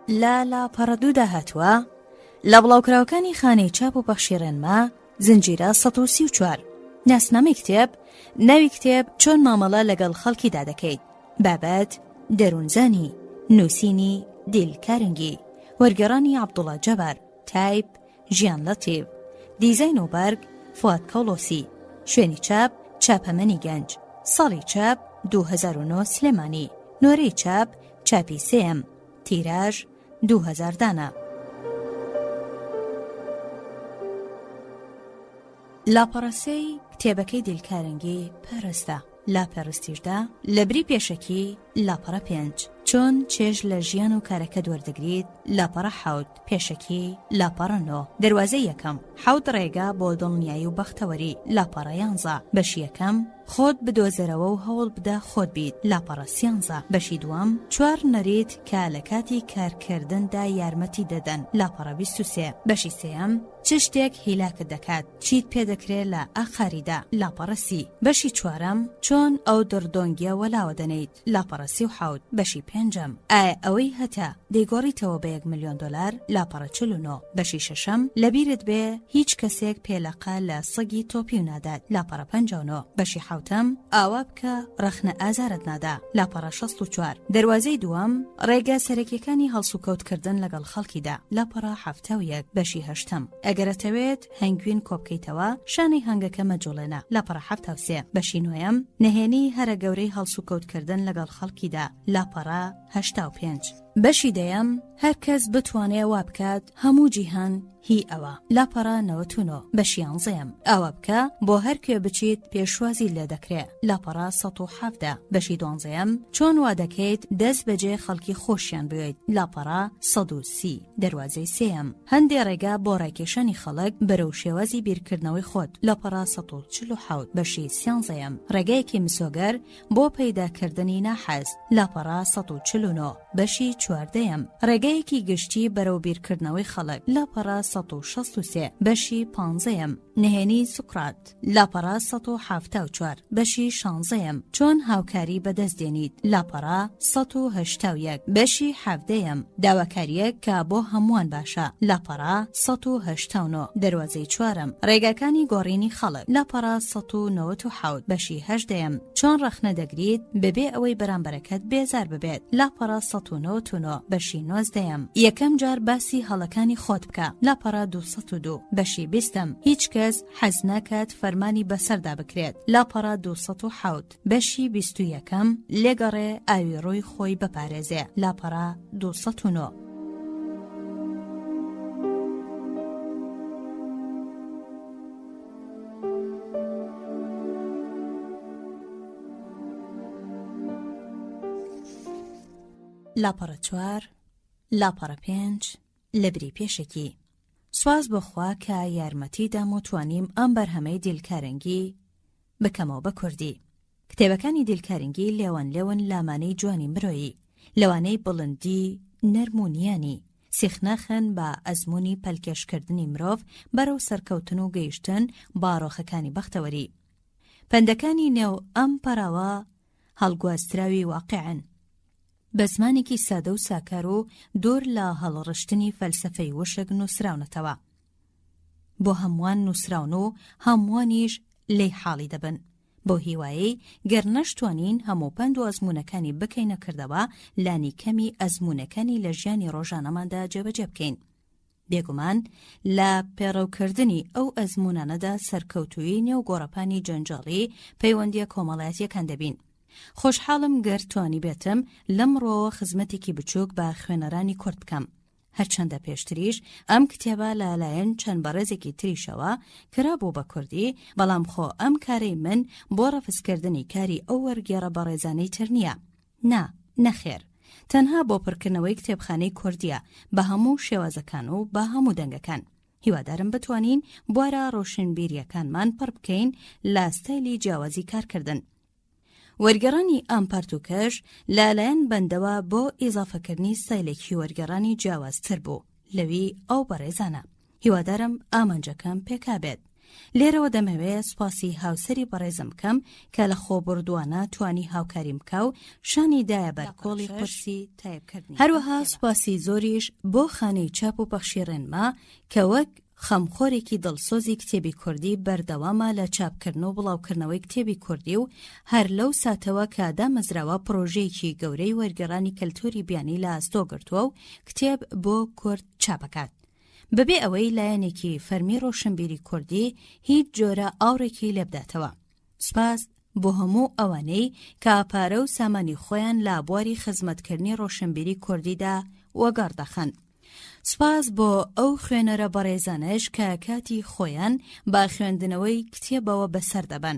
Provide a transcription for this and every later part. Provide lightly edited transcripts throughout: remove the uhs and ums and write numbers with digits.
لاپەڕە دوودا هاتووە لە بڵاوکراوەکانی خانەی چاپ و بەخشیڕێنما زنجیرە 134. ناسنامەی کتێب ناوی کتێب چۆن مامەڵە لەگەڵ خەڵکیدا دەکەیت. بابەت دەروونزانی، نووسینی دیلکارنگی، وەرگێڕانی عەبدوڵڵا جەبار، تایپ ژیان لەتیف، دیزاین و بەرگ فواد کەڵۆسی، شوێنی چاپ چاپەمەنی گەنج، ساڵی چاپ 2009 سلێمانی، نۆرەی چاپ چاپی سێم، تیراژ 2000 دانە. لاپەڕەسەی کتێبەکەی دیلکارنگی پەرستە. لاپەرستیشدا لە بری پێشەکی لاپەڕە 5 چۆن چێژ لە ژیان و کارەکە دووەردەگریت لاپەڕە 7 پێشەکی لاپەڕە 9 دەواازەی یەکەم 7 ڕێگا بۆ دڵنیایی و بەختەوەری لاپەڕە 11 بەشی یەکەم خۆت بدۆزەرەوە و هەوڵ بدە خۆت بیت لاپەڕە 13 بەشی دووەم 4 نەریت کە لە کاتی کارکردندا یارمەتی دەدەن لاپەڕە 23 بەشی سێم چ شتێک هیلاکت دەکات چیت پێدەکرێت لە ئاخاریدا لاپەڕە 30 بەشی چوارەم چۆن ئەو دڕدۆنگیە وەلاوە دەنیت لاپەڕە 37 بەشی پێنجەم ئایا ئەوەی هەتا دەیگۆڕیتەوە بە $1 ملیۆن لاپەڕە 49 بەشی شەشەم لەبیرت بێ هیچ کەسێک پێلەقا لە سەگی تۆپی و نادات لاپەڕە 59 بەشی حوتەم ئاوا بکە ڕەخنە ئازارت نادا لاپەڕە 64 دەواازەی دووەم ڕێگە سەرەکیەکانی هەڵسوکەوتکردن لەگەڵ خەڵکیدا لاپەڕە 71 بەشی هەشتەم ئەگەرەتەوێت هەنگوین کۆبکەیتەوە شانەی هەنگەکە مەجۆڵێنە لاپەڕە 73 بەشی نوێیەم نهێنی هەرە گەورەی هەڵسوکەوتکردن لەگەڵ خەڵکیدا لاپەڕە 85 بەشی دەیەم هەرکەس بتوانێ وا بکات هەموو جیهان هی ئەوە لاپەڕە 99 بەشی 11 ئەوە بکە بۆ هەرکوێ بچیت پێشوازی لێ دەکرێت لاپەڕە 117 بەشی 12 چۆن وا دەکەیت دەست بەجێ خەڵکی خۆشیان بوێیت لاپەڕە 130 دەواازەی سێم هەندێ ڕێگا بۆ ڕێکێشانی خەڵک بەرەو شێوازی بیرکردنەوەی خۆت لاپەڕە 147 بەشی 13 ڕێگایەکی مسۆگەر بۆ پەیداکردنی ناحەز لاپەڕە 149 بەشی 14 ڕێگایەکی گشتی بەرەو بیرکردنەوەی خەڵک لاپەڕە 163 بەشی 15 نهێنی سوقرات لاپەڕە 174 بەشی 16 چۆن هاوکاری بەدەستدێنیت لاپەڕە 181 بەشی 17 داواکاریەک کە بۆ هەمووان باشە لاپەڕە 189 دەواازەی چوارم ڕێگاکانی گۆڕینی خەڵک لاپەڕە 197 بەشی 18 چۆن ڕەخنە دەگریت بەبێ ئەوەی بەرامبەرەکەت بێزار ببێت لاپەڕە 199 بەشی 19 یەکەم جار باسی هەڵەکانی خۆت بکە لاپەڕە 202 بەشی 20 هیچ کەس حەز ناکات فەرمانی بەسەردا بکرێت لاپەڕە 207 بەشی 21 لێگەڕێ ئاوی ڕۆی خۆی بپارێزێ لاپەڕە 209 لاپەڕە 4 لاپەڕە 5 لەبری پێشەکی سواز بخوا کە یارمەتیدام و توانیم ئەم بەرهەمەی دیلکارنگی بکەمەوە بە کوردی کتێبەکانی دیلکارنگی لێوان لامانەی جوانی مرۆیی لەوانەی بڵندی نەرمونیانی سیخنەخن بە ئەزمموی پەلکێشکردنی مرۆڤ بەرەو سەرکەوتن و گەیشتن باڕۆخەکانی بەختەوەری پەندەکانی نێو ئەم پەراوە هەڵگوازراوی واقعن بە زمانێکی سادە و ساکار و دوور لە هەڵڕشتنی فەلسەفەی وشک نووسراونەتەوە بۆ هەمووان نووسراون و هەمووانیش لێی حاڵی دەبن بۆ هیوایی گەر نەشتوانین هەموو پند و ئەزمونەکانی بکەینە کردەوە لانی کەمی ئەزمونەکانی لە ژیانی ڕۆژانەماندا جێبەجێ بکەین بێگومان لە پێڕەوکردنی ئەو ئەزمونانەدا سەرکەوتووی نێو گۆڕەپانی جەنجاڵی پەیوەندیە کۆمەڵایەتیەکان دەبین خۆشحاڵم گەر توانی بێتم لەمڕۆوە خزمەتێکی بچووک بە خوێنەرانی کورد بکەم هەرچەندە پێشتریش ئەم کتێبە لەلایەن چەند بەڕێزێکی تریشەوە کرابوو بە کوردی بەڵام خۆ ئەم کارەی من بۆ ڕەفزکردنی کاری ئەو وەرگێڕە بەڕێزانەی تر نییە نەخێر تەنها بۆ پڕکردنەوەی کتێبخانەی کوردیە بە هەموو شێوازەکان و بە هەموو دەنگەکان هیوادارم بتوانین بوارە ڕۆشنبیریەکانمان پڕ بکەین لە ستایلی جیاوازی کارکردن وەرگێڕانی ئەم پەرتوکەش لەلایەن بەندەوە بۆ ئیزافەکردنی ستایلێکی وەرگێڕانی جیاوازتر بوو لەوی ئەو بەڕێزانە هیوادارم ئامانجەکەم پێکابێت لێرەوە دەمەوێت سوپاسی هاوسەری بەڕێزم بکەم کە لە خۆبڕدوانە توانی هاوکاریم بکە و شانی دایە بەرکۆڵی قورسی تایبکردنی. هەروەها سوپاسی زۆریش بۆ خانەی چاپ و پەخشی ڕێنما کە وەک خەمخۆرێکی دڵسۆزی کتێبی کوردی بەردەوامە لە چاپکردن و بڵاوکردنەوەی کتێبی کوردی و هەر لەو ساتەوە کە دامەزراوە پرۆژەیەکی گەورەی وەرگێڕانی کەلتوری بیانی لە ئاستۆگرتووە و کتێب بۆ کورد چاپەکات. بەبێ ئەوەی لایەنێکی فەرمی ڕۆشنبیری کوردی هیچ جۆرە ئاورێکی لێبداتەوە. سپاس بۆ هەموو ئەوانەی کە پارە و سامانی خۆیان لە بواری خزمەتکردنی ڕۆشنبیری کوردیدا وەگەڕدەخەن. سپاس بۆ ئەو خوێنەرە بەڕێزانش کە کاتی خۆیان با خوێندنەوەی کتێبەوە بەسەر دەبەن.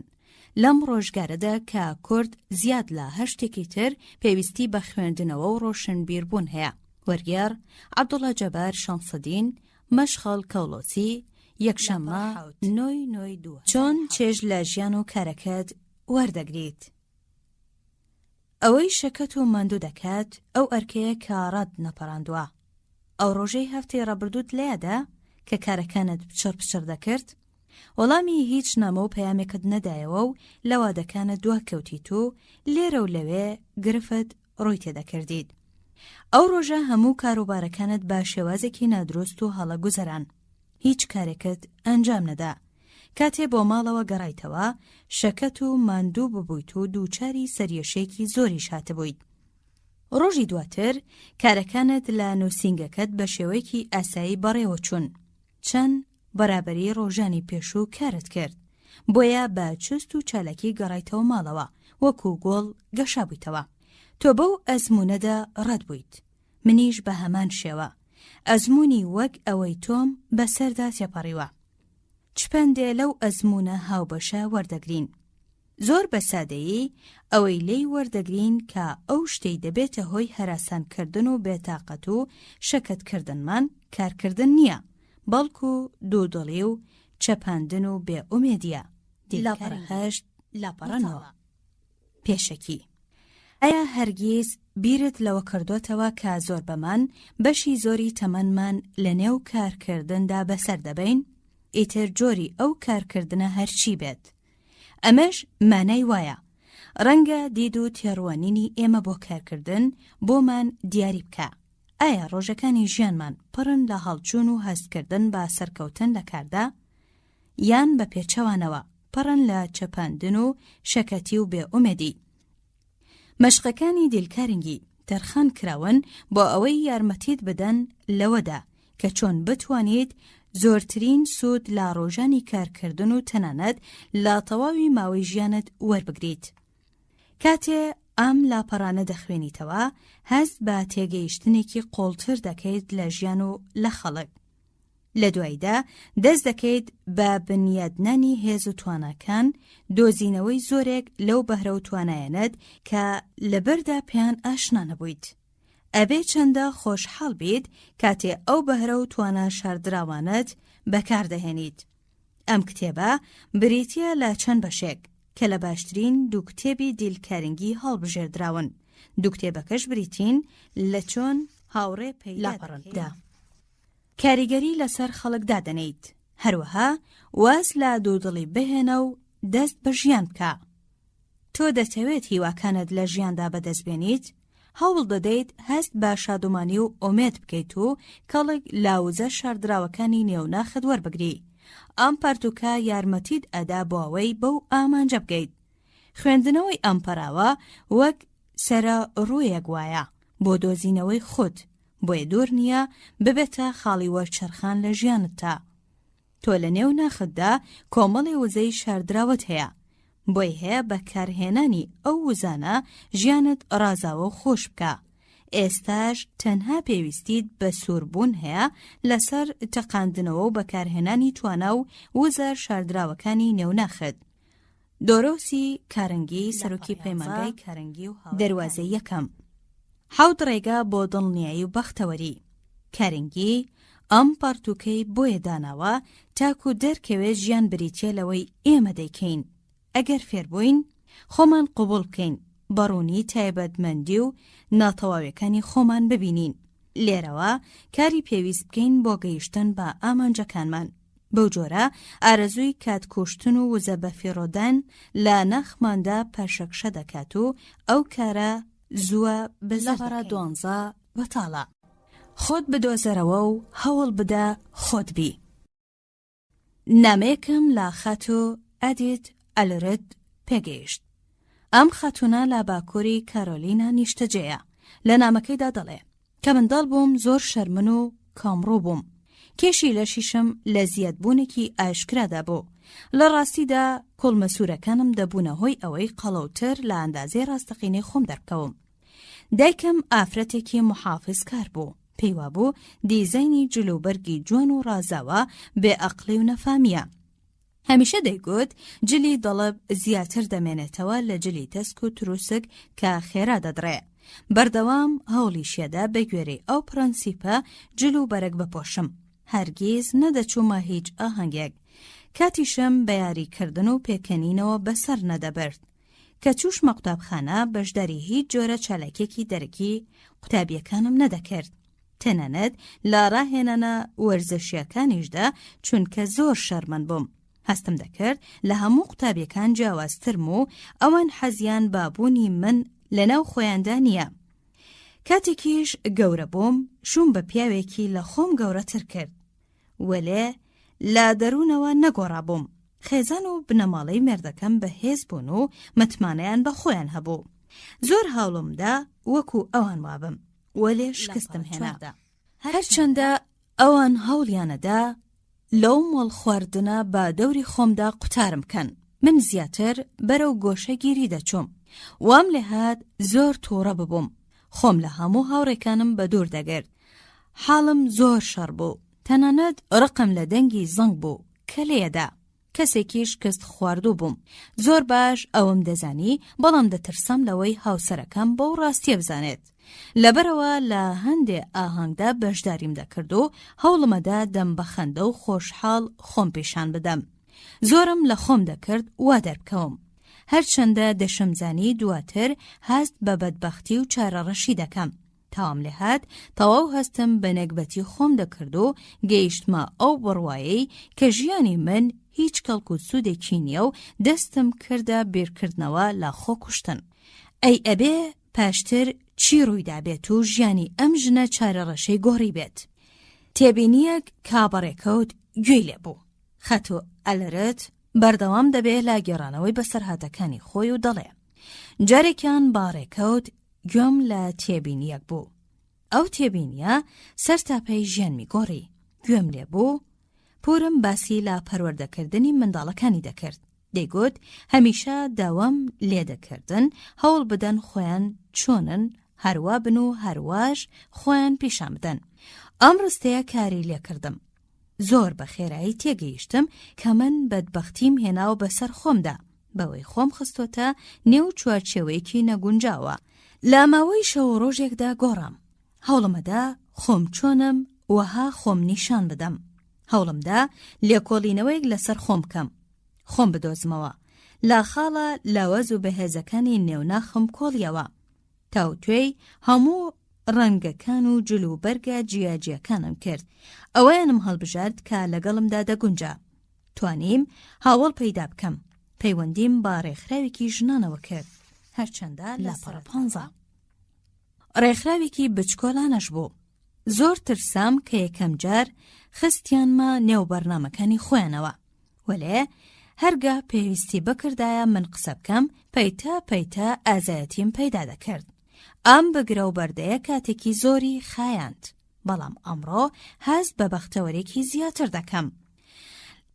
لەم ڕۆژگارەدا کە کورد زیاد لە هەر شتێکی تر پێویستی بە خوێندنەوە و ڕۆشنبیربوون هەیە. وەرگێڕ عەبدوڵڵا جەبار شەمسەدین، مەشخەڵ کەوڵۆسی، یەکشەممە 9/9/2 چۆن چێژ لە ژیان و کارەکەت وەردەگریت. ئەوەی شەکەت و ماندوو دەکات ئەو ئەرکەیە کە ڕەت نەپەڕاندووە. ئەو ڕۆژەی هەفتەی ڕابردووت لێیەدا کە کارەکانت پچڕ دەکرد؟ وەڵامی هیچ نامە و پەیامێکت نەدایەوە و لەوا دەکانە دواکەوتیت و لێرە و لەوێ گرفت ڕووی تێدەکردیت. ئەو ڕۆژە هەموو کاروبارەکانت با شێوازێکی نادروست و هەڵە گوزەران. هیچ کارێکت ئەنجام نەدا. کاتێ بۆ ماڵەوە گەڕایتەوە شەکەت و ماندوو ببوویت و دووچاری سەریەشێکی زۆریش هاتبوویت. ڕۆژی دواتر کارەکانت لە نووسینگەکەت بە شێوەیەکی ئاسایی بەڕێوە چوون. چەند بەرابەری ڕۆژانی پێشوو کارت کرد. بۆیە بە چست و چالاکی گەڕایتەوە ماڵەوە وەکو گۆڵ گەشابوویتەوە. تۆ بەو ئەزمونەدا ڕەت بوویت. منیش بە هەمان شێوە. ئەزمونی وەک ئەوەی تۆم بەسەردا تێپەڕیوە. چپەندێ لەو ئەزمونە هاوبەشە وەردەگرین. زۆر بە سادەیی ئەوەی لێی وەردەگرین کە ئەو شتەی دەبێتە هۆی هەراسانکردن و بێتاقەت و شەکەتکردنمان کارکردن نییە، بەڵکو دوودڵی و چەپاندن و بێئومێدیە. لاپەڕە هەشت لاپەڕەنەوە. پێشەکی ئایا هەرگیز بیرت لەوە کردوتەوە کە زۆر بەمان بەشی زۆری تەمەنمان لە نێو کارکردندا بەسەر دەبین؟ ئیتر جۆری ئەو کارکردنە هەرچی بێت. ئەمەش مانای وایە. ڕەنگە دید و تێڕوانینی ئێمە بۆ کارکردن بۆمان دیاری بکە. ئایا ڕۆژەکانی ژیانمان پڕن لە هەڵچوون و هەستکردن بە سەرکەوتن لە کاردا؟ یان بە پێچەوانەوە پڕن لە چەپاندن و شەکەتی و بێئومێدی؟ مەشقەکانی دیلکارنگی تەرخان کراون بۆ ئەوەی یارمەتیت بدەن لەوەدا کە چۆن بتوانیت زۆرترین سوود لە ڕۆژانی کارکردن و تەنانەت لە تەواوی ماوەی ژیانت وەربگریت. کاتێ ئەم لاپەڕانە دەخوێنیتەوە هەست بە تێگەیشتنێکی قوڵتر دەکەیت لە ژیان و لە خەڵک. لە دوایدا دەست دەکەیت بە بنیادنانی هێز و تواناکان، دۆزینەوەی زۆرێک لەو بەهرە و توانایەنت کە لەبەردا پێیان ئاشنا نەبوویت. ئەبێ چەندە خۆشحاڵ بیت کاتێ ئەو بەهرە و توانە شاردراوانت بەکاردەهێنیت. ئەم کتێبە بریتیە لە چەند بەشێک کە لە باشترین دوو کتێبی دیلکارنگی هەڵبژێردراون. دوو کتێبەکەش بریتین لە چۆن هاوڕێ پەیدا دەکەیت. کاریگەری لەسەر خەڵک دادەنیت. هەروەها واز لە دوودڵی بهێنە و دەست بە ژیان بکە. تۆ دەتەوێت هیواکانت لە ژیاندا بەدەستبێنیت؟ هەوڵ دەدەیت هەست بە شادومانی و ئومێد بکەیت و کەڵک لاوزە شاردراوەکانی نێوناخت وەربگری. ئەم پەرتوکە یارمەتیت ئەدا بۆ ئەوەی بەو ئامانجە بگەیت. خوێندنەوەی ئەم پەراوە وەک سەرە ڕوویەک وایە بۆ دۆزینەوەی خۆت، بۆیە دوور نییە ببێتە خاڵی وەرچەرخان لە ژیانتدا. تۆ لە نێو ناختدا کۆمەڵی وزەی شاردراوت هەیە، بۆی هەیە بەکارهێنانی ئەو وزانە ژیانت ڕازاوە و خۆش بکە. ئێستاش تەنها پێویستیت بە سووربوون هەیە لەسەر تەقاندنەوە و بەکارهێنانی توانە و وزە شاردراوەکانی نێوناخت. دۆرۆسی کارنگی سەرۆکی پەیمانگای کارنگی و دەروازەی یەکەم. 7 ڕێگا بۆ دڵنیایی و بەختەوەری. کارنگی ئەم پەرتوکەی بۆیە داناوە تاکو دەرکەوێت ژیان بریتیە لەوەی ئێمە دەیکەین. ئەگەر فێربووین خۆمان قبول بکەین، بەڕوونی تایبەتمەندی و ناتەواویەکانی خۆمان ببینین. لێرەوە کاری پێویست بکەین بۆ گەیشتن بە ئامانجەکانمان. بەو جۆرە ئارەزووی کاتکوشتن و وزە بەفیڕۆدان لە نەخماندا پەرشەکشە دەکات و ئەو کارە زووە بەزەڕە 12 بەتاڵە. خۆت بدۆزەرەوە و هەوڵ بدە خۆت بی. نامەیەکم لە خاتۆ ئەدیت ئەلرت پێگەیشت. ئەم خاتونە لە باکووری کارۆلینا نیشتەجێیە. لە نامەکەیدا دەڵێ کە منداڵ بووم زۆر شەرمن و کامڕوو بووم. کێشی لە شیشم لە زیادبوونێکی ئاشکرادا بوو. لە ڕاستیدا کۆڵمەسوورەکانم دەبوونە هۆی ئەوەی قەڵەوتر لە ئەندازەی ڕاستەقینەی خۆم دەرکەوم. دایکم ئافرەتێکی محافظکار بوو. پێیوا بوو دیزەینی جلوبەرگی جوان و ڕازاوە بێ ئەقڵی و نەفامیە. هەمیشە دەیگوت جلی دەڵب زیاتر دەمێنێتەوە لە جلی تەسک و تروسک کە خێرا دەدڕێ. بەردەوام هەوڵی شێدا بە گوێرەی ئەو پرەنسیپە جلو بەرەک بپۆشم. هەرگیز نەدەچوومە هیچ ئاهەنگێک. کاتیشم بە یاریکردن و پێکەنینەوە بەسەر نەدەبرد. کە چووشمە قوتابخانە بەشداری هیچ جۆرە چالاکێکی دەرەکی قوتابیەکانم نەدەکرد. تەنانەت لە ڕاهێنانە وەرزشیەکانیشدا چونکە زۆر شەرمەند بووم. هەستم دەکرد لە هەموو قوتابیەکان جیاوازترم و ئەوان حەزیان بابوونی من لەناو خۆیاندا نییە. کاتێکیش گەورە بووم شوم بە پیاوێکی لە خۆم گەورەتر کرد. وەلێ لە دەروونەوە نەگۆڕا بووم. خێزان و بنەماڵەی مێردەکەم بەهێز بوون و متمانەیان بە خۆیان هەبوو. زۆر هەوڵمدا وەکو ئەوان وابم. وەلێ شکستم هێنا. هەرچەندە ئەوان هەوڵیانەدا لەو مۆڵ خواردنە بە دەوری خۆمدا قوتارم کەن. من زیاتر بەرەو گۆشە گیری دەچووم. وام لێ هات زۆر تووڕە ببووم. خۆم لە هەموو هاوڕێکانم بە دوور دەگرت. حاڵم زۆر شەڕ بوو. تەنانەت ڕقم لە دەنگی زەنگ بوو کە لێدا. کەسێکیش کەست خواردوو بووم. زۆر باش ئەوم دەزانی بەڵام دەترسم لەوەی هاوسەرەکەم بەو ڕاستیە بزانێت. لەبەرەوە لە هەندێ ئاهەنگدا بەشداریم دەکرد و هەوڵمەدا دەم بەخەندە و خۆشحاڵ خۆم پیشان بدەم. زۆرم لە خۆم دەکرد وا دەربکەوم. هەرچەندە دەشمزانی دواتر هەست بە بەدبەختی و چارەڕەشی دەکەم. تاوام لێ هات تەواو هەستم بە نەکبەتی خۆم دەکرد و گەیشتمە ئەو بڕوایەی کە ژیانی من هیچ کەڵک و سوودێکی نییە و دەستم کردە بیرکردنەوە لە خۆ کوشتن. ئەی ئەبێ پاشتر چی ڕوویدا بێت و ژیانی ئەم ژنە چارەڕەشەی گۆڕی بێت. تێبینیەک کابڕێکەوت گوێی لێ بوو. خەتۆ ئەلرت بەردەوام دەبێت لا گێڕانەوەی بەسەرهاتەکانی خۆی و دەڵێ. جارێکیان باڕێکەوت گوێم لە تێبینیەک بوو. ئەو تێبینیە سەرتاپەی ژیانمی گۆڕی. گوێم لێ بوو. پورم باسی لە پەروەردەکردنی منداڵەکانی دەکرد. دەیگوت هەمیشە داوام لێدەکردن هەوڵ بدەن خۆیان چۆنن هەروە بن و هەرواش خۆیان پیشان بدەن. ئەم ڕستەیە کاری لێکردم. زۆر بە خێرایی تێگەیشتم کە من بەدبەختیم هێناوە بەسەر خۆمدا. بەوەی خۆم خستۆتە نێو چوارچێوەیەکی نەگونجاوە. لە ماوەی شەو ڕۆژێکدا گۆڕام. هەوڵمەدا خۆم چۆنم وەها خۆم نیشان بدەم. هەوڵمدا لێکۆڵینەوەیەک لەسەر خۆم کەم. خۆم بدۆزمەوە. لا خاڵە لاوەز و بەهێزەکانی نێوناخم کۆڵیەوە. تاوتوێی هەموو ڕەنگەکان و جلوبەرگە جیاجیەکانم کرد. ئەوەیانم هەڵبژارد کە لەگەڵمدا دەگونجا. توانیم هاوڵ پەیدا بکەم. پەیوەندیم با ڕێکخراوێکی ژنانەوە کرد. هەرچەندە لاپەڕە 15. ڕێکخراوێکی بچکۆلانەش بوو. زۆر ترسام کە یەکەم جار خستیانمە نێو بەرنامەکانی خۆیانەوە. وەلێ هەرگا پێویستی بکردایە من قسە بکەم پەیتا ئازایەتیم پەیدا دەکرد. ئەم بگرە و بەردەیە کاتێکی زۆری خایاند. بەڵام ئەمڕۆ هەست بە بەختەوەرێکی زیاتر دەکەم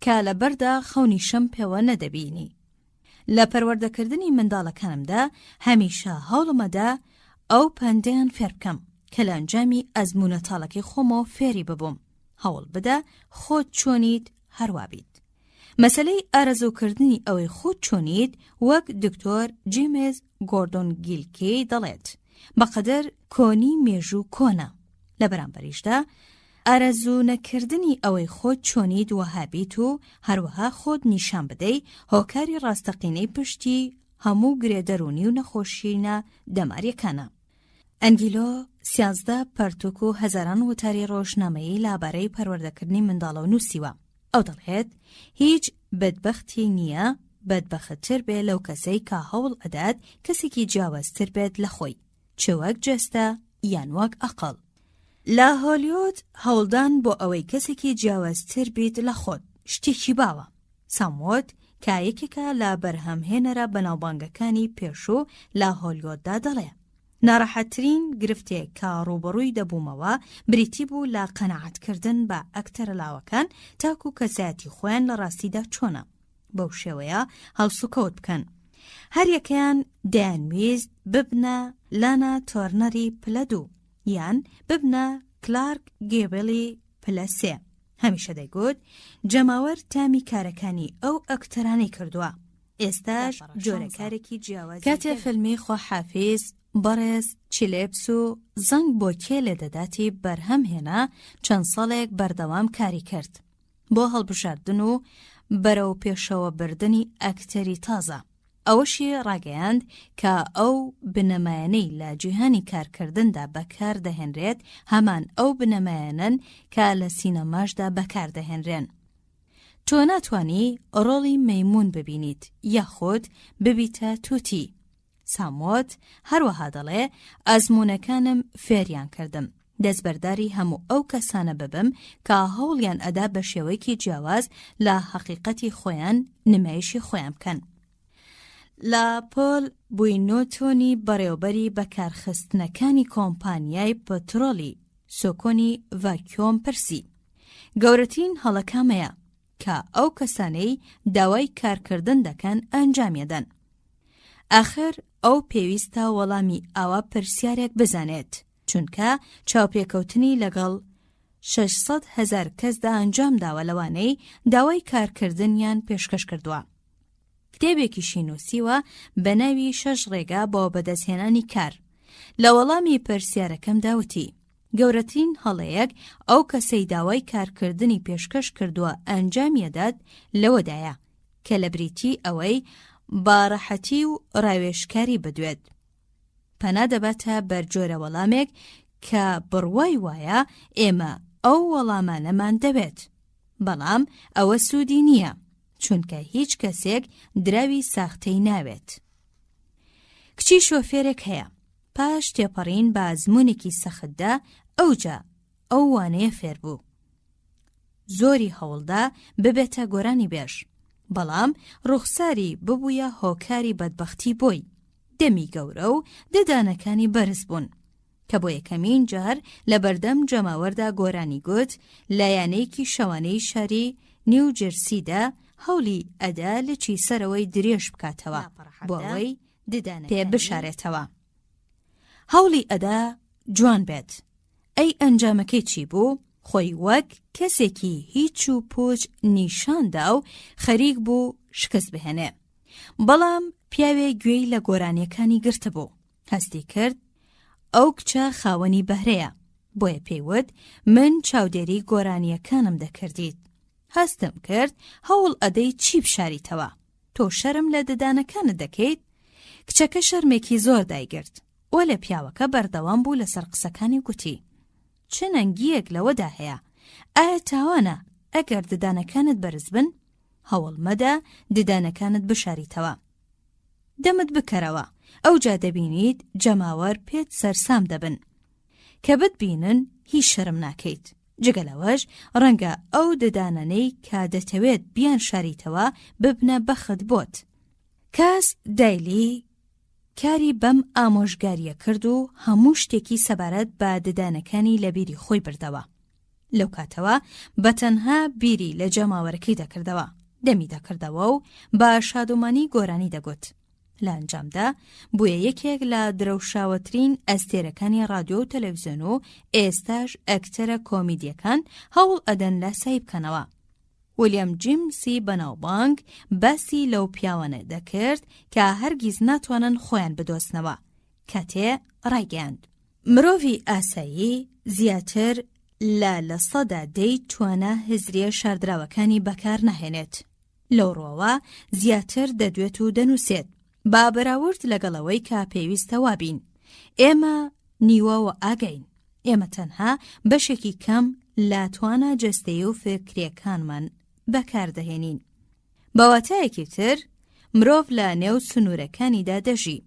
کە لە بەردا خەونیشم پێوە نەدەبینی. لە پەروەردەکردنی منداڵەکانمدا هەمیشە هەوڵمەدا ئەو پەندەیان فێر بکەم کە لە ئەنجامی ئەزمونە تاڵەکەی خۆمەوە فێری ببووم. هەوڵ بدە خۆت چۆنیت هەروە بیت. مەسەلەی ئارەزوکردنی ئەوەی خۆت چۆنیت وەک دکتۆر جیمز گۆردۆن گیلکی دەڵێت بەقەدەر کۆنی مێژوو کۆنە. لە بەرامبەریشدا ئارەزوو نەکردنی ئەوەی خۆت چۆنیت وەهابیت و هەروەها خۆت نیشان بدەی هۆکاری ڕاستەقینەی پشتی هەموو گرێدەرونی و نەخۆشینە دەماریەکانە. ئەنگیلۆ 13 پەرتوک و هەزاران وتاری ڕۆژنامەیی لابارەی پەروەردەکردنی منداڵە و نووسیوە. ئەو دەڵێت هیچ بەدبەختی نییە بەدبەختتر بێ لەو کەسەی کە هەوڵ ئەدات کەسێکی جیاوازتر بێت لە خۆی، چ وەک جەستە یان وەک ئەقڵ. لە هۆلیوود هەوڵدان بۆ ئەوەی کەسێکی جیاوازتر بیت لە خۆت شتێکی باوە. ساموت کە یەکێکە لە بەرهەمهێنەرە بەناوبانگەکانی پێشوو لە هۆلیووددا دەڵێ ناڕەحەتترین گرفتێک کە ڕوبەڕووی دەبوومەوە بریتی بوو لە قەنەعەتکردن بە ئەکتەرە لاوەکان تاکو کەسایەتی خۆیان لە ڕاستیدا چۆنە، بەو شێوەیە هەڵسوکەوت بکەن. هەر یەکەیان دەیانویست ببنە لانا تۆرنەری پلە 2 یان ببنە کلارک گێبڵی پلە 3. هەمیشە دەیگوت جەماوەر تامی کارەکانی ئەو ئەکتەرانەی کردووە، ئێستاش جۆرەکارێکی جیاوازی کاتێ فیلمی خۆحافیز بەڕێز چیلێپس و زەنگ بۆ کێ لێدەداتی بەرهەمهێنا چەند ساڵێک بەردەوام کاری کرد بۆ هەڵبژاردن و بەرەو پێشەوە بردنی ئەکتەری تازە. ئەوەشی ڕاگەیاند کە ئەو بنەمایانەی لە جیهانی کارکردندا بەکار دەهێنرێت هەمان ئەو بنەمایانن کە لە سینەماشدا بەکار دەهێنرێن. تۆ ناتوانی ڕۆڵی مەیمون ببینیت یاخود ببیتە تووتی. ساموت هەروەها دەڵێ ئەزموونەکانم فێریان کردم، دەستبەرداری هەموو ئەو کەسانە ببم کە هەوڵیان ئەدا بە شێوەیەکی جیاواز لە حەقیقەتی خۆیان نمایشی خۆیان بکەن. لە پۆل بووینۆتۆنی بەڕێوەبەری بەکارخستنەکانی کۆمپانیای پەترۆلی سۆکۆنی ڤاکیۆم پرسی گەورەترین هەڵەکامەیە کە ئەو کەسانەی داوای کارکردن دەکەن ئەنجامیەدەن. ئاخر ئەو پێویستە وەڵامی ئاوا پرسیارێک بزانێت، چونکە چاوپێکەوتنی لەگەڵ 600,000 کەسدا ئەنجام داوە لەوانەی داوای کارکردنیان پێشکەش کردووە. کتێبێکیشی نووسیوە بە ناوی 6 ڕێگا بۆ بەدەستهێنانی کار. لە وەڵامی پرسیارەکەم داوتی گەورەترین هەڵەیەک ئەو کەسەی داوای کارکردنی پێشکەش کردووە ئەنجامیەدات لەوەدایە کە لە بریتی ئەوەی باڕەحەتی و ڕاوێژکاری بدوێت. پەنا دەباتە بەرجۆرە وەڵامێک کە بڕوای وایە ئێمە ئەو وەڵامانەمان دەبێت، بەڵام ئەوە سوودی نییە، چونکە هیچ کەسێک دراوی ساختەی ناوێت. کچی شۆفێرێک هەیە، پاش تێپەڕین بە ئەزموونێکی سەختدا ئەوجا ئەو وانەیە فێر بوو. زۆری هەوڵدا ببێتە گۆرانی بێژ، بەڵام ڕوخساری ببوویە هۆکاری بەدبەختی بۆی. دەمی گەورە و ددانەکانی بەرز بوون کە بۆ یەکەمین جار لە بەردەم جەماوەردا گۆرانی گوت لایەنەیەکی شەوانەی شاری نیو جرسیدا هەوڵی ئەدا لە چیسەرەوەی درێژ بکاتەوە بۆ ئەوەی ددانە پێ بشارێتەوە. هەوڵی ئەدا جوان بێت. ئەی ئەنجامەکەی چی بوو؟ خۆی وەک کەسێکی هیچ و پوچ نیشاندا و خەریک بوو شکست بهێنێ. بەڵام پیاوێ گوێی لە گۆرانیەکانی گرتە بوو. هەستی کرد ئەو کچە خاوەنی بەهرەیە، بۆیە پێیوت من چاودێری گۆرانیەکانم دەکردیت. هەستم کرد هەوڵ ئەدەی چی بشاریتەوە؟ تۆ شەرم لە ددانەکانت دەکەیت؟ کچەکە شەرمێکی زۆر دایگرت و لە پیاوەکە بەردەوام بوو لەسەر قسەکانی گوتی چ نەنگیەک لەوەدا هەیە؟ ئایا تاوانە ئەگەر ددانەکانت بەرز بن؟ هەوڵ مەدە ددانەکانت بشاریتەوە. دەمت بکەرەوە، ئەوجا دەبینیت جەماوەر پێت سەرسام دەبن. کە بتبینن هیچ شەرم ناکەیت. جگەلەوەش ڕەنگە ئەو ددانەنەی کە دەتەوێت بیان شاریتەوە ببنە بەخت بۆت. کاس دایلی کاری بەم ئامۆژگاریە کرد و هەموو شتێکی سەبارەت بە ددانەکانی لە بیری خۆی بردەوە. لەو کاتەوە بەتەنها بیری لە جەماوەرەکەی دەکردەوە، دەمی دەکردەوە و بە شادومانی گۆرانی دەگوت. لە ئەنجامدا بووە یەکێک لە درەوشاوەترین ئەستێرەکانی رادیۆ و تەلەڤیزیۆن و ئێستاش ئەکتەرە کۆمیدیەکان هەوڵ ئەدەن لە سای بکەنەوە. ویلیام جیمسی بەناوبانگ باسی لەو پیاوانە دەکرد کە هەرگیز ناتوانن خۆیان بدۆستنەوە کاتێ ڕایگەیاند. مرۆڤی ئاسایی زیاتر لە 100% توانە هزریە شاردراوەکانی بەکار نەهێنێت. لەو ڕۆوە زیاتر دەدوێت و دەنووسێت با بەراورد لەگەڵەوەی کە پێویستە وابین. ئێمە نیوەوە ئاگەین. ئێمە تەنها بەشێکی کەم لە توانە جەستەیی و فکرێکانمان بەکاردەهێنین. بەواتایەکی تر مرۆڤ لە نێو سنوورەکانیدا دەژی.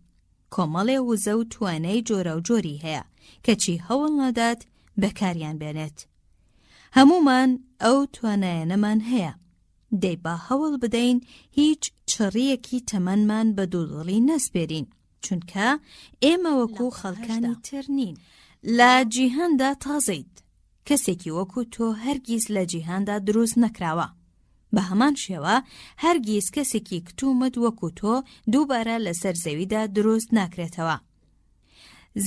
کۆمەڵێ وزە و توانای جۆرە و جۆری هەیە کەچی هەوڵ نەدات بەکاریان بێنێت. هەمومان ئەو توانایانەمان هەیە. دەی با هەوڵ بدەین هیچ چڕیەکی تەمەنمان بە دوودڵی نەسپێرین، چونکە ئێمە وەکو خەڵکانی تر نین. لە جیهاندا تازەیت. کەسێکی وەکو تۆ هەرگیز لە جیهاندا دروست نەکراوە. بە هەمان شێوە هەرگیز کەسێکی کتومت وەکو تۆ دووبارە لەسەر زەویدا دروست ناکرێتەوە.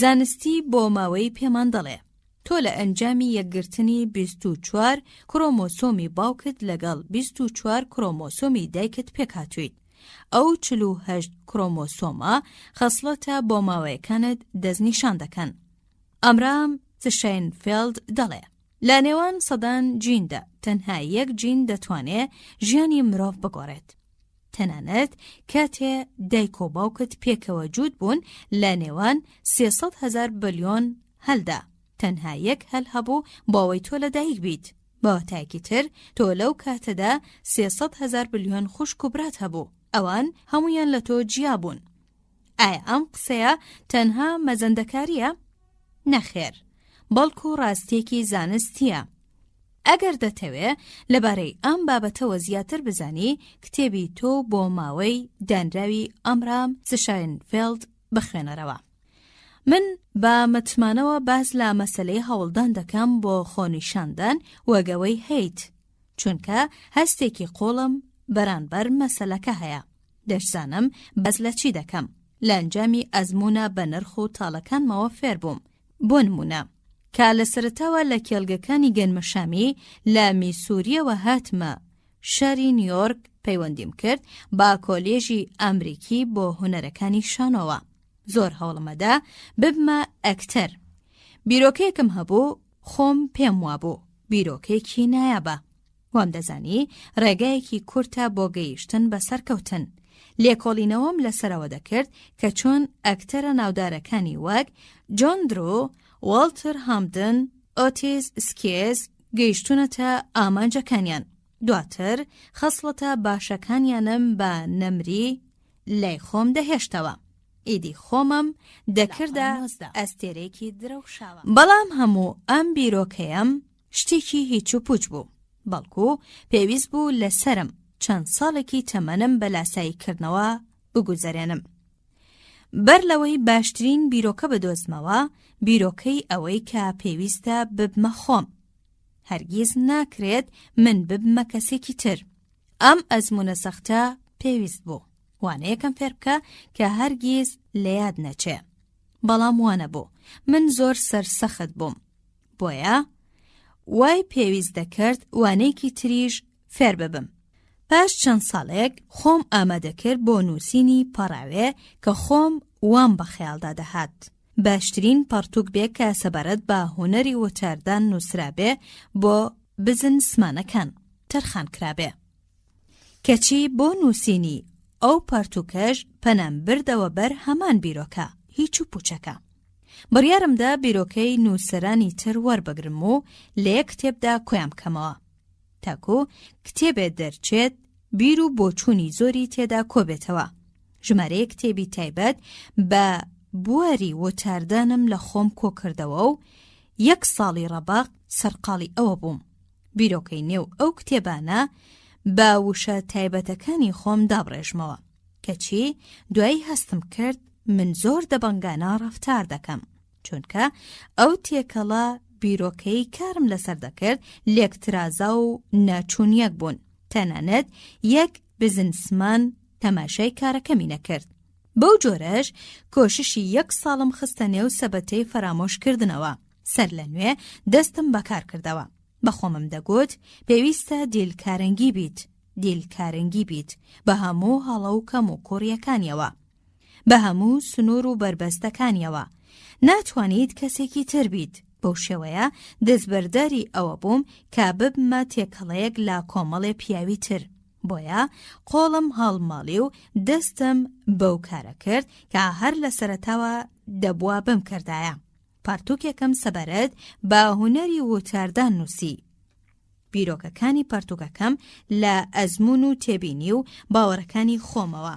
زانستی بۆ ماوەی پێمان دەڵێ تۆ لە ئەنجامی یەکگرتنی 24 کرۆمۆسۆمی باوکت لەگەڵ 24 کرۆمۆسۆمی دایکت پێکهاتوویت. ئەو 48 کرۆمۆسۆمە خەسڵەتە بۆ ماوەیەکانت دەستنیشان دەکەن. ئەمرام تشاینفێلد دەڵێ لە نێوان سەدان جیندا تەنها یەک جین دەتوانێت ژیانی مرۆڤ بگۆڕێت. تەنانەت کاتێ دایک و باوکت پێکەوە جوود بوون لە نێوان 300,000 بلیۆن هەلدا تەنها یەک هەل هەبوو بۆەوەی تۆ لەدایک بیت. بەواتایەکی تر تۆ لەو کاتەدا 300,000 بلیۆن خوشک و برات هەبوو. ئەوان هەمویان لە تۆ جیا بوون. ئایا ئەم قسەیە تەنها مەزەندەکاریە؟ نەخێر، بەڵکو ڕاستیەکی زانستیە. ئەگەر دەتەوێ لەبارەی ئەم بابەتەوە زیاتر بزانی، کتێبی تۆ بۆ ماوەی دانراوی ئەمرام تشاینفێلد بخوێنەرەوە. من بە متمانەوە باز لە مەسەلەی هەوڵدان دەکەم بۆ خۆنیشاندان وەگەوەی هەیت، چونکە هەستێکی قۆڵم بەرانبەر مەسەلەکە هەیە. دەشزانم باز لە چی دەکەم. لە ئەنجامی ئەزمونە بە نرخ و تاڵەکانمەوە فێر بووم. بۆ نمونە کە لە سەرەتاوە لە کێڵگەکانی گەنمەشامی لە میسووریەوە هاتمە شاری نیویۆرک پەیوەندیم کرد با کۆلێژی ئەمریکی بۆ هونەرەکانی شانۆوە. زۆر هەوڵمەدا ببمە ئەکتەر. بیرۆکەیەکم هەبوو، خۆم پێم وابوو بیرۆکەیەکی نایابە. وام دەزانی ڕێگایەکی کورتە بۆ گەیشتن بە سەرکەوتن. لێکۆڵینەوەم لەسەرەوە دەکرد کە چۆن ئەکتەرە ناودارەکانی وەک جۆن درۆ، والتر هامدن، ئۆتیس سکێز گەیشتونەتە ئامانجەکانیان. دواتر خەسڵەتە باشەکانیانم بە نەمری لای خۆم دەهێشتەوە. ئیدی خۆمم دەکردە ئەستێرێکی درەوشاوە. بەڵام هەموو ئەم بیرۆکەیەم شتێکی هیچ و پوچ بوو، بەڵکو پێویست بوو لەسرم چەند ساڵێکی تەمەنم بە لاساییکردنەوە بگوزارێنم. بەر لەوەی باشترین بیرۆکە بدۆزمەوە، بیرۆکەی ئەوەی کە پێویستە ببمە خۆم. هەرگیز ناکرێت من ببمە کەسێکی تر. ئەم ئەزمونە سەختە پێویست بوو. وانەیەکەم فێر بکە کە هەرگیز لە یاد نەچێ. بەڵام وانە بوو. من زۆر سەرسەخت بووم. بۆیە وای پێویست دەکرد وانەیەکی تریش فێر ببم. پاش چەند ساڵێک خۆم ئامادەکرد بۆ نووسینی پەڕاوێ کە خۆم وام بە خەیاڵدا دەهات. باشترین پەرتوک بێ کە سەبارەت بە هونەری وتاردان نووسرابێ بۆ بزنسمانەکان تەرخان کرابێ. کەچی بۆ نووسینی ئەو پەرتوکەش پەنام بردەوە بەر هەمان بیرۆکە هیچ و پوچەکە. بڕیارمدا بیرۆکەی نووسەرانی تر وەربگرم و لە یەک کتێبدا کۆیان بکەمەوە. تاکو کتێبێ دەرچێت بیر و بۆچوونی زۆری تێدا کۆبێتەوە. ژمارەیە کتێبی تایبەت بە بواری وتاردانم لە خۆم کۆکردەوە و 1 ساڵی ڕەباق سەرقاڵی ئەوە بووم. بیرۆکەی نێو ئەو کتێبانە بە وشە تایبەتەکانی خۆم دابڕێژمەوە. کەچی دوایی هەستم کرد من زۆر دەبەنگانە ڕەفتار دەکەم، چونکە ئەو تێکەڵە بیرۆکەی کارم لەسەر دەکرد لێکترازا و ناچوونیەک بوون. تەنانەت یەک بزنسمان تەماشای کارەکەمی نەکرد. بەو جۆرەش کۆششی 1 ساڵم خستە نێو سەبەتەی فەرامۆشکردنەوە. سەر لە نوێ دەستم بەکار کردەوە. بەخۆمم دەگوت پێویستە دیلکارەنگی بیت، دیلکارەنگی بیت بە هەموو هەڵە و کەم و کوڕیەکانیەوە، بە هەموو سنوور و بربەستەکانیەوە. ناتوانیت کەسێکی تر بیت. بەو شێوەیە دەستبەرداری ئەوە بووم کە ببمە تێکەڵەیەک لە کۆمەڵێ پیاوی تر. بۆیە قۆڵم هەڵماڵی و دەستم بەو کارە کرد کە هەر لە سەرەتاوە دەبووە بم کردایە. پارتوکێکم سەبارەت بە هونەری وتاردان نووسی. بیرۆکەکانی پەرتووکەکەم لە ئەزمون و تێبینی و باوەڕەکانی خۆمەوە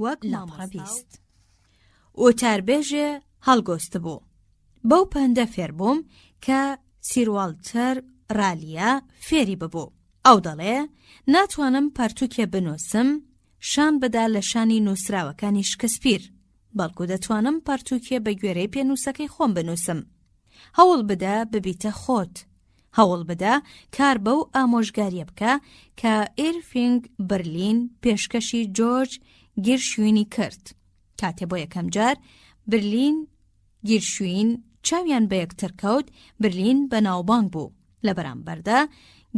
وەک لاپەڕە بیست. وتاربێژێ هەڵگۆست بوو. بەو پەندە فێر بووم کە سیر والتەر ڕالیا فێری ببوو. ئەو دەڵێ ناتوانم پەرتووکێ بنووسم شان بدا لە شانی نووسراوەکانی شکسپیر، بەڵکو دەتوانم پەرتووکێ بە گوێرەی پێنووسەکەی خۆم بنووسم. هەوڵ بدە ببیتە خۆت. هەوڵ بدە کار بەو ئامۆژگاریە بکە کە ئیرڤینگ برلین پێشکەشی جۆرج گیرشوینی کرد. کاتێ بۆ یەکەم جار برلین گیرشوین چاویان بە یەکتر کەوت، برلین بەناوبانگ بوو. لە بەرامبەردا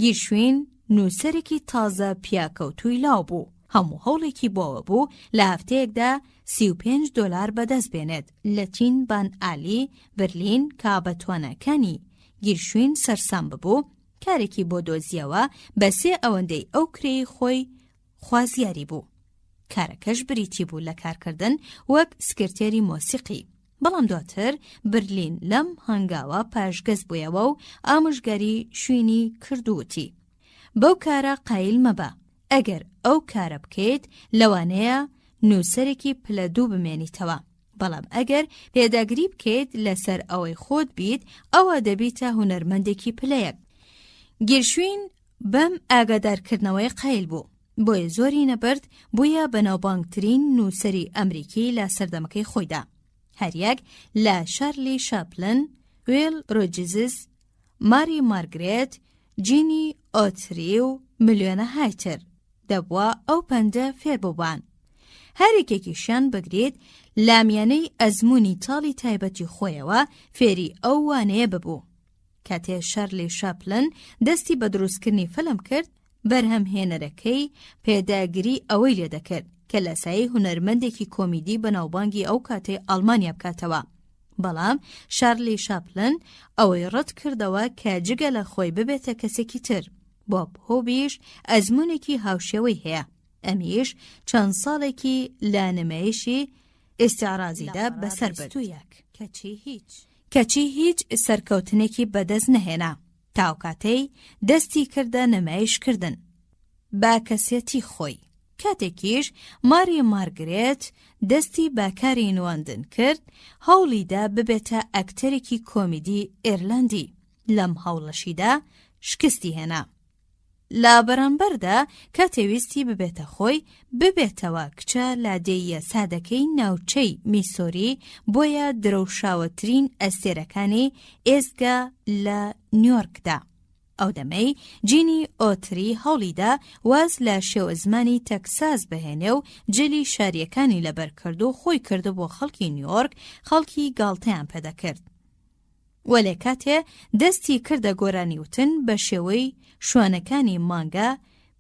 گیرشوین نووسەرێکی تازە پیاکەوتووی لاو بوو. هەموو هەوڵێکی بۆەوە بوو لە هەفتەیەکدا $35 بەدەست بێنێت لە تین بان ئالی برلین کا بە تواناکانی گیرشوین سەرسام ببوو. کارێکی بۆ دۆزیەوە بە 3 ئەوەندەی ئەو کرێی خۆی خوازیاری بوو. کارەکەش بریتی بوو لە کارکردن وەک سکرتێری مۆسیقی. بەڵام دواتر برلین لەم هەنگاوە پاشگەز بوویەوە و ئامۆژگاری شوێنی کردووتی. بەو کارە قایل مەبە. ئەگەر ئەو کارە بکەیت لەوانەیە نووسەرێکی پلە دوو بمێنیتەوە. بەڵام ئەگەر پێداگری بکەیت لەسەر ئەوەی خۆت بیت ئەوە دەبیتە هونەرمەندێکی پلەیەک. گیرشوین بەم ئاگادارکردنەوەی قایل بوو. بۆیە زۆری نەبرد بوویە بەناوبانگترین نووسەری ئەمریکی لە سەردەمەکەی خۆیدا. هەریەک لە شارلی شاپلن، ویل ڕۆجرز، ماری مارگرێت، جینی ئۆتری و ملیۆنە هایتر دەبووە ئەو پەندە فێر بووبان. هەرێکێکیشیان بگرێت لامیانەی ئەزموونی تاڵی تایبەتی خۆیەوە فێری ئەو وانەیە ببوو. کاتێ شارلی شاپلن دەستی بە دروستکردنی فەلم کرد، بەرهەمهێنەرەکەی پێداگری ئەوەی لێ دەکرد کە لە سایەی هونەرمەندێکی کۆمیدی بەناوبانگی ئەو کاتێ ئەڵمانیا بکاتەوە. بەڵام شارلی شاپلن ئەوەی ڕەت کردەوە کە جگە لە خۆی ببێتە کەسێکی تر. بۆب هۆبیش ئەزمونێکی هاوشێوەی هەیە. ئەمیش چەند ساڵێکی لە نمایشی ئێستیعرازیدا بەسەر برد. کەچی هیچ سەرکەوتنێکی بەدەست نەهێنا. تاوکاتەی دەستی کردە نمایشکردن با کەسێتی خۆی. کاتێکیش ماری مارگرێت دەستی باکاری نواندن کرد، هەوڵیدا ببێتە ئەکتەرێکی کۆمیدی ئێرلەندی. لەم هەوڵەشیدا شکستی هێنا. لە بەرامبەردا کاتێویستی ببێتە خۆی ببێتەوە کچە لادێیە سادەکەی ناوچەی میسۆری بۆیە درەوشاوەترین ئەستێرەکانی ئێزگا لە نیویۆرکدا. ئەو دەمەی جینی ئۆتری هەوڵیدا واز لە شێوە زمانی تەکساس بهێنێ و جلی شاریەکانی لەبەر کرد و خۆی کردە بۆ خەڵکی نیویۆرک، خەڵکی گاڵتەیان پێدەکرد. وەلێ کاتێ دەستی کردە گۆرانیوتن بە شێوەی شوانەکانی مانگا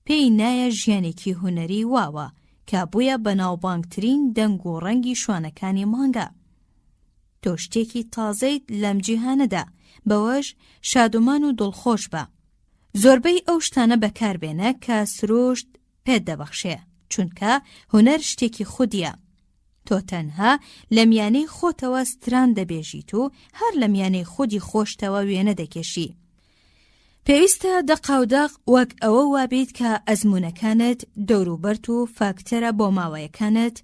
پێی نایە ژیانێکی هونەری واوە کە بوویە بەناوبانگترین دەنگ و ڕەنگی شوانەکانی مانگا. تۆ شتێکی تازەیت لەم جیهانەدا، بەوەش شادومان و دڵخۆش بە. زۆربەی ئەو شتانە بەکاربێنە کە سروشت پێت دەبەخشێ، چونکە هونەر شتێکی خودیە. تۆ تەنها لە میانەی خۆتەوە ستران دەبێژیت و هەر لە میانەی خودی خۆشتەوە وێنە دەکێشی. پێویستە دەقاوداق وەک ئەوە وابێت کە ئەزمونەکانت دەوروبەرت و فاکتەرە بۆ ماوەیەکانت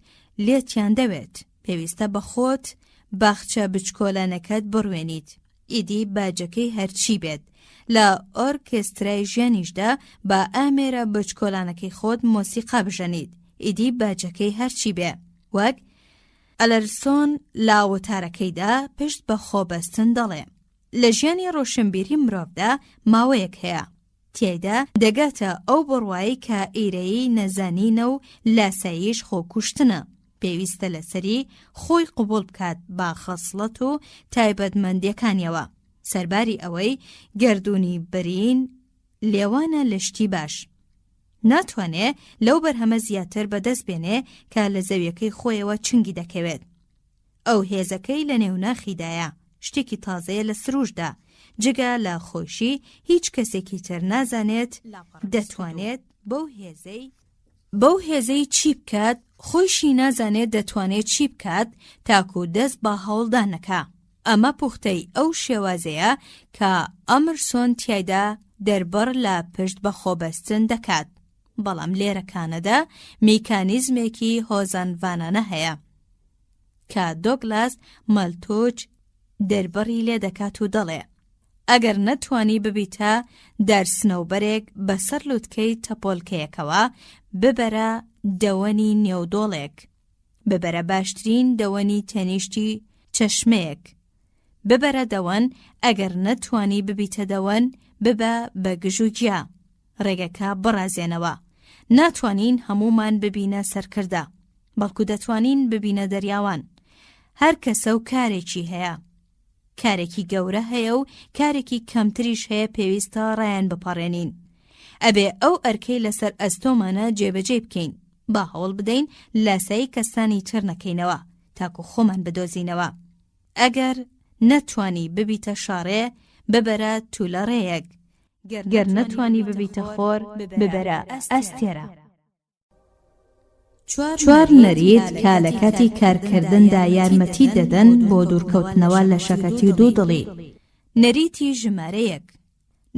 لێتیان دەوێت. پێویستە بە خۆت باخچە بچکۆلانەکەت بڕوێنیت. ئیدی باجەکەی هەرچی بێت. لە ئۆرکێسترای ژیانیشدا بە ئامێرە بچکۆلانەکەی خۆت مۆسیقا بژەنیت. ئیدی باجەکەی هەرچی بێ. وەک ئەلەرسۆن لە وتارەکەیدا پشت بە خۆبەستن دەڵێ. لە ژیانی ڕۆشنبیری مرۆڤدا ماوەیەک هەیە. تیایدا دەگاتە ئەو بڕوایی کە ئیرەیی نەزانینە و لاساییش خۆکوشتنە. پێویستە لەسەری خۆی قبول بکات با خەسڵەت و تایبەتمەندیەکانیەوە. سەرباری ئەوەی گردوونی برین لێوانە لە شتی باش. ناتوانێ لەو بەرهەمە زیاتر بەدەست بێنێ کە لە زەویەکەی خۆیەوە چنگی دەکەوێت. ئەو هێزەکەی لە نێوناخیدایە، شتێکی تازەیە لە سروشدا. جگە لە خۆشی هیچ کەسێکی تر نازانێت دەتوانێت بەو هێزەی چی بکات، خۆشی نازانێت دەتوانێت چی بکات تاکو دەست بە هەوڵدانەکە. ئەمە پوختەی ئەو شێوازەیە کە ئەمەرسۆن تیایدا دەربڕ لە پشت بە خۆبەستن دەکات. بەڵام لێرەکانەدا میکانیزمێکی هۆزانوانانە هەیە کە دۆگلاس مەلتوچ دەربڕی لێ دەکات و دەڵێ ئەگەر نەتوانی ببیتە دەرسنەوبەرێک بەسەر لووتکەی تەپۆلکەیەکەوە ببەرە دەوەنی نێودۆڵێک، ببەرە باشترین دەوەنی تەنیشتی چەشمەیەک، ببەرە دەوەن، ئەگەر نەتوانی ببیتە دەوەن ببە بە گژوگیا، ڕێگەکە بڕازێنەوە. ناتوانین هەمومان ببینە سەرکردە، بەڵکو دەتوانین ببینە دەریاوان. هەر کەسە و کارێکی هەیە، کارێکی گەورە هەیە و کارێکی کەمتریش هەیە پێویستە ڕایان بپەڕێنین. ئەبێ ئەو ئەرکەی لەسەر ئەستۆمانە جێبەجێ بکەین، با هەوڵ بدەین لاسایی کەسانی تر نەکەینەوە تاکو خۆمان بدۆزینەوە. ئەگەر نەتوانی ببیتە شاڕێ ببەرە توولەڕێیەک، گەر نەتوانی ببیتە خۆر ببەرە ئەستێرە. 4 نەریت کە لە کاتی کارکردندا یارمەتی دەدەن بۆ دوورکەوتنەوە لە شەکەتی و دوودڵی. نەریتی ژمارە 1.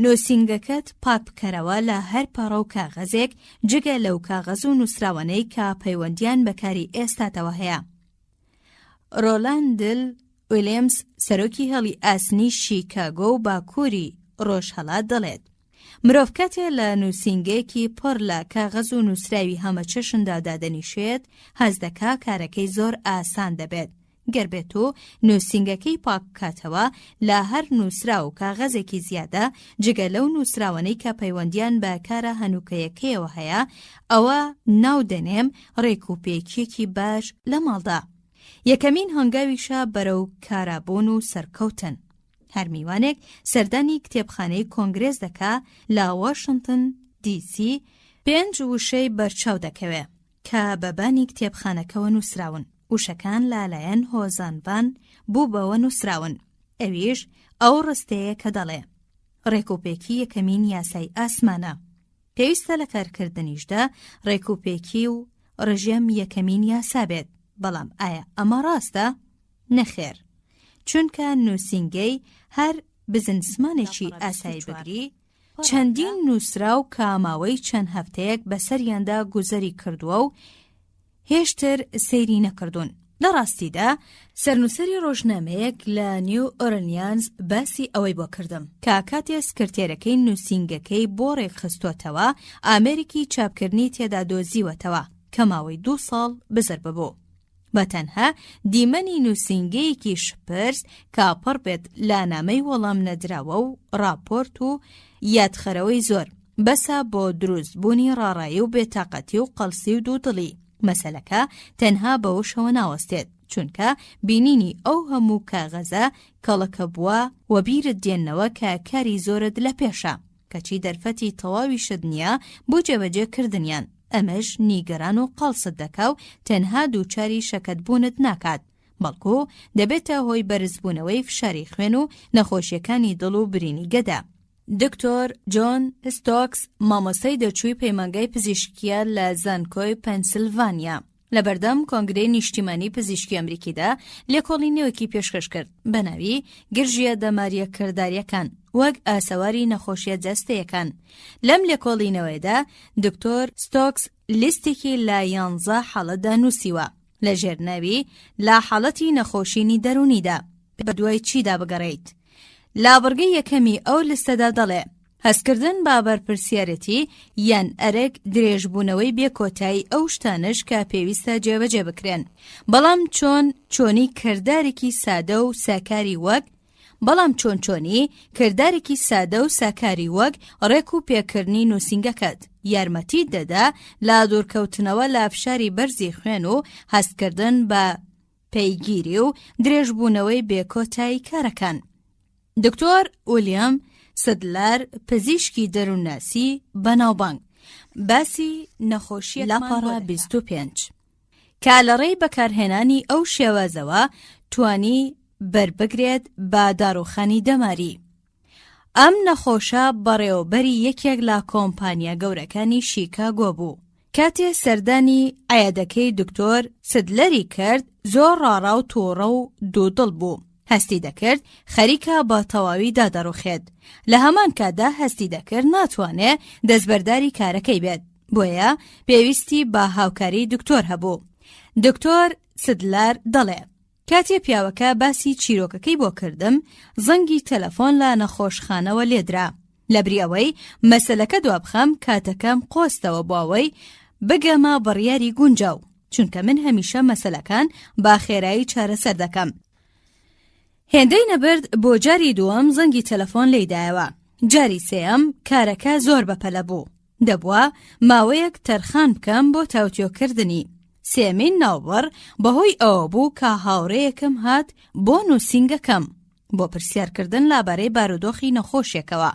نووسینگەکەت پاک بکەرەوە لە هەر پەڕە و کاغەزێک جگە لەو کاغەز و نووسراوانەی کە پەیوەندیان بەکاری ئێستاتەوە هەیە. ڕۆلاندل ویلیامز سەرۆکی هێڵی ئاسنی شیکاگۆ و باکووری ڕۆژهەڵات دەڵێت مرۆڤ کاتێ لە نووسینگەیەکی پڕ لە کاغەز و نووسراوی هەمە چەشندا دادەنیشێت هەز دەکا کارەکەی زۆر ئاسان دەبێت. گەر بێت و نووسینگەکەی پاک بکاتەوە لە هەر نووسرا و کاغەزێکی زیادە جگە لەو نووسراوانەی کە پەیوەندیان بە کارە هەنووکەیەکەیەوە هەیە ئەوە ناو دەنێم ڕێکوپێکیەکی باش لە ماڵدا. یەکەمین هەنگاویشە بەرەو کارابوون و سەرکەوتن. هەر میوانێک سەردانی کتێبخانەی کۆنگرێس دەکا لە واشنگتن دیسی 5 وشەی بەرچاو دەکەوێت کە بەبانی کتێبخانەکەوە نووسراون. وشەکان لالایەن هۆزانبان بوو بەوە نووسراون. ئەویش ئەو ڕستەیە کە دەڵێ ڕێکوپێکی یەکەمین یاسای ئاسمانە. پێویستە لە کارکردنیشدا ڕێکوپێکی و ڕژێم یەکەمین یاسا بێت. بەڵام ئایا ئەمە ڕاستە؟ نەخێر. چونکە نووسینگەی هەر بزنسمانێکی ئاسایی بگری چەندین نووسرا و کاماوەی چەند هەفتەیەک بەسەریاندا گوزەری کردووە و هێشتر سەیری نەکردوون. لە ڕاستیدا سەرنووسەری ڕۆژنامەیەک لە نیو ئۆرلیانز باسی ئەوەی بۆ کردم کە کاتێ سکرتێرەکەی نووسینگەکەی بۆ ڕێکخستوتەوە ئامێرێکی چاپکردنی تێدا دۆزیوەتەوە کە ماوەی 2 ساڵ بزر ببوو. بەتەنها دیمەنی نووسینگەیەکی شپرس کاپڕ بێت لە نامەی وەڵام نەدراوە و راپۆرت و یادخەرەوەی زۆر بەسە بۆ دروستبوونی ڕاڕایی و بێتاقەتی و قەڵسی و دوودڵی. مەسەلەکە تەنها بەوشەوە ناوەستێت چونکە بینینی ئەو هەموو کاغەزە کەڵەکە بووە و بیرت دێنەوە کە کاری زۆرت لە پێشە کەچی دەرفەتی تەواوی شت نییە بۆ جێبەجێکردنیان. ئەمەش نیگەران و قەڵست دەکا و تەنها دووچاری شەکەتبوونت ناکات، بەڵکو دەبێتە هۆی بەرزبوونەوەی فشاری خوێن و نەخۆشیەکانی دڵ و برینی گەدا. دکتۆر جۆن ستۆکس مامۆستای دەرچووی پەیمانگای پزیشکیە لە زانکۆی پەنسیلڤانیا لە بەردەم کۆنگرەی نیشتیمانی پزیشکی ئەمریکیدا لێکۆڵینەوەکی پێشکەش کرد بە ناوی گرژیە دەماریە کرداریەکان وەک ئاسەواری نەخۆشیە جەستەیەکان. لەم لێکۆڵینەوەیدا دکتۆر ستۆکس لیستێکی لە 11 حاڵەتدا نووسیوە لە ژێرناوی لا حاڵەتی نەخۆشینی دەرونیدا بە دوای چیدا بگەڕێیت. لابڕگەی یەکەمی ئەو لستەدا دەڵێ هەستکردن با بەرپرسیارەتی یان ئەرێک درێژبوونەوەی بێکۆتایی ئەو شتانش کە پێویستە جێبەجێ بکرێن، بەڵام چۆنی کردارێکی سادە و ساکاری وەک ڕێک و پێکردنی نووسینگەکەت یارمەتی دەدا لا دوورکەوتنەوە لە فشاری بەرزی خوێن و هەستکردن بە پەیگیری و درێژبوونەوەی بێکۆتایی کارەکان. دکتۆر ویلیام سدلار پزیشکی دەروونناسی بەناوبانگ باسی نەخۆشیە لاپەڕە 25 کە لەڕێی بەکارهێنانی ئەو شێوازەوە توانی بەربگرێت بە داڕوخانی دەماری. ئەم نەخۆشە بەڕێوەبەری یەکێک لە کۆمپانیا گەورەکانی شیکاگۆ بوو. کاتێ سەردانی عەیادەکەی دکتۆر سدلەری کرد زۆر ڕاڕا و تووڕە و دوودڵ بوو. هەستی دەکرد خەریکە بە تەواوی دادەڕوخێت. لە هەمان کاتدا هەستی دەکرد ناتوانێت دەستبەرداری کارەکەی بێت، بۆیە پێویستی بە هاوکاری دکتۆر هەبوو. دکتۆر سدلەر دەڵێ کاتێ پیاوەکە باسی چیرۆکەکەی بۆ کردم، زەنگی تەلەفۆن لە نەخۆشخانەوە لێدرا. لەبری ئەوەی مەسەلەکە دوابخەم کاتەکەم قۆستەوە بۆ ئەوەی بگەمە بڕیاری گونجاو، چونکە من هەمیشە مەسەلەکان با خێرایی چارەسەر دەکەم. هێندەی نەبرد بۆ جاری دووەم زەنگی تەلەفۆن لێدایەوە. جاری سێەم کارەکە زۆر بەپەلە بوو. دەبووە ماوەیەک تەرخان بکەم بۆ تاوتۆکردنی. سێمین ناوبڕ بەهۆی ئەوە بوو کە هاوڕێیەکم هات بۆ نووسینگەکەم بۆ پرسیارکردن لابارەی بارودۆخی نەخۆشیەکەوە.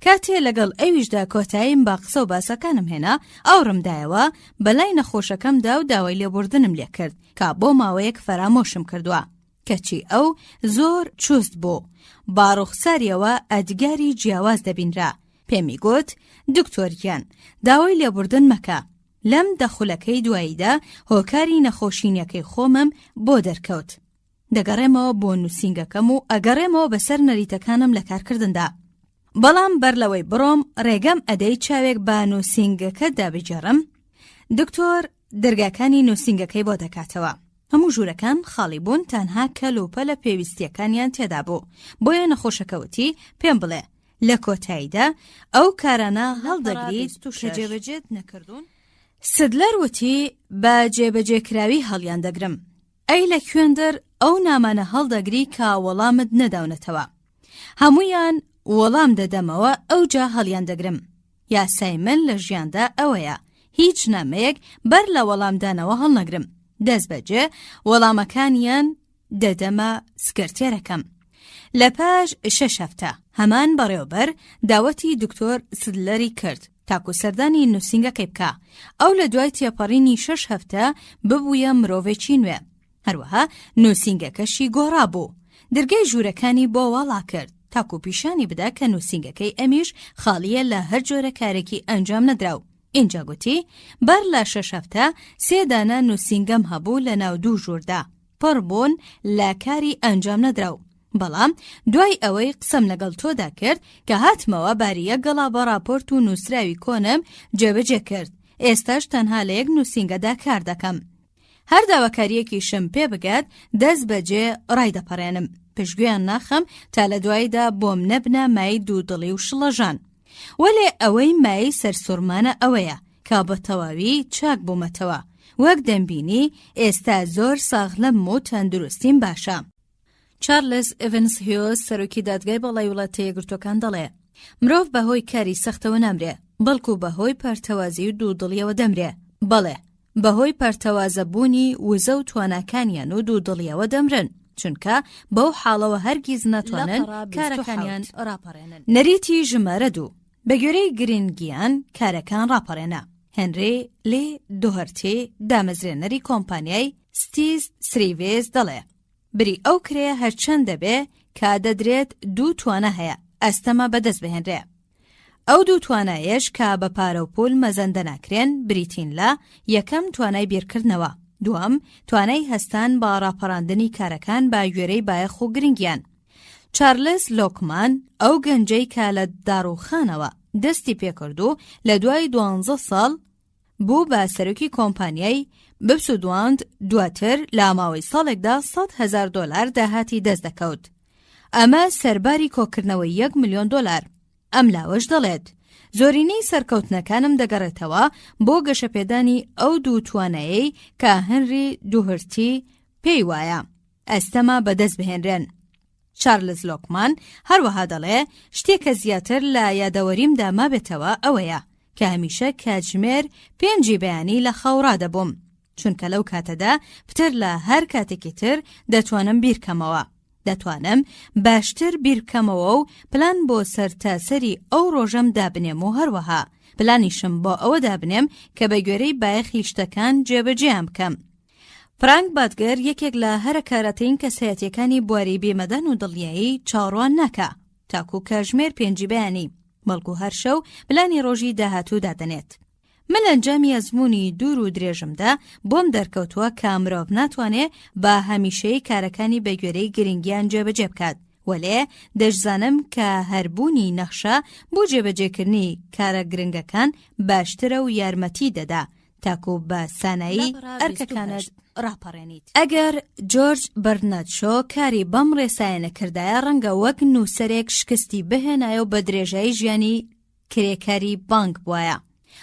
کاتێ لەگەڵ ئەویشدا کۆتاییم با قسە و باسەکانم هێنا، ئەوڕمدایەوە بەلای نەخۆشەکەمدا و داوای لێبوردنم لێ کرد کە بۆ ماوەیەک فەرامۆشم کردووە. کەچی ئەو زۆر چوست بوو. باڕوخساریەوە ئەدگاری جیاواز دەبینرا. پێمی گوت دکتۆریان داوای لێبوردن مەکە. لەم دەخولەکەی دواییدا هۆکاری نەخۆشینەکەی خۆمم بۆ دەرکەوت. دەگەڕێمەوە بۆ نووسینگەکەم و ئەگەڕێمەوە بەسەر نەریتەکانم لە کارکردندا. بەڵام بەرلەوەی بڕۆم ڕێگەم ئەدەی چاوێک بە نووسینگەکە دابجێڕم. دکتۆر دەرگاکانی نووسینگەکەی بۆ دەکاتەوە. هەموو ژوورەکان خاڵی بوون، تەنها کەلوپە لە پێویستیەکانیان تێدا بوو. بۆیە نەخۆشەکەوتی پێم بڵێ لە کۆتاییدا ئەو کارانە هەڵدەگریت کە جێبەجێت نەکردوون. سدلەر وتی بە جێبەجێکراوی هەڵیان دەگرم. ئەی لە کوێندەر ئەو نامانە هەڵدەگری کە وەڵامت نەداونەتەوە. هەمویان وەڵام دەدەمەوە ئەوجا هەڵیان دەگرم. یاسای من لە ژیاندا ئەوەیە هیچ نامەیەک بەر لە وەڵامدانەوە هەڵنەگرم. دەست بەجێ وەڵامەکانیان دەدەمە سکرتێرەکەم. لە پاش 6 هەفتە هەمان بەڕێوەبەر داوەتی دکتۆر سدلەری کرد تاکو سەردانی نووسینگەکەی بکە. ئەو لە دوای تێپەڕینی 6 هەفتە ببوویە مرۆڤێکی نوێ. هەروەها نووسینگەکەشی گۆڕا بوو. دەرگای ژوورەکانی بۆ واڵا کرد تاکو پیشانی بدا کە نووسینگەکەی ئەمیش خاڵیە لە هەر جۆرە کارێکی ئەنجام نەدراو. اینجا گوتی بەر لە 6 هەفتە 3 دانە نووسینگەم هەبوو لە ناو 2 ژووردا پڕ بوون لە کاری ئەنجام نەدراو. بەڵام دوای ئەوەی قسەم لەگەڵ تۆدا کرد کە هاتمەوە باریە گەڵا بە راپۆرت و نووسراوی کۆنم جێبەجێ کرد. ئێستاش تەنها لە یەک نووسینگەدا کار دەکەم. هەر داواکاریەکی شم پێ بگات دەست بەجێ ڕای دەپەڕێنم. پشتگویان ناخەم تا لە دواییدا بۆم نەبنە مای دوودڵی و شڵەژان. وەلێ ئەوەی مای سەرسوڕمانە ئەوەیە کە بە تەواوی چاک بوومەتەوە. وەک دەمبینی ئێستا زۆر ساغلەم و تەندروستیم باشە. چارلز ئێڤنس هیۆز سەرۆکی دادگای بەڵای وڵاتە یەکگرتووەکان دەڵێ مرۆڤ بەهۆی کاری سەختەوە نامرێ، بەڵکو بەهۆی پەرتەوازی و دوودڵیەوە دەمرێ. بەڵێ بەهۆی پەرتەوازەبوونی وزە و تواناکانیان و دوودڵیەوە دەمرن، چونکە بەو حاڵەوە هەرگیز ناتوانن کارەکانیان ڕاپەڕێنن. نەریتی ژمارە 2 بە گوێرەی گرنگیان کارەکان ڕاپەڕێنە. هێنری لێ دۆهەرتی دامەزرێنەری کۆمپانیای ستیز سریڤێز دەڵێ بری ئەو کرێ هەرچەند دەبێ کە دەدرێت 2 توانە هەیە ئەستەمە بەدەست بهێنرێ. ئەو 2 توانایەش کە بە پارە و پول مەزەندە ناکرێن بریتین لە یەکەم توانای بیرکردنەوە، دووەم توانای هەستان بە ڕاپەڕاندنی کارەکان بە گوێرەی بایەخ و گرنگیان. چارلز لۆکمان ئەو گەنجەی کە لە داڕوخانەوە دەستی پێکرد و لە دوای 12 ساڵ بوو بە سەرۆکی کۆمپانیای بپسودواند، دواتر لە ماوەی ساڵێکدا $100,000 داهاتی دەست دەکەوت. ئەمە سەرباری کۆکردنەوەی $1 ملیۆن. ئەم لاوەش دەڵێت زۆرینەی سەرکەوتنەکانم دەگەڕێتەوە بۆ گەشەپێدانی ئەو 2 توانایەی کە هەنری دووهرتی پێی وایە ئەستەمە بەدەست بهێنرێن. چارلز لۆکمان هەروەها دەڵێ شتێکە زیاتر لە یادەوەریمدا مابێتەوە ئەوەیە کە هەمیشە کاتژمێر 5 بەیانی لە خەوڕا دەبووم، چونکە لەو کاتەدا پتر لە هەر کاتێکی تر دەتوانم بیرکەمەوە. دەتوانم باشتر بیرکەمەوە و پلان بۆ سەرتاسەری ئەو ڕۆژەم دابنێم و هەروەها پلانیشم بۆ ئەوە دابنێم کە بە گوێرەی بایەخی شتەکان جێبەجێیان بکەم. فرانک بادگەر یەکێک لە هەرە کارەتەین کەسایەتیەکانی بواری بێمەدان و دڵنیایی چاوەڕوان ناکە تاکو کاتژمێر 5 بەیانی، بەڵکو هەر شەو پلانی ڕۆژی داهاتوو دادەنێت. من ئەنجامی ئەزموونی دوور و درێژمدا بۆم دەرکەوتووە کە مرۆڤ ناتوانێت بە هەمیشەی کارەکانی بە گوێرەی گرنگیان جێبەجێ بکات، وەلێ دەشزانم کە هەربوونی نەخشە بۆ جێبەجێکردنی کارە گرنگەکان باشترە و یارمەتی دەدا تاکو بە سانایی ئەرکەکانت ڕاپەڕێنیت. ئەگەر جۆرج بەرنارد شۆ کاری بەم ڕێسایەنەکردایە ڕەنگە وەک نووسەرێک شکستی بهێنایە و بە درێژایی ژیانی کرێکاری بانک بووایە.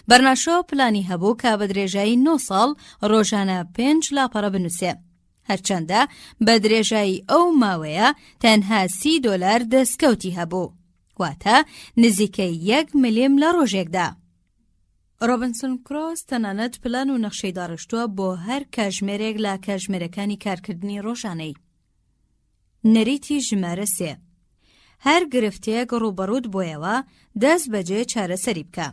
بەرنارد شۆ پلانی هەبوو کە بە درێژایی 9 ساڵ ڕۆژانە 5 لاپەڕە بنووسێ، هەرچەندە بە درێژایی ئەو ماوەیە تەنها $30 دەستکەوتی هەبوو، واتە نزیکەی 1 ملیۆن لە ڕۆژێکدا. ڕۆبنسن کرۆس تەنانەت پلان و نەخشەی داڕشتووە بۆ هەر کاژمێرێک لە کاژمێرەکانی کارکردنی ڕۆژانەی. نەریتی ژمارە 3. هەر گرفتەیەک ڕوبەڕوود بۆیەوە دەست بەجێ چارەسەری بکە.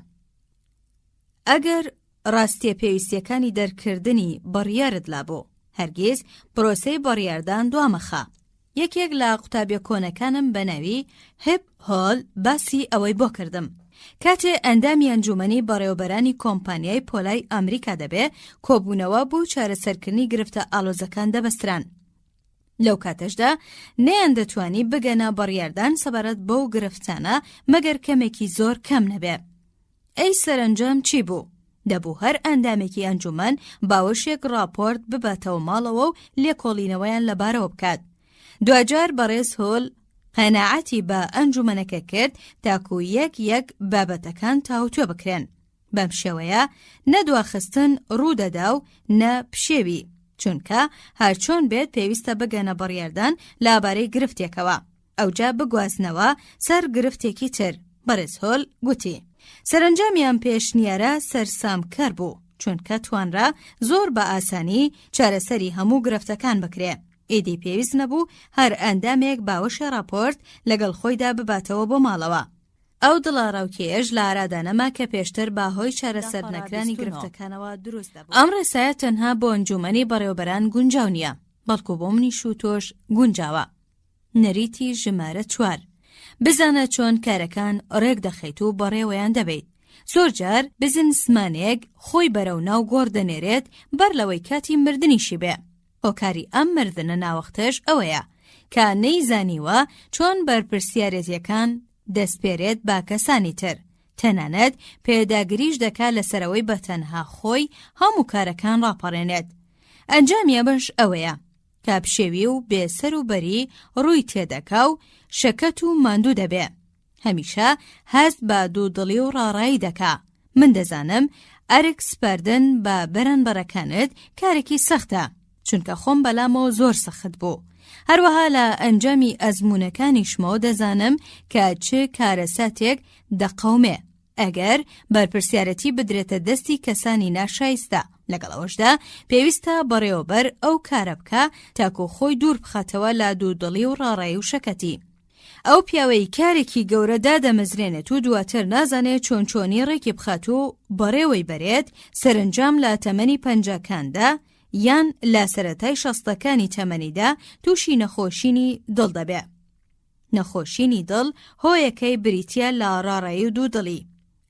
ئەگەر ڕاستیە پێویستیەکانی دەرکردنی بڕیارت لابوو، هەرگیز پرۆسەی بڕیاردان دوامەخە. یەکێک لە قوتابیە کۆنەکانم بە ناوی هیپ هۆل باسی ئەوەی بۆ کردم. کاتێ ئەندامی ئەنجومەنی بەڕێوەبەرانی کۆمپانیای پۆلای ئەمریکا دەبێ کۆبوونەوە بۆ چارەسەرکردنی گرفتە ئاڵۆزەکان دەبەستران. لەو کاتەشدا نەیان دەتوانی بگەنە بڕیاردان سەبارەت بەو گرفتانە مەگەر کەمێکی زۆر کەم نەبێ. ئەی سەرنجام چی بوو؟ دەبوو هەر ئەندامێکی ئەنجومەن باوەشێک راپۆرت بباتەوە ماڵەوە و لێکۆڵینەوەیان لەبارەوە بکات. دوجار بەڕێز هۆل قەناعەتی بە ئەنجومەنەکە کرد تاکو یەک بابەتەکان تاوتوێ بکرێن. بەم شێوەیە نەدواخستن ڕوودەدا و نە پشێوی، چونکە هەرچۆن بێت پێویستە بگەنە بڕیاردان لەبارەی گرفتێکەوە، ئەوجا بگوازنەوە سەر گرفتێکی تر. بەڕێز هۆل گوتی سەرنجامیان پێشنیارە سەرسامکەر بوو، چونکە توانرا زۆر بە ئاسانی چارەسەری هەموو گرفتەکان بکرێ. ئیدی پێویست نەبوو هەر ئەندامێک باوەشە راپۆرت لەگەڵ خۆیدا بباتەوە بۆ ماڵەوە. ئەو دڵاڕاوکێش لە ئارادانەما کە پێشتر باهۆی چارەسەر نەکرانی گرفتەکانەوە دروست دەبوو. ئەم ڕێسایە تەنها بۆ ئەنجومەنی بەڕێوەبەران گونجاو نییە، بەڵکو بۆ منیش و تۆش گونجاوە. نەریتی ژمارە 4. بزانە چۆن کارەکان ڕێک دەخەیت و بەڕێوەیان دەبێت. زۆر جار بزنسمانێک خۆی بەرەو ناو گۆڕ دەنێرێت بەر لەوەی کاتی مردنیشی بێ. هۆکاری ئەم مردنە ناوەختەش ئەوەیە کە نەیزانیوە چۆن بەرپرسیارەتیەکان دەستپێرێت با کەسانی تر، تەنانەت پێداگریش دەکات لەسەرەوەی بەتەنها خۆی هەموو کارەکان ڕاپەڕێنێت. ئەنجامیە بەش ئەوەیە کە پشێوی و بێسەر و بەری ڕووی تێدەکا و شەکەت و ماندوو دەبێ. هەمیشە هەست بە دوودڵی و ڕاڕایی دەکا. من دەزانم ئەرک سپاردن بە بەرەنبەرەکانت کارێکی سەختە، چونکە خۆم بەلامەوە زۆر سەخت بوو. هەروەها لە ئەنجامی ئەزمونەکانیشمەوە دەزانم کە چ کارەساتێک دەقەومێ ئەگەر بەرپرسیارەتی بدرێتە دەستی کەسانی ناشایستە. لەگەڵەوەشدا پێویستە بەڕێوەبەر ئەو کارە بکە تاکو خۆی دوور بخاتەوە لە دوودڵی و ڕاڕایی و شەکەتی. ئەو پیاوەی کارێکی گەورە دادەمەزرێنێت و دواتر نازانێت چۆنی ڕێکی بخات و بەڕێوەی بەرێت، سەرنجام لە تەمەنی 50کاندا یان لە سەرەتای 60کانی تەمەنیدا تووشی نەخۆشینی دڵ دەبێ. نەخۆشینی دڵ هۆیەکەی بریتە لە ڕاڕایی و دوودڵی.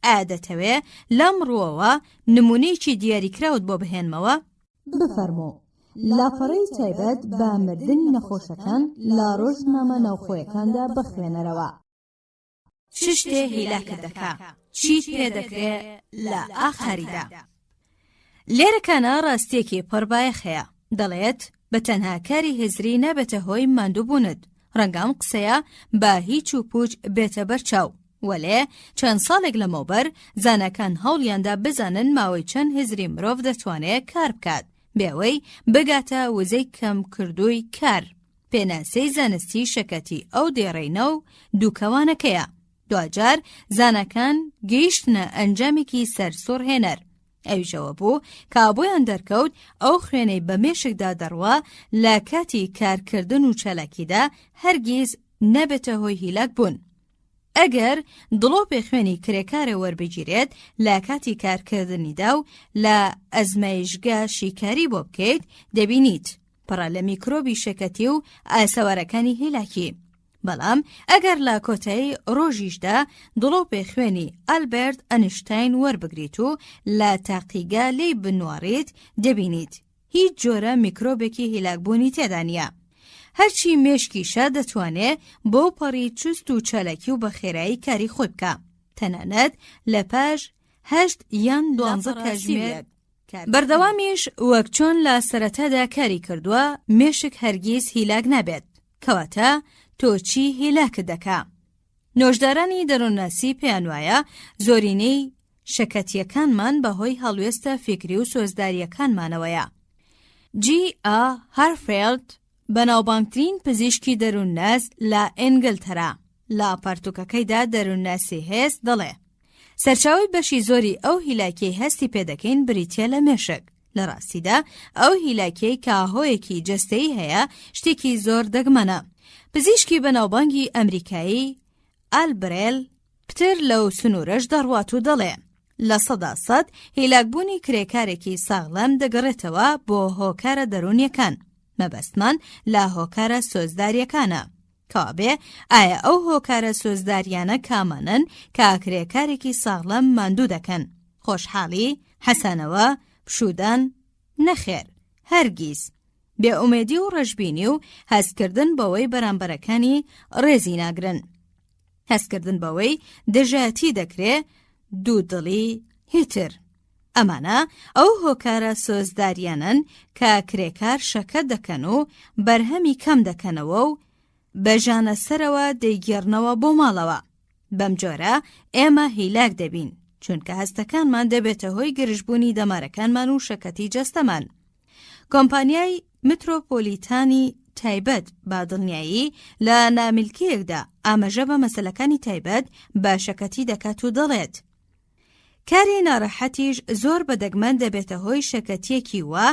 ئادەتەوێ لەم ڕووەوە نمونەیەکی دیاریکراوت بۆ بهێنمەوە؟ بفەرموو. لاپەڕەی تایبەت بە مردنی نەخۆشەکان لە ڕۆژنامە ناوخۆیەکاندا بخوێنەرەوە. شتێ هیلاکە دەکا چیت پێ دەکرێت لە ئاخریدا. لێرەکانە ڕاستیەکی پڕبایەخەیە، دەڵێت بە تەنها کاری هزری نابێتە هۆی ماندووبوونت. ڕەنگەم قسەیە بە هیچ و پوچ بێتە بەرچاو، وەلێ چەند ساڵێک لەمەوبەر زانەکان هەوڵیاندا بزانن ماوەی چەند هزری مرۆڤ دەتوانێت کار بکات بێوەی بگاتە وزەی کەم کردووی کار. پێناسەی زانستی شەکەتی ئەو دێڕینە و دووکەوانەکەیە. دوجار زانەکان گەیشتنە ئەنجامێکی سەرسوڕ هێنەر. ئەویشەوە بوو کە بۆیان دەرکەوت ئەو خوێنەی بە مێشکدا دەڕوا لە کاتی کارکردن و چالاکیدا هەرگیز نەبێتە هۆی هیلاک بوون. ئەگەر دڵۆپێ خوێنی کرێکارە وەربگیرێت لە کاتی کارکردنیدا و لە ئەزمایشگا شیکاری بۆ بکەیت، دەبینیت پڕە لە میکرۆبی شەکەتی و ئاسەوارەکانی هیلاکی. بەڵام ئەگەر لە کۆتایی ڕۆژیشدا دڵۆپێ خوێنی ئالبێرت ئەنیشتاین وەربگریت و لە تاقیگا لێی بنوارێت دەبینیت هیچ جۆرە میکرۆبێکی هیلاکبوونی تێدا نییە. هەرچی مێشکیشە دەتوانێت بۆ پەڕی چست و چەلەکی و بەخێرایی کاری خۆی بکە، تەنانەت لە پاش 8 یان 12 کاتژمێر. بەردەوامیش وەک چۆن لە سەرەتادا کاری کردووە مێشک هەرگیز هیلاک نابێت، کەواتە تۆچی هیلاکت دەکا. نۆژدارانی دەروناسی پێیان وایە زۆرینەی شەکەتیەکانمان بەهۆی هەڵوێستە فیکری و سۆزداریەکانمانەوەیە. G.A. هارفێلد بەناوبانگترین پزیشکی دەروونناس لە ئینگلتەرا لە پەرتوکەکەیدا دەروونناسی هێز دەڵێ سەرچاوی بەشی زۆری ئەو هیلاکەی هەستی پێدەکەین بریتیە لە مێشک. لە ڕاستیدا ئەو هیلاکەی کە هۆیەکی جەستەیی هەیە شتێکی زۆر دەگمەنە. پزیشکی بەناوبانگی ئەمریکایی ئالبرێل پتر لەو سنوورەش دەڕوات و دەڵێ لە 100% هیلاکبوونی کرێکارێکی ساغڵام دەگەڕێتەوە بۆ هۆکارە دەرونیەکان. مەبەستمان لە هۆکارە سۆزداریەکانە. کابێ ئایا ئەو هۆکارە سۆزداریانە کامانن کە کرێکارێکی ساغڵام ماندوو دەکەن؟ خۆشحاڵی، حەسانەوە، پشودان؟ نەخێر، هەرگیز. بێئومێدی و ڕەشبینی و هەستکردن بەوەی بەرامبەرەکانی ڕێزی ناگرن. هەستکردن بەوەی دژایەتی دەکرێ دوودڵی هیتر. ئەمانە ئەو هۆکارە سۆزداریانن کە کرێکار شەکە دەکەن و بەرهەمی کەم دەکەنەوە و بەژانە سەرەوە دەیگێڕنەوە بۆ ماڵەوە. بەم جۆرە ئێمە هیلاک دەبین، چونکە هەستەکانمان دەبێتە هۆی گرژبوونی دەمارەکانمان و شەکەتی جەستەمان. کۆمپانیای مترۆپۆلیتانی تایبەت با دڵنیایی لە نامیلکیەکدا ئاماژە بە مەسەلەکانی تایبەت بە شەکەتی دەکات و دەڵێت کاری ناڕەحەتیش زۆر بەدەگمەن دەبێتە هۆی شەکەتیەکی وە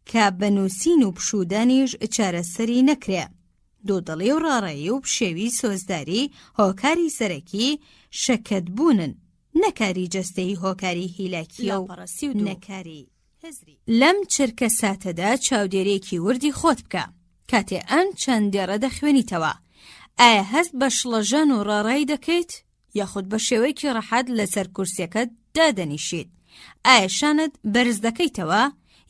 کە بەنووسین و پشودانیش چارەسەری نەکرێ. دوودڵی و ڕاڕایی و پشێوی سۆزداری هۆکاری سەرەکی شەکەتبوونن، نەکاری جەستەی هۆکاری هیلاکی و نەکاری هزری. لەم چرکە ساتەدا چاودێرێکی وردی خۆت بکە کاتێ ئەم چەندێڕە دەخوێنیتەوە. ئایا هەست بە شڵەژان و ڕاڕایی دەکەیت یاخود بە شێوەیەکی ڕەحەت لەسەر کورسیەکەت دادەنیشیت؟ ئایا شانت بەرز دەکەیتەوە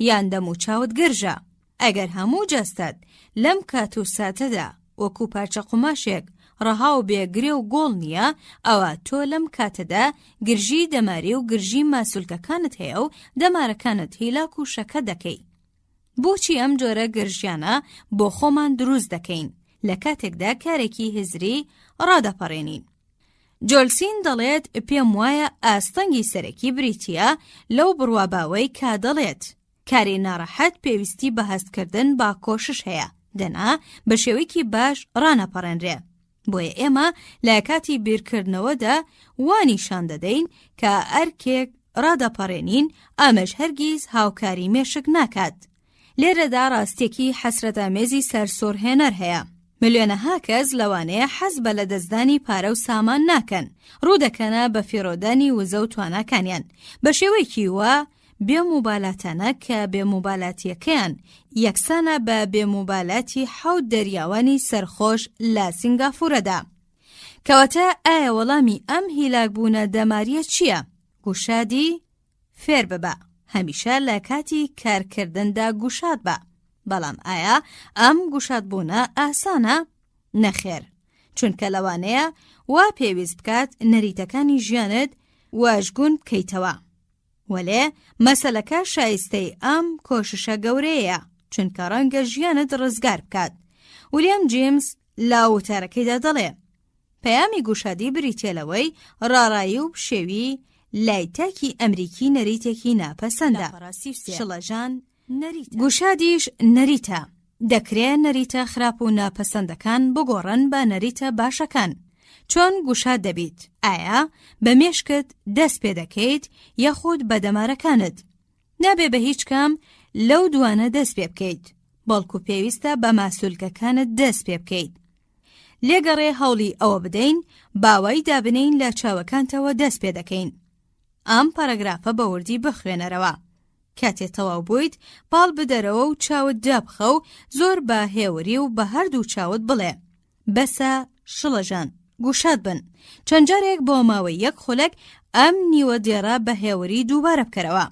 یان دەم و چاوت گرژە؟ ئەگەر هەموو جەستەت لەم کات و ساتەدا وەکو پارچە قوماشێک ڕەها و بێگرێ و گۆڵ نییە، ئەوە تۆ لەم کاتەدا گرژی دەماری و گرژی ماسوولکەکانت هەیە و دەمارەکانت هیلاک و شەکە دەکەی. بۆچی ئەم جۆرە گرژیانە بۆ خۆمان دروست دەکەین لە کاتێکدا کارێکی هزری ڕادەپەڕێنین؟ جۆلسین دەڵێت پێم وایە ئاستەنگی سەرەکی بریتیە لەو بڕواباوەی کا دەڵێت کاری ناڕەحەت پێویستی بە هەستکردن با کۆشش هەیە، دەنا بە شێوەیەکی باش ڕانەپەڕێنرێ. بۆیە ئێمە لە کاتی بیرکردنەوەدا وانیشان دەدەین کە ئەرکێک ڕادەپەڕێنین ئەمەش هەرگیز هاوکاری مێشک ناکات. لێرەدا ڕاستێکی حەسرەتامێزی سەرسۆرهێنەر هەیە. ملیۆنەها کەس لەوانەیە حەز بە لە دەستدانی پارە و سامان ناکەن، ڕوودەکەنە بە فیرۆدانی وزە و تواناکانیان بە شێوەیەکی وە بێموبالاتانە کە بێموبالاتیەکەیان یەکسانە بە بێموبالاتی 7 دەریاوانی سەرخۆش لە سینگافورەدا. کەواتە ئایا وەڵامی ئەم هیلاکبوونە دەماریە چییە؟ گوشادی فێر ببە، هەمیشە لە کاتی کارکردندا گوشاد بە. بەڵام ئایا ئەم گوشادبوونە ئاسانە؟ نەخێر، چونکە لەوانەیە وا پێویست بکات نەریتەکانی ژیانت واژگون بکەیتەوە. وەلێ مەسەلەکە شایستەی ئەم کۆششە گەورەیە، چونکە ڕەنگە ژیانت ڕزگار بکات. ویلیام جیمس لە وتارەکەیدا دەڵێ پەیامی گوشادی بریتێلەوەی ڕاڕایی و پشێوی لایتاکی ئەمریکی نەریتێکی ناپەسەندە. شڵەژان گوشادیش نەریتە. دەکرێت نەریتە خراپ و ناپەسەندەکان بگۆڕن بە نەریتە باشەکان. چۆن گوشاد دەبیت؟ ئایا بە مێشکت دەست پێ دەکەیت یاخود بە دەمارەکانت؟ نابێ بە هیچ کام لەو دوانە دەست پێ بکەیت، بەڵکو پێویستە بە ماسوولکەکانت دەست پێ بکەیت. لێگەڕێ هەوڵی ئەوە بدەین باوای دابنین لە چاوەکانتەوە دەست پێ دەکەین. ئەم پاراگرافە بە وردی بخوێنەرەوە. کاتێ تەواو بوویت پاڵ بدەرەوە و چاوت دابخە و زۆر بە هێوری و بە هەردوو چاوت بڵێ بەسە شڵەژان گوشاد بن چەند جارێک بۆ ماوەی یەک خولەک ئەم نیوە دێڕە بە هێوری دووبارە بکەرەوە.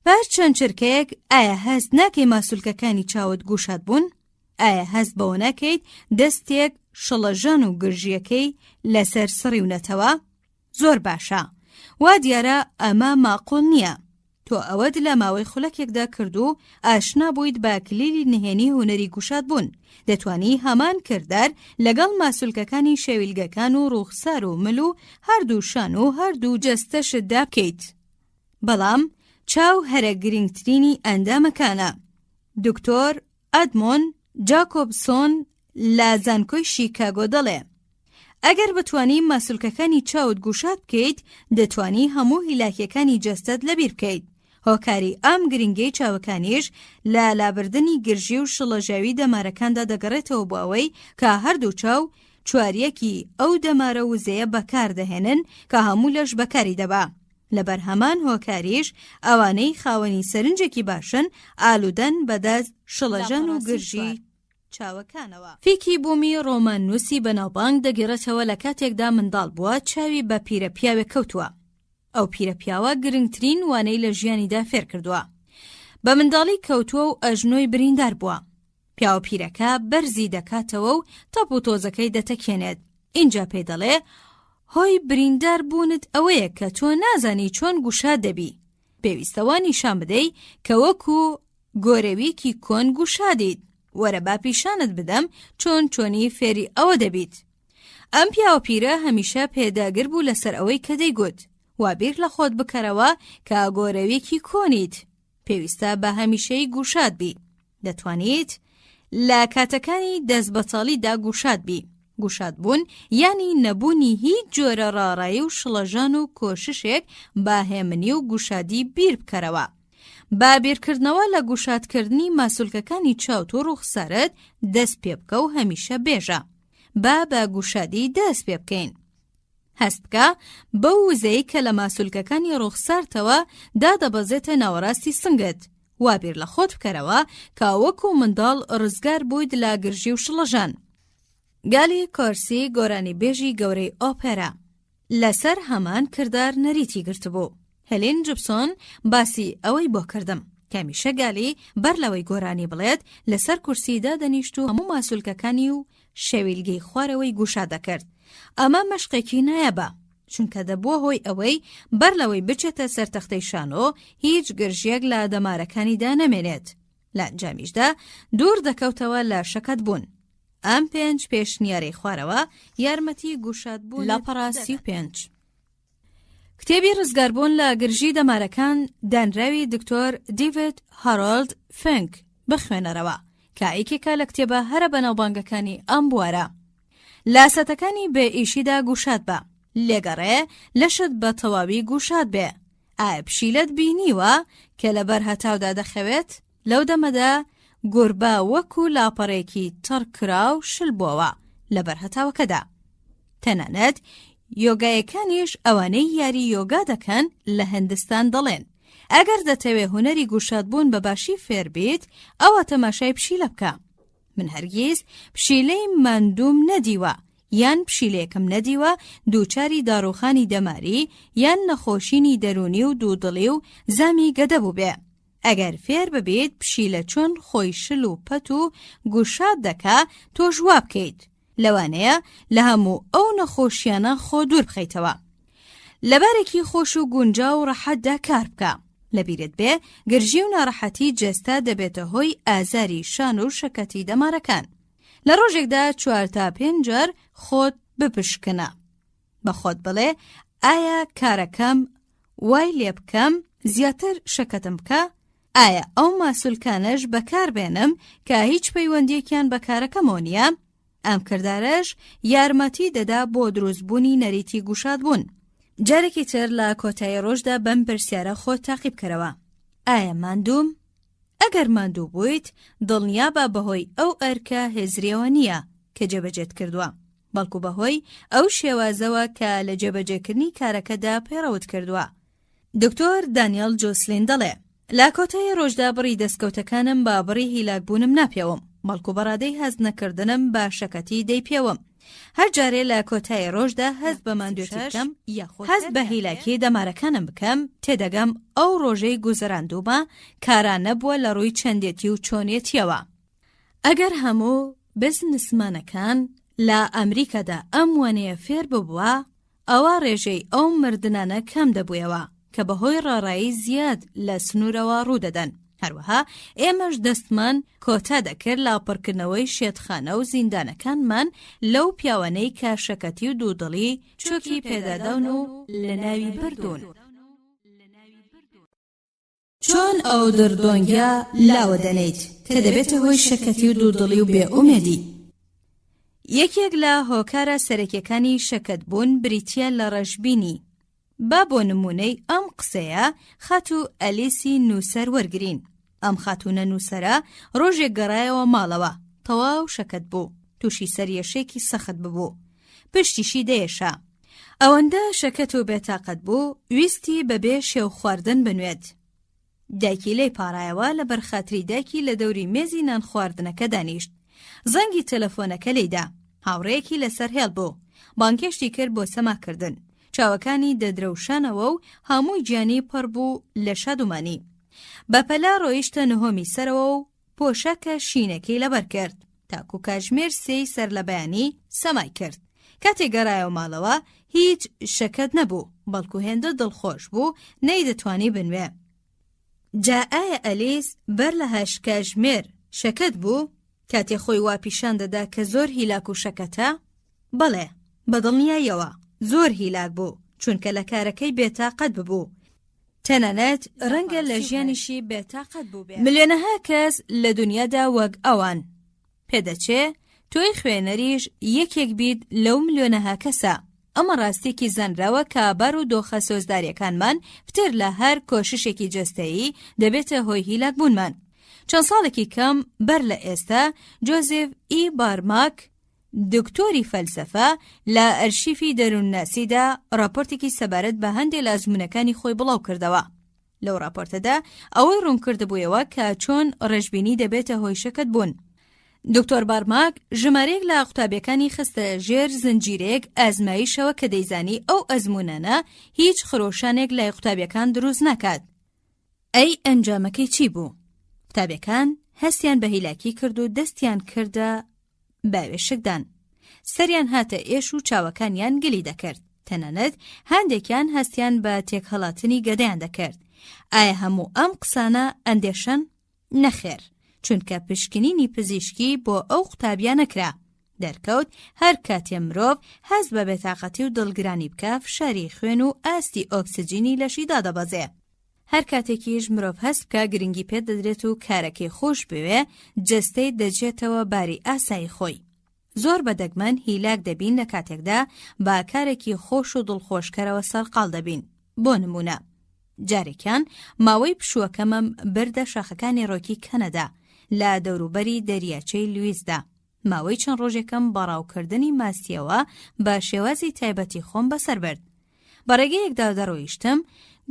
پاش چەند چرکەیەک ئایا هەست ناکەی ماسوولکەکانی چاوت گوشاد بوون؟ ئایا هەست بەوە ناکەیت دەستێک شڵەژان و گرژیەکەی لەسەر سڕیونەتەوە؟ زۆر باشە، وا دیارە ئەمە ماقۆڵ نییە. تۆ ئەوەت لە ماوەی خولەکێکدا کرد و ئاشنا بوویت بە کلیلی نهێنی هونەری گوشاد بوون. دەتوانی هەمان کردار لەگەڵ ماسوولکەکانی شەویلگەکان و ڕوخسار و مل و هەردوو شان و هەردوو جەستەشتدا بکەیت. بەڵام چاو هەرە گرنگترینی ئەندامەکانە. دکتۆر ئەدمۆن جاکۆبسۆن لە زانکۆی شیکاگۆ دەڵێ ئەگەر بتوانی ماسوولکەکانی چاوت گوشاد بکەیت دەتوانی هەموو هیلاکیەکانی جەستەت لەبیر بکەیت. هۆکاری ئەم گرنگەی چاوەکانیش لە لابردنی گرژی و شڵەژاوی دەمارەکاندا دەگەڕێتەوە بۆ ئەوەی کە هەردوو چاو چواریەکی ئەو دەمارە وزەیە بەکاردەهێنن کە هەموو لەش بەکاری دەبا. لەبەر هەمان هۆکاریش ئەوانەی خاوەنی سەرنجێکی باشن ئالودەن بەدەست شڵەژان و گرژی چاوەکانەوە. فیکی بوومی ڕۆمان نووسی بەناوبانگ دەگەڕێتەوە لە کاتێکدا منداڵ بووە چاوی بە پیرە پیاوێک کەوتووە. ئەو پیرە پیاوە گرنگترین وانەی لە ژیانیدا فێر کردووە. بە منداڵی کەوتووە و ئەژنۆی بریندار بووە. پیاوە پیرەکە بەرزی دەکاتەوە و تەپ و تۆزەکەی دەتەکێنێت. اینجا پێی دەڵێ هۆی بریندار بوونت ئەوەیە کە تۆ نازانی چۆن گوشاد دەبی. پێویستەوە نیشان بدەی کە وەکو گۆرەویکی کۆن گوشادیت. وەرە با پیشانت بدەم چۆنی فێری ئەوە دەبیت. ئەم پیاوە پیرە هەمیشە پێداگر بوو لەسەر ئەوەی کە دەیگوت وابیر لە خۆت بکەرەوە کە گۆرەویکی کۆنیت. پێویستە بە هەمیشەی گوشاد بی. دەتوانیت لە کاتەکانی دەست بەتاڵیدا گوشاد بی. گوشاد بوون یانی نەبوونی هیچ جۆرە ڕاڕایی و شڵەژان و کۆششێک با هێمنی و گوشادی بیر بکەرەوە. با بیرکردنەوە لە گوشادکردنی ماسوولکەکانی چاوت و ڕوخسارت دەست پێ بکە و هەمیشە بێژە. با بە گوشادی دەست پێ بکەین. هەست بکە بەو وزەی کە لە ماسوولکەکانی ڕوخسارتەوە دادەبەزێتە ناوەڕاستی سنگت. وابیر لە خۆت بکەرەوە کە وەکو منداڵ ڕزگار بوویت لە گرژی و شڵەژان. گالی کۆرسی گۆرانی بێژی گەورەی ئۆپێرا لەسەر هەمان کردار نەریتی گرتبوو. هێلین جوبسۆن باسی ئەوەی بۆ کردم کەمیشە گالی بەر لەوەی گۆرانی بڵێت لەسەر کورسیدا دەنیشت و هەموو ماسوولکەکانی و شەویلگەی خوارەوەی گوشا دەکرد. ئەمە مەشقێکی نایەبە چونکە دەبووە هۆی ئەوەی بەر لەوەی بچێتە سەر تەختەی شانۆ هیچ گرژیەک لە دەمارەکانیدا نەمێنێت. لە ئەنجامیشدا دوور دەکەوتەوە لە شەکەت بوون. ئەم 5 پێشنیارەی خوارەوە یارمەتی گوشاد بوون لە پەڕاسی 5. کتێبی ڕزگاربوون لە گرژی دەمارەکان دانراوی دکتۆر دیڤید هارۆلد فنک بخوێنەرەوە کە ئیکێکە لە کتێبە هەرە بەناوبانگەکانی ئەم بوارە. لاسەتەکانی بێ ئیشیدا گوشاد بە لێگەڕێ لەشت بە تەواوی گوشاد بێ. ئایا پشیلەت بینیوە کە لەبەر هەتاودا دەخەوێت؟ لەو دەمەدا گوربە وەکو لاپەڕێکی تەڕکرا و شل بووەوە لەبەر هەتاوەکەدا. تەنانەت یۆگایەکانیش ئەوانەی یاری یۆگا دەکەن لە هیندستان دەڵێن ئەگەر دەتەوێ هونەری گوشادبوون بە باشی فێر بیت ئەوە تەماشای پشیلە بکە. من هەرگیز پشیلەی ماندووم نەدیوە یان پشیلەیەکم نەدیوە دووچاری داڕوخانی دەماری یان نەخۆشینی دەرونی و دوودڵی و زامی گەدەبوو بێ. ئەگەر فێر ببیت پشیلە چۆن خۆی شل و پەت و گوشاد دەکا تۆ ژوا بکەیت. لەوانەیە لە هەموو ئەو نەخۆشیانە خۆ دوور بخەیتەوە. لەبارێکی خۆش و گونجا و ڕەحەتدا کار بکە. لەبیرت بێ گرژی و ناڕەحەتی جەستا دەبێتە هۆی ئازاری شان و شەکەتی دەمارەکان. لە ڕۆژێکدا 4 تا 5 جار خۆت بپشکنە. بە خۆت بڵێ ئایا کارەکەم وای لێ بکەم زیاتر شەکەتم بکە؟ ئایا ئەو ماسوولکانەش بەکار بێنم کە هیچ پەیوەندیەکیان بە کارەکەمەوە نییە؟ ئەم کردارەش یارمەتی دەدا بۆ دروستبوونی نەریتی گوشاد بوون. جارێکی تر لە کۆتایی ڕۆژدا بەم پرسیارە خۆت تاقیب کەرەوە. ئایا ماندووم؟ ئەگەر ماندوو بوویت دڵنیا بە بەهۆی ئەو ئەرکە هێزریەوە نییە کە جێبەجێت کردووە، بەڵکو بەهۆی ئەو شێوازەوە کە لە جێبەجێکردنی کارەکەدا پێڕەوت کردووە. دکتۆر دانیێل جۆسلین دەڵێ لە کۆتایی ڕۆژدا بڕی دەستکەوتەکانم با بڕی هیلاکبوونم ناپێوم، بەڵکو بەڕادەی هەست نەکردنم بە شەکەتی دەیپێوم. هەر جارێ لە کۆتای ڕۆژدا هەست بە ماندوێتی بکەم هەست بە هیلاکی دەمارەکانم بکەم تێدەگەم ئەو ڕۆژەی گوزەراندوومە کاران نەبووە لە ڕووی چەندێتی و چۆنیەتیەوە. ئەگەر هەموو بزنسمانەکان لە ئەمریکادا ئەم وانەیە فێر ببووە ئەوە ڕێژەی ئەو مردنانە کەم دەبوویەوە کە بەهۆی ڕاڕایی زیاد لە سنوورەوە ڕوودەدەن. هەروەها ئێمەش دەستمان کۆتا دەکرد لاپڕکردنەوەی شێتخانە و زیندانەکانمان لەو پیاوانەی کە شەکەتی و دوودڵی چۆکی پێدادەون و لە ناوی بردوون. چۆن ئەو دردۆنگە لاوە دەنیت کە دەبێتە هۆی شەکەتی و دوودڵی و بێئومێدی. یەکێک لە هۆکارە سەرەکیەکانی شەکەت بوون بریتیە لە ڕەشبینی. با بۆ نمونەی ئەم قسەیە خات و ئەلیسی نووسەر وەرگرین. ئەم خاتونە نووسەرە ڕۆژێک گەڕایەوە ماڵەوە تەواو شەکەت بوو تووشی سەریەشێکی سەخت ببوو پشتیشی دەیەشا. ئەوەندە شەکەت و بێتاقەت بوو ویستی بەبێ شێو خواردن بنوێت. دایکی لێی پاڕایەوە لە بەرخاتری دایکی لە دەوری مێزی نان خواردنەکە دانیشت. زەنگی تەلەفۆنەکە لێیدا. هاوڕێیەکی لەسەر هێڵ بوو. بانگێشتی کرد بۆ سەماکردن. چاوەکانی دەدرەوشانەوە و هەمووی گیانی پڕ بوو لە شادومانی. بەپەلا ڕۆیشتە نهۆمی سەرەوە و پۆشەکە شینەکەی لەبەر کرد. تاکو کاژمێر سێی سەر لە بەیانی سەمای کرد. کاتێک گەڕایەوە ماڵەوە هیچ شەکەت نەبوو بەڵکو هێندە دڵخۆش بوو نەیدەتوانی بنوێ. جا ئایا ئەلیس بەر لە هەش کاژمێر شەکەت بوو کاتێ خۆی وا پیشان دەدا کە زۆر هیلاک و شەکەتە؟ بەڵێ بەدڵنیایەوە زۆر هیلاک بوو چونکە لە کارەکەی بێتاقەت ببوو. تەنانەت ڕەنگە لە ژیانیشی بێتاقەت بوو بێ. ملیۆنەها کەس لە دنیادا وەک ئەوان. پێدەچێ تۆی خوێنەریش یەکێک بیت لەو ملیۆنەها کەسە. ئەمە ڕاستێکی زانراوە کە بەر و دۆخە سۆزداریەکانمان فتر لە هەر کۆششێکی جەستەیی دەبێتە هۆی هیلاک بوونمان. چەند ساڵێکی کەم بەر لە ئێستا جۆزێف ئی بارماک دکتۆری فەلسەفە لە ئەرشیفی دەروونناسیدا راپۆرتێکی سەبارەت بە هەندێک لە ئەزموونەکانی خۆی بڵاو کردەوە. لەو راپۆرتەدا ئەوەی ڕوون کردبوویەوە کە چۆن ڕێژبینی دەبێتە هۆی شەکەت بوون. دکتۆر بارماک ژمارەیەک لە قوتابیەکانی خستە ژێر زنجیرەیەک ئازمایشەوە کە دەیزانی ئەو ئەزموونانە هیچ خرۆشانێک لای قوتابیەکان دروست ناکات. ئەی ئەنجامەکەی چی بوو؟ قوتابیەکان هەستیان بە هیلاکی کرد و دەستیان کردە باوێشکدان. سەریان هاتە ئێش و چاوەکانیان گلی دەکرد. تەنانەت هەندێکیان هەستیان بە تێکهەڵاتنی گەدەیان دەکرد. ئایا هەموو ئەم قسانە ئەندێشن؟ نەخێر، چونکە پشکنینی پزیشکی بۆ ئەو قوتابیان نەکرا. دەرکەوت هەر کاتێ مرۆڤ هەست بە بێتاقەتی و دڵگرانی بکە فشاری خوێن و ئاستی ئۆکسجینی لەشی دادەبەزێ. هەر کاتێکیش مرۆڤ هەست بکە گرنگی پێ دەدرێت و کارەکەی خۆش بوێ جەستەی دەجێتەوە باری ئاسایی خۆی. زۆر بەدەگمەن هیلاک دەبین لە کاتێکدا با کارێکی خۆش و دڵخۆشکەرەوە سەرقاڵ دەبین. بۆ نمونە جارێکیان ماوەی پشووەکەمم بردە شاخەکانی ڕۆکی کەنەدا لە دەوروبەری دەریاچەی لویسدا. ماوەی چەند ڕۆژێکم بەڕاوکردنی ماستیەوە بە شێوازی تایبەتی خۆم بەسەر برد. بەڕێگەیەکدا دەڕۆیشتم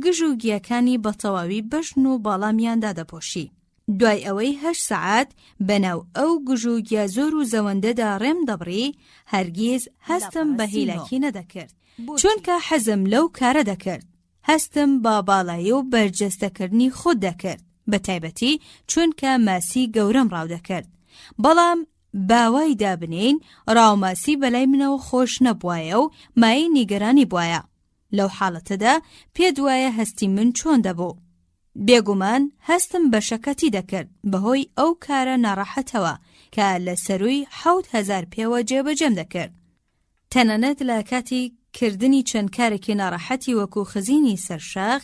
گژ و گیاکانی بەتەواوی بەشن و باڵامیاندا دەپۆشی. دوای ئەوەی 8 سەعات بەناو ئەو گژ و گیا زۆر و زەوەندەدا ڕێم دەبڕی هەرگیز هەستم بە هیلاکی نەدەکرد چونکە حەزم لەو کارە دەکرد. هەستم با باڵایی و بەرجەستەکردنی خۆت دەکرد بە تایبەتی چونکە ماسی گەورەم ڕاو دەکرد. بەڵام باوای دابنین ڕاوماسی بەلای منەوە خۆش نەبوایە و مای نیگەرانی بوایە. لەو حاڵەتەدا پێت وایە هەستی من چۆن دەبوو. بێگومان هەستم بە شەکەتی دەکرد بەهۆی ئەو کارە ناڕەحەتەوە کە لە سەرووی 7,000 پێوە جێبەجێم دەکرد. تەنانەت لە کاتی کردنی چەند کارێکی ناڕەحەتی وەکو خزینی سەرشاخ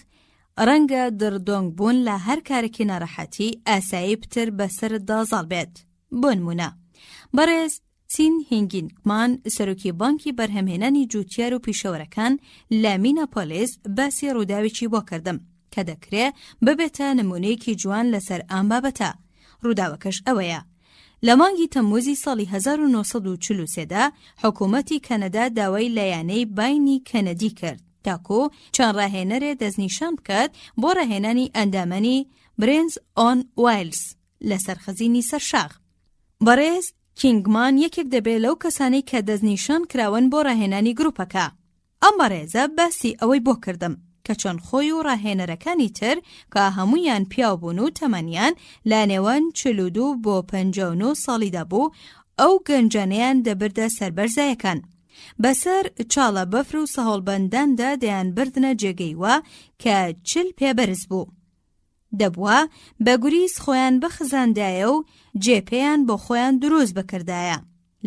ڕەنگە دڕدۆنگ بوون لە هەر کارێکی ناڕەحەتی ئاسایی پتر بەسرت دازاڵ بێت. بۆ نمونە بەڕێز چین هینگینگمان سەرۆکی بانکی بەرهەمهێنانی جوتیار و پیشەوەرەکان لە مینەپۆلیس باسی ڕووداوێکی بۆ کردم کە دەکرێت ببێتە نمونەیەکی جوان لەسەر ئەم بابەتە. ڕووداوەکەش ئەوەیە. لە مانگی تەمموزی ساڵی 1943دا حکوومەتی کەنەدا داوای لایەنەی باینی کەنەدی کرد تاکو چەند ڕاهێنەرێ دەستنیشان بکات بۆ ڕاهێنانی ئەندامەنی برێنز ئۆن وایلز لەسەر خزینی سەرشاخ. بەڕێز کینگمان یەکێک دەبێت لەو کەسانەی کە دەستنیشان کراون بۆ ڕاهێنانی گروپەکە. ئەم بەڕێزە باسی ئەوەی بۆ کردم کە چۆن خۆی و ڕاهێنەرەکانی تر کە هەمویان پیاو بوون و تەمەنیان لە نێوان 42 بۆ 59 ساڵیدا بوو، ئەو گەنجانەیان دەبردە سەربەرزایەکان. بەسەر چاڵە بەفر و سەهۆڵبەنداندا دەیان بردنە جێگەیوە کە 40 پێبەرز بوو. دەبووە بە گوریز خۆیان بخزاندایە و جێپەیان بۆ خۆیان دروست بکردایە.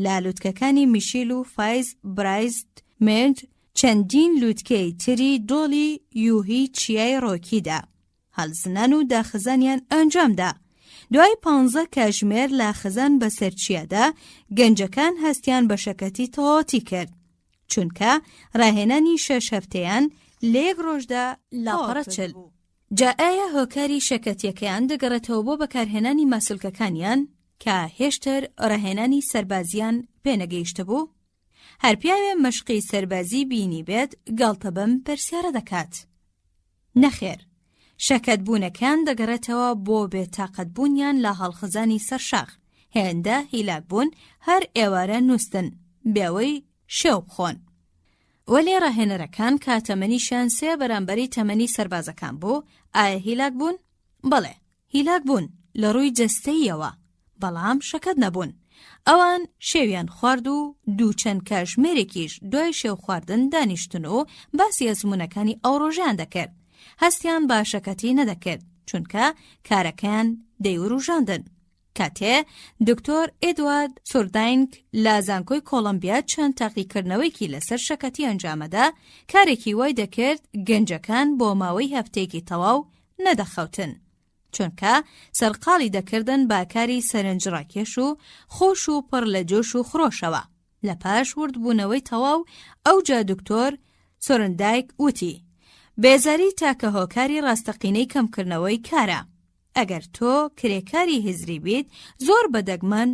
لالووتکەکانی میشیل و فایز برایست مرد چەندین لووتکەی تری دۆڵی یوهی چیای ڕۆکیدا. هەڵزنان و داخزانیان ئەنجامدا. دوای 15 کاتژمێر لە خزان بەسەرچیادا گەنجەکان هەستیان بە شەکەتی تەواوەتی کرد، چونکە ڕاهێنانی 6 هەفتەیان لە یەک ڕۆژدا لاپەڕە 40. جا ئایا هۆکاری شەکەتیەکەیان دەگەڕێتەوە بۆ بەکارهێنانی ماسوولکەکانیان کە هێشتر ڕاهێنانی سەربازیان پێنەگەیشتە بوو؟ هەر پیاوێ مەشقی سەربازی بینی بێت گاڵتە بەم پرسیارە دەکات. نەخێر، شەکەتبوونەکان دەگەڕێتەوە بۆ بێتاقەتبوونیان لە هەڵخزانی سەرشاخ، هێندە هیلاکبوون، هەر ئێوارە نووستن بێوەی شێو بخۆن. وەلێ ڕاهێنەرەکان کە تەمەنیشیان 3 بەرامبەری تەمەنی سەربازەکان بوو، ئایا هیلاک بوون؟ بەڵێ، هیلاک بوون لە ڕووی جەستەییەوە، بەڵام شەکەت نەبوون. ئەوان شێویان خوارد و دووچەند کاتژمێرێکیش دوای شێو خواردن دانیشتن و باسی ئەزموونەکانی ئەو ڕۆژیان دەکرد. هەستیان با شەکەتی نەدەکرد، چونکە کارەکەیان دەیوروژاندن. کاتێ دکتۆر ئێدوارد سورداینگ لە زانکۆی کۆڵەمبیا چەند تاقیکردنەوەیکی لەسەر شەکەتی ئەنجامەدا، کارێکی وای دەکرد گەنجەکان بۆ ماوەی هەفتەیەکی تەواو نەدەخەوتن، چونکە سەرقاڵی دەکردن باکاری سەرنجڕاکێش و خۆش و پڕ لە جۆش و خڕۆشەوە. لە پاش وردبوونەوەی تەواو ئەوجا دکتۆر سۆرندایک وتی: بێزاری تاکە هۆکاری ڕاستەقینەی کەمکردنەوەی کارە. ئەگەر تۆ کرێکاری هزری بیت، زۆر بەدەگمەن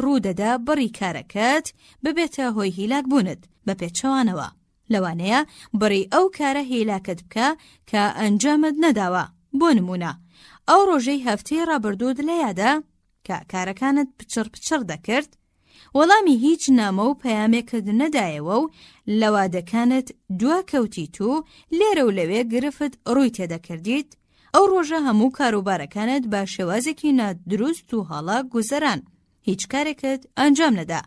ڕوودەدا بڕی کارەکەت ببێتە هۆی هیلاک بوونت بە پێچەوانەوە. لەوانەیە بڕی ئەو کارە هیلاکت بکە کە ئەنجامت نەداوە. بۆ نمونە، ئەو ڕۆژەی هەفتەی ڕابردوود لە یادا کە کارەکانت پچڕ پچڕ دەکرد، وەڵامی هیچ نامە و پەیامێکت نەدایەوە و لەوادەکانت دوا کەوتیت و لێرە و لەوێ گرفت ڕووی تێدەکردیت، ئەو ڕۆژە هەموو کاروبارەکانت با شێوازێکی نادروست و هەڵا گوزەران، هیچ کارێکت ئەنجام نەدا.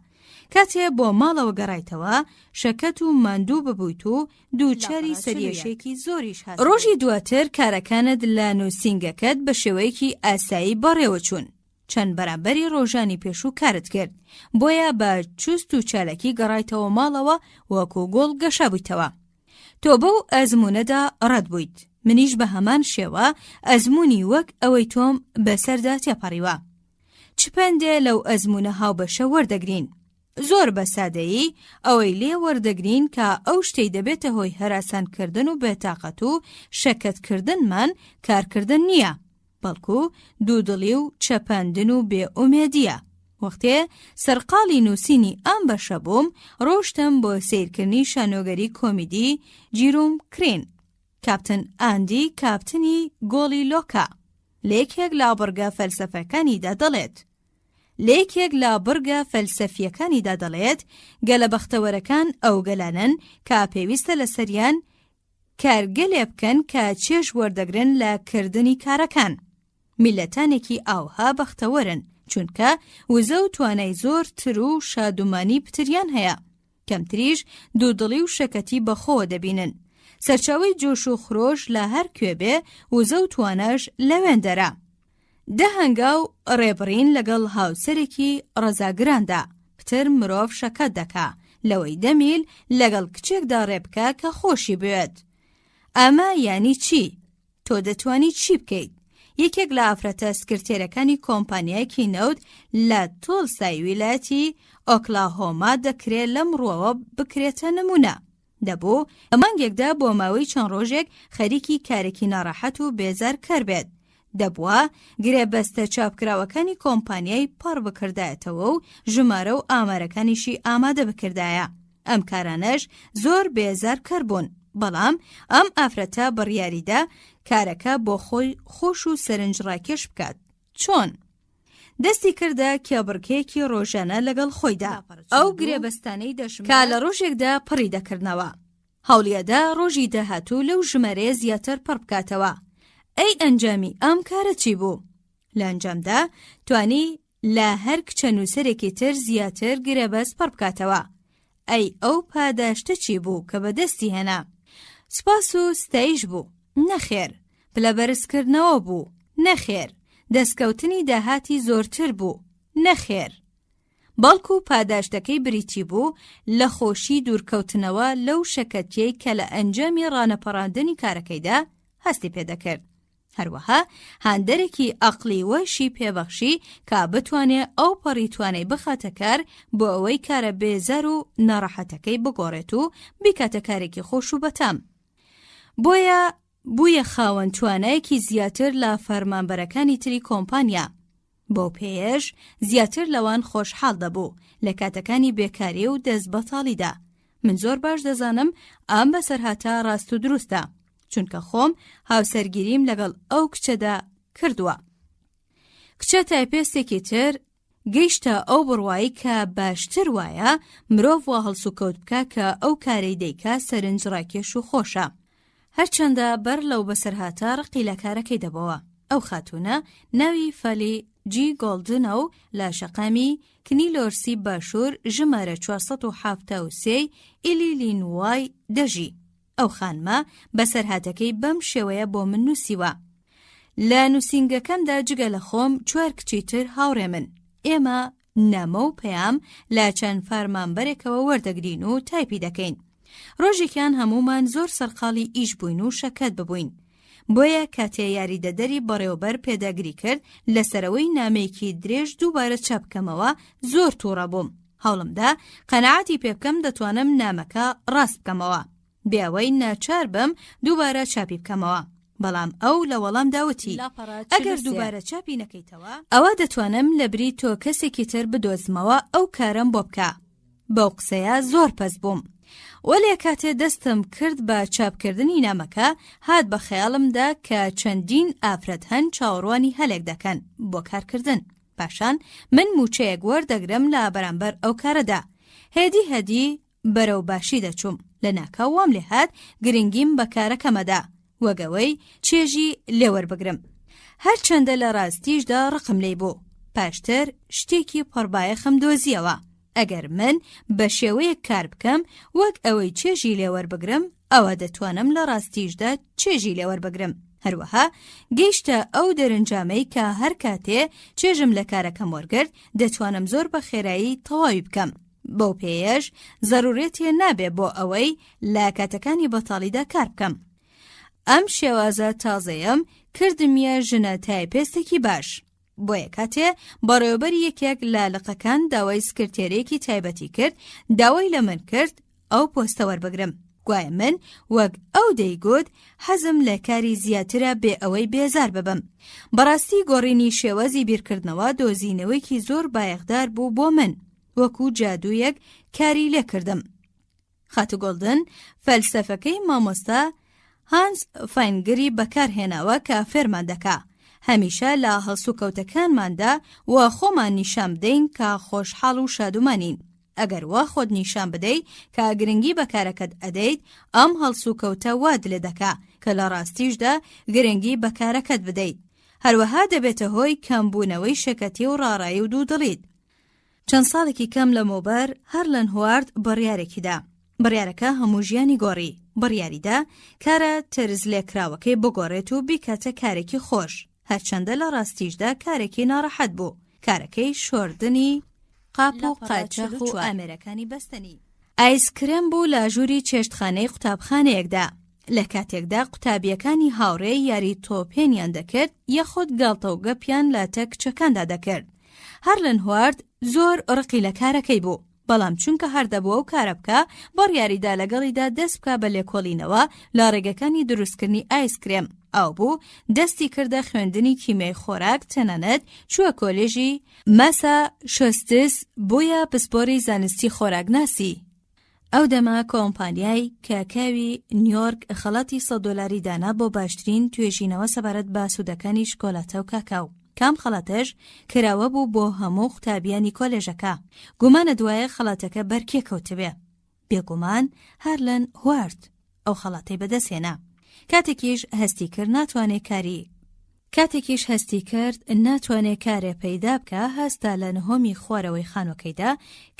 کاتێ بۆ ماڵەوە گەڕایتەوە، شەکەت و ماندوو ببوویت و دووچاری سەریەشێکی زۆریش هات. ڕۆژی دواتر کارەکانت لە نووسینگەکەت بە شێوەیەکی ئاسایی بەڕێوە چوون، چەند بەرامبەری ڕۆژانی پێشوو کارت کرد، بۆیە بە چوست و چالەکی گەڕایتەوە ماڵەوە وەکو گۆڵ گەشە بوویتەوە. تۆ بەو ئەزموونەدا ڕەت بوویت، منیش بە هەمان شێوە ئەزموونی وەک ئەوەی تۆم بەسەردا تێپەڕیوە. چ پەندێ لەو ئەزموونە هاوبەشە وەردەگرین؟ زۆر بە سادەیی ئەوەی لێ وەردەگرین کە ئەو شتەی دەبێتە هۆی هەراسانکردن و بێتاقەت و شەکەتکردنمان کارکردن نییە، بەڵکو دوودڵی و چەپاندن و بێئومێدیە. وەختێ سەرقاڵی نووسینی ئەم بەشە بووم، ڕۆشتم بۆ سیرکردنی شانۆگەری کۆمیدی جیروم کرین. کاپتن ئاندی کاپتنی گۆڵی لۆکا لێکێک لە بڕگە فەلسەفەکانیدا دەڵێت. گەلە بەختەوەرەکان ئەو گەلانن کە پێویستە لە سەریان کارگەلێ بکەن کە چێژ وەردەگرن لە کردنی کارەکان. میلەتانێکی ئاوها بەختەوەرن، چونکە وزە و توانای زۆر تر و شادومانی پتریان هەیە، کەمتریش دوودڵی و شەکەتی بەخۆوە دەبینن. سەرچاوی جۆش و خرۆش لە هەر کوێبێ، وزە و توانەش لەوێندەرە. هەنگاو ڕێبڕین لەگەڵ هاوسەرێکی ڕەزاگراندا، پتر مرۆڤ شەکەت دەکا لەوەی 10 میل لەگەڵ کچێکدا ڕێبکە کە خۆشی بوێت. ئەمە یانی چی؟ تۆ دەتوانی چی بکەیت؟ یەکێک لە ئافرەتە سکرتێرەکانی کۆمپانیایەکی نەوت لە تۆلسای ویلایەتی ئۆکلاهۆما دەکرێت لەم ڕووەوە بکرێتە نمونە. دەبوو مانگێکدا بۆ ماوەی چەند ڕۆژێک خەریکی کارێکی ناڕەحەت و بێزار کەر بێت. دەبووە گرێبەستە چاپکراوەکانی کۆمپانیای پڕ بکردایەتەوە و ژمارە و ئامارەکانیشی ئامادە بکردایە. ئەم کارانەش زۆر بێزار کەر بوون، بەڵام ئەم ئافرەتە بڕیاریدا کارەکە بۆ خۆی خۆش و سەرنجڕاکێش بکات. چۆن؟ دەستی کردە کێبڕکێکی ڕۆژانە لەگەڵ خۆیدا ئەو گرێبەستانەی دەشمێت کە لە ڕۆژێکدا پڕی دەکردنەوە. هەوڵیەدا ڕۆژی داهاتوو لەو ژمارەیە زیاتر پڕ بکاتەوە. ئەی ئەنجامی ئەم کارە چی بوو؟ لە ئەنجامدا توانی لە هەر کچە نووسەرێکی تر زیاتر گرێبەست پڕ بکاتەوە. ئەی ئەو پاداشتە چی بوو کە بەدەستی هێنا؟ سوپاس و ستایش بوو؟ نەخێر. پلەبەرزکردنەوە بوو؟ نەخێر. دەستکەوتنی داهاتی زۆرتر بوو؟ نەخێر. بەڵکو پاداشتەکەی بریتی بوو لە خۆشی دوورکەوتنەوە لەو شەکەتیەی کە لە ئەنجامی ڕانەپەڕاندنی کارەکەیدا هەستی پێدەکرد. هەروەها هاندەرێکی ئەقلی وەشی پێبەخشی کە بتوانێت ئەو پەڕیتوانەی بخاتە کار بۆ ئەوەی کارە بێزار و ناڕەحەتەکەی بگۆڕێت و بیکاتە کارێکی خۆش و بەتام. بۆیە بوویە خاوەن توانایەکی زیاتر لە فەرمانبەرەکانی تری کۆمپانیا. بۆ پێیش زیاتر لەوان خۆشحاڵ دەبوو لە کاتەکانی بێکاری و دەست بەتاڵیدا. من زۆر باش دەزانم ئەم بەسەرهاتە ڕاست و دروستە، چونکە خۆم هاوسەرگیریم لەگەڵ ئەو کچەدا کردووە. کچە تایپێستێکی تر گەیشتە ئەو بڕوایی کە باشتر وایە مرۆڤ وا هەڵسوکەوت بکە کە ئەو کارەی دەیکا سەرنجڕاکێش و خۆشە. هەرچەندە بەر لەو بەسەرهاتە ڕقی لە کارەکەی دەبەوە. ئەو خاتوونە ناوی فەلی جی گۆڵدنە و لە شەقامی کنیلۆرسی باشوور ژمارە 473 ئیلیلینوای دەژی. ئەو خانمە بەسەرهاتەکەی بەم شێوەیە بۆ من نووسیوە. لە نووسینگەکەمدا جگە لە خۆم 4 کچی تر هاوڕێ من. ئێمە نەمە و پەیام لە چەند فەرمانبەرێکەوە وەردەگرین و تایپی دەکەین. ڕۆژێکیان هەمومان زۆر سەرقاڵی ئیش بووین و شەکەت ببووین. بۆیە کاتێ یاریدەدەری بەڕێوەبەر پێداگری کرد لەسەرەوەی نامەیەکی درێژ دووبارە چاپ بکەمەوە زۆر تووڕە بووم. هەوڵمدا قەنەعاتی پێ بکەم دەتوانم نامەکە ڕاست بکەمەوە. بێەوەی ناچار بم دووبارە چاپی بکەمەوە. بەڵام ئەو لە وەڵام داوتی ئەگەر دووبارە چاپی نەکەیتەوە ئەوە دەتوانم لە بری تۆ کەسێکی تر بدۆزمەوە ئەو کارم بۆ بکە. بەو قسەیە زۆر پەس بووم. وەلێ کاتێ دەستم کرد بە چاپکردنی نامەکە هات بە خەیاڵمدا کە چەندین ئافرەت هەن چاوەڕوانی هەلێک دەکەن بۆ کارکردن. پاشان من موچەیەک وەردەگرم لە بەرامبەر ئەو کارەدا. هێدی بەرەو باشی دەچووم. لە ناکاو وام لێ هات گرنگیم بە کارەکەمەدا وەگەوەی چێژی لێوەربگرم. هەرچەندە لە ڕاستیشدا ڕقم لێی بوو. پاشتر شتێکی پڕبایەخم دۆزیەوە. ئەگەر من بە شێوەیەک کار بکەم وەک ئەوەی چێژی لێوەربگرم ئەوە دەتوانم لە ڕاستیشدا چێژی لێوەربگرم. هەروەها گەیشتە ئەو دەرەنجامەی کە هەر کاتێ چێژم لە کارەکەم وەرگرت دەتوانم زۆر بە خێرایی تەواوی بکەم. بەو پێیەش زەرورەتێ نابێ بۆ ئەوەی لە کاتەکانی بەتاڵیدا کار بکەم. ئەم شێوازە تازەیەم کردمیە ژنە تایپێستێکی باش. بۆیە کاتێ بەڕێوەبەری یەکێک لە لقەکان داوای سکرتێرێکی تایبەتی کرد داوای لە من کرد ئەو پۆستە وەربگرم. گوایە من وەک ئەو دەیگوت حەزم لە کاری زیاترە بێ ئەوەی بێزار ببم. بەڕاستی گۆڕینی شێوازی بیرکردنەوە دۆزینەوەیکی زۆر بایەخدار بوو بۆ من. وەکو جادوویەک کاری لێ کردم. خاتوگۆڵدن فەلسەفەکەی مامۆستا هانس فاینگری بەکارهێناوە کە فێرمان دەکا. هەمیشە لە هەڵسوکەوتەکانماندا و خۆمان نیشان بدەین کە خۆشحاڵ و شادومانین. ئەگەر وا خۆت نیشان بدەیت کە گرنگی بەکارەکەت ئەدەیت ئەم هەڵسوکەوتە واد لێ دەکا کە لە ڕاستیشدا گرنگی بەکارەکەت بدەیت. هەروەها دەبێتە هۆی کەمبوونەوەی شەکەتی و ڕاڕایی و دوودڵیت. چەند ساڵێکی کەم لەمەوبەر هەرلەن هوارد بڕیارێکیدا. بڕیارەکە هەموو ژیانی گۆڕی. بڕیاریدا کارە ترز لێکراوەکەی بگۆڕێت و بیکاتە کارێکی خۆش. هەرچەندە لە ڕاستیشدا کارێکی ناڕەحەت بوو. کارەکەی شۆردنی قاپ و قاچەق و ئامێرەکانی بەستنی. ئایسکرێم بوو لە ژووری چێشتخانەی قوتابخانەیەکدا. لە کاتێکدا قوتابیەکانی هاوڕێ یاری تۆپێنیان دەکرد یەخود گاڵتە و گەپیان لە تە کچەکاندا دەکرد. هەرلەن هوارد زۆر ڕقی لە کارەکەی بوو. بەڵام چونکە هەردەبووە و کارە بکە بڕیاریدا لەگەڵیدا دەست بکە بە لێکۆڵینەوە لە ڕێگەکانی دروستکردنی ئایسکرێم. ئەو بوو دەستی کردە خوێندنی کیمیای خۆراک تەنانەت چووە کۆلێژی ماساچوستس بۆیە پسپۆری زانستی خۆراکناسی. ئەو دەما کۆمپانیای کاکاوی نیویۆرک خەڵاتی $100 دانا بۆ باشترین توێژینەوە سەبارەت بە سوودەکانی شکۆلاتە و کاکاو کام خەڵاتەش کراوە بوو بۆ هەموو قوتابیانی کۆلێژەکە. گومانە دوایە خەڵاتەکە بەرکێ کەوتبێ. بێگومان هارلن هوارد ئەو خەڵاتەی بەدەستهێنا. کاتێکیش هەستی کرد ناتوانێت کارێ پەیدا بکە، هەستا لە نهۆمی خوارەوەی خانووەکەیدا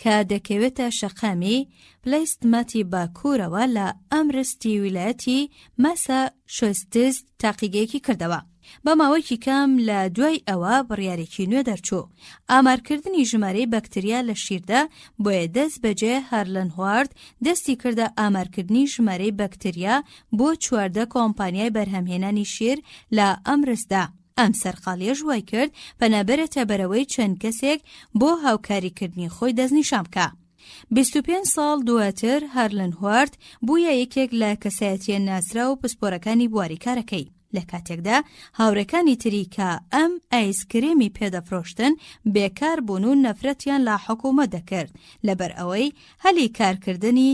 کە دەکەوێتە شەقامی پلەیستماتی باکوورەوە لە ئەمرستی ویلایەتی ماساچوستس تاقیگەیەکی کردەوە. بە ماوەیەکی کام لە دوای ئەوە بڕیارێکی نوێ دەرچوو. ئامارکردنی ژمارەی بەکتریا لە شیردا بۆیە دەست بەجێ هارلن هوارد دەستی کردە ئامارکردنی ژمارەی بەکتریا بۆ 14 کۆمپانیای بەرهەمهێنانی شیر لە ئەمرسدا. ئەم سەرقاڵیە ژوای کرد بەنابەرەتە بەرەوەی چەند کەسێک بۆ هاوکاریکردنی خۆی دەستنیشان بکە. 25 ساڵ دواتر هارلن هوارد بوویە یەکێک لە کەسایەتیە ناسرا و پسپۆرەکانی بواریکارەکەی. لە کاتێکدا هاوڕێکانی تری کە ئەم ئایسکرێمی پێدەفرۆشتن بێکار بوون و نەفرەتیان لە حکوومەت دەکرد لەبەر ئەوەی هەلی کارکردنی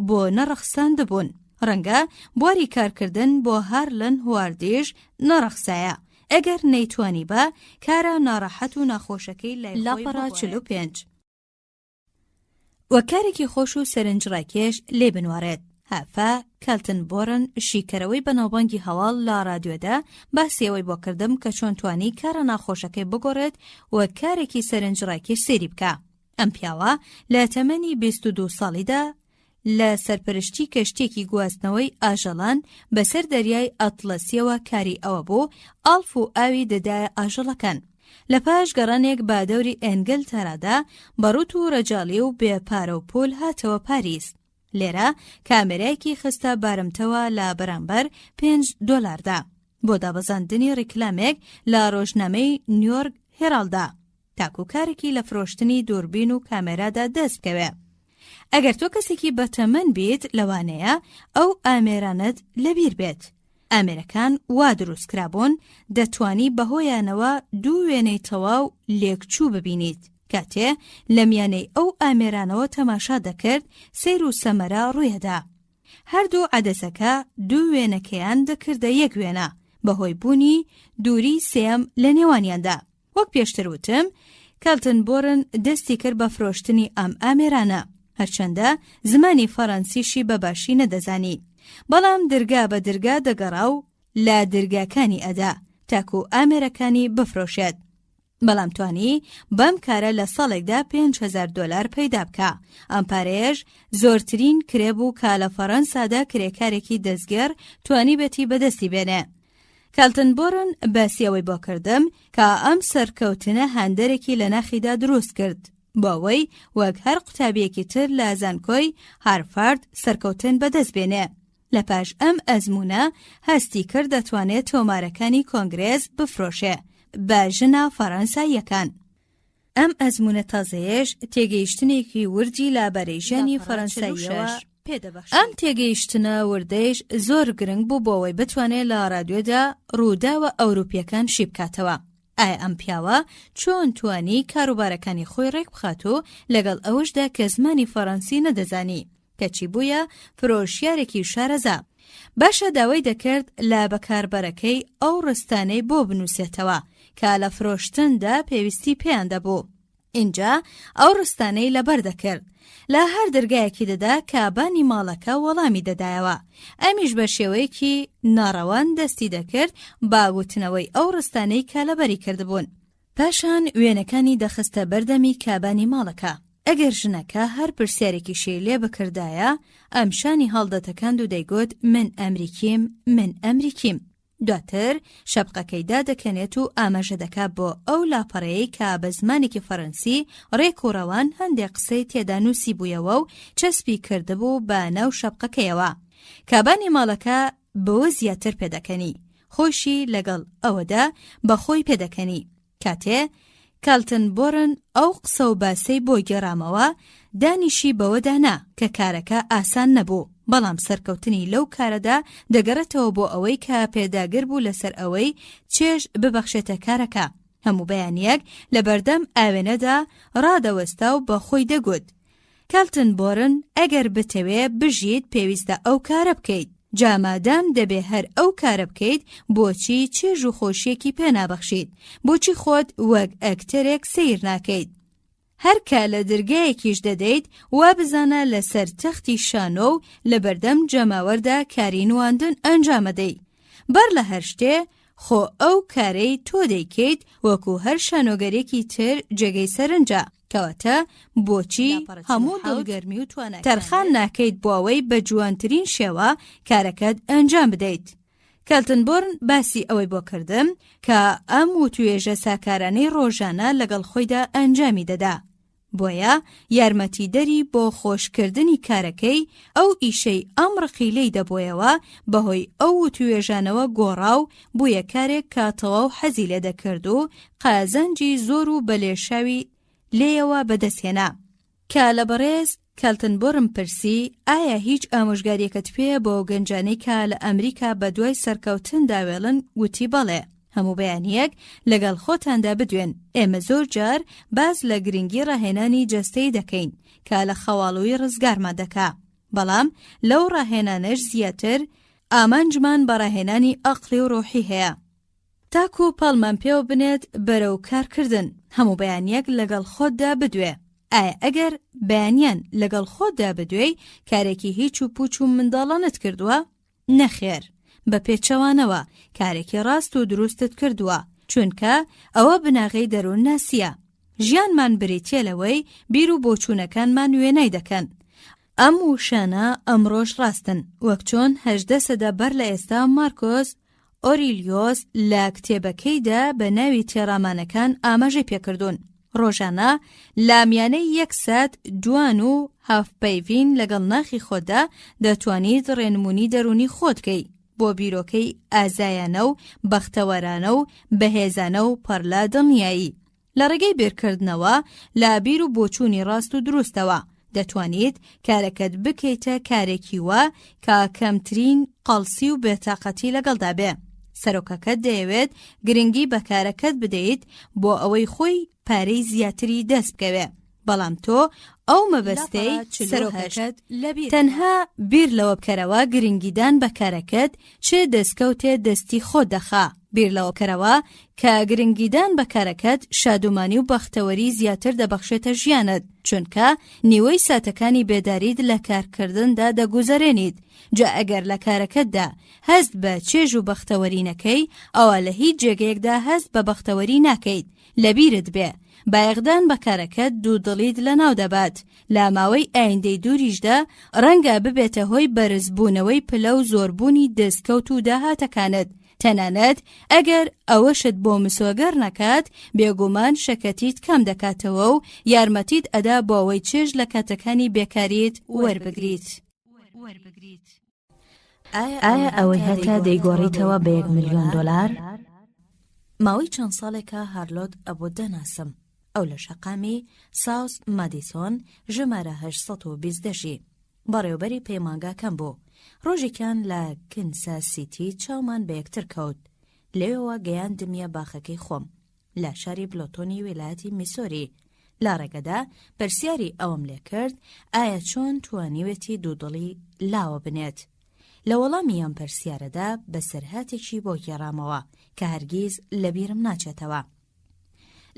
بۆ نەڕەخساند بوون. ڕەنگە بواری کارکردن بۆ هارلن هواردیش نەڕەخسایە ئەگەر نەیتوانی بە کارە ناڕەحەت و ناخۆشەکەی لاپەڕا 45. وە کارێکی خۆش و سەرنجڕاکێش لێ بنوارێت. هەفا کەلتنبۆرن شیکەرەوەی بەناوبانگی هەواڵ لە رادیۆدا باسیەوەی بۆ کردم کە چۆن توانی کارە ناخۆشەکەی بگۆڕێت و کارێکی سەرنجڕاکێش سێری بکە. ئەم پیاوە لە تەمەنی 22 ساڵیدا لە سەرپەرشتی کەشتێکی گواستنەوەی ئاژەڵان بەسەر دەریای ئەتڵەسیەوە کاری ئەوە بوو ئاڵف و ئاوی دەدایە ئاژەڵەکان. لە پاش گەڕانێک بادەوری ئەنگلتەرادا بەڕوت و ڕەجاڵی و بێپارە و پول هاتەوە پاریس. لێرە کامێرایەکی خستە بارمتەوە لە بەرامبەر $5 بۆ دابەزاندنی ڕیکلامێک لە ڕۆژنامەی نیویۆرک هێراڵدا تاکوکارێکی لە فرۆشتنی دووربین و کامێرادا دەست بکەوێ. ئەگەر تۆ کەسێکی بەتەمەن بیت لەوانەیە ئەو ئامێرانت لەبیر بێت. ئامێرەکان وا دروستکرابوون دەتوانی بەهۆیانەوە دوو وێنەی تەواو لێکچوو ببینیت. کاتێ لە میانەی ئەو ئامێرانەوە تەماشا دەکرد سیر و سەمەرە ڕوویەدا. هەردوو عەدەسەکە دوو وێنەکەیان دەکردە یەک وێنە بەهۆی بوونی دووری سێم لە نێوانیاندا. وەک پێشتر وتم کەلتنبۆرن دەستی کرد بە فرۆشتنی ئەم ئامێرانە هەرچەندە زمانی فەڕەنسیشی بەباشی نەدەزانی. بەڵام دەرگا بە دەرگا دەگەڕا و لە دەرگاکانی ئەدا تاکو ئامێرەکانی بفرۆشێت. بەڵام توانی بەم کارە لە ساڵێکدا $5,000 پەیدا بکە. ئەم پارەیەش زۆرترین کرێ بوو کە لە فەڕەنسادا کرێکارێکی دەستگەر توانی بێتی بەدەستی بێنێ. کەلتنبۆرن باسیەوەی بۆ کردم کە ئەم سەرکەوتنە هەندێرێکی لە ناخیدا دروست کرد بۆەوەی وەک هەر قوتابیەکی تر لە زانکۆی هارفارد سەرکەوتن بەدەست بێنێ. لە پاش ئەم ئەزمونە هەستی کرد دەتوانێت تۆمارەکانی کۆنگرێز بفرۆشێ بە ژنە فەڕەنساییەکان. ئەم ئەزمونە تازەیەش تێگەیشتنێکی وردی لابەرەی ژیانی فەڕەنساییەوە پێدەبەخشێت. ئەم تێگەیشتنە وردەیش زۆر گرنگ بوو بۆەوەی بتوانێت لە رادیۆدا ڕووداوە ئەوروپیەکان شی بکاتەوە. ئایا ئەم پیاوە چۆن توانی کاروبارەکانی خۆی ڕێک بخات و لەگەڵ ئەوشدا کە زمانی فەڕەنسی نەدەزانی کەچی بوویە فرۆشیارێکی شارەزا. باشە داوای دەکرد لە بەکاربەرەکەی ئەو ڕستانەی بۆ بنووسێتەوە کە لە فرۆشتندا پێویستی پێیان دەبوو. اینجا ئەو ڕستانەی لەبەر دەکرد لە هەر دەرگایەکی دەدا کە بانی ماڵەکە وەڵامی دەدایەوە. ئەمیش بە شێوەیەکی ناڕەوان دەستی دەکرد باگوتنەوەی ئەو ڕستانەی کە لەبەری کردبوون. پاشان وێنەکانی دەخستە بەردەمی کابانی ماڵەکە. ئەگەر ژنەکە هەر پرسیارێکی شێ لێ بکردایە ئەم شانی هەڵدەتەکاند و دەیگوت من ئەمریکیم. دواتر شەپقەکەیدا دەکەنێت و ئاماژە دەکات بۆ ئەو لاپەڕەیەی کە بە زمانێکی فەڕەنسی ڕێک و ڕەوان هەندێک قسەی تێدا نووسی بوویەوە و چەسبی کردبوو بە ناو شەپقەکەیەوە. کابانی ماڵەکە بەوە زیاتر پێدەکەنی خۆشی لەگەڵ ئەوەدا بەخۆی پێدەکەنی. کاتێ کەلتنبۆرن ئەو قسە و باسەی بۆ گێڕامەوە دانیشی بەوەدانا کە کارەکە ئاسان نەبوو. بەڵام سەرکەوتنی لەو کارەدا دەگەڕێتەوە بۆ ئەوەی کە پێداگر بوو لەسەر ئەوەی چێژ ببەخشێتە کارەکە. هەموو بەیانیەک لە بەردەم ئاوێنەدا ڕادەوەستا و بە خۆی دەگوت کەلتنبۆرن ئەگەر بتەوێ بژیت پێویستە ئەو کارە بکەیت. جامادام دەبێ هەر ئەو کارە بکەیت بۆچی چێژ و خۆشیەکی پێ نابەخشیت، بۆچی خۆت وەک ئەکتەرێک سیر ناکەیت. هەر کە لە دەرگایەکیش دەدەیت وا بزانە لەسەر تەختی شانۆ و لە بەردەم جەماوەردا کاری نواندن ئەنجامەدەی. بەر لە هەر شتێ خۆ ئەو کارەی تۆ دەیکەیت وەکو هەر شانۆگەرێکی تر جێگەی سەرنجە، کەواتە بۆچی هەموو دڵگەرمی و توانای تەرخان ناکەیت بۆ ئەوەی بە جوانترین شێوە کارەکەت ئەنجام بدەیت. کەلتنبۆرن باسی ئەوەی بۆ کردم کە ئەم وتوێژە ساکارانەی ڕۆژانە لەگەڵ خۆیدا ئەنجامی دەدا. بۆیە یارمەتیدەری بۆ خۆشکردنی کارەکەی ئەو ئیشەی ئەم ڕقیلەی دەبۆیەوە بەهۆی ئەو وتوێژانەوە گۆڕاو بوویە کارێک کە تەواو حەزی لێ دەکرد و قازەنجی زۆر و بەلێشاوی لێیەوە بەدەستهێنا. کە لەبەڕێز کەلتنبۆرم پرسی ئایا هیچ ئامۆژگاریەکەت پێیە بۆ گەنجانەی کە لە ئەمریکا بە دوای سەرکەوتن داوێڵن، وتی بەڵێ. هەموو بەیانیەک لەگەڵ خۆتاندا بدوێن. ئێمە زۆر جار باز لە گرنگی ڕاهێنانی جەستەی دەکەین کە لە خەواڵووی ڕزگارمان دەکا، بەڵام لەو ڕاهێنانەش زیاتر ئامانجمان بە ڕاهێنانی ئەقڵی و ڕۆحی هەیە. تاکو پاڵمان پێوە بنێت بەرەو کارکردن. هەموو بەیانیەک لەگەڵ خۆتدا بدوێ. ئایا ئەگەر بەیانیان لەگەڵ خۆتدا بدوێی کارێکی هیچ و پوچ و منداڵانت کردووە؟ نەخێر، بە پێچەوانەوە کارێکی ڕاست و دروستت کردووە، چونکە ئەوە بناغەی دەروون ناسیە. ژیانمان بریتیە لەوەی بیر و بۆچوونەکانمان وێنەی دەکەن. ئەم وشانە ئەمڕۆژ ڕاستن، وەک چۆن 18 سەدە بەر لە ئێستا مارکۆس ئۆریلیۆس لە کتێبەکەیدا بە ناوی تێڕامانەکان ئاماژەی پێکردوون. ڕۆژانە لامیانەی 1 سات جوان و هاوپەیڤین لەگەڵ ناخی خۆدا دەتوانیت ڕێنمونی دەرونی خۆتکەی بۆ بیرۆکەی ئازایانە و بەختەوەرانە و بەهێزانە و پەرلا دڵنیایی. لە ڕێگەی بێرکردنەوە لە بیر و بۆچوونی ڕاست و دروستەوە دەتوانیت کارەکەت بکەیتە کارێکی وە کە کەمترین قەڵسی و بێتاقەتی لەگەڵدا بێ. سەرۆکەکەت دەیەوێت گرنگی بە کارەکەت بدەیت بۆ ئەوەی خۆی پارەی زیاتری دەست بکەوێ، بەڵام تۆ ئەو مەبەستەی سەرۆکەکەت تەنها بیر لەوە بکەرەوە گرنگیدان بە کارەکەت چه دەستکەوتێ دەستی خۆت دەخا. بیر لەوە بکەرەوە کە گرنگیدان بە کارەکەت شادومانی و بەختەوەری زیاتر دەبەخشێتە ژیانت، چونکە نیوەی ساتەکانی بێداریت لە کارکردندا دەگوزارێنیت. جا ئەگەر لە کارەکەتدا هەست بە چێژ و بەختەوەری نەکەی، ئەوە لە هیچ جێگەیەکدا هەست بە بەختەوەری ناکەیت. لەبیرت بێ بایەغدان بە کارەکەت دوودڵیت لەناو دەبات. لە ماوەی ئایندەی دووریشدا ڕەنگە ببێتە هۆی بەرزبوونەوەی پلە و زۆربوونی دەستکەوت و داهاتەکانت. تەنانەت ئەگەر ئەوەشت بۆ مسۆگەر نەکات، بێگومان شەکەتیت کەم دەکاتەوە و یارمەتیت ئەدا بۆ ئەوەی چێژ لە کاتەکانی بێکاریت وەربگریت. ئایا ئەوەی هەتا دەیگۆڕیتەوە بە $1 ملیۆن؟ ماوەی چەند ساڵێکە هارلۆت ئەبوو دەناسم. ئەو لە شەقامی ساوس مادیسۆن ژمارە 820 دەژی. بەڕێوەبەری پەیمانگاکەم بوو. ڕۆژێکیان لە کنساس سیتی چاومان بە یەکتر کەوت. لەوێەوە گەیاندمیە باخەکەی خۆم لە شاری بلۆتۆنی ویلایەتی میسۆری. لە ڕێگەدا پرسیاری ئەوم لێ کرد ئایا چۆن توانیوێتی دوودڵی لاوە بنێت. لە وەڵامی ئەم پرسیارەدا بە سەرهاتێکی بۆ گێڕامەوە کە هەرگیز لەبیرم ناچێتەوە.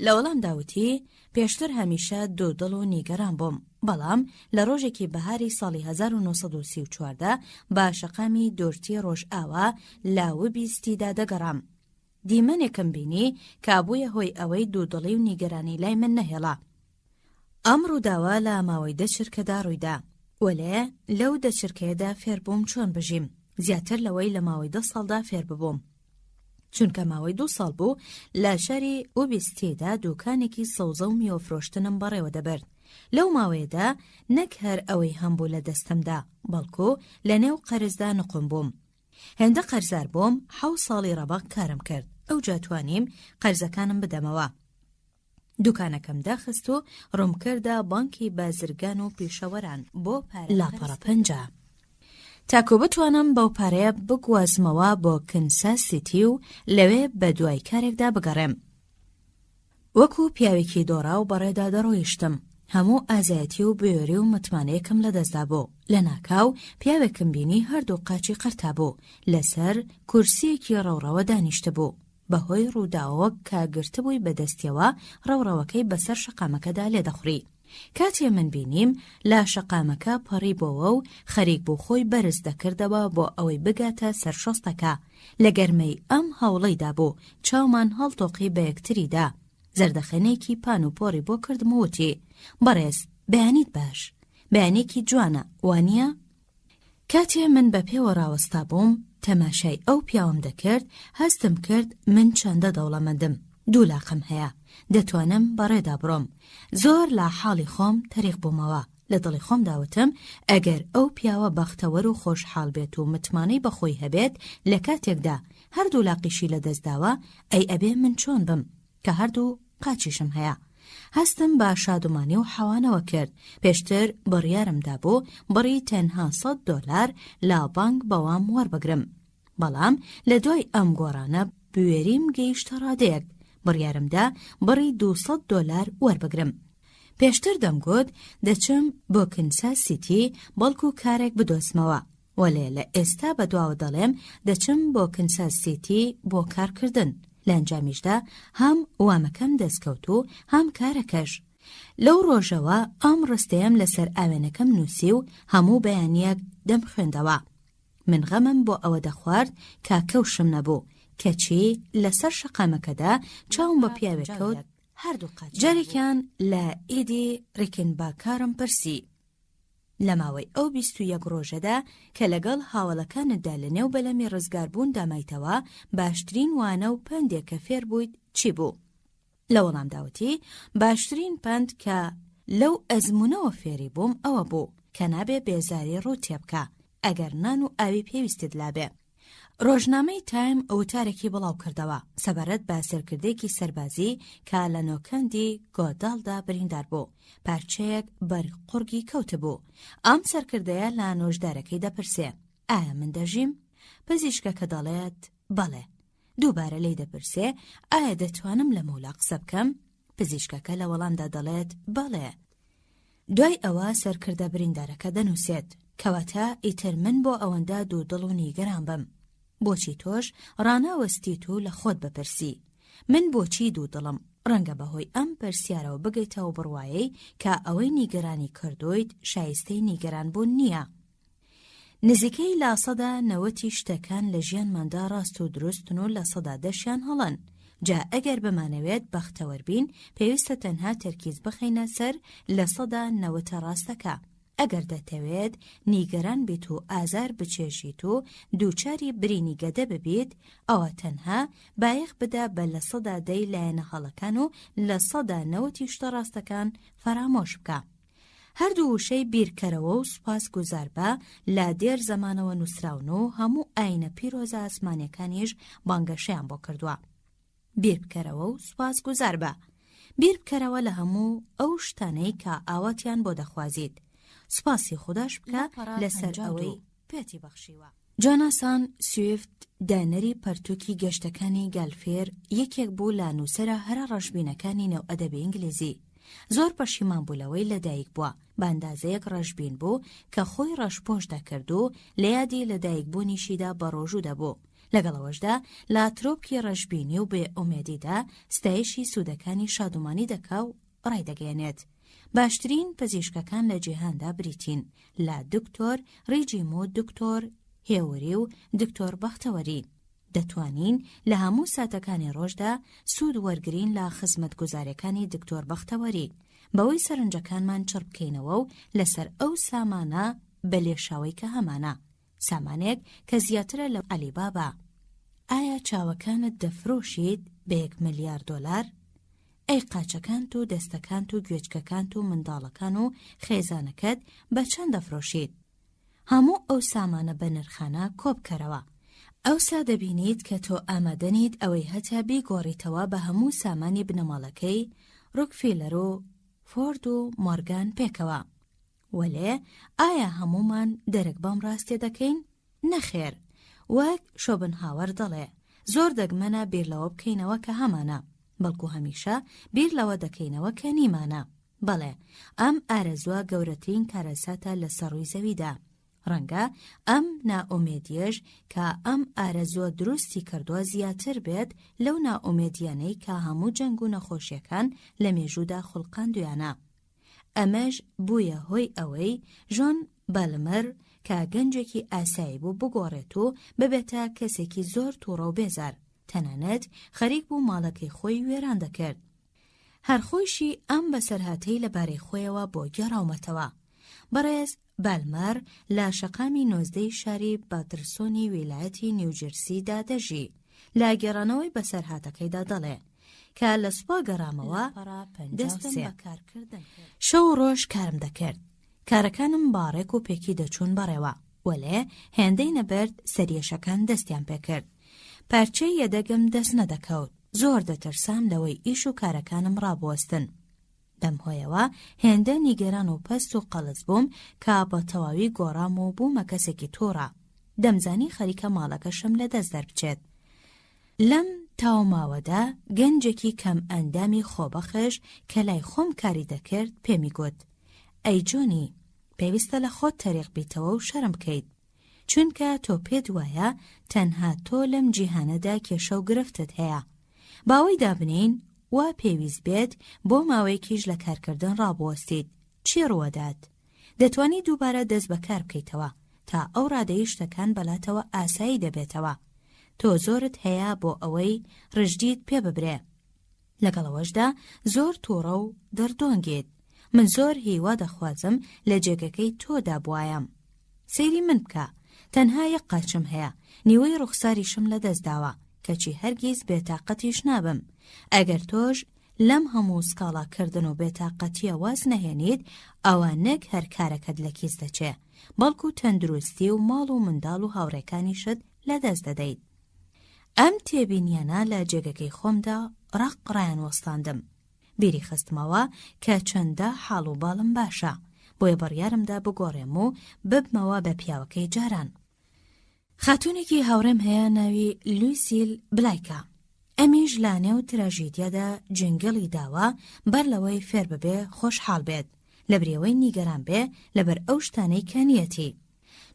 لە وەڵام داوتی پێشتر هەمیشە دوودڵ و نیگەران بووم، بەڵام لە ڕۆژێکی بەهاری ساڵی 1934دا بە شەقامی دۆرتی ڕۆژئاوا لاوبیستیدا دەگەڕام. دیمەنێکم بینی کابوویە هۆی ئەوەی دوودڵی و نیگەرانی لای من نەهێڵا. ئەم ڕووداوە لە ماوەی 10 چرکەدا ڕوویدا، وەلێ لەو 10 چرکەیەدا فێر بووم چۆن بژیم. زیاتر لەوەی لە ماوەی 10 ساڵدا فێر ببووم، چونکە ماوەی 2 ساڵ بوو لە شاری ئوبیستێدا دوکانێکی سەوزە و میوەفرۆشتنم بەڕێوە دەبرد. لەو ماوەیەدا نەک هەر ئەوەی هەمبوو لە دەستمدا، بەڵکو لە نێو قەرزدا نقم بووم. هێندە قەرزار بووم، 7 ساڵی ڕەباق کارم کرد. ئەو جاتوانیم قەرزەکانم بدەمەوە. دوکانەکەم داخست و ڕوومکردە بانکی بازرگان و پیشەوەران بۆ لاپەڕە 50. تاکو بتوانم بەو پارەیە بگوازمەوە بۆ کنساس سیتی و لەوێ بە دوای کارێکدا بگەڕێم. وەکو پیاوێکی دۆڕا و بەڕێدا دەڕۆیشتم. هەموو ئازایەتی و بێوێری و متمانەیەکم لەدەستدا بوو. لە ناکاو پیاوێکم بینی هەردوو قاچی قەرتا بوو، لەسەر کورسیەکی ڕەوڕەوە دانیشتە بوو. بەهۆی ڕووداوەک کە گرتبووی بەدەستیەوە ڕەوڕەوەکەی بەسەر شەقامەکەدا لێدەخوڕی. کاتێ من بینیم لا شەقامەکە پەڕی بۆەوە و خەریک بوو خۆی بەرز دەکردەوە بۆ ئەوەی بگاتە سەر شۆستەکە. لە گەرمەی ئەم هەوڵەیدا بوو چاومان هەڵتۆقی بە یەکتریدا. زەردەخەنێکی پان و پۆڕی بۆ کردم وتی: بەڕێز، بەیانیت باش، بەیانێکی جوانە، وانییە؟ کاتێ من بە پێوە ڕاوەستا بووم تەماشای ئەو پیاوم دەکرد، هەستم کرد من چەندە دەوڵەمەندم، 2 لاقم هەیە، دەتوانم بەڕێدا بڕۆم. زۆر لە حاڵی خۆم تەریق بوومەوە. لە دڵی خۆم داوتم ئەگەر ئەو پیاوە بەختەوەر و خۆشحاڵ بێت و متمانەی بەخۆی هەبێت، لە کاتێکدا هەردوو لاقیشی لەدەستداوە ئەی ئەبێ من چۆن بم کە هەردوو قاچیشم هەیە. هەستم بە شادومانی و حەوانەوە کرد. پێشتر بڕیارمدا بوو بڕی تەنها $100 لا بانک بەوام وەربگرم، بەڵام لە دوای ئەم گۆڕانە بوێریم گەیشتە ڕادەیەک، بڕیارمدا بڕی $200 وەربگرم. پێشتر دەمگوت دەچم بۆ کنساس سیتی بەڵکو کارێک بدۆزمەوە، وەلێ لە ئێستا بەدواوە دەڵێم دەچم بۆ کنساس سیتی بۆ کارکردن. لە ئەنجامیشدا هەم وامەکەم دەستکەوت و هەم کارەکەش. لەو ڕۆژەوە ئەم ڕستەیەم لەسەر ئاوێنەکەم نووسی و هەموو بەیانیەک دەم خوێندەوە. من غەمم بۆ ئەوە دەخوارد کە کەوشم نەبوو، کەچی لەسەر شەقامەکەدا چاوم بە پیاوێکەوت. جارێکیان لە ئیدی ڕیکنباکارم پرسی لە ماوەی ئەو 21 ڕۆژەدا کە لەگەڵ هاوڵەکانتدا لە نێو بەلەمی ڕزگاربوون دامایتەوە باشترین وانە و پندێک کە فێر بوویت چی بوو؟ لە وەڵام داوتی باشترین پند کە لەو ئەزمونەوە فێری بووم ئەوە بوو کە نابێ بێزاری ڕوو تێبکە ئەگەر نان و ئاوی پێویستت لابێ. ڕۆژنامەی تایم ئەوتارێکی بڵاو کردەوە سەبارەت بە سەرکردێکی سەربازی کە لە نۆکەندی گۆداڵدا بریندار بوو. پارچەیەک بەرقورگی کەوتبوو. ئەم سەرکردەیە لە نۆژدارەکەی دەپرسێ: ئایا من دەژیم؟ پزیشکەکە دەڵێت بەڵێ. دووبارە لێی دەپرسێ: ئایا دەتوانم لە مەولا قسە بکەم؟ پزیشکەکە لە وەڵامدا دەڵێت بەڵێ. دوای ئەوە سەرکردە بریندارەکە دەنووسێت: کەواتە ئیتر من بۆ ئەوەندە دوودڵ و نیگەران بم. بۆچی تۆش ڕاناوەستیت و لە خۆت بپرسی من بۆچی دوودڵم؟ ڕەنگە بەهۆی ئەم پرسیارەوە بگەیتەوە بڕوایەی کە ئەوەی نیگەرانی کردویت شایستەی نیگەران بوون نییە. نزیکەی لە 90% شتەکان لە ژیانماندا ڕاست و دروستن و لە 10% هەڵەن. جا ئەگەر بمانەوێت بەختەوەر بین پێویستە تەنها تەرکیز بخەینە سەر لە 90% ڕاستەکە. ئەگەر دەتەوێت نیگەران بیت و ئازار بچێژیت و دووچاری برینی گەدە ببیت، ئەوە تەنها بایەخ بدە بە لە 100% لایەنە هەڵەکان و لە 90% ڕاستەکان فەرامۆش بکە. هەردوو وشەی بیرکەرەوە و سوپاس گوزار بە لە دێر زەمانەوە نووسراون و هەموو ئاینە پیرۆزە ئاسمانیەکانیش بانگەشەیان بۆ کردووە. بیر بکەرەوە و سوپاس گوزار بە. بیر بکەرەوە لە هەموو ئەو شتانەی کە ئاواتیان بۆ دەخوازیت. سپاسی خوداش بکە لەسەر ئەوەی پێتی بەخشیوە. جۆناسان سویفت دانەری پەرتووکی گەشتەکانی گالفێر یەکێک بوو لە نووسەرە هەرە ڕەشبینەکانی نەو ئەدەبی ئینگلیزی. زۆر پەشیمان بوولەوەی لەدایک بووە، بە ئەندازەیەک ڕەشبین بوو کە خۆی ڕەشپۆش دەکرد و لە یادی لەدایکبوونیشیدا بەڕۆژوو دەبوو. لەگەڵەوەشدا لە ترۆپی ڕەشبینی و بێ ئومێدیدا ستایشی سوودەکانی شادومانی دەکا و ڕایدەگەێنێت. باشترین پزیشکەکان لە جیهاندا بریتین لە دکتۆر ڕیجیم و دکتۆر هێوری و دکتۆر بەختەوەری. دەتوانین لە هەموو ساتەکانی ڕۆژدا سوود وەرگرین لە خزمەتگوزاریەکانی دکتۆر بەختەوەری بەوەی سەرنجەکانمان چڕ بکەینەوە و لەسەر ئەو سامانە بە لێشاوی کە هەمانە سامانێک کە زیاترە لە ئەلیبابا. ئایا چاوەکانت دەفرۆشیت بە $1 ملیار؟ ئەی قاچەکانت و دەستەکانت و گوێچکەکانت و منداڵەکان و خێزانەکەت بە چەند دەفرۆشیت؟ هەموو ئەو سامانە بە نرخانە کۆبکەرەوە. ئەوسا دەبینیت کە تۆ ئامادەنیت ئەوەی هەتا بیگۆڕیتەوە بە هەموو سامانی بنەماڵەکەی ڕۆکفیلەر و فۆرد و مۆرگان پێکەوە. وەلێ ئایا هەمومان دەرەک بەم ڕاستێ دەکەین؟ نەخێر. وەک شۆبنهاوەر دەڵێ زۆر دەگمەنە بیر لەوە بکەینەوە کە هەمانە، بەڵکو هەمیشە بیر لەوە دەکەینەوە کە نیمانە. بەڵێ ئەم ئارەزووە گەورەترین کارەساتە لە سەڕووی زەویدا. ڕەنگە ئەم نائومێدیەش کە ئەم ئارەزووە دروستی کردووە زیاتر بێت لەو نائومێدیانەی کە هەموو جەنگ و نەخۆشیەکان لە مێژوودا خوڵقاندویانە. ئەمەش بوویە هۆی ئەوەی ژۆن بالمەر کە گەنجێکی ئاسایی بوو بگۆڕێت و ببێتە کەسێکی زۆر تووڕە و بێزار، تەنانەت خەریک بوو ماڵەکەی خۆی وێران دەکرد. هەرخۆیشی ئەم بەسەرهاتەی لەبارەی خۆیەوە بۆ گێڕاومەتەوە. بەڕێز بالمەر لە شەقامی 19 شاری باترسۆنی ویلایەتی نیوجرسیدا دەژی. لە گێڕانەوەی بەسەرهاتەکەیدا دەڵێ کە لە سوپا گەڕامەوە دەستم بەکارکردن شەو ڕۆژ کارم دەکرد. کارەکانم باڕێک و پێکی دەچوون بەڕێوە، وەلێ هێندەی نەبرد سەریەشەکان دەستیان پێکرد. پارچەی یەدەگم دەست نەدەکەوت. زۆر دەترسام لەوەی ئیش و کارەکانم ڕابوەستن. بەم هۆیەوە هێندە نیگەران و پەست و قەڵز بووم کە بە تەواوی گۆڕام و بوومە کەسێکی تووڕە. دەمزانی خەریکە ماڵەکەشم لە دەست دەربچێت. لەم تاوماوەدا گەنجێکی کەم ئەندامی خۆبەخش کە لای خۆم کاری دەکرد پێمی گوت: ئەی جۆنی، پێویستە لە خۆت تەریق بیتەوە و شەرم بکەیت، چونکە تۆ پێت وایە تەنها تۆ لەم جیهانەدا کێشە و گرفتت هەیە. باوەی دابنین وا پێویست بێت بۆ ماوەیەکیش لە کارکردن ڕابوەستیت. چی ڕوەدات؟ دەتوانی دووبارە دەست بەکار بکەیتەوە تا ئەو ڕادەی شتەکان بەلاتەوە ئاسایی دەبێتەوە. تۆ زۆرت هەیە بۆ ئەوەی ڕژدیت پێ ببرێ. لەگەڵەوەشدا زۆر تووڕە و دەردۆنگێت. من زۆر هیوا دەخوازم لە جێگەکەی تۆدا بوایم. سەیری من بکە. تەنها یەک قاچم هەیە، نیوەی ڕوخساریشم لە دەستداوە، کەچی هەرگیز بێتاقەتیش نابم. ئەگەر تۆش لەم هەموو سکاڵاکردن و بێتاقەتیە واز نەهێنیت، ئەوە نەک هەر کارەکەت لە کیس دەچێ، بەڵکو تەندروستی و ماڵ و منداڵ و هاوڕێکانیشت لە دەست دەدەیت. ئەم تێبینیانە لە جێگەکەی خۆمدا ڕقڕایان وەستاندم. بیری خستمەوە کە چەندە حاڵ و باڵم باشە، بۆیە بڕیارمدا بگۆڕێم و ببمەوە بە پیاوەکەی جاران. خاتونێکی هاوڕێم هەیە ناوی لوسیل بلایکە. ئەمیش لە نێو تراژیدیادا جنگڵی داوە بەر لەوەی فێر ببێ خۆشحاڵ بێت، لە برێوەی نیگەران بێ لەبەر ئەو شتانەی کەنیەتی.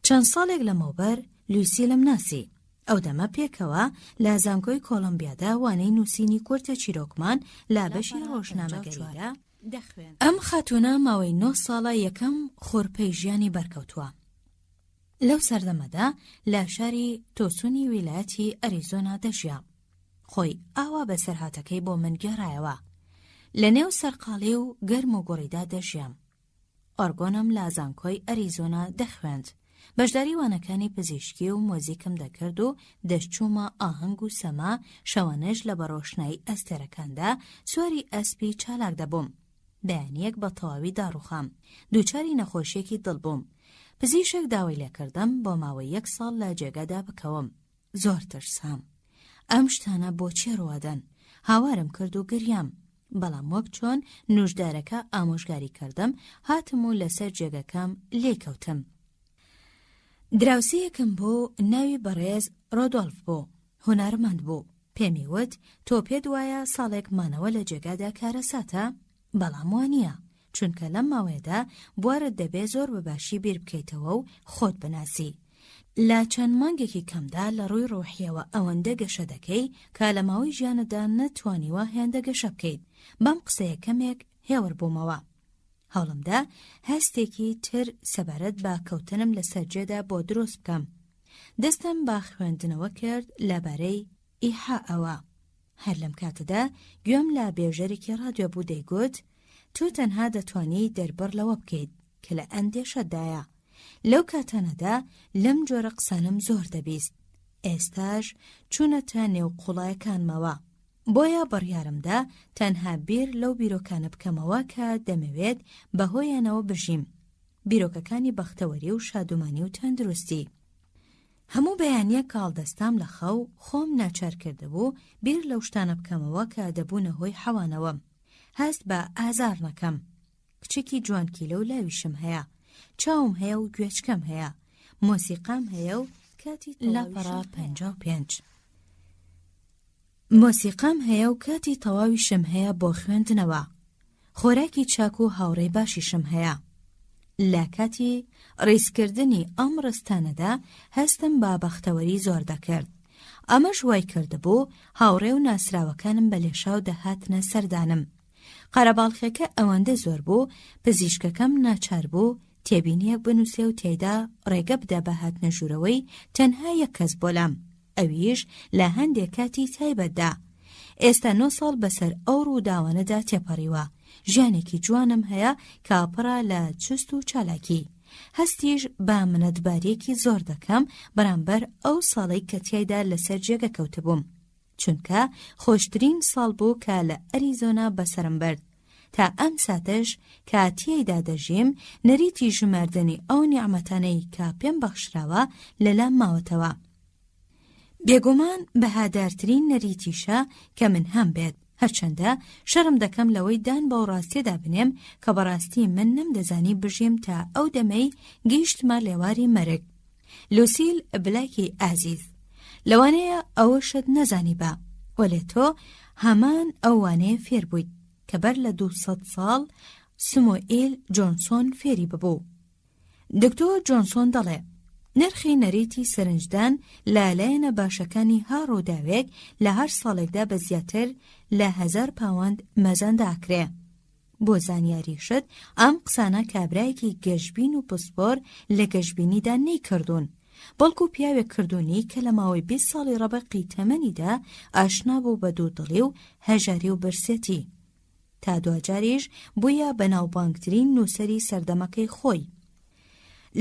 چەند ساڵێک لەمەوبەر لوسیلم ناسی. ئەو دەمە پێکەوە لە زانکۆی کۆلۆمبیادا وانەی نووسینی کورتە چیرۆکمان لە بەشی ڕۆژنامەگەریدا دەخوێن. ئەم خاتونە ماوەی 9 ساڵە یەکەم خۆرپەی ژیانی بەرکەوتووە. لەو سەردەمەدا لە شاری تۆسونی ویلایەتی ئەریزۆنا دەژیا. خۆی ئاوا بەسەرهاتەکەی بۆ من گێڕایەوە. لە نێو سەرقاڵی و گەرم و گۆڕیدا دەژیام. ئۆرگۆنم لە زانکۆی ئەریزۆنا دەخوێند. بەشداری وانەکانی پزیشکی و مۆزیکم دەکرد و دەستچوومە ئاهەنگ و سەما، شەوانەش لە بەڕۆشنایی ئەستێرەکاندا سواری ئەسپی چالاک دەبووم. بەیانیەک بە تەواوی داڕوخام. دووچاری نەخۆشیێکی دڵ بووم. پزیشک داوای لێکردم بۆ ماوەی 1 ساڵ لە جێگادا بکەوم. زۆر ترسام. ئەم شتانە بۆچی ڕوادەن؟ هاوارم کرد و گریام. بەڵام وەک چۆن نوشدارەکە ئامۆژگاری کردم، هاتم و لەسەر جێگەکەم لێکەوتم. دراوسەیەکم بوو ناوی بەڕێز ڕۆدۆلف بوو. هونەرمەند بوو. پێمی وت تۆ پێت وایە ساڵێک مانەوە لە جێگادا کارەساتە؟ بەڵام وانییە، چونکە لەم ماوەیەدا بوارت دەبێ زۆر بەباشی بیر بکەیتەوە و خۆت بناسی. لە چەند مانگێکی کەمدا لە ڕووی ڕۆحیەوە ئەوەندە گەشە دەکەی کە لە ماوەی ژیانەدا نەتوانیوە هێندە گەشە بکەیت. بەم قسەیە کەمێک هێور بوومەوە. هەوڵمدا هەستێکی تر سەبارەت بە کەوتنم لە سەرجێدا بۆ دروست بکەم. دەستم بە خوێندنەوە کرد لەبارەی ئیحاءەوە. هەر لەم کاتەدا گوێم لە بێژەرێکی ڕادیۆ بوو دەیگوت تۆ تەنها دەتوانی دەربەر لەوە بکەیت کە لە ئەندێشەدایە. لەو کاتانەدا لەم جۆرە قسانم زۆر دەبیست. ئێستاش چوونەتە نێو قوڵایەکانمەوە. بۆیە بڕیارمدا تەنها بیر لەو بیرۆکانە بکەمەوە کە دەمەوێت بەهۆیانەوە بژیم. بیرۆکەکانی بەختەوەری و شادومانی و تەندروستی. هەموو بەیانیە کاڵدەستام لە خەو خۆم ناچار کردبوو بیر لەو شتانە بکەمەوە کە دەبوونە هۆی حەوانەوەم. هەست بە ئازار نەکەم. کچێکی جوانکی لەو لاویشم هەیە. چاوم هەیە و گوێچکەم هەیە. مۆسیقام هەیە و کاتی لاپەڕا 55. مۆسیقام هەیە و کاتی تەواویشم هەیە بۆ خوێندنەوە. خۆراکی چاک و هاوڕێی باشیشم هەیە. لە کاتی ڕیزکردنی ئەم ڕستانەدا هەستم با بەختەوەری زۆر دەکرد. ئەمەش وای کردبوو هاوڕێ و ناسراوەکانم بە لێشاو دەهاتنە سەردانم. قەرەباڵغیەکە ئەوەندە زۆر بوو پزیشکەکەم ناچار بوو تێبینیەک بنووسێ و تێیدا ڕێگە بدە بە هاتنە ژوورەوەی تەنها یەک کەس بۆلام، ئەویش لە هەندێک کاتی تایبەتدا. ئێستا 9 ساڵ بەسەر ئەو ڕووداوانەدا تێپەڕیوە. ژیانێکی جوانم هەیە کاپڕە لە چست و چالاکی. هەستیش با منەتبارێکی زۆر دەکەم بەرامبەر ئەو ساڵی کە تیایدا لەسەر جێگە کەوتبووم، چونکە خۆشترین ساڵ بوو کە لە ئەریزۆنا بەسەرم برد. تا ئەم ساتەش کە تیایدا دەژیم نەریتی ژماردنی ئەو نیعمەتانەی کە پێم بەخشراوە لەلام ماوەتەوە. بێگومان بەهادارترین نەریتیشە کە من هەم بێت، هەرچەندە شەرم دەکەم لەوەی دان بەو ڕاستیەدا بنێم کە بەڕاستی من نەمدەزانی بژیم تا ئەو دەمەی گەیشتمە لێواری مەرگ. لوسیل بلاکی ئازیز، لەوانەیە ئەوەشت نەزانی بە، وەلێ تۆ هەمان ئەوانەیە فێر بوویت کە بەر لە 200 ساڵ سموئیل جۆنسۆن فێری ببوو. دکتۆر جۆنسۆن دەڵێ نرخی نەریتی سەرنجدان لەلایەنە باشەکانی هاڕووداوێک لە هەر ساڵێکدا بە زیاتر لە 1000 پاوەند مەزان داکرێ. بۆ زانیاریشت ئەم قسانە کابرایەکی گەشتبین و پسپۆر لە گەشتبینیدا نەیکردوون، بەڵکو پیاوێک کردوونی کە لە ماوەی 20 ساڵی ڕەبەقی تەمەنیدا ئاشنا بوو بە دوودڵی و هەژاری و برسێتی. تا دوجاریش بووە بەناوبانگترین نووسەری سەردەمەکەی خۆی.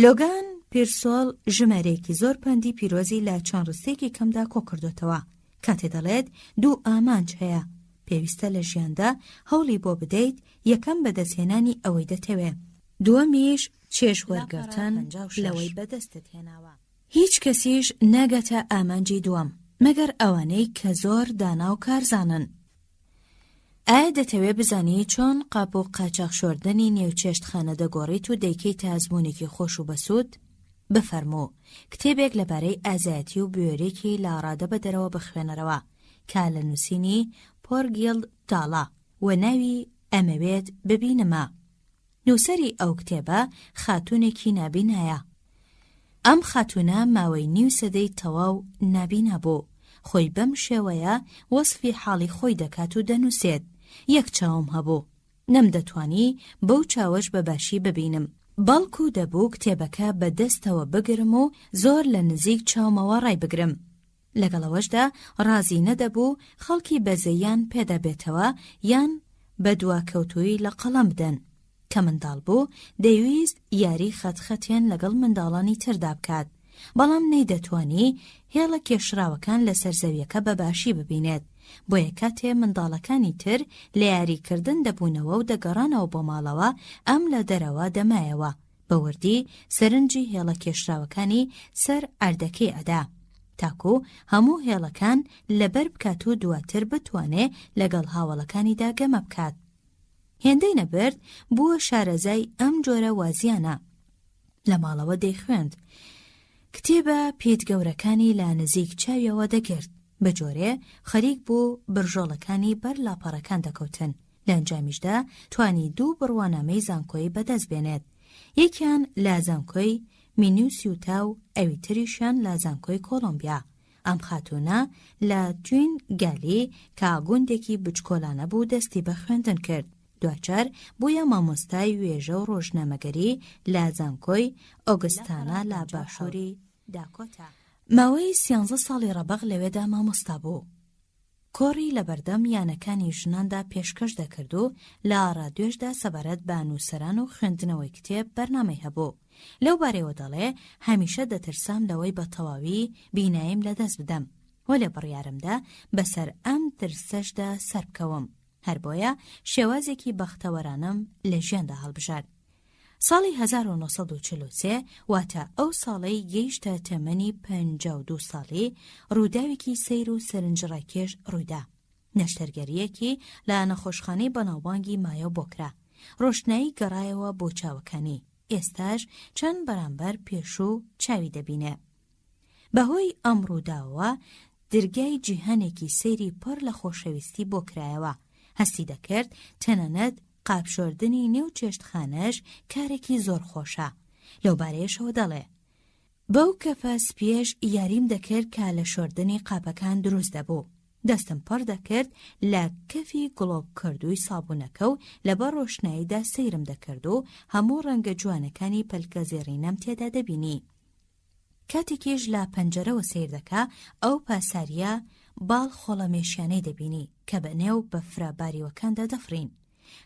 لۆگان پیرسۆڵ ژمارەیەکی زۆر پەندی پیرۆزی لە چەند ڕستێکی کەمدا کۆ کردوتەوە. کاتێ دەڵێت 2 ئامانج هەیە، پێویستە لە ژیاندا هەوڵی بۆ بدەیت، یەکەم بەدەستهێنانی ئەوەی دەتەوێ، دووەمیش چێژ وەرگرتن لەوەی بەدەستت هێناوە. هیچ کەسیش ناگاتە ئامانجی دووەم مەگەر ئەوانەی کە زۆر دانا و کارزانن. ئایا دەتەوێت بزانی چۆن قاپ و قاچاق شۆردنی نێوچێشتخانە دەگۆڕیت و دەیکەیت تا ئەزموونێکی خۆش و بەسوود؟ بفەرموو کتێبێک لەبارەی ئازایەتی و بوێرێکی لە ڕادە بەدەرەوە بخوێنەرەوە کە لە نووسینی پۆرگیڵ تاڵا و ناوی ئەمەوێت ببینمە. نووسەری ئەو کتێبە خاتوونێکی نابین هەیە. ئەم خاتوونە ماوەی نیو سەدەی تەواو نابینە بوو. خۆی بەم شێوەیە وەسفی حاڵی خۆی دەکات و دەنووسێت. یەک چاوم هەبوو، نەمدەتوانی بەو چاوەش بەباشی ببینم، بەڵکو دەبوو کتێبەکە بەدەستەوە بگرم و زۆر لە نزیک چاومەوە ڕای بگرم. لەگەڵەوەشدا ڕازی نەدەبوو خەڵکی بەزەیان پێدەبێتەوە یان بە دواکەوتووی لە قەڵەم بدەن. کە منداڵ بوو دەیویست یاری خەتخەتێن لەگەڵ منداڵانی تردا بکات، بەڵام نەیدەتوانی هێڵە کێشراوەکان لەسەر زەویەکە بەباشی ببینێت. بۆیە کاتێ منداڵەکانی تر لە یاریکردن دەبوونەوە و دەگەڕانەوە بۆ ماڵەوە ئەم لە دەرەوە دەمایەوە، بەوردی سەرنجی هێڵە کێشراوەکانی سەر ئەردەکەی ئەدا تاکو هەموو هێڵەکان لەبەر بکات و دواتر بتوانێ لەگەڵ هاوڵەکانیدا گەمە بکات. هێندەی نەبرد بووە شارەزای ئەم جۆرە وازیانە. لە ماڵەوە دەیخوێند. کتێبە پێدگەورەکانی لا نزیک چاویەوە دەگرت، بە جۆرێ خەریک بوو برژۆڵەکانی بەر لاپەڕەکان دەکەوتن. لە ئەنجامیشدا توانی 2 بڕوانامەی زانکۆی بەدەست بێنێت، یەکیان لا زانکۆی مینوسیوتا و ئەوی تریشیان لا زانکۆی کۆلۆمبیا. ئەم خاتوونە لە توین گالی کە گوندێکی بچکۆلانە بوو دەستی بە خوێندن کرد. دواتر بووە مامۆستای وێژە و ڕۆژنامەگەری لە زانکۆی ئۆگستانە لە باشووری داکۆتا. ماوەی 13 ساڵی ڕەبەق لەوێدا مامۆستا بوو. کۆڕی لە بەردەم یانەکانی ژناندا پێشکەش دەکرد و لە ڕادیۆشدا سەبارەت بە نووسەران و خوێندنەوەی کتێب بەرنامەی هەبوو. لەو بارەوە دەڵێ هەمیشە دەترسام لەوەی بە تەواوی بیناییم لەدەست بدەم و لە بڕیارمدا بەسەر ئەم ترسەشدا سەر بکەوم. هەر بۆیە شێوازێکی بەختەوەرانم لە ژیاندا هەڵبژارد. ساڵی 1943 واتە ئەو ساڵەی گەیشتە تەمەنی 52 ساڵی ڕووداوێکی سەیر و سەرنجڕاکێش ڕوویدا. نەشتەرگەریەکی لە نەخۆشخانەی بەناوبانگی مایۆ بۆکرا. ڕۆشنایی گەڕایەوە بۆ چاوەکانی. ئێستاش چەند بەرامبەر پێشوو چاوی دەبینێ. بەهۆی ئەم ڕووداوە دەرگای جیهانێکی سەیری پڕ لە خۆشەویستی بۆ کرایەوە. هەستی دەکرد تەنانەت قاپشۆردنی نێو چێشتخانەش کارێکی زۆر خۆشە. لەوبارەیەشەوە دەڵێ بەو کەفە سپێش یاریم دەکرد کە لە شۆردنی قاپەکان دروست دەبوو. دەستم پڕ دەکرد لە کەفی گڵۆب کردووی سابوونەکە و لەبەر ڕۆشناییدا سەیرم دەکرد و هەموو ڕەنگە جوانەکانی پەلکە زێڕینەم تێدا دەبینی. کاتێکیش لە پەنجەرەوە سیر دەکا ئەو پاساریە باڵ خۆڵەمێشیانەی دەبینی کە بەنێو بەفرە باریوەکاندا دەفرین.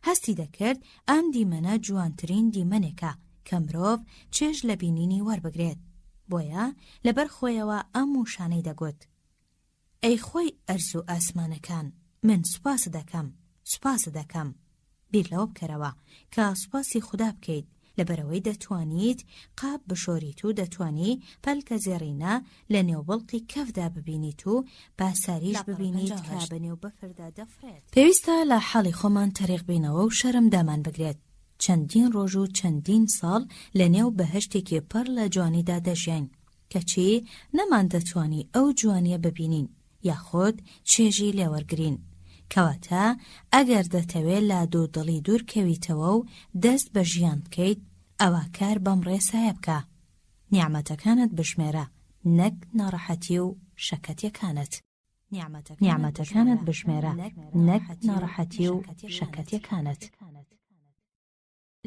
هەستی دەکرد ئەم دیمەنە جوانترین دیمەنێکە کە مرۆڤ چێژ لە بینینی وەربگرێت. بۆیە لەبەر خۆیەوە ئەم وشانەی دەگوت: ئەی خۆی ئەرز و ئاسمانەکان، من سوپاس دەکەم. بیر لەوە بکەرەوە کە سوپاسی خوددا بکەیت لەبەرەوەی دەتوانیت قاپ بشۆریت و دەتوانی پەلکە زێڕینە لە نێوبڵقی کەفدا ببینیت و پاساریش ببینیت کە بەنێو بەفردا دەفرێت. پێویستە لە حاڵی خۆمان تەریق بینەوە و شەرم دامان بگرێت. چەندین ڕۆژ و چەندین ساڵ لە نێو بەهەشتێکی پڕ لە جوانیدا دەژین کەچی نەمان دەتوانی ئەو جوانیە ببینین یاخۆت چێژی لێوەرگرین. کەواتە ئەگەر دەتەوێت لە دوودڵی دوور کەویتەوە و دەست بە ژیان بکەیت، ئەوە کار بەم ڕێسایە بکە. نیعمەتەکانت بشمێرە، نەک ناڕەحەتی و شەکەتیەکانت. نیعمەتەکانت بشمێرە، نەک ناڕەحەتی و شەکەتیەکانت.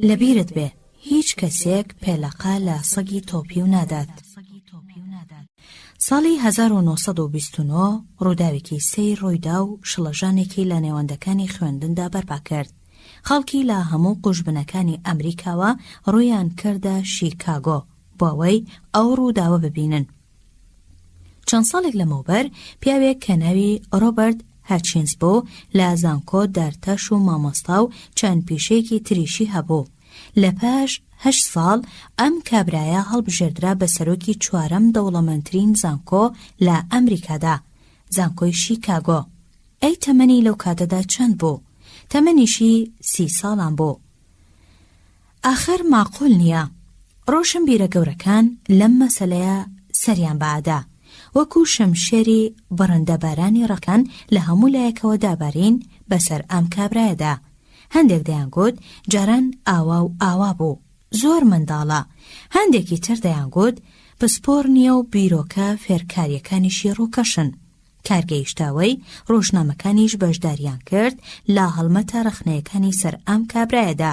لەبیرت بێ هیچ کەسێک پێلەقا لە سەگی تۆپی و نادات. ساڵی 1929 ڕووداوێکی سەیر ڕوویدا و شڵەژانێکی لە نێوەندەکانی خوێندندا بەرپا کرد. خەڵکی لە هەموو قوشبنەکانی ئەمریکاوە ڕوویان کردە شیکاگۆ بۆ ئەوەی ئەو ڕووداوە ببینن. چەند ساڵێک لەمەوبەر پیاوێک کە ناوی ڕۆبەرت هەچینز بوو لە زانکۆ دارتەش و مامۆستا و چەند پیشەیەکی تریشی هەبوو. لە پاش 8 ساڵ ئەم کابرایە هەڵبژێردرا بە سەرۆکی 4ەم دەوڵەمەندترین زانکۆ لە ئەمریکادا، زانکۆی شیکاگۆ. ئەی تەمەنی لەو کاتەدا چەند بوو؟ تەمەنیشی 30 ساڵان بوو. ئاخر معقول نییە. ڕۆشن بیرە گەورەکان لەم مەسەلەیە سەریان بەعادا، وەکو شەمشێری بەڕەندەبارانی ڕەکان لە هەموو لایەکەوە دابارین بەسەر ئەم کابرایەدا. هەندێک دەیانگوت جاران ئاوا و ئاوا بوو، زۆر منداڵە. هەندێکی تر دەیانگوت پسپۆر نییە و بیرۆکە فێرکاریەکانیشی ڕووکەشن. کارگەیشتاوەی ڕۆژنامەکانیش بەشداریان کرد لە هەڵمەتە رەخنەیەکانی سەر ئەم کابرایەدا.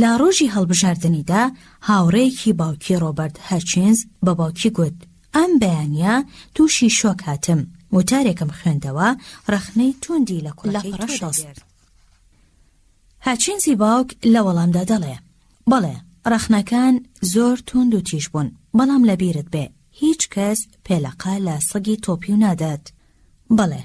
لە ڕۆژی هەڵبژاردنیدا هاوڕێیەکی باوکی ڕۆبەرت هەچینز بە باوکی گوت: ئەم بەیانیە تووشی شۆک هاتم، وتارێکم خوێندەوە ڕەخنەی توندی لە کوڵەکەی تۆدەگرت. هاچینزی باوک لە وەڵامدا دەڵێ: بەڵێ، ڕەخنەکان زۆر توند و تیژ بوون، بەڵام لەبیرت بێ هیچ کەس پێلەقا لە سەگی تۆپی و نادات. بەڵێ،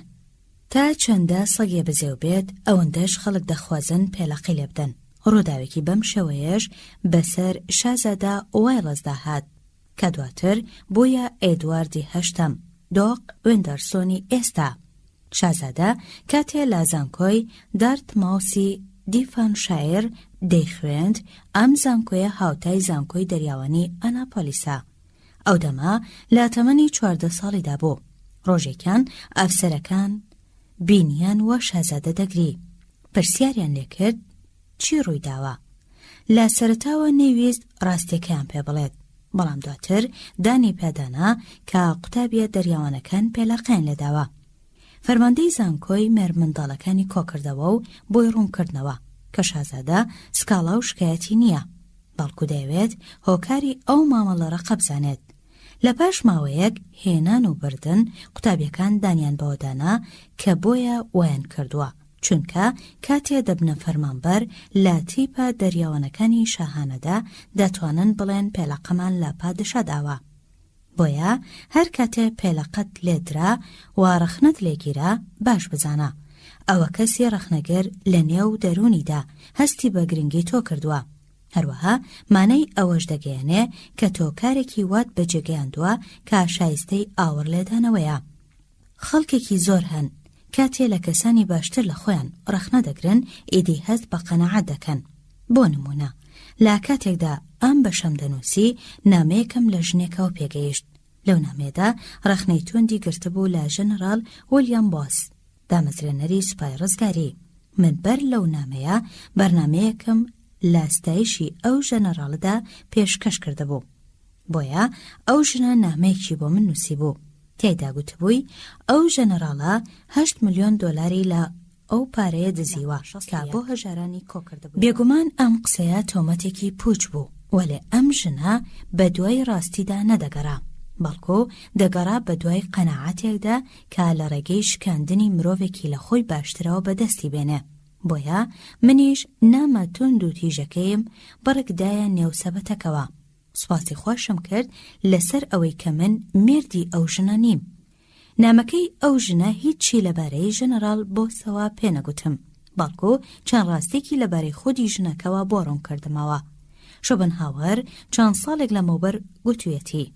تا چەندە سەگێ بزێو بێت ئەوەندەش خەڵک دەخوازن پێلەقی لێ بدەن. ڕووداوێکی بەم شێوەیەش بەسەر شازادا وایڵزدا هات کە دواتر بۆیە ئێدواردی هەشتەم، دۆق وێندەرسۆنی ئێستا. شازادە کاتێ لە زانکۆی دارتماوسی دیفانشایر دەیخوێند، ئەم زانکۆیە هاوتای زانکۆی دەریاوانی ئەناپۆلیسە. ئەو دەما لە تەمەنی 14 ساڵیدا بوو. ڕۆژێکان ئەفسەرەکان بینیان وە شازادە دەگری. پرسیاریان لێکرد چی ڕوویداوە. لە سەرەتاوە نەیویست ڕاستیەکەیان پێ بڵێت، بەڵام دواتر دانی پێدانا کە قوتابیە دەریاوانەکان پێلەقیان لێداوە. فەرماندەی زانکۆی مێرمنداڵەکانی کۆکردەوە و بۆی ڕوونکردنەوە کە شازادە سکاڵا و شکایەتی نییە، بەڵکو دەیەوێت هۆکاری ئەو مامەڵەرە قەبزانێت. لە پاش ماوەیەک هێنان و بردن قوتابیەکان دانیان بەوەدانا کە بۆیە وایان کردووە، چونکە کاتێ دەبنە فەرمانبەر لە تیپە دەریاوانەکانی شاهانەدا دەتوانن بڵێن پێلەقەمان لە پادشاداوە. بۆیە هەر کاتێ پێلەقەت لێدرا و ڕەخنەت لێگیرا باش بزانە ئەوە کەسی ڕەخنەگەر لە نێو دەرونیدا هەستی بە گرنگی تۆ کردووە. هەروەها مانای ئەوەش دەگەیەنێ کە تۆ کارێکی وات بەجێگەیاندووە کە شایستەی ئاور لێدانەوەیە. خەڵکێکی زۆر هەن کاتێ لە کەسانی باشتر لە خۆیان ڕەخنە دەگرن ئیدی هەست بە قەنەعەت دەکەن. بۆ نمونە لە کاتێکدا ئەم بەشەم دەنووسی نامەیەکم لە ژنێکەوە پێگەیشت. لەو نامێدا ڕەخنەی توندی گرتبوو لە ژەنەرال ویلیام بۆس، دامەزرێنەری سوپای ڕزگاری. من بەر لەو نامەیە بەرنامەیەکم لە ستایشی ئەو ژەنەراڵەدا پێشکەش کردبوو. بۆیە ئەو ژنە نامەیەکی بۆ من نووسیبوو. تێیدا گوتبووی ئەو ژەنەراڵە 8 ملیۆن دۆلاری لە ئەو پارەیە دزیوە کە بۆ هەژارانی کۆکردبوو. بێگومان ئەم قسەیە تۆمەتێکی پوچ بوو، وەلێ ئەم ژنە بە دوای ڕاستیدا نەدەگەڕا، بەڵکو دەگەڕا بە دوای قەناعەتێکدا کە لە ڕێگەی شکاندنی مرۆڤێکی لە خۆی باشترەوە بەدەستی بێنێ. بۆیە منیش نامە تۆند و تیژەکەیم بەڕێکدایە نێوسەبەتەکەوە. سوپاسی خۆشم کرد لەسەر ئەوەی کە من مێردی ئەو ژنە نیم. نامەکەی ئەو ژنە هیچی لەبارەی ژەنەراڵ بۆسەوە پێنەگوتم، بەڵکو چەند ڕاستێکی لەبارەی خودی ژنەکەوە بۆ ڕوون کردمەوە. شۆبنهاوەر چەند ساڵێک لەمەوبەر گوتوویەتی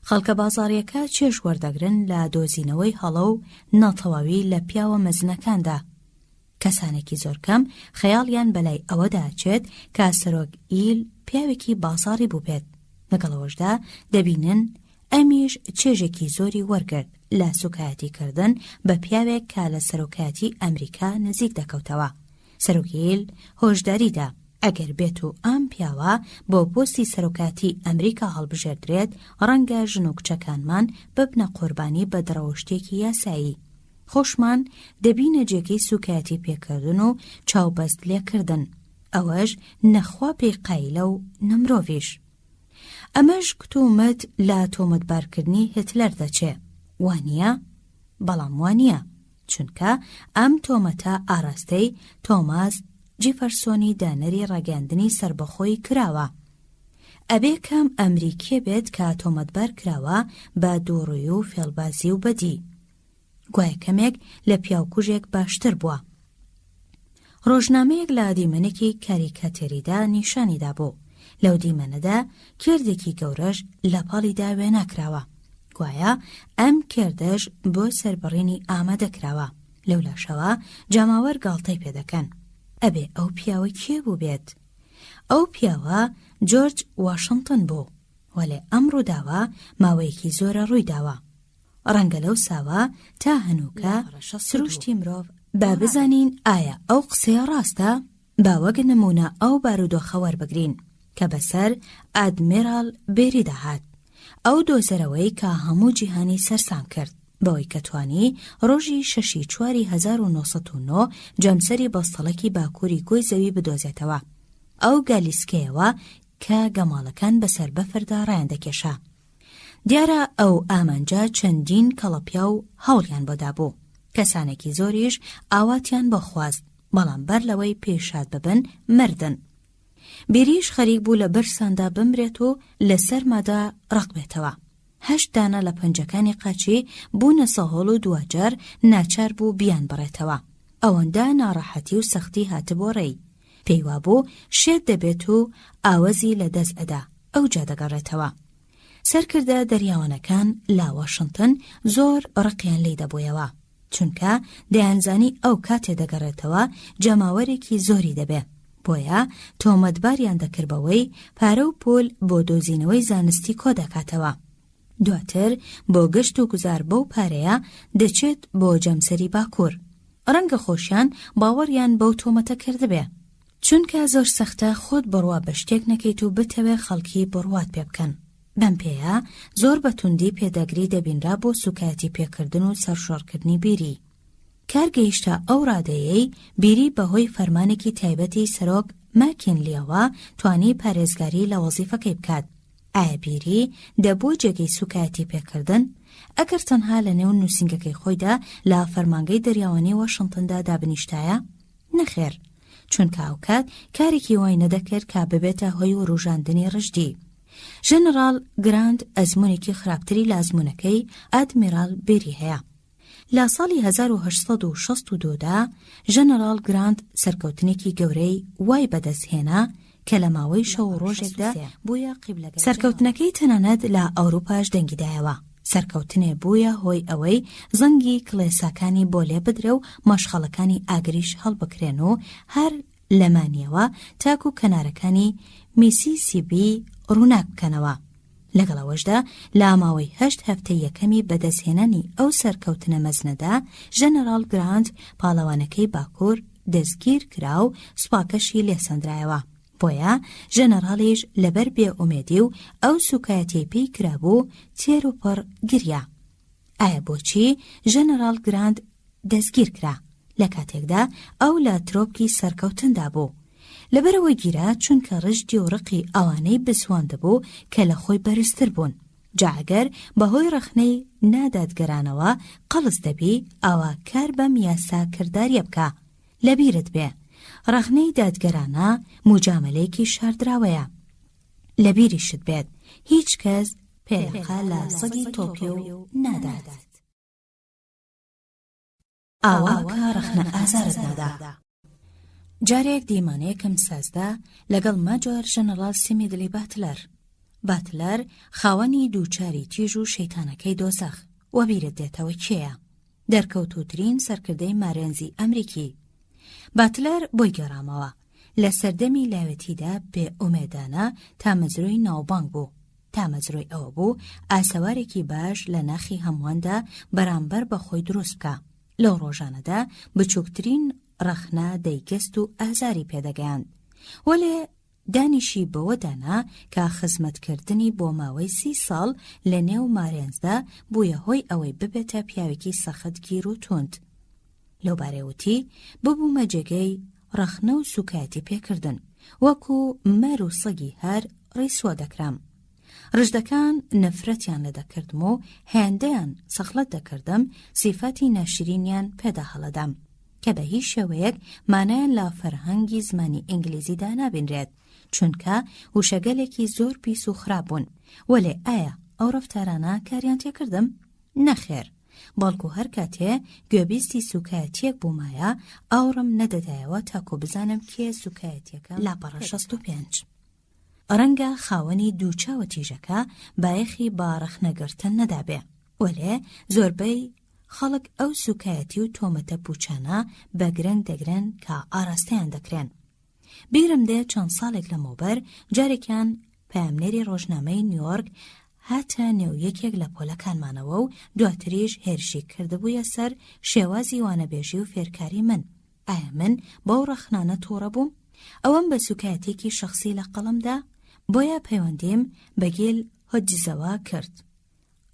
خەڵکە بازاڕیەکە چێژ وەردەگرن لە دۆزینەوەی هەڵە و ناتەواوی لە پیاوە مەزنەکاندا. کەسانێکی زۆر کەم خەیاڵیان بەلای ئەوەدا چێت کە سەرۆک ئیل پیاوێکی بازاڕی بوو بێت. لەگەڵەوەشدا دەبینن ئەمیش چێژێکی زۆری وەرگرت لە سوکایەتیکردن بە پیاوێک کە لە سەرۆکایەتی ئەمریکا نزیک دەکەوتەوە. سەرۆک ئیل هۆشداریدا ئەگەر بێت و ئەم پیاوە بۆ پۆستی سەرۆکاتی ئەمریکا هەڵبژێردرێت، ڕەنگە ژن و کچەکانمان ببنە قوربانی بە دڕەوشتێکی یاسایی. خۆشمان دەبینە جێگەی سوکایەتی پێکردن و چاوبەست لێکردن، ئەوەش نەخوا پێی قایلە و نەمرۆڤیش. ئەمەش کتومت لە تۆمەتبارکردنی هتلەر دەچێ، وانییە؟ بەڵام وانییە، چونکە ئەم تۆمەتە ئاراستەی تۆماس جیفەرسۆنی دانەری ڕاگەاندنی سربەخۆی کراوە. ئەبێ کەم ئەمریکیە بێت کە تۆمەتبار کراوە بە دووڕووی و فێڵبازی و بەدی. گوایە کەمێک لە پیاوکوژێک باشتر بووە. ڕۆژنامەیەک لە دیمەنێکی کاریکاتێریدا نیشانیدا بوو. لەو دیمەنەدا کردێکی گەورەش لە پاڵیدا وێناکراوە. گوایە ئەم کردەش بۆ سەربڕینی ئامادەکراوە. لەو لاشەوە جاماوەر گاڵتەی پێدەکەن. ئەبێ ئەو پیاوە کێ بوو بێت؟ ئەو پیاوە جۆرج واشنگتن بوو، وەلێ ئەم ڕووداوە ماوەیەکی زۆرە ڕوویداوە. ڕەنگە لەو ساوە تا هەنووکە سروشتی مرۆڤ با بزانین ئایا ئەو قسەیە ڕاستە؟ با وەک نمونە ئەو بارودۆخە وەربگرین کە بەسەر ئادمیرال بێری داهات، ئەو دۆزەرەوەی کە هەموو جیهانی سەرسام کرد بەوەی کە توانی ڕۆژی 6/4/1909 جەمسەری بەستەڵەکی باکووری گۆی زەوی بدۆزێتەوە. ئەو گالیسکەیەوە کە گەماڵەکان بەسەر بەفردا ڕایان دەکێشا. دیارە ئەو ئامانجا چەندین کەڵەپیا و هەوڵیان بۆدا بوو. کەسانێکی زۆریش ئاواتیان بۆ خواست، بەڵام بەر لەوەی پێشاد ببن مردن. بیریش خەریک بوو لە برساندا بمرێت و لە سەرمادا ڕق بێتەوە. 8 دانە لە پەنجەکانی قاچی بوونە سەهۆڵ و دوواجار ناچار بوو بیان بڕێتەوە. ئەوەندە ناڕەحەتی و سەختی هاتبۆ ڕێی. پێیوا بوو شێت دەبێت و ئاوەزی لە دەست ئەدا، ئەو جا دەگەڕێتەوە. سەرکردە دەریاوانەکان لا واشنگتن زۆر ڕقیان لێ دەبوویەوە، چونکە دەیانزانی ئەو کاتێ دەگەڕێتەوە جەماوەرێکی زۆری دەبێ. بۆیە تۆمەتباریان دەکردبەوەی پارە و پۆل بۆ دۆزینەوەی زانستی کۆ دەکاتەوە. دواتر بۆ گەشت و گوزار بەو پارەیە دەچێت بۆ جەمسەری باکوور. ڕەنگە خۆشیان باوەڕیان بەو تۆمەتە کردبێ، چونکە زۆر سەختە خۆت بڕوا بە شتێک نەکەیت و بتەوێ خەڵکی بڕوات پێ بکەن. بەم پێیە زۆر بەتوندی پێدەگری دەبینرا بۆ سوکایەتی پێکردن و سەرشۆڕکردنی بیری. کارگەیشتە ئەو ڕادەیەی بیری بەهۆی فەرمانێکی تایبەتی سەرۆک ماکینلیەوە توانی پارێزگاری لە وەزیفەکەی بکات. ئایا بیری دەبوو جێگەی سوکایەتی پێکردن؟ ئەگەر تەنها لە نێو نووسینگەکەی خۆیدا لە فەرمانگەی دەریاوانی واشنگتندا دابنیشتایە؟ نەخێر، چونکە ئەو کات کارێکی وای نەدەکرد کە ببێتە هۆی و ڕوژاندنی ڕژدی. ژەنەڕاڵ گراند ئەزمونێکی خراپتری لە ئەزمونەکەی ئادمیرال بێری هەیە. لە ساڵی 1862دا ژەنەڕاڵ گراند سەرکەوتنێکی گەورەی وای بەدەستهێنا کە لە ماوەی شەو و ڕۆژێکدا بووە قیبلەگەر. سەرکەوتنەکەی تەنانەت لە ئەوروپاش دەنگیدایەوە. سەرکەوتنێ بووە هۆی ئەوەی زەنگی کڵێساکانی بۆ لێ بدرێ و مەشخەڵەکانی ئاگریش هەڵبکرێن و هەر لەمانیەوە تاکو کەنارەکانی میسیسیپی ڕووناک بکەنەوە. لەگەڵەوەشدا لە ماوەی 8 هەفتەی یەکەمی بەدەستهێنانی ئەو سەرکەوتنە مەزنەدا ژەنەڕاڵ گراند پاڵەوانەکەی باکوور دەستگیر کرا و سوپاکەشی لێسەندرایەوە. بۆیە ژەنەڕاڵیش لەبەر بێئومێدی و ئەو سوکایەتی پێی کرابوو تێر و پڕ گریا. ئایا بۆچی ژەنەڕاڵ گراند دەستگیر کرا؟ لە کاتێکدا ئەو لە ترۆپکی سەرکەوتندا بوو. لەبەرەوەی گیرا چونکە ڕژدی و ڕقی ئەوانەی بسواندەبوو کە لە خۆی بەرزتر بوون. جاگەر بەهۆی ڕەخنەی نادادگەرانەوە قەڵس دەبی ئەوە کار بەم یاسا کرداریە بکە. لەبیرت بێ ڕەخنەی دادگەرانە موجامەلەیەکی شاردراوەیە. لەبیریشت بێت هیچ کەس پێلقا لە سەگی تۆپی و نادات. ئاوا کە ڕەخنە ئازارت نادا. جارێک دیمانەیەکم سازدا لەگەڵ ماجۆر ژەنەڕاڵ سمیدلی باتلەر خاوەنی دووچاری تیژ و شەیتانەکەی دۆزەخ وەبیرت دێتەوە کێیە؟ دەرکەوتووترین سەرکردەی مارێنزی ئەمریکی. باتلەر بۆی گەڕامەوە لە سەردەمی لاوێتیدا بێ ئومێدانە تامەزرۆی ناوبانگ بوو. تامەزرۆی ئەوە بوو ئاسەوارێکی باش لە ناخی هەموواندا بەرامبەر بە خۆی دروست بکە. لەو ڕۆژانەدا بچووکترین ڕەخنە دەیگەست و ئازاری پێدەگەیاند. وەلێ دانیشی بەوەدانا کە خزمەتکردنی بۆ ماوەی 30 ساڵ لە نێو مارێنزدا بوویە هۆی ئەوەی ببێتە پیاوێکی سەخت گیر و توند. لەو بارەوتی ببوومە جێگەی ڕەخنە و سوکایەتی پێکردن، وەکو مەر و سەگی هەر ڕیسوە دەکرام. ڕژدەکان نەفرەتیان لە دەکردم و هێندەیان سەخلەت دەکردم، سیفەتی ناشرینیان پێدا هەڵەدام کە بە هیچ شێوەیەک مانایان لە فەرهەنگی زمانی ئینگلیزیدا نابینرێت، چونکە وشەگەلێکی زۆر پیس و خراپ بوون. وەلێ ئایا ئەو ڕەفتارانە کاریان تێکردم؟ نەخێر، بەڵکو هەر کاتێ گوێبیستی سوکایەتیەک بوومایە ئاوڕم نەدەدایەوە تاکۆ بزانم کێ سوکایەتیەکە لاپەڕە 65. ڕەنگە خاوەنی دووچاوە تیژەکە بایەخی با ڕەخنەگرتن نەدابێ، وەلێ زۆربەی خەڵک ئەو سوکایەتی و تۆمەتە پوچانە بە گرنگ دەگرن کە ئاراستەیان دەکرێن. بیرم دێ چەند ساڵێک لەمەوبەر جارێکیان پەیامنێری ڕۆژنامەی نیویۆرک هاتە نێو یەکێک لە پۆلەکانمانەوە و دواتریش هێرشی کردبوویە سەر شێوازی وانەبێژی و فێرکاری من. ئایا من بەو ڕەخنانە تووڕە بووم؟ ئەوەم بە سوکایەتێکی شەخسی لە قەڵمدا، بۆیە پەیوەندیم بەگیل هۆجزەوە کرد.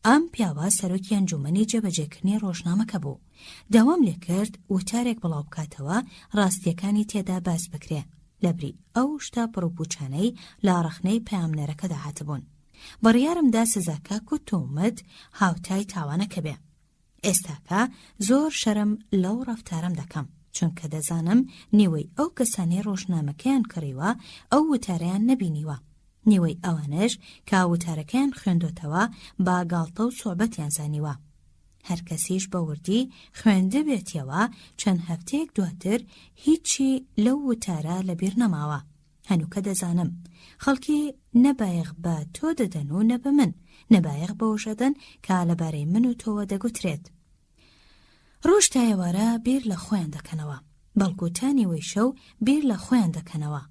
ئەم پیاوە سەرۆکی ئەنجومەنی جێبەجێکردنی ڕۆژنامەکە بوو. داوام لێ کرد وتارێک بڵاو بکاتەوە ڕاستیەکانی تێدا باس بکرێ لەبری ئەو شتا پڕوپوچانەی لە ڕەخنەی پەیامنەرەکەدا هاتبوون. بڕیارمدا سزاکە کوتومت هاوتای تاوانەکە بێ. ئێستاکە زۆر شەرم لەو ڕەفتارم دەکەم، چونکە دەزانم نیوەی ئەو کەسانی ڕۆژنامەکەیان کڕیوە ئەو وتارەیان نەبینیوە، نیوەی ئەوانش کە وتارەکەیان خوێندۆتەوە با گاڵتە و سۆبەتیان زانیوە. هەر کەسیش بە وردی خوێندە بێتیەوە چەند هەفتەیەک دواتر هیچی لەو وتارە لەبیر نەماوە. هەنووکە دەزانم خەڵکی نەبایەغ بە تۆ دەدەن و نە بە من، نەبایەغ بەوەژەدەن کە لەبارەی من و تۆوە دەگوترێت. ڕۆژ تا ئێوارە بیر لە خۆیان دەکەنەوە، بەڵگوتانی وەی شەو بیر لە خۆیان دەکەنەوە.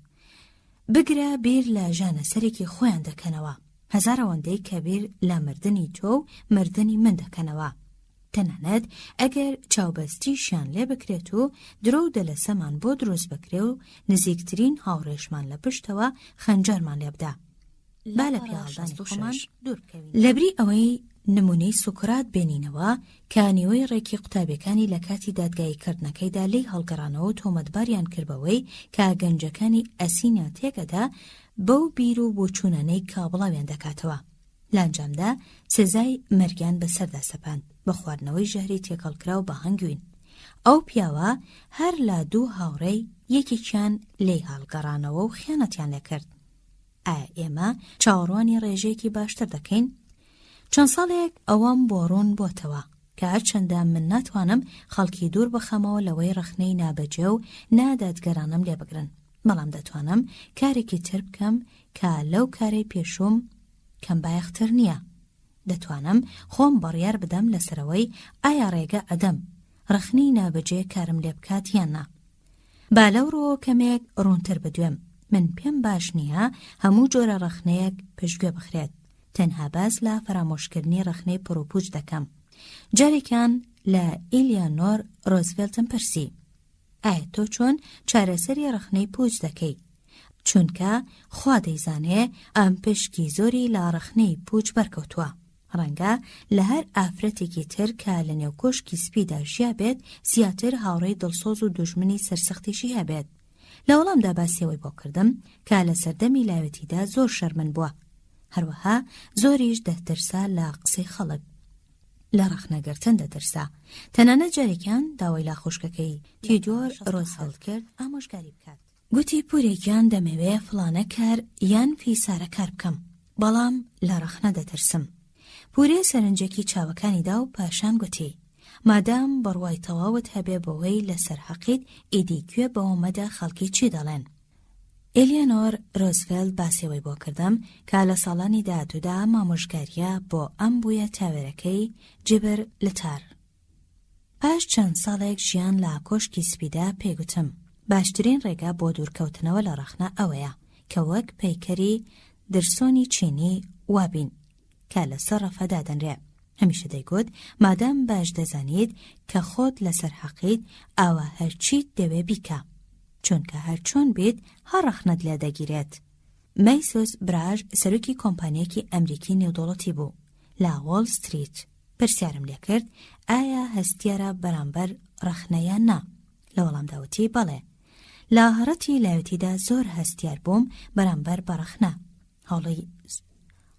بگرە بیر لە ژانەسەرێکی خۆیان دەکەنەوە، هەزار ئەوەندەی کە بیر لە مردنی تۆ و مردنی من دەکەنەوە. تەنانەت ئەگەر چاوبەستیشیان لێ بکرێت و درۆ و دەلەسەمان بۆ دروست بکرێ و نزیکترین هاوڕێشمان لە پشتەوە خەنجەرمان لێبدا. با لە پیاڵدانی خۆمان دوورکەوین. لەبری ئەوەی نمونەی سوکرات بێنینەوە کە نیوەی ڕێکی قوتابیەکانی لە کاتی دادگاییکردنەکەیدا لی هەڵگەڕانەوە و تۆمەتباریان کردبەوەی کە گەنجەکانی ئەسینە تێگەدا بەو بیر و بۆچوونانەی کابڵاویان دەکاتەوە. لانجامدا سزای مەرگیان بەسەردا سەپاند بە خواردنەوەی ژەهری تێکەڵکراو بە هەنگوین. ئەو پیاوە هەر لە دوو هاوڕێی یەکێکیان لێی هەڵگەڕانەوە و خیانەتیان لێکرد. ئایا ئێمە چاوەڕوانی ڕێژەیەکی باشتر دەکەین؟ چەند ساڵێک ئەوەم بۆ ڕوون بۆتەوە کە هەرچەندە من ناتوانم خەڵکی دوور بخەمەوە لەوەی ڕەخنەی نابەجێ و نادادگەرانم لێ بگرن، بەڵام دەتوانم کارێکی تر بکەم کە لەو کارەی پێشوم کەم بایەختر نییە. دەتوانم خۆم بڕیار بدەم لەسەرەوەی ئایا ڕێگە ئەدەم ڕەخنەی نابەجێ کارم لێ بکات یان نا. با لەو ڕۆ کەمێک ڕوونتر بدوێم. من پێم باش نییە هەموو جۆرە ڕەخنەیەک پشتگوێ بخرێت. تەنها باس لە فەرامۆشکردنی ڕەخنەی پڕوپوچ دەکەم. جارێکیان لە ئیلیانۆر ڕۆزڤێلتم پرسی، ئایا تۆ چۆن چارەسەری ڕخنەی پووچ دەکەی؟ چونکە خوا دەیزانێ ئەم پشکی زۆری لە ڕخنەی پووچ بەرکەوتووە. ڕەنگە لە هەر ئافرەتێکی تر کە لە نێو کۆشکی سپیدا ژیا بێت زیاتر هاوڕێی دڵسۆز و دوژمنی سەرسەختیشی هەبێت. لە وەڵامدا باسیەوەی بۆ کردم کە لە سەردەمی لاوێتیدا زۆر شەرمن بووە، هەروەها زۆریش دەترسا لە قسەی خەڵک، لە ڕخنەگرتن دەترسا. تەنانەت جارێکیان داوای لا خوشکەکەی تیودۆر ڕۆزڤێلت کرد ئامۆژگاری بکات. گوتی پورێکیان دەمەوێ فڵانە کار یان فیسارە کار بکەم، بەڵام لە ڕخنە دەترسم. پورێ سەرنجێکی چاوەکانی دا و پاشان گوتی مادام بڕوای تەواوت هەبێ بەوەی لەسەر حەقیت ئیدی گوێ بەوەمەدا خەڵکی چی دەڵێن. ئێلیانۆر ڕۆزڤێلت باسیەوەی بۆ کردم کە لە ساڵانی داهاتوودا مامۆژگاریە بۆ ئەم بوویە تاوێرەکەی جبر لەتار. پاش چەند ساڵێک ژیان لە کۆشکی سپیدا پێگوتم باشترین ڕێگا بۆ دوورکەوتنەوە لە ڕەخنە ئەوەیە کە وەک پەیکەری درسۆنی چینی وابین کە لەسەر ڕەفەدا دەنرێ. هەمیشە دەیگوت مادام باش دەزانیت کە خۆت لەسەر حەقیت ئاوا هەرچیت دەوێ بیکە، چونکە هەرچۆن بیت هەر ڕەخنەت لێ دەگیرێت. مەیسۆس براژ سەرۆکی کۆمپانیەکی ئەمریکی نێودوڵەتی بوو لە وۆڵ ستریت. پرسیارم لێ کرد ئایا هەستیارە بەرامبەر ڕەخنەیان نا؟ لە وەڵامداوتی بەڵێ. لە هەڕەتی لاوێتیدا زۆر هەستیار بووم بەرامبەر بە ڕەخنە.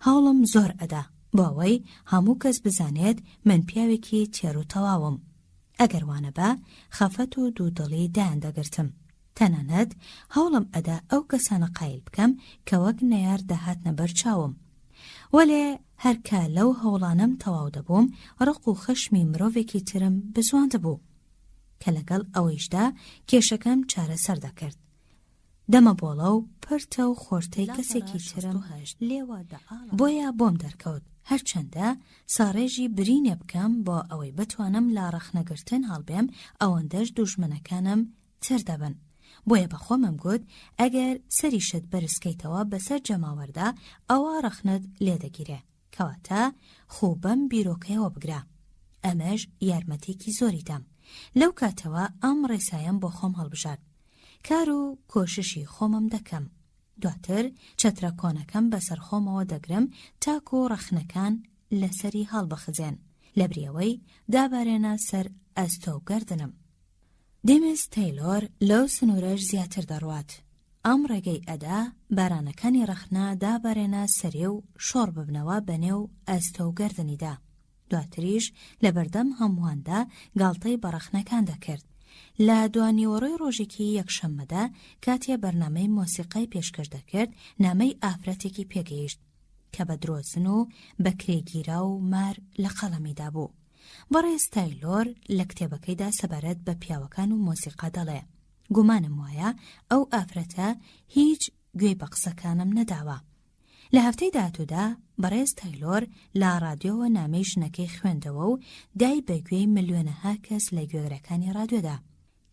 هەوڵم زۆر ئەدا بۆ ئەوەی هەموو کەس بزانێت من پیاوێکی تێر و تەواوم. ئەگەر وانە بە خەفەت و دوودڵی دایاندەگرتم. تەنانەت هەوڵم ئەدا ئەو کەسانە قایل بکەم کە وەک نەیار دەهاتنە بەر چاوم. وەلێ هەرکە لەو هەوڵانم تەواو دەبووم ڕق و خەشمی مرۆڤێکی ترم بزواند بوو کە لەگەڵ ئەوەیشدا کێشەکەم چارەسەر دەکرد. دەمە بۆڵە و پرتە و خۆرتەی کەسێکی ترم بۆیە بۆم دەرکەوت هەرچەندە ساڕێژی برینێ بکەم بۆ ئەوەی بتوانم لە ڕەخنەگرتن هەڵبێم ئەوەندەش دوژمنەکانم تر دەبن. بۆیە بەخۆمم گوت ئەگەر سەریشت بەرزکەیتەوە بەسەر جەماوەردا ئەوە ڕەخنت لێدەگیرێ، کەواتە خوو بەم بیرۆکەیەوە بگرە. ئەمەش یارمەتێکی زۆری دام. لەو کاتەوە ئەم ڕێسایم بۆ خۆم هەڵبژارد. کار و کۆششی خۆمم دەکەم. دواتر چەترە کۆنەکەم بەسەر خۆمەوە دەگرم تاکو و ڕەخنەکان لەسەری هەڵبەخزێن لە بریەوەی دابارێنە سەر ئەستۆگەردنم. دێمز تەیلۆر لەو سنوورەش زیاتر دەڕوات. ئەم ڕێگەی ئەدا بارانەکانی ڕەخنە دابارێنە سەرێ و شۆڕ ببنەوە بەنێو ئەستۆگەردنیدا. دواتریش لە بەردەم هەموواندا گاڵتەی بەڕەخنەکان دەکرد. لە دوانیوەڕۆی ڕۆژێکی یەکشەممەدا کاتێ بەرنامەی مۆسیقای پێشکەش دەکرد نامەی ئافرەتێکی پێگەیشت کە بە درۆزن و بە کرێگیرا و مار لە قەڵەمیدا بوو. بەڕێز تایلۆر لە کتێبەکەیدا سەبارەت بە پیاوەکان و مۆسیقا دەڵێ گومانم وایە ئەو ئافرەتە هیچ گوێی بە قسەکانم نەداوە. لە هەفتەی داهاتوودا بەڕێز تایلۆر لە ڕادیۆوە نامەی ژنەکەی خوێندەوە و دای بە گوێی ملیۆنەها کەس لە گوێگرەکانی ڕادیۆدا.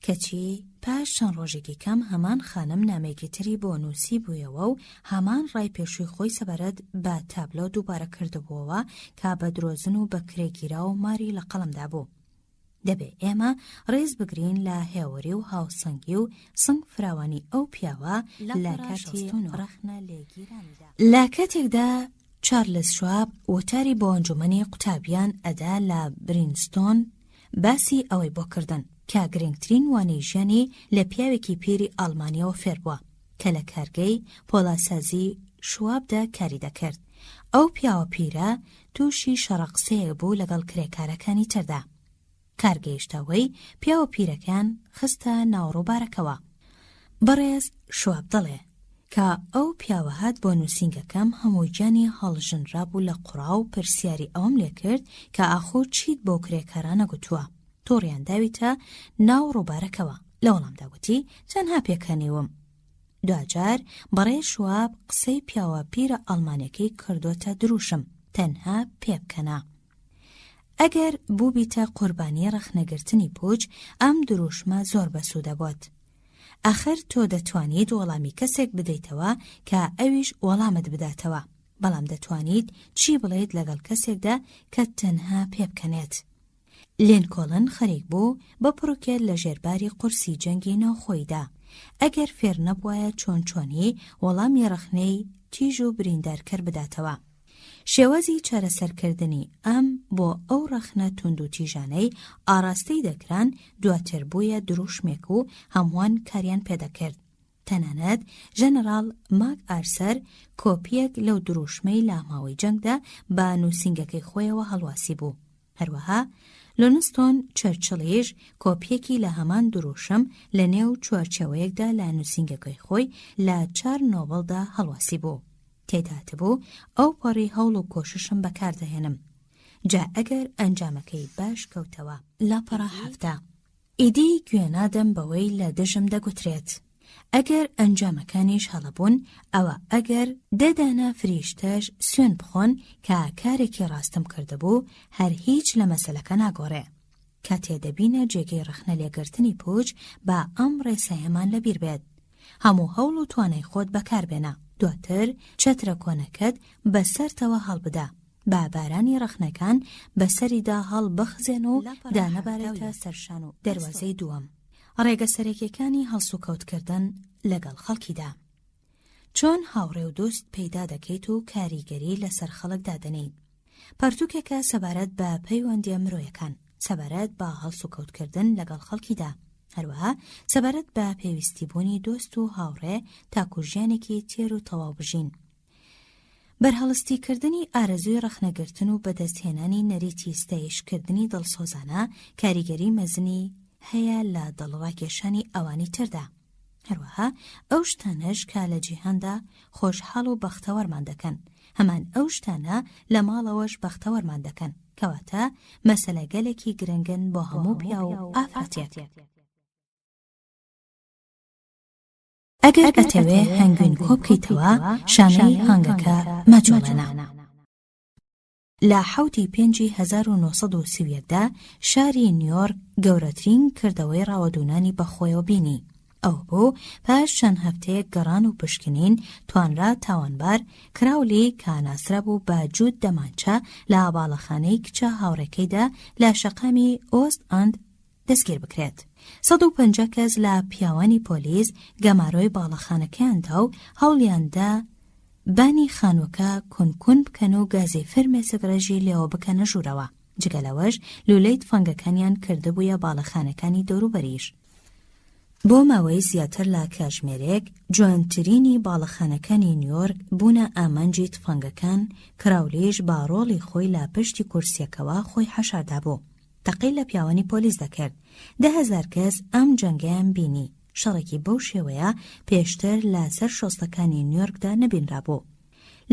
کەچی پاش چەند ڕۆژێکی کەم هەمان خانم نامەیەکی تری بۆ نووسی بوویەوە و هەمان ڕای پێشووی خۆی سەبارەت بە تابلۆ دووبارە کردبووەوە کە بە درۆزن و بە کرێگیرا و ماری لە قەڵمدا بوو. دەبێ ئێمە ڕێز بگرین لە هێوری و هاوسەنگی و سنگ فراوانی ئەو پیاوە لە کاتێکدا چارلز شواب وتاری بۆ ئەنجومەنی قوتابیان ئەدا لە برینستۆن باسی ئەوەی بۆ کردن کە گرنگترین وانەی ژیانی لە پیاوێکی پیری ئەڵمانیەوە فێر بووە کە لە کارگەی پۆلاسازی شوابدا کاری دەکرد. ئەو پیاوە پیرە تووشی شەڕەقسەیە بوو لەگەڵ کرێکارەکانی تردا. کارگەیشتەوەی پیاوە پیرەکان خستە ناوڕووبارەکەوە. بەڕێز شواب دەڵێ کە ئەو پیاوە هات بۆ نووسینگەکەم هەمووی گیانی هەڵژنرا بوو لە قوڕا و پرسیاری ئەوم لێ کرد کە ئاخۆ چیت بۆ کرێکارانە گوتووە. تۆڕیان داویتە ناو ڕووبارەکەوە. لە وەڵامدا گوتی تەنها پێکەنیوم. دوجار بەڕێز شواب قسەی پیاوە پیرە ئەڵمانیەکەی کردوتە دروشم تەنها پێبکەنە. ئەگەر بوو بیتە قوربانی ڕەخنەگرتنی پوچ ئەم دروشمە زۆر بەسوودە بۆت. ئاخر تۆ دەتوانیت وەڵامی کەسێک بدەیتەوە کە ئەویش وەڵامت بداتەوە، بەڵام دەتوانیت چی بڵێیت لەگەڵ کەسێکدا کە تەنها پێبکەنێت. لینکۆڵن خەریک بوو بە پڕوکێت لە ژێرباری قورسی جەنگی ناوخۆیدا ئەگەر فێر نەبوایە چۆن چۆنی وەڵامی ڕخنەی تیژ و بریندارکەر بداتەوە. شێوەزی چارەسەرکردنی ئەم بۆ ئەو ڕەخنە توند و تیژانەی ئاراستەی دەکران دواتر بوویە دروشمێک و هەمووان کاریان پێدەکرد. تەنانەت ژەنەڕاڵ ماک ئارسەر کۆپیەک لەو دروشمەی لە ماوەی جەنگدا بە نووسینگەکەی خۆیەوە هەڵواسی بوو. هەروەها لۆنستۆن چەرچڵیش کۆپیەکی لە هەمان دروشم لە نێو چوارچێوەیەکدا لە نووسینگەکەی خۆی لە 4 نۆڤەڵدا هەڵواسی بوو. تێداتبوو ئەو پەڕی هەوڵ و کۆششم بەکاردەهێنم. جا ئەگەر ئەنجامەکەی باش کەوتەوە. لاپەڕە 7 ئیدی گوێنادەم بەوەی لە دژم دەگوترێت. ئەگەر ئەنجامەکانیش هەڵەبوون ئەوە ئەگەر دەدانە فریشتەش سوێن بخۆن کە کارێکی ڕاستم کردبوو هەر هیچ لە مەسەلەکە ناگۆڕێ. کە تێدەبینە جێگەی ڕخنە لێگرتنی پوچ بە ئەم ڕێسایەمان لەبیر بێت. هەموو هەوڵ و توانای خۆت بەکاربێنە. دواتر چەترە کۆنەکەت بەسەرتەوە هەڵبدا. با بارانی ڕخنەکان بەسەریدا هەڵ بەخزێن و دانەبارێتە سەرشان و دەروازەی دووەم. ڕێگە سەرەکیەکانی هەڵسوکەوتکردن لەگەڵ خەڵکیدا. چۆن هاوڕێ و دۆست پەیدا دەکەیت و کاریگەری لەسەر خەڵک دادەنیت. پەرتووکێکە سەبارەت بە پەیوەندیە مرۆیەکان، سەبارەت بە هەڵسوکەوتکردن لەگەڵ خەڵکیدا، هەروەها سەبارەت بە پێویستیبوونی دۆست و هاوڕێ تاکو ژیانێکی تێر و تەواو بژین. بەرهەڵستیکردنی ئارەزوی ڕەخنەگرتن و بەدەستهێنانی نەریتی ستایشکردنی دڵسۆزانە کاریگەری مەزنی هەیە لە دڵڕاکێشانی ئەوانی تردا. هەروەها ئەو شتانەش کە لە جیهاندا خۆشحاڵ و بەختەوەرمان دەکەن، هەمان ئەو شتانە لە ماڵەوەش بەختەوەرمان دەکەن، کەواتە مەسەلە گەلێکی گرنگن بۆ هەموو پیا و ئافرەتێک. ئەگەر ئەتەوێ هەنگوین کۆبکەیتەوە شانەی هەنگەکە مەجۆڵەنە. لە 1930دا شاری نیویۆرک گەورەترین کردەوەی ڕاوەدونانی بەخۆیەوە بینی. ئەو بوو پاش چەند هەفتەیەک گەڕان و پشکنین توانرا تاوانبار کراولی کە ناسرا بوو بە جوود دەمانچە لە باڵەخانەی کچە هاوڕێکەیدا لە شەقامی ئۆست ئەند دەستگیر بکرێت. 150 کەس لە پیاوانی پۆلیس گەمارۆی باڵەخانەکەیاندا و هەوڵیاندا بانی خانووەکە کونکون بکەن و گازی فرمێ سگرەژی لێەوە بکەنە ژوورەوە. جگەلەوەش لولەی تفەنگەکانیان کردبوویە باڵەخانەکانی دەوروبەریش. بۆ ماوەی زیاتر لە کاتژمێرێک جوانترینی باڵەخانەکانی نیویۆرک بوونە ئامانجی تفەنگەکان. کراولیش با ڕۆڵی خۆی لە پشتی کورسیەکەوە خۆی حەشاردا بوو. تەقی لە پیاوانی پۆلیس دەکرد. 10,000 کەس ئەم جەنگەیان بینی. شەڕێکی بەو شێوەیە پێشتر لە سەر شۆستەکانی نیویۆرکدا نەبینرا بوو.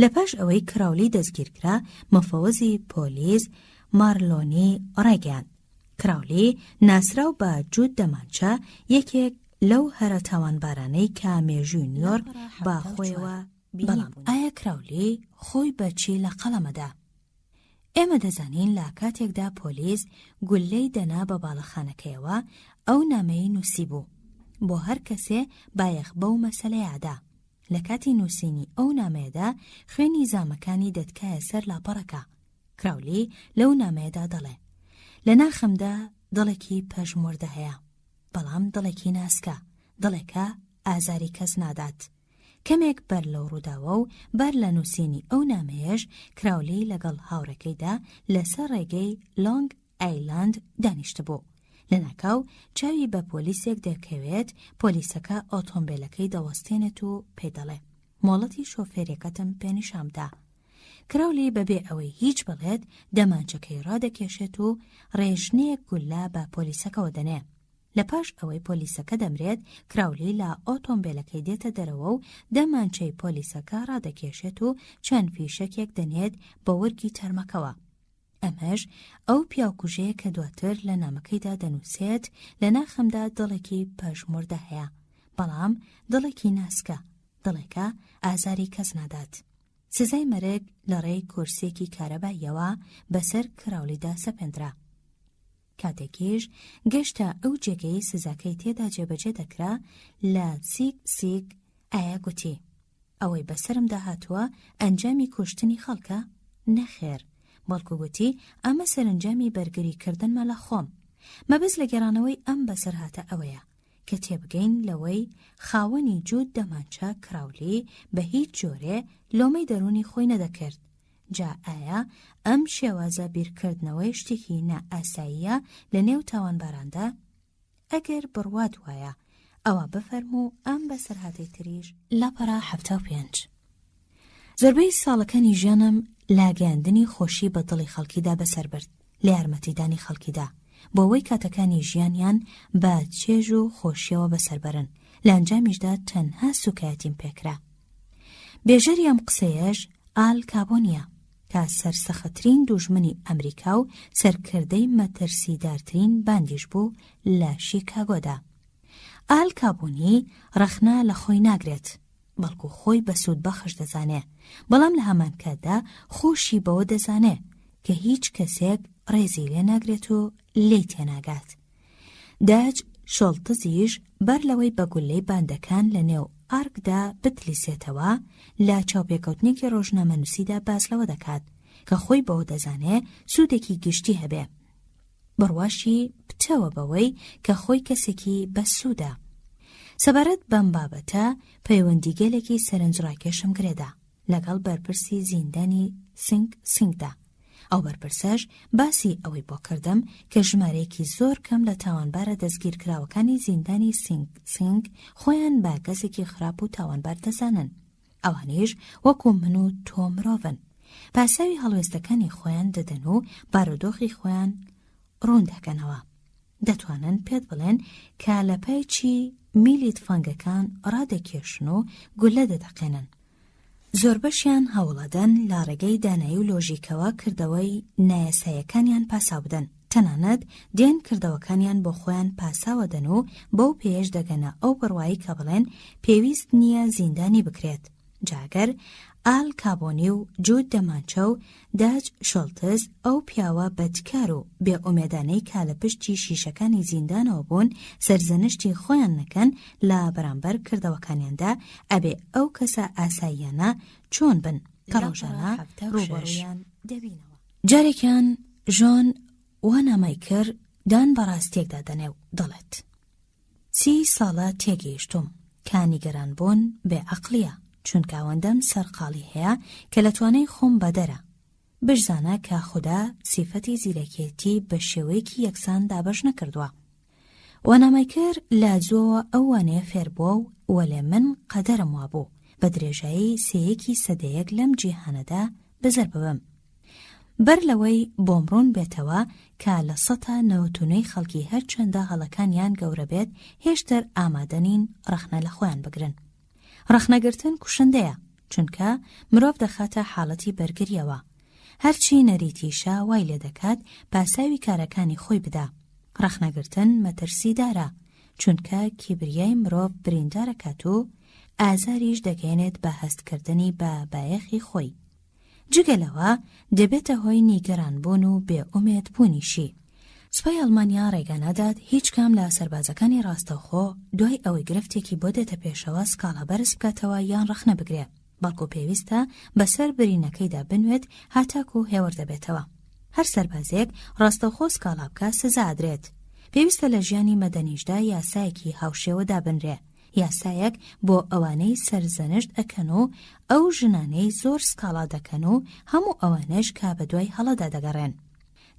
لە پاش ئەوەی کراولی دەستگیرکرا مەفەوەزی پۆلیس مارلۆنی ڕایگەیاند. کراولی ناسراو بە جوود دەمانچە یەکێک لەو هەرە تاوانبارانەی کە مێژووی نیویۆرک با خۆیەوە بینی. ئایا کراولی خۆی بەچی لە قەڵەمەدا؟ ئێمە دەزانین لە کاتێکدا پۆلیس گولەی دەنا بە باڵەخانەکەیەوە ئەو نامەی نووسی بوو. بۆ هەر کەسێ بایەخ بەو مەسەلەیەدا. لە کاتی نووسینی ئەو نامەیەدا خوێنی زامەکانی دەتکایە سەر لاپەڕەکە. کراولی لەو نامەیەدا دەڵێ لە ناخەمدا دڵێکی پەژموردە هەیە، بەڵام دڵێکی ناسکە، دڵێکە ئازاری کەس نادات. کەمێک بەر لەو ڕووداوە و بەر لە نووسینی ئەو نامەیەش کراولی لەگەڵ هاوڕێکەیدا لەسەر ڕێگەی لۆنگ ئایلاند دانیشتبوو. لەناکاو چاوی بە پۆلیسێک دەکەوێت، پۆلیسەکە ئۆتۆمبیلەکەی دەوەستێنێت و پێدەڵێ مۆڵەتی شۆفێرەکەتم پێنیشامدا. کراولی بەبێ ئەوەی هیچ بڵێت دەمانچەکەی ڕادەکێشێت و ڕێژنەیەک گوللا بە پۆلیسەکەەوە دەنێ. لە پاش ئەوەی پۆلیسەکە دەمرێت کراولی لە ئۆتۆمبیلەکەی دێتە دەرەوە و دەمانچەی پۆلیسەکە ڕادەکێشێت و چەند فیشەکێک دەنێت بە وەرگی تەرمەکەوە. ئەمەش ئەو پیاوکوژەیە کە دواتر لە نامەکەیدا دەنووسێت لە ناخەمدا دڵێکی پەژموردە هەیە، بەڵام دڵێکی ناسکە، دڵێکە ئازاری کەس نادات. سزای مەرگ لە ڕێی کورسێکی کارەباییەوە بەسەر کراولیدا سەپێنرا. کاتێکیش گەشتە ئەو جێگەی سزاکەی تێدا جێبەجێ دەکرا لە سیک ئایا گوتی ئەوەی بەسرم داهاتووە ئەنجامی کوشتنی خەڵکە؟ نەخێر، بەڵکو گوتی ئەمە سەرنجامی بەرگریکردنمە لە خۆم. مەبەست لە گەڕانەوەی ئەم بەسەر هاتە ئەوەیە کە تێبگەین لەوەی خاوەنی جوود دەمانچە کراولی بە هیچ جۆرێ لۆمەی دەرونی خۆی نەدەکرد. جا ئایا ئەم شێوازە بیرکردنەوەی شتێکی نائاساییە لە نێو تاوانباراندا؟ ئەگەر بڕوات وایە ئەوە بفەرموو ئەم بەسەرهاتەی تریش لاپەڕە 75. زۆربەی ساڵەکانی ژیانم لاگەاندنی خۆشی بە دڵی خەڵکیدا بەسەر برد، لە یارمەتیدانی خەڵکیدا، بۆ ئەوەی کاتەکانی ژیانیان بە چێژ و خۆشیەوە بەسەربەرن، لە ئەنجامیشدا تەنها سوکایەتیم پێکرا. بێژەری ئەم قسەیەش ئال کابۆنیە کە سەرسەختترین دوژمنی ئەمریکا و سەرکردەی مەترسیدارترین باندیش بوو لە شیکاگۆدا. ئال کابۆنی ڕەخنا لە خۆی ناگرێت، بەڵکو خۆی بە سوود بەخش دەزانێ، بەڵام لە هەمان کاتدا خۆشی بەوە دەزانێ کە هیچ کەسێک ڕێزی لێ ناگرێت و لێی تێناگات. داج شۆڵتزیش بەر لەوەی بە گولەی باندەکان لە نێو ئارکدا بتلیسێتەوە لە چاوپێکەوتنێکی ڕۆژنامەنووسیدا باس لەوە دەکات کە خۆی بەوە دەزانێ سوودێکی گشتی هەبێ، بڕواشی بتەوە بەوەی کە خۆی کەسێکی بەسوودە. سەبارەت بەم بابەتە پەیوەندیگەلێکی سەرنجڕاکێشم گرێدا لەگەڵ بەرپرسی زیندانی سینگدا. ئەو بەرپرسەش باسی ئەوەی بۆ کردم کە ژمارەیەکی زۆر کەم لە تاوانبارە دەستگیرکراوەکانی زیندانی سینگ خۆیان با گەزێکی خراپ و تاوانبار دەزانن. ئەوانیش وەکو من و تۆ مرۆڤن، پاساوی هەڵوێستەکانی خۆیان دەدەن و بارودۆخی خۆیان ڕوون دەکەنەوە. دەتوانن پێت بڵێن کە لە پای چی میلی تفەنگەکان ڕادەکێشن و گولە دەدەقێنن. زۆر بەشیان هەوڵەدەن لە ڕێگەی دانایی و لۆژیکەوە کردەوەی نایاساییەکانیان پاساو بدەن، تەنانەت دێن کردەوەکانیان بۆ خۆیان پاساوە دەن و بەو پێش دەگەنە ئەو بڕوایی کە بڵێن پێویست نییە زیندانی بکرێت. جاگەر ئال کابۆنی و جود دەمانچە و داج شۆڵتز ئەو پیاوە بەدکار و بێئومێدانەی کا لە پشتی شیشەکانی زیندانەوە بوون سەرزەنشتی خۆیان نەکەن لە بەرامبەر کردەوەکانیاندا، ئەبێ ئەو کەسە ئاساییانە چۆن بن کە ڕۆژانە ڕوبەڕوویان دەبینەوە. جارێکیان ژۆن وانامای کرد دان بەڕاستێکدا دەنێ و دەڵێت 30 ساڵە تێگەیشتوم کانیگەران بوون بێ عەقلیە، چونکە ئەوەندەم سەرقاڵی هەیە کە لە توانای خۆم بەدەرە. بشزانە کە خوددا سیفەتی زیرەکێتی بە شێوەیەکی یەکسان دابەش نەکردووە. وانامای کرد لە جووەوە ئەو وانەیە فێر بووە و وەلێ من قەدەرم وابوو بە درێژایی 3 سەدەیەک لەم جیهانەدا بزەر ببم. بەر لەوەی بۆمڕوون بێتەوە کە لە 99 خەڵکی هەر چەندە هەڵەکانیان گەورە بێت هێشتر ئامادەنین ڕەخنە لە خۆیان بگرن. ڕەخنەگرتن کوشندەیە، چونکە مرۆڤ دەخاتە حاڵەتی بەرگریەوە. هەرچی نەریتیشە وای لێ دەکات پاساوی کارەکانی خۆی بدا. ڕەخنەگرتن مەترسیدارە، چونکە کیبریای مرۆڤ بریندارەکات و ئازاریش دەگەێنێت بە هەستکردنی بە بایەخی خۆی. جگەلەوە دەبێتە هۆی نیگەرانبوون و بێئومێد بوونیشی. سوپای ئەڵمانیا ڕێگەنەدات هیچ کام لە سەربازەکانی ڕاستەوخۆ دوای ئەوەی گرفتێکی بۆ دێتە پێشەوە سکاڵە بەرز بکاتەوە یان ڕەخنە بگرێ، بەڵکو پێویستە بەسەر برینەکەیدا بنوێت هاتاکو هێور دەبێتەوە. هەر سەربازێک ڕاستەوخۆ سکاڵا بکە سزا ئەدرێت. پێویستە لە ژیانی مەدەنیشدا یاسایەکی هاوشێوە دابنرێ، یاسایەک بۆ ئەوانەی سەرزەنشت ئەکەن و ئەو ژنانەی زۆر سکاڵا دەکەن و هەموو ئەوانەش کا بەدوای هەڵەدا دەگەڕێن.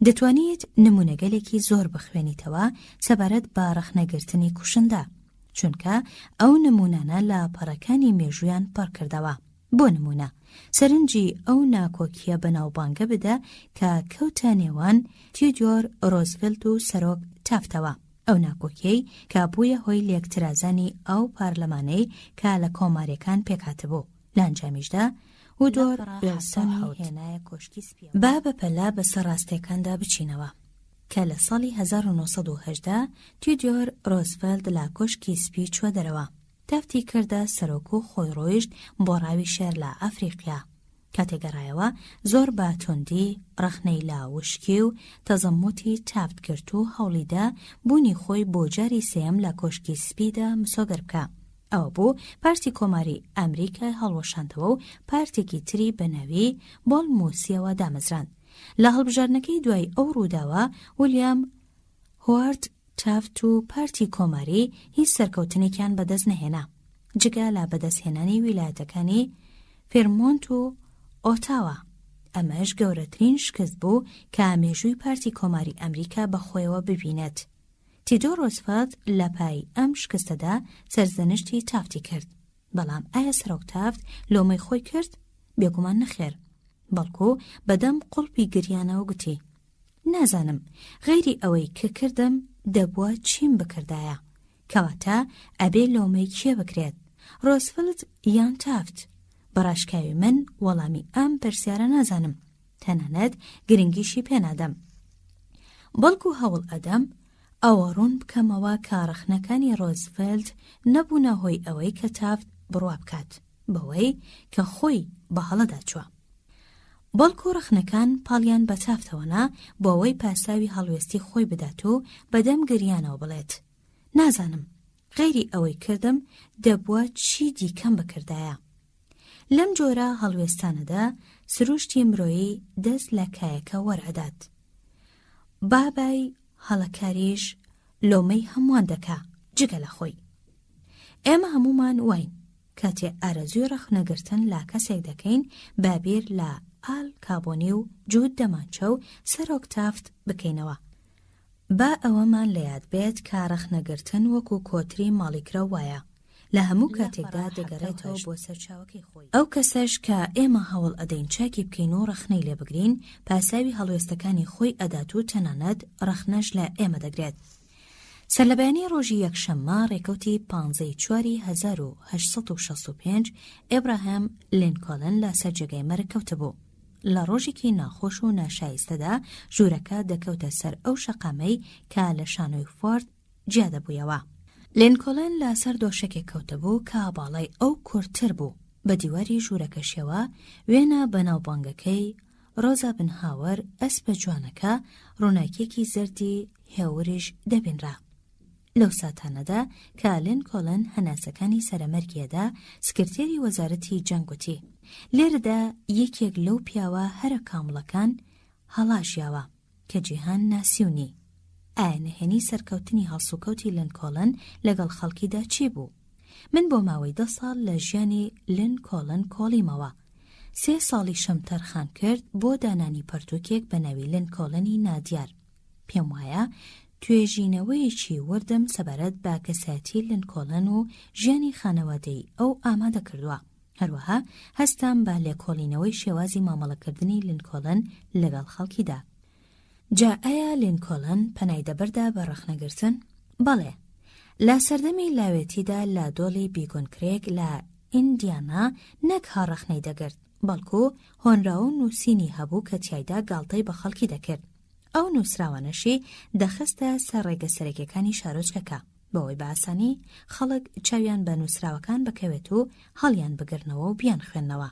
دەتوانیت نمونەگەلێکی زۆر بخوێنیتەوە سەبارەت بە ڕەخنەگرتنی کوشندە، چونکە ئەو نمونانە لە پەڕەکانی مێژویان پڕ کردەوە. بۆ نمونە سەرنجی ئەو ناکۆکیە بەناوبانگە بدە کە کەوتە نێوان تیودۆر ڕۆزڤلت و سەرۆک تافتەوە، ئەو ناکۆکیەی کە بوویە هۆی لێکترازانی ئەو پارلەمانەی کە لە کۆماریەکان پێکهاتبوو. لە ئەنجامیشدا وودۆر ویلسۆنی هێنایە کۆشکی سپیەوە. با بەپەلا بەسەر ڕاستیەکاندا بچینەوە کە لە ساڵی 1970 تیودۆر ڕۆزڤلت لە کۆشکی سپی چوە دەرەوە. تافتی کردە سەرۆک و خۆی ڕۆیشت بۆ ڕاوی شێر لە ئەفریقیا. کاتێگەڕایەوە زۆر باتوندی ڕەخنەی لا وشکی و تەزەموتی تافت کرد و هەوڵیدا بوونی خۆی بۆ جاری سێم لە کۆشکی سپیدا مسۆگەر بکە. ئەوە بوو پارتی کۆماری ئەمریکا هەڵوەشاندەوە و پارتێکی تری بە ناوی بۆڵموسیەوە دامەزراند لە هەڵبژارنەکەی دوای ئەو ڕووداوە ویلیام هۆوارد تافت و پارتی کۆماری هیچ سەرکەوتنێکیان بەدەست نەهێنا جگە لە بەدەستهێنانی ویلایەتەکانی فێرمۆنت و ئۆتاوا. ئەمەش گەورەترین شکست بوو کە ئامێژووی پارتی کۆماری ئەمریکا بەخۆیەوە ببینێت. تیدۆر رۆزڤێلت لە پای ئەم شکستەدا سەرزەنشتی تافتی کرد. بەڵام ئایا سەرۆک تافت لۆمەی خۆی کرد؟ بێگومان نەخێر. بەڵکو بەدەم قوڵپی گریانەوە گوتی: نازانم غەیری ئەوەی کە کردم دەبووە چیم بکردایە. کەواتە ئەبێ لۆمەی کێ بکرێت؟ رۆزڤێلت یان تافت؟ بەڕاشکاوی من وەڵامی ئەم پرسیارە نازانم، تەنانەت گرنگیشی پێنادەم. بەڵکو هەوڵ ئەدەم ئەوە ڕوون بکەمەوە کارەخنەکانی رۆزڤێلت نەبوونە هۆی ئەوەی کە تافت بڕوا بکات بەوەی کە خۆی بە هەڵەدا چووە. بەڵکو ڕخنەکان پاڵیان بە تافتەوەنا بۆ ئەوەی پاساوی هەڵوێستی خۆی بدات و بەدەم گریانەوە بڵێت: نازانم غەیری ئەوەی کردم دەبووە چی دیکەم بکردایە. لەم جۆرە هەڵوێستانەدا سروشتی مرۆیی دەست لە کایەکە وەرئەدات. بابای هەڵەکاریش لۆمەی هەمووان دەکا جگە لە خۆی. ئێمە هەمومان واین کاتێ ئارەزوی ڕەخنەگرتن لا کەسێک دەکەین بابیر لە ئال کابۆنی و جوود دەمانچە و سەرۆک تافت بکەینەوە. با ئەوەمان لە یاد بێت کە ڕەخنەگرتن وەکو کۆتری ماڵیکرە وایە، لە هەموو کاتێکدا دەگەڕێتەوە بۆ سەرچاوەکەی خۆی. ئەو کەسەش کە ئێمە هەوڵ ئەدەین چاکی بکەین و ڕەخنەی لێ بگرین پاساوی هەڵوێستەکانی خۆی ئەدات و تەنانەت ڕەخنەش لە ئێمە دەگرێت. سەرلەبەیانی ڕۆژی یەکشەممە ڕێکەوتی 15/4/1865 ئێبراهام لینکۆلن لە سەر جێگەی مەرگ کەوتبوو. لە ڕۆژێکی ناخۆش و ناشایستەدا ژوورەکە دەکەوتە سەر ئەو شەقامەی کە لە شانۆی فۆرد جیا دەبوویەوە. لینکۆلن لە سەر دۆشەکێک کەوتبوو کە باڵای ئەو کورتتر بوو. بە دیواری ژوورەکەشیەوە وێنە بەناوبانگەکەی ڕۆزا بنهاوەر ئەسپە جوانەکە ڕووناکێکی زەردی هێوریش دەبینرا. لەو ساتانەدا کە لینکۆلن هەناسەکانی سەرەمەرگیەدا سکرتێری وەزارەتی جەنگوتی: لێرەدا یەکێک لەو پیاوە هەرە کامڵەکان هەڵاژیاوە کە جیهان ناسیونی. ئایا نهێنی سەرکەوتنی هەڵسوکەوتی لینکۆلن لەگەڵ خەڵکیدا چی بوو؟ من بۆ ماوەی 10 ساڵ لە ژیانی لینکۆلن کۆڵیمەوە. 3 ساڵی شەم تەرخان کرد بۆ دانانی پەرتووکێک بە ناوی لینکۆلنی نادیار. پێم وایە توێژینەوەیەکی وردم سەبارەت بە کەسایەتی لینکۆلن و ژیانی خانەوادەی ئەو ئامادە کردووە. هەروەها هەستام بە لێکۆڵینەوەی شێوازی مامەڵەکردنی لینکۆلن لەگەڵ خەڵکیدا. جا ئایا لینکۆلن پەنای دەبەردا بە ڕەخنەگرتن؟ بەڵێ، لە سەردەمی لاوێتیدا لە دۆڵی بیگۆنکرێک لە ئیندیانا نەک هەڕەخنەی دەگرت، بەڵکو هۆنراو و نووسینی هەبوو کە تیایدا گاڵتەی بە خەڵکی دەکرد. ئەو نووسراوانەشی دەخستە سەر ڕێگە سەرەکیەکانی شارۆچکەکە بەوەی بە ئاسانی خەڵک چاویان بە نووسراوەکان بکەوێت و هەڵیان بگرنەوە و بیان خوێندنەوە.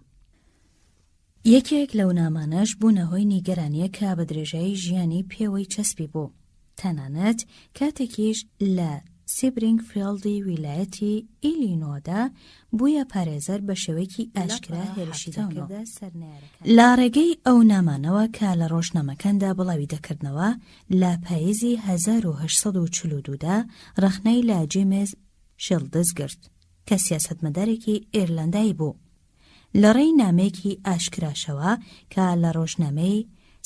یەکێک لەو نامانەش بوونەهۆی نیگەرانیە کە بە درێژایی ژیانی پێوەی چەسبی بوو. تەنانەت کاتێکیش لە سپرینگفیلدی ویلایەتی ئیلینۆدا بوویە پارێزەر بە شێوەیەکی ئاشکرا هێرشی دەکردە سەرنایەرەکان. لە ڕێگەی ئەو نامانەوە کە لە ڕۆژنامەکاندا بڵاوی دەکردنەوە لە پاییزی 1842دا ڕەخنەی لە جیمز شیلدز گرت کە سیاسەتمەدارێکی ئێرلەندایی بوو. لە ڕێی نامەیەکی ئاشکراشەوە کە لە ڕۆژنامەی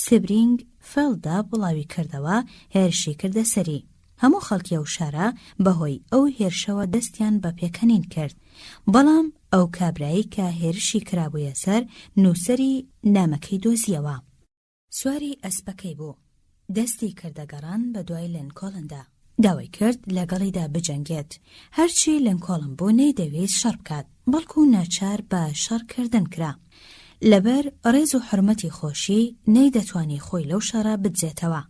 سپرینگفیلددا بڵاوی کردەوە هێرشی کردە سەری. هەموو خەڵکی ئەو شارە بەهۆی ئەو هێرشەوە دەستیان بە پێکەنین کرد، بەڵام ئەو کابرایی کە هێرشی کرابوویە سەر نووسەری نامەکەی دۆزیەوە. سواری ئەسپەکەی بوو، دەستی کردەگەڕان بە دوای لینکۆلندا. داوای کرد لەگەڵیدا بجەنگێت. هەرچی لینکۆلن بوو نەیدەوێت شەڕ بکات، بەڵکو ناچار بە شەڕکردن کرا. لەبەر ڕێز و حرمەتی خۆشی نەیدەتوانی خۆی لەو شەڕە بدزێتەوە.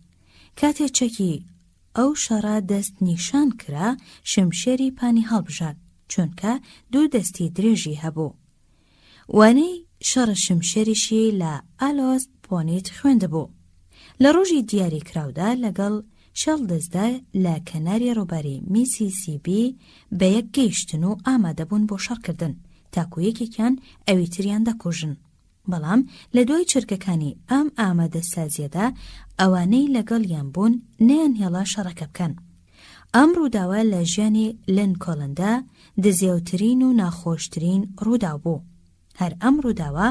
کاتێ چەکی ئەو شەڕە دەست نیشان کرا، شمشێری پانی هەڵبژارد چونکە 2 دەستی درێژی هەبوو. وانەی شەڕە شمشێریشی لە ئالۆز پۆنیت خوێندبوو. لە ڕۆژی دیاری کراودا لەگەڵ شەڵدزدا لە کەناری ڕووباری میسیسیپی بە یەک گەیشتن و ئامادەبوون بۆ شەڕکردن تاکو یەکێکیان ئەوی تریان دەکوژن. بەڵام لە دوای چرکەکانی ئەم ئامادەسازیەدا ئەوانەی لەگەڵیان بوون نەیان هێڵا شەڕەکە بکەن. ئەم ڕووداوە لە ژیانی لینکۆڵندا دزێوترین و ناخۆشترین ڕووداو بوو. هەر ئەم ڕووداوە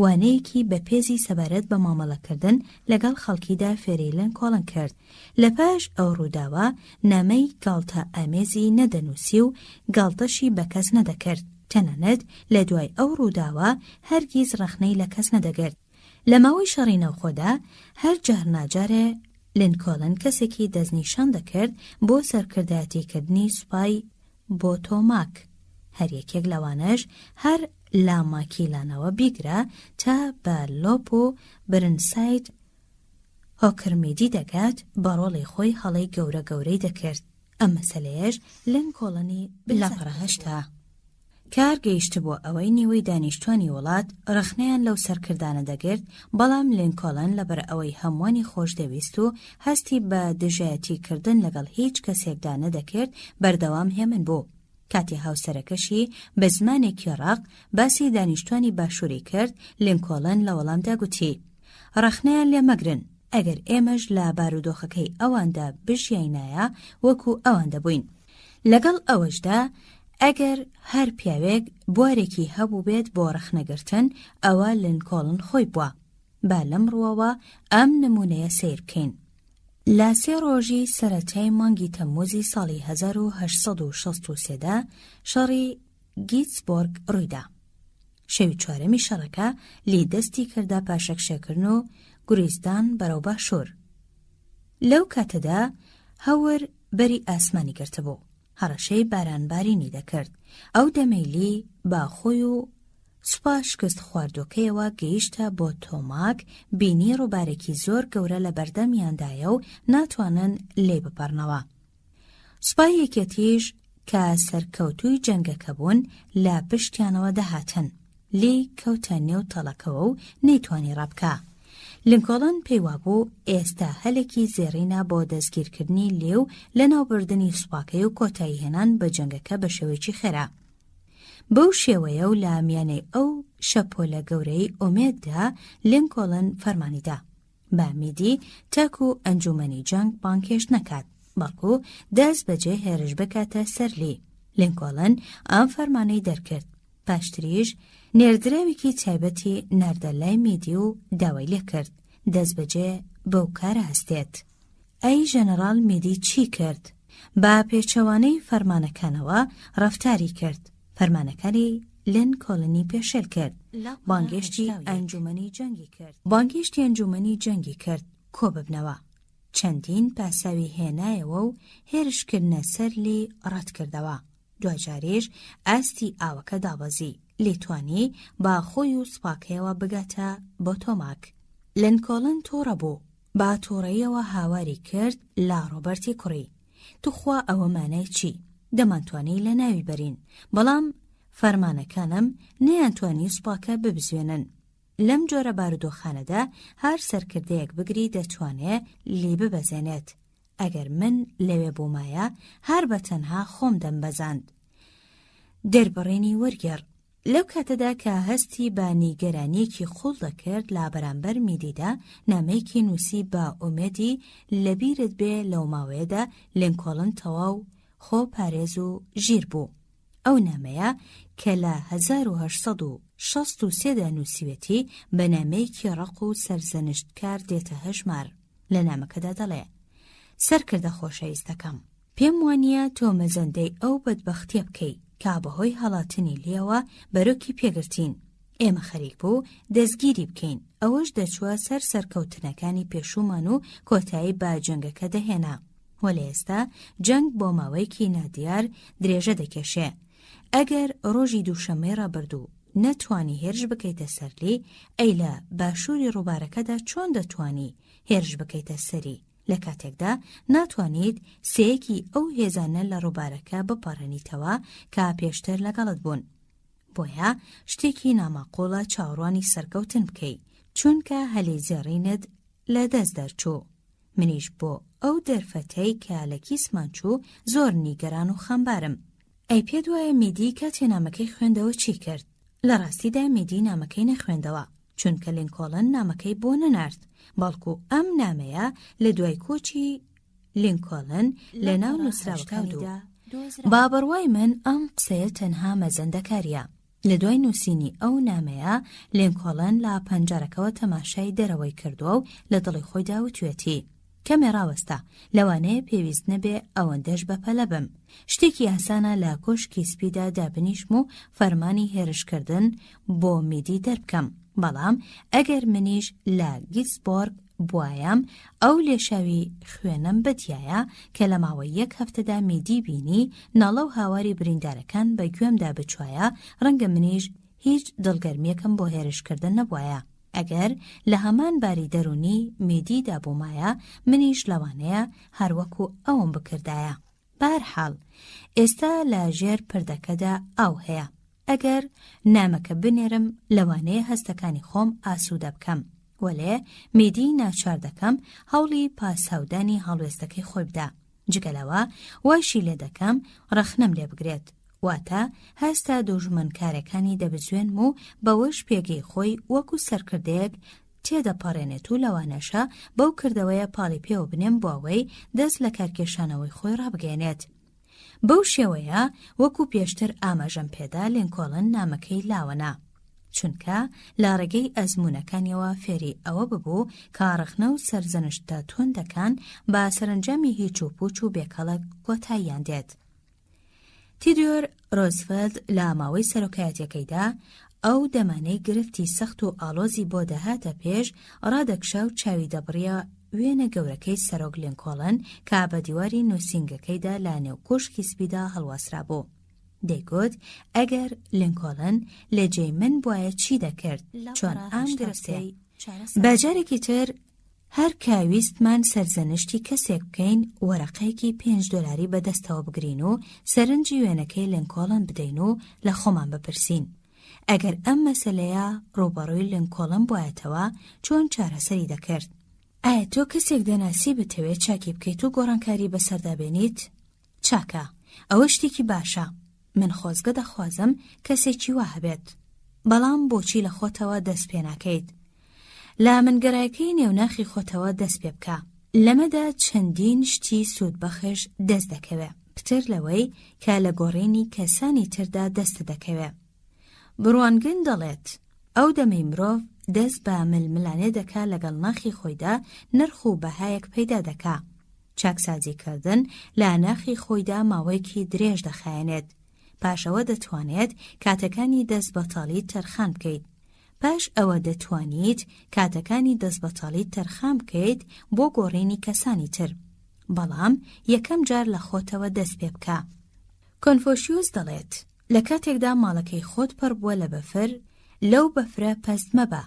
وانەیەکی بەپێزی سەبارەت بە مامەڵەکردن لەگەڵ خەڵکیدا فێری لینکۆڵن کرد. لە پاش ئەو ڕووداوە نامەی گاڵتە ئامێزی نەدەنووسی و گاڵتەشی بە کەس نەدەکرد. تەنانەت لە دوای ئەو ڕووداوە هەرگیز ڕەخنەی لە کەس نەدەگرت. لە ماوەی شەڕی نەوخۆدا هەر جارناجارێ لینکۆڵن کەسێکی دەستنیشان دەکرد بۆ سەرکردایەتیکردنی سوپای بۆ تۆماک. هەر یەکێک لەوانەش هەر لاماکیلانەوە بیگرە تا بە لۆپ و برنسایت هۆکرمیدی دەگات بە ڕۆڵی خۆی هەڵەی گەورە گەورەی دەکرد. ئەم مەسەلەیەش لینکۆڵنی لاپەڕە هەشتا. کار گەیشت بۆ ئەوەی نیوەی دانیشتوانی وڵات ڕخنەیان لەو سەرکردانە دەگرت، بەڵام لینکۆڵن لەبەر ئەوەی هەمووانی خۆش دەویست و هەستی بە دژایەتیکردن لەگەڵ هیچ کەسێکدا نەدەکرد بەردەوام هێمن بوو. کاتی هاوسەرەکەشی بە زمانێکی ڕق باسی دانیشتوانی باشووری کرد، لینکۆڵن لە وەڵامدا گوتی: ڕخنەیان لێ مەگرن، ئەگەر ئێمەش لە بارودۆخەکەی ئەواندا بژیاینایە وەکو ئەوان دەبووین. لەگەڵ ئەوەشدا ئەگەر هەر پیاوێک بوارێکی هەبوو بێت بۆ ڕەخنەگرتن، ئەوە لینکۆڵن خۆی بووە. با لەم ڕووەوە ئەم نمونەیە سیر بکەین. لە 3 ڕۆژی سەرەتای مانگی تەمموزی ساڵی 1863دا شەڕی گیتسبۆرگ ڕوویدا. شەوی 4می شەڕەکە لی دەستی کردا پاشەکشەکردن و گوریزدان بەرەو باشوور. لەو کاتەدا هەور بەری ئاسمانی گرتبوو، هەڕەشەی بارانبارینی دەکرد. ئەو دەمەیلی باخۆی و سوپا شکست خواردۆکەیەوە گەیشتە بۆ تۆماک، بینی ڕووبارێکی زۆر گەورە لە بەردەمیاندایە و ناتوانن لێ بپەڕنەوە. سوپای یەکێتیش کە سەرکەوتووی جەنگەکە بوون لە پشتیانەوە دەهاتن، لێ کەوتە نێو تەڵەکەوە و نەیتوانی ڕابکە. لینکۆڵن پێیوا بوو ئێستا هەلێکی زێڕینە بۆ دەستگیرکردنی لێو لە ناوبردننی سوپاکەی و کۆتایی هێنان بە جەنگەکە بە شێوەیەکی خێرا. بەو شێوەیە و لە میانەی ئەو شەپۆلە گەورەی ئومێددا لینکۆڵن فەرمانیدا بە میدی تاکو ئەنجومەنی جەنگ بانکێش نەکات، بەڵکو دەست بەجێ هێرش بکاتە سەرلی. لینکۆڵن ئەم فەرمانەی دەرکرد. پاشتریش نێردراوێکی تایبەتی ناردە لای میدی و داوای لێ کرد دەست بەجێ بەو کارە هەستێت. ئەی ژەنەڕاڵ میدی چی کرد؟ با پێچەوانەی فەرمانەکانەوە ڕەفتاری کرد. فەرمانەکانی لینکۆڵنی پێشێل کرد. بانگێشتی ئەنجومەنی جەنگی کرد کۆ ببنەوە. چەندین پاساوی هێنایەوە و هێرشکردنە سەرلی ڕەت کردەوە. دوجاریش ئاستی ئاوەکە دابەزی، لێتوانی با خۆی و سوپاکەیەوە بگاتە بۆ تۆماک. لینکۆڵن تۆڕە بوو، با تۆڕەیەوە هاواری کرد لا ڕۆبەرتی کوڕی: توخوا ئەوە مانای چی؟ دەمانتوانی لە ناوی بەرین، بەڵام فەرمانەکانم نەیانتوانی سوپاکە ببزوێنن. لەم جۆرە بارودۆخانەدا هەر سەرکردەیەک بگری دەتوانێت لێ ببەزێنێت. ئەگەر من لەوێ بوومایە هەر بەتەنها خۆم دەمبەزاند. دەربڕێنی وەرگێڕ. لەو کاتەدا کە هەستی بە نیگەرانیەکی خوڵ دەکرد لا بەرامبەر میدیدا نامەیەکی نووسی بە ئومێدی لەبیرت بێ لەو ماوەیەدا لینکۆڵن تەواو خۆ پارێز و ژیر بوو. ئەو نامەیە کە لە 1863دا نووسیوێتی بە نامەیەکی ڕق و سەرزەنشتکار دێتە هەژمار. لە نامەکەدا دەڵێ: سەرکردە خۆشەویستەکەم، پێم وانییە تۆ مەزەندەی ئەو بەدبەختیە بکەی کا بەهۆی هەڵاتنی لێوە بەرۆکی پێگرتین. ئێمە خەریک بوو دەستگیری بکەین، ئەوەش دەچووە سەر سەرکەوتنەکانی پێشومان و کۆتایی با جەنگەکە دەهێنا. وەلە ئێستا جەنگ بۆ ماوەیەکی نادیار درێژە دەکێشێ. ئەگەر ڕۆژی دووشەمەی ڕابردوو نەتوانی هێرش بکەیتە سەرلی، ئەی لە باشووری ڕووبارەکەدا چۆن دەتوانی هێرش بکەیتە سەری؟ لە کاتێکدا ناتوانیت سەیەکی ئەو هێزانە لە ڕووبارەکە بپەڕێنیتەوە کە پێشتر لەگەڵت بوون. بۆیە شتێکی ناماقۆڵە چاوەڕوانی سەرکەوتن بکەی، چونکە هەلێ زێڕینت لە دەست دەرچوو. منیش بۆ ئەو دەرفەتەی کە لە کیسمان چوو زۆر نیگەران و خەمبارم. ئەی پێت وایە میدی کاتێ نامەکەی خوێندەوە چی کرد؟ لە ڕاستیدا میدی نامەکەی نەخوێندەوە، چونکە لینکۆڵن نامەکەی بۆ نەنارد، بەڵکو ئەم نامەیە لە دوای کۆچی لینکۆڵن لە ناو نووسراوەکاندا. با بڕوای من ئەم قسەیە تەنها مەزەندەکاریە. لە دوای نووسینی ئەو نامەیە لینکۆڵن لە پەنجەرەکەوە تەماشای دەرەوەی کردووە و لە دڵی خۆیدا وتوێتی کەمێ ڕاوەستە، لەوانەیە پێویست نەبێ ئەوەندەش بەپەلە بم. شتێکی ئاسانە لە کۆشکی سپیدا دابنیشم و فەرمانی هێرشکردن بۆ میدی دەربکەم، بەڵام ئەگەر منیش لە گیتسبۆرگ بوایەم ئەو لێشاوی خوێنم بەدیایە کە لە ماوەی 1 هەفتەدا میدی بینی ناڵە و هاواری بریندارەکان بە گوێمدا بچوایە، ڕەنگە منیش هیچ دڵگەرمیەکەم بۆ هێرشکردن نەبوایە. ئەگەر لە هەمان باری دەرونی میدی دابوومایە منیش لەوانەیە هەروەکو ئەوم بکردایە. بەهەرحاڵ ئێستا لە ژێر پردەکەدا ئەو هەیە. ئەگەر نامەکە بنێرم لەوانەیە هەستەکانی خۆم ئاسوودە بکەم، وەلێ میدی ناچار دەکەم هەوڵی پاساودانی هەڵوێستەکەی خۆی بدا. جگەلەوە واشی لێ دەکەم ڕەخنەم لێ بگرێت، واتە هەستا دوژمنکارەکانی دەبزوێنم و بەوەش پێگەی خۆی وەکو سەرکردەیەک تێدەپەڕێنێت و لەوانەشە بەو کردەوەیە پاڵی پێوە بنێم بۆ ئەوەی دەست لە کارکێشانەوەی خۆی ڕابگەێنێت. بەو شێوەیە وەکو پێشتر ئاماژەم پێدا لینکۆڵن نامەکەی لاوەنا، چونکە لە ڕێگەی ئەزمونەکانیەوە فێری ئەوە ببوو کارەخنە و سەرزەنشتە تۆندەکان بە سەرنجامی هیچ و پوچ و بێکەڵک کۆتاییان دێت. تیدۆر ڕۆزڤلت لە ماوەی سەرۆکایەتیەکەیدا ئەو دەمانەی گرفتی سەخت و ئاڵۆزی بۆ دەهاتە پێش، ڕادەکشا و چاوی دەبڕیە وێنە گەورەکەی سەرۆک لینکۆڵن کە بە دیواری نووسینگەکەیدا لە نێو کۆشکی سپیدا هەڵواسرا بوو. دەیگوت ئەگەر لینکۆڵن لە جێی من بوایە چی دەکرد، چۆن ئام گرفتەی. بەجارێکی تر هەر کاویستمان سەرزەنشتی کەسێک بکەین وەرەقەیەکی $5 بەدەستەوە بگرین و سەرنجی وێنەکەی لینکۆڵن بدەین و لە خۆمان بپرسین ئەگەر ئەم مەسەلەیە ڕوبەڕووی لینکۆڵن بوایەتەوە چۆن چارەسەری دەکرد. ئایا تۆ کەسێک دەناسی بتەوێت چاکی بکەیت و گۆڕانکاری بەسەردا بێنیت؟ چاکە، ئەوە شتێکی باشە. من خۆزگە دەخوازم کەسێکی وا هەبێت، بەڵام بۆچی لە خۆتەوە دەست پێ ناکەیت؟ لە منگەڕایەکەی نێوناخی خۆتەوە دەست پێ بکە. لەمەدا چەندین شتی سوودبەخش دەست دەکەوێت، پتر لەوەی کە لە گۆڕینی کەسانی تردا دەست دەکەوێت. بڕوانگن دەڵێت ئەو دەمەی مرۆڤ دەست بە ململانێ دەکا لەگەڵ ناخی خۆیدا نرخ و بەهایەک پەیدا دەکا. چاکسازیکردن لە ناخی خۆیدا ماوەیەکی درێژ دەخایەنێت، پاشەوە دەتوانێت کاتەکانی دەست بەتاڵی تەرخان بکەیت. پاش ئەوە دەتوانیت کاتەکانی دەست بەتاڵی تەرخان بکەیت بۆ گۆڕینی کەسانی تر، بەڵام یەکەم جار لە خۆتەوە دەست پێ بکە. کۆنفۆشیوس دەڵێت لە کاتێکدا ماڵەکەی خۆت پڕ بووە لە بەفر، لەو بەفرە پەست مەبە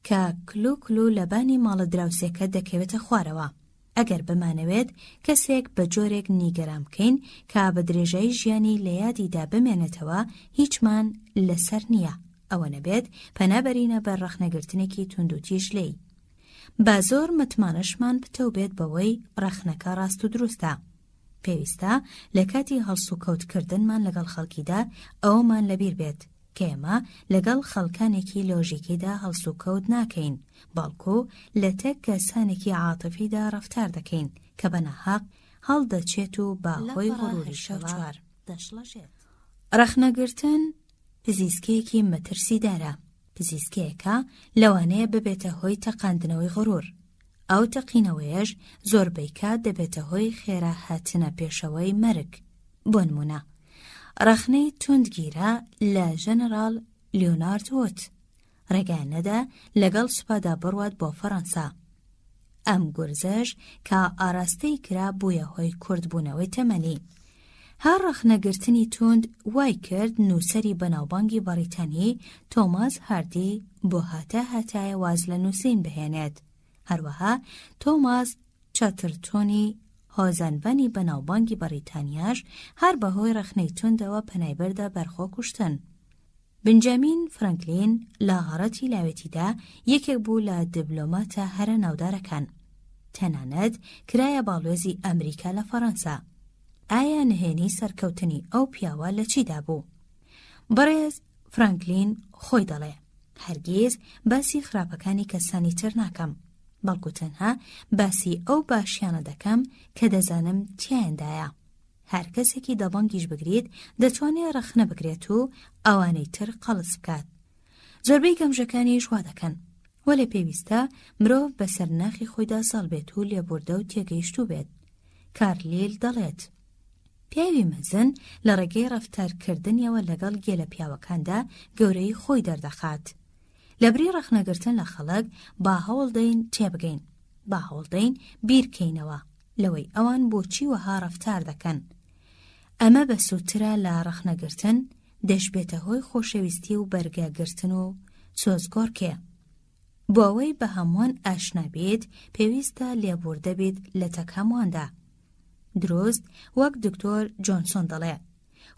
کە کلو لەبانی ماڵە دراوسێکە دەکەوێتە خوارەوە. ئەگەر بمانەوێت کەسێک بە جۆرێک نیگەران بکەین کە بە درێژایی ژیانی لە یادیدا بمێنێتەوە، هیچمان لەسەر نییە. ئەوە نەبێت پەنابەرینە بە ڕەخنەگرتنێکی توندوتیژ لێی. با زۆر متمانەشمان پتەو بێت بەوەی ڕەخنەکە ڕاست و دروستە. پێویستە لە کاتی هەڵسوکەوتکردنمان لەگەڵ خەڵکیدا ئەومان لەبیر بێت کە ئێمە لەگەڵ خەڵکانێکی لۆژیکیدا هەڵسوکەوت ناکەین، بەڵکو لە تەک کەسانێکی عاتیفیدا ڕەفتار دەکەین کە بەناحەق هەڵدەچێت و باهۆی غوروری شەوچوار دەشڵەژێت. ڕەخنەگرتن پزیسکەیەکی مەترسیدارە. پزیسکەیەکە لەوانەیە ببێتە هۆی تەقاندنەوەی غرور. ئەو تەقینەوەیەش زۆربەی کات دەبێتە هۆی خێرا هاتنە پێشەوەی مەرگ. بۆ نمونە، ڕەخنەی توندگیرە لە ژەنەڕاڵ لیۆنارد وت ڕێگانەدا لەگەڵ سوپادا بڕوات بۆ فەڕەنسا. ئەم گورزەش کە ئاراستەی کرا بوویە هۆی کوردبوونەوەی تەمەنی. هەر ڕەخنەگرتنی توند وای کرد نووسەری بەناوبانگی بەریتانی تۆماس هاردی بۆ هاتایە واز لە نووسین بهێنێت. هەروەها تۆماس چاترتۆنی هۆزانبانی بەناوبانگی بەریتانیاش هەر بەهۆی ڕەخنەی توندەوە پەنایبەردا بەرخۆ کوشتن. بنجامین فرانکلین لە غەڕەتی لاوێتیدا یەکێک بوو لە دیبلۆماتە هەرە ناودارەکان. تەنانەت کرایە باڵوێزی ئەمریکا لە فەڕەنسا. ئایا نهێنی سەرکەوتنی ئەو پیاوە لە چیدا بوو؟ بەڕێز فرانکلین خۆی دەڵێ هەرگیز باسی خراپەکانی کەسانی تر ناکەم، بەڵکو تەنها باسی ئەو باشیانە دەکەم کە دەزانم تیایەندایە. هەر کەسێکی دەڵەنگیش بگریت دەتوانێت ڕەخنە بگرێت و ئەوانەی تر قەڵس بکات. زۆربەی گەمژەکانیش وا دەکەن، وەلێ پێویستە مرۆڤ بەسەر ناخی خۆیدا ساڵ بێت و لێبوردە و تێگەیشتوو بێت. کارلیل دەڵێت پیاوی مەزن لە ڕێگەی ڕەفتارکردنیەوە لەگەڵ گێلە پیاوەکاندا گەورەی خۆی دەردەخات. لەبری ڕەخنەگرتن لە خەڵک با هەوڵدەین تێبگەین، با هەوڵدەین بیرکەینەوە لەوەی ئەوان بۆچی وەها ڕەفتار دەکەن. ئەمە بە سووترە لە ڕەخنەگرتن دەشبێتە هۆی خۆشەویستی و بەرگەگرتن و سۆزگۆڕکێ. بۆ ئەوەی بە هەمووان ئاشنا بێت پێویستە لێبوردە بێت لە تەک هەموواندا. دروست وەک دکتۆر جۆنسۆن دەڵێ،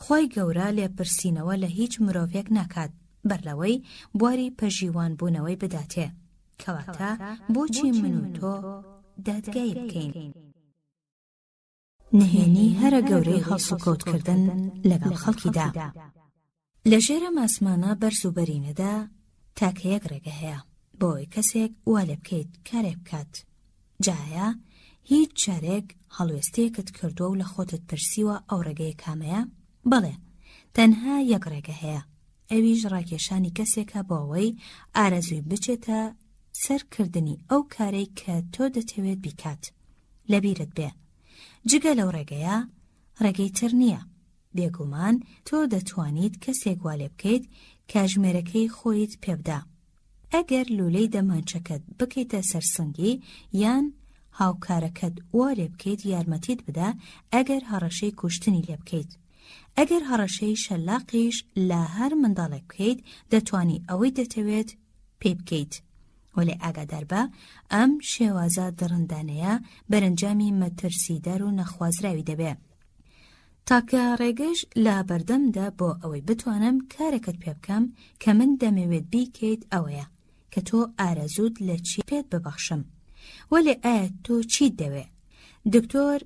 خۆی گەورە لێپرسینەوە لە هیچ مرۆڤێک ناکات بەرلەوەی بواری پەژیوان بوونەوەی بداتێ، کەواتە بۆچی من و تۆ دادگای بکەین؟ نهێنی هەرە گەورەی هەڵسوکەوتکردن لەگەڵ خەڵکیدا. لە ژێرە ماسمانە بەرز و بەرینەدا تاکە یەک ڕێگە هەیە بۆی کەسێک وا لێ بکەیت کارێ بکات. جایە هیچ جارێک هەڵوێستەیەکت کردووە و لە خۆتت پرسیوە ئەو ڕێگەیە کامەیە؟ بەڵێ، تەنها یەک ڕێگە هەیە، ئەویش ڕاکێشانی کەسێکە بۆ ئەوەی ئارەزووی بچێتە سەرکردنی ئەو کارەی کە تۆ دەتەوێت بیکات. لەبیرت بێ جگە لەو ڕێگەیە ڕێگەی تر نییە. بێگومان تۆ دەتوانیت کەسێک وا لێ بکەیت کاژمێرەکەی خۆیت پێبدا. ئەگەر لولەی دەمانچەکەت بکەیتە سەرسنگی یان هاوکارەکەت وا لێ بکەیت یارمەتیت بدا ئەگەر هەڕەشەی کوشتنی لێ بکەیت. ئەگەر هەڕەشەی شەلاقیش لە هەر منداڵێک بکەیت دەتوانی ئەوەی دەتەوێت پێ بکەیت. وەلێ ئاگادار بە ئەم شێوازە دڕندانەیە بەرەنجامی مەترسیدار و نەخوازراوی دەبێت. تاکە ڕێگەش لە بەردەمدا بۆ ئەوەی بتوانم کارێکت پێ بکەم کە من دەمەوێت بیکەیت ئەوەیە کە تۆ ئارەزوت لە چی پێت ببەخشم. وەلێ ئایا تۆ چیت دەوێ؟ دکتۆر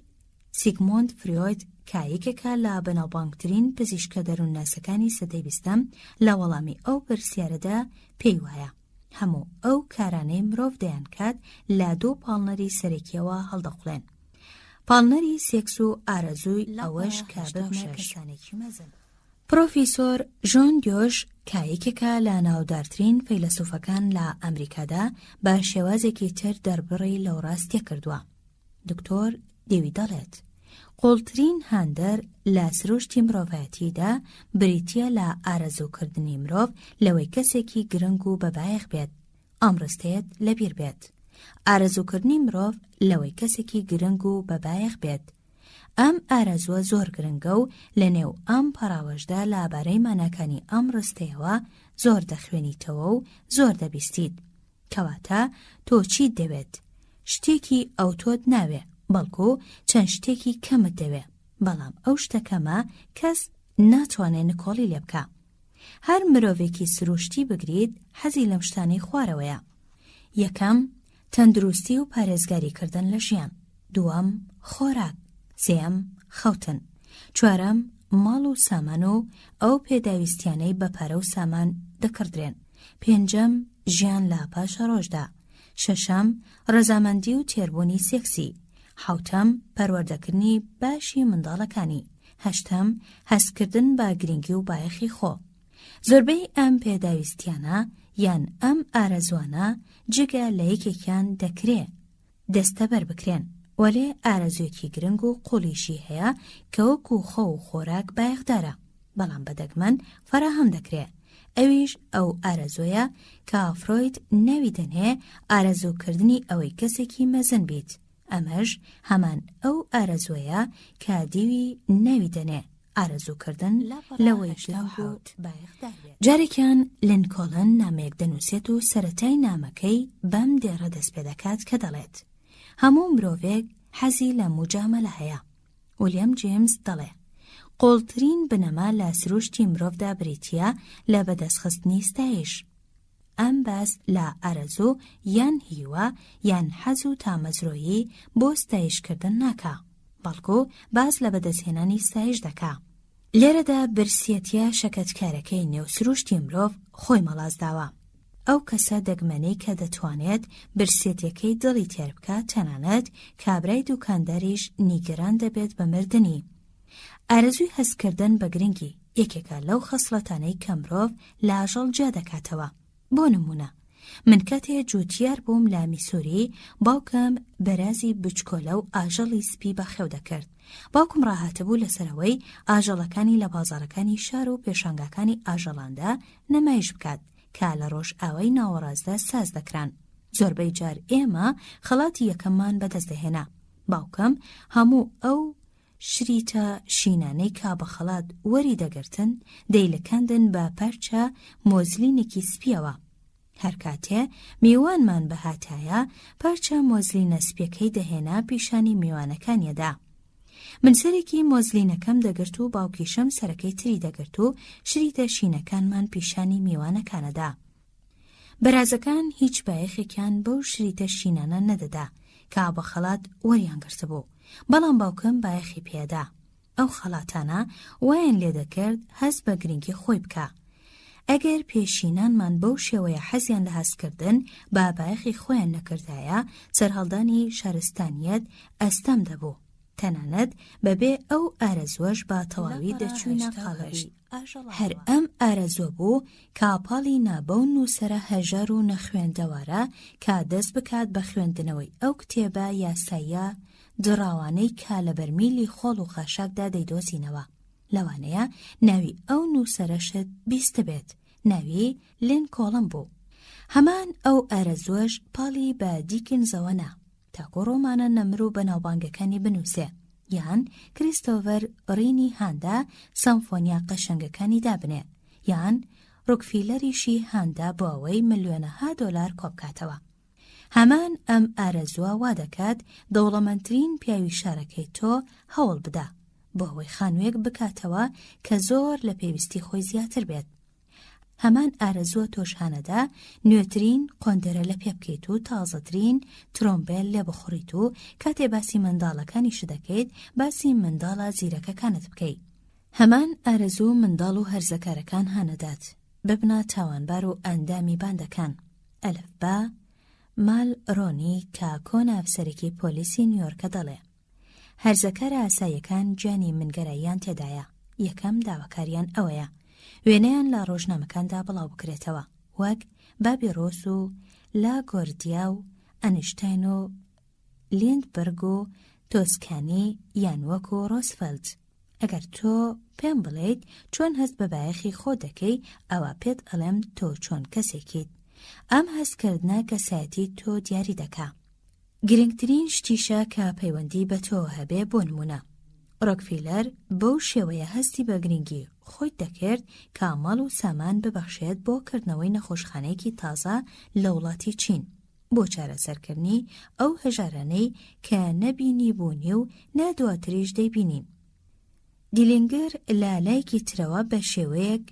سیگمۆند فروید کایەکێکە لە بەناوبانگترین پزیشکە دەروونناسەکانی سەدەی بیستەم لە وەڵامی ئەو پرسیارەدا پێی وایە هەموو ئەو کارانەی مرۆڤ دەیان کات لە دوو پاڵنەری سەرەکیەوە هەڵدەقڵێن. پاڵنەری سێکس و ئارەزووی ئەوەش کە بەمە کەسانێکی مەزن. پرۆفیسۆر ژۆن دیۆژ کایەکێکە لە ناودارترین فەیلسوفەکان لە ئەمریکادا بە شێوازێکی تر دەربڕی لەو ڕاستیە کردووە. دکتۆر دێوی دەڵێت قوڵترین هاندەر لە سروشتی مرۆڤایەتیدا بریتیە لە ئارەزووکردنی مرۆڤ لەوەی کەسێکی گرنگ و بەبایەخ بێت، ئەمڕستێت لەبیر بێت. ئارەزووکردنی مرۆڤ لەوەی کەسێکی گرنگ و بەبایەخ بێت. ئەم ئارەزووە زۆر گرنگە و لە نێو ئەم پەراوەشدا لابارەی ماناکانی ئەم ڕستەیەوە زۆر دەخوێنیتەوە و زۆر دەبیستیت. کەواتە تۆ چیت دەوێت؟ شتێکی ئەو تۆت ناوێ، بەڵکو چەند شتێکی کەمت دەوێ، بەڵام ئەو شتەکەمە کەس ناتوانێت نکۆڵی لێ بکە. هەر مرۆڤێکی سروشتی بگریت حەزی لەم شتانەی خوارەوەیە. یەکەم تەندروستی و پارێزگاریکردن لە ژیان، دووەم خۆراک، سێم خەوتن، چوارەم ماڵ و سامان و ئەو پێداویستیانەی بە پارە و سامان دەکردرێن، پێنجەم ژیان لە پاشە ڕۆژدا، شەشەم ڕەزامەندی و تێربوونی سێکسی، حەوتەم پەروەردەکردنی باشی منداڵەکانی، هەشتەم هەستکردن بە گرنگی و بایەخی خۆ. زۆربەی ئەم پێداویستیانە یان ئەم ئارەزوانە جگە لە یەکێکیان دەکرێ دەستەبەر بکرێن، وەلێ ئارەزوێکی گرنگ و قوڵیشی هەیە کە وەکو خۆ و خۆراک بایەخدارە، بەڵام بەدەگمەن فەراهەم دەکرێ. ئەویش ئەو ئارەزۆیە کە فروید ناوی دەنێ ئارەزووکردنی ئەوەی کەسێکی مەزن بیت. ئەمەش هەمان ئەو ئارەزۆیە کە دیوی ناوی دەنێ ئارەزووکردن لەوەی گرنگ و بایەخدار بێت. جارێکیان لینکۆڵن نامەیەک دەنووسێت و سەرەتای نامەکەی بەم دێڕە دەست پێ دەکات کە دەڵێت هەموو مرۆڤێک حەزی لە موجامەلە هەیە. ویلیام جێمس دەڵێ قوڵترین بنەما لە سروشتی مرۆڤدا بریتیە لە بەدەستخستنی ستایش. ئەم باس لە ئارەزوو یان هیوە یان حەز و تامەزرۆیی بۆ ستایشکردن ناکا، بەڵکو باس لە بەدەستهێنانی ستایش دەکا. لێرەدا برسیەتیە شەکەتکارەکەی نێو سروشتی مرۆڤ خۆی مەڵاز داوە. ئەو کەسە دەگمەنەی کە دەتوانێت برسێتیەکەی دڵی تێر بکات، تەنانەت کابرای دوکانداریش نیگەران دەبێت بە مردنی. ئارەزووی هەستکردن بە گرنگی یەکێکە لەو خەسڵەتانەی کە مرۆڤ لە ئاژەڵ جیا دەکاتەوە. بۆ نمونە، من کاتێ جوتیار بووم لە میسووری، باوکم بەرازی بچکۆلە و ئاژەڵی سپی بەخێو دەکرد. باوکم ڕاهاتەبوو لەسەرەوەی ئاژەڵەکانی لە بازاڕەکانی شار و پێشانگاکانی ئاژەڵاندا نەمایش بکات کە لە ڕۆژ ئاوای ناوەڕاستدا ساز دەکران. زۆربەی جار ئێمە خەڵاتی یەکەممان بەدەستدەهێنا. باوکم هەموو ئەو شریتە شینانەی کا بە خەڵات وەری دەگرتن دەیلەکەندن بە پەرچە مۆزلینێکی سپیەوە. هەر کاتێ میوانمان بەهاتایە پارچە مۆزلینە سپیەکەی دەهێنا پیشانی میوانەکانیەدا. من سەرێکی مۆزلینەکەم دەگرت و باوکیشم سەرەکەی تری دەگرت و شریتە شینەکانمان پیشانی میوانەکانەدا. بەرازەکان هیچ بایەخێکیان بەو شریتە شینانە نەدەدا کە بە خەڵات وەریان گرتبوو، بەڵام باوکم بایەخی پێدا. ئەو خەڵاتانە وایان لێ دەکرد هەست بە گرنگی خۆی بکە. ئەگەر پێشینانمان بەو شێوەیە حەزیان لە هەستکردن با بایەخی خۆیان نەکردایە، سەرهەڵدانی شارستانیەت ئەستەم دەبوو. تەنانەت بەبێ ئەو ئارەزوەش با تەواوی دەچوونە قاڵەوی. هەر ئەم ئارەزوە بوو کاپاڵی نابەون و سرە هەژار و نەخوێندەوارە کە دەست بکات بە خوێندنەوەی ئەو کتێبە یاساییە دڕاوانەی کا لە بەرمیلی خۆڵ و خاشاکدا دەیدۆزینەوە. لەوانەیە ناوی ئەو نووسەرەشت بیستە بێت، ناوی لینکۆڵن بوو. هەمان ئەو ئارەزوەش پاڵی بە دیکنزەوەنا تاکۆ ڕۆمانە نەمر و بەناوبانگەکانی بنووسێ، یان کریستۆڤەر ڕینی هاندا سەمفۆنیا قەشەنگەکانی دابنێ، یان ڕۆکفیلەریشی هاندا بۆ ئەوەی ملیۆنەها دۆلار کۆبکاتەوە. هەمان ئەم ئارەزوە وا دەکات دەوڵەمەندترین پیاوی شارەکەی تۆ هەوڵ بدە بۆ ئەوەی خانوویەک بکاتەوە کە زۆر لە پێویستی خۆی زیاتر بێت. هەمان ئارەزوە تۆشهانەدا نوێترین قۆندەرە لە پێ بکەیت و تازەترین ترۆمبێل لێ بخوڕیت و کاتێ باسی منداڵەکانیش دەکەیت باسی منداڵە زیرەکەکانت بکەیت. هەمان ئارەزوو منداڵ و هەرزەکارەکان هانەدات ببنە تاوانبار و ئەندامی باندەکان. ئەلفبا مال ڕۆنی کە کۆنە ئەفسەرێکی پۆلیسی نیویۆرکە دەڵێ هەرزەکارە ئاساییەکان گیانی منگەراییان تێدایە. یەکەم داواکاریان ئەوەیە وێنەیان لە ڕۆژنامەکاندا بڵاو بکرێتەوە، وەک بابی ڕۆس و لا گۆردیا و ئەنیشتاین و لیندبرگ و تۆسکانی یان وەکو ڕۆزڤەلت. ئەگەر تۆ پێم بڵێیت چۆن هەست بە بایەخی خۆ دەکەی، ئەوە پێت ئەڵێم تۆ چۆن کەسێکیت. ئەم هەستکردنە کەسایەتی تۆ دیاری دەکا. گرنگترین شتیشە کە پەیوەندی بە تۆ هەبێ بۆ نمونە. ڕۆکفیلەر بەو شێوەیە هەستی بە گرنگی خۆی دەکرد کە ماڵ و سامان ببەخشێت بۆ کردنەوەی نەخۆشخانەیەکی تازە لە وڵاتی چین بۆ چارەسەرکردنی ئەو هەژارانەی کە نەبینی بوونی و نادواتریش دەیبینین. دیلینگەر لە لایەکی ترەوە بە شێوەیەک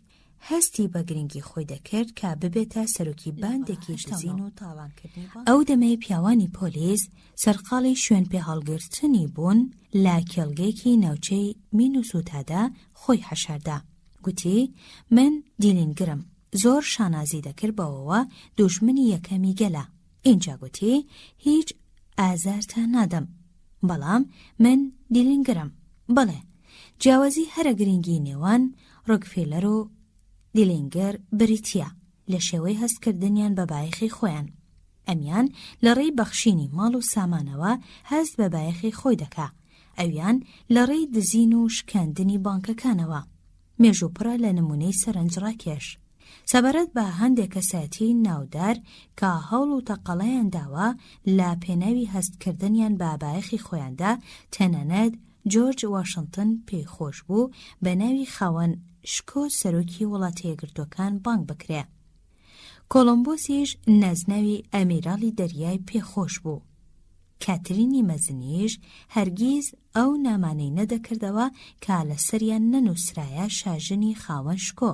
هەستی بە گرنگی خۆی دەکرد کە ببێتە سەرۆکی باندێکی دزین و تاوانکردنی. ئەو دەمەی پیاوانی پۆلیس سەرقاڵی شوێن پێ هەڵگرتنی بوون لە کێڵگەیەکی ناوچەی مینوسوتادا خۆی حەشاردا. گوتی من دیلینگرم، زۆر شانازی دەکرد بەوەوە دوژمنی یەکەمی گەلە. اینجا گوتی هیچ ئازارتە نادەم، بەڵام من دیلینگرم. بەڵێ جیاوازی هەرە گرنگی نێوان ڕۆکفیلەر و دیلینگەر بریتیە لە شێوەی هەستکردنیان بە بایەخی خۆیان. ئەمیان لە ڕێی بەخشینی ماڵ و سامانەوە هەست بە بایەخی خۆی دەکا، ئەویان لە ڕێی دزین و شکاندنی بانکەکانەوە. مێژووپڕە لە نمونەی سەرنجڕاکێش سەبارەت بە هەندێک کەسایەتی ناودار کە هەوڵ و تەقەڵەیان داوە لە پێناوی هەستکردنیان بە بایەخی خۆیاندا. تەنانەت جۆرج واشنتن پێی خۆش بوو بە ناوی خاوەن شکۆ سەرۆکی وڵاتە یەکگرتووەکان بانگ بکرێ. کۆلۆمبۆسیش نەزناوی ئەمیراڵی دەریای پێخۆش بوو. کاترینی مەزنیش هەرگیز ئەو نامانەی نەدەکردەوە کە لەسەریان نەنووسرایە شاژنی خاوەن شکۆ.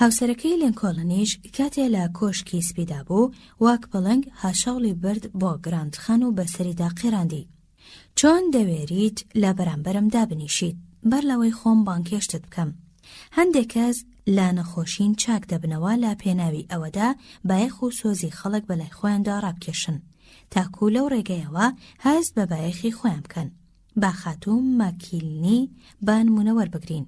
هاوسەرەکەی لینکۆڵنیش کاتێ لە کۆشکی سپیدا بوو واک پڵنگ هاشاوڵی برد بۆ گراندخان و بەسەریدا قێراندی. چۆن دەوێریت لە بەرامبەرم دابنیشیت، بەر لەوەی خۆم بانکێشتت بکەم. هەندێک کەس لا نەخۆشین چاک دەبنەوە لا پێناوی ئەوەدا بایەخ و سۆزی خەڵک بەلای خۆیاندا ڕابکێشن تاکو لەو ڕێگەیەوە هەست بە بایەخی خۆیان بکەن. با خاتوم ماکیلنی با نمونە وەربگرین.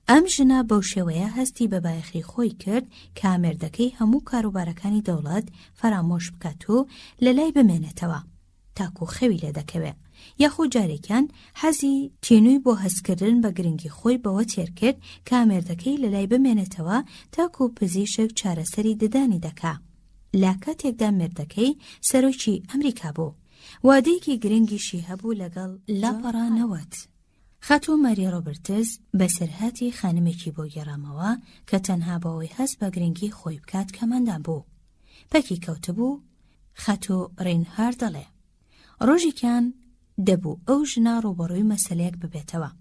ئەم ژنە بەو شێوەیە هەستی بە بایەخی خۆی کرد کە مێردەکەی هەموو کاروبارەکانی دەوڵەت فەرامۆش بکات و لەلای بمێنێتەوە تاکو خەوی لێ دەکەوێت. یاخود جارێکیان حەزی تینووی بۆ هەستکردن بە گرنگی خۆی بەوە تێر کرد کە مێردەکەی لەلای بمێنێتەوە تاکو پزیشک چارەسەری ددانی دەکا. لا کاتێکدا مێردەکەی سەرۆکی ئەمریکا بوو. وادەیەکی گرنگیشی هەبوو لەگەڵ لاپەڕانەوەت. خاتۆ ماری ڕۆبرتس بەسەرهاتی خانمێکی بۆ گێڕامەوە کە تەنها بەوەی هەست بە گرنگی خۆی بکات کەمەندان بوو. پەکی کەوتبوو. خاتۆ ڕێنهار دەڵێ ڕۆژێکیان دەبوو ئەو ژنە ڕوبەڕووی مەسەلەیەک ببێتەوە.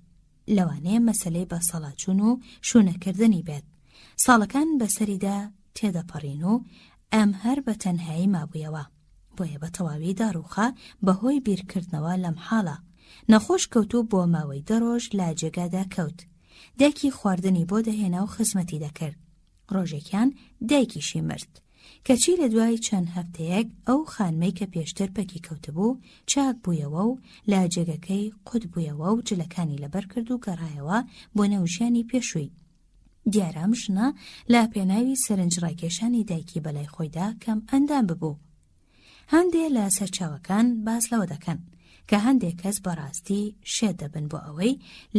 لەوانەیە مەسەلەی بە سەڵاتچوون و شوونەکردنی بێت. ساڵەکان بەسەریدا تێدەپەڕین و ئەم هەر بە تەنهایی مابوویەوە. بۆیە بە تەواوی داڕوخا بەهۆی بیرکردنەوە لەم حاڵە. نەخۆش کەوتو بۆ ماوەی 10 ڕۆژ لا جێگادا کەوت. دایکی خواردنی بۆ دەهێنا و خزمەتی دەکرد. ڕۆژێکیان دایکیشی مرد. کەچی لە دوای چەند هەفتەیەک ئەو خانمەی کە پێشتر پەکی کەوتبوو چاک بوویەوە و لا جێگەکەی قوت بوویەوە و جلەکانی لەبەر کرد و گەڕایەوە بۆ نەوژیانی پێشووی. دیارام ژنە لا پێناوی سەرنجڕاکێشانی دایکی بەلای خۆیدا کەم ئەندام ببوو. هەندێک لە سەرچاوەکان باس لەوە دەکەن کە هەندێک کەس بەڕاستی شێت دەبن بۆ ئەوەی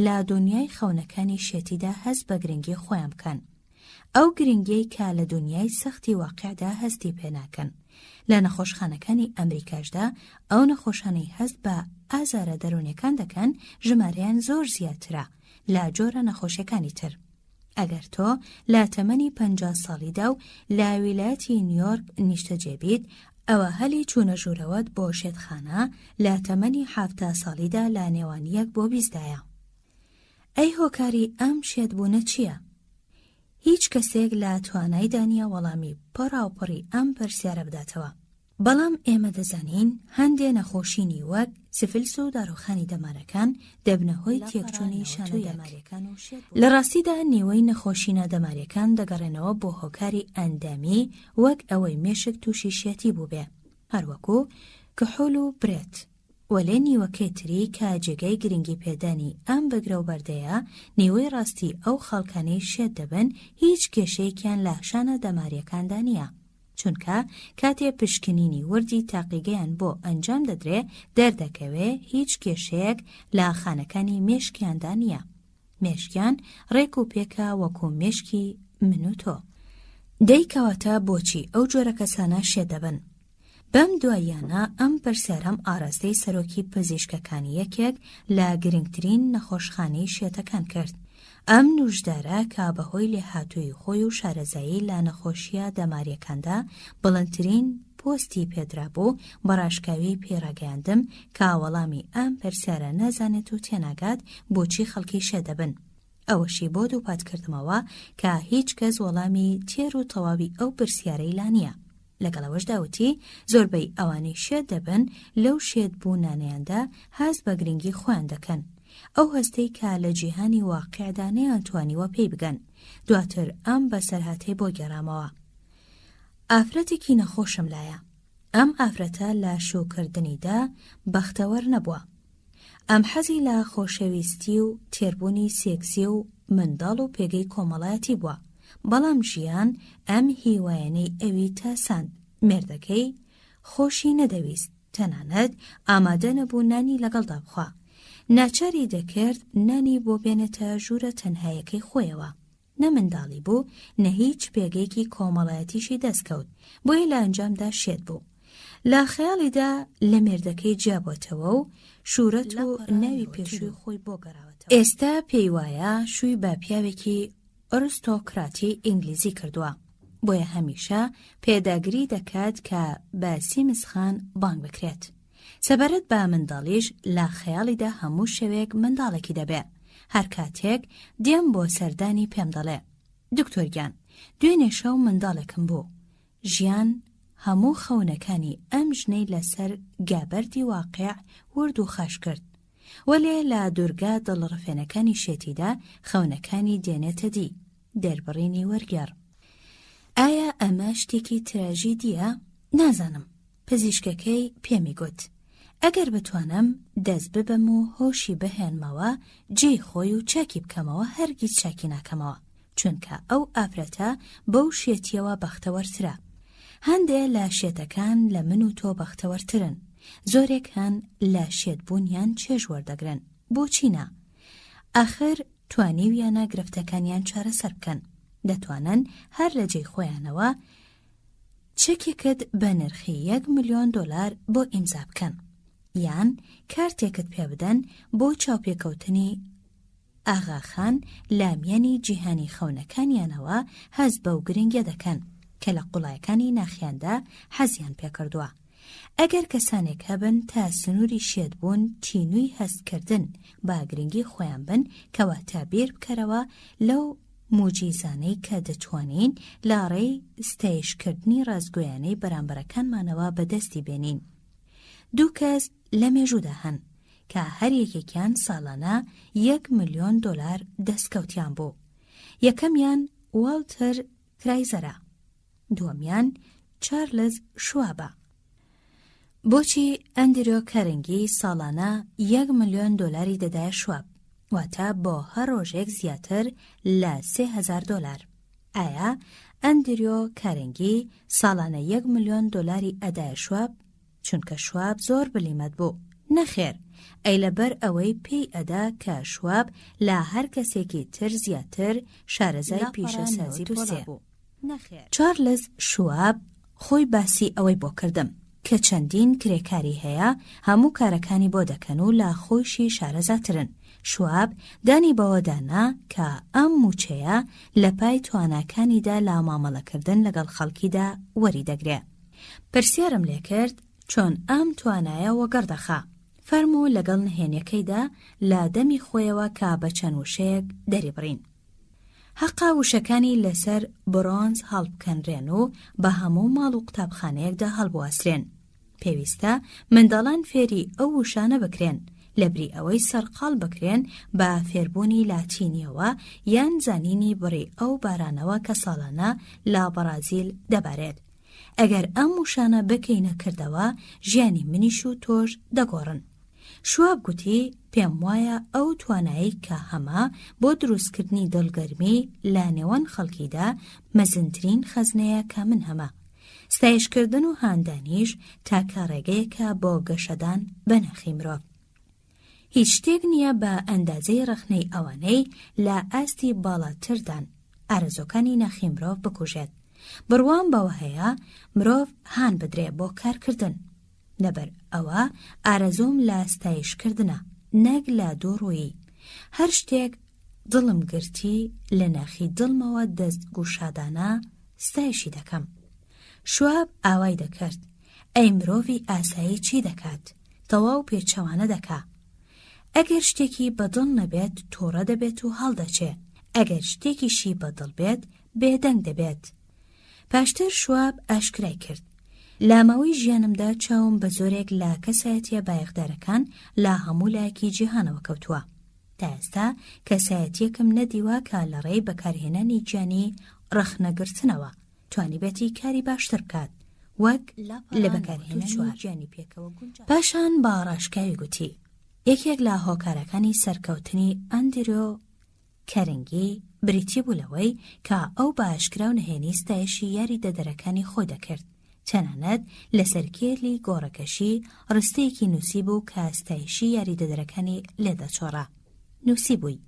لا دنیای خەونەکانی شێتیدا هەست بە گرنگی خۆیان بکەن. ئەو گرنگیەی کە لە دنیای سەختی واقعدا هەستی پێناکەن. لە نەخۆشخانەکانی ئەمریکاشدا ئەو نەخۆشانەی هەست بە ئازارە دەرونیەکان دەکەن ژمارەیان زۆر زیاترە لە جۆرە نەخۆشیەکانی تر. ئەگەر تۆ لە تەمەنی 50 ساڵیدا و لە ویلایەتی نیویۆرک نیشتەجێبیت ئەوە هەلی چوونە ژوورەوەت بۆ شێتخانە لە تەمەنی 70 ساڵیدا لە نێوان 1 بۆ 20دایە. ئەی هۆکاری ئەم شێتبوونە چییە؟ هیچ کەسێک لە توانایدا نییە وەڵامی پڕاوپڕی ئەم پرسیارە بداتەوە. بەڵام ئێمە دەزانین هەندێک نەخۆشینی وەک سفلس و داڕوخانی دەمارەکان دەبنەهۆی تێکچوونی شانەدەماریەکان و لە ڕاستیدا نێوەی نەخۆشینە دەماریەکان دەگەڕێنەوە بۆ هۆکاری ئەندامی وەک ئەوەی مێشک تووشی شێتی بوو بێ هەروەکو کحوڵ و برێت. وەلێ نیوەکەی تری کە جێگەی گرنگی پێدانی ئەم بەگرە و بەردەیە نیوەی ڕاستی ئەو خەڵکانەی شێت دەبن هیچ کێشەیەکیان لە شانە دەماریەکاندا نییە. چونکە کاتێ پشکنینی وردی تاقیگەیان بۆ ئەنجام دەدرێ دەردەکەوێ هیچ کێشەیەک لە خانەکانی مێشکیاندا نییە. مێشکیان ڕێک و پێکە وەکو مێشکی من و تۆ. دەیکەواتە بۆچی ئەو جۆرە کەسانە شێت دەبن؟ بەم دواییانە ئەم پرسیارەم ئاراستەی سەرۆکی پزیشکەکانی یەکێک لە گرنگترین نەخۆشخانەی شێتەکان کرد. ئەم نوژدارە کە بەهۆی لێهاتووی خۆی و شارەزایی لە نەخۆشیە دەماریەکاندا بڵندترین پۆستی پێدرا بوو بەڕاشکاوی پێڕاگەیاندم کە وەڵامی ئەم پرسیارە نەزانێت و تێناگات بۆچی خەڵکی شێت دەبن. ئەوەشی بۆ دووپات کردمەوە کە هیچ کەس وەڵامی تێر و تەواوی ئەو پرسیارەی لا نییە. لەگەڵەوەش داوتی زۆربەی ئەوانەی شێت دەبن لەو شێت بوونانەیاندا هەست بە گرنگی خۆیان دەکەن. ئەو هەستەی کە لە جیهانی واقعدا نەیانتوانیوە پێی بگەن. دواتر ئەم بەسەرهاتەی بۆ گێڕامەوە. ئافرەتێکی نەخۆشم لایە. ئەم ئافرەتە لە شۆکردنیدا بەختەوەر نەبووە. ئەم حەزی لە خۆشەویستی و تێربوونی سێکسی و منداڵ و پێگەی کۆمەڵایەتی بووە. بەڵام ژیان ئەم هیوایەنەی ئەوی تاساند. مێردەکەی خۆشی نەدەویست. تەنانەت ئامادە نەبوو نانی لەگەڵدا بخوا. ناچاری دەکرد نانی بۆ بێنێتە ژوورە تەنهایەکەی خۆیەوە. نە منداڵی بوو نە هیچ پێگەیەکی کۆمەڵایەتیشی دەستکەوت بۆیە لە ئەنجامدا شێت بوو. لە خەیاڵیدا لە مێردەکەی جیابەتەوە و شوورەت و ناوی پێشووی خۆی بۆ گەڕاوەتەوە. ئێستا پێی وایە شووی بە پیاوێکی ئەرستۆکراتی ئینگلیزی کردووە. بۆیە هەمیشە پێداگری دەکات کە بە سیمسخان بانگ بکرێت. سەبارەت بە منداڵیش لە خەیاڵیدا هەموو شەوێک منداڵێکی دەبێ. هەر کاتێک دێم بۆ سەردانی پێم دەڵێ دکتۆرگیان دوێنێ شەو منداڵێکم بوو. ژیان هەموو خەونەکانی ئەم ژنەی لەسەر گابەردی واقع ورد و خاش کرد. وەلێ لە دوورگە دڵڕفێنەکانی شێتیدا خەونەکانی دێنێتە دی دەربڕینی وەرگێڕ. ئایا ئەمە شتێکی تراژیدیە؟ نازانم. پزیشکەکەی پێمی گوت ئەگەر بتوانم دەست ببەم و هۆشی بهێنمەوە جێی خۆی و چاکی بکەمەوە هەرگیز چاکی ناکەمەوە، چونکە ئەو ئافرەتە بەو شێتیەوە بەختەوەرترە. هەندێک لە شێتەکان لە من و تۆ بەختەوەرترن، زۆرێک هەن لە شێتبوونیان چێژ وەردەگرن. بۆچی نا؟ ئاخر توانیویانە گرفتەکانیان چارەسەر بکەن، دەتوانن هەر لە جێی خۆیانەوە چەکێکت بە نرخی $1 ملیۆن بۆ ئیمزا بکەن، یان کارتێکت پێ بدەن بۆ چاوپێکەوتنی ئاغاخان لامیانی جیهانی خەونەکانیانەوە هەز بەو گرنگە دەکەن کە لە قوڵایەکانی ناخیاندا حەزیان پێکردووە. ئەگەر کەسانێک هەبن تا سنووری شێت بوون تینووی هەستکردن با گرنگی خۆیان بن کەواتە بیر بکەرەوە لەو موجیزانەی کە دەتوانین لە ڕێی ستایشکردنی ڕازگۆیانەی بەرامبەرەکانمانەوە بەدەستی بێنین. دوو کەس لە مێژوودا هەن کە هەر یەکێکیان ساڵانە $1 ملیۆن دەستکەوتیان بوو. یەکەمیان والتر کرایزەرە، دووەمیان چارلز شوابە. بۆچی ئەندریۆ کەرنگی ساڵانە $1 ملیۆن دەدایە شواب، واتە بۆ هەر ڕۆژێک زیاتر لە $3,000. ئایا ئەندریۆ کەرنگی ساڵانە $1 ملیۆن ئەدایە شواب چونکە شواب زۆر بلیمەت بوو؟ نەخێر، ئەی لەبەر ئەوەی پێی ئەدا کە شواب لە هەر کەسێکی تر زیاتر شارەزای پیشەسازی بوو. چارلز شواب خۆی باسی ئەوەی بۆ کردم کە چەندین کرێکاری هەیە هەموو کارەکانی بۆ دەکەن و لە خۆشی شارەزاترن. شواب دانی بەوەدانا کە ئەم موچەیە لە پای تواناکانیدا لە مامەڵەکردن لەگەڵ خەڵکیدا وەری دەگرێت. پرسیارم لێ کرد چۆن ئەم توانایە وەگەردەخا. فەرموو لەگەڵ نهێنیەکەیدا لە دەمی خۆیەوە کە بە چەند وشەیەک دەری بڕین. حەقا وشەکانی لەسەر برۆنز هەڵبکەنرێن و بە هەموو ماڵ و قوتابخانەیەکدا هەڵبواسرێن. پێویستە منداڵان فێری ئەو وشانە بکرێن لەبری ئەوەی سەرقاڵ بکرێن بە فێربوونی لاتینیەوە یان زانینی بڕی ئەو بارانەوە کە ساڵانە لە بەرازیل دەبارێت. ئەگەر ئەم وشانە بکەینە کردەوە ژیانی منیش و تۆش دەگۆڕن. شواب گوتی پێم وایە ئەو توانایی کە هەما بۆ دروستکردنی دڵگەرمی لە نێوان خەڵکیدا مەزنترین خەزنەیە کە من هەمە. ستایشکردن و هاندانیش تاکە ڕێگەیەکە بۆ گەشەدان بە نرخی مرۆڤ. هیچ شتێک نییە بە ئەندازەی ڕخنەی ئەوانەی لە ئاستی باڵاتردان ئارەزۆکانی ناخی مرۆڤ بکوژێت. بڕوام بەوە هەیە مرۆڤ هان بدرێ بۆ کارکردن. لەبەر ئەوە ئارەزۆم لە ستایشکردنە نەک لە دووڕوویی. هەر شتێک دڵم گرتی لە ناخی دڵمەوە دەست گوشادانە ستایشی دەکەم. شواب ئاوای دەکرد ئەی مرۆڤی ئاسایی چی دەکات؟ تەواو پێچەوانە دەکا. ئەگەر شتێکی بەدڵ نەبێت تۆڕە دەبێت و هەڵدەچێ، ئەگەر شتێکیشی بەدڵ بێت بێدەنگ دەبێت. پاشتر شواب ئاشکرای کرد لامەوەی ژیانمدا چاوم بە زۆرێک لە کەسایەتیە بایەخدارەکان لە هەموو لایەکی جیهانەوە کەوتووە. تا ئێستا کەسایەتیەکم نەدیوە کە لە ڕێی بەکارهێنانی گیانی ڕخنەگرتنەوە توانیبێتی کاری باشتر بکات وەک لە بەکارهێنانی گیانی پێکەوە. پاشان بە ڕاشکاوی گوتی یەکێک لە هۆکارەکانی سەرکەوتنی ئەندریۆ کەرنگی بریتی بوو لەوەی کە ئەو بە ئاشکرا و نهێنی ستایشی یاری دەدەرەکانی خۆی دەکرد. تەنانەت لەسەر کێلی گۆڕەکەشی ڕستەیەکی نووسی بوو کە ستایشی یاری دەدەرەکانی لێدەچۆڕا. نووسی بووی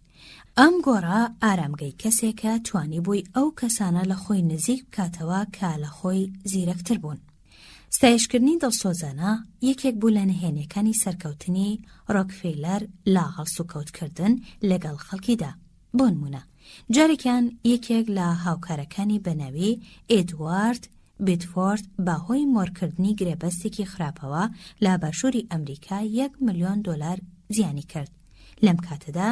ئەم گۆڕە ئارامگەی کەسێکە توانی بووی ئەو کەسانە لە خۆی نزیک بکاتەوە کە لە خۆی زیرەکتر بوون. ستایشکردنی دڵسۆزانە یەکێک بوو لە نهێنیەکانی سەرکەوتنی ڕۆکفێلەر لە هەڵسوکەوتکردن لەگەڵ خەڵکیدا. بۆ نمونە جارێکیان یەکێک لە هاوکارەکانی بەناوی ئێدوارد بیتفۆرد بەهۆی مۆرکردنی گرێبەستێکی خراپەوە لە باشووری ئەمریکا $1 ملیۆن زیانی کرد. لەم کاتەدا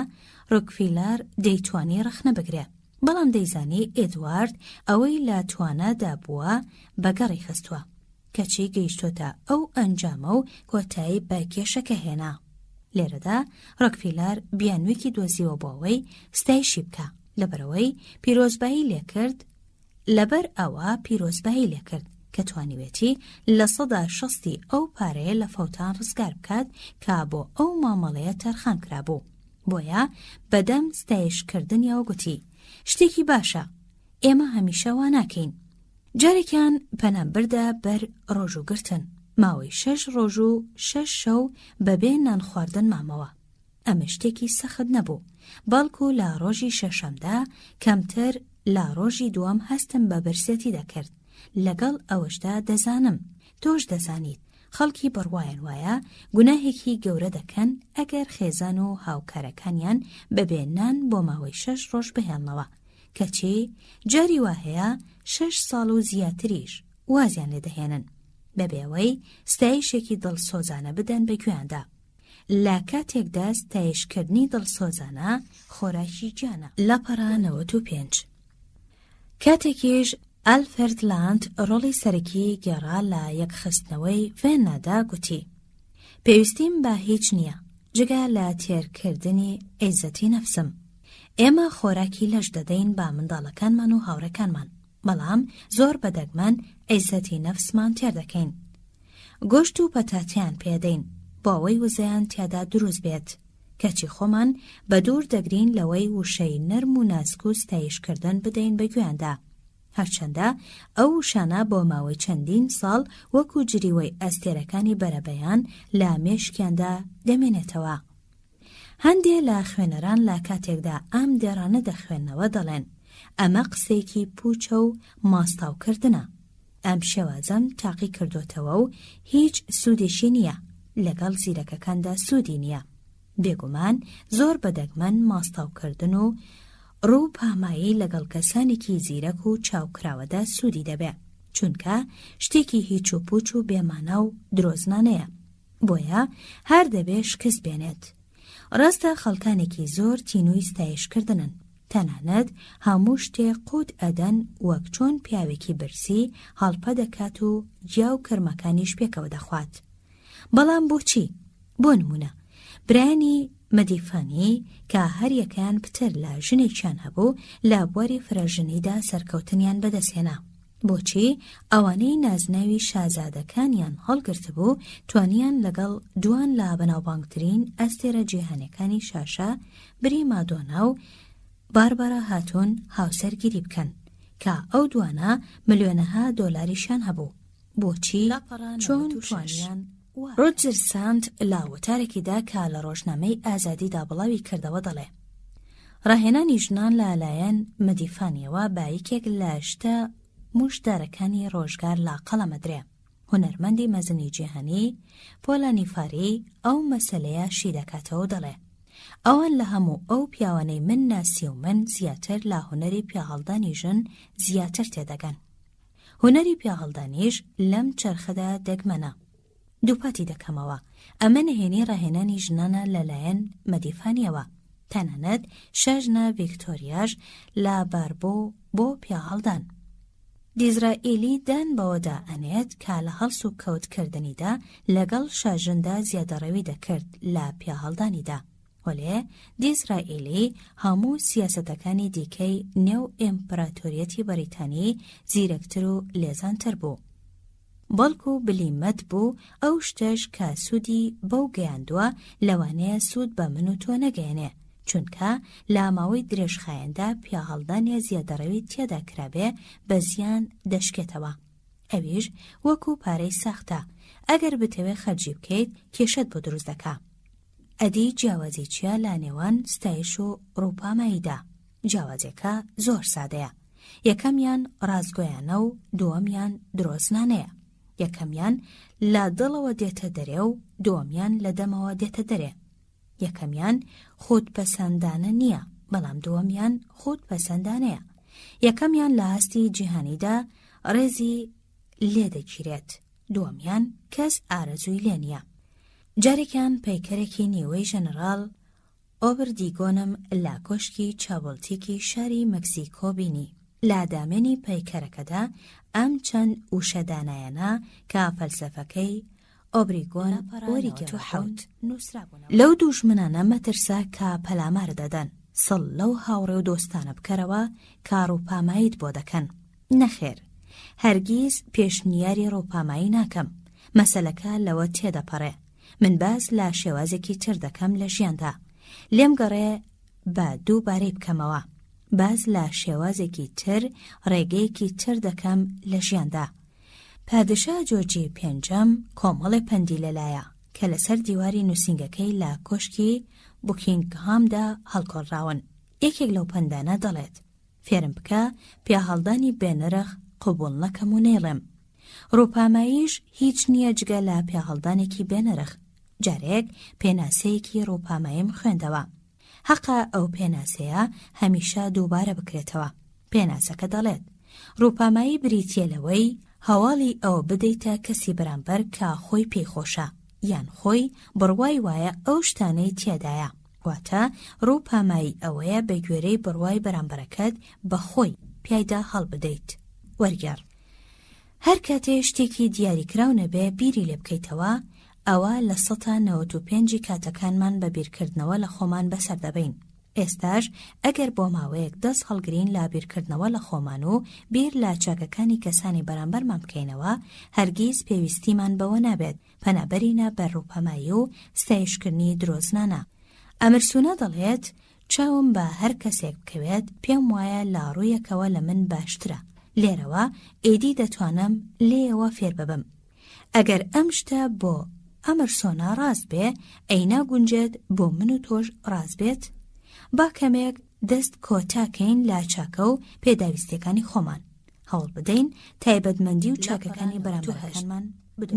ڕۆکفێلەر دەیتوانی ڕخنە بگرێت، بەڵام دەیزانی ئێدوارد ئەوەی لە توانادا بووە بەگەڕی خستووە، کەچی گەیشتۆتە ئەو ئەنجامە و کۆتایی بە کێشەکە هێنا. لێرەدا ڕۆکفیلەر بیانوێکی دۆزیوە بۆ ئەوەی ستایشی بکە لەبەرەوەی پیرۆزبایی لێکرد، لەبەر ئەوە پیرۆزبایی لێکرد کە توانیوێتی لە 160 ئەو پارەیە لە فەوتان ڕزگار بکات کە بۆ ئەو مامەڵەیە تەرخان کرابوو. بۆیە بەدەم ستایشکردنیەوە گوتی شتێکی باشە، ئێمە هەمیشە وا ناکەین. جارێکیان پەنام بردە بەر ڕۆژ و گرتن، ماوەی 6 ڕۆژ و 6 شەو بەبێ نان خواردن مامەوە. ئەمە شتێکی سەخت نەبوو، بەڵکو لە ڕۆژی شەشەمدا کەمتر لە ڕۆژی دووەم هەستم بە برسێتی دەکرد. لەگەڵ ئەوەشدا دەزانم، تۆش دەزانیت، خەڵکی بڕوایان وایە گوناهێکی گەورە دەکەن ئەگەر خێزان و هاوکارەکانیان بەبێ نان بۆ ماوەی 6 ڕۆژ بهێڵنەوە، کەچی جاری وا هەیە 6 ساڵ و زیاتریش وازیان لێ دەهێنن بەبێەوەی ستایشێکی دڵسۆزانە بدەن بە گوێیاندا. لە کاتێکدا ستایشکردنی دڵسۆزانە خۆراکی گیانە. لاپەڕە 95 کاتێکیش ئەلفرد لاند ڕۆڵی سەرەکی گێڕا لە یەکخستنەوەی ڤێنادا گوتی پێویستیم بە هیچ نییە جگە لە تێرکردنی عیزەتی نەفسم. ئێمە خۆراکی لەش دەدەین با منداڵەکانمان و هاوڕەکانمان، بەڵام زۆر بەدەگمەن عیزەتی نەفسمان تێردەکەین. گۆشت و پەتاتیان پێدەین بۆ ئەوەی وزەیان تیادا دروست بێت، کەچی خۆمان بە دوور دەگرین لەوەی وشەی نەرم و ناسک و ستایشکردن بدەین بە گوێیاندا، هەرچەندە ئەو وشانە بۆ ماوەی چەندین ساڵ وەکو جریوەی ئەستێرەکانی بەرەبەیان لە مێشکیاندا دەمێنێتەوە. هەندێ لە خوێنەران لە کاتێکدا ئەم دێڕانە دەخوێنەوە دەڵێن ئەمە قسەیەکی پوچە و ماستاوکردنە. ئەم شێوازەم تاقی کردوتەوە و هیچ سوودێکی نییە، لەگەڵ زیرەکەکاندا سوودی نییە. بێگومان زۆر بەدەگمەن ماستاوکردن و ڕوو پامایی لەگەڵ کەسانێکی زیرەک و چاوکراوەدا سوودی دەبێ، چونکە شتێکی هیچ و پوچ و بێمانە و درۆزنانەیە، بۆیە هەر دەبێ شکست بێنێت. ڕاستە خەڵکانێکی زۆر تینووی ستایشکردنن، تەنانەت هەموو شتێ قوت ئەدەن وەک چۆن پیاوێکی برسی هەڵپە دەکات و جیا و کەرمەکانیش پێکەوە دەخوات. بەڵام بۆچی؟ بۆ نمونە برانی مەدیفانی کە هەریەکان پتر لە ژنێکیان هەبوو لە بواری فرەژنیدا سەرکەوتنیان بەدەستهێنا. بۆچی ئەوانەی نازناوی شازادەکانیان هەڵگرتبوو توانیان لەگەڵ دوان لە بەناوبانگترین ئەستێرە جیهانەکانی شاشە بری مادۆنا و باربارا هاتون هاوسەرگیری بکەن کە ئەو دوانە ملیۆنەها دۆلاریشان هەبوو. بۆچی؟ چۆن توانیان؟ ڕۆجر ساند لە وتارێکیدا کە لە ڕۆژنامەی ئازادیدا بڵاوی کردەوە دەڵێ ڕاهێنانی ژنان لەلایەن مەدیفانیەوە بایەکێک لە شتە موشدارەکانی ڕۆژگار لە قەڵەمەدرێ. هونەرمەندی مەزنی جیهانی پۆلانیفاری ئەو مەسەلەیە شی دەکاتەوە دەڵێ ئەوان لە هەموو ئەو پیاوانەی من ناسی و من زیاتر لە هونەری پیاهەڵدانی ژن زیاتر تێدەگەن. هونەری پیاهەڵدانیش لەم چەرخەدا دەگمەنە. دووپاتی دەکەمەوە، ئەمە نهێنی ڕاهێنانی ژنانە لەلایەن مەدیفانیەوە، تەنانەت شەژنە ڤیکتۆریاش لە باربۆ بۆ پیاهەڵدان. دیزرائیلی دان بەوەدا ئەنێت کە لە هەڵس و کەوتکردنیدا لەگەڵ شاژندا زیادەڕەوی دەکرد لە پیاهەڵدانیدا. وەلێ دیزرائیلی هەموو سیاسەتەکانی دیکەی نێو ئیمپراتۆریەتی بەریتانی زیرەکتر و لێزانتر بوو. بەڵکو بلیمەت بوو ئەو شتەش کە سوودی بەو گەیاندووە لەوانەیە سوود بە من و تۆ نەگەێنێ، چونکە لە ماوەی درێژخایەندا پیاهەڵدانیە زیادەڕەوی تێدا کرابێ بە زیان دەشکێتەوە. ئەویش وەکو پارەی ساختە، ئەگەر بتەوێ خەرجی بکەیت کێشت بۆ دروست دەکا. ئەدی جیاوازی چیە لە نێوان ستایش و ڕووپاماییدا؟ جیاوازێکە زۆر سادەیە. یەکەمیان ڕازگۆیانە و دووەمیان درۆزنانەیە. یەکەمیان لە دڵەوە دێتە دەرێ و دووەمیان لە دەمەوە دێتە دەرێ. یەکەمیان خودپەسەندانە نییە، بەڵام دووەمیان خودپەسەندانەیە. یەکەمیان لە هەستی جیهانیدا ڕێزی لێدەگیرێت، دووەمیان کەس ئارەزووی لێ نییە. جارێکیان پەیکەرێکی نیوەی ژەنەڕاڵ ئۆبردیگۆنم لە کۆشکی چابڵتیکی شاری مەکسیکۆ بینی. لە دامێنی پەیکەرەکەدا ئەم چەند وشەدانایەنە کە فەلسەفەکەی ئۆبریگۆن وەریگەوە حەوت لەو دوژمنانە مەترسە کە پەلامار دەدەن سڵ لەو هاوڕێ و دۆستانە بکەرەوە کە ڕووپاماییت بۆ دەکەن. نەخێر، هەرگیز پێشنیاری ڕووپامایی ناکەم. مەسەلەکە لەوە تێدەپەڕێ. من باس لە شێوازێکی تر دەکەم لە ژیاندا. لێم گەڕێ بە دووبارەی بکەمەوە. باز لە شێوازێکی تر ڕێگەیەکی تر دەکەم لە ژیاندا. پادشا جۆرجی پێنجەم کۆمەڵی پەندی لەلایە کە لەسەر دیواری نووسینگەکەی لە کۆشکی بوکینگهامدا هەڵکۆڕراون. یەکێک لەو پەندانە دەڵێت فێرم بکە پیاهەڵدانی بێنرخ قبوڵ نەکەم و نەیڵێم. ڕووپاماییش هیچ نییە جگە لە پیاهەڵدانێکی بێنرخ. جارێک پێناسەیەکی ڕووپاماییم خوێندەوە. حەقا ئەو پێناسەیە هەمیشە دووبارە بکرێتەوە. پێناسەکە دەڵێت ڕووپامایی بریتیە لەوەی هەواڵی ئەو بدەیتە کەسی بەرامبەر کە خۆی پێی خۆشە یان خۆی بڕوای وایە ئەو شتانەی تێدایە. واتە ڕووپامایی ئەوەیە بە گوێرەی بڕوای بەرامبەرەکەت بە خۆی پیایدا هەڵبدەیت. وەرگەڕ. هەر کاتێ شتێکی دیاریکراو نەبێ بیری لێ بکەیتەوە، ئەوە لە 95 کاتەکانمان بە بیرکردنەوە لە خۆمان بەسەر دەبین. ئێستاش ئەگەر بۆ ماوەیەک دەست هەڵگرین لە بیرکردنەوە لە خۆمان و بیر لە چاکەکانی کەسانی بەرامبەرمان بکەینەوە، هەرگیز پێویستیمان بەوە نابێت پەنابەرینە بەر ڕووپەمایی و ستایشکردنی درۆزنانە. ئەمرسونە دەڵێت چاوم بە هەر کەسێک بکەوێت پێم وایە لا ڕوویەکەوە لە من باشترە. لێرەوە ئێدی دەتوانم لێەوە فێر ببم. ئەگەر ئەم شتە بۆ ئەمرسۆنا ڕاست بێ، ئەی ناگونجێت بۆ من و تۆش ڕاست بێت؟ با کەمێک دەست کۆتاکەین لە چاکە و پێداویستەکانی خۆمان. هەوڵ بدەین تایبەتمەندی و چاکەکانی بەرامبەرەکانمان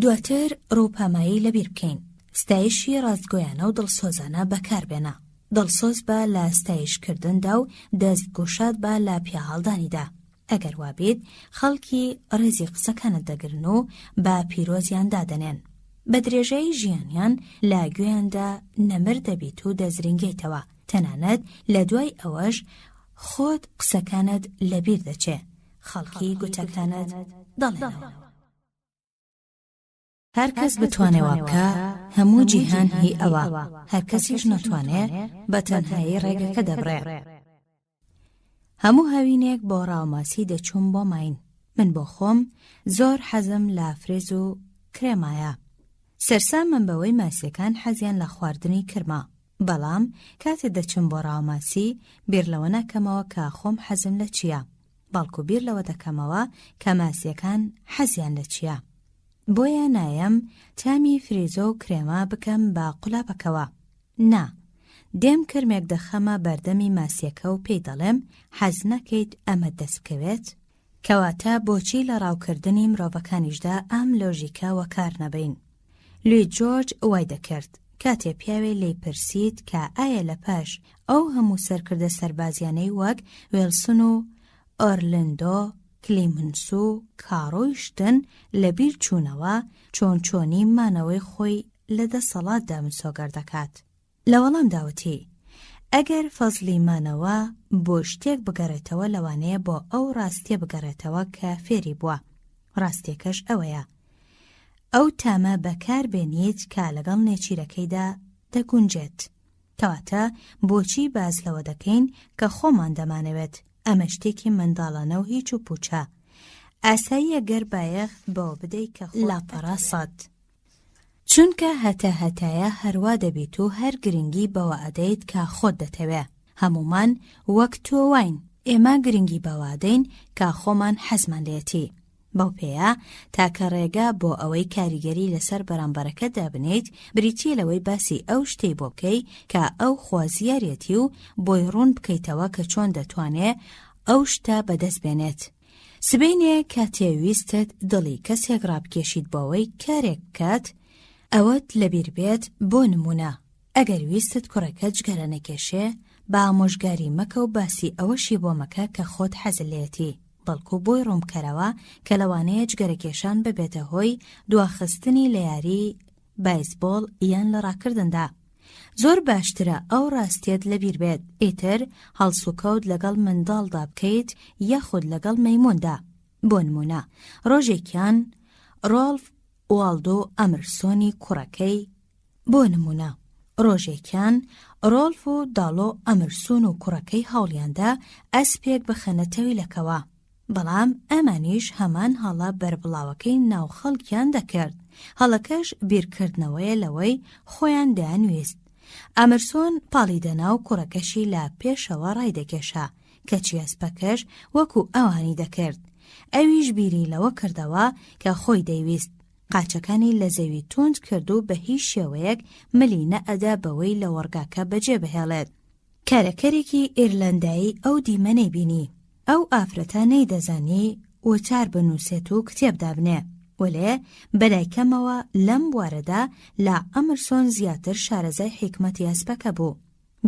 دواتر ڕووپامایی لەبیر بکەین. ستایشی ڕاستگۆیانە و دڵسۆزانە بەکاربێنە. دڵسۆز بە لە ستایشکردندا و دەستگۆشاد بە لە پیاهەڵدانیدا. ئەگەر وابێت خەڵکی ڕێزی قسەکانت دەگرن و بە پیرۆزیان دادەنێن. بە درێژایی ژیانیان لە گوێیاندا نەمر دەبیت و دەزرینگەیتەوە. تەنانەت لە دوای ئەوەش خۆت قسەکانت لەبیر دەچێ. خەڵکی گوتەکانت دەڵێنەوە. هەر کەس بتوانێەوە بکە، هەموو جیهان هی ئەوە. هەر کەسیش نەتوانێ بە تەنهایی ڕێگەکە دەبڕێ. هەموو هاوینێک بۆ ڕاوماسی دەچوون بۆ ماین. من بۆ خۆم زۆر حەزم لە فرێز و کرێمایە. سەرسام من بەوەی ماسیەکان حەزیان لە خواردنی کرمە. بەڵام کاتێ دەچم بۆ ڕاوماسی بیر لەوە ناکەمەوە کە خۆم حەزم لە چییە، بەڵکو بیر لەوە دەکەمەوە کە ماسیەکان حەزیان لە چییە. بۆیە نایم تامی فرێزۆ و کرێمە بکەم بە قولاپەکەوە. نا، دێم کرمێک دەخەمە بەردەمی ماسیەکە و پێی دەڵێم حەز نەکەیت ئەمە دەست بکەوێت؟ کەواتە بۆچی لە ڕاوکردنی مرۆڤەکانیشدا ئەم لۆژیکە وەکار نەبین؟ لوی جۆرج وای دەکرد کاتێ پیاوێ لێی پرسید کە ئایا لە پاش ئەو هەموو سەرکردە سەربازیانەی وەک وێلسن و ئۆرلندۆ، کلیمنس و کاڕۆیشتن لە بیر چوونەوە چۆنی مانەوەی خۆی لە دەسەڵاتدا مسۆگەر دەکات. لە وەڵام داوەتی ئەگەر فەزلی مانەوە بۆ شتێک بگەڕێتەوە لەوانەیە بۆ ئەو ڕاستیە بگەڕێتەوە کە فێری بووە. ڕاستیەکەش ئەوەیە ئەو تامە بەکار بێنیت کە لەگەڵ نێچیرەکەیدا دەگونجێت. کەواتە بۆچی باز لەوە دەکەین کە خۆمان دەمانەوێت ئەمە شتێکی منداڵانە و هیچ و پوچە. ئاساییە گەر بایەخ بۆ بدەی کە لاپەڕا سەد. چونکە هەتایە هەروا دەبیت و هەر گرنگی بەوە ئەدەیت کە خۆت دەتەوێ. هەمومان وەک تۆ واین. ئێمە گرنگی بەوە ئەدەین کە خۆمان حەزمان لێتی. بەو پێیە تاکە ڕێگا بۆ ئەوەی کاریگەری لەسەر بەرامبەرەکە دابنیت بریتیە لەوەی باسی ئەو شتەی بۆ بکەی کە ئەو خوازیارەتی و بۆی ڕوون بکەیتەوە کە چۆن دەتوانێت ئەو شتە بەدەست بێنێت. سبەینێ کاتێ ویستت دڵی کەسێک ڕابکێشیت بۆەوەی کارێک بکات، ئەوەت لەبیر بێت. بۆ نمونە ئەگەر ویستت کوڕەکە جگەرە نەکێشێ، با ئامۆژگاری مەکە و باسی ئەوەشی بۆ مەکە کە خۆت حەزت لێتی، بەڵکو بۆی ڕوونکەرەوە کە لەوانەیە جگەرەکێشان ببێتە هۆی دواخستنی لە یاری بایسبۆڵ یان لە ڕاکردندا. زۆر باشترە ئەو ڕاستیت لەبیر بێت، ئیتر هەڵسوکەوت لەگەڵ منداڵدا بکەیت یاخود لەگەڵ مەیموندا. بۆ نمونە ڕۆژێکیان ڕۆڵف والدۆ ئەمرسۆنی کوڕەکەی. بۆ نمونە ڕۆژێکیان ڕۆڵف و داڵۆ ئەمرسۆن و کوڕەکەی هەوڵیاندا ئەسپێک بخەنە تەویلەکەوە، بەڵام ئەمانیش هەمان هەڵە بەربڵاوەکەی ناو خەڵکیان دەکرد. هەڵەکەش بیرکردنەوەیە لەوەی خۆیان دەیانویست. ئەمرسۆن پاڵی دەنا و کوڕەکەشی لە پێشەوە ڕایدەکێشا، کەچی ئەسپەکەش وەکو ئەوانی دەکرد. ئەویش بیری لەوە کردەوە کە خۆی دەیویست قاچەکانی لە زەوی توند کرد و بە هیچ شێوەیەک ملی نەئەدا بەوەی لە وەرگاکە بەجێ بهێڵێت. کارەکەرێکی ئێرلەندایی ئەو دیمەنەی بینی، ئەو ئافرەتە نەیدەزانی وەچار بنووسێت و کتێب دابنێ، وەلێ بەلایکەمەوە لەم بوارەدا لە ئەمرسۆن زیاتر شارەزای حیکمەتی ئەسپەکە بوو.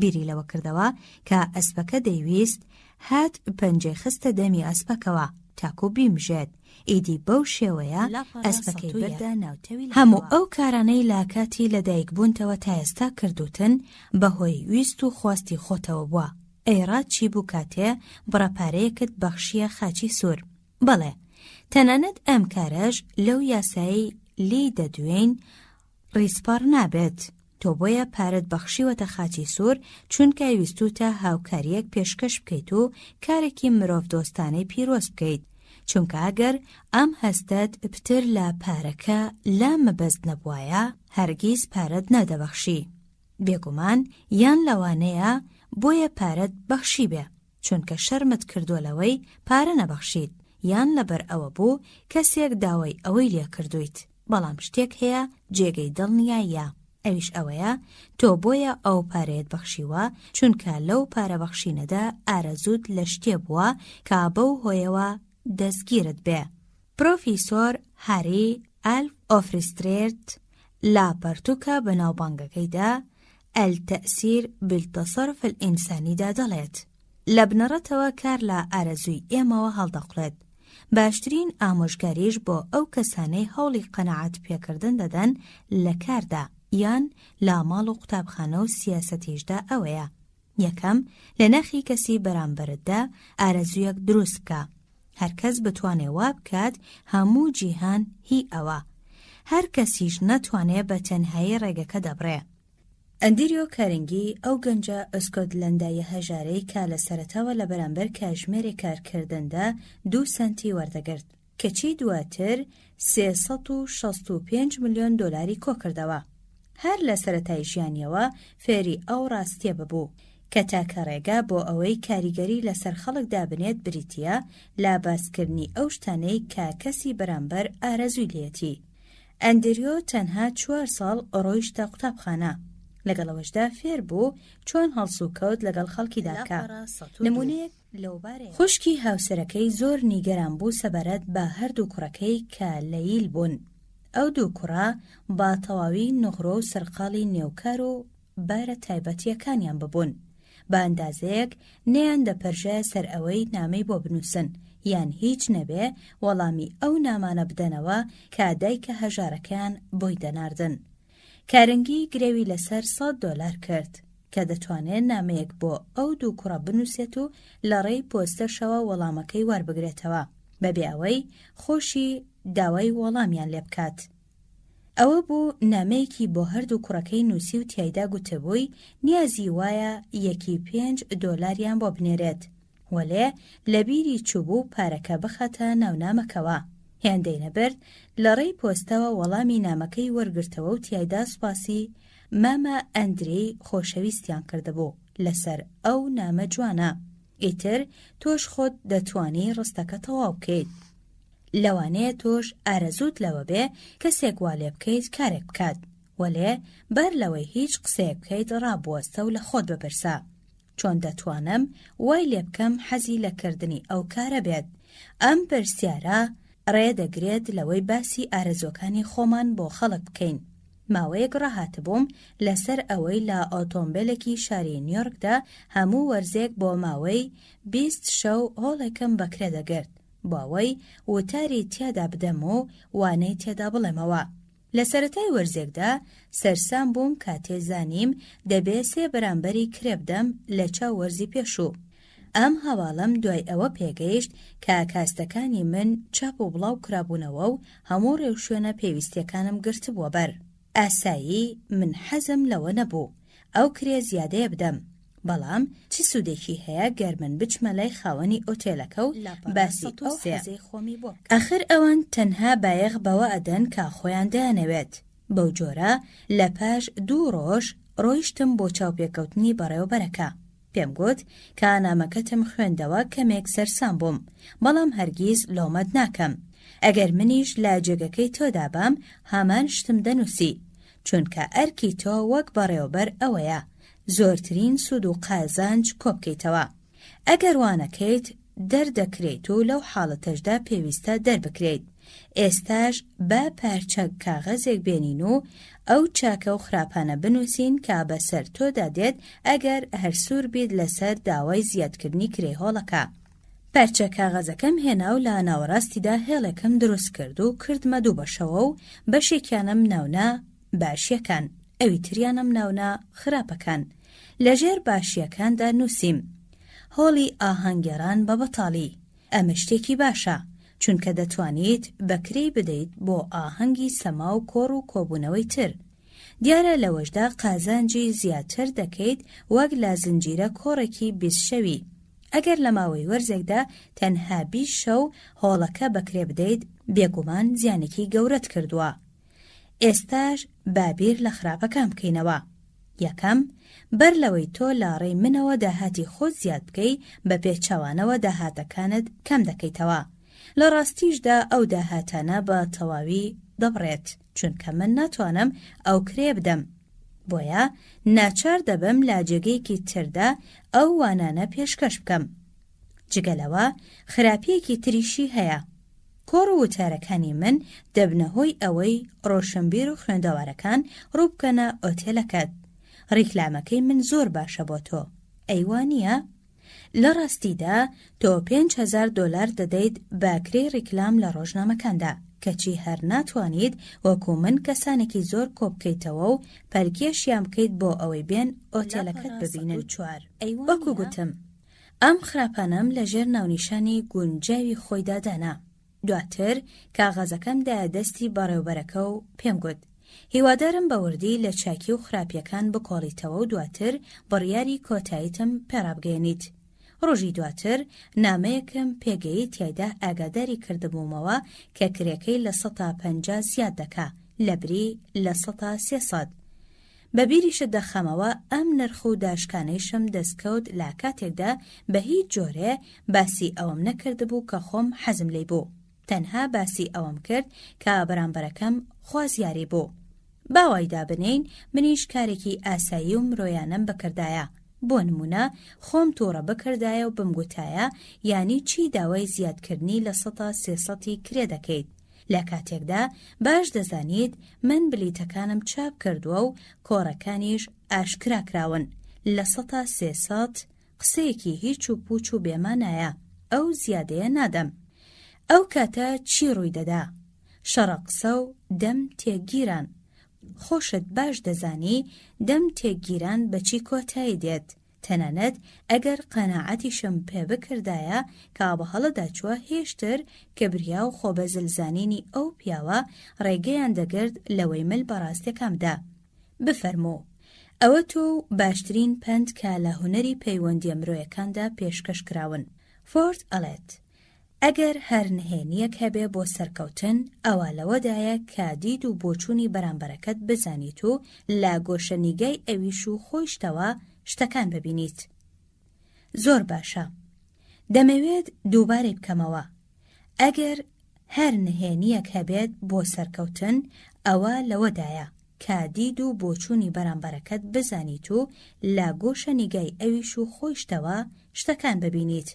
بیری لەوە کردەوە کە ئەسپەکە دەیویست هات پەنجەی خستە دەمی ئەسپەکەوە تاکو بیمژێت. ئیدی بەو شێوەیە ئەسپەکەی بەردە ناوتەوی. هەموو ئەو کارانەی لا کاتی لەدایک بوونتەوە تا ئێستا کردوتن بەهۆی ویست و خواستی خۆتەوە بووە. ئێرا چی بوو کاتێ بڕەپارەیەکت بەخشیە خاچی سوور؟ بەڵێ، تەنانەت ئەم کارەش لەو یاسایی لی دەدوێن ڕیسپار نابێت. تۆ بۆیە پارەت بەخشیوەتە خاچی سوور چونکە ویستوتە هاوکاریەک پێشکەش بکەیت و کارێکی مرۆڤ دۆستانەی پیرۆز بکەیت، چونکە ئەگەر ئەم هەستت پتر لە پارەکە لا مەبەست نەبوایە هەرگیز پارەت نەدەبەخشی. بێگومان یان لەوانەیە بۆیە پارەت بەخشی بێ چونکە شەرمت کردووە لەوەی پارە نەبەخشیت، یان لەبەر ئەوە بوو کەسێک داوای ئەوەی لێ کردویت، بەڵام شتێک هەیە جێگەی دڵنیاییە، ئەویش ئەوەیە تۆ بۆیە ئەو پارەیەت بەخشیوە چونکە لەو پارە بەخشینەدا ئارەزوت لە شتێ بووە کە بەو هۆیەوە دەستگیرت بێ. پرۆفیسۆر هاری ئەلف ئۆفریسترێت لە پەرتووکە بەناوبانگەکەیدا التەئسیر بالتصرف الئینسانیدا دەڵێت لە بنەڕەتەوە کار لە ئارەزووی ئێمەوە هەڵدەقڵێت. باشترین ئامۆژگاریش بۆ ئەو کەسانەی هەوڵی قەنەعەت پێکردن دەدەن لە کاردا یان لە ماڵ و قوتابخانە و سیاسەتیشدا ئەوەیە: یەکەم، لە نەخی کەسی بەرامبەرتدا ئارەزوویەک دروست بکە. هەرکەس بتوانێ وا بکات هەموو جیهان هی ئەوە، هەر کەسیش نەتوانێت بە تەنهایی ڕێگەکە دەبڕێ. ئەندریۆ کارنگی ئەو گەنجە ئەسکۆتلەندایە هەژارەی کە لە سەرەتاوە لە بەرامبەر کاتژمێری کارکردندا 2 سەنتی وەردەگرت، کەچی دواتر 365 ملیۆن دۆلاری کۆکردەوە. هەر لە سەرەتای ژیانیەوە فێری ئەو ڕاستیە ببوو کە تاکە ڕێگا بۆ ئەوەی کاریگەری لەسەر خەڵک دابنێت بریتیە لا باسکردنی ئەو شتانەی کە کەسی بەرامبەر ئارەزووی لێتی. ئەندریۆ تەنها 4 ساڵ ڕۆیشتە قوتابخانە، لەگەڵەوەشدا فێر بوو چۆن هەڵسوکەوت لەگەڵ خەڵکی داکا. نمونەیەک لەوبارەیە خوشکی هاوسەرەکەی زۆر نیگەران بوو سەبارەت بە هەردوو کوڕەکەی کە لەیل بوون. ئەو دوو کوڕە با تەواوی نوغڕۆ و سەرقاڵی نێوکار و بارە تایبەتیەکانیان ببوون، بە ئەندازەیەک نەیان دەپەرژە سەر ئەوەی نامەی بۆ بنووسن یان هیچ نەبێ وەڵامی ئەو نامانە بدەنەوە کە دایکە هەژارەکەیان بۆی دەناردن. کارنگی گرێوی لەسەر $100 کرد کە دەتوانێت نامەیەک بۆ ئەو دوو کوڕە بنووسێت و لە ڕێی پۆستەشەوە وەڵامەکەی وەربگرێتەوە بەبێ ئەوەی خۆشی داوای وەڵامیان لێ بکات. ئەوە بوو نامەیەکی بۆ هەردوو کوڕەکەی نووسی و تیایدا گوتبووی نیازی وایە $5 بۆ بنێرێت، وەلێ لە بیری چوبوو پارەکە بخاتە ناونامەکەوە. هێندەی نەبرد لە ڕێی پۆستەوە وەڵامی نامەکەی وەرگرتەوە و تیایدا سوپاسی مامە ئەندرێی خۆشەویستیان کردبوو لەسەر ئەو نامە جوانە. ئیتر تۆش خۆت دەتوانی ڕستەکە تەواو بکەیت. لەوانەیە تۆش ئارەزوت لەوە بێ کەسێک وا لێ بکەیت کارێک بکات، وەلێ بەر لەوەی هیچ قسەیەک بکەیت ڕابوەستە و لە خۆت بپرسە: چۆن دەتوانم وای لێ بکەم حەزی لە کردنی ئەو کارە بێت؟ ئەم پرسیارە ڕێدەگرێت لەوەی باسی ئارەزۆکانی خۆمان بۆ خەڵک بکەین. ماوەیەک ڕاهاتبووم لەسەر ئەوەی لە ئۆتۆمبیلێکی شاری نیویۆرکدا هەموو وەرزێک بۆ ماوەی 20 شەو هۆڵێکم بەکرێ دەگرت بۆ ئەوەی وتاری تیادا بدەم و وانەی تێدا بڵێمەوە. لە سەرەتای وەرزێکدا سەرسام بووم کاتێ زانیم دەبێ 3 بەرامبەری کرێ بدەم لە چاو وەرزی پێشوو. ئەم هەواڵەم دوای ئەوە پێگەیشت کە کاستەکانی من چاپ و بڵاو کرابوونەوە و هەموو ڕێوشوێنە پێویستیەکانم گرتبووە بەر. ئاسایی من حەزم لەوە نەبوو ئەو کرێ زیادەیە بدەم، بەڵام چ سوودێکی هەیە گەر من بچمە لای خاوەنی ئۆتێلەکە و باسی ئەو حەزەی خۆمی بۆ ئاخر ئەوان تەنها بایەغ بەوە ئەدەن کە خۆیان دەیانەوێت. بەو جۆرە لە پاش 2 ڕۆژ ڕۆیشتم بۆ چاوپێکەوتنی بەڕێوەبەرەکە. پێم گوت کە نامەکەتم خوێندەوە کەمێک سەرسام بووم، بەڵام هەرگیز لۆمەت ناکەم. ئەگەر منیش لە جێگەکەی تۆدا بام هەمان شتم دەنووسی، چونکە ئەرکی تۆ وەک بەڕێوەبەر ئەوەیە زۆرترین سود و قازانج کۆبکەیتەوە. ئەگەر وانەکەیت دەردەکرێت و لەو حاڵەتەشدا پێویستە دەربکرێت. ئێستاش با پارچە کاغەزێک بێنین و ئەو چاکە و خراپانە بنووسین کە بەسەر تۆدا دێت ئەگەر هەرسوور بیت لەسەر داوای زیادکردنی کرێهۆڵەکە. پارچە کاغەزەکەم هێنا و لە ناوەڕاستیدا هێڵێکم دروست کرد و کردمە 2 بەشەوە و بەشێکیانم ناونا باشیەکان، ئەوی تریانم ناونا خراپەکان. لەژێر باشیەکاندا نووسیم: هۆڵی ئاهەنگێران بە بەتاڵی. ئەمە شتێکی باشە، چونکە دەتوانیت بەکرێی بدەیت بۆ ئاهەنگی سەما و کۆڕ و کۆبوونەوەی تر. دیارە لەوەشدا قازانجی زیاتر دەکەیت وەک لە زنجیرە کۆڕێکی 20 شەوی. ئەگەر لە ماوەی وەرزێکدا تەنها 20 شەو هۆڵەکە بەکرێ بدەیت بێگومان زیانێکی گەورەت کردووە. ئێستاش بابیر لە خراپەکان بکەینەوە. یەکەم، بەر لەوەی تۆ لاڕێی منەوە داهاتی خۆت زیاد بکەی بە پێچەوانەوە داهاتەکانت کەم دەکەیتەوە. لە ڕاستیشدا ئەو داهاتانە بە تەواوی دەبڕێت، چونکە من ناتوانم ئەو کرێ بدەم. بۆیە ناچار دەبم لا جێگەیەکی تردا ئەو وانانە پێشکەش بکەم. جگەلەوە خراپیەکی تریشی هەیە. کۆڕ و وتارەکانی من دەبنەهۆی ئەوەی ڕۆشنبیر و خوێندەوارەکان ڕووبکەنە ئۆتێلەکەت. ڕیکلامەکەی من زۆر باشە بۆ تۆ، ئەیوانیە؟ لە ڕاستیدا تۆ $5,000 دەدەیت باکرێ ڕیکلام لە ڕۆژنامەکاندا، کەچی هەر ناتوانیت وەکو من کەسانێکی زۆر کۆبکەیتەوە و پەرکێشیان بکەیت بۆ ئەوەی بێن ئۆتێلەکەت ببینن. وەکو گوتم، ئەم خراپانەم لەژێر ناونیشانی گونجاوی خۆیدا دانا. دواتر کاغەزەکەمدا دەستی بەڕێوەبەرەکە و پێم گوت هیوادارم بەوردی لە چاکی و خراپیەکان بکۆڵیتەوە و دواتر بڕیاری کۆتاییتم پێڕابگەێنیت. ڕۆژی دواتر نامەیەکم پێگەیی تیایدا ئاگاداری کردبوومەوە کە کرێکەی لە 150 زیاد دەکا لە بری لە 300. بەبیریشت دەخەمەوە ئەم نرخ و داشکانەیشم دەستکەوت لا کاتێکدا بە هیچ جۆرێ باسی ئەوەم نەکردبوو کە خۆم حەزم لێی بوو. تەنها باسی ئەوەم کرد کە بەرامبەرەکەم خوازیاری بوو. باوای دابنین منیش کارێکی ئاسایی و مرۆیانم بکردایە. بۆ نمونە خۆم تووڕە بکردایە و بمگوتایە یانی چی داوای زیادکردنی لە 300 کرێ دەکەیت. لە کاتێکدا باش دەزانیت من بلیتەکانم چاپ کردووە و کۆڕەکانیش ئاشکرا کراون. لە 300 قسەیەکی هیچ و پوچ و بێمانایە، ئەو زیادەیە نادەم. ئەو کاتە چی ڕووی دەدا؟ شەڕە قسە و دەم تێگیران. خۆشت باش دەزانی دەم تێگیران بەچی کۆتایی دێت. تەنانەت ئەگەر قەناعەتیشم پێ بکردایە کە بە هەڵەدا چووە هێشتر کەبریا و خۆبەزلزانینی ئەو پیاوە ڕێگەیان دەگرت لەوەی مل بەڕاستیەکەمدا. بفەرموو، ئەوە تۆ باشترین پند کە لە هونەری پەیوەندیە مرۆیەکاندا پێشکەش کراون. فۆرد ئەڵێت ئەگەر هەر نهێنیەک هەبێ بۆ سەرکەوتن ئەوە لەوەدایە کە دید و بۆچوونی بەرامبەرەکەت بزانیت و لا گۆشەنیگای ئەویش و خۆشتەوە شتەکان ببینیت. زۆر باشە. دەمەوێت دووبارەی بکەمەوە. ئەگەر هەر نهێنیەک هەبێت بۆ سەرکەوتن ئەوە لەوەدایە کە دید و بۆچوونی بەرامبەرەکەت بزانیت و لا گۆشەنیگای ئەویش و خۆشتەوە شتەکان ببینیت.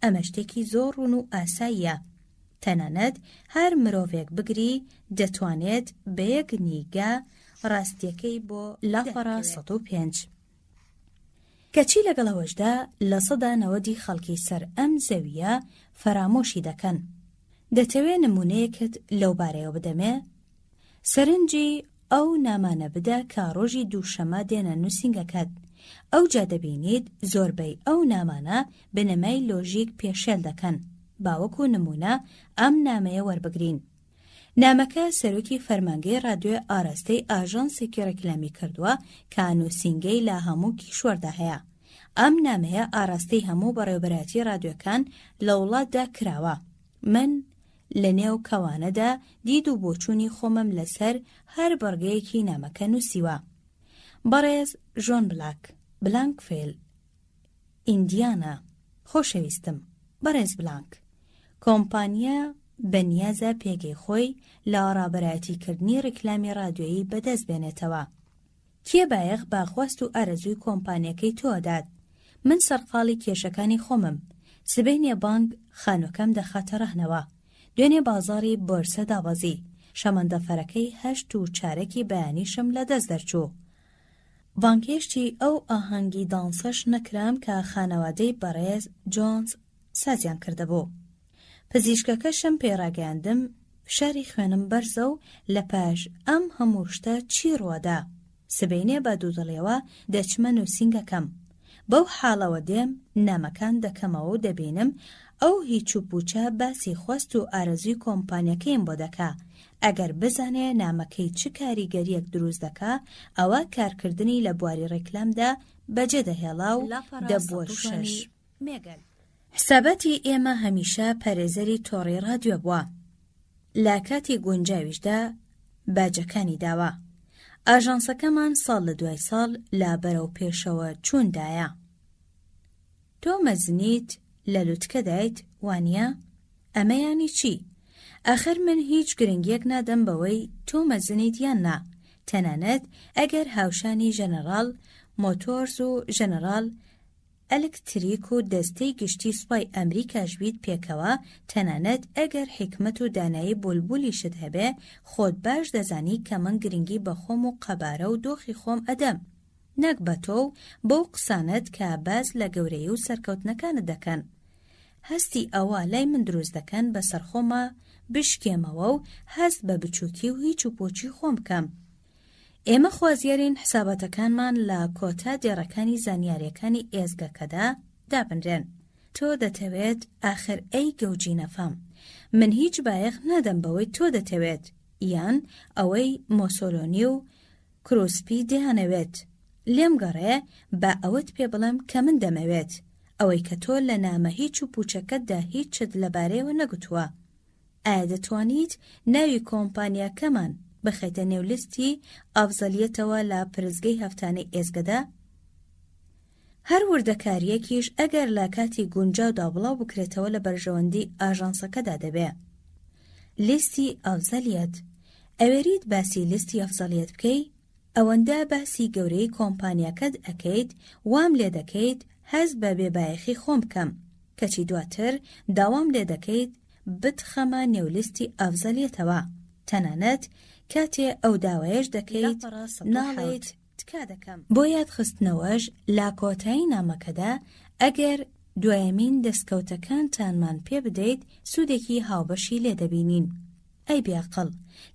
ئەمە شتێکی زۆر ڕوون و ئاساییە. تەنانەت هەر مرۆڤێک بگری دەتوانێت بە یەک نیگە ڕاستیەکەی بۆ لاپەڕە 105. کەچی لەگەڵەوەشدا لە 90% خەڵکی سەر ئەم زەویە فەرامۆشی دەکەن. دەتەوێت نمونەیەکت لەو بارەیەوە بدەمێ؟ سەرنجی ئەو نامانە بدە کە ڕۆژی دووشەمە دێنە نووسینگەکەت ئەوجا دەبینیت زۆربەی ئەو نامانە بنەمای لۆژیک پێشێل دەکەن. باوەکو نمونە ئەم نامەیە وەربگرین. نامەکە سەرۆکی فەرمانگەی رادیۆی ئاراستەی ئاژانسێکی ڕێکلامی کردووە کە نووسینگەی لە هەموو کیشوەردا هەیە. ئەم نامەیە ئاراستەی هەموو بەڕێوەبەرەتی رادیۆکان لە وڵاتدا کراوە. من لە نێو کەوانەدا دید و بۆچوونی خۆمم لەسەر هەر بەڕگەیەکی نامەکە نووسیوە. بەڕێز ژۆن بلانکفیل، ئیندیانا. خۆشەویستم بەڕێز بلانک، کۆمپانیا بەنیازە پێگەی خۆی لە ڕابەرایەتیکردنی ڕیکلامی رادیۆیی بەدەست بێنێتەوە. کێ بایەخ باخواست و ئارەزووی کۆمپانیەکەی تۆداد؟ من سەرقاڵی کێشەکانی خۆمم. سبەینێ بانک خانووەکەم دەخاتە ڕەهنەوە. دوێنێ بازاڕی بۆرسە دابەزی. شەمەندەفەرەکەی 8.4 بەیانیشم لەدەست دەرچوو. بانکێشتی ئەو ئاهەنگی دانسەش نەکرام کە خانەوادەی بەڕێز جۆنس سازیان کردهبوو. پزیشکەکەشم پێڕاگەیاندم فشاری خوێنم بەرزە و لە پاش ئەم هەموو شتە چی ڕوەدا؟ سبەینێ بە دوودڵیەوە دەچمە نووسینگەکەم. بەو حاڵەوە دێم نامەکان دەکەمەوە و دەبینم ئەو هیچ و پوچە باسی خۆست و ئارەزوی کۆمپانیەکەیم بۆ دەکا. ئەگەر بزانێ نامەکەی چ کاریگەریەک دروست دەکا، ئەوە کارکردنی لە بواری ڕێکلامدا بەجێ دەهێڵا و دەبووە شەش. حسابەتی ئێمە هەمیشە پەرێزەری تۆڕی رادیۆ بووە. لە کاتی گونجاویشدا باجەکانی داوە. ئاژانسەکەمان ساڵ لە دوای ساڵ لا بەرەو پێشەوە چووندایە. تۆ مەزنیت لە لوتکە دایت، وانیە؟ ئەمە یانی چی؟ ئاخر من هیچ گرنگیەک نادەم بەوەی تۆ مەزنیت یان نا. تەنانەت ئەگەر هاوشانی ژەنەڕاڵ مۆتۆرز و ژەنەڕاڵ ئەلکتریک و دەستەی گشتی سوپای ئەمریکاش بیت پێکەوە، تەنانەت ئەگەر حکمت و دانایی بولبولیشت هەبێ، خۆت باش دەزانی کە من گرنگی بە خۆم و قەبارە و دۆخی خۆم ئەدەم، نەک بە تۆ و بەو قسانت کە باز لە گەورەی و سەرکەوتنەکانت دەکەن. هەستی ئەوە لای من دروست دەکەن بەسەر خۆمە بشکێمەوە و هەست بە بچووکی و هیچ و پۆچی خۆم بکەم. ئێمە خوازیارین حسابەتەکانمان لە کۆتا دێڕەکانی زانیاریەکانی ئێزگەکەدا دابنرێن. تۆ دەتەوێت ئاخر ئەی گەوجی نەفام. من هیچ بایەخ نادەم بەوەی تۆ دەتەوێت یان ئەوەی مۆسۆلۆنی و کروسپی دەیانەوێت. لێم گەڕێ بە ئەوەت پێ بڵێم کە من دەمەوێت ئەوەی کە تۆ لە نامە هیچ و پوچەکەتدا هیچ چت لەبارەیەوە نەگوتووە. ئایا دەتوانیت ناوی کۆمپانیاکەمان بخەیتە نێولیستی ئافزەلیەتەوە لە پرزگەی هەفتانەی ئێزگەدا؟ هەر وردەکاریەکیش ئەگەر لە کاتی گونجاودا بڵاو بکرێتەوە لە بەرژەوەندی ئاژانسەکەدا دەبێ. لیستی ئافزەلیەت. ئەوێریت باسی لیستی ئافزەلیەت بکەی؟ ئەوەندە باسی گەورەی کۆمپانیاکەت ئەکەیت، وام لێ دەکەیت هەست بە بێبایەخی خۆم بکەم، کەچی دواتر داوام لێ دەکەیت بتخەمە نێولیستی ئافزەلیەتەوە. تەنانەت کاتێ ئەو داوایش دەکەیت ناڵێت تکا دەکەم. بۆ یادخستنەوەش لا کۆتایی نامەکەدا ئەگەر دوایەمین دەستکەوتەکانتانمان پێ بدەیت سوودێکی هاوبەشی لێ دەبینین. ئەی بیاقڵ،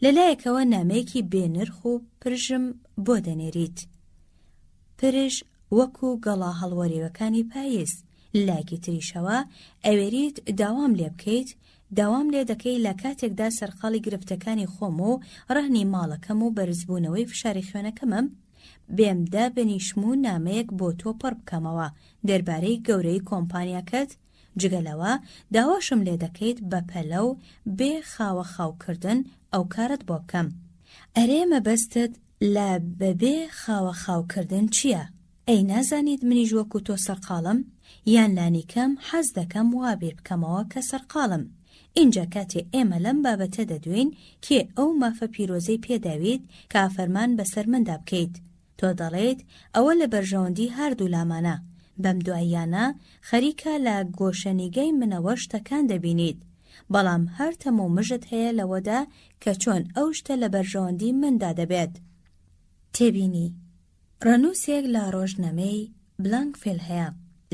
لەلایەکەوە نامەیەکی بێنرخ و پرژم بۆ دەنێریت. پرژ وەکو گەڵا هەڵوەریەکانی پاییز. لایەکی تریشەوە ئەوێریت داوام لێ بکەیت، داوام لێ دەکەی لە کاتێکدا سەرقاڵی گرفتەکانی خۆم و ڕەهنی ماڵەکەم و بەرزبوونەوەی فشاری خوێنەکەمم بێمدا بەنیشم و نامەیەک بۆ تۆ پڕ بکەمەوە دەربارەی گەورەی کۆمپانیاکەت. جگەلەوە داواشم لێ دەکەیت بە پەلە و بێ خاوە خاوکردن ئەو کارت بۆ بکەم. ئەرێ مەبەستت لە بەبێ خاوە خاوکردن چییە؟ ئەی نازانیت منیش وەکو تۆ سەرقاڵم؟ یان لانیکەم حەز دەکەم وابیر بکەمەوە کە سەرقاڵم. اینجا کاتێ ئێمە لەم بابەتە دەدوین کێ ئەو مافە پیرۆزەی پێداویت کە فەرمان بەسەر مندا بکەیت. تۆ دەڵێت ئەوە لە بەرژەوەندی هەردوو لامانە. بەم دواییانە خەریکە لە گۆشەنیگەی منەوە شتەکان دەبینیت، بەڵام هەر تەموو مژت هەیە لەوەدا کە چۆن ئەو شتە لە بەرژەوەندی مندا دەبێت. تێبینی ڕەنووسێک لە ڕۆژنامەی بلانکفیل هەیە،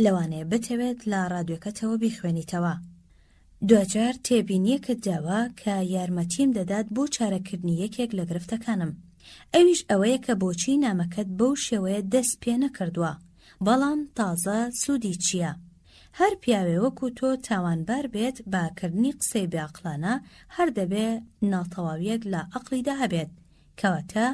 لەوانەیە بتەوێت لە ڕادیۆکەتەوە بیخوێنیتەوە. دوجار تێبینیەکت داوە کە یارمەتیم دەدات بۆ چارەکردنی یەکێک لە گرفتەکانم. ئەویش ئەوەیە کە بۆچی نامەکەت بەو شێوەیە دەست پێ نەکردووە، بەڵام تازە سوودی چییە؟ هەر پیاوێ وەکو تۆ تاوانبار بێت باکردنی قسەی بێعەقڵانە هەر دەبێ ناڵتەواویەک لە عەقڵیدا هەبێت، کەواتە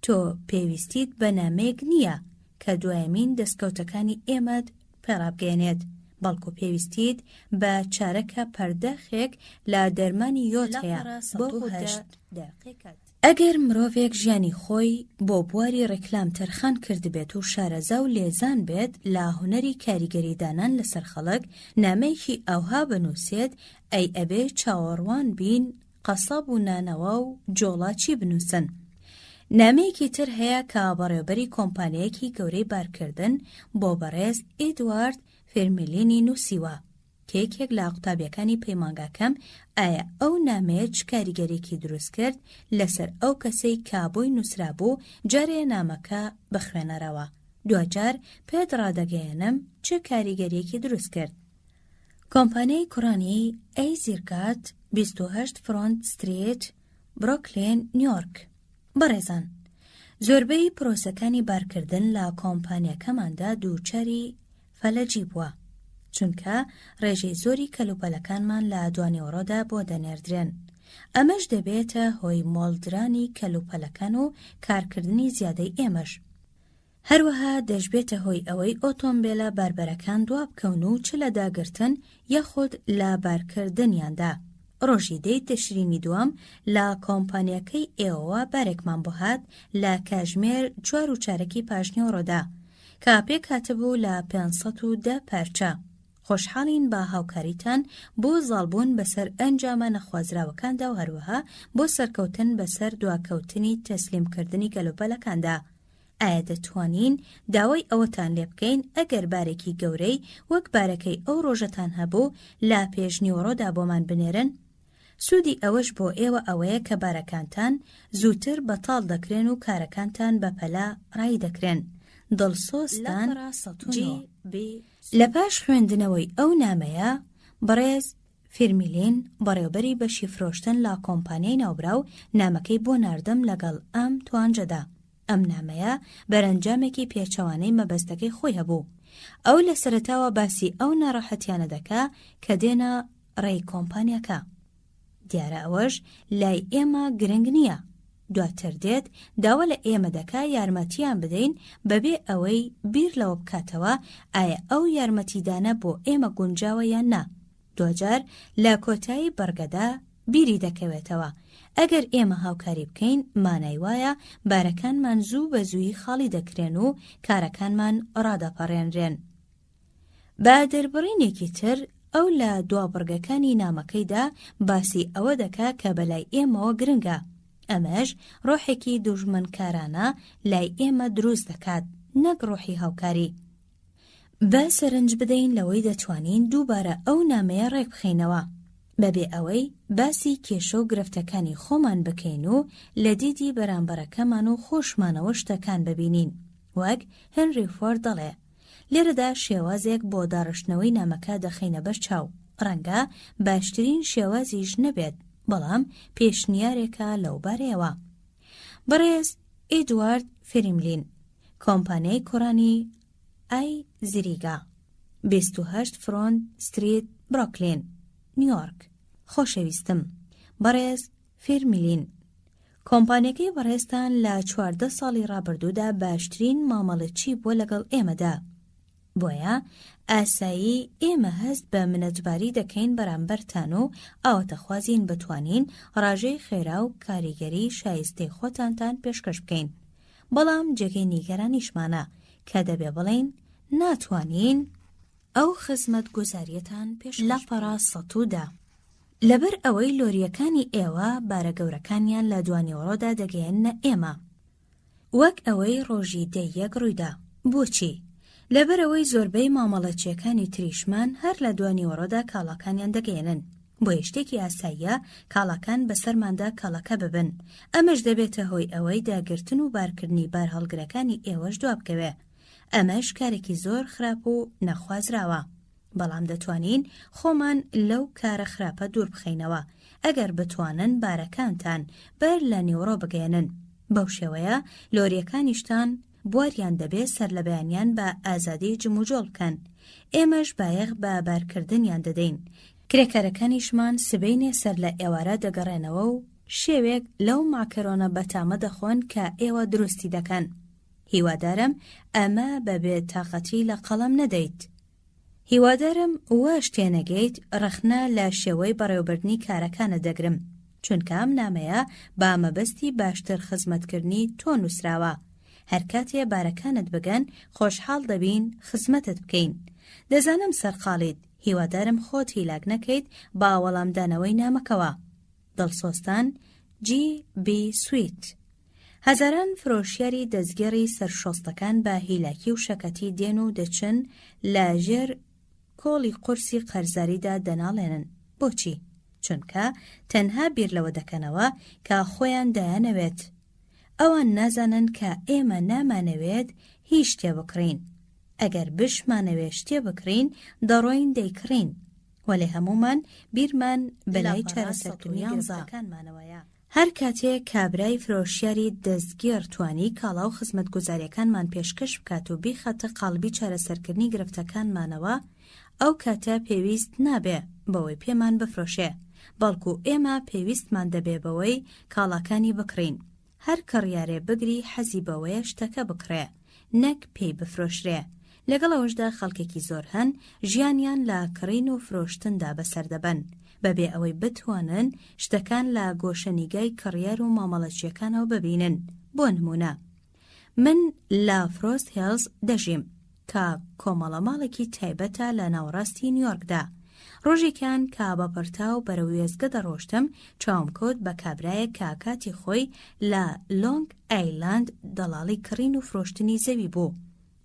تۆ پێویستیت بە نامەیەک نییە کە دوایمین دەستکەوتەکانی ئێمەت پێڕابگەێنێت، بەڵکو پێویستیت بە چارەکە پەردەخێک لە دەرمانی یۆت هەیە بۆ 8 دقیقەت. ئەگەر مرۆڤێک ژیانی خۆی بۆ بواری ڕێکلام تەرخان کردبێت و شارەزا و لێزان بێت لە هونەری کاریگەریدانان لەسەر خەڵک، نامەیەکی ئەوها بنووسێت ئەی ئەبێ چاوەڕوان بین قەسەب و نانەوە و جۆڵاچی بنووسن. نامەیەکی تر هەیە کە بەڕێوەبەری کۆمپانیایەکی گەورەی بارکردن بۆ بەڕێز ئێدوارد فێرمیلینی نووسیوە، کە یەکێک لە قوتابیەکانی پەیمانگاکەم ئایا ئەو نامەیە چ کاریگەریەکی دروست کرد لەسەر ئەو کەسەی کابووی نووسرا بوو جارێ نامەکە بخوێنەرەوە، دوجار پێت ڕادەگەیەنم چ کاریگەریەکی دروست کرد. کۆمپانیای کوڕانی ئەی زیرگات 28 فرۆنت ستریت، بروکلین، نیویۆرک. بەڕێزان، زۆربەی پرۆسەکانی بارکردن لە کۆمپانیەکەماندا دووچەری فەلەجی بووە، چونکە ڕێژەی زۆری کەلوپەلەکانمان لە دوانێوەڕۆدا بۆ دەنێردرێن. ئەمەش دەبێتە هۆی مۆڵدرانی کەلوپەلەکان و کارکردنی زیادەی ئێمەش. هەروەها دەشبێتە هۆی ئەوەی ئۆتۆمبیلە باربەرەکان دوا بکەون و چ لە داگرتن یەخود لە بارکردنیاندا. ڕۆژی دەی تشرینی دوام لە کۆمپانیەکەی ئێوە بارێکمان بۆ هات لە کاژمێر 4.4 پاژنێوەڕۆدا، کە پێک هاتبوو لە 510 پارچە. خۆشحاڵین بە هاوکاریتان بۆ زاڵبوون بەسەر ئەنجامە نەخوازراوەکاندا و هەروەها بۆ سەرکەوتن بەسەر دواکەوتنی تەسلیمکردنی گەلوپەلەکاندا. ئایا دەتوانین داوای ئەوەتان لێ بکەین ئەگەر بارێکی گەورەی وەک بارەکەی ئەو ڕۆژەتان هەبوو لە پێشنیوەڕۆدا بۆمان بنێرن؟ سوودی ئەوەش بۆ ئێوە ئەوەیە کە بارەکانتان زووتر بەتاڵ دەکرێن و کارەکانتان بەپەلا ڕای دەکرێن. دڵسۆستان لە پاش خوێندنەوەی ئەو نامەیە، بەڕێز فێرمیلین بەڕێوەبەری بەشی فرۆشتن لە کۆمپانیای ناوبراو نامەکەی بۆ ناردم لەگەڵ ئەم توانجەدا. ئەم نامەیە بەرەنجامێکی پێچەوانەی مەبەستەکەی خۆی هەبوو. ئەو لە سەرەتاوە باسی ئەو ناڕەحەتیانە دەکا کە دێنە ڕێی کۆمپانیەکە. دیارە ئەوەش لای ئێمە گرنگ نییە. دواتر دێت داوا لە ئێمە دەکا یارمەتیان بدەین بەبێ ئەوەی بیر لەوە بکاتەوە ئایا ئەو یارمەتیدانە بۆ ئێمە گونجاوە یان نا. دوجار لە کۆتایی بەرگەدا بیری دەکەوێتەوە. ئەگەر ئێمە هاوکاری بکەین مانای وایە بارەکانمان زوو بە زووی خاڵی دەکرێن و کارەکانمان ڕادەپەڕێنرێن. بە دەربڕینێکی تر ئەو لە دوابڕگەکانی نامەکەیدا باسی ئەوە دەکا کە بەلای ئێمەوە گرنگە. ئەمەش ڕۆحێکی دوژمنکارانە لای ئێمە دروست دەکات، نەک ڕۆحی هاوکاری. بە سەرنج بدەین لەوەی دەتوانین دووبارە ئەو نامەیە ڕێک بخەینەوە، بەبێ ئەوەی باسی کێشە و گرفتەکانی خۆمان بکەین و لە دیدی بەرامبەرەکەمان و خۆشمانەوە شتەکان ببینین. وەک هێنری فۆرد دەڵێ، لێرەدا شێوازێک بۆ داڕشتنەوەی نامەکە دەخەینە بەر چاو. ڕەنگە باشترین شێوازیش نەبێت، بەڵام پێشنیارێکە لەو بارەیەوە. بەڕێز ئێدوارد فێرمیلین، کۆمپانیای کوڕانی ئای زیریگا، 28 فرۆنت ستریت، بروکلین، نیویۆرک. خۆشەویستم، بەڕێز فێرمیلین، کۆمپانیەکەی بەڕێزتان لە 14 ساڵی ڕابردوودا باشترین مامەڵەچی بووە لەگەڵ ئێمەدا. بۆیە ئاسایی ئێمە هەست بە منەتباری دەکەین بەرامبەرتان و ئاواتەخوازین بتوانین ڕاژەی خێرا و کاریگەری شایستەی خۆتانتان پێشکەش بکەین. بەڵام جێگەی نیگەرانیشمانە کە دەبێ بڵین ناتوانین ئەو خزمەت گوزاریەتان پێش لە پەڕا سەتوودا. لەبەر ئەوەی لۆریەکانی ئێوە بارە گەورەکانیان لە دوانێوەڕۆدا دەگەیەنە ئێمە، وەک ئەوەی ڕۆژی دەیەک ڕوویدا. بۆچی؟ لەبەرەوەی زۆربەی مامەڵەچیەکانی تریشمان هەر لە دوانێوەڕۆدا کاڵاکانیان دەگەێنن. بۆ شتێکی ئاساییە کاڵاکان بەسەرماندا کاڵەکە ببن. ئەمەش دەبێتە هۆی ئەوەی داگرتن و بارکردنی بار هەڵگرەکانی ئێوەش دوا بکەوێ. ئەمەش کارێکی زۆر خراپ و نەخوازراوە. بەڵام دەتوانین خۆمان لەو کارە خراپە دوور بخەینەوە ئەگەر بتوانن بارەکانتان بەر لە نیوەڕۆ بگەێنن. بەو شێوەیە لۆریەکانیشتان بواریان دەبێت سەر لە بەیانیان بە ئازادی جموجۆڵ بکەن. ئێمەش بایەخ بە بارکردنیان دەدەین. کرێکەرەکانیشمان سبەینێ سەر لە ئێوارە دەگەڕێنەوە و شێوێک لەو ماکەرۆنە بەتامە دەخۆن کە ئێوە دروستی دەکەن. هیوادارم ئەمە بەبێ تاقەتی لە قەڵەم نەدەیت. هیوادارم وە شتێنەگەیت ڕەخنە لە شێوەی بەڕێوەبردنی کارەکانە دەگرم، چونکە ئەم نامەیە با مەبەستی باشتر خزمەتکردنی تۆ نووسراوە. هەر کاتێ بارەکانت بگەن خۆشحاڵ دەبین خزمەتت بکەین. دەزانم سەرقاڵیت، هیوادارم خۆت هیلاک نەکەیت با وەڵامدانەوەی نامەکەوە. دڵسۆستان GB سویت. هەزاران فرۆشیاری دەستگێڕی سەرشۆستەکان بە هیلاکی و شەکەتی دێن و دەچن لە ژێر کۆڵی قورسی قەرزاریدا دەناڵێنن. بۆچی؟ چونکە تەنها بیر لەوە دەکەنەوە کە خۆیان دەیانەوێت. ئەوان نازانن کە ئێمە نامانەوێت هیچ شتێ بکڕین. ئەگەر بشمانەوێت شتێ بکڕین دەڕۆین دەیکڕین. وەلێ هەمومان بیرمان بەلای چارەسەرکردنی گرفتەکانمانەوەیە. هەر کاتێک کابرای فرۆشیاری دەستگێڕ توانی کاڵا و خزمەتگوزاریەکانمان پێشکەش بکات و بیخەتە قاڵبی چارەسەرکردنی گرفتەکانمانەوە، ئەو کاتە پێویست نابێ بەوەی پێمان بفرۆشێ، بەڵکو ئێمە پێویستمان دەبێ بەوەی کاڵاکانی بکڕین. هەر کڕیارێ بگری حەزی بەوەیە شتەکە بکڕێ، نەک پێی بفرۆشرێ. لەگەڵ ئەوەشدا خەڵکێکی زۆر هەن ژیانیان لە کڕین و فرۆشتندا بەسەردەبەن، بەبێ ئەوەی بتوانن شتەکان لە گۆشەنیگای کڕیار و مامەڵەچیەکانەوە ببینن. بۆ نمونە، من لە فڕۆست هێلز دەژیم کە کۆمەڵە ماڵێکی تایبەتە لە ناوەڕاستی نیویۆرکدا. ڕۆژێکیان کە بە پەرتاو بەرەو وێزگە دەڕۆشتم، چاوم کەوت بە کابرایە کە کاتی خۆی لە لۆنگ ئایلاند دەڵاڵی کڕین و فرۆشتنی زەوی بوو.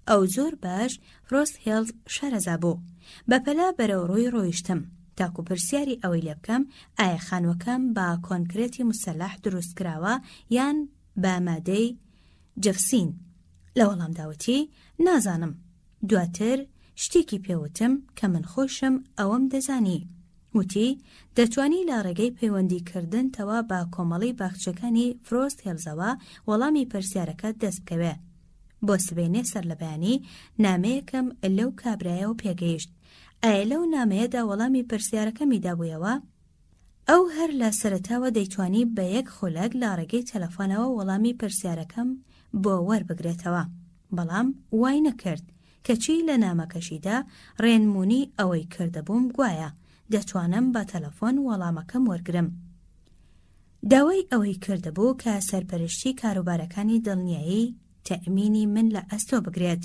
ئەو زۆر باش فڕۆست هێلز شارەزا بوو. بەپەلا بەرەو ڕووی ڕۆیشتم تاکو پرسیاری ئەوەی لێ بکەم ئایا خانووەکەم بە کۆنکرێتی مسەلح دروستکراوە یان بە مادەی جەفسین. لە وەڵامداوەتی نازانم. دواتر شتێکی پێوتم کە من خۆشم ئەوەم دەزانی. وتی دەتوانی لە ڕێگەی پەیوەندیکردنەوە بە کۆمەڵی باخچەکانی فڕۆست هێلزەوە وەڵامی پرسیارەکە دەست بکەوێ. بۆ سبەینێ سەر لە بەیانی نامەیەکەم لەو کابرایەوە پێگەیشت. ئایا لەو نامەیەدا وەڵامی پرسیارەکەمی دابوویەوە؟ ئەو هەر لە سەرەتاوە دەیتوانی بە یەک خولەک لە ڕێگەی تەلەفۆنەوە وەڵامی پرسیارەکەم بۆ وەربگرێتەوە، بەڵام وای نەکرد کەچی لە نامەکەشیدا ڕێنمونی ئەوەی کردەبووم گوایە دەتوانم بە تەلەفۆن وەڵامەکەم وەرگرم. داوای ئەوەی کردەبوو کە سەرپەرشتی کاروبارەکانی دڵنیایی تەئمینی من لە ئەستۆ بگرێت.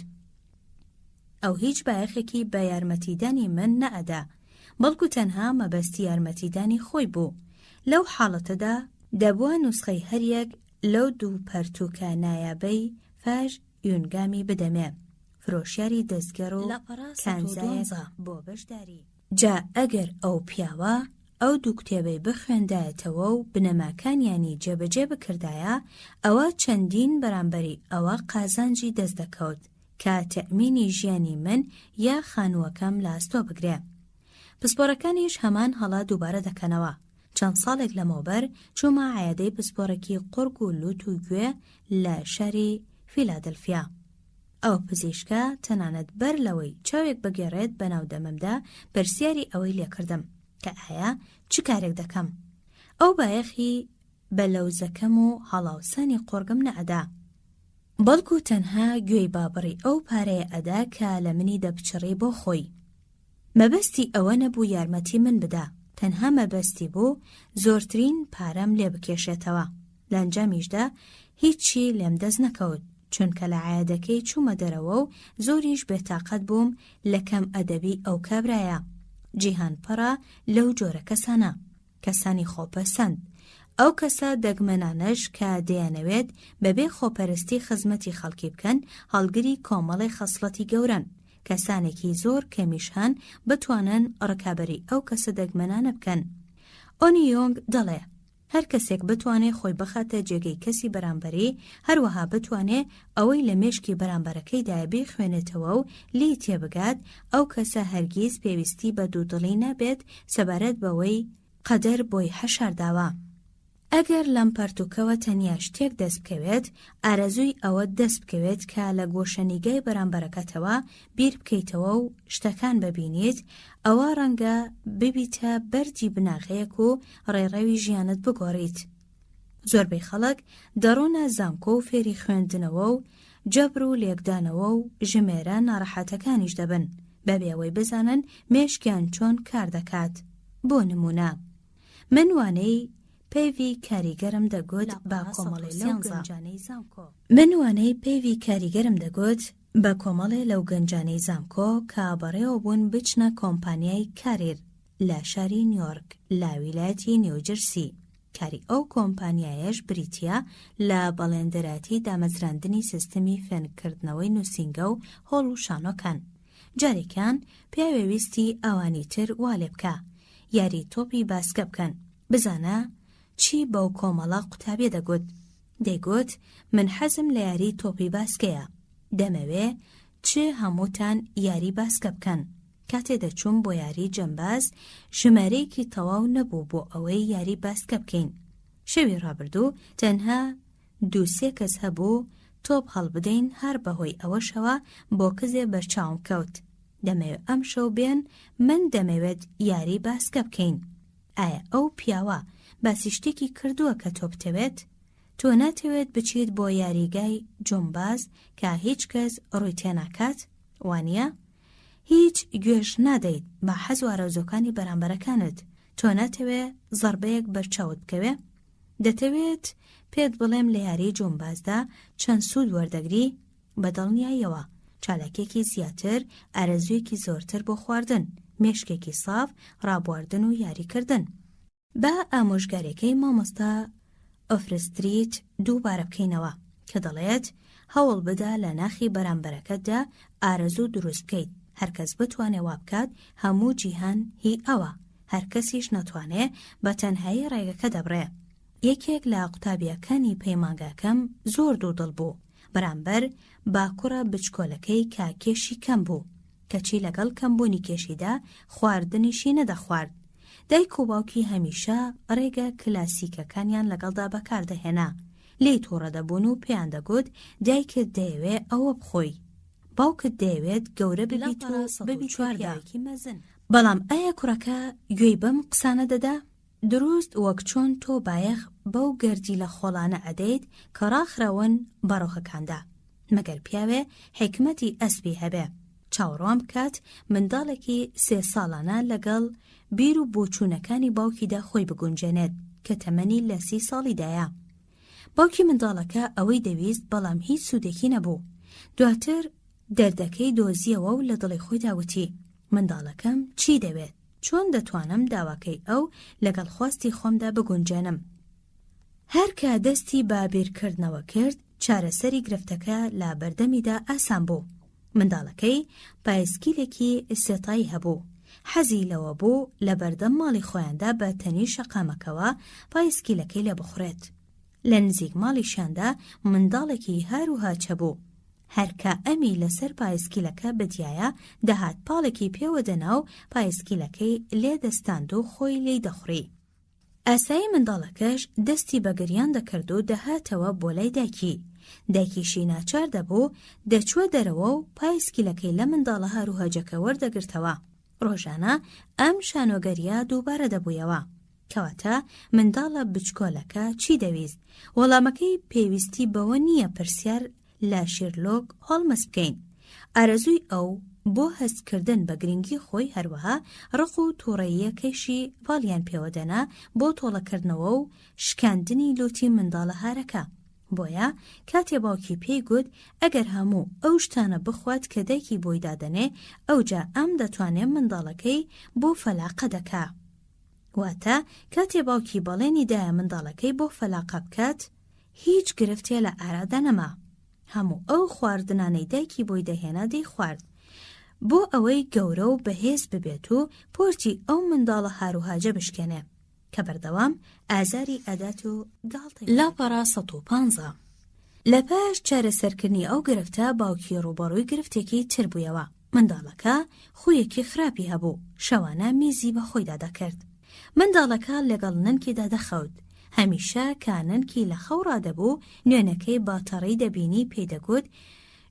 ئەو هیچ بایەخێکی بە یارمەتیدانی من نەئەدا، بەڵکو تەنها مەبەستی یارمەتیدانی خۆی بوو. لەو حاڵەتەدا دەبووە نوسخەی هەریەک لەو دوو پەرتووکە نایابەی فاژ یونگامی بدەمێ، فرۆشیاری دەستگەڕ و کانزایەک بۆ بەشداری. جا ئەگەر ئەو پیاوە ئەو دوو کتێبەی بخوێندایەتەوە و بنەماکانیانی جێبەجێ بکردایە، ئەوە چەندین بەرامبەری ئەوە قازانجی دەست دەکەوت کە تەئمینی ژیانی من یا خانووەکەم لە ئەستۆ بگرێ. پسپۆرەکانیش هەمان هەڵا دووبارە دەکەنەوە. چەند ساڵێک لەمەوبەر چوومە عەیادەی پسپۆرەکی قورگ و لوت و گوێ لە شاری فیلادلفیا. ئەو پزیشکە تەنانەت بەر لەوەی چاوێک بگێڕێت بەناو دەمەمدا پرسیاری ئەوەی لێکردم کە ئایا چ کارێک دەکەم. ئەو بایەخی بە لەوزەکەم و هەڵاوسانی قۆرگم نەئەدا، بەڵکو تەنها گوێی بابڕی ئەو پارەیە ئەدا کە لە منی دەپچڕی بۆ خۆی. مەبەستی ئەوە نەبوو یارمەتی من بدا، تەنها مەبەستی بوو زۆرترین پارەم لێ بکێشێتەوە. لە ئەنجامیشدا هیچی لێم دەست نەکەوت، چونکە لە عایادەکەی چوومە دەرەوە و زۆریش بێتاقەت بووم لە کەم ئەدەبی ئەو کابرایە. جیهان پەڕە لەو جۆرە کەسانە، کەسانی خۆپەسەند، ئەو کەسە دەگمەنانەش کە دەیانەوێت بەبێ خۆپەرستی خزمەتی خەڵکی بکەن هەڵگری کۆمەڵی خەسڵەتی گەورن. کەسانێکی زۆر کەمیش هەن بتوانن ڕکابەری ئەو کەسە دەگمەنانە بکەن. ئۆنی یۆنگ دەڵێ هەر کەسێک بتوانێت خۆی بخاتە جێگەی کەسی بەرامبەری، هەروەها بتوانێت ئەوەی لە مێشکی بەرامبەرەکەی دایبی خوێنێتەوە و لی تێبگات، ئەو کەسە هەرگیز پێویستی بە دوودڵی نابێت سەبارەت بەوەی قەدەر بۆی هەشارداوە. ئەگەر لەم پەرتووکەوە تەنیا شتێک دەست بکەوێت ئارەزووی ئەوە دەست بکەوێت کە لە گۆشەنیگای بەرامبەرەکەتەوە بیر بکەیتەوە و شتەکان ببینیت ئەوە ڕەنگە ببیتە بەردی بناغەیەک و ڕێڕەوی ژیانت بگۆڕیت. زۆربەی خەڵک دەڕۆنە زانکۆ و فێری خوێندنەوە و جەبر و لێکدانەوە و ژمێرە ناڕەحەتەکانیش دەبن بەبێ ئەوەی بزانن مێشکیان چۆن کار دەکات. بۆ نمونە من وانەی پێوی کاریگەرم دەگوت بە کۆمەڵی لەو گەنجانەی زانکۆ. من وانەی پێوی کاریگەرم دەگوت بە کۆمەڵێ لەو گەنجانەی زانکۆ کە بەڕێوە بوون بچنە کۆمپانیای کاریر لە شاری نیویۆرک لە ویلایەتی نیوجەرسی. کاری ئەو کۆمپانیایەش بریتیە لە بەڵێندەراتی دامەزراندنی سیستەمی فێنکردنەوەی نووسینگە و هۆڵ و شانۆکان. جارێکان پێویستی ئەوانی تر وا لێ بکە یاری تۆپی باسکە بکەن بزانە چی بەو کۆمەڵە قوتابێ دەگوت. دەیگوت من حەزم لە یاری تۆپی باسکەیە، دەمەوێ چ هەمووتان یاری باسکە بکەن. کاتێ دەچووم بۆ یاری جەمباز ژمارەیەکی تەواو نەبوو بۆ ئەوەی یاری باسکە بکەین. شەوی ڕابردوو تەنها 2-3 کەس هەبوو تۆپ هەڵبدەین هەر بەهۆی ئەوەشەوە بۆ کزێ بەرچاوم کەوت. دەمەوێت ئەم شەو بێن من دەمەوێت یاری باسکە بکەین. ئایا ئەو پیاوە باسی شتێکی کردووە کە تۆ بتەوێت؟ تۆ ناتەوێت بچیت بۆ یاریگای جۆمباز کە هیچ کەس ڕووی تێناکات؟ وانە؟ هیچ گوێژ نادەیت بە حەز و ئارەزوەکانی بەرامبەرەکانت. تۆ ناتەوێت زەربەیەک بەرچاوت بکەوێ؟ دەتەوێت پێت بڵێم لە یاری جۆمبازدا چەند سوود وەردەگری؟ بەدڵنیاییەوە چالاکێکی زیاتر، ئارەزوویەکی زۆرتر بۆ خواردن، مێشکێکی ساف، ڕابواردن و یاریکردن. بە ئامۆژگارەکەی مامۆستا ئۆفرستریت دووبارە بکەینەوە کە دەڵێت هەوڵ بدا لە ناخی بەرامبەرەکەتدا ئارەزوو دروست بکەیت. هەرکەس بتوانێ وا بکات هەموو جیهان هی ئەوە، هەرکەسیش نەتوانێ بە تەنهایی ڕێگەکە دەبڕێ. یەکێک لە قوتابیەکانی پەیمانگاکەم زۆر دوودڵ بوو بەرامبەر باکوڕە بچکۆلەکەی کە کێشی کەم بوو کەچی لەگەڵ کەمبوونی کێشیدا خواردنیشی نەدەخوارد. دایک و باوکی هەمیشە ڕێگە کلاسیکەکانیان لەگەڵدا بەکاردەهێنا. لێی تووڕە دەبوون و پێیان دەگوت دایکت دەیەوێ ئەوە بخۆی، باوکت دەیەوێت گەورە ببیت و ببیت چوارداوێکی مەزن. بەڵام ئایا کوڕەکە گوێی بەم قسانە دەدا؟ دروست وەک چۆن تۆ بایەخ بەو گەردی لە خۆڵانە ئەدەیت کە ڕاخراون بەڕۆخەکاندا. مەگەر پیاوێ حکمەتی ئەسبی هەبێ چاوەڕوان بکات منداڵێکی 3 ساڵانە لەگەڵ بیر و بۆچوونەکانی باوکیدا خۆی بگونجێنێت کە تەمەنی لە 30 ساڵیدایە. باوکی منداڵەکە ئەوەی دەویست بەڵام هیچ سوودێکی نەبوو. دواتر دەردەکەی دۆزیەوە و لە دڵی خۆی داوتی منداڵەکەم چی دەوێت؟ چۆن دەتوانم داواکەی ئەو لەگەڵ خواستی خۆمدا بگونجێنم؟ هەر کە دەستی بە بیرکردنەوە کرد چارەسەری گرفتەکە لە بەردەمیدا ئاسان بوو. منداڵەکەی پایسکیلێکی سێتایی هەبوو. حەزی لەوە بوو لە بەردەم ماڵی خۆیاندا بە تەنی شەقامەکەوە پایسکیلەکەی لە بخورێت. لە نزیک ماڵیشاندا منداڵێکی هەروها چەبوو. هەرکە ئەمی لەسەر پایسکیلەکە بدیایە دەهات پاڵێکی پێوە دەنا و پایسکیلەکەی لێ دەستاند و خۆی لێی دەخوڕی. ئاسایی منداڵەکەش دەستی بە گریان دەکرد و دەهاتەوە بۆ لای دایکی. دایکیشی ناچار دەبوو دەچوە دەرەوە و پایسکیلەکەی لە منداڵە هەروهەجەکە وەردەگرتەوە. ڕۆژانە ئەم شانۆگەریە دووبارە دەبوویەوە. کەواتە منداڵە بچکۆلەکە چی دەویست؟ وەڵامەکەی پێویستی بەوە نییە پرسیار لە شیرلۆک هۆڵمەس بکەین. ئارەزووی ئەو بۆ هەستکردن بە گرنگی خۆی هەروەها ڕق و تووڕەییەکەشی پاڵیان پێوەدەنا بۆ تۆڵەکردنەوە و شکاندنی لوتی منداڵە هارەکە. بۆیە کاتێ باوکی پێی گوت ئەگەر هەموو ئەو شتانە بخوات کە دایکی بۆی دادەنێ ئەوجا ئەم دەتوانێت منداڵەکەی بۆ فەلاقە دەکا. واتە کاتێ باوکی بەڵێنی دایە منداڵەکەی بۆ فەلاقە بکات هیچ گرفتێ لە ئارادا نەما. هەموو ئەو خواردنانەی دایکی بۆی دەهێنا دەی خوارد بۆ ئەوەی گەورە و بەهێز ببێت و پۆرتی ئەو منداڵە هاروهاجە بشکێنێ کە بەردەوام ئازاری ئەدات و گاڵتەی. لاپەڕا 150 لە پاش چارەسەرکردنی ئەو گرفتە باوکی ڕووبەڕووی گرفتێکی تر بوویەوە. منداڵەکە خویەکی خراپی هەبوو، شەوانە میزی بە خۆیدا دەکرد. منداڵەکە لەگەڵ ننکیدا دەخەوت. هەمیشە کاننکی لە خەوڕا دەبوو نوێنەکەی باتەڕی دەبینی پێدەگوت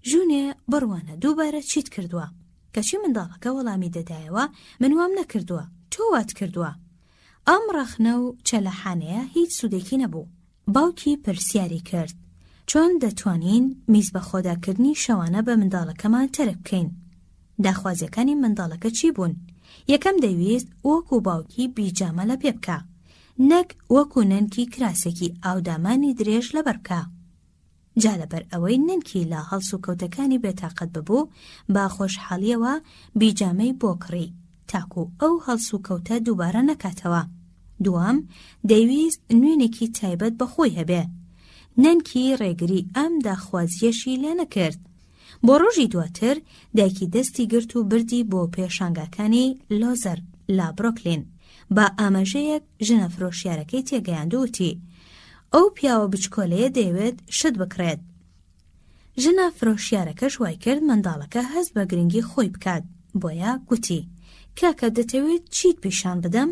ژوونێ بڕوانە دووبارە چیت کردووە کەچی منداڵەکە وەڵامی دەدایەوە من وام نەکردووە تۆ وات کردووە ئەم ڕەخنە و چەلەحانەیە هیچ سوودێکی نەبوو باوکی پرسیاری کرد چۆن دەتوانین میز بە خۆداکردنی شەوانە بە منداڵەکەمان تەرک بکەین داخوازیەکانی منداڵەکە چی بوون یەکەم دەویست وەکو باوکی بیجامە لە پێ بکە نەک وەکو نەنکی کراسێکی ئاودامانی درێژ لەبەر بکە جا لەبەر ئەوەی نەنکی لە هەڵس و کەوتەکانی بێتاقەت ببوو با خۆشحاڵیەوە بیجامەی بۆ کڕی تاکو ئەو هەڵس و کەوتە دووبارە نەکاتەوە دوام دەویست نوێنێکی تایبەت بەخۆی هەبێ نەنکی ڕێگری ئەم داخوازیەشی لێ نەکرد بۆ ڕۆژی دواتر دایکی دەستی گرت و بردی بۆ پێشانگاکانی لۆزەر لا بڕۆکلین با ئاماژەیەک ژنە فرۆشیارەکەی تێگەیاندووتی ئەو پیاوە بچکۆلەیە دەیەوێت شت بکڕێت ژنە فرۆشیارەکەش وای کرد منداڵەکە هەست بە گرنگی خۆی بکات بۆیە گوتی کاکە دەتەوێت چیت پیشان بدەم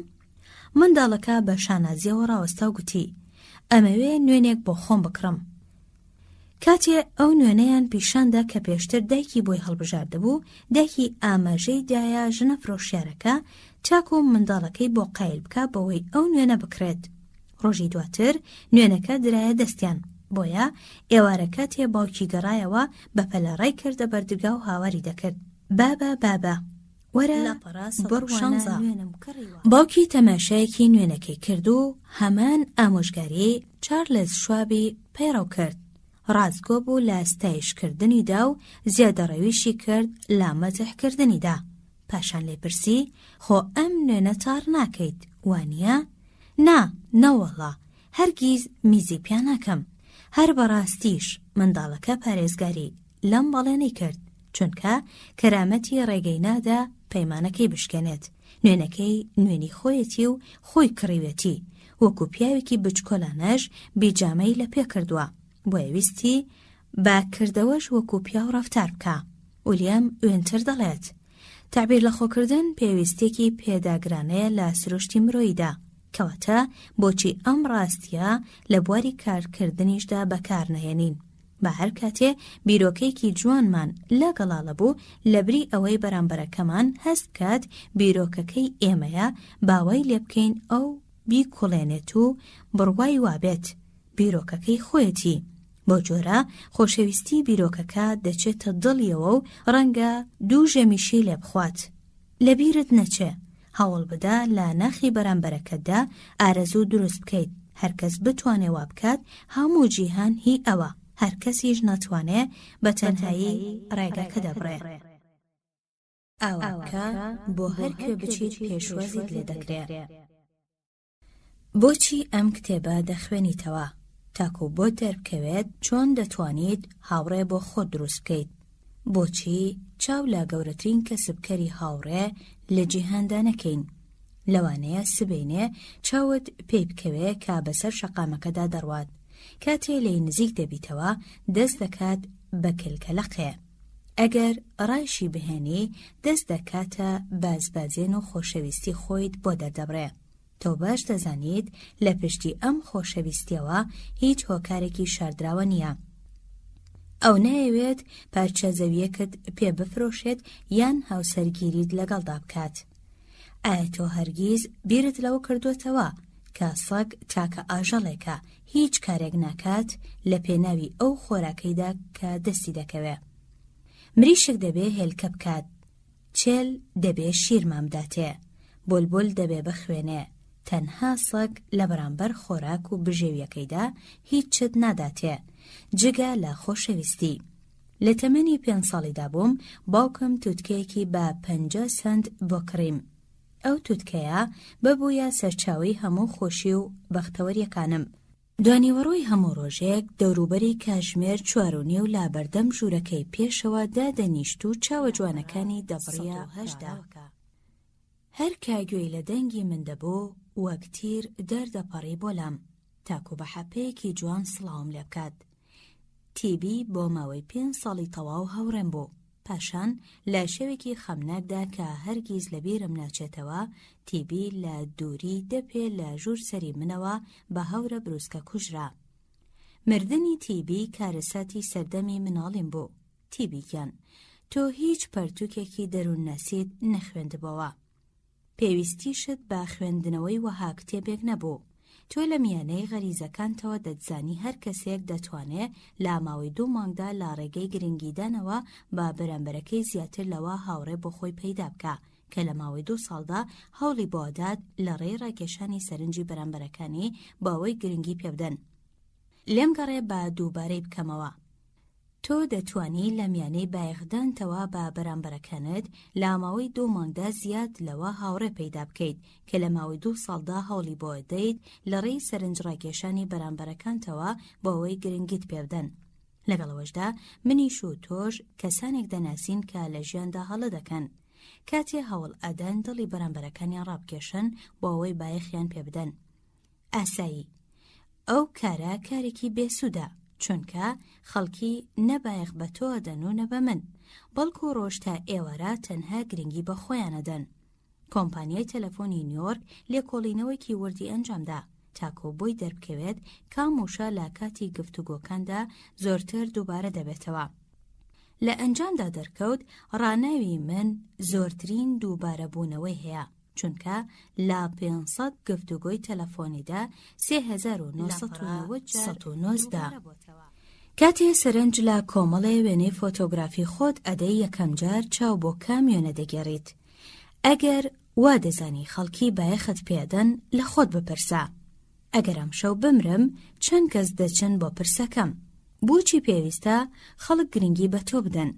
منداڵەکە بە شانازیەوە ڕاوەستا و گوتی ئەمەوێ نوێنێک بۆ خۆم بکڕم کاتێ ئەو نوێنەیان پیشاندا کە پێشتر دایکی بۆی هەڵبژاردەبوو دایکی ئاماژەی دایە ژنە فرۆشیارەکە چاکو منداڵەکەی بۆ قایل بکە بەوەی ئەو نوێنە بکرێت ڕۆژی دواتر نوێنەکە درایە دەستیان بۆیە ئێوارەکە تێ باوکی گەڕایەوە بە پەلەڕای کردە بەردرگا و هاواری دەکرد بابە وەرە بڕوانە باوکی تەماشایەکی نوێنەکەی کرد و هەمان ئامۆژگاری چارلز شوابی پەیڕەو کرد ڕازگۆ بوو لە ستایشکردنیدا و زیادەڕەویشی کرد لە مەزەحکردنیدا پاشان لێ پرسی خۆ ئەم نوێنە تار ناکەیت وانییە؟ نەوەڵا هەرگیز میزی پیان ناکەم هەر بەڕاستیش منداڵەکە پارێزگاری لەم بەڵێنەی کرد چونکە کەرامەتی ڕێگەی نادا پەیمانەکەی بشکێنێت نوێنەکەی نوێنی خۆیەتی و خۆی کڕیوێتی وەکو پیاوێکی بچکۆلانەش بیجامەی لە پێ کردووە بۆیە ویستی باکردەوەش وەکو پیاو ڕەفتار بکە ولیام وێنتر دەڵێت تعبیر لە خۆکردن پێویستێکی پێداگرانەیە لە سروشتی مرۆییدا کەواتە بۆچی ئەم ڕاستیە لە بواری کارکردنیشدا بەکار نەهێنین بە هەر کاتێ بیرۆکەیەکی جوانمان لەگەڵاڵە بوو لەبری ئەوەی بەرامبەرەکەمان هەست کات بیرۆکەکەی ئێمەیە باوای لێ بکەین ئەو بیکوڵێنێت و بڕوای وابێت بیرۆکەکەی خۆیەتی بۆ جۆرە خۆشەویستی بیرۆکەکە دەچێتە دڵیەوە و ڕەنگە دوو ژەمیشی لێ بخوات لەبیرت نەچێ هەوڵ بدا لە ناخی بەرامبەرەکەتدا ئارەزوو دروست بکەیت هەرکەس بتوانێ وا بکات هەموو جیهان هی ئەوە هەر کەسیش ناتوانێ بە تەنهایی ڕێگەکە دەبڕێ ئەوەکە بۆ هەر کوێ بچیت پێشوازیت لێ دەکرێت بۆچی ئەم کتێبە دەخوێنیتەوە تاکو بۆ دەربکەوێت چۆن دەتوانیت هاوڕێ بۆ خۆت دروست بکەیت بۆچی چاو لە گەورەترین کەسبکەری هاوڕێ لە جیهاندا نەکەین لەوانەیە سبەینێ چاوت پێی بکەوێ کە بەسەر شەقامەکەدا دەڕوات کاتێ لەی نزیک دەبیتەوە دەست دەکات بە کلکەلەقێ ئەگەر ڕایشی بهێنی دەست دەکاتە بازبازێن و خۆشەویستی خۆیت بۆ دەردەبڕێ تۆ باش دەزانیت لە پشتی ئەم خۆشەویستیەوە هیچ هۆکارێکی شاردراوە نییە ئەو نایەوێت پارچە زەویەکت پێ بفرۆشێت یان هاوسەرگیریت لەگەڵدا بکات ئایا تۆ هەرگیز بیرت لەوە کردوتەوە کە سەگ چاکە ئاژەڵێکە هیچ کارێک ناکات لە پێناوی ئەو خۆراکەیدا کە دەستی دەکەوێ مریشک دەبێ هێلکە بکات چێل دەبێ شیرمان بداتێ بولبول دەبێ بخوێنێ تەنها سەگ لە بەرامبەر خۆراک و بژێویەکەیدا هیچ چت ناداتێ جگە لە خۆشەویستی لە تەمەنی 5 ساڵیدا بووم باوکم تووتکەیەکی بە 50 سنت بۆ کڕیم ئەو تووتکەیە ببوویە سەرچاوی هەموو خۆشی و بەختەوەریەکانم دوانیوەڕۆی هەموو ڕۆژێک دەوروبەری کاژمێر 4.5 لا بەردەم ژوورەکەی پێشەوە دادەنیشت و چاوە جوانەکانی دەبڕیە هەشدا هەر کاگوێی لە دەنگی من دەبوو وەک تیر دەردەپەڕی بۆلام تاکو بە حەپەیەکی جوان سڵاوم لێ بکات تیبی بۆ ماوەی 5 ساڵی تەواو هەوڕێم بوو پاشان لە شەوێکی خەمناکدا کە هەرگیز لەبیرم ناچێتەوە تیبی لە دووری دەپێ لە ژوور سەری منەوە بە هەورە بروسکە کوژرا. مردنی تیبی کارەساتی سەردەمی مناڵیم بوو. تیبیکیان تۆ هیچ پەرتووکێکی دەروونناسیت نەخوێندبەوە. پێویستیشت بە خوێندنەوەی وەها کتێبێک نەبوو. تۆ لە میانەی غەریزەکانتەوە دەتزانی هەر کەسێک دەتوانێت لە ماوەی 2 مانگدا لە ڕێگەی گرنگیدانەوە بە بەرامبەرەکەی زیاتر لەوە هاوڕێ بۆ خۆی پەیدا بکە کە لە ماوەی 2 ساڵدا هەوڵی بۆدات لە ڕێی ڕاکێشانی سەرنجی بەرامبەرەکانی باوەی گرنگی پێبدەن. لێم گەڕێ بە دووبارەی بکەمەوە. تۆ دەتوانی لە میانەی بایەخدانتەوە بە بەرامبەرەکانت لە ماوەی 2 مانگدا زیاد لەوە هاوڕێ پەیدا بکەیت کە لە ماوەی 2 ساڵدا هەوڵی بۆ دەیت لە ڕێی سەرنج ڕاکێشانی بەرامبەرەکانتەوە بەوەی گرنگیت پێبدەن. لەگەڵەوەشدا منیش و تۆش کەسانێک دەناسین کە لە ژیاندا هەڵە دەکەن. کاتێ هەوڵ ئەدەن دڵی بەرامبەرەکانیان ڕابکێشن بۆ ئەوەی بایەخیان پێبدەن. ئاسایی ئەو کارە کارێکی بێسوودە، چونکە خەڵکی نەبایەخ بە تۆ دەن و نەبە من، بەڵکو ڕۆژ تا ئێوارە تەنها گرنگی بە خۆیانەدەن. کۆمپانیای تەلەفۆنی نیویۆرک لێکۆڵینەوەیکی وردی ئەنجامدا تاکۆ بۆی دەربکەوێت کام وشە لە کاتی گفتوگۆکاندا زۆرتر دووبارە دەبێتەوە. لە ئەنجامدا دەرکەوت ڕاناوی من زۆرترین دووبارە بوونەوەی هەیە، چونکە لە 500 گفتوگۆی تەلەفۆنیدا 3990 کاتێ سەرنج لە کۆمەڵێ وێنەی فۆتۆگرافی خۆت ئەدەی یەکەم جار چاو بۆ کامیۆنە دەگەڕیت. ئەگەر وا دەزانی خەڵکی بایەخت پێدەن لە خۆت بپرسە. ئەگەر ئەم شەو بمرم چەند کەس دەچن بۆ پرسەکەم؟ بۆچی پێویستە خەڵک گرنگی بە تۆ بدەن؟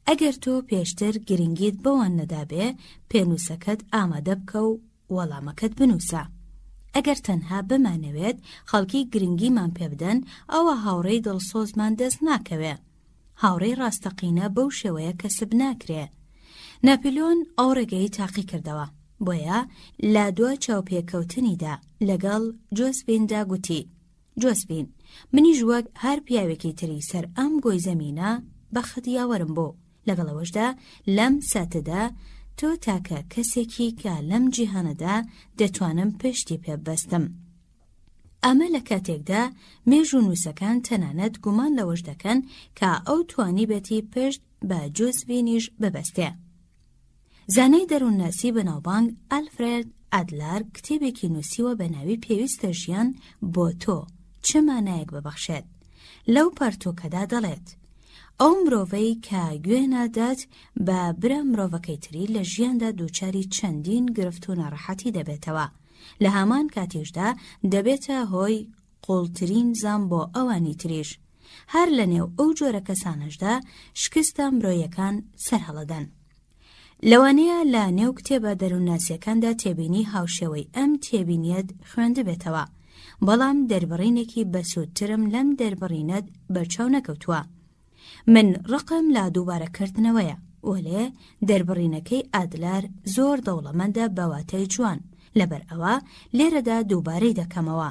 ئەگەر تۆ پێشتر گرنگیت بەوان نەدابێ پێنووسەکەت ئامادە بکە و وەڵامەکەت بنووسە. ئەگەر تەنها بمانەوێت خەڵکی گرنگیمان پێ بدەن ئەوە هاوڕێی دڵسۆزمان دەست ناکەوێ. هاوڕێی ڕاستەقینە بەو شێوەیە کەسب ناکرێ. ناپلیۆن ئەو ڕێگەی تاقی کردەوە، بۆیە لە دوای چاوپێکەوتنیدا لەگەڵ جۆزفیندا گوتی: جۆزفین، منیش وەک هەر پیاوێکی تری سەر ئەم گۆی زەمینە بەخت یاوەرم بۆ. لەگەڵەوەشدا لەم ساتەدا تۆ تاکە کەسێکی کە لەم جیهانەدا دەتوانم پشتی پێبەستم. ئەمە لە کاتێکدا مێژ و نووسەکان تەنانەت گومان لەوەش دەکەن کە ئەو توانی بێتی پشت بە جۆزفینیش ببەستێ. زانای دەروونناسی بەناوبانگ ئالفرێد ئادلار کتێبێکی نووسیوە بە ناوی پێویستە ژیان بۆ تۆ چ مانایەک ببەخشێت. لەو پەرتۆکەدا دەڵێت: ئەو مرۆڤەی کە گوێ نادات بە برە مرۆڤەکەی تری لە ژیاندا دووچاری چەندین گرفت و ناڕەحەتی دەبێتەوە. لە هەمان کاتیشدا دەبێتە هۆی قوڵترین زام بۆ ئەوانی تریش. هەر لە نێو ئەو جۆرە کەسانەشدا شکستە مرۆیەکان سەرهەڵەدەن. لەوانەیە لە نێو کتێبە دەروونناسیەکاندا تێبینی هاوشێوەی ئەم تێبینیەت خوێندبێتەوە، بەڵام دەربڕینێکی بەسوودترم لەم دەربڕینەت بەرچاو نەکەوتووە. من ڕقم لە دووبارەکردنەوەیە، وەلێ دەربڕینەکەی ئادلار زۆر دەوڵەمەندە بەواتای جوان، لەبەر ئەوە لێرەدا دووبارەی دەکەمەوە.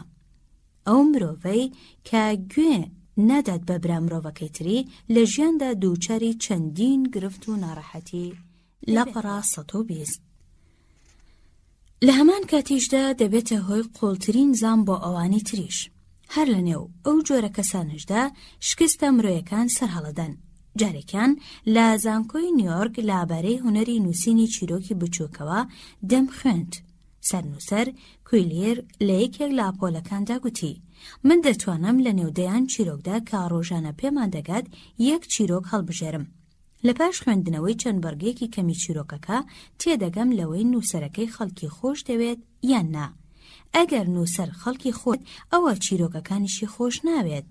ئەو مرۆڤەی کە گوێ نادات بە برا مرۆڤەکەی تری لە ژیاندا دووچاری چەندین گرفت و ناڕەحەتی لەپەڕا 120. لە هەمان کاتیشدا دەبێتە هۆی قوڵترین زام بۆ ئەوانی تریش. هەر لە نێو ئەو جۆرە کەسانشدا شکستە مرۆیەکان سەرهەڵەدەن. جارێکیان لە زانکۆی نیویۆرک لەبارەی هونەری نووسینی چیرۆکی بچووکەوە دەم خوێند. سەرنووسەر کویلیر لە یەکێک لە ئاپۆلەکاندا گوتی: من دەتوانم لە نێودەیان چیرۆکدا کە ڕۆژانە پێمان دەگات یەک چیرۆک هەڵبژێرم. لە پاش خوێندنەوەی چەند بەرگێکی کەمی چیرۆکەکە تێدەگەم لەوەی نووسەرەکەی خەڵکی خۆش دەوێت یان نا. ئەگەر نووسەر خەڵکی خۆت ئەوە چیرۆکەکانیشی خۆش ناوێت.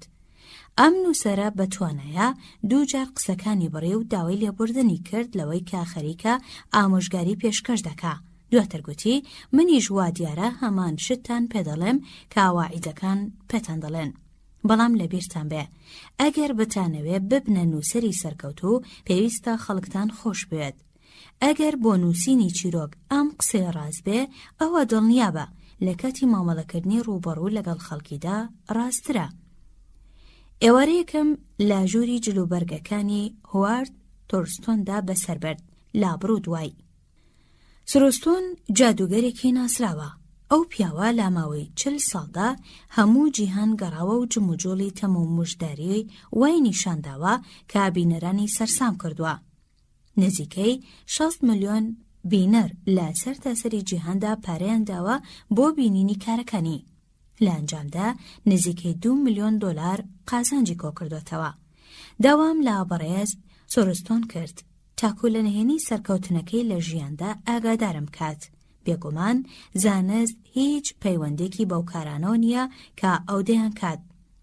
ئەم نووسەرە بەتوانایە دووجار قسەکانی بڕێ و داوای لێبوردنی کرد لەوەی کا خەریکە ئامۆژگاری پێشکەش دەکا. دواتر گوتی: منیش وا دیارە هەمان شتتان پێدەڵێم کە ئاواعیدەکان پێتان دەڵێن. بەڵام لەبیرتان بێ، ئەگەر بتانەوێ ببنە نووسەری سەرکەوتو پێویستە خەڵکتان خۆش بێت. ئەگەر بۆ نووسینی چیرۆک ئەم قسەی ڕاست بێ ئەوە دڵنیابە لە کاتی مامەڵەکردنی ڕووبەڕوو لەگەڵ خەڵکیدا ڕاسترە. ئێوارەیەکم لە ژووری جلوبەرگەکانی هوارد تۆرستۆندا بەسەربرد لابڕوو دوای. سرۆستۆن جادوگەرێکی ناسراوە. ئەو پیاوە لا ماوەی 40 ساڵدا هەموو جیهان گەڕاوە و جموجۆڵی تەم و مژداری وای نیشانداوە کە بینەرانی سەرسام کردووە. نزیکەی 60 ملیۆن بینەر لە سەرتاسەری جیهاندا پارەیان داوە بۆ بینینی کارەکانی. لە ئەنجامدا نزیکەی 2 ملیۆن دۆلار قازانجی کۆکردوێتەوە. داوام لە بەڕێز سۆرستۆن کرد تاکو لە نهێنی سەرکەوتنەکەی لە ژیاندا ئاگادارم کات. بێگومان زانست هیچ پەیوەندێکی بەو کارانەوە نییە کە ئەو دەیان کات،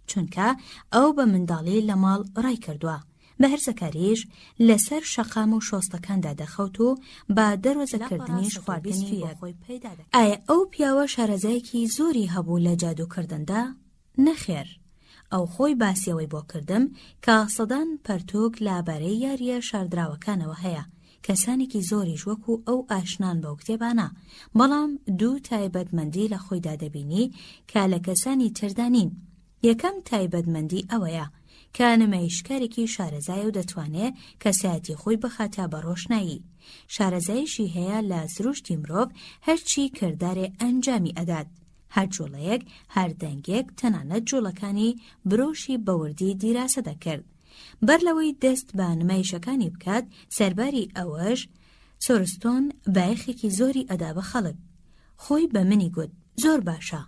چونکە ئەو بە منداڵی لە ماڵ ڕای کردووە. بە هەرزەکاریش لەسەر شەقام و شۆستەکاندا دەخەوت و با دەرۆزەکردنیش خواردنی خۆی پەیدا دەکات. ئایا ئەو پیاوە شارەزایەکی زۆری هەبوو لە جادوکردندا؟ نەخێر. ئەو خۆی باسیەوەی بۆ کردم کە سەدان پەرتوک لابارەی یاریە شاردراوەکانەوە هەیە، کەسانێکی زۆریش وەکو ئەو ئاشنان بەو کتێبانە، بەڵام دوو تایبەتمەندی لە خۆیدا دەبینی کە لە کەسانی تردانین. یەکەم تایبەتمەندی ئەوەیە کە نمایشکارێکی شارەزای و دەتوانێت کەسایەتی خۆی بخاتە بە ڕۆشنایی. شارەزایشی هەیە لە سروشتی مرۆڤ هەرچی کردارێ ئەنجامی ئەدات. هەر جوڵەیەک، هەر دەنگێک، تەنانەت جوڵەکانی برۆشی بەوردی دیراسە دەکرد. بەر لەوەی دەست بە نمایشەکانی بکات، سەرباری ئەوەش سۆرستۆن بایەخێکی زۆری ئەدا بە خەڵک. خۆی بە منی گوت زۆر باشە،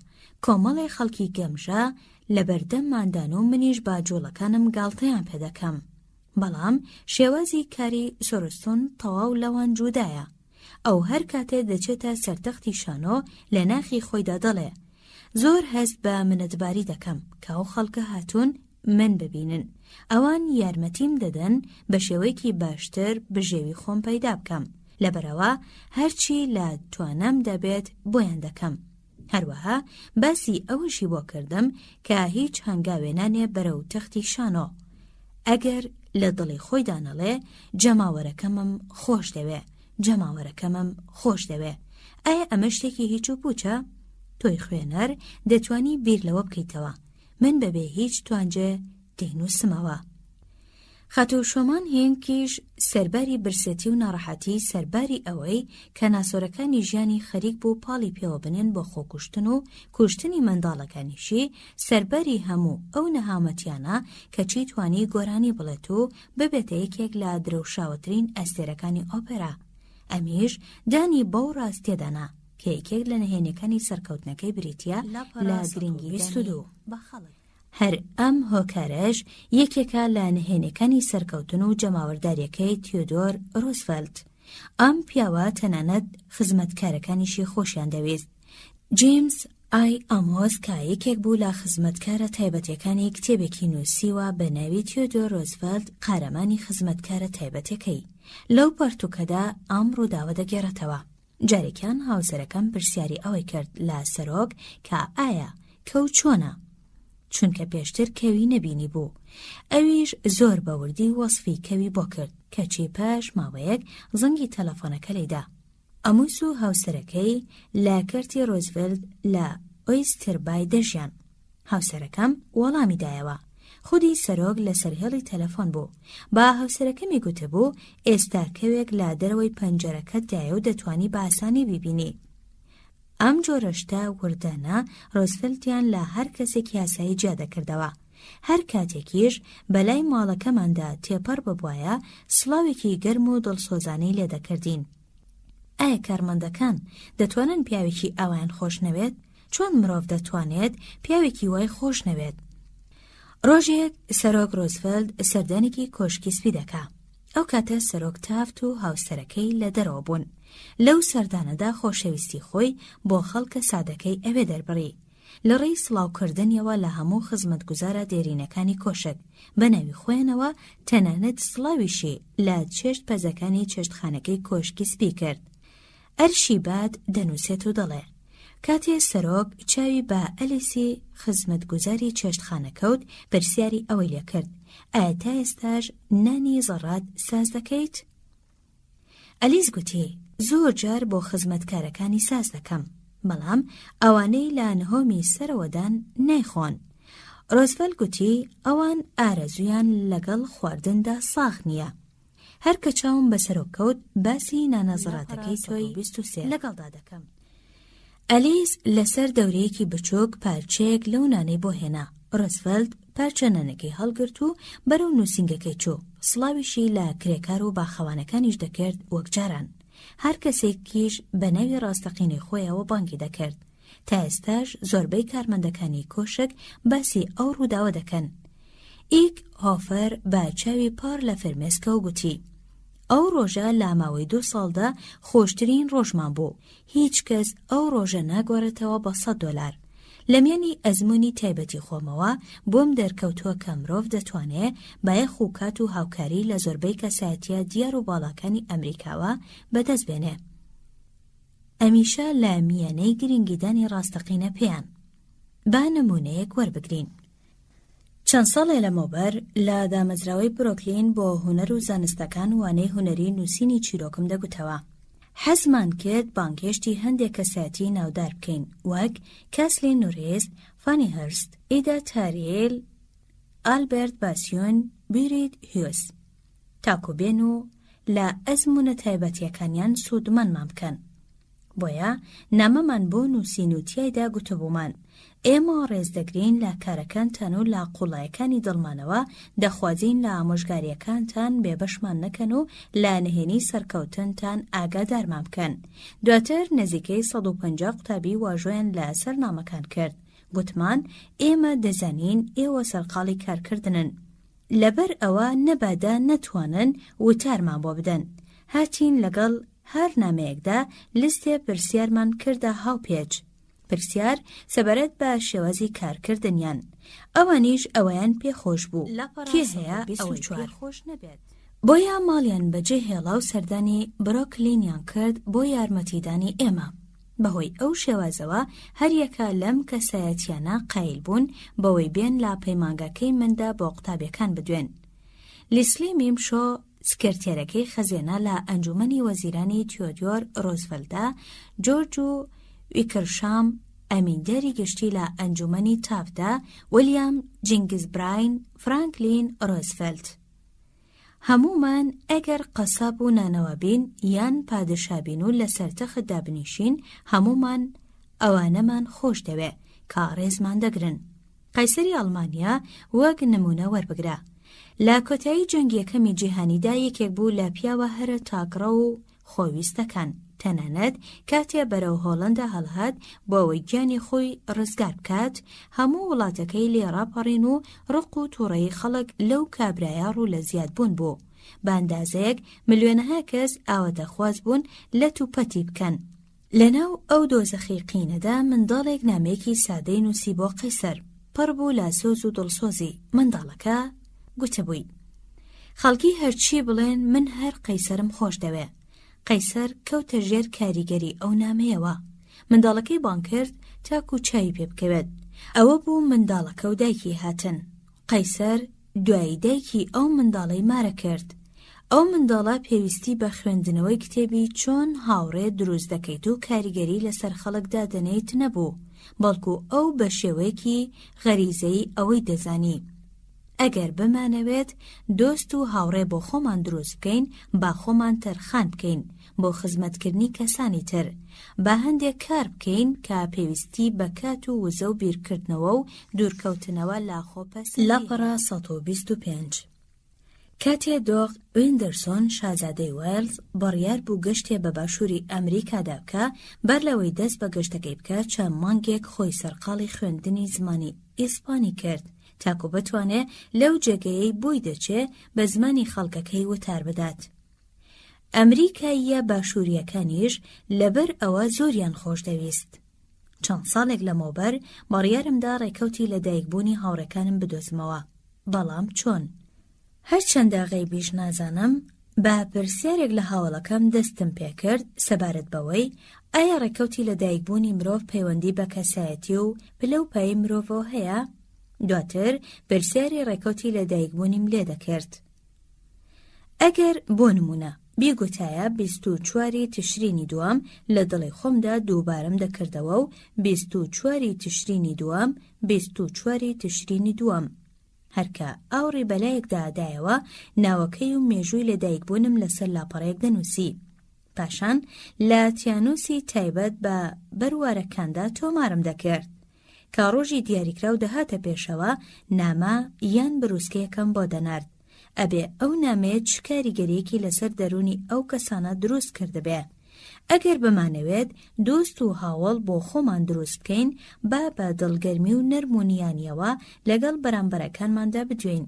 کۆمەڵی خەڵکی گەمژە لە بەردەم ماندان و منیش با جوڵەکانم گاڵتەیان پێدەکەم. بەڵام شێوازی کاری سۆرستۆن تەواو لەوان جودایە. ئەو هەر کاتێ دەچێتە سەرتەختی شانۆ لە ناخی خۆیدا دەڵێ زۆر هەست بە منەتباری دەکەم کە ئەو خەڵکە هاتوون من ببینن. ئەوان یارمەتیم دەدەن بە شێوەیەکی باشتر بژێوی خۆم پەیدا بکەم. لەبەرەوە هەرچی لە توانام دەبێت بۆیان دەکەم. هەروەها باسی ئەوشی بۆ کردم کە هیچ هەنگاوێنانێ بەرەو تەختی شانۆ. ئەگەر لە دڵی خۆی دانەڵێ جەماوەرەکەمم خۆش دەوێ، جەماوەرەکەمم خۆش دەوێ. ئایا ئەمە شتێکی هیچ و پوچە؟ تۆی خوێنەر دەتوانی بیر لەوە بکەیتەوە. من بەبێ هیچ توانجێ دەینووسمەوە. خەتۆ شۆمان هێنکیش سەرباری برسەتی و ناڕەحەتی سەرباری ئەوەی کە ناسۆرەکانی ژیانی خەریک بوو پاڵی پێوە بنێن بۆ خۆکوشتن و کوشتنی منداڵەکانیشی سەرباری هەموو ئەو نەهامەتیانە کە چی توانی گۆرانی بڵێت و ببێتە یەکێک لە درەوشاوترین ئەستێرەکانی ئۆپێرا. ئەمیش دانی بەو ڕاستیەدانا کە یەکێک لە نهێنیەکانی سەرکەوتنەکەی بریتیە لە گرنگی 22. هەر ئەم هۆکارەش یەکێکە لە نهێنیەکانی سەرکەوتن و جەماوەرداریەکەی تیۆدۆر ڕۆزڤەلت. ئەم پیاوە تەنانەت خزمەتکارەکانیشی خۆشیان دەوێت. جیمز ئای ئامۆس کە یەکێک بوو لە خزمەتکارە تایبەتیەکانی کتێبێکی نووسیوە بە ناوی تیۆدۆر ڕۆزڤەلت قارەمانی خزمەتکارە تایبەتەکەی. لەو پەرتوکەدا ئەم ڕووداوە دەگێڕێتەوە. جارێکیان هاوسەرەکەم پرسیاری ئەوەی کرد لە سەرۆک کە ئایا کەو چۆنە؟ چونکە پێشتر کەوی نەبینی بوو. ئەویش زۆر بەوردی وەسفی کەوی بۆ کرد کەچی پاش ماوەیەک زەنگی تەلەفۆنەکە لێدا. ئەموس و هاوسەرەکەی لە کەرتی ڕۆزڤەلت لە ئۆیستربای دەژیان. هاوسەرەکەم وەڵامی دایەوە. خودی سەرۆک لە سەرهێڵی تەلەفۆن بوو. با هاوسەرەکەمی گوتبوو ئێستا کەوێک لە دەرەوەی پەنجەرەکەت دایە و دەتوانی بە ئاسانی بیبینی. ئەم جۆرەشتە وردانە ڕۆزڤەلتیان لە هەر کەسێکی یاسایی جیا دەکردەوە. هەر کاتێکیش بەلای ماڵەکەماندا تێپەڕ ببوایە سڵاوێکی گەرم و دڵسۆزانەی لێ دەکردین. ئایا کارمەندەکان دەتوانن پیاوێکی ئەوان خۆش نەوێت؟ چۆن مرۆڤ دەتوانێت پیاوێکی وای خۆش نەوێت؟ ڕۆژێک سەرۆک ڕۆزڤەلت سەردانێکی کۆشکی سپی دەکا. ئەو کاتە سەرۆک تافت و هاوسەرەکەی لە دەرەوە بوون. لەو سەردانەدا خۆشەویستی خۆی بۆ خەڵکە سادەکەی ئەوێ دەربڕی. لە ڕێی سڵاوکردنیەوە لە هەموو خزمەتگوزارە دێرینەکانی کۆشک بە ناوی خۆیانەوە تەنانەت سڵاویشی لە چێشت پەزەکانی چێشتخانەکەی کۆشکی سپی کرد. ئەرشی باد دەنووسێت و دەڵێ کاتێ سەرۆک چاوی بە ئەلیسی خزمەتگوزاری چێشتخانەکەوت پرسیاری ئەوەی لێ کرد ئایا تا ئێستاش نانی زەڕات ساز دەکەیت؟ ئەلیس گوتی زۆر جار بۆ خزمەتکارەکانی ساز دەکەم، بەڵام ئەوانەی لە نهۆمی سەرەوەدان نایخۆن. ڕۆزڤەلت گوتی ئەوان ئارەزویان لەگەڵ خواردندا ساغ نییە. هەر کە چاوم بەسەرۆ کەوت باسی نانەزڕاتەکەی تۆی 23 لەگەڵدا دەکەم. ئەلیس لەسەر دەورەیەکی بچووک پارچەیەک لەو نانەی بۆ هێنا. ڕۆزڤلت پارچە نانەکەی هەڵگرت و بەرەو نووسینگەکەی چوو. سڵاویشی لە کرێکار و باخەوانەکانیش دەکرد وەک جاران. هەر کەسێکیش بە ناوی ڕاستەقینەی خۆیەوە بانگی دەکرد. تا ئێستاش زۆربەی کارمەندەکانی کۆشک باسی ئەو ڕووداوە دەکەن. ئیک هۆفەر بە چاوی پار لە فەرمێسکە و گوتی: ئەو ڕۆژە لە ماوەی 2 ساڵدا خۆشترین ڕۆژمان بوو. هیچ کەس ئەو ڕۆژە ناگۆڕێتەوە بە $100. لە میانی ئەزموونی تایبەتی خۆمەوە بۆم دەرکەوتووە کە مرۆڤ دەتوانێت بایەخ و کات و هاوکاری لە زۆربەی کەسایەتیە دیار و باڵاکانی ئەمریکاوە بەدەست بێنێ. ئەمیشە لە میانەی گرنگیدانی ڕاستەقینە پێیان. با نمونەیەک وەربگرین. چەند ساڵێ لەمەوبەر لە دامەزراوەی بروکلین بۆ هونەر و زانستەکان وانەی هونەری نووسینی چیرۆکم دەگوتەوە. حەزمان کرد بانگهێشتی هەندێک کەسایەتی ناودار بکەین، وەک کاسلی نوریس، فانی هەرست، ئیدا تاریل، ئالبێرت باسیۆن، بیرید هیوس، تاکو بێن و لە ئەزمونە تایبەتیەکانیان سوودمانمان بکەن. بۆیە نامەمان بۆ نووسین و تیایدا گوتەبوومان: ئێمە ڕێزدەگرین لە کارەکانتان و لە قوڵایەکانی دڵمانەوە دەخوازین لە ئامۆژگاریەکانتان بێبەشمان نەکەن و لە نهێنی سەرکەوتنتان ئاگادارمان بکەن. دواتر نزیکەی 150 قوتابی واژۆیان لە سەرنامەکان کرد. گوتمان: ئێمە دەزانین ئێوە سەرقاڵی کارکردنن، لەبەر ئەوە نەبادا نەتوانن وتارمان بۆ بدەن. هاتین لەگەڵ هەر نامەیەکدا لستێ پرسیارمان کردە هاوپێچ. پرسیار سەبارەت بە شێوازی کارکردنیان. ئەوانیش ئەوەیان پێخۆش بوو. کێ هەیە ئەوەی خۆش نەبێت؟ بۆیە ماڵیان بەجێ هێڵا و سەردانی بروکلینیان کرد بۆ یارمەتیدانی ئێمە. بەهۆی ئەو شێوازەوە هەریەکە لەم کەسایەتیانە قایل بوون بەوەی بێن لا پەیمانگاکەی مندا بۆ قوتابیەکان بدوێن. لیسلی میمشۆ سکرتێرەکەی خەزێنە لە ئەنجومەنی وەزیرانی تیۆدۆر ڕۆزڤلتدا، جۆرج و ویکرشام ئەمیندەری گشتی لە ئەنجومەنی تافدا، ویلیام جینگزبراین، فرانکلین ڕۆزڤلت. هەمومان ئەگەر قەساب و نانەوەبین یان پادشابین و لە سەرتەخدا بنیشین، هەمومان ئەوانەمان خۆش دەوێ کە ڕێزمان دەگرن. قەیسەری ئەڵمانیا وەک نمونە وەربگرە. لە کۆتایی جەنگی یەکەمی جیهانیدا یەکێک بوو لە پیاوە هەرە تاکڕە و خۆویستەکان. تەنانەت کاتێ بەرەو هۆڵەندا هەڵهات بۆ ئەوەی گیانی خۆی ڕزگار بکات، هەموو وڵاتەکەی لێڕاپەڕین و ڕق و تووڕەی خەڵک لەو کابرایە ڕوو لە زیادبوون بوو. بە ئەندازەیەک ملیۆنەها کەس ئاوەدەخواز بوون لە توپەتی بکەن. لەناو ئەو دۆزەخی قینەدا منداڵێک نامەیەکی سادەی نووسی بۆ قەیسەر. پڕ بوو لە سۆز و دڵسۆزی. منداڵەکە گوتەبووی: خەڵکی هەرچی بڵێن من هەر قەیسەرم خۆش دەوێ. قەیسەر کەوتە ژێر کاریگەری ئەو نامەیەوە. منداڵەکەی بان کرد تاکو چاوی پێ بکەوێت. ئەوە بوو منداڵەکە و دایکی هاتن. قەیسەر دوایی دایکی ئەو منداڵەی مارە کرد. ئەو منداڵە پێویستی بە خوێندنەوەی کتێبی چۆن هاوڕێ دروست دەکەیت و کاریگەری لەسەر خەڵکدا دەنێیت نەبوو، بەڵکو ئەو بە شێوەیەکی غەریزەی ئەوەی دەزانی. ئەگەر بمانەوێت دۆست و هاوڕێ بۆ خۆمان دروست بکەین، با خۆمان تەرخان بکەین بۆ خزمەتکردنی کەسانی تر. با هەندێک کار بکەین کە پێویستی بە کات و وزە و بیرکردنەوە و دوورکەوتنەوە لە خۆپەسەندی. لاپەڕە 125. کاتێ دۆغ ویندەرسۆن شازادەی وێلز بڕیار بوو گەشتێ بە باشووری ئەمریکادا بکە، بەر لەوەی دەست بە گەشتەکەی بکە چەند مانگێک خۆی سەرقاڵی خوێندنی زمانی ئیسپانی کرد تاکو بتوانێ لەو جێگەیەی بۆی دەچێ بە زمانی خەڵکەکەی وتار بدات. ئەمریکاییە باشووریەکانیش لەبەر ئەوە زۆریان خۆش دەویست. چەند ساڵێک لەمەوبەر بەڕیارمدا ڕێکەوتی لە دایکبوونی هاوڕێکانم بدۆزمەوە. بەڵام چۆن؟ هەرچەندە غەیبیش نازانم، بە پرسیارێک لە هاوڵەکەم دەستم پێکرد سەبارەت بەوەی ئایا ڕێکەوتی لە دایکبوونی مرۆڤ پەیوەندی بە کەسایەتی و پلەپایی مرۆڤەوە هەیە؟ دواتر پرسیاری ڕێکەوتی لە دایکبوونیم لێ دەکرد. ئەگەر بۆ نمونە بیگوتایە 24 تشرینی دوام لە دڵی خۆمدا دووبارەم دەکردەوە و 24 تشرینی دوام 24 تشرینی دوام هەرکە ئاوڕی بەلایەکدا ئەدایەوە ناوەکەی و مێژووی لەدایکبوونم لەسەر لاپەڕەیەک دەنووسی. پاشان لە تیانوسی تایبەت بە بەروارەکاندا تۆمارم دەکرد کە ڕۆژی دیاریکراو دەهاتە پێشەوە نامە یان بروسکەیەکەم بۆ دەنارد. ئەبێ ئەو نامەیە چ کاریگەریەکی لەسەر دەرونی ئەو کەسانە دروست کردبێ. ئەگەر بمانەوێت دۆست و هاوڵ بۆ خۆمان دروست بکەین با بە دڵگەرمی و نەرمونیانیەوە لەگەڵ بەرامبەرەکانماندا بدوێین.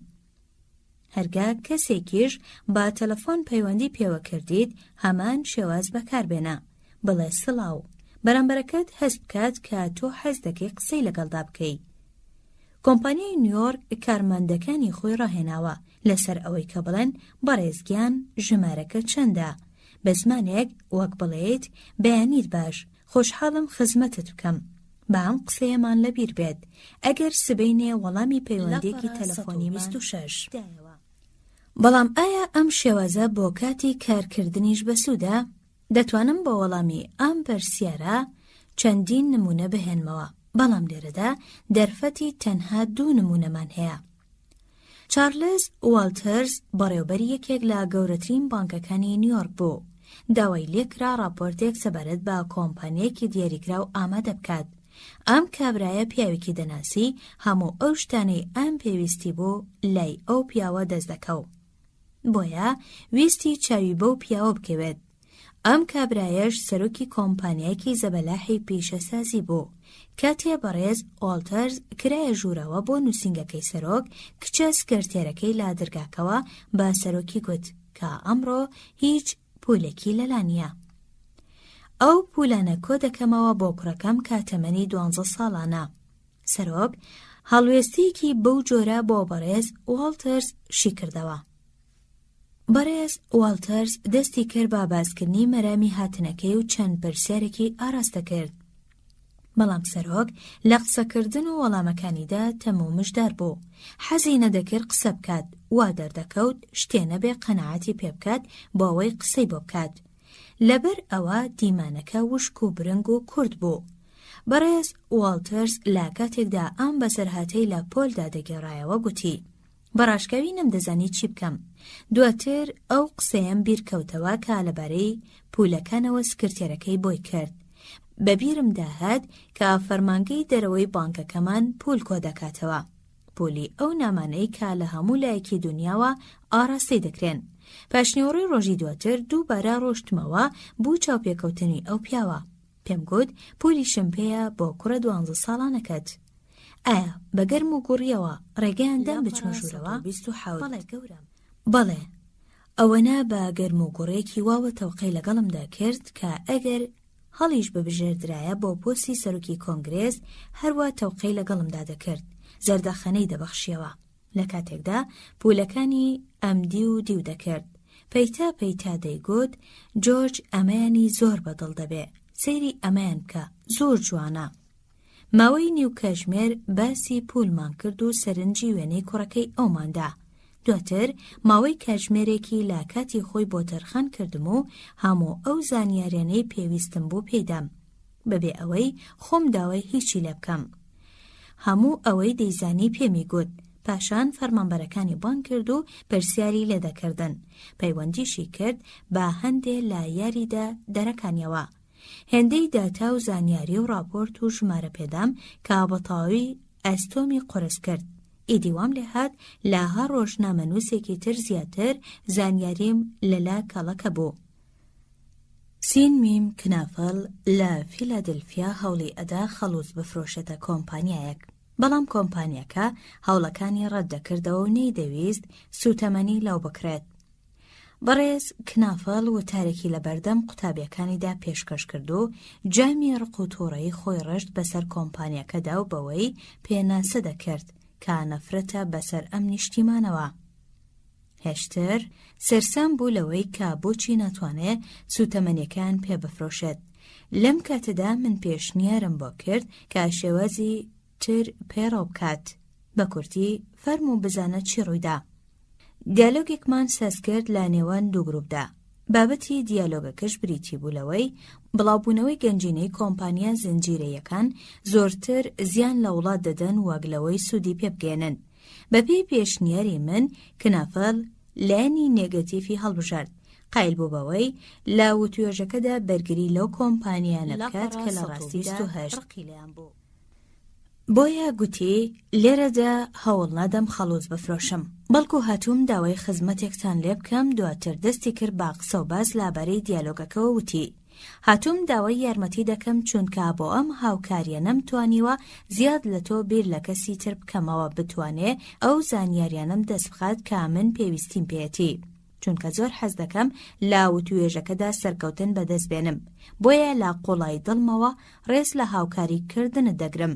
هەرگا کەسێکیش با تەلەفۆن پەیوەندی پێوە کردیت هەمان شێواز بەکاربێنە. بڵێ سڵاو، بەرامبەرەکەت هەست بکات کە تۆ حەز دەکەی قسەی لەگەڵدا بکەی. کۆمپانیای نیویۆرک کارمەندەکانی خۆی ڕاهێناوە لەسەر ئەوەی کە بڵێن بەڕێزگیان ژمارەکە چەندە، بە زمانێک وەک بڵێیت بەیانیت باش، خۆشحاڵم خزمەتت بکەم، با ئەم قسەیەمان لەبیر بێت ئەگەر سبەینێ وەڵامی پەیوەندێکی تەلەفۆنی 26. بەڵام ئایا ئەم شێوازە بۆ کاتی کارکردنیش بەسوودە؟ دەتوانم بۆ وەڵامی ئەم پرسیارە چەندین نمونە بهێنمەوە، بەڵام لێرەدا دەرفەتی تەنها 2 نمونەمان هەیە. چارلز والترز بەڕێوەبەری یەکێک لە گەورەترین بانکەکانی نیویۆرک بوو. داوای لێکرا راپۆرتێک سەبارەت بە کۆمپانیەکی دیاریکراو ئامادە بکات. ئەم کابرایە پیاوێکی دەناسی هەموو ئەو شتانەی ئەم پێویستی بوو لای ئەو پیاوە دەست دەکەوت. بۆیە ویستی چاوی بەو پیاوە بکەوێت. ئەم کابرایەش سەرۆکی کۆمپانیایەکی زەبەلاحی پیشەسازی بوو. کاتێ بەڕێز ئۆڵتەرز کرایە ژوورەوە بۆ نووسینگەکەی سەرۆک، کچە سکرتێرەکەی لا دەرگاکەوە بە سەرۆکی گوت کە ئەمڕۆ هیچ پولێکی لەلا نییە. ئەو پولانە کۆ دەکەمەوە بۆ کوڕەکەم کە تەمەنی 12 ساڵانە. سەرۆک هەڵوێستیەکی بەو جۆرە بۆ بەڕێز ئۆڵتەرز شی کردەوە. بەڕێز والترز دەستی کرد بە باسکردنی مەرامی هاتنەکەی و چەند پرسیارێکی ئاراستە کرد. بەڵام سەرۆک لە قسەکردن و وەڵامەکانیدا تەمومشدار بوو. حەزی نەدەکرد قسە بکات، وا دەردەکەوت شتێ نەبێ قەنەعەتی پێ بکات بۆ ئەوەی قسەی بۆ بکات. لەبەر ئەوە دیمانەکە وشک و برنگ و کورد بوو. بەڕێز والترز لە کاتێکدا ئەم بەسەرهاتەی لە پۆلدا دەگێڕایەوە گوتی: بەڕاشکاوی نەمدەزانی چی بکەم. دواتر ئەو قسەیەم بیرکەوتەوە کە لەبارەی پولەکانەوە سکرتێرەکەی بۆی کرد. بەبیرم داهات کە فەرمانگەی دەرەوەی بانکەکەمان پول کۆ دەکاتەوە. پولی ئەو نامانەی کە لە هەموو لایەکی دنیاوە ئاراستی دەکرێن. پاشنیوەڕۆی ڕۆژی دواتر دووبارە ڕۆشتمەوە بوو چاوپێکەوتنی ئەو پیاوە. پێم گوت پولی شمپەیە بۆ کوڕە 12 ساڵانەکەت. ئایا بەگەرم و گوڕیەوە ڕێگەیاندەم بچمە ژوورەوە؟ بەڵێ، ئەوەنا بە گەرم و گوڕێکی واوە تەوقەی لەگەڵمدا کرد کە ئەگەر هەڵیش ببژێردرایە بۆ پۆستی سەرۆکی کۆنگرێس هەروە تەوقەی لەگەڵمدا دەکرد، زەردەخەنەی دەبەخشیەوە. لە کاتێکدا پولەکانی ئەمدی و دیو دەکرد. پەیتا پەیتا دەیگوت جۆرج ئەمەیانی زۆر بەدڵ دەبێ، سەیری ئەمەیان بکە، زۆر جوانە. ماوەی نیو کەژمێر باسی پولمان کرد و سەرنجی وێنەی کوڕەکەی ئەوماندا. دواتر ماوەی کاتژمێرێکی لە کاتی خۆی بۆ تەرخان کردم و هەموو ئەو زانیاریانەی پێویستم بوو پێدام، بەبێ ئەوەی خۆم داوای هیچی لێ بکەم. هەموو ئەوەی دەیزانی پێمی گوت. پاشان فەرمانبەرەکانی بان کرد و پرسیاری لێ دەکردن. پەیوەندیشی کرد بە هەندێ لە یاریدا دەرەکانیەوە. هێندەی داتا و زانیاری و راپۆرت و ژمارە پێدام کە بەتاوی ئەستۆمی قرس کرد. ئیدیوام لێ هات لە هەر ڕۆژنامەنووسێکی تر زیاتر زانیاریم لەلا کەڵەکە بوو. سین میم کنافڵ لە فیلادلفیا هەوڵی ئەدا خەڵوز بفرۆشێتە کۆمپانیایەک، بەڵام کۆمپانیەکە هەوڵەکانی ڕەت دەکردەوە و نەیدەویست سوتەمەنی لەو بکرێت. بەڕێز کنافڵ وتارێکی لە بەردەم قوتابیەکانیدا پێشکەش کرد و جامی ڕقوتوڕەی خۆی ڕشت بەسەر کۆمپانیەکەدا و بەوەی پێناسە دەکرد کە نەفرەتە بەسەر ئەم نیشتیمانەوە. هێشتر سەرسام بوو لەوەی کە بۆچی ناتوانێت سوتەمەنیەکان پێ بفرۆشێت. لەم کاتەدا من پێشنیارم بۆ کرد کە شێوازی تر پێڕۆ بکات، بە کورتی فەرم و بزانە چی ڕوویدا. دیالۆگێکمان ساز کرد لە نێوان دوو گروپدا. بابەتی دیالۆگەکەش بریتی بوو لەوەی بڵاوبوونەوەی گەنجینەی کۆمپانیا زنجیرەیەکان زۆرتر زیان لە وڵات دەدەن وەک لەوەی سوودی پێ بگێنن. بەپێی پێشنیاری من کنافڵ لایەنی نێگەتیڤی هەڵبژارد، قایل بوو بەوەی لا وتوێژەکەدا بەرگری لەو کۆمپانیانە بکات کە لە ڕاستیدا ڕقیلیان بوو. بۆیە گوتی لێرەدا هەوڵ نادەم خەڵوز بفرۆشم، بەڵکو هاتووم داوای خزمەتێکتان لێ بکەم. دواتر دەستی کرد بە قسە و باز لابارەی دیالۆگەکەەوە وتی هاتووم داوای یارمەتی دەکەم چونکە بۆ ئەم هاوکاریە نەمتوانیوە زیاد لە تۆ بیر لە کەسی تر بکەمەوە بتوانێ ئەو زانیاریانم دەست بخات کە من پێویستیم پێەتی، چونکە زۆر حەز دەکەم لا وتوێژەکەدا سەرکەوتن بەدەست بێنم، بۆیە لا قوڵای دڵمەوە ڕێز لە هاوکاری کردنت دەگرم.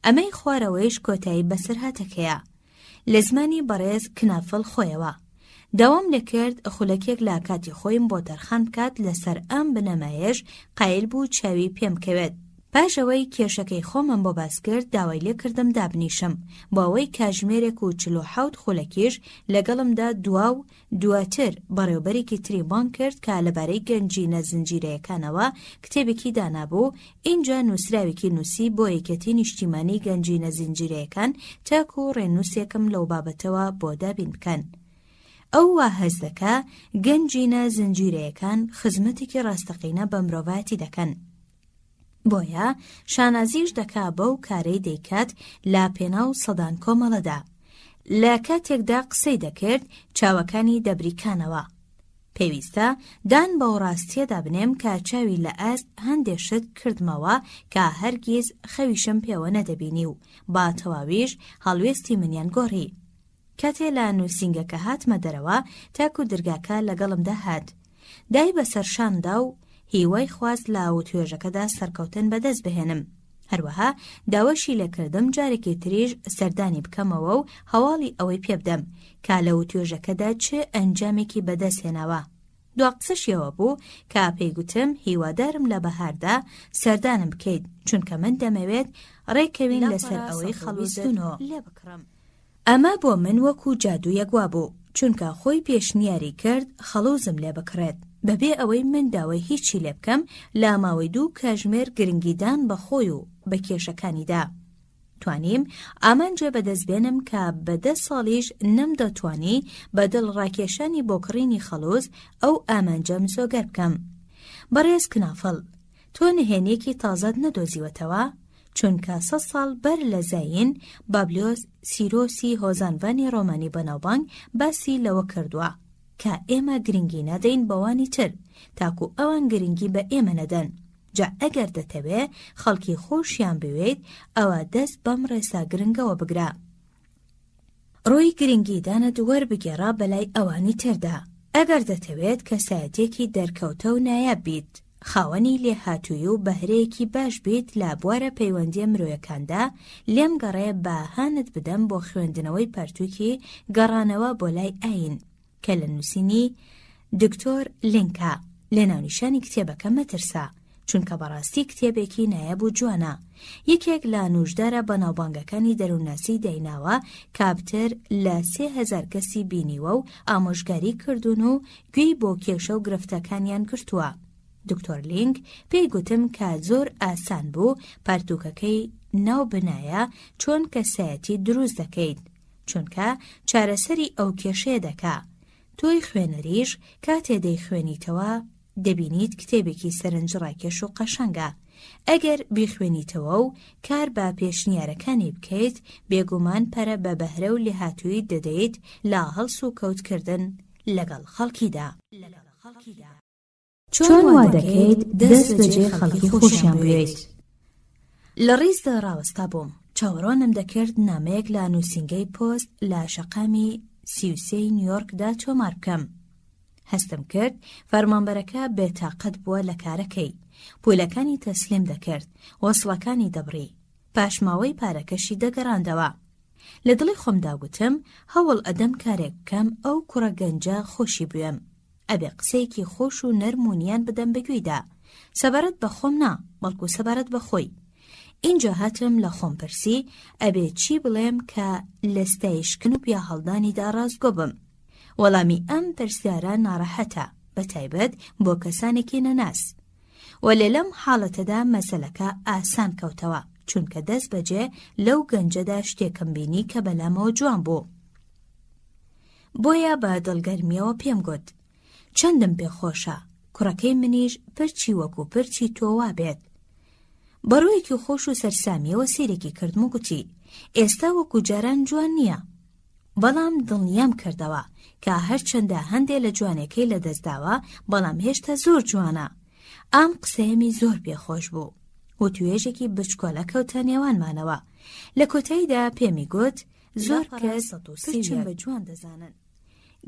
ئەمەی خوارەوەیش کۆتایی بەسەر هاتەکەیە. لە زمانی بەڕێز کنافڵ خۆیەوە داوام لەکرد خولەکێک لا کاتی خۆیم بۆ تەرخان بکات لەسەر ئەم بنەمایش قایل بوو چاوی پێم کەوێت. پاشەوەی کێشەکەی خۆمم بۆ باس کرد داوای لێ کردم دابنیشم بۆ ئەوەی کاژمێرێک و 47 خولەکیش لەگەڵمدا دوا و دواتر بەڕێوبەرێکی تری بان کرد کە لەبارەی گەنجینە زنجیرەیەکانەوە کتێبێکی دانابوو. اینجا نووسراوێکی نووسی بۆ یەکەتی نیشتیمانی گەنجینە زنجیرەیەکان تاکو و ڕێنووسێکم لەو بابەتەوە بۆ دابین بکەن. ئەو وا هەز دەکا گەنجینە زنجیرەیەکان خزمەتێکی ڕاستەقینە بە مرۆڤایەتی دەکەن، بۆیە شانازیش دەکا بەو کارەی دەیکات لا پێناو سەدان کۆمەڵەدا. لە کاتێکدا قسەی دەکرد چاوەکانی دەبریکانەوە. پێویستە دان بەو ڕاستیەدا بنێم کە چاوی لە ئاست هەندێشت کردمەوە کە هەرگیز خەویشم پێوە نەدەبینی و با تەواویش هەڵوێستی منیان گۆڕی. کاتێ لە نووسینگەکە هاتمە دەرەوە تاکو دەرگاکە لەگەڵمدا هات، دای بەسەر شاندا و هیوای خواست لە وتوێژەکەدا سەرکەوتن بەدەست بهێنم. هەروەها داوەشی لێکردم جارێکی تریژ سەردانی بکەمەوە و هەواڵی ئەوەی پێ بدەم کە لە وتوێژەکەدا چه ئەنجامێکی بەدەست هێناوە. دوا قسەشیەوە بوو کە پێیگوتم هیوادارم لە بەهاردا سەردانم بکەیت چونکە من دەمەوێت ڕێکەوین لەسەر ئەوەی خەڵویستونەوە لێ بکڕم. ئەمە بۆ من وەکو جادوویەک وا بوو چونکە خۆی پێشنیاری کرد خەڵوزم لێ بکڕێت بەبێ ئەوەی من داوای هیچی لێ بکەم لە ماوەی 2 کاژمێر گرنگیدان بە خۆی و بە کێشەکانیدا. توانیم ئامانجە بەدەست بێنم کە بە 10 ساڵیش نەمدەتوانی بە دڵ ڕاکێشانی بۆکڕینی خەڵوز ئەو ئامانجەم زۆگەر بکەم. بەڕێز کنافڵ، تۆ نهێنیەکی تازەت نەدۆزیوەتەوە؟ چونکە 100 ساڵ بەر لە زاین بابلیۆس سیرۆسی هۆزانڤانی ڕۆمانی بەناوبانگ باسی لەوە کردووە کە ئێمە گرنگی نەدەین بەوانی تر تاکو ئەوان گرنگی بە ئێمە نەدەن. جا ئەگەر دەتەوێ خەڵکی خۆشیان بوێت ئەوە دەست بەم ڕێسا گرنگەوە بگرە. ڕۆی گرنگیدانت وەربگێڕا بەلای ئەوانی تردا. ئەگەر دەتەوێت کەسایەتێکی دەرکەوتە و نایاب بیت، خاوەنی لێهاتووی و بەهرەیەکی باش بیت لە بوارە پەیوەندیە مرۆیەکاندا، لێم گەڕێ بە هانت بدەم بۆ خوێندنەوەی پەرتووکی گەڕانەوە بۆ لای ئاین کە لە نووسینی دکتۆر لینکە. لە ناونیشانی کتێبەکە مەترسا چونکە بەڕاستی کتێبێکی نایاب و جوانە. یەکێک لە نوشدارە بەناوبانگەکانی دەروونناسی دایناوە کابتر لە 3000 کەسی بینیوە و ئامۆژگاری کردوون و گوێی بۆ کێشە و گرفتەکانیان گرتووە. دکتۆر لینک پێی گوتم کە زۆر ئاسان بوو پارتووکەکەی ناو بنایە چۆن کەسایەتی دروست دەکەیت چونکە چارەسەری ئەو کێشەیە دەکا. تۆی خوێنەریش کاتێ دەیخوێنیتەوە دەبینیت کتێبێکی سەرنجڕاکێش و قەشەنگە. ئەگەر بیخوێنیتەوە و کار بە پێشنیارەکانی بکەیت بێگومان پەرە بە بەهرە و لێهاتووی دەدەیت لە هەڵس و کەوتکردن لەگەڵ خەڵکیدا. چۆن وا دەکەیت دەست بەجێ خەڵکی خۆشیان بوێیت؟ لە ڕیزدا ڕاوەستا بووم. چاوەڕوانم دەکرد نامەیەک لە نووسینگەی پۆست لە شەقامی 33 نیویۆرکدا تۆمار بکەم. هەستم کرد فەرمانبەرەکە بێتاقەت بووە لە کارەکەی، پولەکانی تەسلیم دەکرد، وەسڵەکانی دەبڕی، پاشماوەی پارەکەشی دەگەڕاندەوە. لە دڵی خۆمدا گوتم هەوڵ ئەدەم کارێک بکەم ئەو کوڕە گەنجە خۆشی بوێم، ئەبێ قسەیەکی خۆش و نەرمونیان بدەم بەگوێیدا. سەبارەت بە خۆم نا، بەڵکو سەبارەت بە خۆی. اینجا هاتم لە خۆم پرسی ئەبێ چی بڵێم کە لە ستایشکن و پیا هەڵدانیدا ڕاستگۆ بم. وەڵامی ئەم پرسیارە ناڕەحەتە بەتایبەت بۆ کەسانێکی نەناس. وە لە لەم حاڵەتەدا مەسەلەکە ئاسان کەوتەوە چونکە دەست بەجێ لەو گەنجەدا شتێکم بینی کە بەلامەوە جوان بوو. بۆیە بە دڵگەرمیەوە پێم گوت چەندم پێخۆشە کوڕەکەی منیش پرچی وەکو پرچی تۆوا بێت. بەڕوویەکی خۆش و سەرسامیەوە سیرێکی کردم و گوتی ئێستا وەکو جاران جوان نییە، بەڵام دڵنیام کردەوە کە هەرچەندە هەندێک لە جوانەکەی لەدەستداوە بەڵام هێشتا زۆر جوانە. ئەم قسەیەمی زۆر پێخۆش بوو و توێژێکی بچکۆلە کەوتە نێوانمانەوە. لە کۆتاییدا پێمی گوت زۆر کەس پرچم بە جوان دەزانن.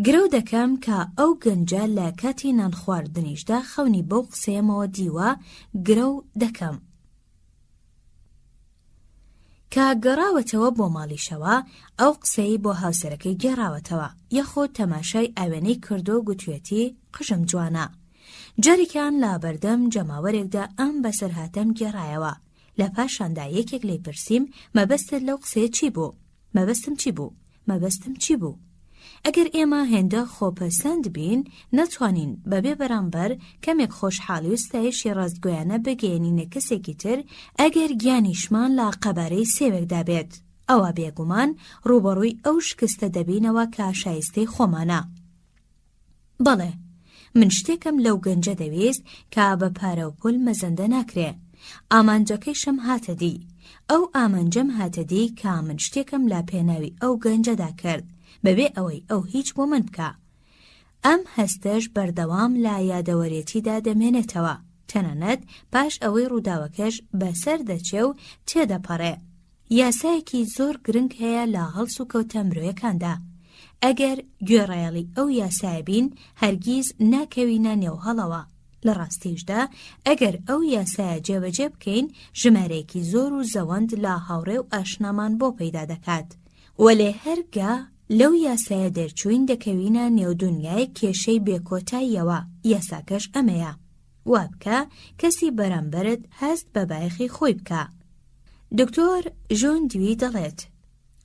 گرەو دەکەم کە ئەو گەنجە لە کاتی نان خواردنیشدا خەونی بەو قسەیەمەوە دیوە گرەو دەکەم. کە گەڕاوەتەوە بۆ ماڵیشەوە ئەو قسەی بۆ هاوسەرەکەی گێڕاوەتەوە یەخۆ تەماشای ئاوێنەی کردو و گوتوێتی قژم جوانە. جارێکیان لە بەردەم جەماوەرێکدا ئەم بەسەرهاتەم گێڕایەوە. لە پاشاندا یەکێک لێی پرسیم مەبەستت لەو قسەیە چی بوو؟ مەبەستم چی بوو؟ مەبەستم چی بوو؟ ئەگەر ئێمە هێندە خۆپەسەند بین نەتوانین بەبێ بەرامبەر کەمێک خۆشحاڵی و ستایشی ڕاستگۆیانە بگەێنینە کەسێکی تر ئەگەر گیانیشمان لە قەبارەی سێوێکدا بێت. ئەوە بێگومان ڕوبەڕووی ئەو شکستە دەبینەوە کە شایستەی خۆمانە. بەڵێ من شتێکم لەو گەنجە دەویست کە بە پارە و پول مەزەندە ناکرێ. ئامانجەکەیشم هاتە دی. ئەو ئامانجەم هاتە دی کە من شتێکم لا پێناوی ئەو گەنجەدا کرد بەبێ ئەوەی ئەو هیچ بۆ من بکە. ئەم هەستەش بەردەوام لە یادەوەرێتیدا دەمێنێتەوە، تەنانەت پاش ئەوەی ڕووداوەکەش بەسەر دەچێ و تێدەپەڕێ. یاسایەکی زۆر گرنگ هەیە لە هەڵس و کەوتە مرۆیەکاندا. ئەگەر گوێڕایەڵی ئەو یاسایە بین هەرگیز ناکەوینە نێو هەڵەوە. لە ڕاستیشدا ئەگەر ئەو یاسایە جێبەجێ بکەین ژمارەیەکی زۆر و زەوەند لە هاوڕێ و ئاشنامان بۆ پەیدا دەکات. وەلێ هەرگا لەو یاسایە دەرچوین دەکەوینە نێودونیای کێشەی بێکۆتاییەوە. یاساکەش ئەمەیە وا بکە کەسی بەرامبەرت هەست بە بایەخی خۆی بکە. دکتۆر ژۆن دیوی دەڵێت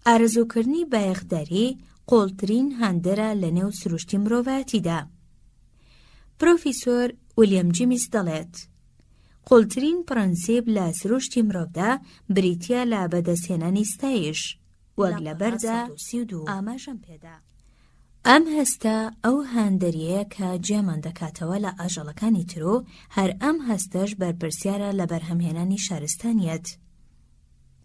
ئارەزووکردنی بایەخداری قۆڵترین هاندەرە لە نێو سروشتی مرۆڤایەتیدا. پرۆفیسۆر ویلیام جیمیس دەڵێت قۆڵترین پرەنسیب لە سروشتی مرۆڤدا بریتیە لە بەدەستهێنانی ستایش وەک لەبەردا ئاماژەم پێدا. ئەم هەستە ئەو هاندەریەیە کە جێمان دەکاتەوە لە ئاژەڵەکانی ترۆ هەر ئەم هەستەش بەرپرسیارە لە بەرهەمهێنانی شارستانیەت.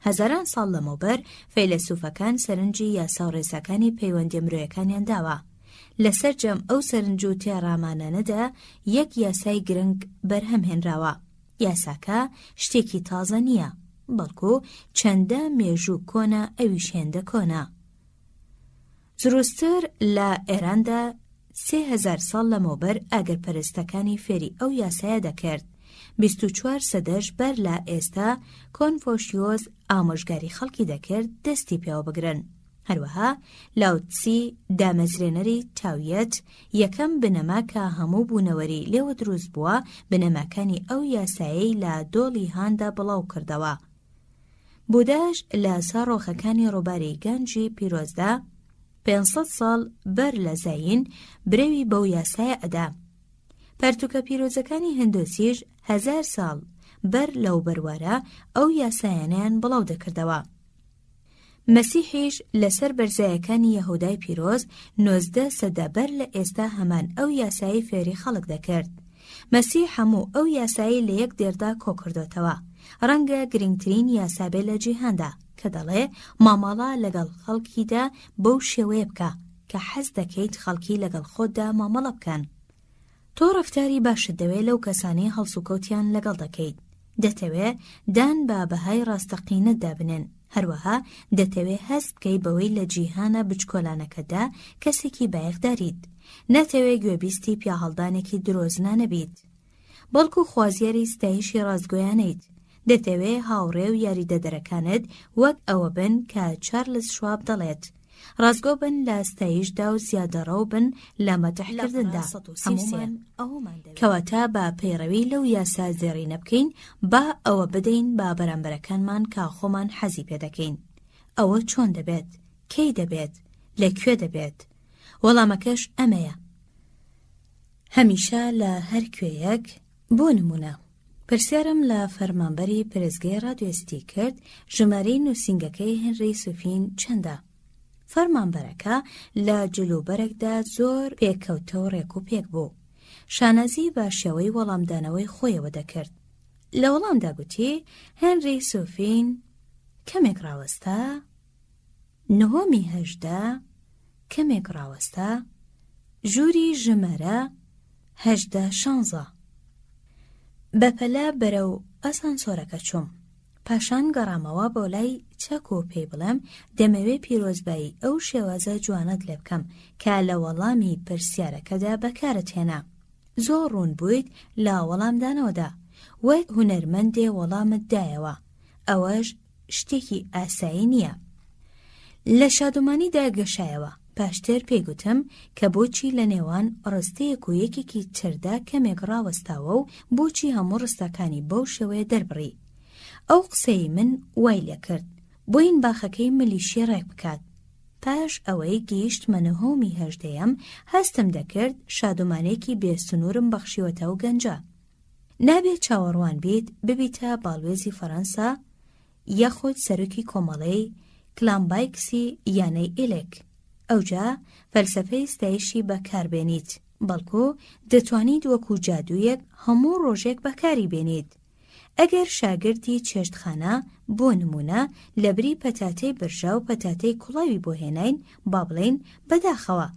هەزاران ساڵ لەمەوبەر فەیلسوفەکان سەرنجی یاسا و ڕێساکانی پەیوەندی مرۆیەکانیان داوە. لەسەر جەم ئەو سەرنج و تێڕامانانەدا یەک یاسای گرنگ بەرهەمهێنراوە. یاساکە شتێکی تازە نییە، بەڵکو چەندە مێژوو کۆنە ئەویش هێندە کۆنە. زروستر لە ئێراندا 3000 ساڵ لەمەوبەر ئاگرپەرستەکانی فێری ئەو یاسایە دەکرد. 24 سەدەش بەر لە ئێستا کۆنفۆشیۆس ئامۆژگاری خەڵکی دەکرد دەستی پێوە بگرن. هەروەها لاوتسی دامەزرێنەری تاویەت یەکەم بنەما کە هەموو بوونەوەری لێوە دروست بووە بنەماکانی ئەو یاسایەی لە دۆڵی هاندا بڵاو کردەوە. بوداش لە ساڕۆخەکانی ڕۆبارەی گەنجی پیرۆزدا 500 ساڵ بەر لە زاین برەوی بەو یاسایە ئەدا. پەرتوکە پیرۆزەکانی هندۆسیش 1000 ساڵ بەر لەو بەروارە ئەو یاسایانیان بڵاو دەکردەوە. مەسیحیش لەسەر بەرزایەکانی یەهودای پیرۆز 19 سەدە بەر لە ئێستا هەمان ئەو یاسایی فێری خەڵک دەکرد. مەسیح هەموو ئەو یاسایی لە یەک دێردا کۆکردوتەوە. ڕەنگە گرنگترین یاسابێ لە جیهاندا کە دەڵێ مامەڵە لەگەڵ خەڵکیدا بەو شێوەیە بکە کە حەز دەکەیت خەڵکی لەگەڵ خۆتدا مامەڵە بکەن. تۆ ڕەفتاری باشت دەوێت لەو کەسانی هەڵسوکەوتیان لەگەڵ دەکەیت. دەتەوێت دان بە بەهای ڕاستەقینەت دابنێن. هەروەها دەتەوێت هەست بکەی بەوەی لە جیهانە بچکۆلانەکەدا کەسێکی بایەخداریت. ناتەوێت گوێبیستی پیا هەڵدانێکی درۆزنە نەبیت. بەڵکو خوازیاری ستایشی ڕاستگۆیانەیت. دەتەوێت هاوڕێ و یاریدەدەرەکانت وەک ئەوە بن کە چارلز شواب دەڵێت ڕاستگۆ بن لە ستایشدا و زیادەڕەو بن لە مەتحکردندا هەمومان کەواتە بە پەیڕەوی لەو یاسا زێڕینە بکەین با ئەوە بدەین با بەرامبەرەکانمان کە خۆمان حەزی پێ دەکەین. ئەوە چۆن دەبێت؟ کەی دەبێت؟ لەکوێ دەبێت؟ وەڵامەکەش ئەمەیە. هەمیشە لە هەر کوێیەک بۆ نمونە پرسیارم لە فەرمانبەری پرزگای ڕادیۆستی کرد ژمارەی نووسینگەکەی هێنری سوفین چەندە؟ فەرمانبەرەکە لە جلوبەرێکدا زۆر پێکەوتە و ڕێک و پێک بوو. شانازی بە شێوەی وەڵامدانەوەی خۆیەوە دەکرد. لە وەڵامدا گوتی هێنری سوفین کەمێک ڕاوەستە، نهۆمی هەژدە کەمێک ڕاوەستە، ژووری ژمارە 18-16. بەپەلە بەرەو ئەسانسۆرەکە چووم. پاشان گەڕامەوە بۆ لای چەک و پێی بڵێم دەمەوێت پیرۆزبایی ئەو شێوازە جوانت لێ بکەم کە لە وەڵامی پرسیارەکەدا بەکارت هێنا. زۆر ڕوون بوویت لە وەڵامدانەوەدا، وەک هونەرمەندێ وەڵامت دایەوە. ئەوەش شتێکی ئاسایی نییە. لە شادومانیدا گەشایەوە. پاشتر پێگوتم کە بۆچی لە نێوان ڕستەیەک و یەکێکی تردا کەمێک ڕاوەستاوە و بۆچی هەموو ڕستەکانی بەو شێوەیە دەربڕی. ئەو قسەی من وای لێ کرد بۆین باخەکەی ملیشی ڕێک بکات. پاش ئەوەی گەیشتمە نهۆمی هەژدەیەم هەستم دەکرد شادومانێکی بێسنوورم بەخشیوەتە و گەنجە. نابێت چاوەڕوان بیت ببیتە باڵوێزی فەڕەنسا یاخود سەرۆکی کۆمەڵەی کلامبایکسی یانەی ئیلێک. ئەوجا فەلسەفەی ستایشی بەکاربێنیت، بەڵکو دەتوانیت وەکو جادوویەک هەموو ڕۆژێک بەکاری بێنیت. ئەگەر شاگردی چێشتخانە بۆ نمونە لەبری پەتاتەی برژا و پەتاتەی کوڵاوی بۆ هێناین، با بڵێن بەداخەوە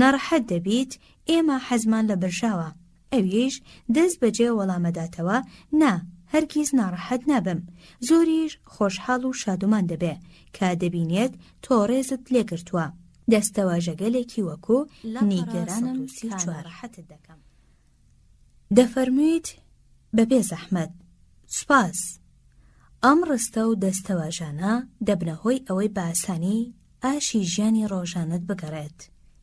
ناڕەحەت دەبیت ئێمە حەزمان لە برژاوە. ئەویش دەست بەجێ وەڵامەداتەوە نا هەرگیز ناڕەحەت نابم، زۆریش خۆشحاڵ و شادومان دەبێ کە دەبینێت تۆ ڕێزت لێگرتووە. دەستەواژەگەلێکی وەکو نیگەرانم 34 ڕەحەتت دەکەم. دەفەرموویت بەبێ زەحمەت سوپاس. ئەم ڕستە و دەستەواژانە دەبنە هۆی ئەوەی بە ئاسانی ئاشی ژیانی ڕۆژانت بگەڕێت،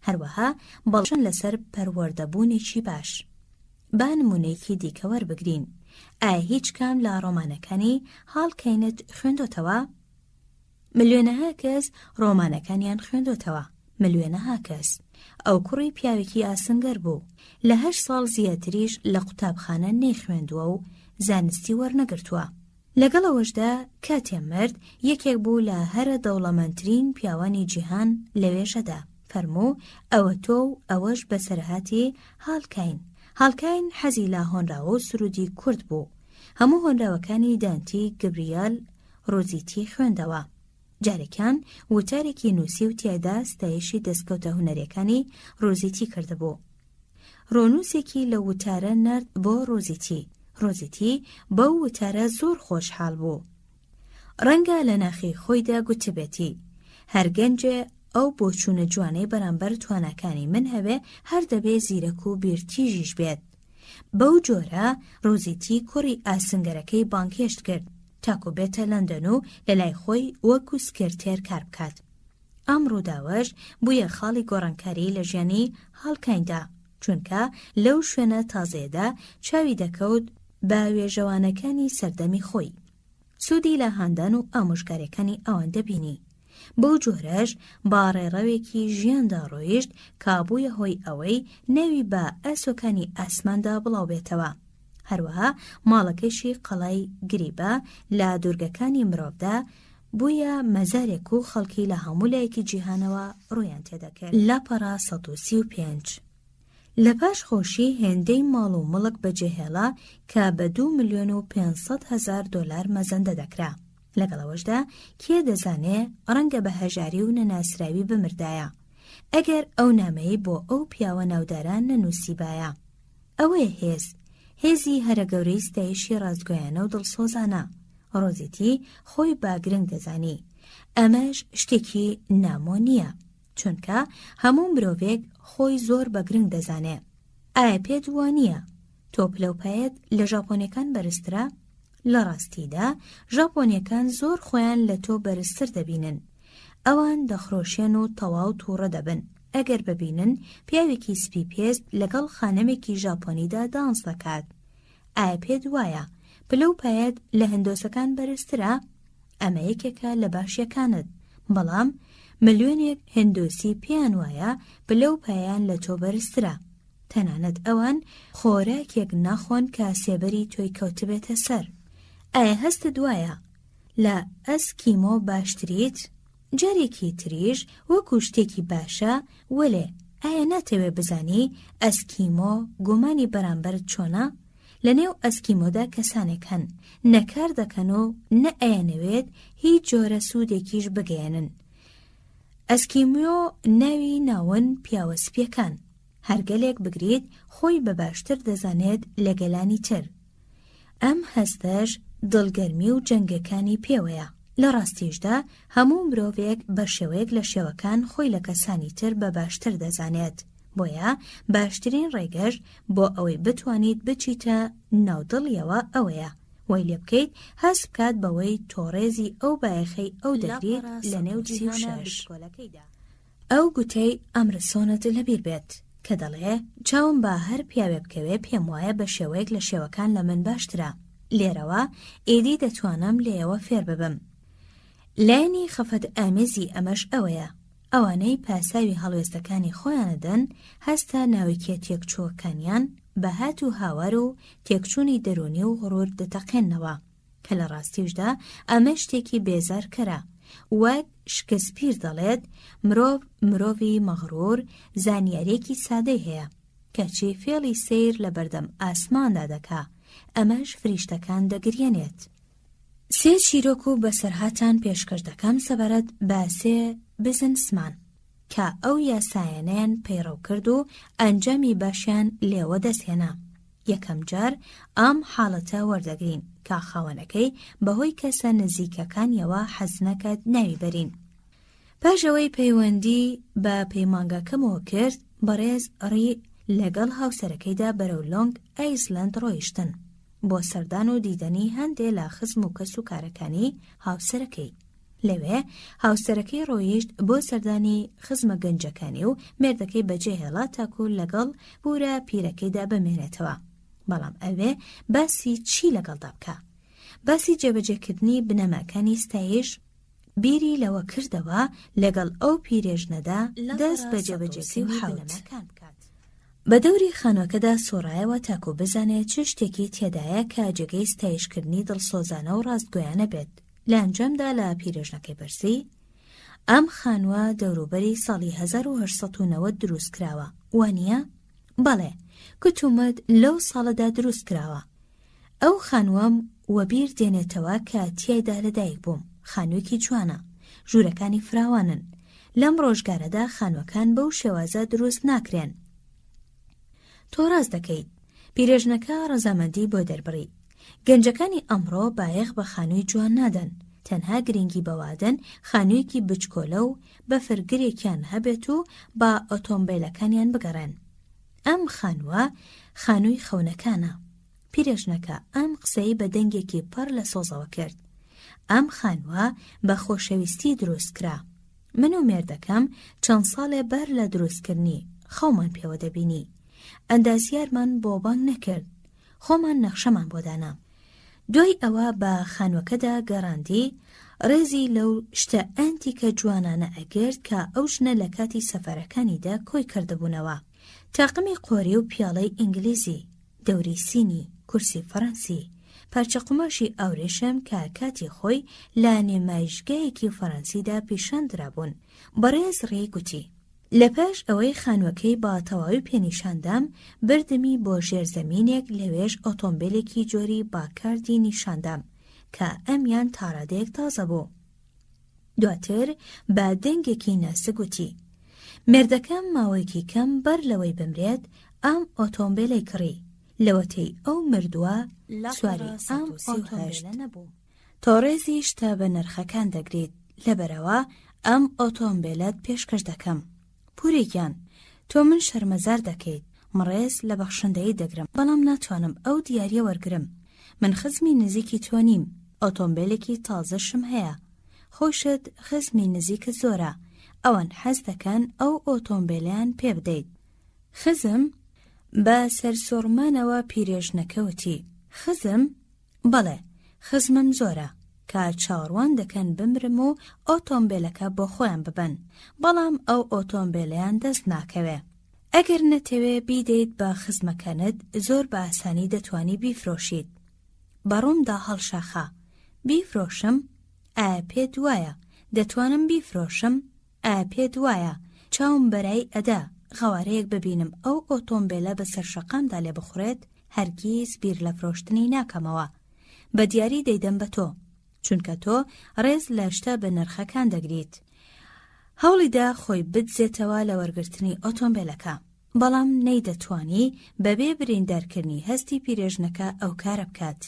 هەروەها بەڵشن لەسەر پەروەردەبوونێکی باش. با نمونەیەکی دیکە وەربگرین. ئایا هیچ کام لە ڕۆمانەکانی هاڵکەینت خوێندۆتەوە؟ ملیۆنەها کەس ڕۆمانەکانیان خوێندۆتەوە، ملیۆنەها کەس. ئەو کوڕی پیاوێکی ئاسنگەر بوو، لە 8 ساڵ زیاتریش لە قوتابخانە نەیخوێندووە و زانستی وەرنەگرتووە. لەگەڵەوەشدا کاتێ مرد یەکێک بوو لە هەرە دەوڵەمەندترین پیاوانی جیهان لەوێژەدا. فەرموو ئەوە تۆ و ئەوەش بەسەرهاتی هاڵکاین. هاڵکاین حەزی لە هۆنراوە و سرودی کورد بوو. هەموو هۆنراوەکانی دانتی گبریال ڕۆزیتی خوێندەوە. جارێکان وتارێکی نووسی و تیایدا ستایشی دەستکەوتە هونەرەکانی ڕۆزیتی کردبوو. ڕۆنووسێکی لە وتارە نرد بۆ ڕۆزیتی. ڕۆزیتی بەو وتارە زۆر خۆشحاڵ بوو. ڕەنگە لە ناخی خۆیدا گوتبێتی هەرگەنجێ ئەو بۆچوونە جوانەی بەرامبەر توانەکانی من هەبێ هەر دەبێ زیرەک و بیرتیژیش بێت. بەو جۆرە ڕۆزیتی کوڕی ئاسنگەرەکەی بانکێشت کرد تاکو بێتە لەندەن و لەلای خۆی وەکو سکرتێر کار بکات. ئەم ڕووداوەش بوویە خاڵی گۆڕانکاری لە ژیانی هاڵکایندا، چونکە لەو شوێنە تازەیەدا چاوی دەکەوت بە وێژەوانەکانی سەردەمی خۆی. سوودی لە هاندان و ئامۆژگاریەکانی ئەوان دەبینی. بەو جۆرەش باڕێڕەوێکی ژیاندا ڕۆیشت کابوویە هۆی ئەوەی نەوی بە ئەسۆکانی ئاسماندا بڵاو بێتەوە. هەروەها ماڵەکەشی قەڵای گریبە لە دوورگەکانی مرۆڤدا بوویە مەزارێک و خەڵکی لە هەموو لایەکی جیهانەوە ڕوویان تێدەکرد. لاپەڕا 135 لە پاش خۆشی هێندەی ماڵ و مڵک بەجێهێڵا کە بە 2,500,000 دۆلار مەزەندە دەکرا. لەگەڵەوەشدا کێ دەزانێ ڕەنگە بە هەژاری و نەناسراوی بمردایە ئەگەر ئەو نامەی بۆ ئەو پیاوە ناوداران نەنووسیبایە. ئەوەیە هێزی هەرە گەورەی ستایشی ڕازگۆیانە و دڵسۆزانە. ڕۆزیتی خۆی باگرنگ دەزانی. ئەمەش شتێکی نامۆ نییە، چونکە هەموو مرۆڤێک خۆی زۆر بەگرنگ دەزانێ. ئایا پێت وانییە تۆ پلەپایت لە ژاپۆنیەکان بەرزترە؟ لە ڕاستیدا ژاپۆنیەکان زۆر خۆیان لە تۆ بەرزتر دەبینن. ئەوان دەخرۆشێن و تەواو تووڕە دەبن. ئەگەر ببینن پیاوێکی سپی پێست لەگەڵ خانەمێکی ژاپۆنیدا دانس دەکات. ئایا پێت وایە پلەپایت لە هندۆسەکان بەرزترە؟ ئەمە یەکێکە لە باشیەکانت. بەڵام ملیۆنێک هندۆسی پێیان وایە پلەپایان لە تۆ بەرزترە. تەنانەت ئەوان خۆراکێک ناخۆن کە سێبەری تۆی کەوتبێتە سەر. ئایا هەستت دوایە لە ئەسکیمۆ باشتریت؟ جارێکی تریش وەکو شتێکی باشە وەلێ ئایا ناتەوێ بزانی ئەسکیمۆ گومانی بەرامبەر چۆنە؟ لە نێو ئەسکیمۆدا کەسانێک هەن نەکار دەکەن و نە ئەیانەوێت هیچ جۆرە سوودێکیش بگەێنن. ئەسکیمۆ ناوی ناون پیاوەسپیەکان. هەرگەلێک بگریت خۆی بە باشتر دەزانێت لە گەلانی تر. ئەم هەستەش دڵگەرمی و جەنگەکانی پێوەیە. لە ڕاستیشدا هەموو مرۆڤێک بە شێوەیەک لە شێوەکان خۆی لە کەسانی تر بە باشتر دەزانێت. بۆیە باشترین ڕێگەش بۆ ئەوەی بتوانیت بچیتە ناودڵیەوە ئەوەیە وەی لێ بکەیت هەست بکات بەوەی تۆڕێزی ئەو بایەخەی ئەو دەگرێت لە نێو 36. ئەو گوتەی ئەمرسۆنت لەبیر بێت کە دەڵێ چاوم بە هەر پیاوێ بکەوێ پێم وایە بە شێوەیەک لە شێوەکان لە من باشترە. لێرەوە ئێدی دەتوانم لێەوە فێر ببم. لایەنی خەفەت ئامێزی ئەمەش ئەوەیە ئەوانەی پاساوی هەڵوێستەکانی خۆیانەدەن هەستە ناویکیە تێکچووەکانیان بە هات و هاوار و تێکچوونی دەرونی و غڕور دەتەقێنەوە کە لە ڕاستیشدا ئەمە شتێکی بێزارکەرە. وەک شکسپیر دەڵێت مرۆڤی مەغرور زانیاریەکی سادەی هەیە کەچی فێڵی سیر لە بەردەم ئاسماندا دەکا ئەمەش فریشتەکان دەگرێنێت. سێ چیرۆک و بەسەرهاتان پێشکەش دەکەم سەبارەت بە سێ بزنسمان کە ئەو یاسایانیان پەیڕەو کرد و ئەنجامی باشیان لێوە دەستهێنا. یەکەم جار ئەم حاڵەتە وەردەگرین کە خاوەنەکەی بەهۆی کەسە نزیکەکانیەوە حەز نەکات ناوی بەرین. پاشەوەی پەیوەندی بە پەیمانگاکەمەوە کرد بەڕێز ڕی لەگەڵ هاوسەرەکەیدا بەرەو لۆنگ ئایسلەند ڕۆیشتن بۆ سەردان و دیدەنی هەندێک لە خزم و کەس و کارەکانی هاوسەرەکەی. لەوێ هاوسەرەکەی ڕۆیشت بۆ سەردانی خزمە گەنجەکانی و مێردەکەی بەجێهێڵا تاکو لەگەڵ بورە پیرەکەیدا بمێنێتەوە. بەڵام ئەوێ باسی چی لەگەڵدا بکە؟ باسی جێبەجێکردنی بنەماکانی ستایش بیری لەوە کردەوە لەگەڵ ئەو پیرێژنەدا دەست بە جێبەجێکردنی بنەماکان بکات. بە دەوری خانووەکەدا سۆڕایەوە تاکو بزانێت چ شتێکی تێدایە کە جێگەی ستایشکردنی دڵسۆزانە و ڕاستگۆیانە بێت. لە ئەنجامدا لە پیرێژنەکەی پرسی ئەم خانووە دەوروبەری ساڵی 1890 دروست کراوە وانییە؟ بەڵێ کتومت لەو ساڵەدا دروست کراوە. ئەو خانووەم وەبیر دێنێتەوە کە تیایدا لەدایک بووم. خانوویەکی جوانە، ژوورەکانی فراوانن. لەم ڕۆژگارەدا خانووەکان بەو شێوازە دروست ناکرێن. تۆ ڕاست دەکەیت. پیرێژنەکە ڕەزامەندی بۆ دەربڕی. گەنجەکانی ئەمڕۆ بایەخ بە خانووی جوان نادەن، تەنها گرنگی بەوادن خانوویەکی بچکۆلە و بەفرگرێکیان هەبێت و بە ئۆتۆمبیلەکانیان بگەڕێن. ئەم خانووە خانووی خەونەکانە. پیرێژنەکە ئەم قسەی بە دەنگێکی پڕ لە سۆزەوە کرد. ئەم خانووە بە خۆشەویستی دروست کرا. من و مێردەکەم چەند ساڵێ بەر لە دروستکردنی خەومان پێوە دەبینی. ئەندازیارمان بۆ بانگ نەکرد. خۆمان نەخشەمان بۆ دانا. دوای ئەوە بە خانووەکەدا گەڕاندی ڕێزی لەو شتە ئەنتیکە جوانانە ئەگرت کە ئەو ژنە لە کاتی سەفەرەکانیدا کۆی کردبوونەوە. تاقمی قۆری و پیاڵەی ئینگلیزی، دەوری سینی، کورسی فەڕەنسی، پارچە قوماشی ئاوریشم کە کاتی خۆی لە نێمایشگایەکی فەڕەنسیدا پیشاندرابوون. بەڕێز ڕێی گوتی لە پاش ئەوەی خانووەکەی با تەواوی پێنیشاندام بردمی بۆ ژێرزەمینێک لەوێش ئۆتۆمبیلێکی جۆری باکاردی نیشاندام کە ئەمیان تاڕادەیەک تازە بوو. دواتر بە دەنگێکی ناسک گوتی مێردەکەم ماوەیەکی کەم بەر لەوەی بمرێت ئەم ئۆتۆمبیلەی کڕی. لەوەتەی ئەو مردووە سواری ئەم ئۆتۆمبیلە نەبوو. تۆڕێزیش تا بە نرخەکان دەگریت. لەبەرەوە ئەم ئۆتۆمبیلەت پێشکەش دەکەم. پورێکیان تۆ من شەرمەزار دەکەیت. مڕێز لە بەخشندەیی دەگرم بەڵام ناتوانم ئەو دیاریە وەرگرم. من خزمی نزیکی تۆ نیم. ئۆتۆمبیلێکی تازەشم هەیە. خۆشت خزمی نزیکە زۆرە. ئەوان حەز دەکەن ئەو ئۆتۆمبیلیان پێ بدەیت. خزم بە سەرسۆڕمانەوە پیرێژنەکەوتی خزم؟ بەڵێ خزمم زۆرە کە چاوەڕوان دەکەن بمرم و ئۆتۆمبیلەکە بۆ خۆیان ببەن، بەڵام ئەو ئۆتۆمبیلیان دەست ناکەوێ. ئەگەر نەتەوێ بیدەیت بە خزمەکانت زۆر بە ئاسانی دەتوانی بیفرۆشیت. بەڕوومدا هەڵشاخە بیفرۆشم، ئایا پێت وایە دەتوانم بیفرۆشم، ئایا پێت وایە چاوم بەرای ئەدا غەوارەیەک ببینم ئەو ئۆتۆمبیلە بەسەر شەقامدا لێ بخورێت، هەرگیز بیر لە فرۆشتنی ناکەمەوە. بە دیاری دەیدەم بە تۆ، چونکە تۆ ڕێز لە شتە بە نرخەکان دەگریت. هەوڵیدا خۆی بدزێتەوە لە وەرگرتنی ئۆتۆمبیلەکە، بەڵام نەیدەتوانی بەبێ بریندارکردنی هەستی پیرێژنەکە ئەو کارە بکات.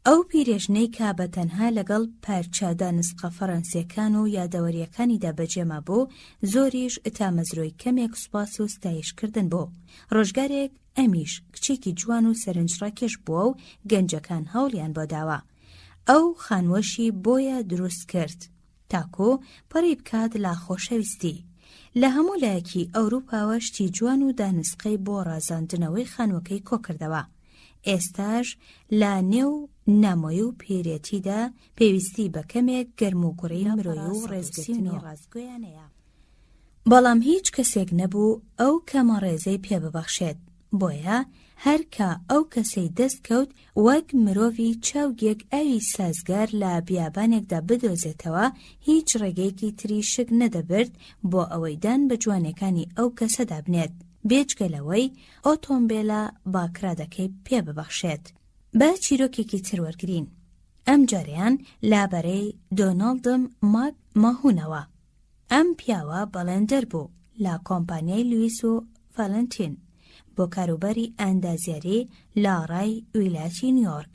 ئەو پیرێژنەی کا بە تەنها لەگەڵ پارچە دانسقە فەڕەنسیەکان و یادەوەریەکانیدا بەجێما بوو، زۆریش ئتامەزرۆی کەمێک سوپاس و ستایشکردن بوو. ڕۆژگارێک ئەمیش کچێکی جوان و سەرنجڕاکێش بووە و گەنجەکان هەوڵیان بۆ داوە. ئەو خانوەشی بۆیە دروست کرد تاکۆ پەڕی بکات لە خۆشەویستی. لە هەموو لایەکی ئەوروپاوە شتی جوان و دانسقەی بۆ ڕازاندنەوەی خانوەکەی کۆکردەوە. ئێستاش لە نێو نامۆی و پێرێتیدا پێویستی بە کەمێک گەرم و گوڕی مرۆی و ڕێزگرتنی ڕازگۆیانەیە. بەڵام هیچ کەسێک نەبوو ئەو کەمە ڕێزەی پێ ببەخشێت، بۆیە هەرکە ئەو کەسەی دەست کەوت وەک مرۆڤی چاوگێک ئاوی سازگار لە بیابانێکدا بدۆزێتەوە، هیچ ڕێگەیەکی تری شک نەدەبرد بۆ ئەوەی دان بە جوانەکانی ئەو کەسەدا بنێت، بێجگەلەوەی ئۆتۆمبیلە باکرادەکەی پێ ببەخشێت. بە چیرۆکێکی تروەرگرین ئەم جاریان لابەرەی دۆناڵدم ماک ماهونەوە. ئەم پیاوە بەڵێندەر بوو لە کۆمپانیای لویس و ڤالنتین بۆ کاروباری ئەندازیاری لە ڕای ویلایەتی نیویۆرک.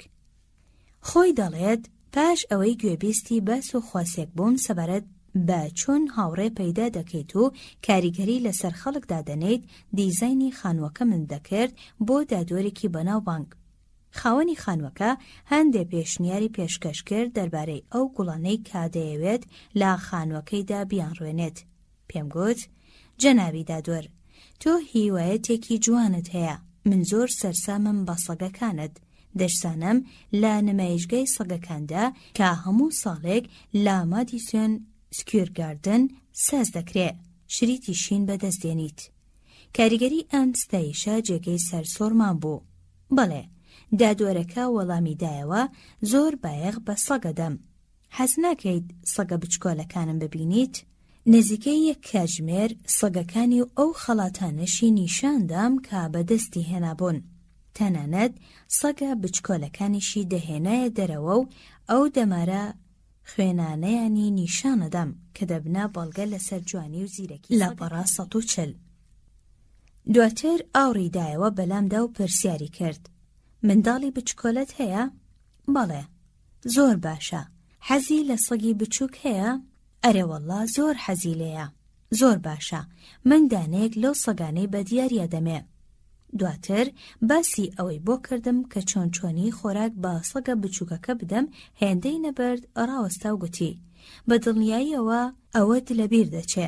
خۆی دەڵێت پاش ئەوەی گوێبیستی بەس و خواسێک بووم سەبارەت بە چۆن هاوڕێ پەیدا دەکەیت و کاریگەری لەسەر خەڵکدا دەنێیت، دیزاینی خانووەکە من دەکرد بۆ دادوەرێکی بەناوبانگ. خاوەنی خانووەکە هەندێک پێشنیاری پێشکەش کرد دەربارەی ئەو گوڵانەی کە دەیەوێت لە خانووەکەیدا بیانڕوێنێت. پێم گوت، جەنابی دادوەر، تۆ هیوایەتێکی جوانت هەیە، من زۆر سەرسامم بە سەگەکانت، دەشزانم لە نمایشگای سەگەکاندا کە هەموو ساڵێک لە مادیسۆن سکوێر گاردن ساز دەکرێت، شریتی شین بەدەستێنیت. کاریگەری ئەم ستایشە جێگەی سەرسۆرمان بوو. بەڵێ، دادوەرەکە وەڵامی دایەوە، زۆر بایەخ بە سەگە دەم. حەز ناکەیت سەگە بچکۆلەکانم ببینیت؟ نزیکەی یەک کاتژمێر سەگەکانی و ئەو خەڵاتانەشی نیشاندام کە بەدەستی هێنابوون. تەنانەت سەگە بچکۆلەکانیشی دەهێنایە دەرەوە و ئەو دەمارە خوێنانەیانی نیشانەدام کە دەبنا بەڵگە لەسەر جوانی و زیرەکی لە پەڕا 140. دواتر ئاوڕی دایەوە بەلامدا و پرسیاری کرد، منداڵی بچکۆلت هەیە؟ بەڵێ. زۆر باشە. حەزی لە سەگی بچووک هەیە؟ ئەرێ وەڵڵا زۆر حەزی لێیە. زۆر باشە، من دانەیەک لەو سەگانەی بە دیاریە دەمێ. دواتر باسی ئەوەی بۆ کردم کە چۆن چۆنی خۆراک بە سەگە بچووکەکە بدەم، هێندەی نەبرد ڕاوەستا و گوتی، بە دڵنیاییەوە ئەوەت لەبیر دەچێ،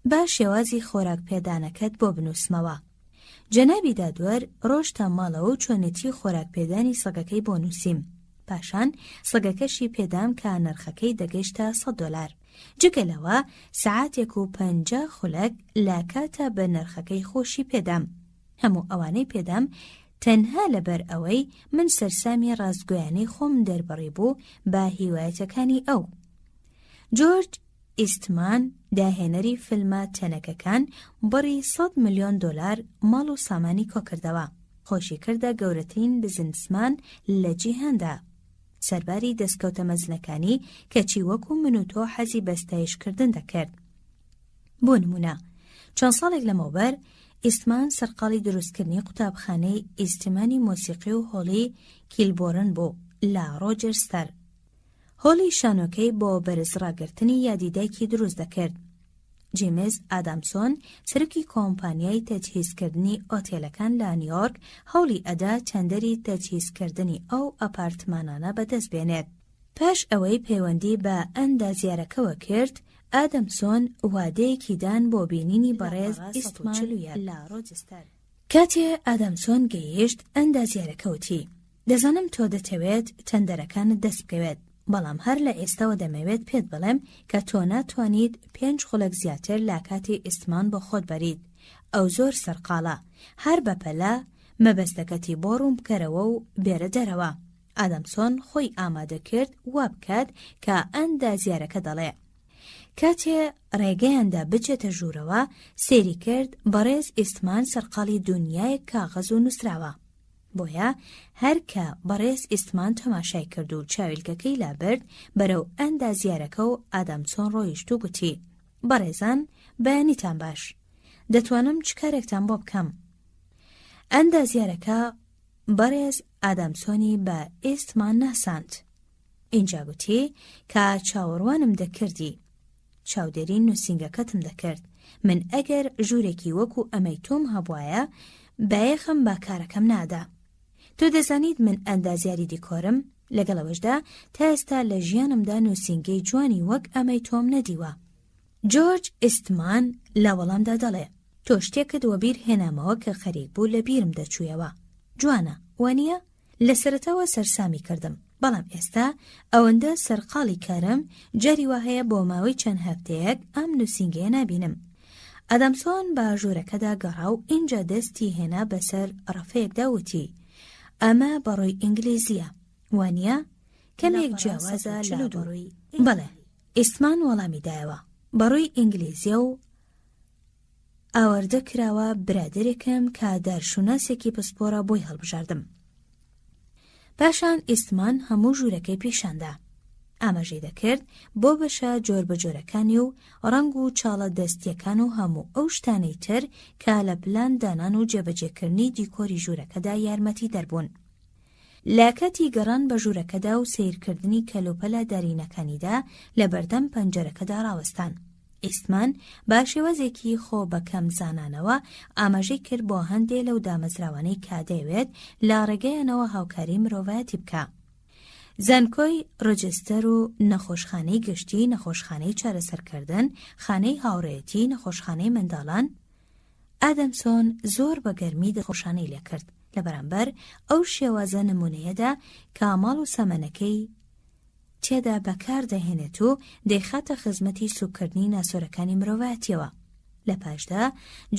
با شێوازی خۆراک پێدانەکەت بۆ بنووسمەوە. جەنابی دادوەر ڕۆژتە ماڵەوە و چۆنێتی خۆراک پێدانی سەگەکەی بۆ نووسیم. پاشان سەگەکەشی پێدام کە نرخەکەی دەگەیشتە $100. جگەلەوە سەعاتێک و 50 خولەک لە کاتە بە نرخەکەی خۆشی پێدام. هەموو ئەوانەی پێدام تەنها لەبەر ئەوەی من سەرسامی ڕازگۆیانەی خۆم دەربڕی بوو بە هیوایەتەکانی ئەو. جۆرج ئیستمان داهێنەری فیلمە تەنەکەکان بڕی $100 ملیۆن ماڵ و سامانی کۆکردەوە. خۆشی کردە گەورەترین بزنسمان لە جیهاندا. سەرباری دەستکەوتە مەزنەکانی کەچی وەکو من و تۆ حەزی بەستایشکردن دەکرد. بۆ نمونە، چەند ساڵێک لەمەوبەر ئیستمان سەرقاڵی دروستکردنی قوتابخانەی ئیستیمانی مۆسیقی و هۆڵی کیلبۆرن بوو لە ڕۆجرستەر. هۆڵی شانۆکەی بۆ بەرزڕاگرتنی یادیدایکی دروست دەکرد. جیمز ئادامسۆن سەرۆکی کۆمپانیای تەجهیزکردنی ئۆتێلەکان لە نیویۆرک هەوڵی ئەدا تەندەری تەجهیزکردنی ئەو ئەپارتمانانە بەدەست بێنێت. پاش ئەوەی پەیوەندی بە ئەندازیارەکەوە کرد، ئادامسۆن وادەیەکی دان بۆ بینینی بەڕێز ئیستمان لە ڕۆجستەر. کاتێ ئادامسۆن گەیشت، ئەندازیارەکەوتی، دەزانم تۆ دەتەوێت تەندەرەکانت دەست بکەوێت، بەڵام هەر لە ئێستاوە دەمەوێت پێت بڵێم کە تۆ ناتوانیت 5 خولەک زیاتر لە کاتی ئیستمان بۆ خۆت بەریت، ئەو زۆر سەرقاڵە، هەر بەپەلە مەبەستەکەتی بۆ ڕوون بکەرەوە و بێرە دەرەوە. ئادەمسۆن خۆی ئامادە کرد وا بکات کە ئەندازیارەکە دەڵێ. کاتێ ڕێگەیاندا بچێتە ژوورەوە سێری کرد بەڕێز ئیسمان سەرقاڵی دنیای کاغەز و نووسراوە. بۆیە هەر کە بەڕێز ئیسمان تەماشای کرد و چاویلکەکەی لابرد بەرەو ئەندازیارەکە و ئادەمسۆن ڕۆیشت و گوتی: بەڕێزان بەیانیتان باش، دەتوانم چ کارێکتان بۆ بکەم؟ ئەندازیارەکە بەڕێز ئادەمسۆنی بە ئیسمان ناساند. اینجا گوتی کە چاوەڕوانم دەکردی، چاودێری نووسینگەکەتم دەکرد. من ئەگەر ژوورێکی وەکو ئەمەی تۆم هەبوایە بایەخم با کارەکەم نادا. تۆ دەزانیت من ئەندازیاری دیکۆرم، لەگەڵەوەشدا تا ئێستا لە ژیانمدا نووسینگەی جوانی وەک ئەمەی تۆم نەدیوە. جۆرج ئیستمان لە وەڵامدا دەڵێ: تۆ شتێکت وەبیر هێنامەوە کە خەریک بوو لە بیرم دەچوویەوە. جوانە، وانییە؟ لە سەرەتاوە سەرسامی کردم، بەڵام ئێستا ئەوەندە سەرقاڵی کارم جاری وهەیە بۆ ماوەی چەند هەفتەیەک ئەم نووسینگەیە نابینم. ئادەمسۆن بە ژوورەکەدا گەڕا و ئینجا دەستی هێنا بەسەر ڕەفەیەکدا وتی: ئەمە بەڕۆی ئینگلیزیە، وانییە؟ کەمێک جیاوازە لە بەڕۆی. بەڵێ، ئیسمان وەڵامی دایەوە. بەڕۆی ئینگلیزیە و ئاوەردە کراوە برادێکم کە دارشوناسێکی پسپۆرە بۆی هەڵبژاردم. پاشان ئیسمان هەموو ژوورەکەی پیشاندا. ئاماژەی دەکرد بۆ بەشە جۆر بە جۆرەکانی و ڕنگ و چاڵە دەستیەکان و هەموو ئەو شتانەی تر کە لە پلان دانان و جێبەجێکردنی دیکۆری ژوورەکەدا یارمەتی دەربوون. لە کاتی گەڕان بە ژوورەکەدا و سیرکردنی کەلوپەلە دارینەکانیدا لە بەردەم پەنجەرەکەدا ڕاوەستان. ئیسمان با شێوازێکی خۆ بەکەم زانانەوە ئاماژەی کرد بۆ هەندێک لەو دامەزراوانەی کادەوێت لە ڕێگەیانەوە هاوکاری مرۆڤایەتی بکە. زانکۆی ڕۆجستەر و نەخۆشخانەی گشتی، نەخۆشخانەی چارەسەرکردن، خانەی هاوڕێیەتی، نەخۆشخانەی منداڵان. ئادەمسۆن زۆر بە گەرمی دڵخۆشانەی لێ کرد لە بەرامبەر ئەو شێوازە نمونەیەدا کە ماڵ و سەمەنەکەی تێدا بەکار دەهێنێت و دەیخاتە خزمەتی سوکردنی ناسۆرەکانی مرۆڤایەتیەوە. لە پاشدا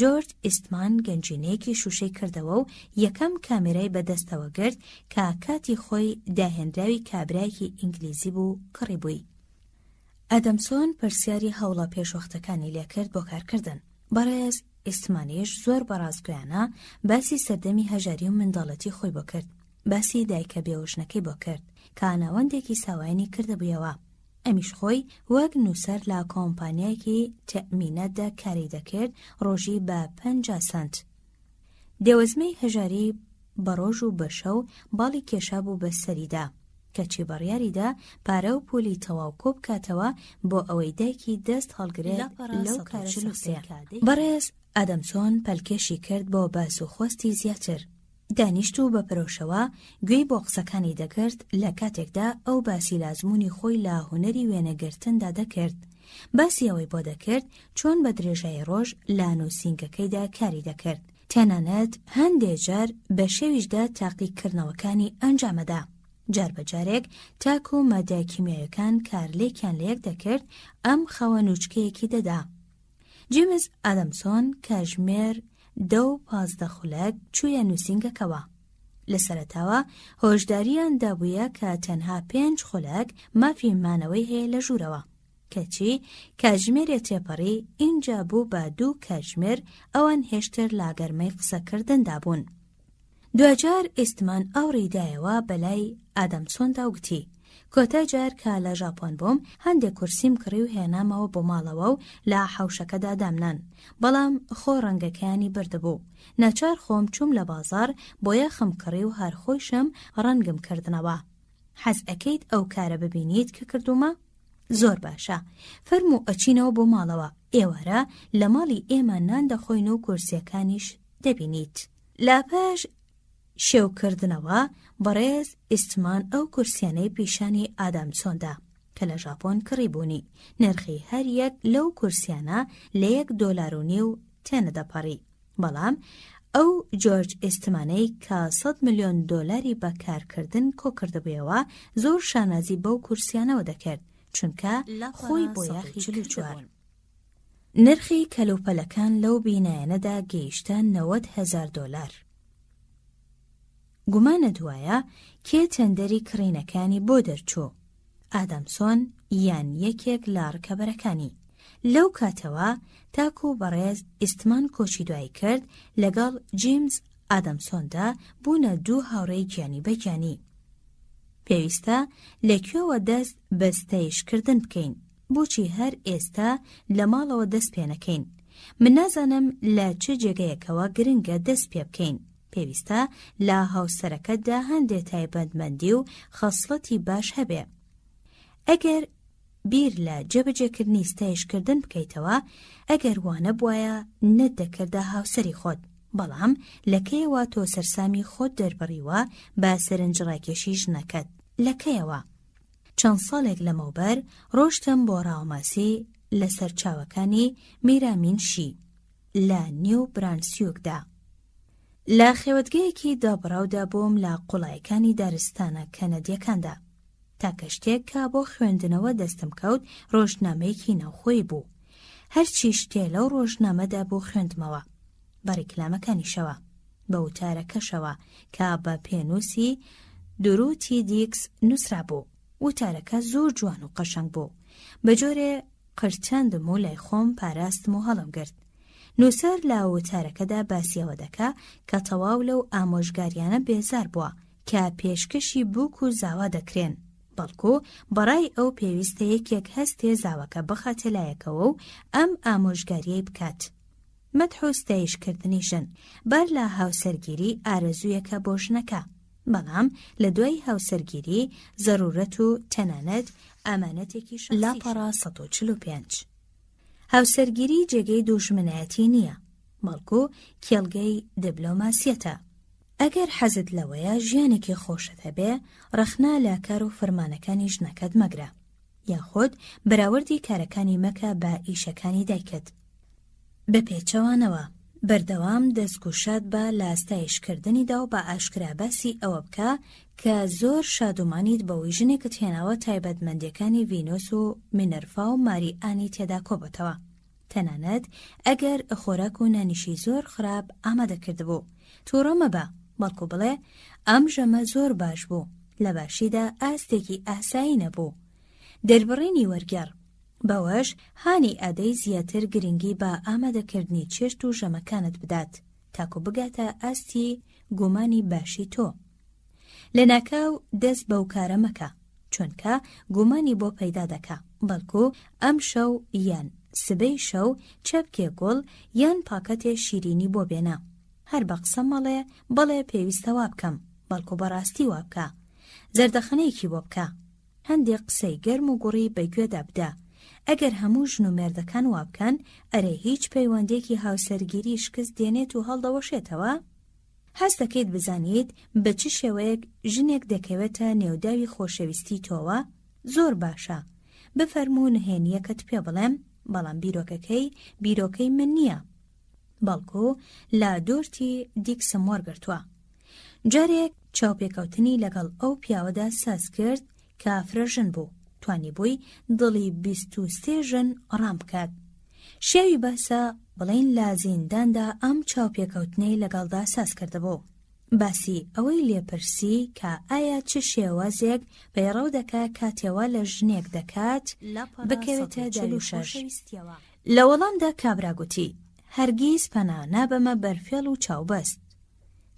جۆرج ئیستمان گەنجینەیەکی شوشەی کردەوە و یەکەم کامێرای بەدەستەوە گرت کە کاتی خۆی داهێنراوی کابرایەکی ئینگلیزی بوو کڕی بووی. ئادەمسۆن پرسیاری هەوڵە پێشوەختەکانی لێکرد بۆ کارکردن. بەڕێز ئیستمانیش زۆر بەڕازگویانە باسی سەردەمی هەژاری و منداڵەتی خۆی بۆ کرد. باسی دایکە بێوەژنەکەی بۆ کرد کە ناوەندێکی ساوایانی کردبوویەوە. ئەمیش خۆی وەک نووسەر لە کۆمپانیایەکی تەمینەتدا کاری دەکرد، ڕۆژی بە 50 سنت. دێوەزمەی هەژاری بە ڕۆژ و بە شەو باڵی کێشا بوو بە سەریدا کەچی بەڕیاریدا پارە و پولی تەواو کۆ بکاتەوە بۆ ئەوەی دایکی دەست هەڵگرێت لەو کارە سەختەیە. بەڕێز ئادەمسۆن پەلکێشی کرد بۆ باس و خۆستی زیاتر. دانیشت و بە پرۆشەوە گوێی بۆ قسەکانی دەکرد لە کاتێکدا ئەو باسی لازموونی خۆی لە هونەری وێنەگرتندا دەکرد. باسی ئەوەی بۆ دەکرد چۆن بە درێژای ڕۆژ لە نووسینگەکەیدا کاری دەکرد. تەنانەت هەندێک جار بە شێویشدا تاقیکردنەوەکانی ئەنجامەدا. جار بەجارێک تاک و مادای کیمیاویەکان کارلێکیان لە یەک دەکرد، ئەم خەوە نوچکەیەکی دەدا. جیمز ئادەمسۆن کاژمێر 12 خولەک چوویە نووسینگەکەوە. لە سەرەتاوە هۆشداریان دابوویە کە تەنها 5 خولەک مافی مانەوەی هەیە لە ژوورەوە. کەچی کاژمێرێ تێپەڕی ئینجا بوو بە 2 کاژمێر ئەوان هێشتر لاگەرمەی قسەکردندا بوون. دوجار ئیستمان ئەوڕیدایەوە بەلای ئادەمسۆندا وگوتی: کۆتا جار کە لە ژاپۆن بووم هەندێک کورسیم کڕی و هێنامەوە بۆ ماڵەوە و لە حەوشەکەدا دامنان، بەڵام خۆ ڕەنگەکانی بردبوو. ناچار خۆم چوم لە بازار بۆ یەخم کڕی و هەر خۆشم ڕەنگم کردنەوە. حەز ئەکەیت ئەو کارە ببینیت کە کردومە؟ زۆر باشە، فەرموو ئەچینەوە بۆ ماڵەوە، ئێوارە لە ماڵی ئێمە نان دەخۆین و کورسیەکانیش دەبینیت. لاپاش شێوکردنەوە بەڕێز ئیستمان ئەو کورسیانەی پیشانی ئادەمسۆندا کە لە ژاپۆن کڕی بوونی. نرخی هەر یەک لەو کورسیانە لە $1.5 تێنەدەپەڕی. بەڵام ئەو جۆرج ئیستمانەی کە $100 ملیۆن بەکارکردن کۆکردبوویەوە زۆر شانازی بەو کورسیانەوە دەکرد، چونکە خۆی بۆ یاخی 44. نرخی کەلوپەلەکان لەو بینایەنەدا گەیشتە $90,000. گومانە دوایە کێ تەندەری کڕینەکانی بۆ دەرچوو، ئادەمسۆن یان یەکێک لە ڕکەبەرەکانی. لەو کاتەوە تاکو بەڕێز ئیستمان کۆچی دوای کرد لەگەڵ جیمز ئادەمسۆندا بوونە 2 هاوڕێی گیانی بەگیانی. پێویستە لەکوێوە دەست بە ستایشکردن بکەین، بۆچی هەر ئێستا لە ماڵەوە دەست پێ نەکەین؟ من نازانم لە چ جێگەیەکەوە گرنگە دەست پێ بکەین. پێویستە لە هاوسەرەکەتدا هەندێک تایبەتمەندی و خەسڵەتی باش هەبێ. ئەگەر بیر لە جێبەجێکردنی ستایشکردن بکەیتەوە، ئەگەر وانە بوایە نەتدەکردە هاوسەری خۆت، بەڵام لەکەیەوە تۆ سەرسامی خۆت دەربڕیوە بە سەرنجڕاکێشی ژنەکەت. لەکەیەوە چەند ساڵێک لەمەوبەر ڕۆشتم بۆ ڕاوماسی لەسەر چاوەکانی میرامین شی لە نیو برانسیوکدا. لە خێوەتگەیەکی دابڕاودا بووم لە قوڵایەکانی دارستانە کەنەدیەکاندا. تاکە شتێک کە بۆ خوێندنەوە دەستم کەوت ڕۆژنامەیەکی ناوخۆی بوو. هەرچی شتێ لەو ڕۆژنامەدا بۆ خوێندمەوە، بە ڕیکلامەکانیشەوە، بە وتارەکەشەوە کە بە پێنووسی دروتی دیکس نووسرا بوو. وتارەکە زۆر جوان و قەشەنگ بوو. بە جۆرێ قرچاندم و لای خۆم پاراستم و هەڵم گرت. نووسەر لە وتارەکەدا باسیەوە دەکا کە تەواو لەو ئامۆژگاریانە بێزار بووە کە پێشکەشی بووک و زاوا دەکرێن، بەڵکو بەڕای ئەو پێویستە یەکێک هەستێ زاوەکە بخاتە لایەکەوە و ئەم ئامۆژگاریەی بکات. مەدح و ستایشکردنی ژن بەر لە هاوسەرگیری ئارەزوویەکە بۆ ژنەکە، بەڵام لە دوای هاوسەرگیری زەرورەت و تەنانەت ئەمانەتێکی لاپەڕە 145. هاوسەرگیری جێگەی دوژمنایەتی نییە، بەڵکو کێڵگەی دیبلۆماسیەتە. ئەگەر حەزت لەوەیە ژیانێکی خۆشت هەبێ، ڕەخنا لە کار و فەرمانەکانی ژنەکەت مەگرە، یاخود بەراوردی کارەکانی مەکە بە ئیشەکانی دایکت. بە پێچەوانەوە بەردەوام دەستگوشات بە لە ستایشکردنیدا و بە ئاشکراباسی ئەوە بکە کە زۆر شادومانیت بەوەی ژنێکت هێناوە تایبەتمەندیەکانی ڤینۆس و مینەرڤا و ماریئانی تێدا کۆبەتەوە. تەنانەت ئەگەر خۆراک و نانیشی زۆر خراپ ئامادەکردبوو، تووڕە مەبە، بەڵکو بڵێ ئەم ژەمە زۆر باش بوو، لە باشیدا ئاستێکی ئاسایی نەبوو. دەربڕینی وەرگەڕ بەوەش هانی ئادەی زیاتر گرنگی بە ئامادەکردنی چێشت و ژەمەکانت بدات تاکو بگاتە ئاستی گومانی باشی تۆ. لە ناکاو دەست بەو کارە مەکە، چونکە گومانی بۆ پەیدا دەکا، بەڵکو ئەم شەو یان سبەی شەو چەپکێ گوڵ یان پاکەتێ شیرینی بۆ بێنە. هەر بە قسە مەڵێ بەڵێ پێویستە وا بکەم، بەڵکو بەڕاستی وا بکە. زەردەخەنەیەکی بۆ بکە، هەندێک قسەی گەرم و گوڕی بەگوێدا بدە. ئەگەر هەموو ژن و مێردەکان وا بکەن، ئەرێ هیچ پەیوەندێکی هاوسەرگیری شکست دێنێت و هەڵدەوەشێتەوە؟ هەست دەکەیت بزانیت بە چ شێوەیەک ژنێک دەکەوێتە نێوداوی خۆشەویستی تۆوە؟ زۆر باشە، بفەرموو نهێنیەکەت پێ بڵێم، بەڵام بیرۆکەکەی بیرۆکەی من نییە، بەڵکو لە دۆرتی دیکسم وەرگرتووە. جارێک چاوپێکەوتنی لەگەڵ ئەو پیاوەدا ساز کرد کە فرەژن بوو، توانی بووی دڵی 23 ژن ڕام بکات. شێوی باسە بڵین لە زینداندا ئەم چاوپێکەوتنەی لەگەڵدا ساز کردبوو. باسی ئەوەی لێپرسی کە ئایا چ شێوازێک پەیڕەو دەکا کاتێوە لە ژنێک دەکات بکەوێتە دەلوشەش. لە وەڵامدا کابراگوتی هەرگیز پەنا نابەمە بەرفێڵ و چاوبەست.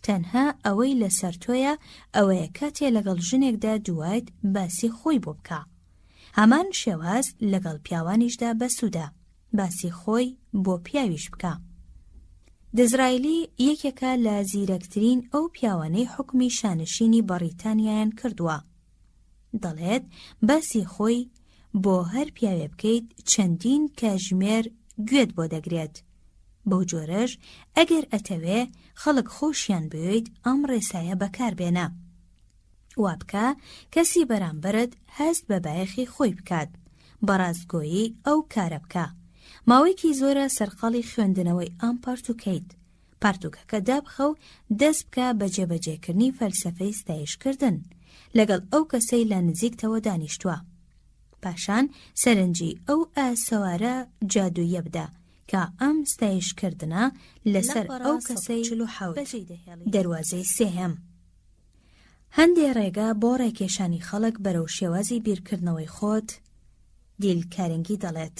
تەنها ئەوەی لەسەر تۆیە ئەوەیە کاتێ لەگەڵ ژنێکدا دوایت باسی خۆی بۆ بکە. هەمان شێواز لەگەڵ پیاوانیشدا بەسوودا، باسی خۆی بۆ پیاویش بکە. دزرایلی یەکێکە لە زیرەکترین ئەو پیاوانەی حکمی شانشینی بەریتانیایان کردووە. دەڵێت باسی خۆی بۆ هەر پیاوێ بکەیت چەندین کاژمێر گوێت بۆ دەگرێت. بەو جۆرەش ئەگەر ئەتەوێ خەڵک خۆشیان بوێیت ئەم ڕێسایە بەکاربێنە. وا بکە کەسی بەرامبەرت هەست بە بایەخی خۆی بکات، بەڕاستگۆیی ئەو کارە بکە. ماوەیەکی زۆرە سەرقاڵی خوێندنەوەی ئەم پارتوکەیت، پارتوکەکە دابخە و دەست بکە بە جێبەجێکردنی فەلسەفەی ستایشکردن لەگەڵ ئەو کەسەی لە نزیکتەوە دانیشتووە. پاشان سەرنجی ئەو ئاسەوارە جادوویە بدە کە ئەم ستایشکردنە لەسەر ئەو کەسەی دەواازەی سێهەم. هەندێ ڕێگە بۆ ڕێکێشانی خەڵک بەرەو شێوازی بیرکردنەوەی خۆت دیلکارنگی دەڵێت.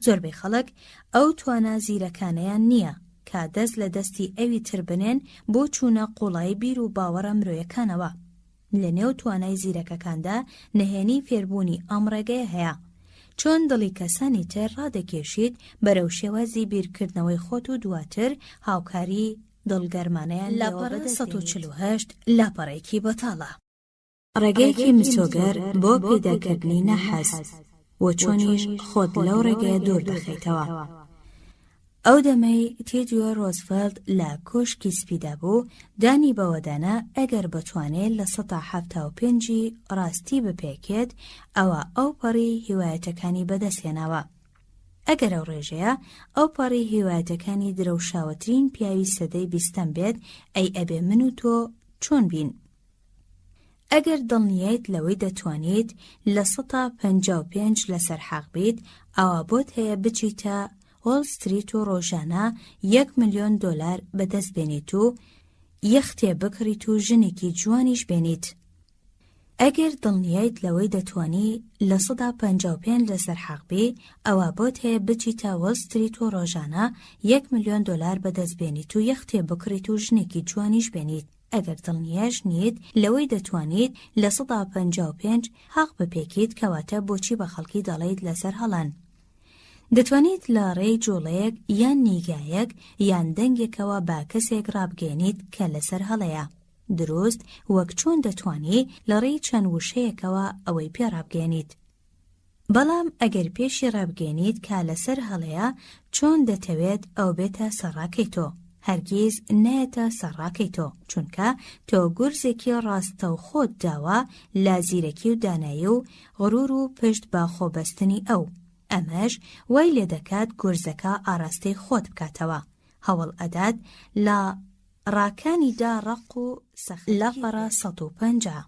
زۆربەی خەڵک ئەو توانە زیرەکانەیان نییە کە دەست لە دەستی ئەوی تر بنێن بۆ چوونە قوڵای بیر و باوەڕە مرۆیەکانەوە. لە نێو توانای زیرەکەکاندا نهێنی فێربوونی ئەم ڕێگەیە هەیە، چۆن دڵی کەسانی تر ڕادەکێشیت بەرەو شێوازی بیرکردنەوەی خۆت و دواتر هاوکاری دڵگەرمانەیان لاپەڕە 148 لاپەڕێکی بەتاڵە. ڕێگەیەکی مسۆگەر بۆ پەیداکردنی نەحەز و چۆنیش خۆت لەو ڕێگەیە دوور دەخەیتەوە. ئەو دەمەی تێدیۆ ڕۆزڤێلت لە کۆشکی سپیدا بوو، دانی بەوەدانا ئەگەر بتوانێت لە 175 ڕاستی بپێکێت ئەوە ئەو پەڕی هیوایەتەکانی بەدەستهێناوە. ئەگەر ئەو ڕێژەیە ئەو پەڕی هیوایەتەکانی درەوشاوەترین پیاوی سەدەی 20م بێت، ئەی ئەبێ من و تۆ چۆن بین؟ ئەگەر دڵنیایت لەوەی دەتوانیت لە 155 لەسەر حەق بیت، ئەوە بۆت هەیە بچیتە وۆڵ ستریت و ڕۆژانە $1 ملیۆن بەدەست بێنیت و یەختێ بکڕیت و ژنێکی جوانیش بێنیت. ئەگەر دڵنیایت لەوەی دەتوانی لە 155 لەسەر حەق بی، ئەوە بۆت هەیە بچیتە وۆڵ ستریت و ڕۆژانە $1 ملیۆن بەدەست بێنیت و یەختێ بکڕیت و ژنێکی جوانیش بێنیت. ئەگەر دڵنیاش نیت لەوەی دەتوانیت لە 155 حەق بپێکیت، کەواتە بۆچی بە خەڵکی دەڵێیت لەسەر هەڵان؟ دەتوانیت لە ڕێی جوڵەیەک یان نیگایەک یان دەنگێکەوە با کەسێک ڕابگەێنیت کە لەسەر هەڵەیە، دروست وەک چۆن دەتوانی لە ڕێی چەند وشەیەکەوە ئەوەی پێ ڕابگەێنیت. بەڵام ئەگەر پێشی ڕابگەێنیت کە لەسەر هەڵەیە، چۆن دەتەوێت ئەو بێتە سەرڕاکەی تۆ؟ هەرگیز نایەتە سەرڕاکەی تۆ، چونکە تۆ گورزێکی ڕاستە و خۆت داوە لە زیرەکی و دانایی و غرور و پشت بە خۆبەستنی ئەو. ئەمەش وای لێ دەکات گورزەکە ئاراستەی خۆت بکاتەوە، هەوڵ ئەدات لە ڕاکانیدا ڕق و سەخت لاپەڕە 150.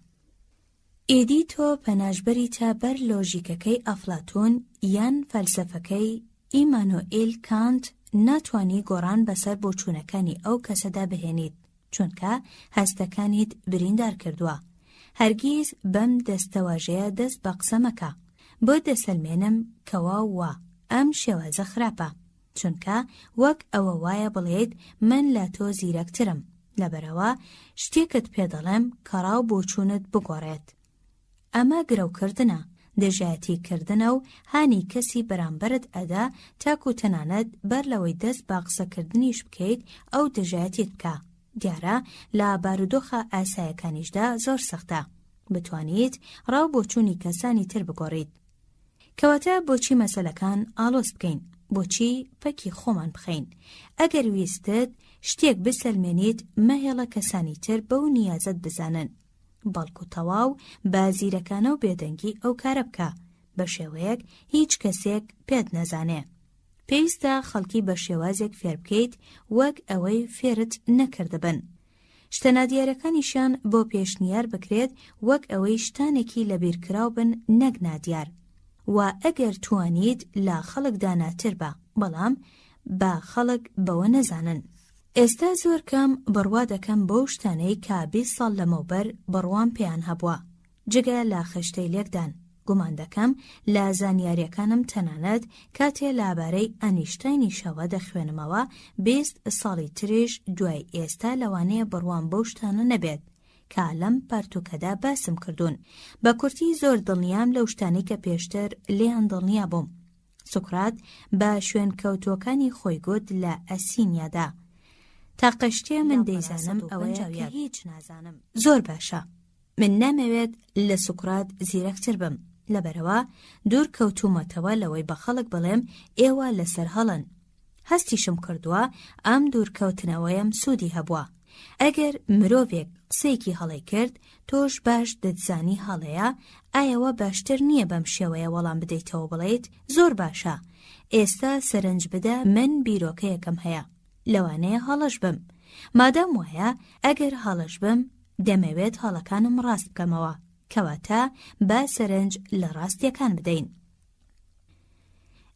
ئیدی تۆ پەناژبەریتە بەر لۆژیکەکەی ئەفلاتۆن یان فەلسەفەکەی ئیمانوئیل کانت، ناتوانی گۆڕان بەسەر بۆچوونەکانی ئەو کەسەدا بهێنیت، چونکە هەستەکانیت بریندار کردووە. هەرگیز بەم دەستەواژەیە دەست بە قسە مەکە. بۆ دەسەلمێنم کەوا وە ئەم شێوازە خراپە، چونکە وەک ئەوە وایە بڵێیت من لە تۆ زیرەکترم، لەبەرەوە شتێکت پێدەڵێم کە ڕاو بۆچوونت بگۆڕێت. ئەمە گرەوکردنە، دژایەتیکردنە و هانی کەسی بەرامبەرت ئەدا تاکو تەنانەت بەر لەوەی دەست با قسەکردنیش بکەیت ئەو دژایەتیت بکە. دیارە لە بارودۆخە ئاسایەکانیشدا زۆر سەختە بتوانیت ڕاو بۆچوونی کەسانی تر بگۆڕیت. کەواتە بۆچی مەسەلەکان ئالۆز بکەین؟ بۆچی پەکی خۆمان بخەین؟ ئەگەر ویستت شتێک بسەلمێنیت، مەهێڵە کەسانی تر بەو نیازت بزانن، بەڵکو تەواو بە زیرەکانە و بێدەنگی ئەو کارە بکە، بە شێوەیەک هیچ کەسێک پێت نەزانێ. پێویستە خەڵکی بە شێوازێک فێر بکەیت وەک ئەوەی فێرت نەکردبن. شتە نادیارەکانیشان بۆ پێشنیار بکرێت وەک ئەوەی شتانێکی لەبیرکراو بن نەک نادیار. و ئەگەر توانیت لە خەڵکدا ناتر بە، بەڵام بە خەڵک بەوە نەزانن. ئێستا زۆر کەم بڕوا دەکەم بەو شتانەی کە 20 ساڵ لەمەوبەر بڕوام پێیان هەبووە، جگە لە خشتەی لێکدان. گومان دەکەم لە زانیاریەکانم تەنانەت کاتێ لابارەی ئەنیشتاینی شەوە دەخوێنمەوە 20 ساڵی تریش دوای ئێستا لەوانەیە بڕوام بەو شتانە نەبێت کە لەم پەرتوکەدا باسم کردوون. بە کورتی زۆر دڵنیام لەو شتانەی کە پێشتر لێیان دڵنیا بووم. سوکرات بە شوێن کەوتوەکانی خۆی گوت لە ئەسینیادا، تا قەشتێ من دەیزانم ئەوەیە کە هیچ نازانم. زۆر باشە، من نامەوێت لە سوکرات زیرەکتر بم، لەبەرەوە دوور کەوتومەتەوە لەوەی بە خەڵک بڵێم ئێوە لەسەر هەڵن. هەستیشم کردووە ئەم دوورکەوتنەوەیم سوودی هەبووە. ئەگەر مرۆڤێک قسەیەکی هەڵی کرد، تۆش باش دەتزانی هەڵەیە، ئایەوە باشتر نییە بەم شێوەیە وەڵام بدەیتەوە بڵێیت زۆر باشە، ئێستا سەرنج بدە من بیرۆکەیەکم هەیە، لەوانەیە هەڵەش بم. مادام وایە ئەگەر هەڵەش بم دەمەوێت هەڵەکانم ڕاست بکەمەوە، کەواتە با سەرنج لە ڕاستیەکان بدەین.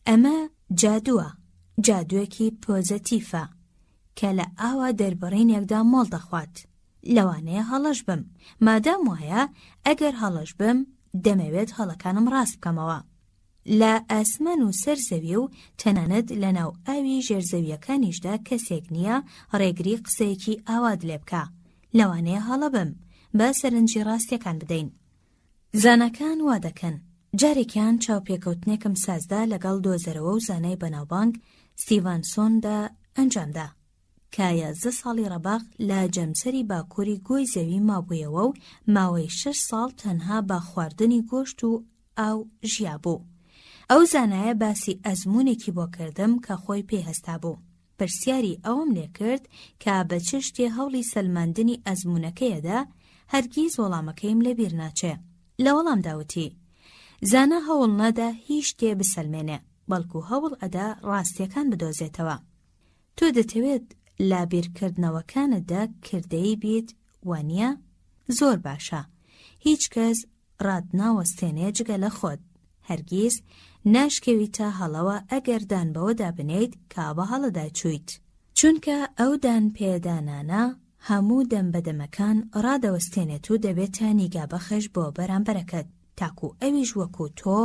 ئەمە جادووە، جادوویەکی پۆزەتیفە کە لە ئاوا دەربڕینێکدا مۆڵ دەخوات. لەوانەیە هەڵەش بم، مادام وایە ئەگەر هەڵەش بم دەمەوێت هەڵەکانم ڕاست بکەمەوە. لە ئاسمان و سەر زەوی و تەنانەت لە ناو ئاوی ژێرزەویەکانیشدا کەسێک نییە ڕێگری قسەیەکی ئاوات لێ بکە. لەوانەیە هەڵە بم، با سەرنجی ڕاستیەکان بدەین. زانەکان وا دەکەن. جارێکیان چاوپێکەوتنێکم سازدا لەگەڵ دۆزەرەوە و زانای بەناوبانگ ستیڤانسۆندا ئەنجامدا کە 11 ساڵی ڕەباق لە جەمسەری باکووری گۆی زەوی مابوویەوە و ماوەی 6 ساڵ تەنها با خواردنی گۆشت و ئاو ژیا بوو. ئەو زانایە باسی ئەزموونێکی بۆ کردم کە خۆی پێهێستا بوو. پرسیاری ئەوم لێ کرد کە بە چ شتێ هەوڵی سەلماندنی ئەزموونەکەیەدا هەرگیز وەڵامەکەیم لەبیر ناچێ. لە وەڵام داوتی زانە هەوڵ نەدا هیچ شتێ بسەلمێنێ، بەڵکو هەوڵ ئەدا ڕاستیەکان بدۆزێتەوە. تۆ دەتەوێت لە بیرکردنەوەکانتدا کردەیی بیت وانییە؟ زۆر باشە. هیچ کەس ڕادناوەستێنێ جگە لە خۆت. هەرگیز ناشکەویتە هەڵەوە ئەگەر دان بەوە دابنیت کە بە هەڵەدا چوویت. چونکە ئەو دان پێدانانە هەموو دەمبەدەمەکان ڕادەوەستێنێت و دەبێتە نیگابەخش بۆ بەرامبەرەکەت تاکو ئەویش وەکو تۆ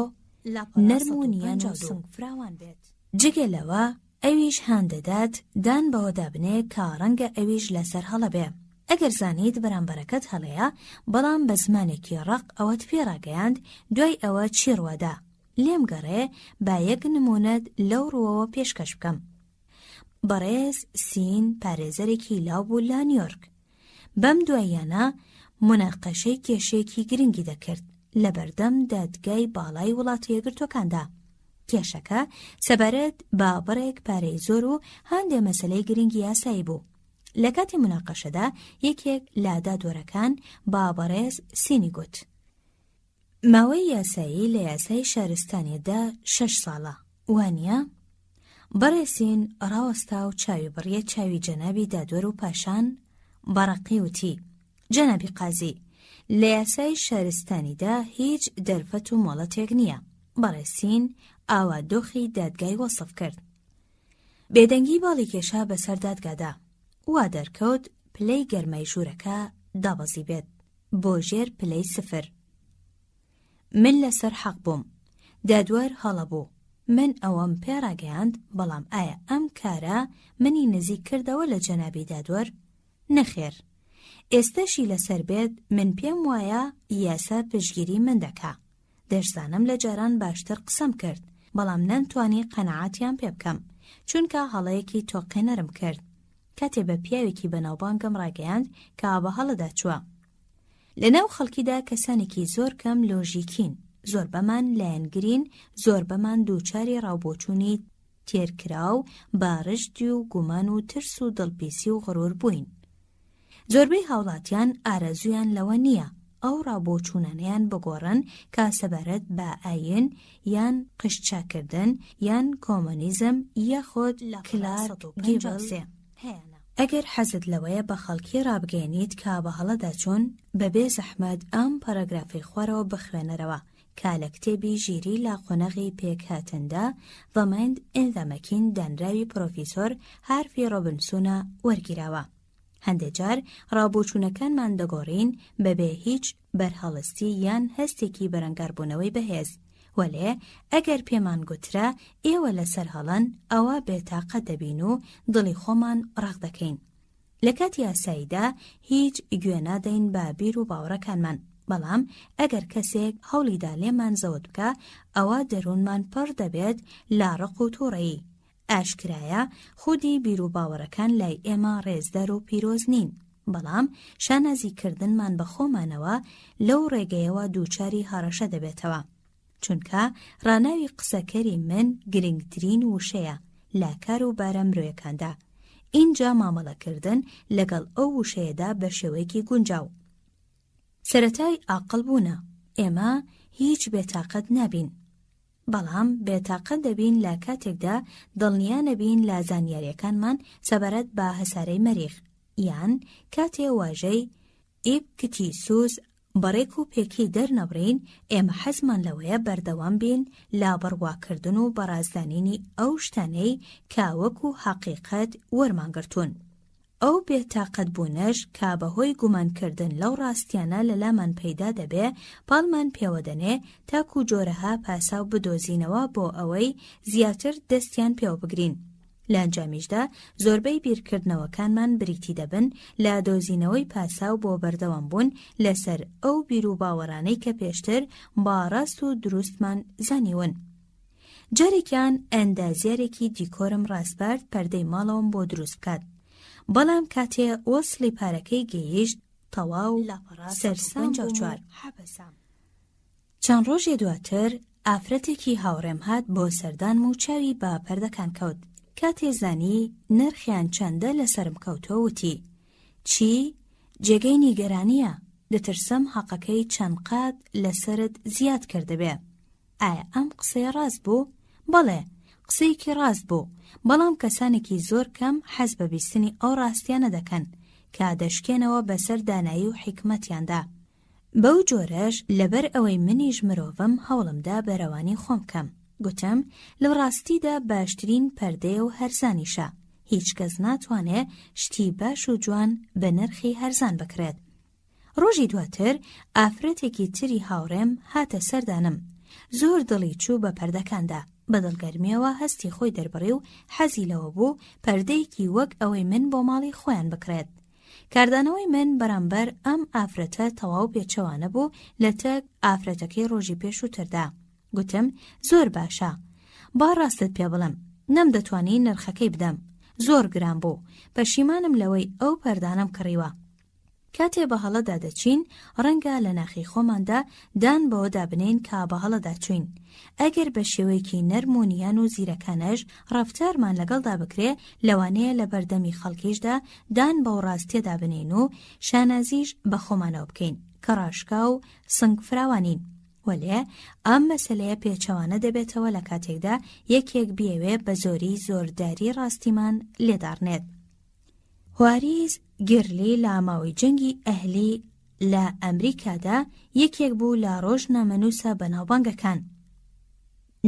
نەرم و نیان و سنگفراوان بێت. جگە لەوە ئەویش هاندەدات دان بەوە دابنێ کە ڕەنگە ئەویش لەسەر هەڵە بێ. ئەگەر زانیت بەرامبەرەکەت هەڵەیە بەڵام بە زمانێکی ڕق ئەوەت پێڕاگەیاند دوای ئەوە چی ڕوەدا. لێم گەڕێ با یەک نمونەت لەو ڕووەوە پێشکەش بکەم. بەڕێز سین پارێزەرێکی لاو بوو لە نیویۆرک. بەم دواییانە موناقەشەی کێشەیەکی گرنگی دەکرد لە بەردەم دادگای باڵای وڵاتە یەکگرتووەکاندا. کێشەکە سەبارەت بە بڕێک پارەی زۆر و هەندێک مەسەلەی گرنگی یاسایی بوو. لە کاتی موناقەشەدا یەکێک لە دادوەرەکان با بەڕێز سینی گوت ماوەی یاسایی لە یاسای شارستانیەدا 6 ساڵە، وانییە؟ بەڕێسین ڕاوەستا و چاوی بڕیە چاوی جەنابی دادوەر و پاشان بەڕەقی وتی جەنابی قازی، لە یاسای شارستانیدا هیچ دەرفەت و مۆڵەتێک نییە. بەڕێسین ئاوا دۆخی دادگای وەسف کرد. بێدەنگی باڵی کێشا بەسەر دادگادا. وا دەرکەوت پلەی گەرمای ژوورەکە دابەزی بێت بۆ ژێر پلەی 0. من لەسەر حەق بووم. دادوەر هەڵە بوو. من ئەوەم پێڕاگەیاند، بەڵام ئایا ئەم کارە منی نزیک کردەوە لە جەنابی دادوەر؟ نەخێر. ئێستاشی لەسەر بێت من پێم وایە یاسا پشگیری من دەکا. دەشزانم لە جاران باشتر قسەم کرد، بەڵام نەمتوانی قەنەعاتیان پێ بکەم چونکە هەڵەیەکی تۆقێنەرم کرد. کاتێ بە پیاوێکی بەناوبانگم ڕاگەیاند کە بە هەڵەدا چووە. لەناو خەڵکیدا کەسانێکی زۆر کەم لۆژیکین، زۆر بەمان لایەنگرین، زۆر بەمان دووچاری ڕاوبۆچوونی تێرکراو بارشتی و گومان و ترس و دڵپیسی و غرور بووین. زۆربەی هاوڵاتیان ئارەزویان لەوە نییە ئەو ڕاوبۆچوونانیان بگۆڕن کە سەبارەت بە ئاین یان قشتچاکردن یان کۆمۆنیزم یاخۆد کلارک گیبڵز. ئەگەر حەزت لەوەیە بە خەڵکی ڕابگەێنیت کە بە هەڵەدا چوون، بەبێ زەحمەت ئەم پەرەگرافی خوارەوە بخوێنەرەوە کە لە کتێبی ژیری لا قۆنەغی پێکهاتندا The Mind in the Making دانراوی پرۆفیسۆر هارڤی ڕۆبنسونە وەرگیراوە. هەندێک جار ڕابۆچوونەکانمان دەگۆڕین بەبێ هیچ بەرهەڵستی یان هەستێکی بەرەنگاربوونەوەی بەهێز، وەلێ ئەگەر پێمان گوترا ئێوە لەسەر هەڵەن ئەوە بێتاقە دەبین و دڵی خۆمان ڕاق دەکەین. لە کاتی یاساییدا هیچ گوێ نادەین بە بیر و باوەڕەکانمان، بەڵام ئەگەر کەسێک هەوڵیدا لێمان زەوت بکە ئەوە دەروونمان پڕ دەبێت لا ڕق و تووڕەیی. ئاشکرایە خودی بیر و باوەڕەکان لای ئێمە ڕێزدەر و پیرۆز نین، بەڵام شانازیکردنمان بە خۆمانەوە لەو ڕێگەیەوە دووچاری هەڕەشە دەبێتەوە. چونکە ڕاناوی قسەکەری من گرنگترین وشەیە لاکار و بارە مرۆیەکاندا. اینجا مامەڵەکردن لەگەڵ ئەو وشەیەدا بە شێوەیەکی گونجاو. سەرەتای عاقڵ بوونە. ئێمە هیچ بێتاقەت نابین، بەڵام بێتاقەت دەبین لە کاتێکدا دڵنیا نەبین لە زانیاریەکانمان سەبارەت بە هەسارەی مەریخ یان کاتێ واژەی ئیب کتی سوز بەڕێک و پێکی دەرنەبڕین ئێمە حەزمان لەوەیە بەردەوام بین لا بڕواکردن و بەڕازدانینی ئەو شتانەی کاوەک و حەقیقەت وەرمانگرتوون. ئەو بێتاقەت بوونەش کا بەهۆی گومانکردن لەو ڕاستیانە لەلامان پەیدا دەبێ پاڵمان پێوەدەنێ تاکو جۆرەها پاساو بدۆزینەوە بۆ ئەوەی زیاتر دەستیان پێوە بگرین. لە ئەنجامیشدا زۆربەی بیرکردنەوەکانمان بریتی دەبن لە دۆزینەوەی پاساو بۆ بەردەوام بوون لەسەر ئەو بیر و باوەڕانەی کە پێشتر باڕاست و دروستمان زانیون. جارێکیان ئەندازیارێکی دیکۆرم ڕاستبارد پەردەی ماڵەوەم بۆ دروست بکات. بەڵام کاتێ وەسڵی پارەکەی گەیشت تەواو سەرسام چوار. چەند ڕۆژێ دواتر ئافرەتێکی هاوڕێم هات بۆ سەردان و چاوی بە پەردەکان کەوت. کاتێ زانی نرخیان چەندە لەسرم کەوتۆ وتی: چی؟ جێگەی نیگەرانیە، دەترسم حەقەکەی چەند قات لەسرت زیاد کردبێ. ئایا ئەم قسەی ڕاست بوو؟ بەڵێ، قسەیەکی ڕاست بوو، بەڵام کەسانێکی زۆر کەم حەز بە بیستنی ئەو ڕاستیانە دەکەن کە دەشکێنەوە بەسەر دانایی و حیکمەتیاندا. بەو جۆرەش لەبەر ئەوەی منیش مرۆڤم هەوڵمدا بەرەوانی خۆم کەم. گوتم لە ڕاستیدا باشترین پەردەیە و هەرزانیشە. هیچ کەس ناتوانێ شتی باش و جوان بە نرخی هەرزان بکرێت. ڕۆژی دواتر ئافرەتێکی تری هاوڕێم هاتە سەردانم. زۆر دڵی چوو بە پەردەکاندا. بەدڵگەرمیەوە هەستی خۆی دەربڕی و حەزی لەوە بوو پەردەیەکی وەک ئەوەی من بۆ ماڵی خۆیان بکرێت. کاردانەوەی من بەرامبەر ئەم ئافرەتە تەواو پێچەوانە بوو لە تەک ئافرەتەکەی ڕۆژی پێشووتردا. گوتم زۆر باشە، با ڕاستت پێ بڵم، نەم دەتوانی نرخەکەی بدەم، زۆر گران بوو، پەشیمانم لەوەی ئەو پەردانەم کڕیوە. کاتێ بە هەڵەدا دەچین ڕەنگە لە ناخی خۆماندا دان بەوە دابنین کە بە هەڵەدا چوین. ئەگەر بە شێوەیەکی نەرمونیان و زیرەکانەش ڕەفتارمان لەگەڵدا بکرێ لەوانەیە لە بەردەمی خەڵکیشدا دان بەو ڕاستیەدا بنین و شانازیش بە خۆمانەوە بکەین کە ڕاشکا و سنگ فراوانین. وەلێ ئەم مەسەلەیە پێچەوانە دەبێتەوە لە کاتێکدا یەکێک بیەوێ بە زۆری زۆرداری ڕاستیمان لێدارنێت. هواریز گرلی لە ماوەی جەنگی ئەهلی لە ئەمریکادا یەکێک بوو لە ڕۆژنامەنووسە بەناوبانگەکان.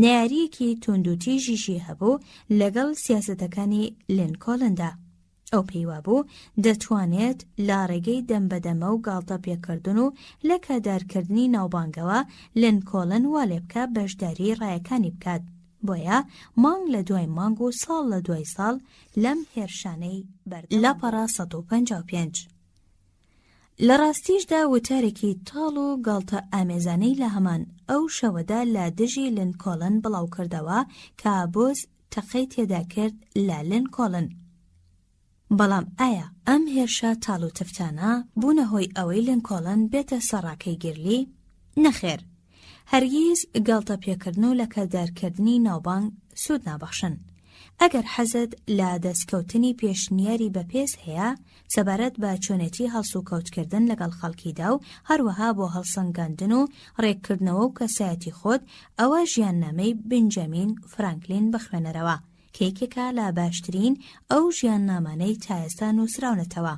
نەیاریەکی توندوتیژیشی هەبوو لەگەڵ سیاسەتەکانی لینکۆلندا. ئەو پێیوا بوو دەتوانێت لە ڕێگەی دەمبەدەمە و گاڵتە پێکردن و لە کادارکردنی ناوبانگەوە لینکۆلن وا لێ بکە بەشداری ڕایەکانی بکات. بۆیە مانگ لە دوای مانگ و ساڵ لە دوای ساڵ لەم هێرشانەی لاپەڕا 155. لە ڕاستیشدا وتارێکی تاڵ و گاڵتە ئامێزانەی لە هەمان ئەو شەوەدا لە دژی لینکۆلن بڵاو کردەوە کە بۆز تەقەی تێدا کرد لە لینکۆلن. بەڵام ئایا ئەم هێرشە تاڵ و تفتانە بوونە هۆی ئەوەی لینکۆلن بێتە سەڕاکەی گرلی؟ نەخێر، هەرگیز گاڵتە پێکردن و لە کەدارکردنی ناوبانگ سوود نابەخشن. ئەگەر حەزت لە دەستکەوتنی پێشنیاری بەپێز هەیە سەبارەت بە چۆنێتی هەڵسوکەوتکردن لەگەڵ خەڵکیدا و هەروەها بۆ هەڵسەنگاندن و ڕێککردنەوە و کەسایەتی خۆت، ئەوە ژیاننامەی بنجەمین فرانکلین بخوێنەرەوە کە یەکێکە لە باشترین ئەو ژیاننامانەی تا ئێستا نووسراونەتەوە.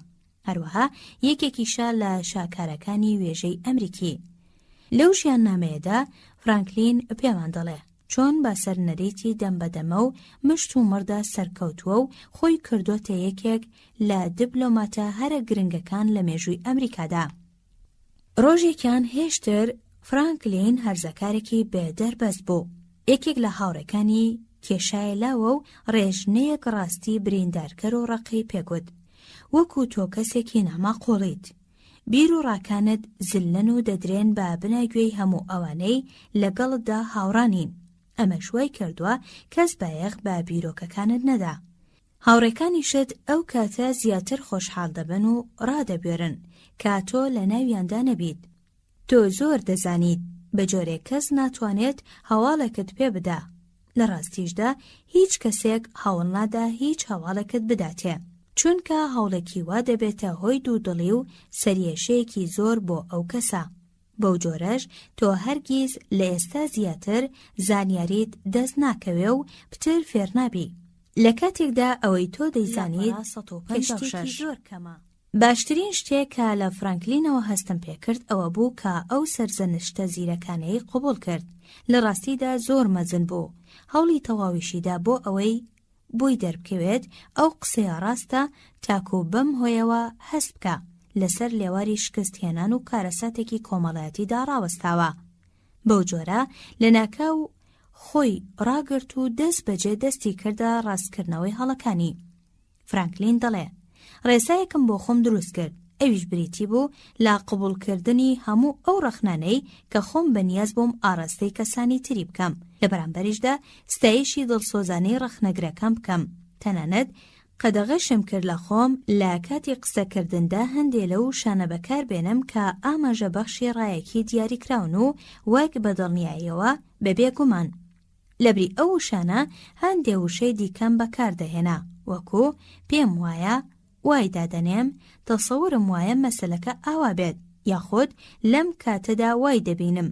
هەروەها یەکێکیشە لە شاکارەکانی وێژەی ئەمریکی. لەو ژیاننامەیەدا فرانکلین پێمان دەڵێ چۆن بە سەرنەریتی دەمبەدەمە و مشت و مڕدا سەرکەوتووە و خۆی کردوتە یەکێک لە دیپلۆماتە هەرە گرنگەکان لە مێژووی ئەمریکادا. ڕۆژێکیان هێشتر فرانکلین هەرزەکارێکی بێدەربەست بوو. یەکێک لە هاوڕێکانی کێشایە لاوە و ڕێژنەیەک ڕاستی بریندارکەر و ڕقی پێگوت: وەکو تۆ کەسێکی ناماقۆڵیت، بیر و ڕاکانت زلن و دەدرێن بە بناگوێی هەموو ئەوانەی لەگەڵتدا هاوڕانین. ئەمە شوای کردووە کەس بایەخ بە بیرۆکەکانت نەدا. هاوڕێکانیشت ئەو کاتە زیاتر خۆشحاڵ دەبن و ڕادەبێرن کە تۆ لە ناویاندا نەبیت. تۆ زۆر دەزانیت بە جۆرێک کەس ناتوانێت هەواڵێکت پێ بدا. لە ڕاستیشدا هیچ کەسێک هەوڵ نادا هیچ هەواڵێکت بداتێ، چونکە هەوڵێکی وا دەبێتە هۆی دوودڵی و سەریێشەیەکی زۆر بۆ ئەو کەسە. بەو جۆرەش تۆ هەرگیز لە ئێستا زیاتر زانیاریت دەست ناکەوێ و پتر فێر نابی. لە کاتێکدا ئەوەی تۆ دەیزانیت کەشتێکی زۆر کەمە. باشترین شتێک کە لە فرانکلینەوە هەستم پێکرد ئەوە بوو کە ئەو سەرزەنشتە زیرەکانەی قبول کرد. لە ڕاستیدا زۆر مەزن بوو. هەوڵی تەواویشیدا بۆ ئەوەی بۆی دەربکەوێت ئەو قسەیە ڕاستە تاکو بەم هۆیەوە هەست بکە لەسەر لێواری شکست هێنان و کارەساتێکی کۆمەڵایەتیدا ڕاوەستاوە. بەو جۆرە لە ناکاو خۆی ڕاگرت و دەست بەجێ دەستی کردە ڕاستکردنەوەی هەڵەکانی. فرانکلین دەڵێ ڕێسایەکم بۆ خۆم دروست کرد، ئەویش بریتی بوو لا قبولکردنی هەموو ئەو ڕەخنانەی کە خۆم بەنیاز بووم ئاڕاستەی کەسانی تری بکەم، لە بەرامبەریشدا ستایشی دڵسۆزانەی ڕەخنەگرەکەم بکەم. تەنانەت قەدەغەشم کرد لە خۆم لە کاتی قسەکردندا هەندێ لەو شانە بەکار بێنم کە ئاماژە بەخشی ڕایەکی دیاریکراون و وەک بەدڵنیاییەوە بەبێ گومان. لەبری ئەو شانە هەندێ وشەی دیکەم بەکاردەهێنا، وەکو پێم وایە وای دادەنێم، تەسەورم وایە مەسەلەکە ئاوا بێت، یاخود لەم کاتەدا وای دەبینم.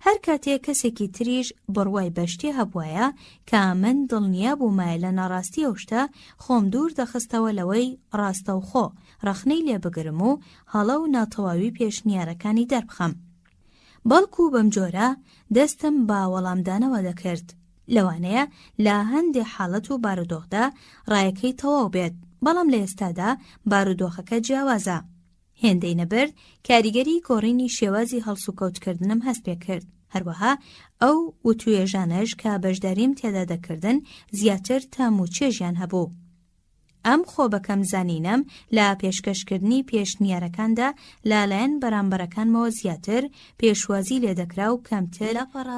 هەر کاتێک کەسێکی تریش بڕوای بەشتی هەبوایە کە من دڵنیا بوومایە لە ناڕاستی ئەو شتە خۆم دوور دەخستەوە لەوەی ڕاستەوخۆ ڕەخنەی لێ بگرم و هەڵە و ناتەواوی پێشنیارەکانی دەربخەم. بەڵکو بەم جۆرە دەستم با وەڵامدانەوە دەکرد. لەوانەیە لە هەندێک حاڵەت و بارودۆخدا ڕایەکەی تەواو بێت، بەڵام لە ئێستادا بارودۆخەکە جیاوازە. هێندەی نەبرد کاریگەری گۆڕینی شێوازی هەڵسوکەوتکردنم هەست پێ کرد. هەروەها ئەو وتوێژانەش کە بەشداریم تێدا دەکردن زیاتر تام و چێژیان هەبوو. ئەم خۆبەکەم زانینەم لە پێشکەشکردنی پێشنیارەکاندا لالایەن بەرامبەرەکانمەوە زیاتر پێشوازی لێ دەکرا و کەمتر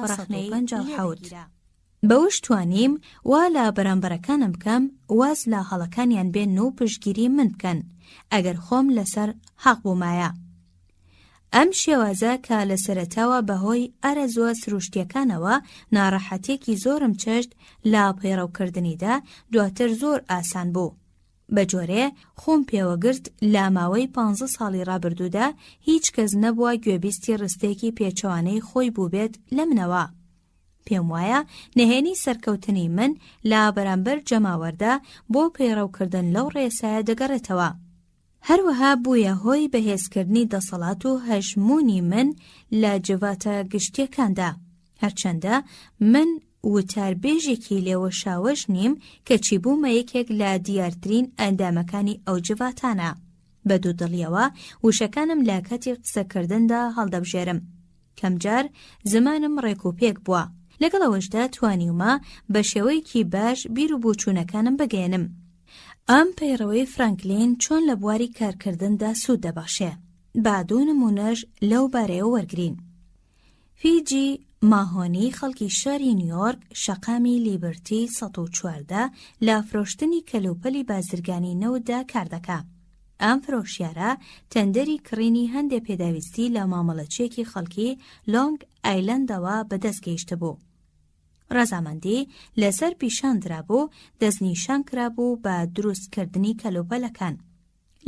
ڕەخنەی 57. بەوش توانیم وا لە بەرامبەرەکانم بکەم واز لە هەڵەکانیان بێن و پشتگیری من بکەن ئەگەر خۆم لەسەر حەق بوومایە. ئەم شێوازە کە لە سەرەتاوە بەهۆی ئەرەزوە سروشتیەکانەوە ناڕەحەتێکی زۆرم چەشت لە پەیڕەوکردنیدا دواتر زۆر ئاسان بوو. بە جۆرێ خۆم پێوەگرت لە ماوەی 15 ساڵی ڕابردوودا هیچ کەس نەبووە گوێبیستی ڕستێکی پێچەوانەی خۆی بوو بێت لە منەوە. پێم وایە نهێنی سەرکەوتنی من لە بەرامبەر جەماوەردا بۆ پەیڕەوکردن لەو ڕێسایە دەگەڕێتەوە. هەروەها بوویە هۆی بەهێزکردنی دەسەڵات و هەژمونی من لە جڤاتە گشتیەکاندا، هەرچەندە من وتاربێژێکی لێوە شاوەش نیم کە چی بوومە یەکێک لە دیارترین ئەندامەکانی ئەو جڤاتانە. بە دوودڵیەوە وشەکانم لە کاتی قسەکردندا هەڵدەبژێرم. کەمجار زمانم ڕێکوپێک بووە، لەگەڵەوەشدا توانیومە بە شێوەیەکی باش بیر و بوچوونەکانم بگەێنم. ئەم پەیڕەوەی فرانکلین چۆن لە بواری کارکردندا سوود دەبەخشێ. با دوو نمونەش لەو بارەیە وەرگرین. فیجی ماهۆنی خەڵکی شاری نیویۆرک شەقامی لیبرتی 114 لە فرۆشتنی کەلوپەلی بازرگانی نەوتدا کار دەکا. ئەم فرۆشیارە تەندەری کڕینی هەندێک پێداویستی لە مامەڵەچێکی خەڵکی لۆنگ ئایلەندەوە بەدەستگەیشتە بوو. ڕەزامەندی لەسەر پیشاندرا بوو دەستنیشان کرابوو بە دروستکردنی کەلوپەلەکان.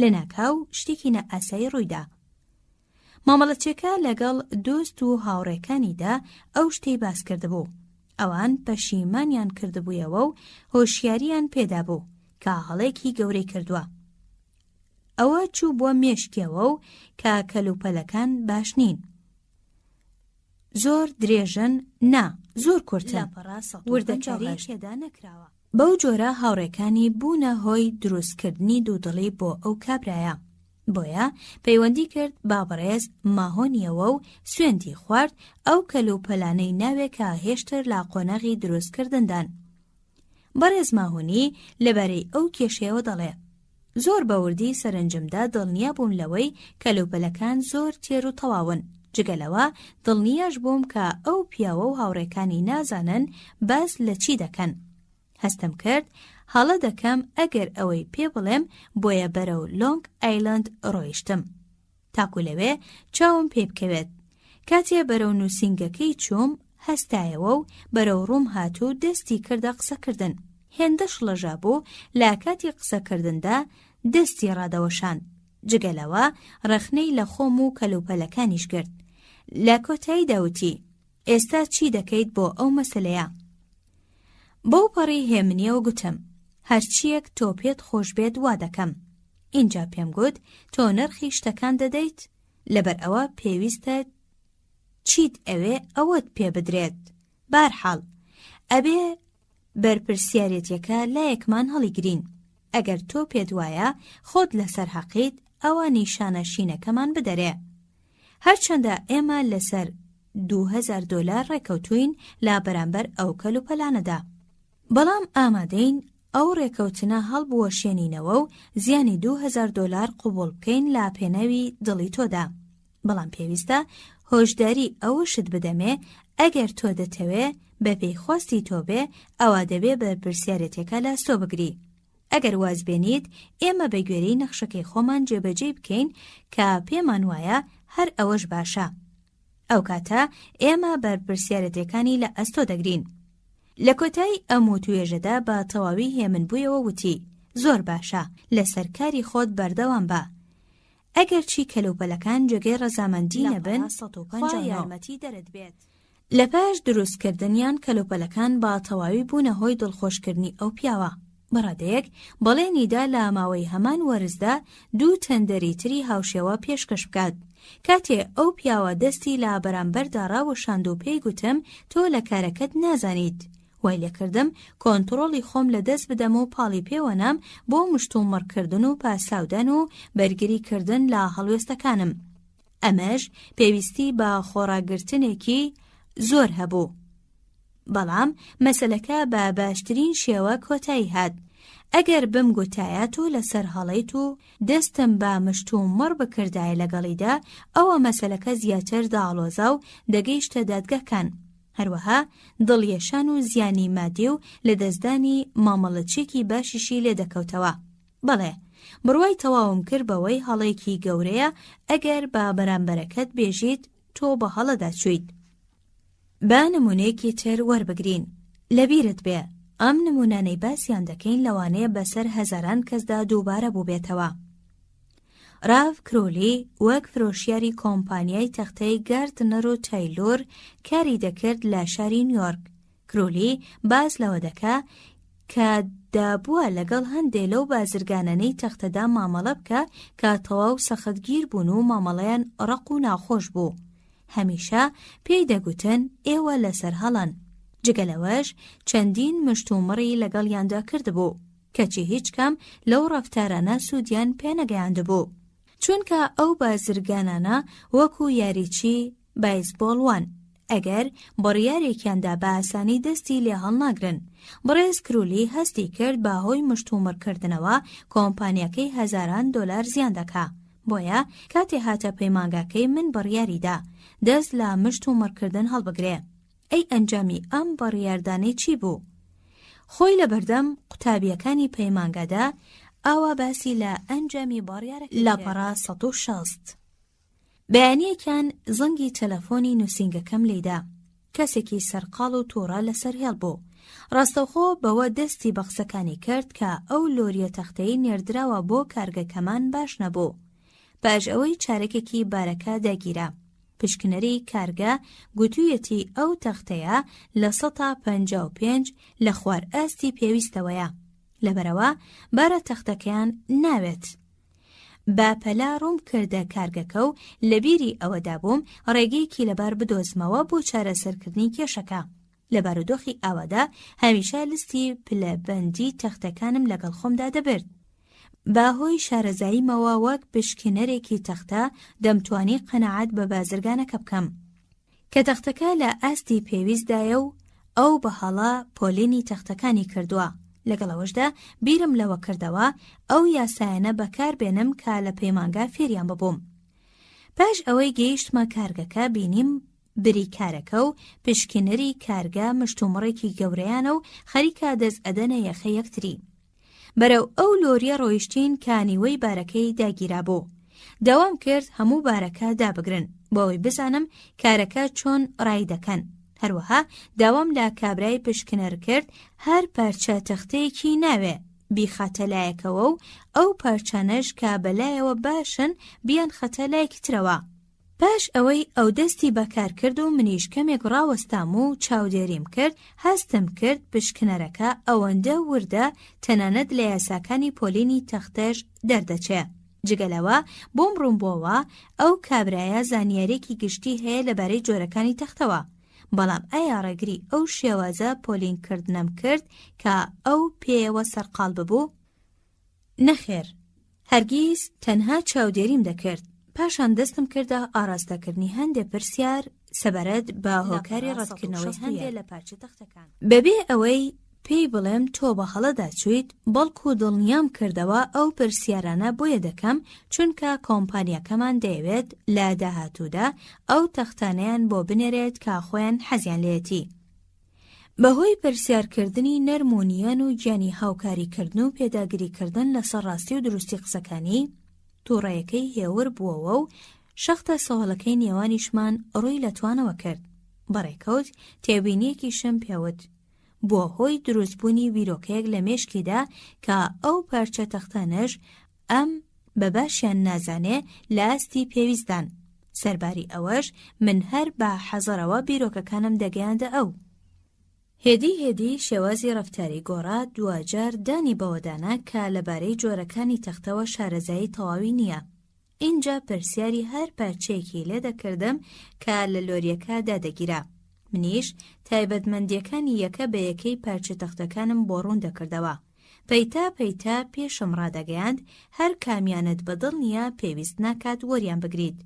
لە ناکاو شتێکی نەئاسایی ڕوویدا. مامەڵەچێکە لەگەڵ دۆست و هاوڕێکانیدا ئەو شتەی باس کردبوو. ئەوان پەشیمانیان کردبوویەوە و هۆشیاریان پێدا بوو کە هەڵێکی گەورەی کردووە. ئەوە چوو بۆ مێشکیەوە و کە کەلوپەلەکان باش نین. زۆر درێژن نا زۆر کورتن، وردەکاری تێدا نەکراوە. بەو جۆرە هاوڕێکانی بوونە هۆی دروستکردنی دوودڵی بۆ ئەو کابرایە. بۆیە پەیوەندی کرد بابڕێز ماهۆنیەوە و سوێندی خوارد ئەو کەلوپەلانەی ناوێت کە هێشتر لا قۆنەغی دروستکردندان. بەڕێز ماهۆنی لەبەرەی ئەو کێشەیەوە دەڵێ زۆر بەوردی سەرنجمدا دڵنیا بووم لەوەی کەلوپەلەکان زۆر تێر و تەواون. جگەلەوە دڵنیاش بووم کە ئەو پیاوە و هاوڕێکانی نازانن باس لە چی دەکەن. هەستم کرد هەڵە دەکەم ئەگەر ئەوەی پێ بڵێم بۆیە بەرەو لۆنگ ئایلەند ڕۆیشتم. تاکو لەوێ چاوم پێ بکەوێت. کاتێ بەرەو نووسینگەکەی چووم هەستایەوە و بەرەو ڕووم هاتوو دەستی کردە قسەکردن. هێندەش لەژا بوو لە کاتی قسەکردندا دەستی ڕادەوەشاند. جگەلەوە ڕەخنەی لە خۆم و کەلوپەلەکانیش کرد. لە کۆتایی داوتی ئێستا چی دەکەیت بۆ ئەو مەسەلەیە؟ بەو پەڕی هێمنیەوە گوتم هەرچیەک تۆ پێت خۆش بێت وا دەکەم. اینجا پێم گوت تۆ نرخی شتەکان دەدەیت لەبەر ئەوە پێویستە چیت ئەوێ ئەوەت پێ بدرێت. بارحاڵ ئەبێ بەرپرسیارەتیەکە لایەکمان هەڵیگرین. ئەگەر تۆ پێت وایە خۆت لەسەر حەقیت ئەوە نیشانە شینەکەمان بدەرێ. هەرچەندە ئێمە لەسەر $2000 ڕێکەوتوین لا بەرامبەر ئەو کەلوپەلانەدا، بەڵام ئامادەین ئەو ڕێکەوتنە هەڵبوەشێنینەوە و زیانی $2000 قوبوڵ بکەین لا پێناوی دڵی تۆدا. بەڵام پێویستە هۆشداری ئەوەشت بدەمێ ئەگەر تۆ دەتەوێ بە پێیخواستی تۆ بێ ئەوە دەبێ بەرپرسیارەتێکە لە سۆ بگری. ئەگەر واز بێنیت ئێمە بە گوێرەی نەخشەکەی خۆمان جێبەجێ بکەین کە پێمان وایە هەر ئەوەش باشە. ئەو کاتە ئێمە بەرپرسیارەتەکانی لە ئەستۆ دەگرین. لە کۆتایی ئەم وتوێژەدا بە تەواوی هێمن بوویەوە وتی زۆر باشە لەسەر کاری خۆت بەردەوام بە. ئەگەر چی کەلوپەلەکان جێگەی ڕەزامەندی نەبن خوا یارمەتی دەرت بێت. لە پاش دروستکردنیان کەلوپەلەکان بە تەواوی بوونە هۆی دڵخۆشکردنی ئەو پیاوە. بەڕادەیەک بەڵێنیدا لە ماوەی هەمان وەرزدا 2 تەندەری تری هاوشێوە پێشکەش بکات. کاتێ ئەو پیاوە دەستی لە بەرامبەردا ڕاوەشاند و پێی گوتم تۆ لە کارەکەت نازانیت. وای لێکردم کۆنتڕۆڵی خۆم لە دەست بدەم و پاڵی پێوەنام بۆ مشتومڕکردن و پاساودان و بەرگریکردن لە هەڵوێستەکانم. ئەمەش پێویستی بە خۆڕاگرتنێکی زۆر هەبوو. بەڵام مەسەلەکە بە باشترین شێوە کۆتایی هات. ئەگەر بم گوتایە تۆ لەسەر هەڵەیت و دەستم بە مشتومڕ بکردایە لەگەڵیدا ئەوە مەسەلەکە زیاتر داڵۆزا و دەگەیشتە دادگاکان. هەروەها دڵیەشان و زیانی مادی و لە دەستدانی مامەڵەچێکی باشیشی لێ دەکەوتەوە. بەڵێ بڕوای تەواوم کرد بەوەی هەڵەیەکی گەورەیە ئەگەر بە بەرامبەرەکەت بێژیت تۆ بە هەڵەدا چویت. با نمونەیەکی تر وەربگرین. لەبیرت بێ ئەم نمونانەی باسییان دەکەین لەوانەیە بەسەر هەزاران کەسدا دووبارە بووبێتەوە. ڕاف کرۆلی وەک فرۆشیاری کۆمپانیای تەختەی گاردنەر و تایلۆر کاری دەکرد لە شاری نیویۆرک. کرۆلی باز لەوە دەکا کە دابووە لەگەڵ هەندێک لەو بازرگانانەی تەختەدا مامەڵە بکە کە تەواو سەختگیر بوون و مامەڵەیان ڕق و ناخۆش بوو. هەمیشە پێی دەگوتن ئێوە لەسەر هەڵن. جگەلەوەش چەندین مشتومڕی لەگەڵیاندا کردبوو کەچی هیچ کەم لەو ڕەفتارانە سوودیان پێنەگەیاندبوو. چونکە ئەو بازرگانانە وەکو یاریچی بایسبۆڵوان ئەگەر بڕیارێکیاندا بە ئاسانی دەستی لێ هەڵناگرن. بڕێز کرۆلی هەستی کرد بە هۆی مشتومڕکردنەوە کۆمپانیەکەی $1000 زیان دەکا. بۆیە کاتێ هاتە پەیمانگاکەی من بڕیاریدا دەست لە مشتومڕکردن هەڵبگرێ. ئەی ئەنجامی ئەم بڕیاردانەی چی بوو؟ خۆی لە بەردەم قوتابیەکانی پەیمانگادا ئاوا باسی لە ئەنجامی بڕیارەکە لاپەڕا 160. بەیانیەکان زەنگی تەلەفۆنی نووسینگەکەم لێدا. کەسێکی سەرقاڵ و تووڕە لەسەر هێڵ بوو. ڕاستەوخۆ بەوە دەستی بە قسەکانی کرد کە ئەو لۆریە تەختەی نێردراوە بۆ کارگەکەمان باش نەبوو. پاش ئەوەی چارەکێکی بارەکە داگیرا. پشکنەری کارگە گوتوویەتی ئەو تەختەیە لە 155 لە خوار ئاستی پێویستەوەیە. لەبەرەوە بارە تەختەکەیان ناوێت. باپەلا ڕوم کردە کارگەکە و لەبیری ئەوەدا بووم ڕێگەیەکی لەبار بدۆزمەوە بۆ چارەسەرکردنی کێشەکە. لە بارودۆخی ئەوەدا هەمیشە لستی پلەبەندی تەختەکانم لەگەڵ خۆمدا دەبرد. باهۆی شارەزاییمەوە وەک پشکنەرێکی تەختە دەمتوانی قەنەعەت بە بازرگانەکە بکەم کە تەختەکە لە ئاستی پێویستدایە و ئەو بە هەڵا پۆلینی تەختەکانی کردووە. لەگەڵەوەشدا بیرم لەوە کردەوە ئەو یاسایانە بەکار بێنم کە لە پەیمانگا فێریان ببووم. پاش ئەوەی گەیشتمە کارگەکە بینیم بریکارەکە و پشکنەری کارگە مشتومڕێکی گەورەیانە و خەریکە دەست ئەدەنە یەخە یەکتری. بەرەو ئەو لۆریە ڕۆیشتین کانیوەی بارەکەی داگیرا بوو. داوام کرد هەموو بارەکە دابگرن بۆەوەی بزانم کارەکە چۆن ڕای دەکەن. هەروەها داوام لە کابرای پشکنەر کرد هەر پارچە تەختەیەکی ناوێ بیخاتە لایەکەوە و ئەو پارچانەش کە بەلایەوە باشن بیان خەتە لایەکی ترەوە. پاش ئەوەی ئەو دەستی بەکار کرد و منیش کەمێک ڕاوەستام و چاودێریم کرد، هەستم کرد پشکنەرەکە ئەوەندە وردە تەنانەت لە یاساکانی پۆلینی تەختەش دەردەچێ. جگەلەوە بۆم ڕوونبووەوە ئەو کابرایە زانیاریێکی گشتی هەیە لەبارەی جۆرەکانی تەختەوە، بەڵام ئایا ڕێگری ئەو شێوازە پۆلینکردنەم کرد کە ئەو پێیەوە سەرقاڵ ببوو؟ نەخێر، هەرگیز تەنها چاودێریم دەکرد. پاشان دەستم کردە ئاراستەکردنی هەندێک پرسیار سەبارەت بە هۆکاری ڕەتکردنەوەی هەندێک لە پارچە تەختەکان. بەبێ ئەوەی پێی بڵێم تۆ بە هەڵەدا چوویت، بەڵکو دڵنیام کردەوە ئەو پرسیارانە بۆیە دەکەم چونکە کۆمپانیاکەمان دەیەوێت لە داهاتوودا ئەو تەختانەیان بۆ بنێرێت کە خۆیان حەزیان لێتی. بەهۆی پرسیارکردنی نەرمونیان و گیانی هاوکاریکردن و پێداگیریکردن لەسەر ڕاستی و دروستی قسەکانی، تووڕەیەکەی هێور بووەوە و شەختە سەواڵەکەی نێوانیشمان ڕووی لە توانەوە کرد. بەڕێکەوت تێبینیەکیشم پێوت بۆ هۆی دروستبوونی بیرۆکەیەک لە مێشکیدا کە ئەو پارچە تەختانەش ئەم بە باشیان نازانێ لە ئاستی پێویستدان. سەرباری ئەوەش من هەر بە حەزەرەوە بیرۆکەکانم دەگەیاندە ئەو. هێدی شێوازی ڕەفتاری گۆڕا دوجار دانی بەوەدانا کە لەبارەی جۆرەکانی تەختەوە شارەزایی تەواوی نییە. اینجا پرسیاری هەر پارچەیەکی لێ دەکردم کە لە لۆریەکە دادەگیرا. منیش تایبەتمەندیەکانی یەکە بە یەکەی پارچە تەختەکانم بۆ ڕوون دەکردەوە. پەیتا پێشم ڕادەگەیاند هەر کامیانت بەدڵ نییە پێویست ناکات وەریان بگریت.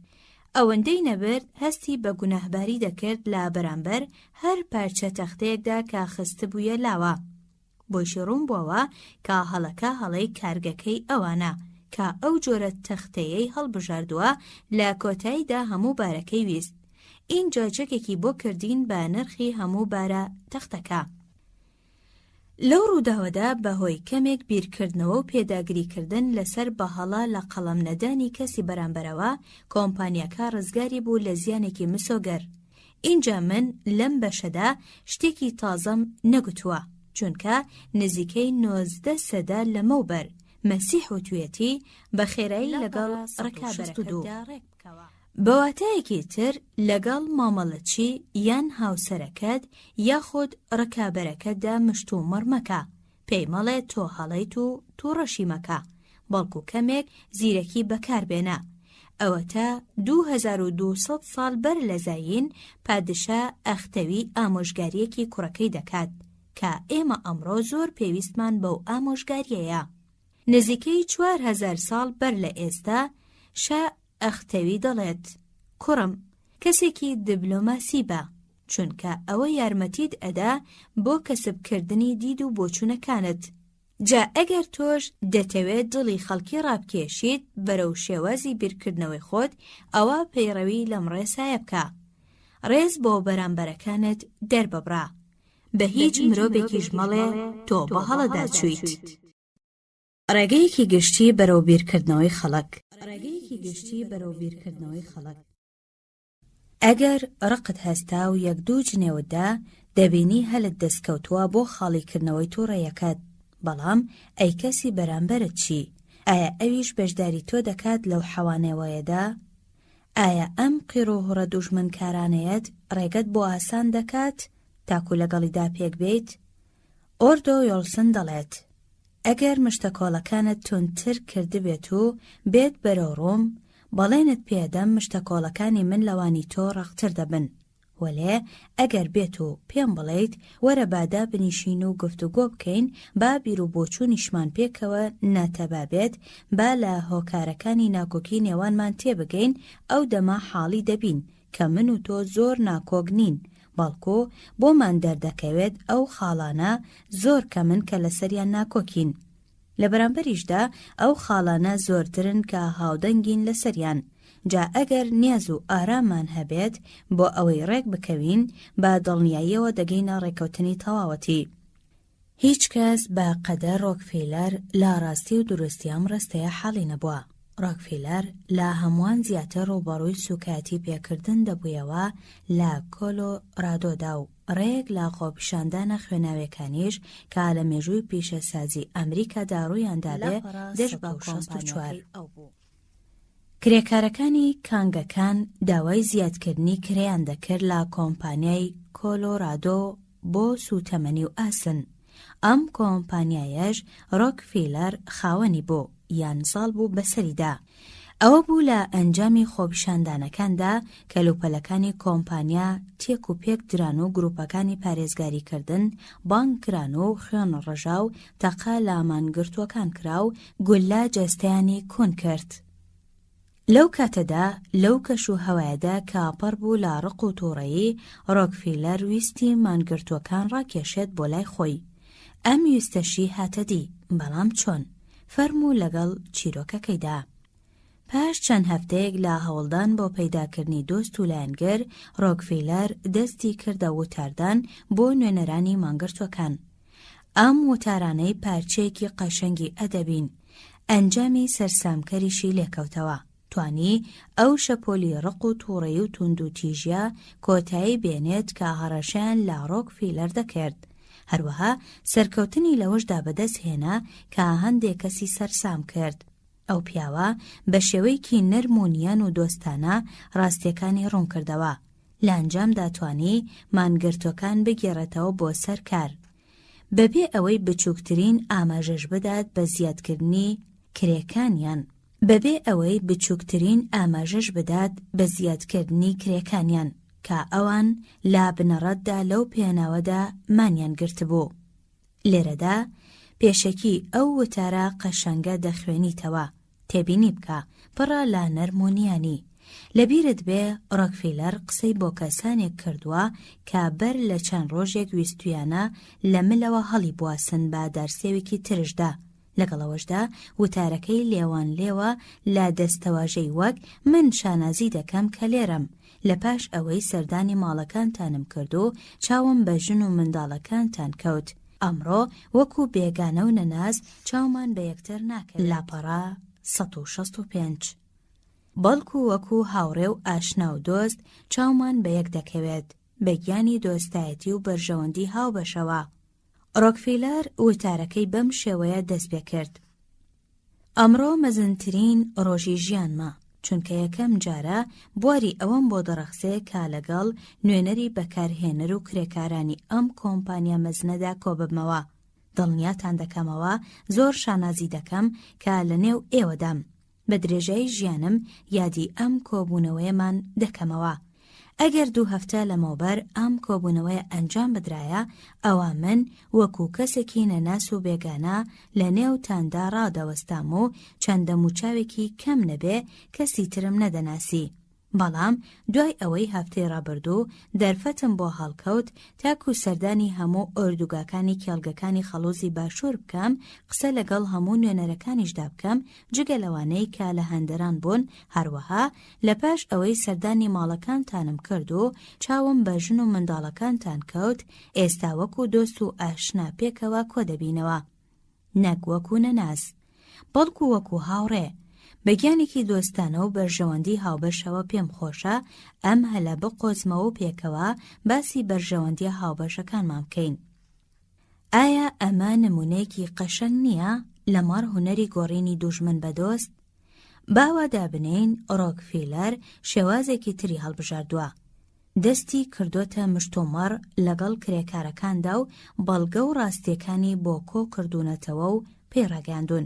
ئەوەندەی نەبرد هەستی بە گوناهباری دەکرد لە بەرامبەر هەر پارچە تەختەیەکدا کە خستبوویە لاوە. بۆیشی ڕوون بووەوە کە هەڵەکە هەڵەی کارگەکەی ئەوانە کە ئەو جۆرە تەختەیەی هەڵبژاردووە لە کۆتاییدا هەموو بارەکەی ویست. اینجا جەکێکی بۆ کردین بە نرخی هەموو بارە تەختەکە. لەو ڕووداوەدا بەهۆی کەمێک بیرکردنەوە و پێداگیریکردن لەسەر بەهەڵە لە قەڵەم نەدانی کەسی بەرامبەرەوە کۆمپانیاکە ڕزگاری بوو لە زیانێکی مسۆگەر. اینجا من لەم بەشەدا شتێکی تازەم نەگوتووە، چونکە نزیکەی 90% لەمەوبەر مەسیح و توێتی بە خێرایی لەگەڵ ڕکابەرەکەدا بەواتایەکی تر لەگەڵ مامەڵەچی یان هاوسەرەکەت یاخود ڕکابەرەکەتدا مشت و مەڕمەکە، پێی مەڵێ تۆ هەڵەیت و تووڕەشی مەکە، بەڵکو کەمێک زیرەکی بەکاربێنە. ئەوە تا 2200 ساڵ بەر لە زاین پادشا ئەختەوی ئامۆژگاریەکی کوڕەکەی دەکات کە ئێمە ئەمڕۆ زۆر پێویستمان بەو ئامۆژگاریەیە. نزیکەی 4000 ساڵ بەر لە ئێستا شا ئەختەوی دەڵێت کوڕم کەسێکی دیبلۆماسی بە، چونکە ئەوە یارمەتیت ئەدا بۆ کەسبکردنی دید و بۆچوونەکانت. جا ئەگەر تۆش دەتەوێت دڵی خەڵکی ڕابکێشیت بەرەو شێوازی بیرکردنەوەی خۆت، ئەوە پەیڕەوی لەم ڕێسایە بکە. ڕێز بۆ بەرامبەرەکانت دەرببڕا، بە هیچ مرۆڤێکیش مەڵێ تۆ بە هەڵەدا چوویت. ڕێگەیەکی گشتی بەرەو بیرکردنەوەی خەڵک. ئەگەر ڕقت هەستا و یەک دوو جنێوەدا دەبینی هەلت دەستکەوتووە بۆ خاڵیکردنەوەی تووڕەیەکەت، بەڵام ئەی کەسی بەرامبەرت چی؟ ئایا ئەویش بەشداری تۆ دەکات لەو حەوانەوەیەدا؟ ئایا ئەم قیڕۆهڕە دوژمنکارانەیەت ڕێگەت بۆ ئاسان دەکات تاکو لەگەڵیدا پێک بێیت؟ ئۆردۆ یۆڵسن دەڵێت ئەگەر مشتەکۆڵەکانت تونتر کردبێت و بێت بەرەو ڕۆم، بەڵێنت پێدەم مشتەکۆڵەکانی من لەوانی تۆ ڕەختر دەبن. وەلێ ئەگەر بێت و پێم بڵێیت وەرە بادا بنیشین و گفتوگۆ بکەین با بیر و بۆچوونیشمان پێکەوە ناتەبا بێت، با لە هۆکارەکانی ناکۆکی نێوانمان تێبگەین، ئەو دەما حاڵی دەبین کە من و تۆ زۆر ناکۆک نین، بەڵکۆ بۆمان دەردەکەوێت ئەو خاڵانە زۆر کە من کە لەسەریان ناکۆکین. لە بەرامبەریشدا ئەو خاڵانە زۆرترن کە هاودەنگین لەسەریان. جا ئەگەر نیاز و ئارامان هەبێت بۆ ئەوەی ڕێک بکەوین، با دڵنیاییەوە دەگەینە ڕێکەوتنی تەواوەتی. هیچ کەس بە قەدەر ڕۆکفیلەر لە ڕاستی و درستی ئەم ڕستەیە حاڵی نەبووە. ڕۆکفیلەر لە هەمووان زیاتر ڕوبەڕووی سوکاتی پێکردن دەبوویەوە لە کۆلۆرادۆدا و ڕێک لە خۆپیشاندانە خوێناویەکانیش کە لە مێژووی پیشەسازی ئەمریکادا ڕوویاندا بێ دەست بە 64. کرێکارەکانی کانگەکان داوای زیادکردنی کرێیان دەکرد لە کۆمپانیای کۆلۆرادۆ بۆ سوتەمەنی و ئاسن. ئەم کۆمپانیایەش ڕۆکفیلەر خاوەنی بۆ یان ساڵ بوو بەسەریدا. ئەوە بوو لە ئەنجامی خۆپیشاندانەکاندا کە لوپەلەکانی کۆمپانیا تێک و پێک دران و گروپەکانی پارێزگاریکردن بانگکران و خوێن ڕەژا و تەقا لە ئامانگرتووەکان کرا و گولە جەستەیانی کۆن کرد. لەو کاتەدا لەو کەش و هەوایەدا کە پەڕ بوو لە ڕق و تووڕەیی، ڕۆکفیلەر ویستی مانگرتووەکان ڕاکێشێت بۆ لای خۆی. ئەم ویستەشی هاتەدی، بەڵام چۆن؟ فەرموو لەگەڵ چیرۆکەکەیدا. پاش چەند هەفتەیەک لە هەوڵدان بۆ پەیداکردنی دۆست و لایەنگەر، ڕۆکفیلەر دەستی کردە وتاردان بۆ نوێنەرانی مانگرتوەکان. ئەم وتارانەی پارچەیەکی قەشەنگی ئەدەبین، ئەنجامی سەرسامکەریشی لێکەوتەوە. توانی ئەو شەپۆلی ڕق و تووڕەی و توند و تیژە کۆتایی بێنێت کە هەڕەشیان لە ڕۆکفیلەر دەکرد. هەروەها سەرکەوتنی لەوەشدا بەدەست هێنا کە هەندێک کەسی سەرسام کرد. ئەو پیاوە بە شێوەیەکی نەرمونیان و دۆستانە ڕاستیەکانی ڕوون کردەوە. لە ئەنجامدا توانی مانگرتوەکان بگێڕێتەوە بۆ سەر کار، بەبێ ئەوەی بچووکترین ئاماژەش بدات بە زیادکردنی کرێکانیان کە ئەوان لا بنەڕەتدا لەو پێناوەدا مانیان گرتبوو. لێرەدا پێشەکی ئەو وتارە قەشەنگە دەخوێنیتەوە، تێبینی بکە پڕە لە نەرمونیانی. لەبیرت بێ ڕۆکفیلەر قسەی بۆ کەسانێک کردووە کە بەر لە چەند ڕۆژێک ویستویانە لە ملەوە هەڵی بواسن بە دارسێوێکی ترشدا. لەگەڵەوەشدا وتارەکەی لێوان لێوە لە دەستەواژەی وەک من شانازی دەکەم کە لێرەم، لە پاش ئەوەی سەردانی ماڵەکانتانم کرد و چاوم بە ژن و منداڵەکانتان کەوت. ئەمڕۆ وەکو بێگانە و نەناز چاومان بە یەکتر ناکەوێت. لاپەڕا 165. بەڵکو وەکو هاوڕێ و ئاشنا و دۆست چاومان بە یەک دەکەوێت، بە گیانی دۆستایەتی و بەرژەوەندی هاوبەشەوە. ڕۆکفیلەر وتارەکەی بەم شێوەیە دەست پێ کرد. ئەمڕۆ مەزنترین ڕۆژی ژیانمە، چونکە یەکەم جارە بواری ئەوەم بۆ دەڕەخسێ کە لەگەڵ نوێنەری بەکارهێنەر و کرێکارانی ئەم کۆمپانیا مەزنەدا کۆببمەوە. دڵنیاتان دەکەمەوە زۆر شانازی دەکەم کە لە نێو ئێوەدام. بە درێژایی ژیانم یادی ئەم کۆبوونەوەیەمان دەکەمەوە. ئەگەر 2 هەفتە لەمەوبەر ئەم کۆبوونەوەیە ئەنجام بدرایە، ئەوە من وەکو کەسێکی نەناس و بێگانە لە نێوتاندا ڕادەوەستام و چەندە موچاوێکی کەم نەبێ کەسی ترم نەدەناسی. بەڵام دوای ئەوەی هەفتەی ڕابردوو دەرفەتم بۆ هەڵکەوت تاکو سەردانی هەموو ئۆردوگاکانی کێڵگەکانی خەڵوزی باشوور بکەم، قسە لەگەڵ هەموو نوێنەرەکانیشدا بکەم جگە لەوانەی کە لە هەندەران بوون. هەروەها لە پاش ئەوەی سەردانی ماڵەکانتانم کرد و چاوم بە ژن و منداڵەکانتان کەوت، ئێستا وەکو دۆست و ئاشنا پێکەوە کۆ دەبینەوە، نەک وەکو نەناس، بەڵکو وەکو هاوڕێ. بەگیانێکی دۆستانە و بەرژەوەندی هاوبەشەوە پێم خۆشە ئەم هەلە بقۆزمەوە پێکەوە باسی بەرژەوەندی هاوبەشەکانمان بکەین. ئایا ئەمە نمونەیەکی قەشەنگ نییە لەمەڕ هونەری گۆڕینی دوژمن بە دۆست؟ باوا دابنین ڕۆکفیلەر شێوازێکی تری هەڵبژاردووە. دەستی کردوتە مشتومەڕ لەگەڵ کرێکارەکاندا و بەڵگە و ڕاستیەکانی بۆ کۆ کردوونەتەوە و پێڕاگەاندون.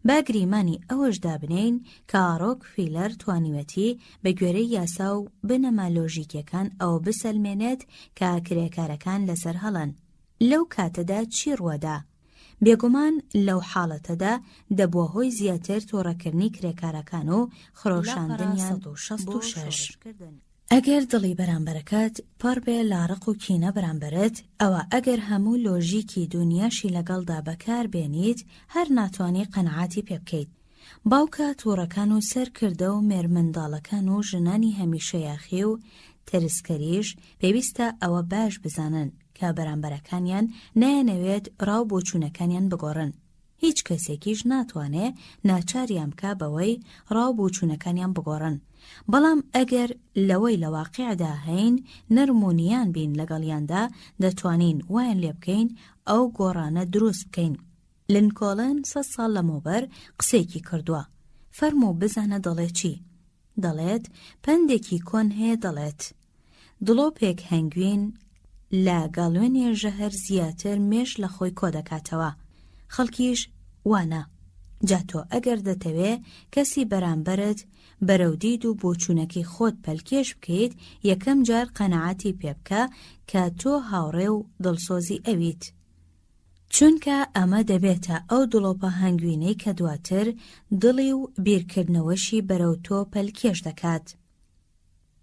با گریمانی ئەوەش دابنین کە ڕۆکفیلەر توانیوەتی بە گوێرەی یاسا و بنەما لۆژیکیەکان ئەوە بسەلمێنێت کە کرێکارەکان لەسەر هەڵن. لەو کاتەدا چی ڕووەدا؟ بێگومان لەو حاڵەتەدا دەبووە هۆی زیاتر تۆڕەکردنی کرێکارەکان و خڕۆشاندنیان. 166. ئەگەر دڵی بەرامبەرەکەت پڕ بێ لاڕق و کینە بەرامبەرت، ئەوە ئەگەر هەموو لۆژیکی دنیاشی لەگەڵدا بەکار بێنیت هەر ناتوانێ قەنەعاتی پێ بکەیت. باوکە تووڕەکان و سەرکردە و مێرمنداڵەکان و ژنانی هەمیشەیاخی و ترسکەریش پێویستە ئەوە باش بزانن کە بەرامبەرەکانیان نایەنەوێت ڕاو بۆچوونەکانیان بگۆڕن. هیچ کەسێکیش ناتوانێ ناچاریان بکە بەوەی ڕاو بۆچوونەکانیان بگۆڕن. بەڵام ئەگەر لەوەی لە واقعدا هەین نەرمونیان بین لەگەڵیاندا، دەتوانین وایان لێ بکەین ئەو گۆڕانە دروست بکەین. لینکۆڵن 100 ساڵ لەمەوبەر قسێکی کردووە. فەرموو بزانە دەڵێ چی؟ دەڵێت پندێکی کۆن هەیە دەڵێت دڵۆپێک هەنگوین لە گاڵوێنێ ژەهر زیاتر مێش لە خۆی کۆ دەکاتەوە خەڵکیش وانە جا تۆ ئەگەر دەتەوێ کەسی بەرامبەرت بەرەودید و بۆچوونەکەی خۆت پەلکێش بکەیت یەکەم جار قەنەعەتی پێ بکە کە تۆ هاوڕێ و دڵسۆزی ئەویت چونکە ئەمە دەبێتە ئەو دڵۆپە هەنگوینەی کە دواتر دڵی و بیرکردنەوەشی بەرەو تۆ پەلکێش دەکات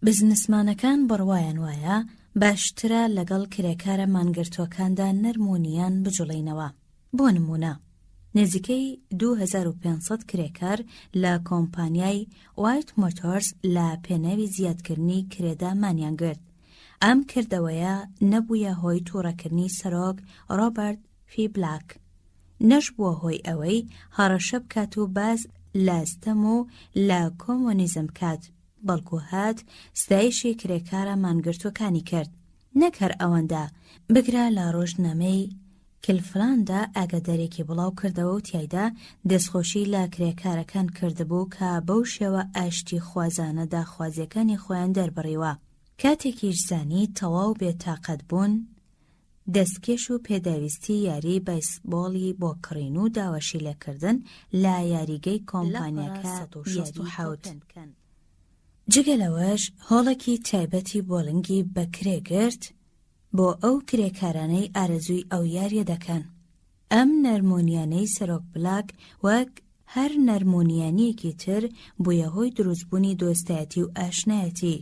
بزنسمانەکان بڕوایان وایە باشترە لەگەڵ کرێکارە مانگرتوەکاندا نەرمونیان بجوڵینەوە بۆ نمونە نزیکەی 2500 کرێکار لە کۆمپانیای وایت مۆتۆرز لە پێناوی زیادکردنی کرێدا مانیان گرت ئەم کردەوەیە نەبوویە هۆی تووڕەکردنی سەرۆک ڕۆبەرت فی بلاک نەش بووە هۆی ئەوەی هەڕەشە بکات و باز لاستەم و لە کۆمۆنیزم کات بەڵکو هات ستایشی کرێکارە مانگرتوەکانی کرد نەک هەر ئەوەندە بگرا لە ڕۆژنامەی کلفلاندا ئاگادارێکی بڵاو کردەوە و تیایدا دەستخۆشی لە کرێکارەکان کردبوو کە بەو شێوە ئاشتی خوازانە داخوازیەکانی خۆیان دەربڕیوە کاتێکیش زانی تەواو بێتاقەت بوون دەستکێش و پێداویستی یاری بەیسبۆڵی بۆ کڕین و داوەشی لێکردن لە یاریگەی کۆمپانیەکە یاری حوت جگەلەوەش هۆڵێکی تایبەتی بۆڵنگی بەکرێگرت بۆ ئەو کرێکارانەی ئارەزووی ئەو یاریە دەکەن ئەم نەرمۆنیانەی سەرۆک بلاک وەک هەر نەرمۆنیانیەکی تر بوویە هۆی دروستبوونی دۆستایەتی و ئاشنایەتی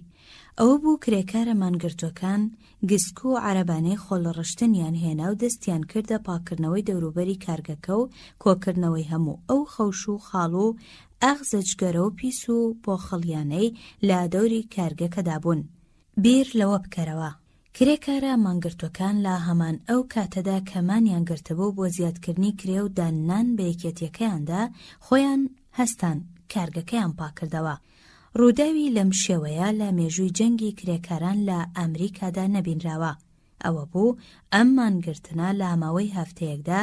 ئەوە بوو کرێکارە مانگرتوەکان گسک و عەرەبانەی خۆڵڕشتنیان هێنا و دەستیان کردە پاکردنەوەی دەوروبەری کارگەکە و کۆکردنەوەی هەموو ئەو خەوش و خاڵ و ئاغزەجگەرە و پیس و پۆخەڵیانەی لە دەوری کارگەکەدا بوون بیر لەوە بکەرەوە کرێکارە مانگرتوەکان لە هەمان ئەو کاتەدا کەمانیان گرتبوو بۆ زیادکردنی کرێ و داننان بە یەکێتیەکەیاندا خۆیان هەستان کارگەکەیان پاکردەوە ڕووداوی لەم شێوەیە لە مێژووی جەنگی کرێکاران لە ئەمریکادا نەبینراوە ئەوە بوو ئەم مانگرتنە لە ماوەی هەفتەیەکدا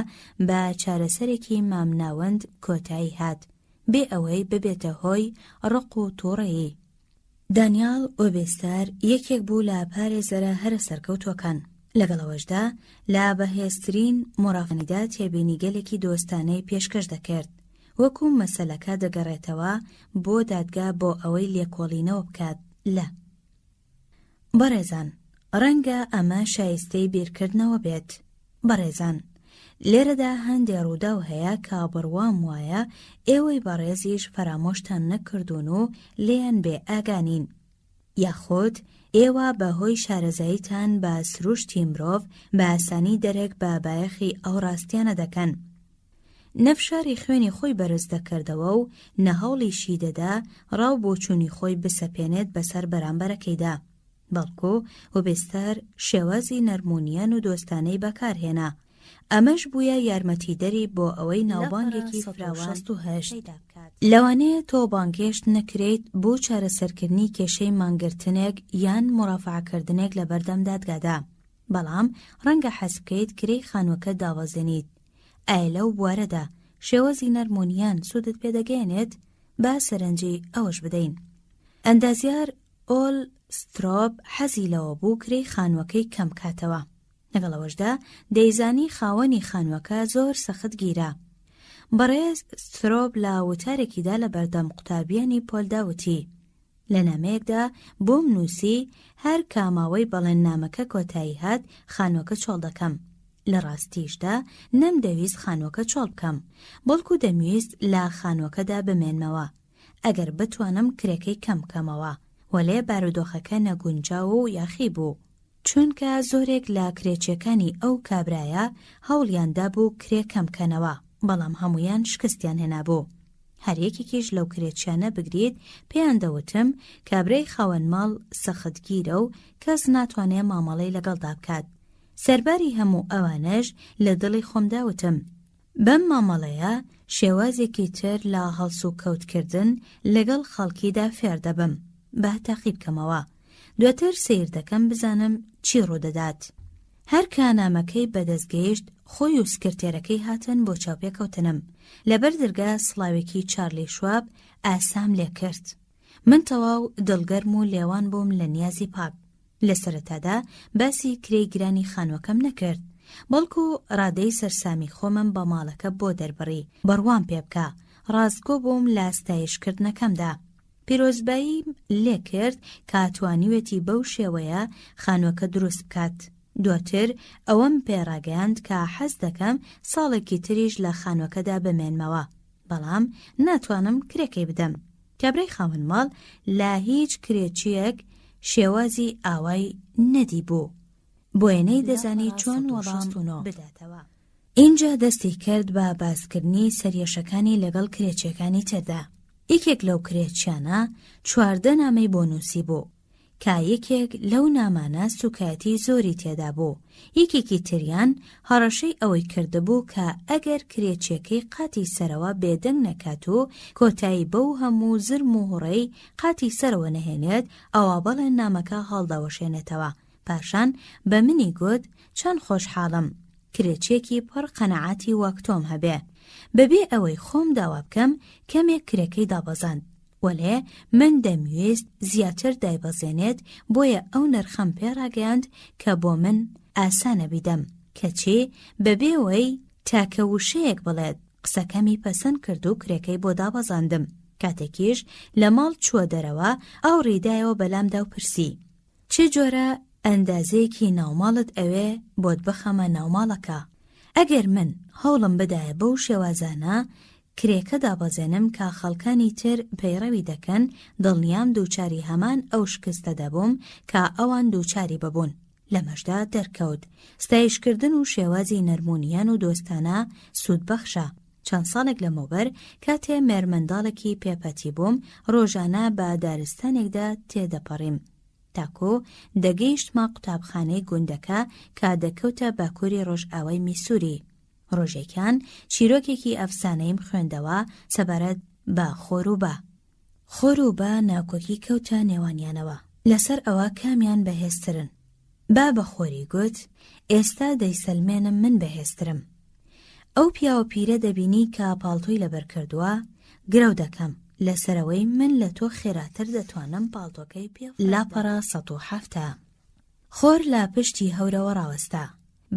بە چارەسەرێکی مامناوەند کۆتایی هات بێ ئەوەی ببێتە هۆی ڕق و تووڕەیی دانیال ئۆبێستار یەکێک بوو لە پارێزەرە هەرە سەرکەوتوەکان لەگەڵەوەشدا لە بەهێزترین مۆڕافەنیدا تێبینی گەلێکی دۆستانەی پێشکەش دەکرد وەکو مەسەلەکە دەگەڕێتەوە بۆ دادگا بۆ ئەوەی لێکۆڵینەوە بکات لە بەڕێزان ڕەنگە ئەمە شایستەی بیرکردنەوە بێت بەڕێزان لێرەدا هەندێک ڕووداو هەیە کە بڕوام وایە ئێوەی بەڕێزیش فەرامۆشتان نەکردوون و لێیان بێ ئاگانین یاخۆت ئێوە بەهۆی شارەزاییتان بە سروشتی مرۆڤ بە ئاسانی دەرێک بە بایەخی ئەو ڕاستیانە دەکەن نەفشاری خوێنی خۆی بەرز دەکردەوە و نەهەوڵیشی دەدا ڕاو بۆچوونی خۆی بسەپێنێت بەسەر بەرامبەرەکەیدا بەڵکو وبێستار شێوازی نەرمونیان و دۆستانەی بەکارهێنا ئەمەش بووە یارمەتیدەری بۆ ئەوەی ناوبانگێکی فراوان لەوانەیە تۆ بانگێشت نەکرێت بۆ چارەسەرکردنی کێشەی مانگرتنێک یان مڕافعەکردنێک لە بەردەم دادگادا بەڵام ڕەنگە حەز بکەیت کرێی خانووەکە داوەزێنیت ئایا لەو بوارەدا شێوەزی نەرمونیان سوودت پێدەگەێنێت با سەرنجی ئەوەش بدەین ئەندازیار ئۆل سترۆب حەزی لەوە بوو کرێی خانووەکەی کەم کاتەوە لەگەڵەوەشدا دەیزانی خاوەنی خانووەکە زۆر سەخت گیرە بەڕێز سترۆب لە وتارێکیدا لە بەردەم قوتابیانی پۆلداوتی لە نامەیەکدا بۆم نووسی هەر کاماوەی بەڵێننامەکە کۆتایی هات خانووەکە چۆڵ دەکەم لە ڕاستیشدا نەمدەویست خانووەکە چۆڵ بکەم بەڵکو دەمویست لە خانووەکەدا بمێنمەوە ئەگەر بتوانم کرێکەی کەم بکەمەوە وەلێ بارودۆخەکە نەگونجاو و یاخی بوو چونکە زۆرێک لە کرێچیەکانی ئەو کابرایە هەوڵیاندا بوو کرێ کەم بکەنەوە بەڵام هەمویان شکستیان هێنابوو هەریەکێکیش لەو کرێچیانە بگریت پێیان دەوتم کابرای خاوەنماڵ سەختگیرە و کەس ناتوانێت مامەڵەی لەگەڵدا بکات سەرباری هەموو ئەوانەش لە دڵی خۆمداوتم بەم مامەڵەیە شێوازێکی تر لە هەڵس و کەوتکردن لەگەڵ خەڵکیدا فێر دەبم با تاقی بکەمەوە دواتر سیر دەکەم بزانم چی ڕوودەدات هەر کانامەکەی بەدەستگەیشت خۆی و سکرتێرەکەی هاتن بۆ چاوپێکەوتنم لەبەر دەرگا سڵاوێکی چارلی شواب ئاسام لێ کرد من تەواو دڵگەرم و لێوان بووم لە نیازی پاک. لە سەرەتادا باسی کرێی گرانی خانووەکەم نەکرد، بەڵکو ڕادەی سەرسامی خۆمم بە ماڵەکە بۆ دەربڕی بەڕوان پێ بکە. ڕازگۆ بووم لە ئاستایشکردنەکەمدا. پیرۆزباییم لێ کرد کە توانیوێتی بەو شێوەیە خانووەکە دروست بکات. دواتر ئەوەم پێڕاگەیاند کە حەز دەکەم ساڵێکی تریش لە خانووەکەدا بمێنمەوە، بەڵام ناتوانم کرێکەی بدەم. کابرای خاوەن ماڵ لە هیچ کرێچیەک شێوازی ئاوای نەدی بوو، بۆیەنەی دەزانی چۆن وەڵام بداتەوە. اینجا دەستی کرد بە باسکردنی سەریەشەکانی لەگەڵ کرێچیەکانی تردا. یەکێک لەو کرێچیانە 14 نامەی بۆ نووسی بوو، کە یەکێک لەو نامانە سوکایەتی زۆری تێدا بوو. یەکێکی تریان هەڕەشەی ئەوەی کردبوو کە ئەگەر کرێچیەکەی قاتی سەرەوە بێدەنگ نەکات و کۆتایی بەو هەموو زرم و هوڕەی قاتی سەرەوە نەهێنێت، ئەوە بەڵێن نامەکە هەڵدەوەشێنێتەوە. پاشان بە منی گوت چەند خۆشحاڵم کرێچیەکی پڕ قەنەعاتی وەک تۆم هەبێ. بەبێ ئەوەی خۆم داوا بکەم کەمێک کرێکەی دابەزاند، وەلێ من دەمویست زیاتر دایبەزێنێت، بۆیە ئەو نرخەم پێڕاگەیاند کە بۆ من ئاسانە بیدەم، کەچی بەبێەوەی تاکە وشەیەک بڵێت. قسەکەمی پەسەند کرد و کرێکەی بۆ دابەزاندم. کاتێکیش لە ماڵ چووە دەرەوە ئەو ڕێدایەوە بەلامدا و پرسی: چه جۆرە ئەندازەیەکی ناوماڵت ئەوێ بۆت بخەمە ناوماڵەکە؟ ئەگەر من هەوڵم بدایە بەو شێوازانە کرێکە دابەزێنم کە خەڵکانی تر پەیڕەوی دەکەن، دڵنیام دووچاری هەمان ئەو شکستە دەبووم کە ئەوان دووچاری ببوون. لەمەشدا دەرکەوت ستایشکردن و شێوازی نەرمونیان و دۆستانە سوودبەخشە. چەند ساڵێک لەمەوبەر کاتێ مێرمەنداڵێکی پێپەتی بووم، ڕۆژانە بە دارستانێکدا تێدەپەڕیم، تاکۆ دەگەیشتمە قوتابخانەی گوندەکە کە دەکەوتە باکووری ڕۆژئاوای میسووری. ڕۆژێکان چیرۆکێکی ئەفسانەیم خوێندەوە سەبارەت بە خۆروبە ناوکۆکی کەوتە نێوانیانەوە، لەسەر ئەوە کامیان بەهێزترن. با بە خۆری گوت: ئێستا دەیسەلمێنم من بەهێزترم. ئەو پیاوە پیرە دەبینی کە پاڵتۆی لەبەر کردووە، گرەو دەکەم لەسەرەوەی من لە تۆ خێراتر دەتوانم پاڵتۆکەی پێ لاپەڕە 107. خۆر لا پشتی هەورەوە ڕاوەستا،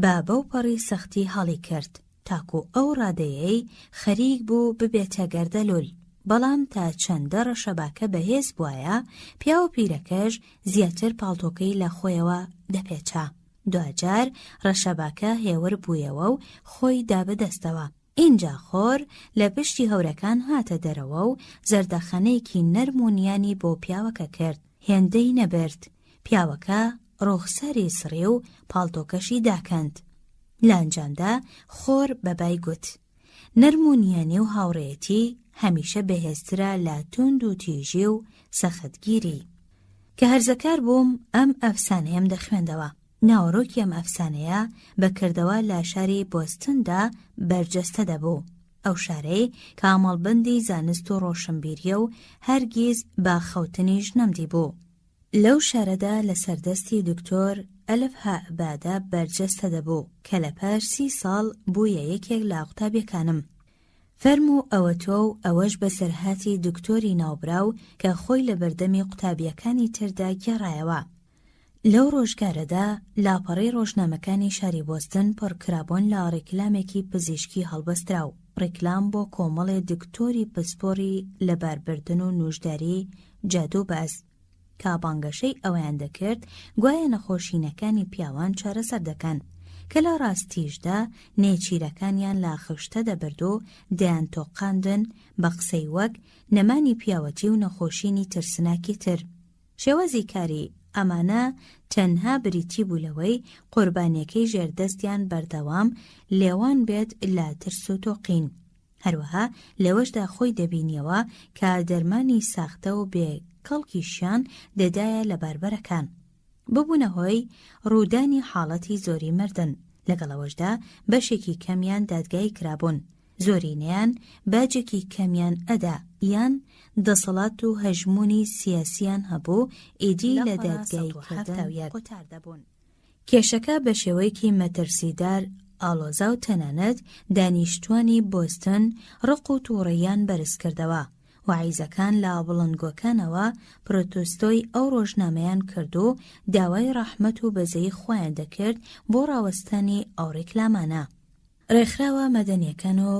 با بەو پەڕی سەختی هەڵی کرد، تاکو ئەو ڕادەیەی خەریک بوو ببێتە گەردەلول. بەڵام تا چەندە ڕەشەباکە بەهێز بووایە، پیاوە پیرەکەش زیاتر پاڵتۆکەی لە خۆیەوە دەپێچا. دوجار ڕەشەباکە هێور بوویەوە و خۆی دابدەستەوە. اینجا خۆر لە پشتی هەورەکان هاتە دەرەوە و زەردەخەنەیەکی نەرمونیانی بۆ پیاوەکە کرد، هێندەی نەبرد. پیاوەکە ڕوخسەری سڕی و پاڵتۆکەشی داکەند. لانجامدا خۆر بەبای گوت: نەرمونیانی و هاوڕێتی هەمیشە بەهێزترە لە توند و تیژی و سەختگیری. کە هەرزەکار بووم ئەم ئەفسانەیەم دەخوێندەوە. ناوەڕۆکی ئەم ئەفسانەیە بەکردەوە لە شاری بۆستندا بەرجەستە دەبوو. ئەو شارەی کە ئاماڵبەندی زانست و ڕۆشنبیریە و هەرگیز با خەوتنیش نەمدی بوو. لەو شارەدا لە سەردەستی دکتۆر ئەلف هەعبادە بەرجەستە دەبوو کە لە پاش 30 ساڵ بوویە یەکێک لە قوتابیەکانم. فەرموو ئەوە تۆ و ئەوەش بەسەرهاتی دکتۆری ناوبراو کە خۆی لە بەردەمی قوتابیەکانی تردا گێڕایەوە. لەو ڕۆژگارەدا لاپەڕەی ڕۆژنامەکانی شاری بۆستن پڕکرابوون لە ڕێکلامێکی پزیشکی هەڵبەستراو، ڕێکلام بۆ کۆمەڵێ دکتۆری پسپۆری لەباربردن و نوشداری جادوباز، کە بانگەشەی ئەویان دەکرد گوایە نەخۆشینەکانی پیاوان چارەسەر دەکەن، کە لە ڕاستیشدا نێچیرەکانیان لا خشتە دەبرد و دەیان تۆقاندن بە قسەی وەک نەمانی پیاوەتی و نەخۆشینی ترسناکی تر. شێوازی کاری ئەمانە تەنها بریتی بوو لەوەی قوربانیەکەی ژێردەستیان بەردەوام لێوان بێت لە ترس و تۆقین. هەروەها لەوەشدا خۆی دەبینیەوە کە دەرمانی ساختە و بێکەڵکیشیان دەدایە لە باربەرەکان، ببوونە هۆی ڕوودانی حاڵەتی زۆری مردن. لەگەڵەوەشدا بەشێکی کەمیان دادگای کرابوون، زۆرینەیان باجێکی کەمیان ئەدا یان دەسەڵات و هەژمونی سیاسیان هەبوو ئیدی لە دادگای کردن قوتار دەبوون. کێشەکە بە شێوەیەکی مەترسیدار ئاڵۆزا و تەنانەت دانیشتوانی بۆستن ڕق و تووڕەیان بەرز کردەوە وعیزەکان لە بڵندگۆکانەوە پرۆتۆستۆی ئەو ڕۆژنامەیان کرد و داوای ڕەحمەت و بەزەی خۆیان دەکرد بۆ ڕاوەستانی ئەو ڕێکلامانە. ڕێکخراوە مەدەنیەکان و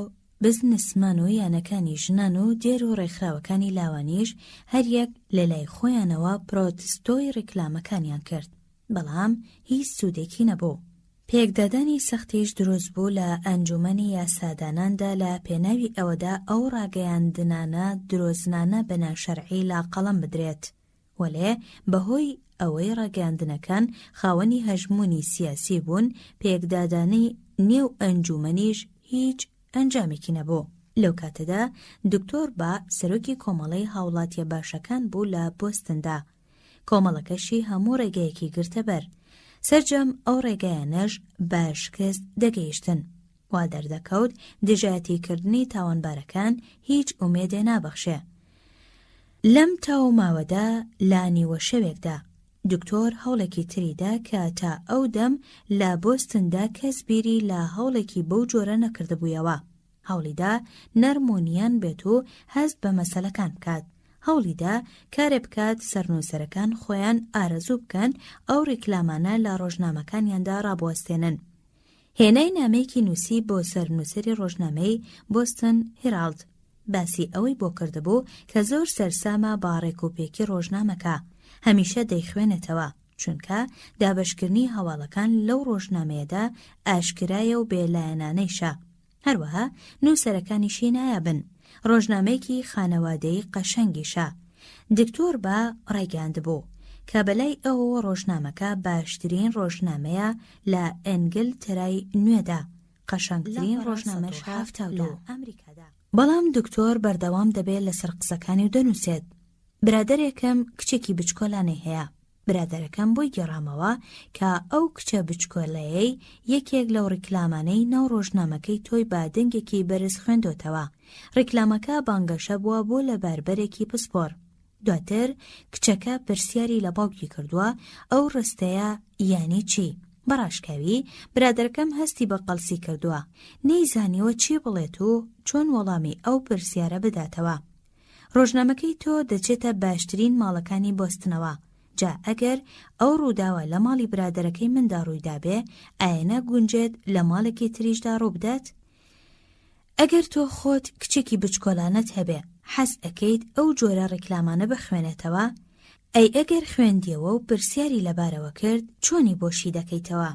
بزنسمان و یانەکانی ژنان و دێر و ڕێکخراوەکانی لاوانیش هەریەک لە لای خۆیانەوە پرۆتستۆی ڕێکلامەکانیان کرد، بەڵام هیچ سوودێکی نەبوو. پێکدادانی سەختیش دروست بوو لە ئەنجومەنی یاساداناندا لە پێناوی ئەوەدا ئەو ڕاگەیاندنانە درۆزنانە بەناشەرعی لاقەڵم بدرێت، وەلێ بەهۆی ئەوەی ڕاگەیاندنەکان خاوەنی هەژمونی سیاسی بوون، پێکدادانی نێو ئەنجومەنیش هیچ ئەنجامێکی نەبوو. لەو کاتەدا دکتۆر با سەرۆکی کۆمەڵەی هاوڵاتیە باشەکان بوو لە بۆستندا. کۆمەڵەکەشی هەموو ڕێگەیەکی گرتە بەر، سەرجەم ئەو ڕێگەیانەش باشکەست دەگەیشتن. وا دەردەکەوت دژایەتیکردنی تاوانبارەکان هیچ ئومێدێ نابەخشێ. لەم تاو ماوەدا لا نیوە شەوێکدا دکتۆر هەوڵێکی تریدا کە تا ئەو دەم لە بۆستندا کەس بیری لە هەوڵێکی بەو جۆرە نەکردبوویەوە. هەوڵیدا نەرمۆنیان بێت و هەست بە مەسەلەکان بکات. هەوڵیدا کارێ بکات سەرنووسەرەکان خۆیان ئارەزوو بکەن ئەو ڕێکلامانە لە ڕۆژنامەکانیاندا ڕابوەستێنن. هێنای نامەیەکی نووسی بۆ سەرنووسەری ڕۆژنامەی بۆستن هێرالد باسی ئەوەی بۆ کردبوو کە زۆر سەرسامە با ڕێکوپێکی ڕۆژنامەکە، هەمیشە دەیخوێنێتەوە چونکە دابەشکردنی هەواڵەکان لەو ڕۆژنامەیەدا ئاشکرایە و بێلایەنانەیشە. هەروەها نووسەرەکانیشی نایابن، ڕۆژنامەیەکی خانەوادەیی قەشەنگیشە. دکتۆر با ڕێگەاندبوو کە بەلای ئەوە ڕۆژنامەکە باشترین ڕۆژنامەیە لە ئەنگلترای نوێدا، قەشەنگترین ڕۆژنامەش هەفتاودە ئەمریکادا. بەڵام دکتۆر بەردەوام دەبێت لەسەر قسەکانی و دەنووسێت. برادەرێکم کچێکی بچکۆلانەی هەیە. برادەرەکەم بۆی گێڕامەوە کە ئەو کچە بچکۆلەیەی یەکێک لەو ڕیکلامانەی ناو ڕۆژنامەکەی تۆی با دەنگێکی بەرز خوێندۆتەوە. ڕیکلامەکە بانگەشە بووە بۆ لە باربەرێکی پسپۆر. دواتر کچەکە پرسیاری لە باوکی کردووە ئەو ڕستەیە یانی چی؟ بەڕاشکاوی برادەرەکەم هەستی بە قەڵسی کردووە، نەیزانیوە چی بڵێت و چۆن وەڵامی ئەو پرسیارە بداتەوە. ڕۆژنامەکەی تۆ دەچێتە باشترین ماڵەکانی بۆستنەوە. جا ئەگەر ئەو ڕووداوە لە ماڵی برادەرەکەی مندا ڕوویدا بێ، ئایا ناگونجێت لە ماڵێکی تریشدا ڕوو بدات؟ ئەگەر تۆ خۆت کچێکی بچکۆلانت هەبێ، حەز ئەکەیت ئەو جۆرە ڕیکلامانە بخوێنێتەوە؟ ئەی ئەگەر خوێندیەوە و پرسیاری لەبارەوە کرد، چۆنی بۆشی دەکەیتەوە؟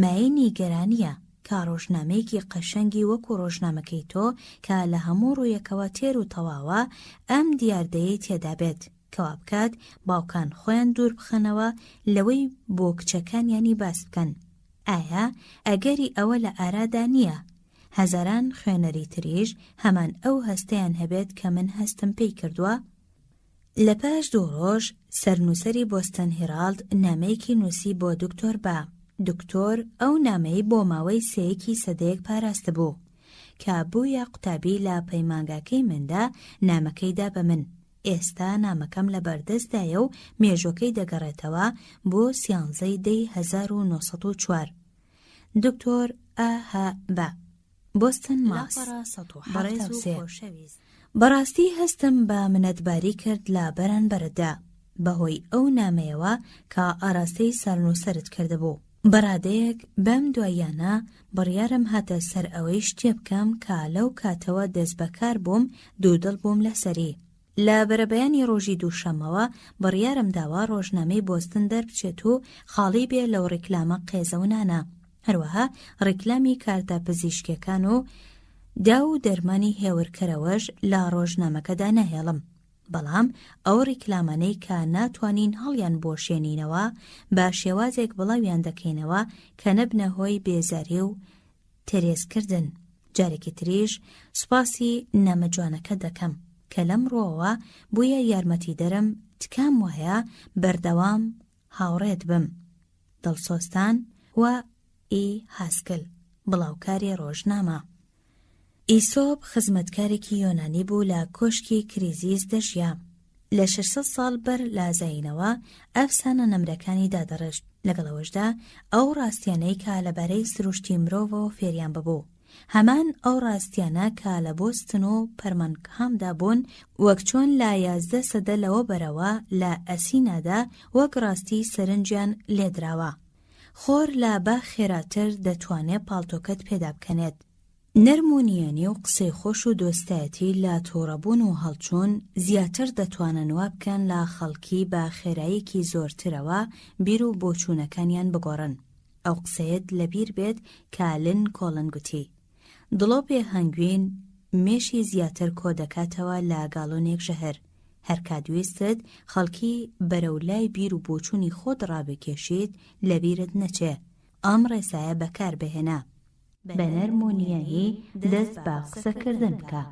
مای نیگەرانیە کە ڕۆژنامەیەکی قەشەنگی وەکو ڕۆژنامەکەی تۆ کە لە هەموو ڕوویەکەوە تێر و تەواوە ئەم دیاردەیە تێدا بێت کەوا بکات باوکان خۆیان دوور بخەنەوە لەوەی بۆ کچەکانیانی باس بکەن. ئایا ئەگەری ئەوە لە ئارادا نییە؟ هەزاران خوێنەری تریش هەمان ئەو هەستەیان هەبێت کە من هەستم پێی کردووە؟ لە پاش 2 ڕۆژ سەرنووسەری بۆستن هێرالد نامەیەکی نووسی بۆ دکتۆر با. دکتۆر ئەو نامەی بۆ ماوەی 3 سەدەیەک پاراستە بوو کە بوویە قوتابی لە پەیمانگاکەی مندا نامەکەیدا بە من. ئێستا نامەکەم لە بەردەستدایە و مێژوەکەی دەگەڕێتەوە بۆ 13/1904. دکتۆر ئاها با بۆستن ماس. بەڕاستی هەستم بە منەتباری کرد لە بەرانبەردا بەهۆی ئەو نامەیەوە کە ئاراستەی سەرنووسەرت کردبوو. بەڕادەیەک بەم دواییانە بڕیارم هاتە سەر ئەوەی شتێ بکەم کە لەو کاتەوە دەست بەکار بووم، دوودڵ بووم لەسەری. لە بەرەبەیانی ڕۆژی دووشەمەوە بڕیارم داوا ڕۆژنامەی بۆستن دەربچێت و خاڵی بێ لەو ڕیکلامە قێزەونانە، هەروەها ڕیکلامی کارتە پزیشکیەکان و دا و دەرمانی هێورکەرەوەش لە ڕۆژنامەکەدا نەهێڵم. بەڵام ئەو ڕیکلامانەی کە ناتوانین هەڵیان بۆشێنینەوە بە شێوازێک بڵاویان دەکەینەوە کە نەبنە هۆی بێزاری و تێرێزکردن. جارێکی تریش سوپاسی نەمەجوانەکە دەکەم کە لەم ڕۆوە بوویە یارمەتی دەرم تکام وهەیە بەردەوام هاوڕێت بم. دڵسۆستان و ئی هاسکل، بڵاوکاری ڕۆژنامە. ئیسۆپ خزمەتکارێکی یۆنانی بوو لە کۆشکی کریزیس دەژیا. لە 600 ساڵ بەر لازاینەوە ئەفسانە نەمرەکانی دادەڕشت، لەگەڵەوەشدا ئەو ڕاستیانەی کە لەبارەی سروشتی مرۆڤەوە فێریان ببوو. هەمان ئەو ڕاستیانە کە لە بۆستن و پەرمانگهامدا بوون وەک چۆن لا 11 سەدە لەوە بەرەوە لە ئەسینادا وەک ڕاستی سەرنجیان لێدراوە. خۆر لا بە خێراتر دەتوانێت پاڵتۆکەت پێدا بکەنێت. نەرمونیانی و قسەی خۆش و دۆستایەتی لە تووڕەبوون و هەڵچوون زیاتر دەتوانن وا بکەن لە خەڵکی بە خێراییەکی زۆرترەوە بیر و بۆچوونەکانیان بگۆڕن. ئەو قسەیەت لەبیر بێت کالن کۆڵن گوتی دڵۆپێ هەنگوین مێشی زیاتر کۆ دەکاتەوە لە گاڵۆنێک ژەهر. هەر کاتویستت خەڵکی بەرەولای بیر و بۆچوونی خۆت ڕابکێشیت لەبیرت نەچێ. ئەم ڕێسایە بەکار بهێنا. بە نەرمونیایی دەست بە قسەکردن بکە.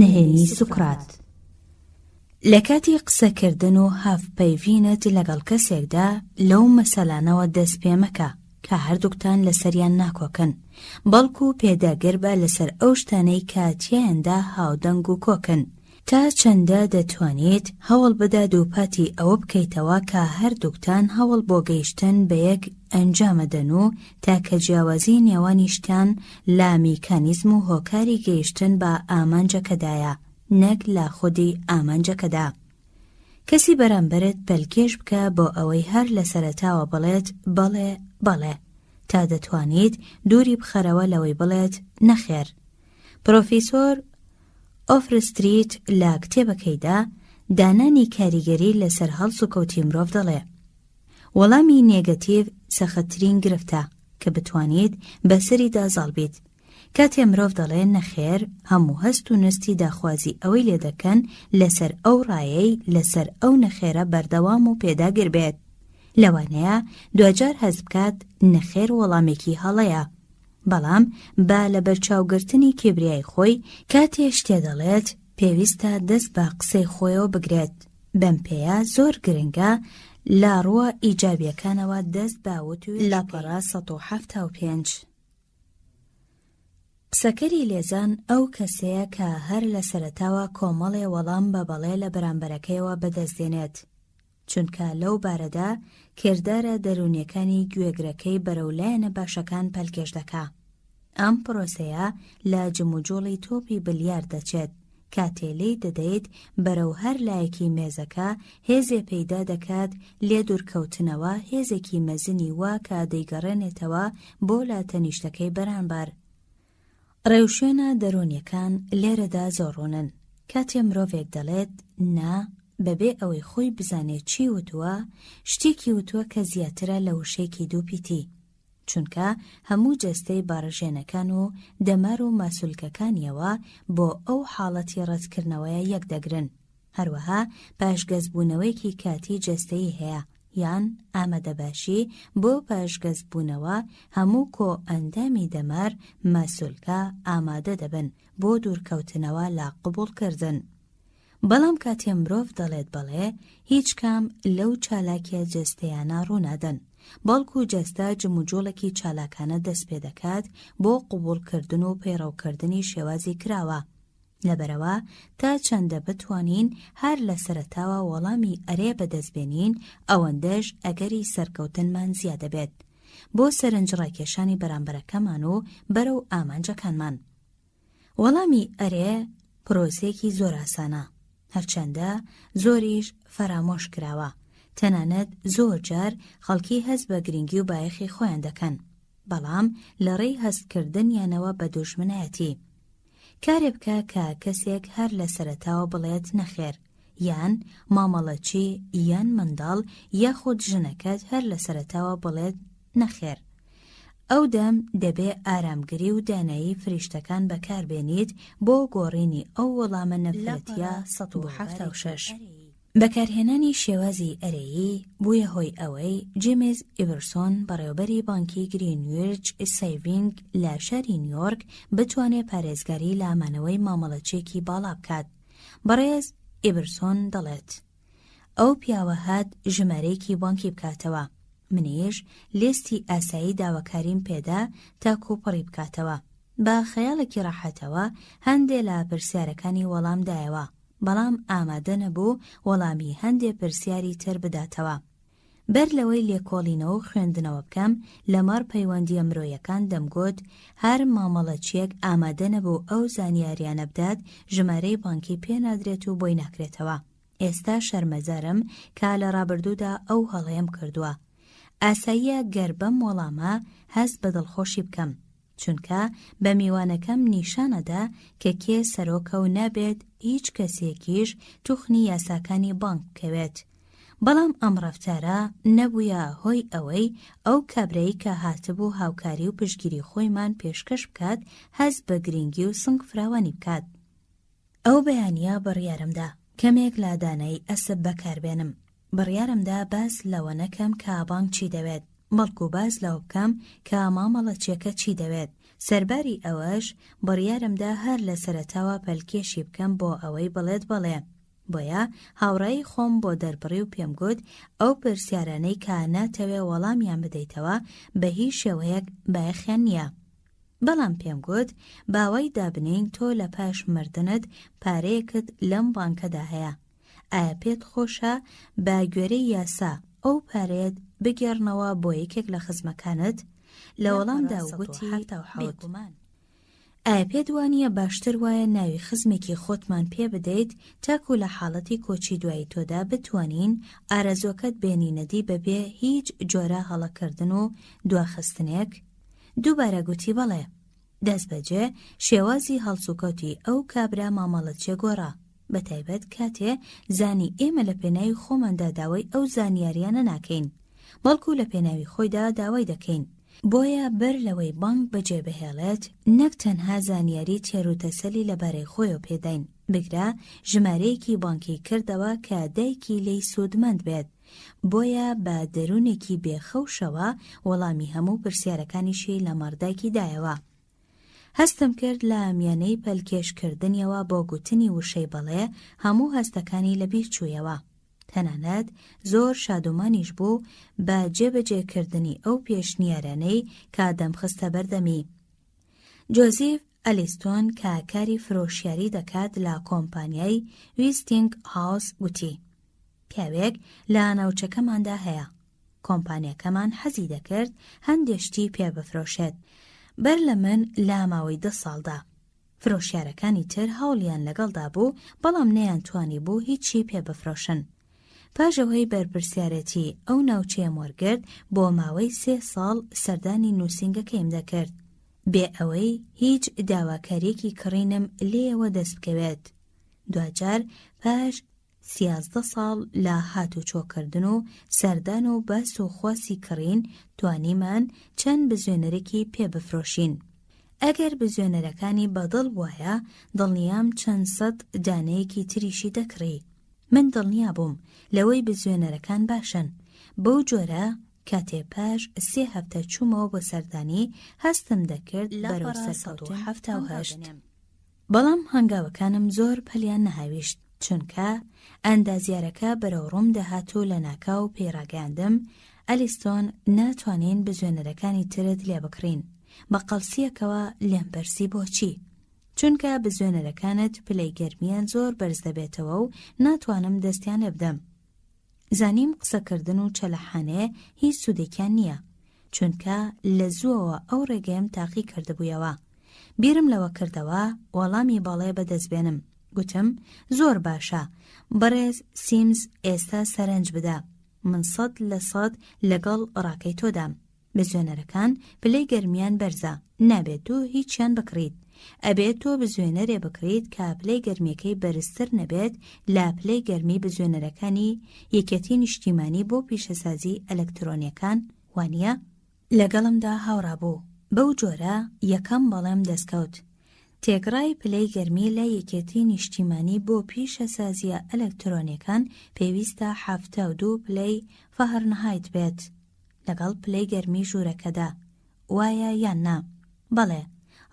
نهێنی سوکرات. لە کاتی قسەکردن و هەفپەیڤینت لەگەڵ کەسێکدا لەو مەسەلانەوە دەست پێ مەکە کە هەردووکتان لەسەریان ناکۆکن، بەڵکو پێداگەر بە لەسەر ئەو شتانەی کاتیاندا هاودەنگ و کۆکن. تا چەندە دەتوانیت هەوڵ بدا دووپاتی ئەوە بکەیتەوە کە هەردووکتان هەوڵ بۆ گەیشتن بە یەک ئەنجامەدەن و تاکە جیاوازی نێوانیشتان لا میکانیزم و هۆکاری گەیشتن بە ئامانجەکەدایە، نەک لا خودی ئامانجەکەدا. کەسی بەرامبەرت پەلکێش بکە بۆ ئەوەی هەر لە سەرەتاوە بڵێت بەڵێ بەڵێ تا دەتوانیت دووری بخەرەوە لەوەی بڵێت نەخێر. پرۆفیسۆر ئۆفرستریت لە کتێبەکەیدا دانانی کاریگەری لەسەر هەڵس و کەوتی مرۆڤ دەڵێ وەڵامی نێگەتیڤ سەختترین گرفتە کە بتوانیت بەسەریدا زاڵ بیت. کاتێ مرۆڤ دەڵێ نەخێر هەموو هەست و نستی داخوازی ئەوەی لێ دەکەن لەسەر ئەو ڕایەی لەسەر ئەو نەخێرە بەردەوام و پێداگر بێت. لەوانەیە دوجار هەز بکات نەخێر وەڵامێکی هەڵەیە، بەڵام با لە بەرچاوگرتنی کێبریای خۆی کاتێ شتێ دەڵێت پێویستە دەست بە قسەی خۆیەوە بگرێت. بەم پێیە زۆر گرنگە لە ڕووە ئیجابیەکانەوە دەست باوتوی لاپەڕە 175. قسەکەری لێزان ئەو کەسەیە کە هەر لە سەرەتاوە کۆمەڵێ وەڵام بە بەڵێ لە بەرامبەرەکەیەوە بەدەستدێنێت، چونکە لەو بارەدا کێردارە دەرونیەکانی گوێگرەکەی بەرەولایەنە باشەکان پەلکێش دەکا. ئەم پرۆسەیە لە جموجۆڵی تۆپی بلیار دەچێت. کاتێلەی دەدەیت بەرەو هەر لایەکی مێزەکە هێزێ پەیدا دەکات لێ دوورکەوتنەوە هێزێکی مەزنی وا کە دەیگەڕێنێتەوە بۆ لا تەنیشتەکەی بەرامبەر. ڕێوشوێنە دەرونیەکان لێرەدا زۆڕۆنن. کاتێ مرۆڤێک دەڵێت نا بەبێ ئەوەی خۆی بزانێت چی وتووە، شتێکی وتووە کە زیاترە لە وشەیەکی دووپیتی، چونکە هەموو جەستەی باڕژێنەکان و دەمار و ماسوولکەکانیەوە بۆ ئەو حاڵەتی ڕەتکردنەوەیە یەک دەگرن. هەروەها پاشگەزبوونەوەیکی کاتی جەستەی هەیە یان ئامادەباشی بۆ پاشگەزبوونەوە هەموو کۆ ئەندامی دەمار ماسوولکە ئامادە دەبن بۆ دوورکەوتنەوە لە قبوڵکردن. بەڵام کاتێ مرۆڤ دەڵێت بەڵێ هیچ کام لەو چالاکیە جەستەیانە ڕوونادەن، بەڵکو جەستە جموجۆڵێکی چالاکانە دەست پێ دەکات بۆ قبوڵکردن و پەیڕەوکردنی شێوازی کراوە. لەبەرەوە تا چەندە بتوانین هەر لە سەرەتاوە وەڵامی ئەرێ بەدەستبێنین ئەوەندەش ئەگەری سەرکەوتنمان زیادە بێت بۆ سەرنجڕاکێشانی بەرامبەرەکەمان و بەرەو ئامانجەکانمان. وەڵامی ئەرێ پرۆسێکی زۆر ئاسانە، هەرچەندە زۆریش فەرامۆش کراوە. تەنانەت زۆر جار خەڵکی هەست بە گرنگی و بایەخی خۆیان دەکەن، بەڵام لە ڕێی هەستکردنیانەوە بە دوژمنایەتی. کارێ بکە کە کەسێک هەر لە سەرەتاوە بڵێت نەخێر، یان مامەڵەچی یان منداڵ یاخود ژنەکەت هەر لە سەرەتاوە بڵێت نەخێر. ئەو دەم دەبێ ئارامگری و دانایی فریشتەکان بەکاربێنیت بۆ گۆڕینی ئەو وەڵامە نەفرەتیە 176. بەکارهێنانی شێوازی ئەرەیی بوویە هۆی ئەوەی جیمز ئیڤرسۆن بەڕێوەبەری بانکی گرینویچ سەیڤینگ لە شاری نیویۆرک بتوانێت پارێزگاری لە ئامانەوەی مامەڵەچێکی باڵا بکات. بەڕێز ئیڤرسۆن دەڵێت ئەو پیاوە هات ژمارەیەکی بانکی بکاتەوە، منیش لێستی ئاسایی داواکاریم پێدا تا کۆپەڕی بکاتەوە. بە خەیاڵێکی ڕاحەتەوە هەندێ لە پرسیارەکانی وەڵام دایەوە، بەڵام ئامادە نەبوو وەڵامی هەندێ پرسیاری تر بداتەوە. بەر لەوەی لێکۆڵینەوە و خوێندنەوە بکەم لەمەڕ پەیوەندیە مرۆیەکان دەمگوت هەر مامەڵەچیەک ئامادە نەبوو ئەو زانیاریانە بدات ژمارەی بانکی پێنادرێت و بۆی ناکرێتەوە. ئێستا شەرمەزارم کە لە ڕابردوودا ئەو هەڵەیەم کردووە. ئاساییە گەر بەم وەڵامە هەست بە دڵخۆشی بکەم، چونکە بە میوانەکەم نیشانەدا کە کێ سەرۆکە و نابێت هیچ کەسێکیش توخنی یاساکانی بانک بکەوێت. بەڵام ئەم ڕەفتارە نەبوویە هۆی ئەوەی ئەو کابرایی کە هاتبوو هاوکاری و پشتگیری خۆیمان پێشکەش بکات هەست بە گرنگی و سنگ فراوانی بکات. ئەو بەیانیە بڕیارمدا کەمێک لادانەی ئەسب بەکاربێنم. بڕیارمدا باس لەوە نەکەم کە بانک چی دەوێت، بەڵکو باس لەوە بکەم کە مامەڵەچیەکە چی دەوێت. سەرباری ئەوەش بڕیارمدا هەر لە سەرەتاوە پەلکێشی بکەم بۆ ئەوەی بڵێت بەڵێ. بۆیە هاوڕایی خۆم بۆ دەربڕی و پێم گوت ئەو پرسیارانەی کە ناتەوێ وەڵامیان بدەیتەوە بە هیچ شێوەیەک بایەخیان نییە. بەڵام پێم گوت باوای دابنین تۆ لە پاش مردنت پارەیەکت لەم بانکەدا هەیە. ئایا پێت خۆشە بە گوێرەی یاسا ئەو پارەیەت بگێڕنەوە بۆ یەکێک لە خزمەکانت؟ لە وەڵامدا وگوتی بێگومان. ئایا پێت وانییە باشتر وایە ناوی خزمێکی خۆتمان پێ بدەیت تاکو لە حاڵەتی کۆچی دوایی تۆدا بتوانین ئارەزۆکەت بێنینەدی بەبێ هیچ جۆرە هەڵەکردن و دواخستنێک؟ دووبارە گوتی بەڵێ. دەست بەجێ شێوازی هەڵسوکەوتی ئەو کابرا مامەڵەچیە گۆڕا، بەتایبەت کاتێ زانی ئێمە لە پێناوی خۆماندا داوای ئەو زانیاریانە ناکەین، بەڵکو لە پێناوی خۆیدا داوای دەکەین. بۆیە بەر لەوەی بانک بەجێ بهێڵێت نەک تەنها زانیاری تێروتەسەلی لەبارەی خۆیەوە پێداین، بگرە ژمارەیەکی بانکی کردەوە کە دایکی لێی سوودمەند بێت. بۆیە بە دەروونێکی بێخەوشەوە وەڵامی هەموو پرسیارەکانیشی لە مەڕدایکی دایەوە. هەستم کرد لە میانەی پەلکێشکردنیەوە بۆ گوتنی وشەی بەڵێ هەموو هەستەکانی لەبیر چوویەوە. تەنانەت زۆر شادومانیش بوو بە جێبەجێکردنی ئەو پێشنیارانەی کە دەمخستە بەردەمی. جۆزیف ئەلیستۆن کە کاری فرۆشیاری دەکات لە کۆمپانیای ویستینگ هاوس گوتی پیاوێک لە ناوچەکەماندا هەیە. کۆمپانیەکەمان حەزی دەکرد هەندێشتی پێ بفرۆشێت. بەر لە من لە ماوەی 10 ساڵدا فرۆشیارەکانی تر هەوڵیان لەگەڵدا بوو، بەڵام نەیانتوانی بوو هیچی پێ بفرۆشن. پاشەوەی بەرپرسیارەتی ئەو ناوچەیە وەرگرت بۆ ماوەی 3 ساڵ سەردانی نووسینگەکەیم دەکرد بێ ئەوەی هیچ داواکاریەکی کڕینم لێەوە دەست بکەوێت. دوجار پاش 13 ساڵ لە هاتوچۆکردن و سەردان و باس و خواسی کڕین توانیمان چەند بزوێنەرێکی پێ بفرۆشین. ئەگەر بزوێنەرەکانی بەدڵ وایە دڵنیام چەند سەد دانەیەکی تریشی دەکڕی. من دڵنیا بووم لەوەی بزوێنەرەکان باشن. بەو جۆرە کاتێ پاش 3 هەفتە چوومەوە بۆ سەردانی هەستم دەکرد بەرەو 1970. بەڵام هەنگاوەکانم زۆر پەلیان نەهاویشت، چونکە ئەندازیارەکە بەرەو ڕووم دەهاتوو لە ناکاو پێڕاگەاندم ئەلیستۆن ناتوانین بزوێنەرەکانی ترت لێ بکڕین. بە قەڵسیەکەوە لێم پرسی بۆچی؟ چونکە بزوێنەرەکانت پلەی گەرمیان زۆر بەرز دەبێتەوە و ناتوانم دەستیان لێ بدەم. زانیم قسەکردن و چەلەحانێ هیچ سوودێکیان نییە، چونکە لە زووەوە ئەو ڕێگەیم تاقی کردبوویەوە. بیرم لەوە کردەوە وەڵامی بەڵێ بەدەستبێنم. گوتم زۆر باشە، بەڕێز سیمز ئێستا سەرنج بدە. من 100% لەگەڵ ڕاکەی تۆدام. بزوێنەرەکان پلەی گەرمیان بەرزە، نابێت و هیچیان بکڕیت. ئەبێت تۆ بزوێنەرێ بکڕیت کە پلەی گەرمیەکەی بەرزتر نەبێت لە پلەی گەرمی بزوێنەرەکانی یەکێتی نیشتیمانی بۆ پیشەسازی ئەلەکترۆنیەکان، وانییە؟ لەگەڵمدا هاوڕا بوو. بەو جۆرە یەکەم بەڵێم دەستکەوت. تێگڕای پلەی گەرمی لە یەکێتی نیشتیمانی بۆ پیشەسازیە ئەلەکترۆنیەکان پێویستە 72 پلەی فەهرنەهایت بێت لەگەڵ پلەی گەرمی ژوورەکەدا. وایە یان نا؟ بەڵێ،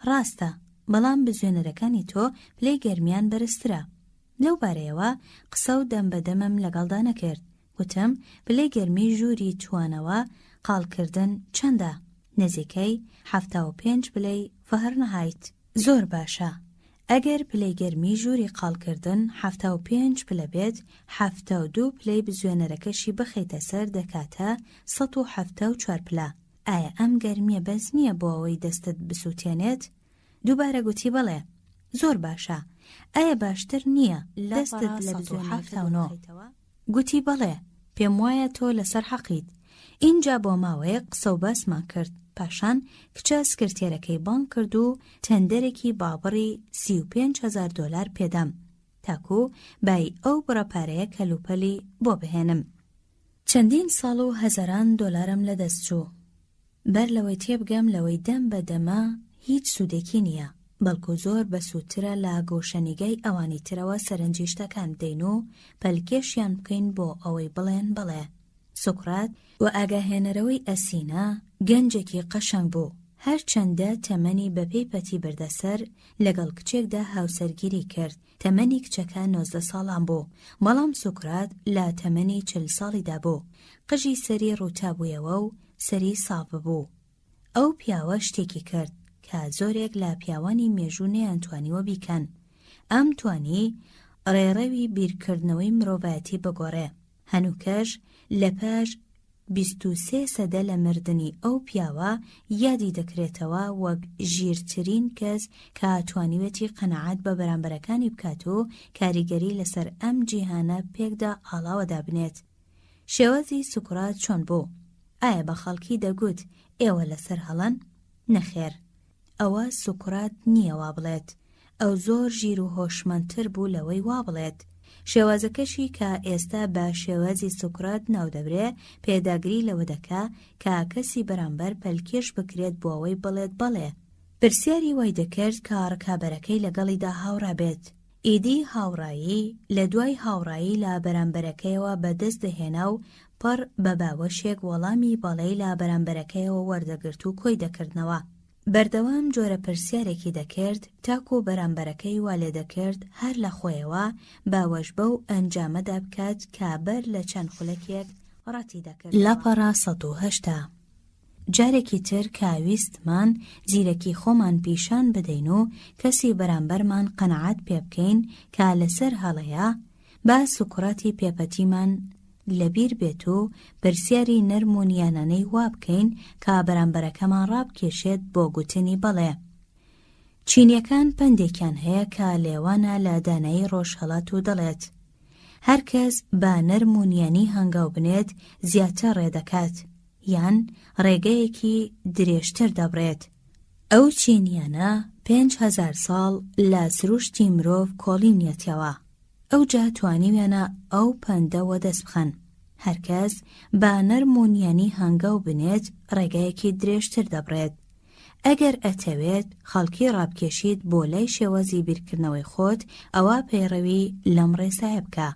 ڕاستە، بەڵام بزوێنەرەکانی تۆ پلەی گەرمیان بەرزترە. لەو بارەیەوە قسە و دەمبەدەمم لەگەڵدا نەکرد. گوتم پلەی گەرمی ژووری توانەوە قاڵکردن چەندە؟ نزیکەی 75 پلەی فەهرنەهایت. زۆر باشە. ئەگەر پلەی گەرمی ژووری قاڵکردن 75 پلە بێت 72 پلەی بزوێنەرەکەشی بخەیتە سەر دەکاتە 174 پلە. ئایا ئەم گەرمیە بەس نییە بۆ ئەوەی دەستت بسووتێنێت؟ دووبارە گوتی بەڵێ. زۆر باشە. ئایا باشتر نییە دەستت لە 179؟ گوتی بەڵێ. پێم وایە تۆ لەسەر حەقیت. اینجا بۆ ماوەیە قسە و باسمان کرد. پاشان کچە سکرتێرەکەی بانگ کرد و تەندەرێکی بابڕی 35,000 دۆلار پێدام تاکو بای ئەو بڕەپارەیە کەلوپەلی بۆ بهێنم. چەندین ساڵ و هەزاران دۆلارم لەدەست چوو. بەر لەوەی تێبگەم لەوەی دەم بە دەمە هیچ سوودێکی نییە، بەڵکو زۆر بەسوودترە لە گۆشەنیگەی ئەوانی ترەوە سەرنجی شتەکان بدەین و پەلکێشیان بکەین بۆ ئەوەی بڵێن بڵێ. سوقرات و ئاگاهێنەرەوەی ئەسینا گەنجێکی قەشەنگ بوو. هەر چەندە تەمەنی بەپێی پەتی بردەسەر لەگەڵ کچێکدا هاوسەرگیری کرد. تەمەنی کچەکە 19 ساڵان بوو، بەڵام سوقرات لە تەمەنی 40 ساڵیدا بوو. قژی سەری ڕووتابوویەوە و سەری ساڵ ببوو. ئەو پیاوە شتێکی کرد کە زۆرێک لە پیاوانی مێژوو نەیانتوانیوە بیکەن. ئەم توانی ڕێڕەوی بیرکردنەوەی مرۆڤایەتی بگۆڕێ. هەنووکەش لە پاش 23 سەدە لە مردنی ئەو پیاوە یادی دەکرێتەوە وەک ژیرترین کەس کە توانیوێتی قەنەعات بە بەرامبەرەکانی بکات و کاریگەری لەسەر ئەم جیهانە پێکدا ئاڵاوەدا بنێت. شێوەزی سوقرات چۆن بوو؟ ئایا بە خەڵکی دەگوت ئێوە لەسەر هەڵەن؟ نەخێر. ئەوە سوقرات نییە وا بڵێت. ئەو زۆر ژیر و هۆشمەندتر بوو لەوەی وا بڵێت. شێوازەکەشی کە ئێستا بە شێوازی سوقرات ناودەبرێ پێداگری لەوە دەکا کە کەسی بەرامبەر پەلکێش بکرێت بۆ ئەوەی بڵێت بەڵێ. پرسیاری وای دەکرد کە ڕکابەرەکەی لەگەڵیدا هاوڕا بێت. ئیدی هاوڕایی لە دوای هاوڕایی لە بەرامبەرەکەیەوە بەدەست دەهێنا و پڕ بە باوەشێک وەڵامی بەڵێی لە بەرامبەرەکەیەوە وەردەگرت و کۆی دەکردنەوە. بەردەوام جۆرە پرسیارێکی دەکرد تاکو بەرامبەرەکەی وا لێ دەکرد هەر لە خۆیەوە باوەش بەو ئەنجامەدا بکات کابەر لە چەند خولەکێک ڕەتی دەکرد. لاپەڕا 180. جارێکی تر کاویستمان زیرەکی خۆمان پیشان بدەین و کەسی بەرامبەرمان قەنەعات پێ بکەین کە لەسەر هەڵەیە با سوقراتی پێپەتیمان لەبیر بێت و پرسیاری نەرم و نیانانەی وا بکەین کە بەرامبەرەکەمان ڕابکێشێت بۆ گوتنی بەڵێ. چینیەکان پندێکیان هەیە کە لێوانە لە دانایی ڕۆژهەڵات و دەڵێت هەر کەس بە نەرم و نیانی هەنگاو بنێت زیاتر ڕێدەکات یان ڕێگەیەکی درێژتر دەبڕێت. ئەو چینیانە 5,000 ساڵ لە سروشتی مرۆڤ کۆڵینیەتەوە. ئەو جا توانیویانە ئەو پەندەوە دەست بخەن. هەرکەس بە نەرم و نیانی هەنگاو بنێت ڕێگەیەکی درێژتر دەبڕێت. ئەگەر ئەتەوێت خەڵکی ڕابکێشیت بۆ لای شێوازی بیرکردنەوەی خۆت ئەوە پەیڕەوی لەم ڕێسایە بکە.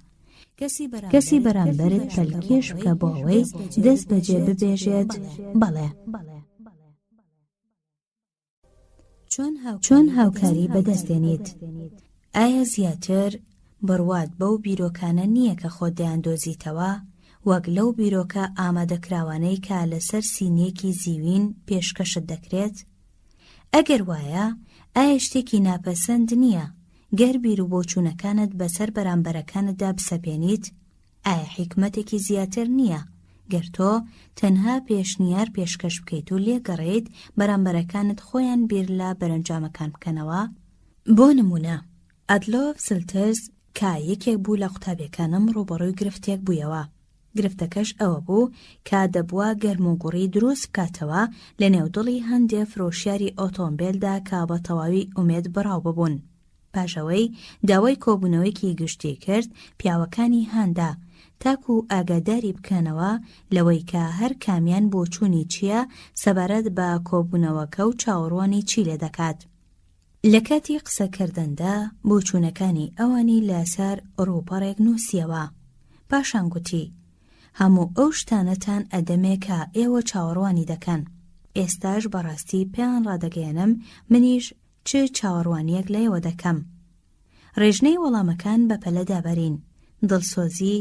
کەسی بەرامبەرت پەلکێش بکە بۆ ئەوەی دەست بەجێ ببێژێت بەڵێ. چۆن هاوکاری بەدەستێنیت؟ ئایا زیاتر بڕوات بەو بیرۆکانە نییە کە خۆت دەیاندۆزیتەوە وەک لەو بیرۆکە ئامادەکراوانەی کە لەسەر سینیەکی زیوین پێشکەشت دەکرێت؟ ئەگەر وایە ئایا شتێکی ناپەسەند نییە گەر بیر و بۆچوونەکانت بەسەر بەرامبەرەکانتدا بسەپێنیت؟ ئایا حیکمەتێکی زیاتر نییە گەر تۆ تەنها پێشنیار پێشکەش بکەیت و لێگەڕێیت بەرامبەرەکانت خۆیان بیر لە بەرەنجامەکان بکەنەوە؟ بۆ نمونە ئەدلۆف سلترز کە یەکێک بوو لە قوتابیەکانم ڕوبەڕووی گرفتێک بوویەوە. گرفتەکەش ئەوە بوو کە دەبووە گەرموگوڕی دروست بکاتەوە لە نێودڵی هەندێک فرۆشیاری ئۆتۆمبیلدا کە بە تەواوی ئومێد بڕاو ببوون. پاشەوەی داوای کۆبوونەوەیکی گشتی کرد پیاوەکانی هاندا تاکو ئاگاداری بکەنەوە لەوەی کە هەر کامیان بۆ چوونی چییە سەبارەت بە کۆبوونەوەکە و چاوەڕوانی چی لێ دەکات. لە کاتی قسەکردندا بۆچوونەکانی ئەوانی لەسەر ڕووپەڕێک نووسیەوە. پاشان گوتی هەموو ئەو شتانەتان ئەدەمێ کە ئێوە چاوەڕوانی دەکەن. ئێستاش بەڕاستی پێیان ڕادەگەێنم منیش چ چاوەڕوانیەک لەیەوە دەکەم. ڕێژنەی وەڵامەکان بە پەلەدا بەرین: دڵسۆزی،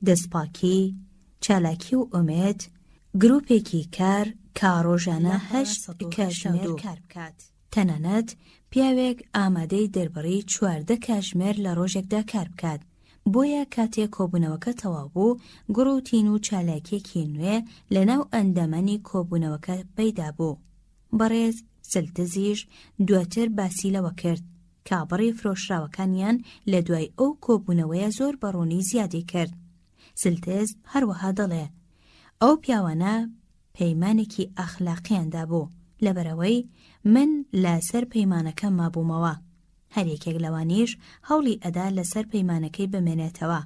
دەستپاکی، چالاکی و ئومێد، گروپێکی کار کە ڕۆژانە 8 کاتژمێر کار بکات. تەنانەت پیاوێک ئامادەی دەربڕی 14 کاتژمێر لە ڕۆژێکدا کار بکات. بۆیە کاتێک کۆبوونەوەکە تەواو بوو، گوڕ و تین و چالاکیەکی نوێ لەناو ئەندەمانی کۆبوونەوەکە پەیدا بوو. بەڕێز سلتزیش دواتر باسی لەوە کرد کە بەڕێ فرۆشراوەکانیان لە دوای ئەو کۆبوونەوەیە زۆر بەڕوونی زیادی کرد. سلتز هەروەها دەڵێ ئەو پیاوانە پەیمانێکی ئەخلاقیاندا بوو لەبەرەوەی من لەسەر پەیمانەکەم مابوومەوە. هەریەکێک لەوانیش هەوڵی ئەدا لەسەر پەیمانەکەی بمێنێتەوە.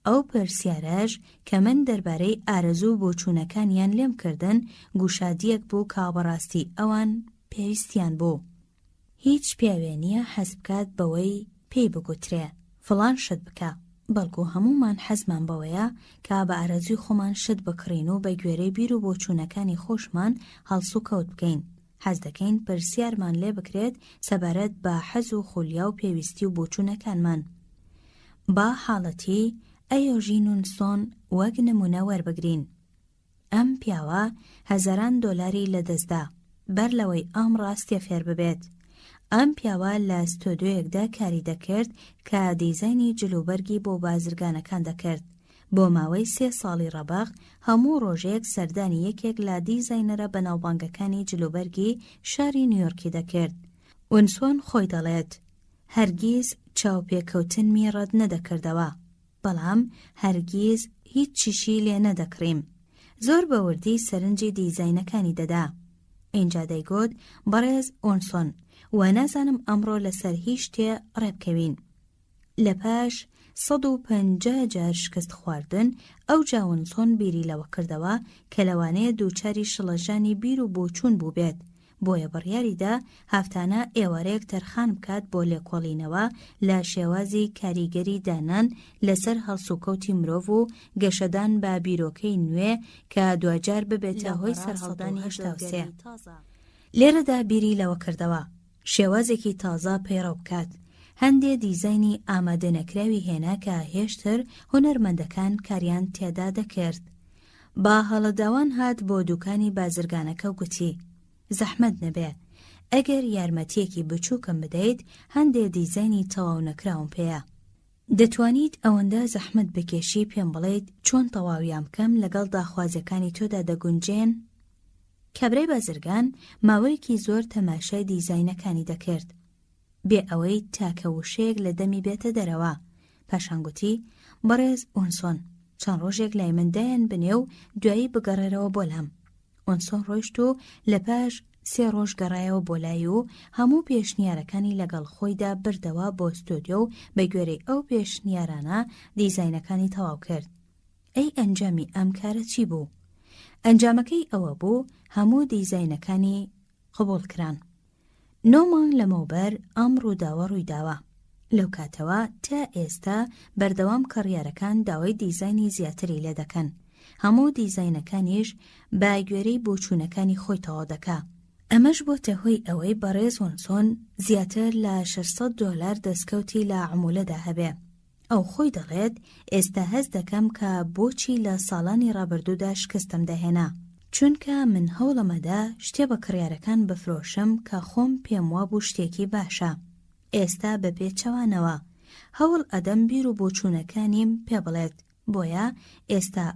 ئەو پرسیارەش کە من دەربارەی ئارەزوو بۆچوونەکانیان لێم کردن گوشادیەک بوو کە بەڕاستی ئەوان پێویستیان بوو. هیچ پیاوێنیە حەز بکات بەوەی پێی بگوترێ فڵان شت بکە، بەڵکو هەمومان حەزمان بەوەیە کە بە ئارەزوی خۆمان شت بکڕین و بە گوێرەی بیر و بۆچوونەکانی خۆشمان هەڵسو کەوت بکەین. حەز دەکەین پرسیارمان لێ بکرێت سەبارەت بە حەز و خولیا و پێویستی و بۆچوونەکانمان. با حاڵەتی ئەیۆژین و نسۆن وەک نمونە وەربگرین. ئەم پیاوە هەزاران دۆلاری لەدەستدا بەر لەوەی ئەم ڕاستیە فێر ببێت. ئەم پیاوە لە ستۆدیۆیەکدا کاری دەکرد کە دیزاینی جلوبەرگی بۆ بازرگانەکان دەکرد. بۆ ماوەی 3 ساڵی ڕەبەق هەموو ڕۆژێک سەردانی یەکێک لە دیزاینەرە بەناوبانگەکانی جلوبەرگی شاری نیویۆرکی دەکرد. ونسۆن خۆی دەڵێت هەرگیز چاوپێکەوتنمی ڕەت نەدەکردەوە، بەڵام هەرگیز هیچ چیشی لێ نەدەکڕیم. زۆر بەوردی سەرنجی دیزاینەکانی دەدا. اینجا دەیگوت بەڕێز ئۆنسۆن و نازانم ئەمڕۆ لەسەر هیچ شتێ ڕێبکەوین. لە پاش 150 جار شکست خواردن ئەو جاونسۆن بیری لەوە کردەوە کە لەوانەیە دووچاری شڵەژانی بیر و بۆچوون بوو بێت. بۆیە بڕیاریدا هەفتانە ئێوارەیەک تەرخان بکات بۆ لێکۆڵینەوە لە شێوازی کاریگەری دانان لەسەر هەڵسوکەوتی مرۆڤ و گەشەدان بە بیرۆکەی نوێ کە دوجار ببێتە هۆی سەرهەڵدانی 83. لێرەدا بیری لەوە کردەوە شێوازێکی تازە پەیڕەو بکات. هەندێ دیزاینی ئامادە نەکراوی هێنا کە هێشتر هونەرمەندەکان کاریان تێدا دەکرد. با هەڵەداوان هات بۆ دوکانی بازرگانەکە و گوتی زەحمەت نەبێ، ئەگەر یارمەتیەکی بچووکم بدەیت هەندێ دیزاینی تەواو نەکراوم پێیە. دەتوانیت ئەوەندە زەحمەت بکێشی پێم بڵێیت چۆن تەواویان بکەم لەگەڵ داخوازەکانی تۆدا دەگونجێن؟ کابرای بازرگان ماوەیەکی زۆر تەماشای دیزاینەکانی دەکرد بێ ئەوەی تاکە وشەیەک لە دەمی بێتە دەرەوە. پاشان گوتی بەڕێز ئۆنسۆن چەند ڕۆژێک لای مندایان بنێ و دوایی بگەڕێرەوە بۆ لام. ئۆنسۆن ڕۆیشت و لە پاش 3 ڕۆژ گەڕایەوە بۆ لای و هەموو پێشنیارەکانی لەگەڵ خۆیدا بردەوە بۆ ستۆدیۆ و بە گوێرەی ئەو پێشنیارانە دیزاینەکانی تەواو کرد. ئەی ئەنجامی ئەم کارە چی بوو؟ ئەنجامەکەی ئەوە بوو هەموو دیزاینەکانی قبول کران. 9 مانگ لەمەوبەر ئەم ڕووداوە ڕوویداوە. لەو کاتەوە تا ئێستا بەردەوام کڕیارەکان داوای دیزاینی زیاتری لێ دەکەن. هەموو دیزاینەکانیش با گوێرەی بۆچوونەکانی خۆی تەواو دەکا. ئەمەش بۆتە هۆی ئەوەی بەڕێز ئۆنسۆن زیاتر لە 600 دۆلار دەستکەوتی لە عمولەدا هەبێ. ئەو خۆی دەڵێت ئێستا هەست دەکەم کە بۆچی لە ساڵانی ڕابردوودا شکستم دەهێنا، چونکە من هەوڵەمەدا شتێ بە کڕیارەکان بفرۆشم کە خۆم پێم وابوو شتێکی باشە. ئێستا بە پێچەوانەوە هەوڵ ئەدەم بیر و بۆچوونەکانیم پێ بڵێت، بۆیە ئێستا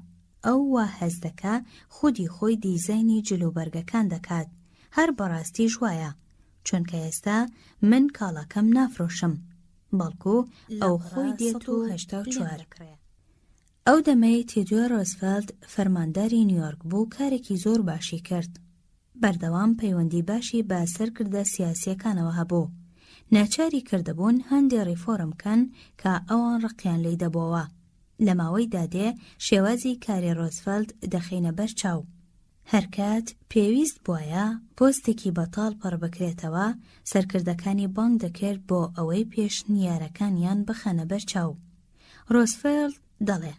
ئەو وا هەز دەکا خودی خۆی دیزاینی جلوبەرگەکان دەکات. هەر بەڕاستی ژوایە، چونکە ئێستا من کاڵاکەم نافرۆشم، بەڵکو ئەو خۆی دێت و 84. ئەو دەمەی تێدۆ ڕۆزڤێلت فەرمانداری نیویۆرک بوو کارێکی زۆر باشی کرد. بەردەوام پەیوەندی باشی بە سەرکردە سیاسیەکانەوە هەبوو. ناچاری کردبوون هەندێک ڕیفۆرم بکەن کە ئەوان ڕقیان لی دەبەوە. لە ماوەی دادێ شێوازی کاری ڕۆزڤێلت دەخینە بەر چاو. هەرکات پێویست بووایە پۆستێکی بەتاڵ پڕ بکرێتەوە، سەرکردەکانی بانگ دەکرد بۆ ئەوەی پێشنیارەکانیان بخەنە بەر چاو. ڕۆزڤێلت دەڵێ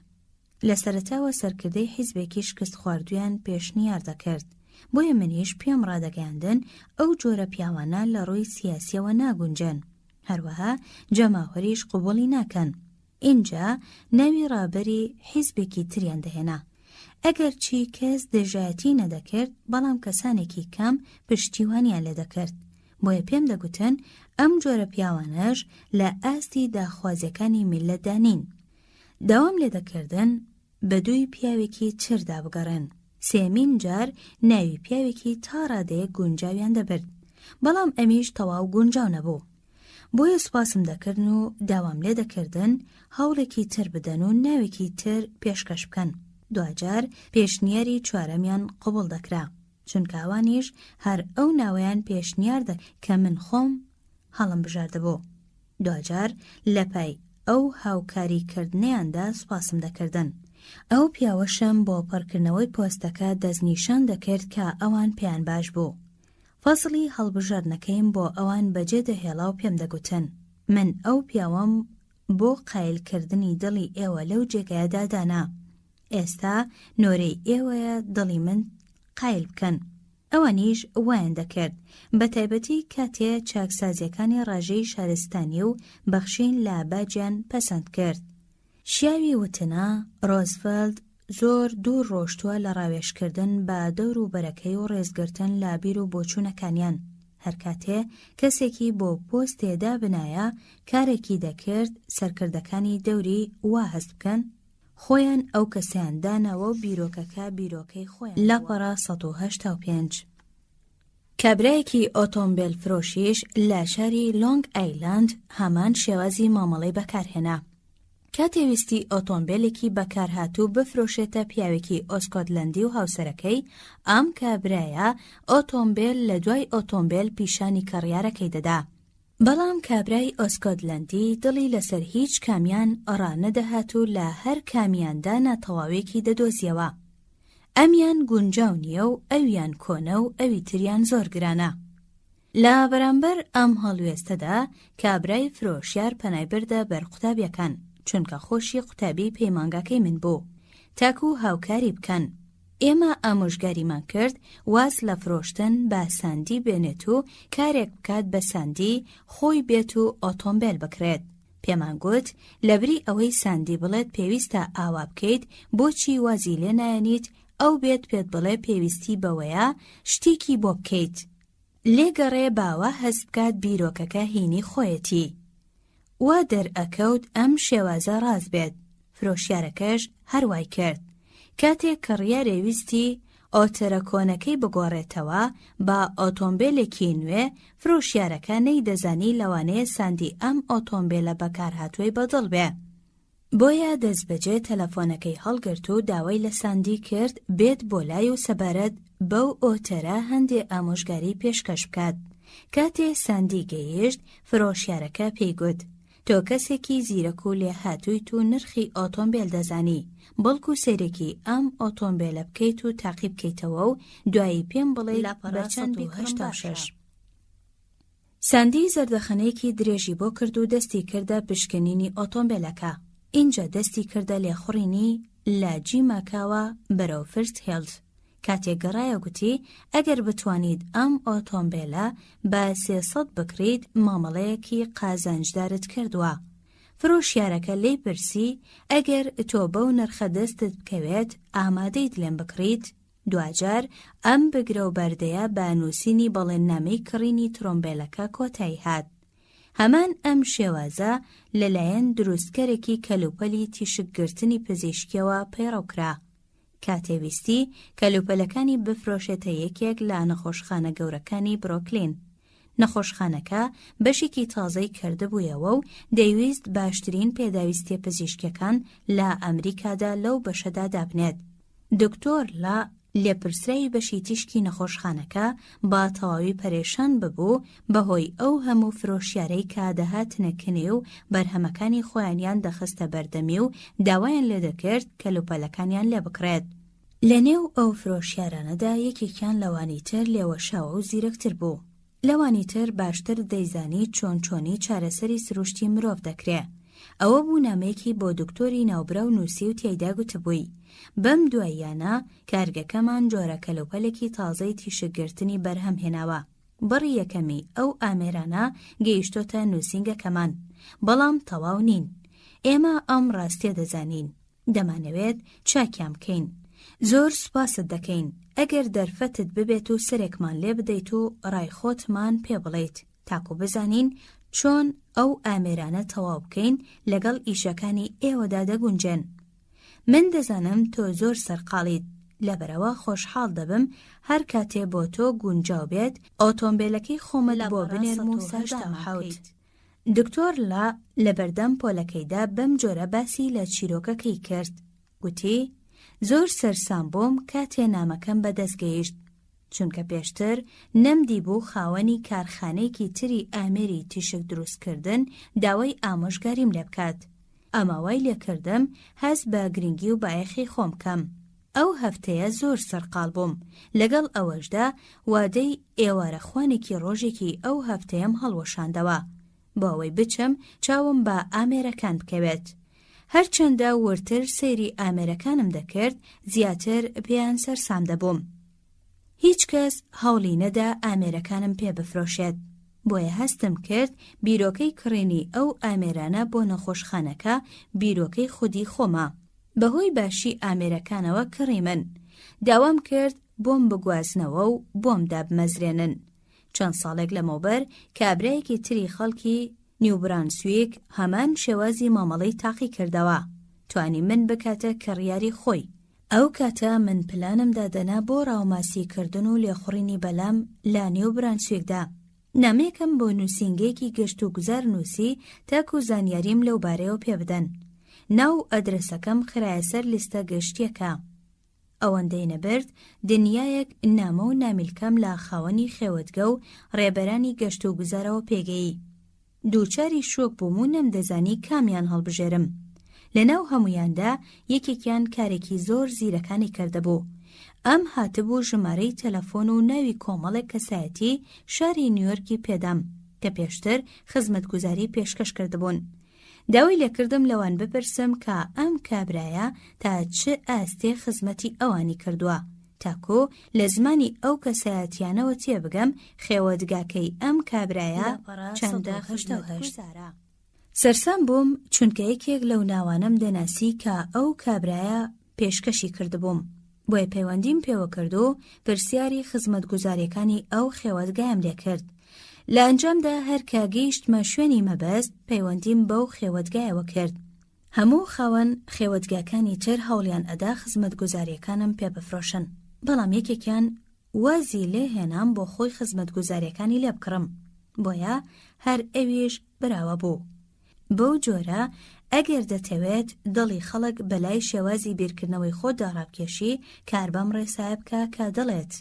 لە سەرەتاوە سەرکردەی حیزبێکی شکست خواردویان پێشنیار دەکرد، بۆیە منیش پێم ڕادەگەیاندن ئەو جۆرە پیاوانە لە ڕووی سیاسیەوە ناگونجن، هەروەها جەماهەریش قبوڵی ناکەن. اینجا ناوی ڕابەری حیزبێکی تریان دەهێنا. ئەگەر چی کەس دژایەتی نەدەکرد، بەڵام کەسانێکی کەم پشتیوانیان لێ دەکرد، بۆیە پێم دەگوتن ئەم جۆرە پیاوانەش لە ئاستی داخوازیەکانی میلەتدا نین. داوام لێ دەکردن بە دووی پیاوێکی تردا بگەڕێن. سێمین جار ناوی پیاوێکی تا ڕادەیە گونجاویان دەبرد، بەڵام ئەمیش تەواو گونجاو نەبوو. بۆیە سوپاسم دەکردن و داوام لێ دەکردن هەوڵێکی تر بدەن و ناوێکی تر پێشکەش بکەن. دوجار پێشنیاری چوارەمیان قبول دەکرا، چونکە ئەوانیش هەر ئەو ناوەیان پێشنیار کە من خۆم هەڵم بژاردەبوو. دوجار لە پای ئەو هاوکاریکردنیاندا سوپاسم دەکردن. ئەو پیاوەشم بۆ پڕکردنەوەی پۆستەکە دەستنیشان دەکرد کە ئەوان پێیان باش بوو. فەسڵی هەڵبژاردنەکەیم بۆ ئەوان بەجێ دەهێڵا و پێم دەگوتن من ئەو پیاوەم بۆ قایلکردنی دڵی ئێوە لەو جێگایەدا دانا. ئێستا نۆرەی ئێوەیە دڵی من قایل بکەن. ئەوانیش وایان دەکرد، بە تایبەتی کاتێ چاکسازیەکانی ڕاژەی شارستانی و بەخشین لە باجیان پەسەند کرد. شیاوی وتنا ڕۆزڤەلد زۆر دوور ڕۆشتووە لە ڕاوێشکردن بە دەور و بەرەکەی و ڕێزگرتن لە بیر و بۆچوونەکانیان. هەر کاتێ کەسێکی بۆ پۆستێدا بنایە کارێکی دەکرد سەرکردەکانی دەوری وا هەست بکەن خۆیان ئەو کەسیان دانەوە و بیرۆکەکە بیرۆکەی خۆیان. لاپەڕە 185 کابرایەکی ئۆتۆمبیل فرۆشیش لە شاری لۆنگ ئایلاند هەمان شێوازی مامەڵەی بەکارهێنا. کاتێویستی ئۆتۆمبیلێکی بەکارهاتوو بفرۆشێتە پیاوێکی ئۆسکۆتلەندی و هاوسەرەکەی، ئەم کابرایە ئۆتۆمبیل لە دوای ئۆتۆمبیل پیشانی کەڕیارەکەی دەدا. بەڵام کابرای ئۆسکۆتلەندی دڵی لەسەر هیچ کامیان ڕانەدەهات و لە هەر کامیاندا ناتەواوێکی دەدۆزیەوە. ئەمیان گونجاو نییە و ئەویان کۆنە و ئەوی تریان زۆر گرانە. لە بەرامبەر ئەم هەڵوێستەدا کابرای فرۆشیار پەنایبردە بەر قوتابیەکان، چونکە خۆشی قوتابی پەیمانگاکەی من بوو تاکو هاوکاری بکەن. ئێمە ئامۆژگاریمان کرد واز لە فرۆشتن بە ساندی بێنێت و کارێک بکات بە ساندی خۆی بێت و ئۆتۆمبیل بکرێت. پێمان گوت لەبری ئەوەی ساندی بڵێت پێویستە ئاوا بکەیت بۆچی وازی لێ نایەنیت ئەو بێت پێت بڵێ پێویستی بەوەیە شتێکی بۆ بکەیت. لێگەڕێ باوە هەست بکات بیرۆکەکە هینی خۆیەتی. وا دەرئەکەوت ئەم شێوازە ڕاست بێت. فرۆشیارەکەش هەروای کرد. کاتێک کڕیارێ ویستی ئۆتۆرە کۆنەکەی بگۆڕێتەوە بە ئۆتۆمبیلێکی نوێ، فرۆشیارەکە نەیدەزانی لەوانەیە ساندی ئەم ئۆتۆمبیلە بەکارهاتووی بەدڵ بێ. بۆیە دەستبەجێ تەلەفۆنەکەی هەڵگرت و داوای لە ساندی کرد بێت بۆ لای و سەبارەت بەو ئۆتۆرە هەندێ ئامۆژگاری پێشکەش بکات. کاتێ ساندی گەیشت، فرۆشیارەکە پێیگوت تۆ کەسێکی زیرەک و لێهاتوویت و نرخی ئۆتۆمبیل دەزانی، بەڵکو سەیرێکی ئەم ئۆتۆمبیلە بکەیت و تاقی بکەیتەوە و دوایی پێم بڵێ بە چەندی 86. ساندی زەردەخەنەیەکی درێژی بۆ کرد و دەستی کردە پشکنینی ئۆتۆمبیلەکە. اینجا دەستی کردە لێخوڕینی لە جیماکاوە بەرەو فرست هێلت. کاتێک گەڕایە گوتی ئەگەر بتوانیت ئەم ئۆتۆمبیلە بە 300 بکڕیت مامەڵەیەکی قازانجدارت کردووە. فرۆشیارەکە لێی پرسی ئەگەر تۆ بەو نرخە دەستت بکەوێت ئامادەیت لێم بکڕیت؟ دوجار ئەم بگرە و بەردەیە بە نووسینی بەڵێننامەی کڕینی ترۆمبیلەکە کۆتایی هات. هەمان ئەم شێوازە لەلایەن دروستکەرێکی کەلوپەلی تیشکگرتنی پزیشکیەوە پەیڕەوکرا. کاتێویستی کەلوپەلەکانی بفرۆشێتە یەکێک لە نەخۆشخانە گەورەکانی بڕۆکلین. نەخۆشخانەکە بەشێکی تازەی کردبوویەوە و دەیویست باشترین پێداویستیە پزیشکەکان لە ئەمریکادا لەو بەشەدا دابنێت. دکتۆر لە لێپرسراوی بەشی تیشکی نەخۆشخانەکە با تەواوی پەرێشان ببوو بەهۆی ئەو هەموو فرۆشیارەی کە دەهاتنەکەنێ و بەرهەمەکانی خۆیانیان دەخستە بەردەمی و داوایان لێ دەکرد کەلوپەلەکانیان لێ بکرێت. لە نێو ئەو فرۆشیارانەدا یەکێکیان لەوانی تر لێوەشاوە و زیرەکتر بوو. لەوانی تر باشتر دەیزانی چۆنی چارەسەری سروشتی مرۆڤ دەکرێ. ئەوە بوو نامەیەکی بۆ دکتۆری ناوبراو نووسی و تێیدا گوتبووی بەم دواییانە کارگەکەمان جۆرە کەلوپەلێکی تازەی تیشکگرتنی بەرهەم هێناوە. بڕی یەکەمی ئەو ئامێرانە گەیشتۆتە نووسینگەکەمان، بەڵام تەواو نین. ئێمە ئەم ڕاستیە دەزانین، دەمانەوێت چاکیان بکەین. زۆر سوپاست دەکەین ئەگەر دەرفەتت ببێت و سرێکمان لێ بدەیت و ڕایخۆتمان پێ بڵێیت تاکو بزانین چۆن ئەو ئامێرانە تەواو بکەین لەگەڵ ئیشەکانی ئێوەدا دەگونجێن. من دەزانم تۆ زۆر سەرقاڵیت، لەبەرەوە خۆشحاڵ دەبم هەر کاتێ بۆ تۆ گونجاو بێت ئۆتۆمبیلەکەی خۆمت بۆ بنێرم و سەردام حەوت. دکتۆر لە بەردەم پۆلەکەیدا بەم جۆرە باسی لە چیرۆکەکەی کرد. گوتی زۆر سەرسام بووم کاتێ نامەکەم بەدەستگەیشت، چونکە پێشتر نەمدی بوو خاوەنی کارخانەیەکی تری ئامێری تیشک دروستکردن داوای ئامۆژگاریم لێ بکات. ئەماوای لێکردم هەست بە گرنگی و بایەخی خۆم کەم. ئەو هەفتەیە زۆر سەرقاڵ بووم، لەگەڵ ئەوەشدا وادەی ئێوارەخوانێکی ڕۆژێکی ئەو هەفتەیەم هەڵوەشاندەوە بۆ ئەوەی بچم چاوم بە ئامێرەکان بکەوێت. هەرچەندە ورتر سەیری ئامێرەکانم دەکرد زیاتر پێیان سەرسام دەبووم. هیچ کەس هەوڵی نەدا ئامێرەکانم پێ بفرۆشێت، بۆیە هەستم کرد بیرۆکەی کڕینی ئەو ئامێرانە بۆ نەخۆشخانەکە بیرۆکەی خودی خۆمە. بەهۆی باشی ئامێرەکانەوە کڕی من داوام کرد بۆم بگوازنەوە و بۆم دابمەزرێنن. چەند ساڵێک لەمەوبەر کابرایەکی تری خەڵکی نیوبرانسویک هەمان شێوازی مامەڵەی تاقی کردەوە، توانی من بکاتە کڕیاری خۆی. ئەو کاتە من پلانم دادەنا بۆ ڕاوماسیکردن و لێخوڕینی بەلام لە نیوبرانسویکدا. نامەیەکم بۆ نووسینگەیەکی گەشت و گوزار نووسی تاکو زانیاریم لەو بارەیەوە پێ بدەن. ناو ئەدرسەکەم خرایە سەر لیستە گەشتیەکە. ئەوەندەی نەبرد دنیایەک نامە و نامیلکەم لە خاوەنی خێوەتگە و ڕێبەرانی گەشت و گوزارەوە پێگەی. دووچاری شۆک بووم و نەمدەزانی کامیان هەڵبژێرم. لەناو هەمویاندا یەکێکیان کارێکی زۆر زیرەکانی کردهبوو. ئەم هاتبوو ژمارەی تەلەفۆن و ناوی کۆمەڵێک کەسایەتی شاری نیویۆرکی پێدام کە پێشتر خزمەتگوزاری پێشکەش کردبوون. داوای لێکردم لەوان بپرسم کە ئەم کابرایە تا چ ئاستێ خزمەتی ئەوانی کردووە تاکۆ لە زمانی ئەو کەسایەتیانەوە تێبگەم خێوەتگاکەی ئەم کابرایە چەندە هەشتە. سەرسام بووم چونکە یەکێک لەو ناوانم دەناسی کە ئەو کابرایە پێشکەشی کردبووم، بۆیە پەیوەندیم پێوە کرد و پرسیاری خزمەتگوزاریەکانی ئەو خێوەتگایم لێ کرد. لە ئەنجامدا هەر کە گەیشتمە شوێنی مەبەست پەیوەندیم بەو خێوەتگایەوە کرد. هەموو خاوەن خێوەتگاکانی تر هەوڵیان ئەدا خزمەتگوزاریەکانم پێ بفرۆشن، بەڵام یەکێکیان وازی لێ هێنام بۆ خۆی خزمەتگوزاریەکانی لێ بکڕم، بۆیە هەر ئەویش براوە بوو. بەو جۆرە ئەگەر دەتەوێت دڵی خەڵک بەلای شێوازی بیرکردنەوەی خۆدا ڕابکێشی کار بەم ڕێسایە بکە کە دەڵێت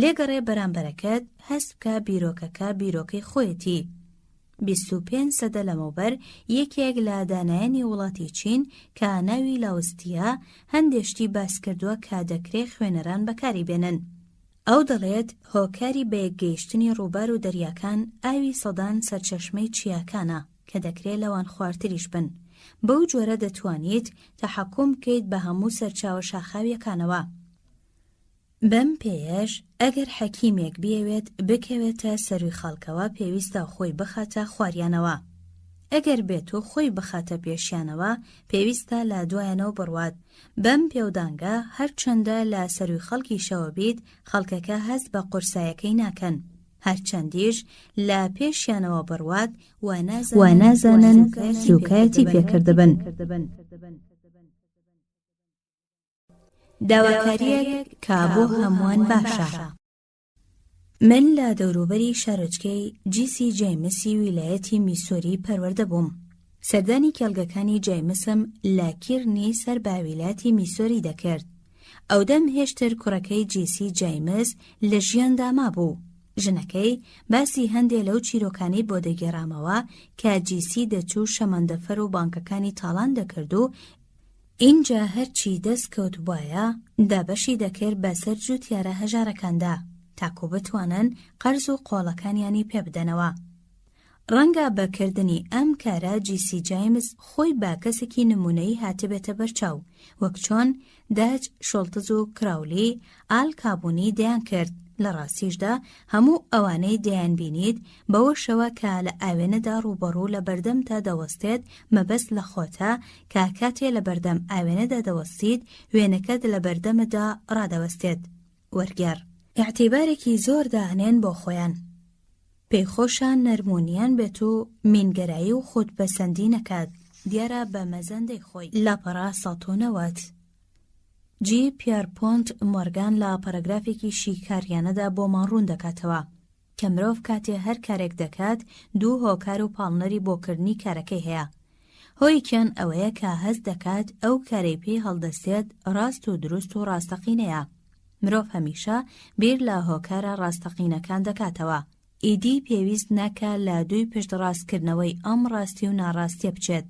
لێگەڕێ بەرامبەرەکەت هەست بکە بیرۆکەکە بیرۆکەی خۆیەتی. 25% لەمەوبەر یەکێک لە دانایانی وڵاتی چین کە ناوی لاوستیە هەندێشتی باس کردووە کە دەکرێت خوێنەران بەکاری بێنن. ئەو دەڵێت هۆکاری بە یەکگەیشتنی ڕووبار و دەریاکان ئاوی سەدان سەرچەشمەی چیاکانە کە دەکرێت لەوان خواردتریش بن. بەو جۆرە دەتوانیت تەحەکوم بکەیت بە هەموو سەرچاوە شاخاویەکانەوە. بەم پێیەش ئەگەر حەکیمێک بیەوێت بکەوێتە سەروی خەڵکەوە پێویستە خۆی بخاتە خواریانەوە. ئەگەر بێت و خۆی بخاتە پێشیانەوە پێویستە لە دوایانەوە بڕوات. بەم پێودانگە هەرچەندە لە سەروی خەڵکی شەوە بیت خەڵکەکە هەست بە قورسایەکەی ناکەن، هەرچەندیش لە پێشیانەوە بڕوات و نازانن سوکایەتی پێکردبن. داواکاریەک کە بۆ هەمووان باشە. من لە دەوروبەری شارۆچکەی جیسی جەیمسی ویلایەتی میسۆری پەروەردە بووم. سەردانی کێڵگەکانی جەیمسم لە کیرنی سەر بە ویلایەتی میسۆری دەکرد. ئەودەم هێشتر کوڕەکەی جیسی جەیمس لە ژیاندا مابوو. ژنەکەی باسی هەندێک لەو چیرۆکانی بۆ دەگێڕامەوە کە جیسی دەچوو شەمەندەفەر و بانکەکانی تاڵان دەکرد و اینجا هەرچی دەست کەوت بواە دابەشی دەکرد بەسەر جووتیارە هەژارەکاندا تاکو بتوانن قەرز و قۆڵەکانیانی پێ بدەنەوە. ڕەنگە بەکردنی ئەم کارە جیسی جایمز خۆی با کەسێکی نمونەی هاتبێتە بەرچاو، وەک چۆن داج شۆڵتز و کراولی ئال کابوونی دەیان کرد لە ڕاستیشدا هەموو ئەوانەی دەیانبینیت بەوە شەوە کە لە ئاوێنەدا ڕوبەڕوو لە بەردەمتا دەوەستێت مەبەست لە خۆتە کە کاتێ لە بەردەم ئاوێنەدا دەوەستیت وێنەکەت لە بەردەمەدا ڕادەوەستێت. وەرگێڕ ئاعتیبارێکی زۆر داهێن بۆ خۆیان. پێیخۆشان نەرمونیان بێت و مینگەرایی و خۆتپەسەندی نەکات. دیارە بە مەزەندەی خۆی. لاپەڕا ١٩٠ جی پیارپۆنت مۆرگان لە پەرەگرافێکی شیکاریانەدا بۆمان ڕوون دەکاتەوە کە مرۆڤ کاتێ هەر کارێک دەکات دوو هۆکار و پاڵنەری بۆکردنی کارەکەی هەیە. هۆیکیان ئەوەیە کە هەست دەکات ئەو کارەی پێی هەڵدەستێت ڕاست و دروست و ڕاستەقینەیە. مرۆڤ هەمیشە بیر لە هۆکارە ڕاستەقینەکان دەکاتەوە. ئیدی پێویست ناکە لە دووی پشتڕاستکردنەوەی ئەم ڕاستی و ناڕاستیە بچێت.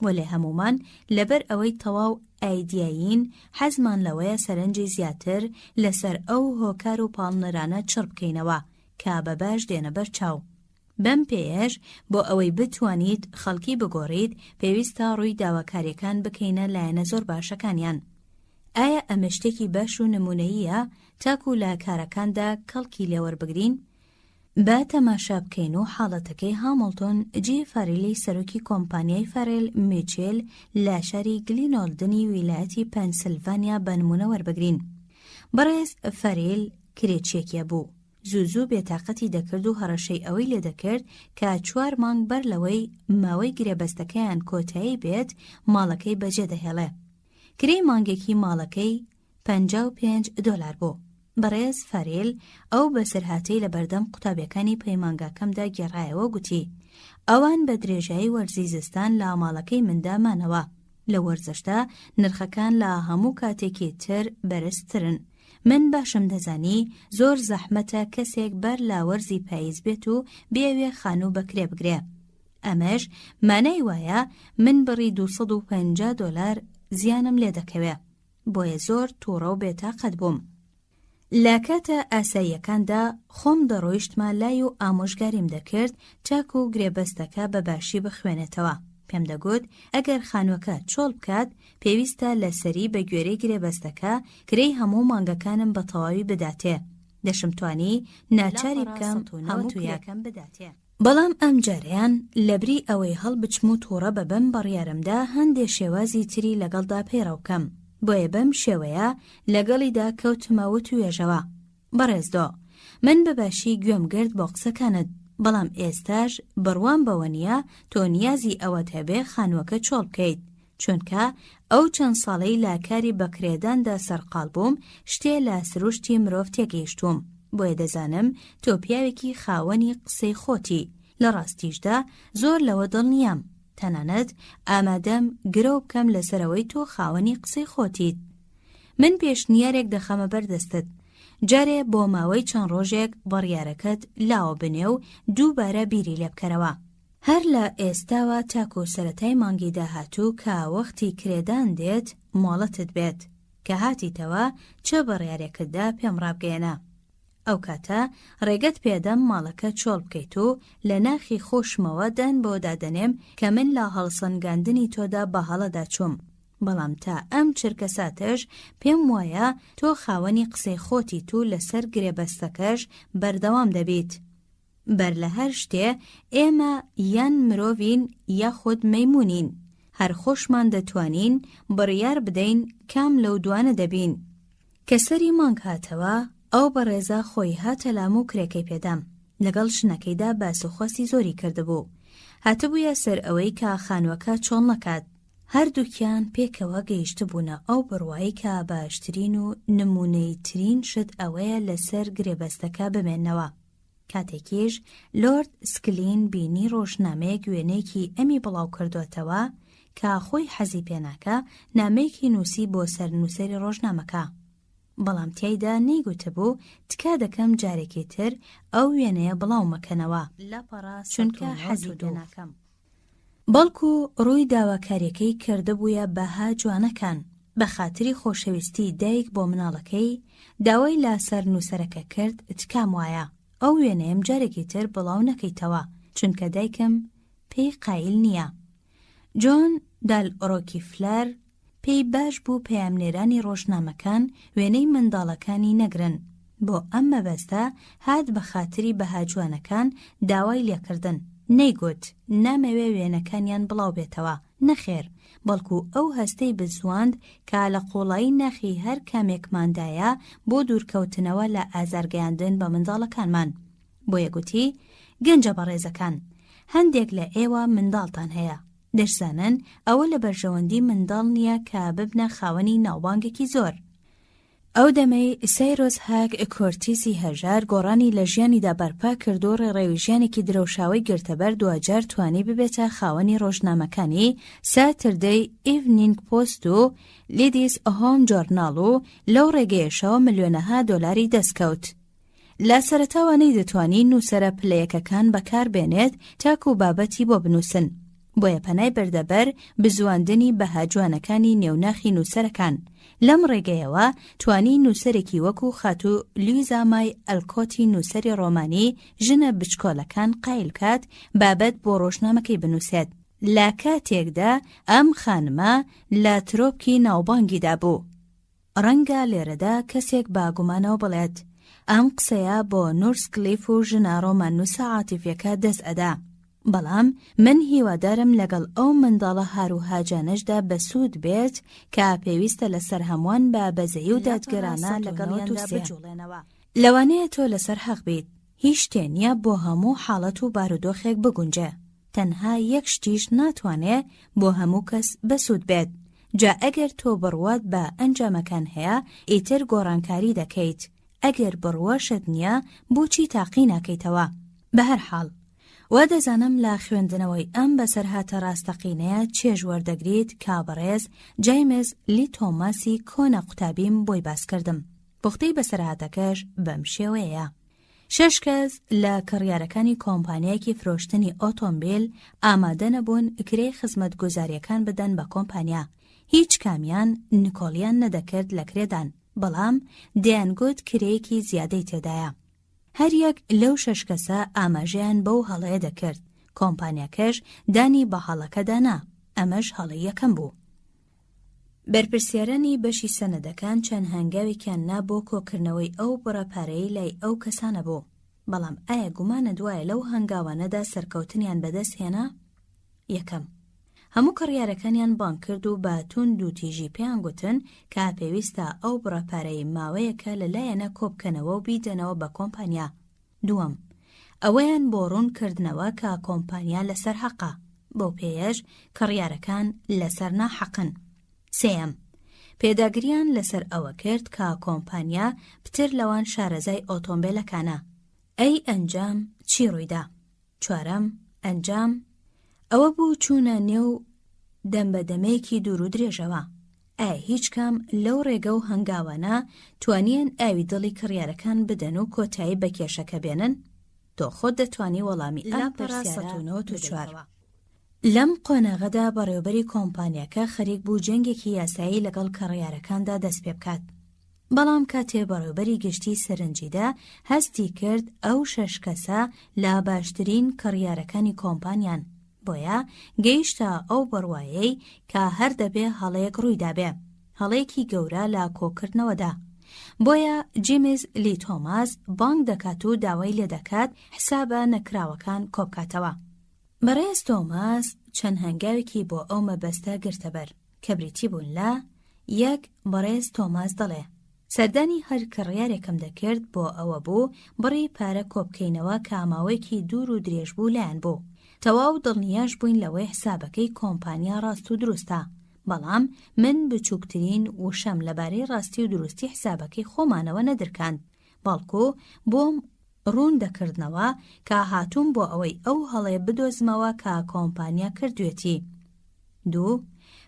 وەلێ هەمومان لەبەر ئەوەی تەواو ئایدیایین حەزمان لەوەیە سەرنجی زیاتر لەسەر ئەو هۆکار و پاڵنەرانە چڕ بکەینەوە کە بە باش دێنە بەر چاو. بەم پێیەش بۆ ئەوەی بتوانیت خەڵکی بگۆڕیت پێویستە ڕووی داواکاریەکان بکەینە لایەنە زۆر باشەکانیان. ئایا ئەمە شتێکی باش و نمونەییە تاکو لە کارەکاندا کەڵکی لێوەربگرین؟ با تەماشا بکەین و حاڵەتەکەی هامڵتۆن جی فارێلی سەرۆکی کۆمپانیای فارێل میچێل لە شاری گلینۆلدنی ویلایەتی پەنسیلڤانیا بە نمونە وەربگرین. بەڕێز فارێل کرێچیەکیە بوو. زوو بێتاقەتی دەکرد و هەڕەشەی ئەوەی لێ دەکرد کە 4 مانگ بەر لەوەی ماوەی گرێبەستەکەیان کۆتایی بێت ماڵەکەی بەجێ دەهێڵێ. کرێی مانگێکی ماڵەکەی $55 بوو. بەڕێز فارێل ئەو بەسەرهاتەی لە بەردەم قوتابیەکانی پەیمانگاکەمدا گێڕایەوە گوتی ئەوان بە درێژایی وەرزی زستان لە ماڵەکەی مندامانەوە. لە وەرزشدا نرخەکان لە هەموو کاتێکی تر بەرزترن. من باشم دەزانی زۆر زەحمەتە کەسێک بەر لا وەرزی پاییز بێت و بێوێ خانوو بەکرێ بگرێ. ئەمەش مانای وایە من بڕی $250 زیانم لێ دەکەوێ. بۆیە زۆر تووڕە و بێتاقەت بووم. لە کاتە ئاساییەکاندا خۆم دەڕۆیشتمە لای و ئامۆژگاریم دەکرد چاکو و گرێبەستەکە بە باشی بخوێنێتەوە. پێم دەگوت ئەگەر خانووەکە چۆڵ بکات پێویستە لەسەری بە گوێرەی گرێبەستەکە کرێی هەموو مانگەکانم بە تەواوی بداتێ. دەشم توانی ناچاری بکەم هەموو تویەکەم بداتێ. بەڵام ئەم جاریان لەبری ئەوەی هەڵبچم و تووڕە بەبەم بڕیارمدا هەندێک شێوازی تری لەگەڵدا پەیڕەوکەم. بۆیە بەم شێوەیە لەگەڵیدا کەوتمەوە توێژەوە. بەڕێزدۆ، من بەباشی گوێم گرت بۆ قسەکانت، بەڵام ئێستاش بڕوان بەوە نییە تۆ نیازی ئەوەت هەبێ خانووەکە چۆڵ بکەیت، چونکە ئەو چەند ساڵەی لاکاری بەکرێداندا سەرقاڵ بووم شتێ لە سروشتی مرۆڤ تێگەیشتوم. بۆیە دەزانم تۆ پیاوێکی خاوەنی قسەی خۆتی. لە ڕاستیشدا زۆر لەوە دڵ نیام. تەنانەت ئامادەم گرۆ بکەم لەسەرەوەی تۆ خاوەنی قسەی خۆتیت. من پێشنیارێک دەخەمە بەردەستت. جارێ بۆ ماوەی چەند ڕۆژێک بڕیارەکەت لاوە بنێ و دووبارە بیری لێ بکەرەوە. هەر لە ئێستاوە تاکو سەرەتای مانگی داهاتوو کە وەختی کرێدان دێت مۆڵەتت بێت کە هاتیتەوە چه بڕیارێکتدا پێم ڕابگەێنە. ئەو کاتە ڕێگەت پێدەم ماڵەکە چۆڵ بکەیت و لە ناخی خۆشمەوە دەن بۆ دادەنێم کە من لە هەڵسەنگاندنی تۆدا بە هەڵەدا چووم. بەڵام تا ئەم چرکە ساتەش پێم وایە تۆ خاوەنی قسەی خۆتی تو لەسەر گرێبەستەکەش بەردەوام دەبیت. بەر لە هەر شتێ ئێمە یان مرۆڤین یاخود مەیمونین. هەر خۆشمان دەتوانین بڕیار بدەین کام لەو دوانە دەبین. کە سەری مانگ هاتەوە ئەو بەڕێزە خۆی هاتە لام و کرێکەی پێدام. لەگەڵ شنەکەیدا باسوخواستی زۆری کردبوو. هاتبوویە سەر ئەوەی کە خانووەکە چۆڵ نەکات. هەردووکیان پێکەوە گەیشت بوونە ئەو بڕوایی کە باشترین و نمونەیترین شت ئەوەیە لەسەر گرێبەستەکە بمێنەوە. کاتێکیش لۆرد سکلین بینی ڕۆژنامەیەک وێنەیەکی ئەمی بڵاو کردوێتەوە کە خۆی حەزی پێناکە نامەیەکی نووسی بۆ سەرنووسەری ڕۆژنامەکە. بەڵام تیایدا نەیگوتبوو تکا دەکەم جارێکی تر ئەو وێنەیە بڵاو مەکەنەوە چونکە حەزی پێناکەم. بەڵکو ڕووی داواکاریەکەی کردبوویە بەها جوانەکان. بە خاتری خۆشەویستی دایک بۆ مناڵەکەی داوای لا سەرنووسەرەکە کرد تکام وایە ئەو وێنەیەم جارێکی تر بڵاو نەکەیتەوە چونکە دایکم پێی قایل نییە. جۆن دالڕۆکیفلەر پێی باش بوو پەیامنێرانی ڕۆژنامەکان وێنەی منداڵەکانی نەگرن. بۆ ئەم مەبەستە هات بە خاتری بەهاجوانەکان داوای لێکردن. نەیگوت نامەوێ وێنەکانیان بڵاو بێتەوە، نەخێر، بەڵکو ئەو هەستەی بزواند کە لە قوڵایی نەخی هەر کامێکماندایە بۆ دوورکەوتنەوە لە ئازارگەیاندن بە منداڵەکانمان. بۆیە گوتی گەنجە بەڕێزەکان، هەندێک لە ئێوە منداڵتان هەیە، دەشزانن ئەوە لە بەرژەوەندی منداڵ نییە کە ببنە خاوەنی ناوبانگێکی زۆر. ئەو دەمەی سەیرۆس هاگ کۆرتیزی هەژار گۆڕانی لە ژیانیدا بەرپا کردو ڕێڕێوی ژیانێکی درەوشاوی گرتەبەر دوجار توانی ببێتە خاوەنی ڕۆژنامەکانی ساتردەی ئیڤنینگ پۆست و لیدیز هۆم جۆرناڵ و لەو ڕێگەیەشەوە ملیۆنەها دۆلاری دەستکەوت. لە سەرەتاوانەی دەتوانی نووسەرە پلەیەکەکان بەکار بێنێت تاکو بابەتی بۆ بنووسن، بۆیە پەنای بەردەبەر بزواندنی بەهاجوانەکانی نێوناخی نووسەرەکان. لەم ڕێگەیەوە توانی نووسەرێکی وەکو خاتو لیوزا مای ئەلکۆتی نووسەری ڕۆمانی ژنە بچکۆلەکان قایل کات بابەت بۆ ڕۆژنامەکەی بنووسێت. لە کاتێکدا ئەم خانمە لە ترۆپکی ناوبانگیدا بوو. ڕەنگە لێرەدا کەسێک باگومانەوە بڵێت ئەم قسەیە بۆ نورسکلیف و ژنە ڕۆمانوسە عاتیفیەکە دەست ئەدا. بەڵام من هیوادارم لەگەڵ ئەو منداڵە هاروهاجانەشدا بەسوود بێت کە پێویستە لەسەر هەمووان بە بەزەیی و دادگەرانە لەگەڵیاندا بجوڵێنەوە. لەوانەیە تۆ لەسەر حەق بیت، هیچ شتێ نییە بۆ هەموو حاڵەت و بارودۆخێک بگونجێ، تەنها یەک شتیش ناتوانێ بۆ هەموو کەس بەسوود بێت. جا ئەگەر تۆ بڕوات بە ئەنجامەکان هەیە ئیتر گۆڕانکاری دەکەیت، ئەگەر بڕواشت نییە بۆچی تاقی ناکەیتەوە؟ بە هەر حاڵ وا دەزانم لە خوێندنەوەی ئەم بەسەرهاتە ڕاستەقینەیە چێژ وەردەگریت کابڕێز جەیمز لی تۆماسی کۆنە قوتابیم بۆی باس کردم. پوختەی بەسەرهاتەکەش بەم شێوەیە. 6 کەس لە کڕیارەکانی کۆمپانیایەکی فرۆشتنی ئۆتۆمبیل ئامادە نەبوون کرێی خزمەتگوزاریەکان بدەن بە کۆمپانیا. هیچ کامیان نکۆڵیان نەدەکرد لە کرێدان، بەڵام دەیانگوت کرەیەکی زیادەی تێدایە. هەر یەک لەو 6 کەسە ئاماژەیان بەو هەڵەیە دەکرد. کۆمپانیاکەش دانی بە هەڵەکەدانا. ئەمەش هەڵەی یەکەم بوو. بەرپرسیارانی بەشی سەنەدەکان چەند هەنگاوێکیان نا بۆ کۆکردنەوەی ئەو بڕەپارەی لای ئەو کەسانە بوو. بەڵام ئایا گومانە دوایە لەو هەنگاوانەدا سەرکەوتنیان بەدەست هێنا؟ یەکەم، هەموو کڕیارەکانیان بان کرد و باتون دووتیژی پێیان گوتن کە پێویستە ئەو بڕەپارەی ماوەیەکە لەلایەنە کۆبکەنەوە و بیدەنەوە بە کۆمپانیا. دووەم، ئەوەیان بۆ ڕوون کردنەوە کە کۆمپانیا لەسەر حەقە، بۆ پێیەش کڕیارەکان لەسەر ناحەقن. سێەم، پێداگریان لەسەر ئەوە کرد کە کۆمپانیا پتر لەوان شارەزای ئۆتۆمبیلەکانە. ئەی ئەنجام چی ڕوویدا؟ چوارەم، ئەنجام ئەوە بوو چوونە نێو دەمبەدەمەیەکی دوور و درێژەوە. ئایا هیچ کام لەو ڕێگە و هەنگاوانە توانیان ئاوی دڵی کڕیارەکان بدەن و کۆتایی بە کێشەکە بێنن؟ تۆ خۆت دەتوانی وەڵامی ئەم پرسیارە. لەم قۆناغەدا بەڕێوەبەری کۆمپانیاکە خەریک بوو جەنگێکی یاسایی لەگەڵ کڕیارەکاندا دەست پێ بکات. بەڵام کاتێ بەڕێوەبەری گشتی سەرنجیدا هەستی کرد ئەو 6 کەسە لە باشترین کڕیارەکانی کۆمپانیان. بۆیە گەیشتە ئەو بڕوایەی کە هەر دەبێ هەڵەیەک ڕوویدا بێ، هەڵەیەکی گەورە لە کۆکردنەوەدا. بۆیە جیمز لی تۆماس بانگ دەکات و داوای لێ دەکات حسابە نەکراوەکان کۆبکاتەوە. بەڕێز تۆماس چەند هەنگاوێکی بۆ ئەو مەبەستە گرتەبەر کە بریتی بوون لە یەک. بەڕێز تۆماس دەڵێ سەردانی هەر کڕیارێکم دەکرد بۆ ئەوە بوو بڕی پارە کۆبکەینەوە کە ماوەیەکی دوور و درێژ بوو لایەن بوو. تەواو دڵنیاش بووین لەوەی حسابەکەی کۆمپانیا ڕاست و دروستە، بەڵام من بچووکترین وشەم لەبارەی ڕاستی و دروستی حسابەکەی خۆمانەوە نەدرکاند، بەڵکو بۆم ڕوون دەکردنەوە کە هاتووم بۆ ئەوەی ئەو هەڵەیە بدۆزمەوە کە کۆمپانیا کردوێتی. دوو،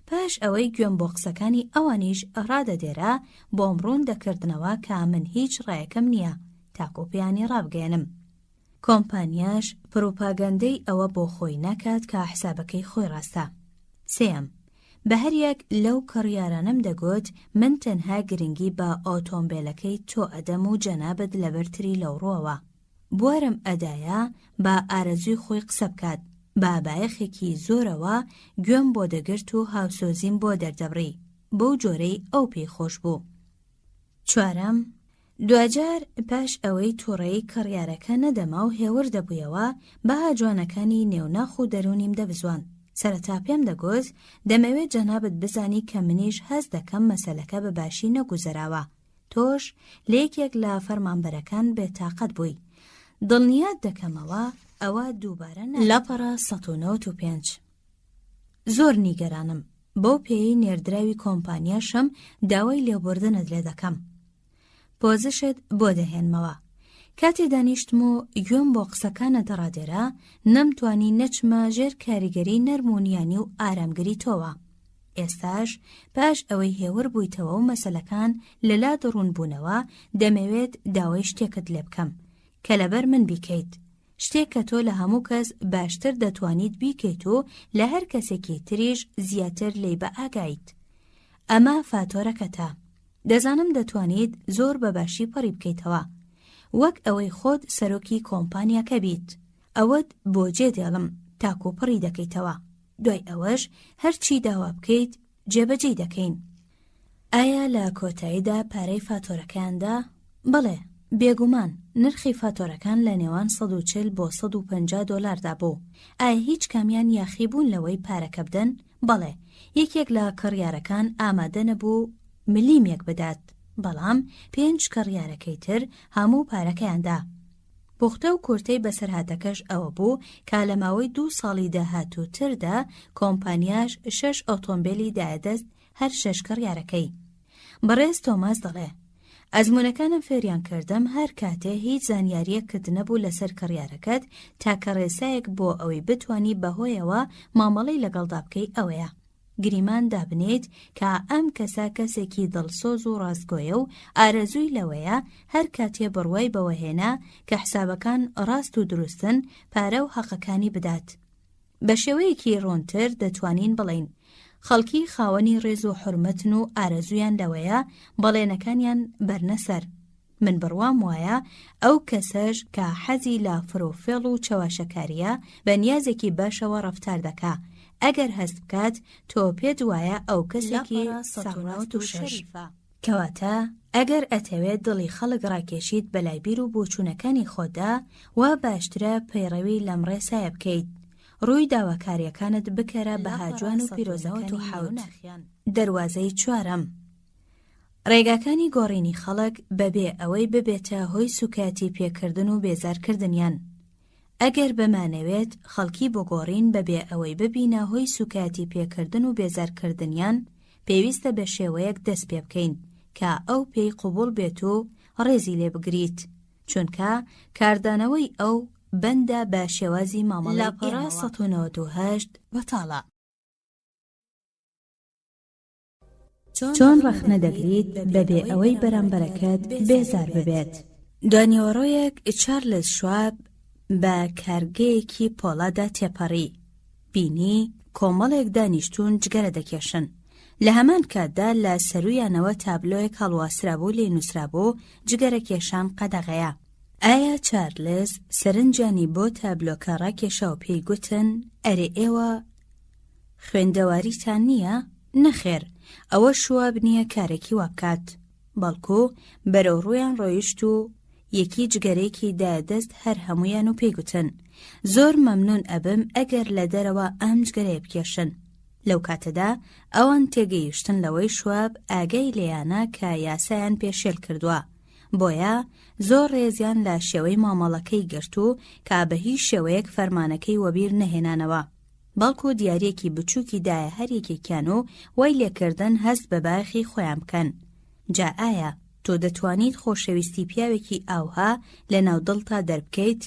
پاش ئەوەی گوێم بۆ قسەکانی ئەوانیش ڕادەدێرا بۆم ڕوون دەکردنەوە کە من هیچ ڕایەکەم نییە تاکو پێیانی ڕابگەێنم. کۆمپانیاش پرۆپاگەندەی ئەوە بۆ خۆی ناکات کە حسابەکەی خۆی ڕاستە. سێم، بە هەر یەک لەو کڕیارانم دەگوت من تەنها گرنگی بە ئۆتۆمبیلەکەی تۆ ئەدەم و جەنابەت لەبەرتری لەو ڕۆوە. بوارم ئەدایە بە ئارەزوی خۆی قسە بکات، بە بایەخێکی زۆرەوە گوێم بۆ دەگرت و هاوسۆزیم بۆ دەردەبڕی، بەو جۆرەی ئەو پێی خۆش بوو. چوارەم، دوجار پاش ئەوەی تووڕەیی کڕیارەکە نەدەما و هێور دەبوویەوە بەها جوانەکانی نێوناخ و دەرونیم دەبزوان. سەرەتا پێم دەگوت دەمەوێت جەنابەت بزانی کە منیش هەز دەکەم مەسەلەکە بەباشی نەگوزەراوە. تۆش لە یەکێک لە فەرمانبەرەکان بێتاقەت بووی. دڵنیات دەکەمەوە ئەوە دووبارە لاپەڕە 195. زۆر نیگەرانم بۆ پێی نێردراوی کۆمپانیاشم داوای لێبوردنت لێ دەکەم. پۆزشت بۆ دەهێنمەوە. کاتێ دانیشتم و گوێم بۆ قسەکانە دەڕادێرا نەمتوانی نەچمە ژێر کاریگەری نەرمونیانی و ئارامگری تۆوە. ئێستاش پاش ئەوەی هێور بوویتەوە و مەسەلەکان لەلا دڕون بوونەوە دەمەوێت داوای شتێکت لێ بکەم کە لەبەر من بیکەیت. شتێک کە تۆ لە هەموو کەس باشتر دەتوانیت بیکەیت و لە هەر کەسێکی تریش زیاتر لێی بە ئاگایت. ئەمە فاتۆرەکەتە. دەزانم دەتوانیت زۆر بەباشی پەڕی بکەیتەوە، وەک ئەوەی خۆت سەرۆکی کۆمپانیاکە بیت. ئەوەت بۆ جێ دێڵم تاکو پڕی دەکەیتەوە. دوای ئەوەش هەرچی داوا بکەیت جێبەجێ دەکەین. ئایا لە کۆتاییدا پارەی فاتۆرەکاندا؟ بەڵێ، بێگومان نرخی فاتۆرەکان لە نێوان 140 بۆ 150 دۆلاردا بوو. ئایا هیچ کامیان یاخی بوون لەوەی پارەکە بدەن؟ بەڵێ، یەکێک لە کڕیارەکان ئامادە نەبوو ملیمێک بدات، بەڵام 5 کڕیارەکەی تر هەموو پارەکەیاندا. پوختە و کورتەی بەسەرهاتەکەش ئەوە بوو کە لە ماوەی 2 ساڵی داهاتووتردا کۆمپانیاش 6 ئۆتۆمبیلی دایدەست هەر 6 کڕیارەکەی. بەڕێز تۆماس دەڵێ، ئەزمونەکانم فێریان کردم هەر کاتێ هیچ زانیاریەکت نەبوو لەسەر کڕیارەکەت تاکە ڕێسایەک بۆ ئەوەی بتوانی بەهۆیەوە مامەڵەی لەگەڵدا بکەی ئەوەیە. گریمان دابنێت کە ئەم کەسا کەسێکی دڵسۆز و ڕاستگۆیە و ئارەزووی لەوەیە هەر کاتێ بڕوای بەوە هێنا کە حسابەکان ڕاست و دروستن پارە و حەقەکانی بدات. بە شێوەیەکی ڕۆنتر دەتوانین بڵین خەڵکی خاوەنی ڕێز و حورمەتن و ئارەزویان لەوەیە بەڵێنەکانیان بەرنەسەر. من بڕوام وایە ئەو کەسەش کە حەزی لە فرۆفێڵ و چەواشەکاریە بە نیازێکی باشەوە ڕەفتار دەکا. ئەگەر هەست بکات تۆ پێت وایە ئەو کەسێکی سەڕاوت و شەریفە. کەواتە ئەگەر ئەتەوێت دڵی خەڵک ڕاکێشیت بەلای بیر و بۆچوونەکانی خۆدا وا باشترە پەیڕەوی لەم ڕێسایە بکەیت. ڕووی داواکاریەکانت بکەرە بە هاجوان و پیرۆزەوت و حەوت. دەواازەی 4. ڕێگاکانی گۆڕینی خەڵک بەبێ ئەوەی ببێتە هۆی سوکاتی پێکردن و بێزارکردنیان. ئەگەر بمانەوێت خەڵکی بگۆڕین بەبێ ئەوەی ببینە هۆی سوکاتی پێکردن و بێزارکردنیان، پێویستە بە شێوەیەک دەست پێ بکەین کە ئەو پێی قوبوڵ بێت و ڕێزی لێ بگریت، چونکە کاردانەوەی ئەو بەندە بە شێوازی مامەڵی لاپەڕە 198 بەتاڵە. چۆن ڕەخنە دەگریت بەبێ ئەوەی بەرامبەرەکەت بێزار ببێت. دانیۆڕۆیەک چارلز شواب بە کارگەیەکی پۆڵادا تێپەڕی. بینی کۆمەڵێک دانیشتوون جگەرە دەکێشن. لە هەمان کاتدا لە سەرویانەوە تابلۆیەک هەڵواسرابوو لێ نووسرابوو جگەرە کێشان قەدەغەیە. ئایا چارلز سەرنجانی بۆ تابلۆکە ڕاکێشا و پێی گوتن ئەرێ ئێوە خوێندەواریتان نییە؟ نەخێر، ئەوە شواب نییە کارێکی وابکات. بەڵکو بەرەو ڕوویان ڕۆیشت و یەکی جگەرێکی دادەست هەر هەمویان و پێیگوتن زۆر مەمنون ئەبم ئەگەر لە دەرەوە ئەم جگەرەیە بکێشن. لەو کاتەدا ئەوان تێگەیشتن لەوەی شواب ئاگەی لێیانە کە یاسایان پێشێل کردووە، بۆیە زۆر ڕێزیان لە شێوەی مامەڵەکەی گرت و کە بە هیچ شێوەیەک فەرمانەکەی وەبیر نەهێنانەوە، بەڵکو دیارێکی بچووکی دایە هەریەکێکیان و وای لێکردن هەست بە باخی خۆیان بکەن. جا ئایا تۆ دەتوانیت خۆشەویستی پیاوێکی ئاوها لە ناودڵتا دەربکەیت؟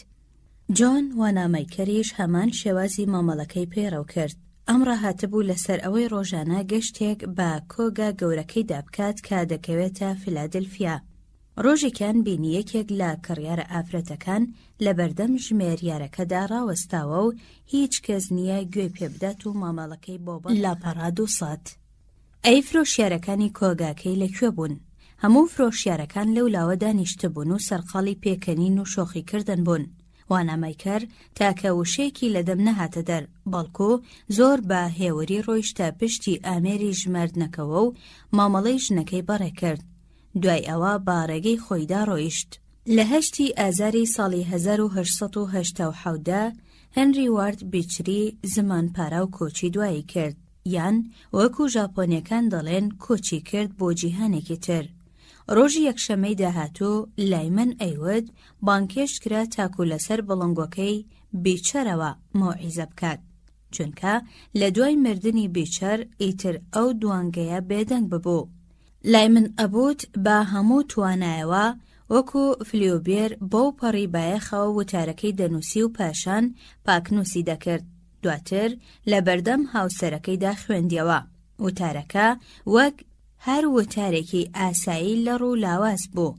جۆن وانامەیکەریش هەمان شێوازی مامەڵەکەی پێڕەو کرد. ئەم ڕاهاتبوو لەسەر ئەوەی ڕۆژانە گەشتێک بە کۆگا گەورەکەی دابکات کە دەکەوێتە فیلادلفیا. ڕۆژێکیان بینی یەکێک لە کڕیارە ئافرەتەکان لە بەردەم ژمێریارەکەدا ڕاوەستاوە و هیچ کەس نییە گوێ پێبدات و مامەڵەکەی بۆ لاپەڕا 200. ئەی فرۆشیارەکانی کۆگاکەی لەکوێ بوون؟ هەموو فرۆشیارەکان لەو لاوە دانیشتبوون و سەرقاڵی پێکەنین و شۆخی کردن بوون. وانامەیکەر تاکە وشەیەکی لەدەم نەهاتە دەر، بەڵکو زۆر بە هێوری ڕۆیشتە پشتی ئامێری ژمردنەکەوە و مامەڵەی ژنەکەی بەڕێ کرد. دوای ئەوە باڕێگەی خۆیدا ڕۆیشت. لە 8 ئازاری ساڵی 1887 هەنری وارد بیچری زمانپارە و کۆچی دوایی کرد، یان وەکو ژاپۆنیەکان دەڵێن کۆچی کرد بۆ جیهانێکی تر. ڕۆژی یەکشەمەی داهاتوو لایمن ئەیوت بانکێشت کرا تاکو لەسەر بڵنگۆکەی بیچەرەوە مۆعیزە بکات، چونکە لە دوای مردنی بیچەر ئیتر ئەو دوانگەیە بێدەنگ ببوو. لایمن ئەبوت بە هەموو توانایەوە وەکو فلیوبێر بەو پەڕی بایەخەوە وتارەکەی دەنووسی و پاشان پاکنووسی دەکرد. دواتر لە بەردەم هاوسەرەکەیدا خوێندیەوە. وتارەکە وەک هەر وتارێکی ئاسایی لە ڕوو لاواز بوو.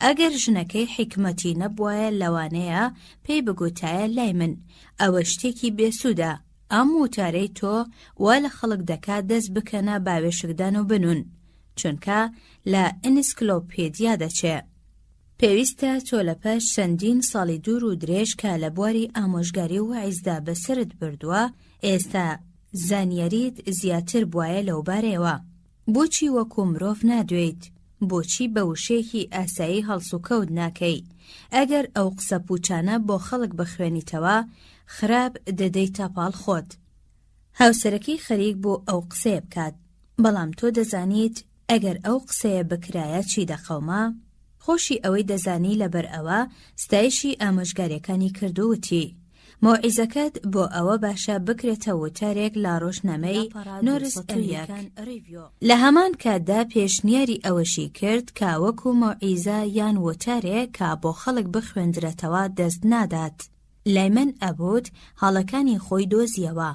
ئەگەر ژنەکەی حکمەتی نەبوایە لەوانەیە پێی بگوتایە لایمن ئەوە شتێکی بێسوودە، ئەم وتارەی تۆ وا لە خەڵک دەکات دەست بکەنە باوێشکدان و بنون، چونکە لە ئەنسیکلۆپێدیا دەچێ. پێویستە تۆ لە پاش چەندین ساڵی دوور و درێژ کە لە بواری ئامۆژگاری و وعیزدا بەسرت بردووە، ئێستا زانیاریت زیاتر بوایە لەو بارەیەوە. بۆچی وەکو مرۆڤ نادوێیت؟ بۆچی بە وشەیەکی ئاسایی هەڵسوکەوت ناکەی؟ ئەگەر ئەو قسە پوچانە بۆ خەڵک بخوێنیتەوە، خراپ دەدەیتە پاڵ خۆت. هاوسەرەکەی خەریک بۆ ئەو قسەیە بکات، بەڵام تۆ دەزانیت ئەگەر ئەو قسەیە بکرایە چی دەقەومە؟ خۆشی ئەوەی دەزانی لەبەر ئەوە ستایشی ئامۆژگاریەکانی کردووتی. مۆعیزەکەت بۆ ئەوە باشە بکرێتە وتارێک لە ڕۆژنامەی نۆرس ئەلیەک. لە هەمان کاتدا پێشنیاری ئەوەشی کرد کە وەکو مۆعیزە یان وتارێک کە بۆ خەڵک بخوێندرێتەوە دەست نادات. لایمن ئەبوت هەڵەکانی خۆی دۆزیەوە،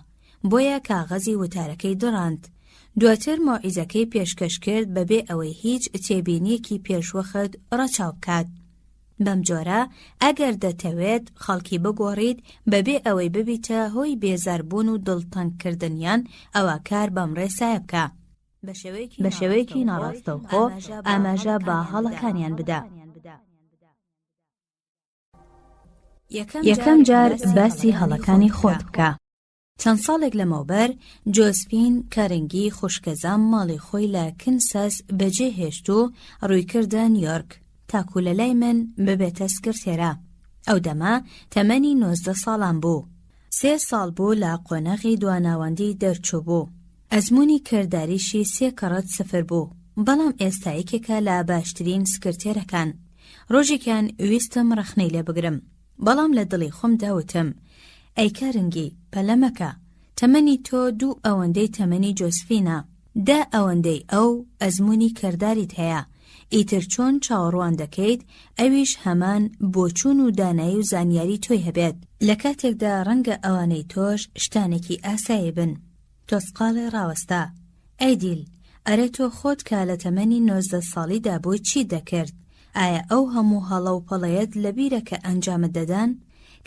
بۆیە کاغەزی وتارەکەی دڕاند. دواتر مۆعیزەکەی پێشکەش کرد بەبێ ئەوەی هیچ تێبینیەکی پێشوەخت ڕەچاو بکات. بەم جۆرە ئەگەر دەتەوێت خەڵکی بگۆڕیت بەبێ ئەوەی ببیتە هۆی بێزاربوون و دڵتەنگکردنیان، ئەوە کار بەم ڕێسایە بکە. بە شێوەیەکی ناڕاستەوخۆ ئاماژە بە هەڵەکانیان بدە. یەکەم جار باسی هەڵەکانی خۆت بکە. چەند ساڵێک لەمەوبەر جۆزفین کارنگی خوشکەزان ماڵی خۆی لە کنساس بەجێ هێشت و ڕوویکردە نیویۆرک تاکو لە لای من ببێتە سکرتێرە. ئەو دەما تەمەنی 19 ساڵان بوو. 3 ساڵ بوو لە قۆنەغی دواناوەندی دەرچوو بوو. ئەزموونی کرداریشی 3 کەڕەت 0 بوو، بەڵام ئێستایەکێکە لە باشترین سکرتێرەکان. ڕۆژێکیان ویستم ڕەخنەی لێ بگرم، بەڵام لە دڵی خۆم داوتم ئەی کارنگی پەلەمەکە، تەمەنی تۆ 2 ئەوەندەی تەمەنی جۆزفینە، 10 ئەوەندەی ئەو ئەزموونی کرداریت هەیە، ئیتر چۆن چاوەڕوان دەکەیت ئەویش هەمان بۆچوون و دانایی و زانیاری تۆی هەبێت. لە کاتێکدا ڕەنگە ئەوانەی تۆش شتانێکی ئاسایی بن. تۆسقاڵی ڕاوەستا. ئەی دیل، ئەرێ تۆ خۆت کە لە تەمەنی 19 ساڵیدا بۆی چی دەکرد؟ ئایا ئەو هەموو هەڵە و پەڵەیەت لەبیرە کە ئەنجامت دەدان؟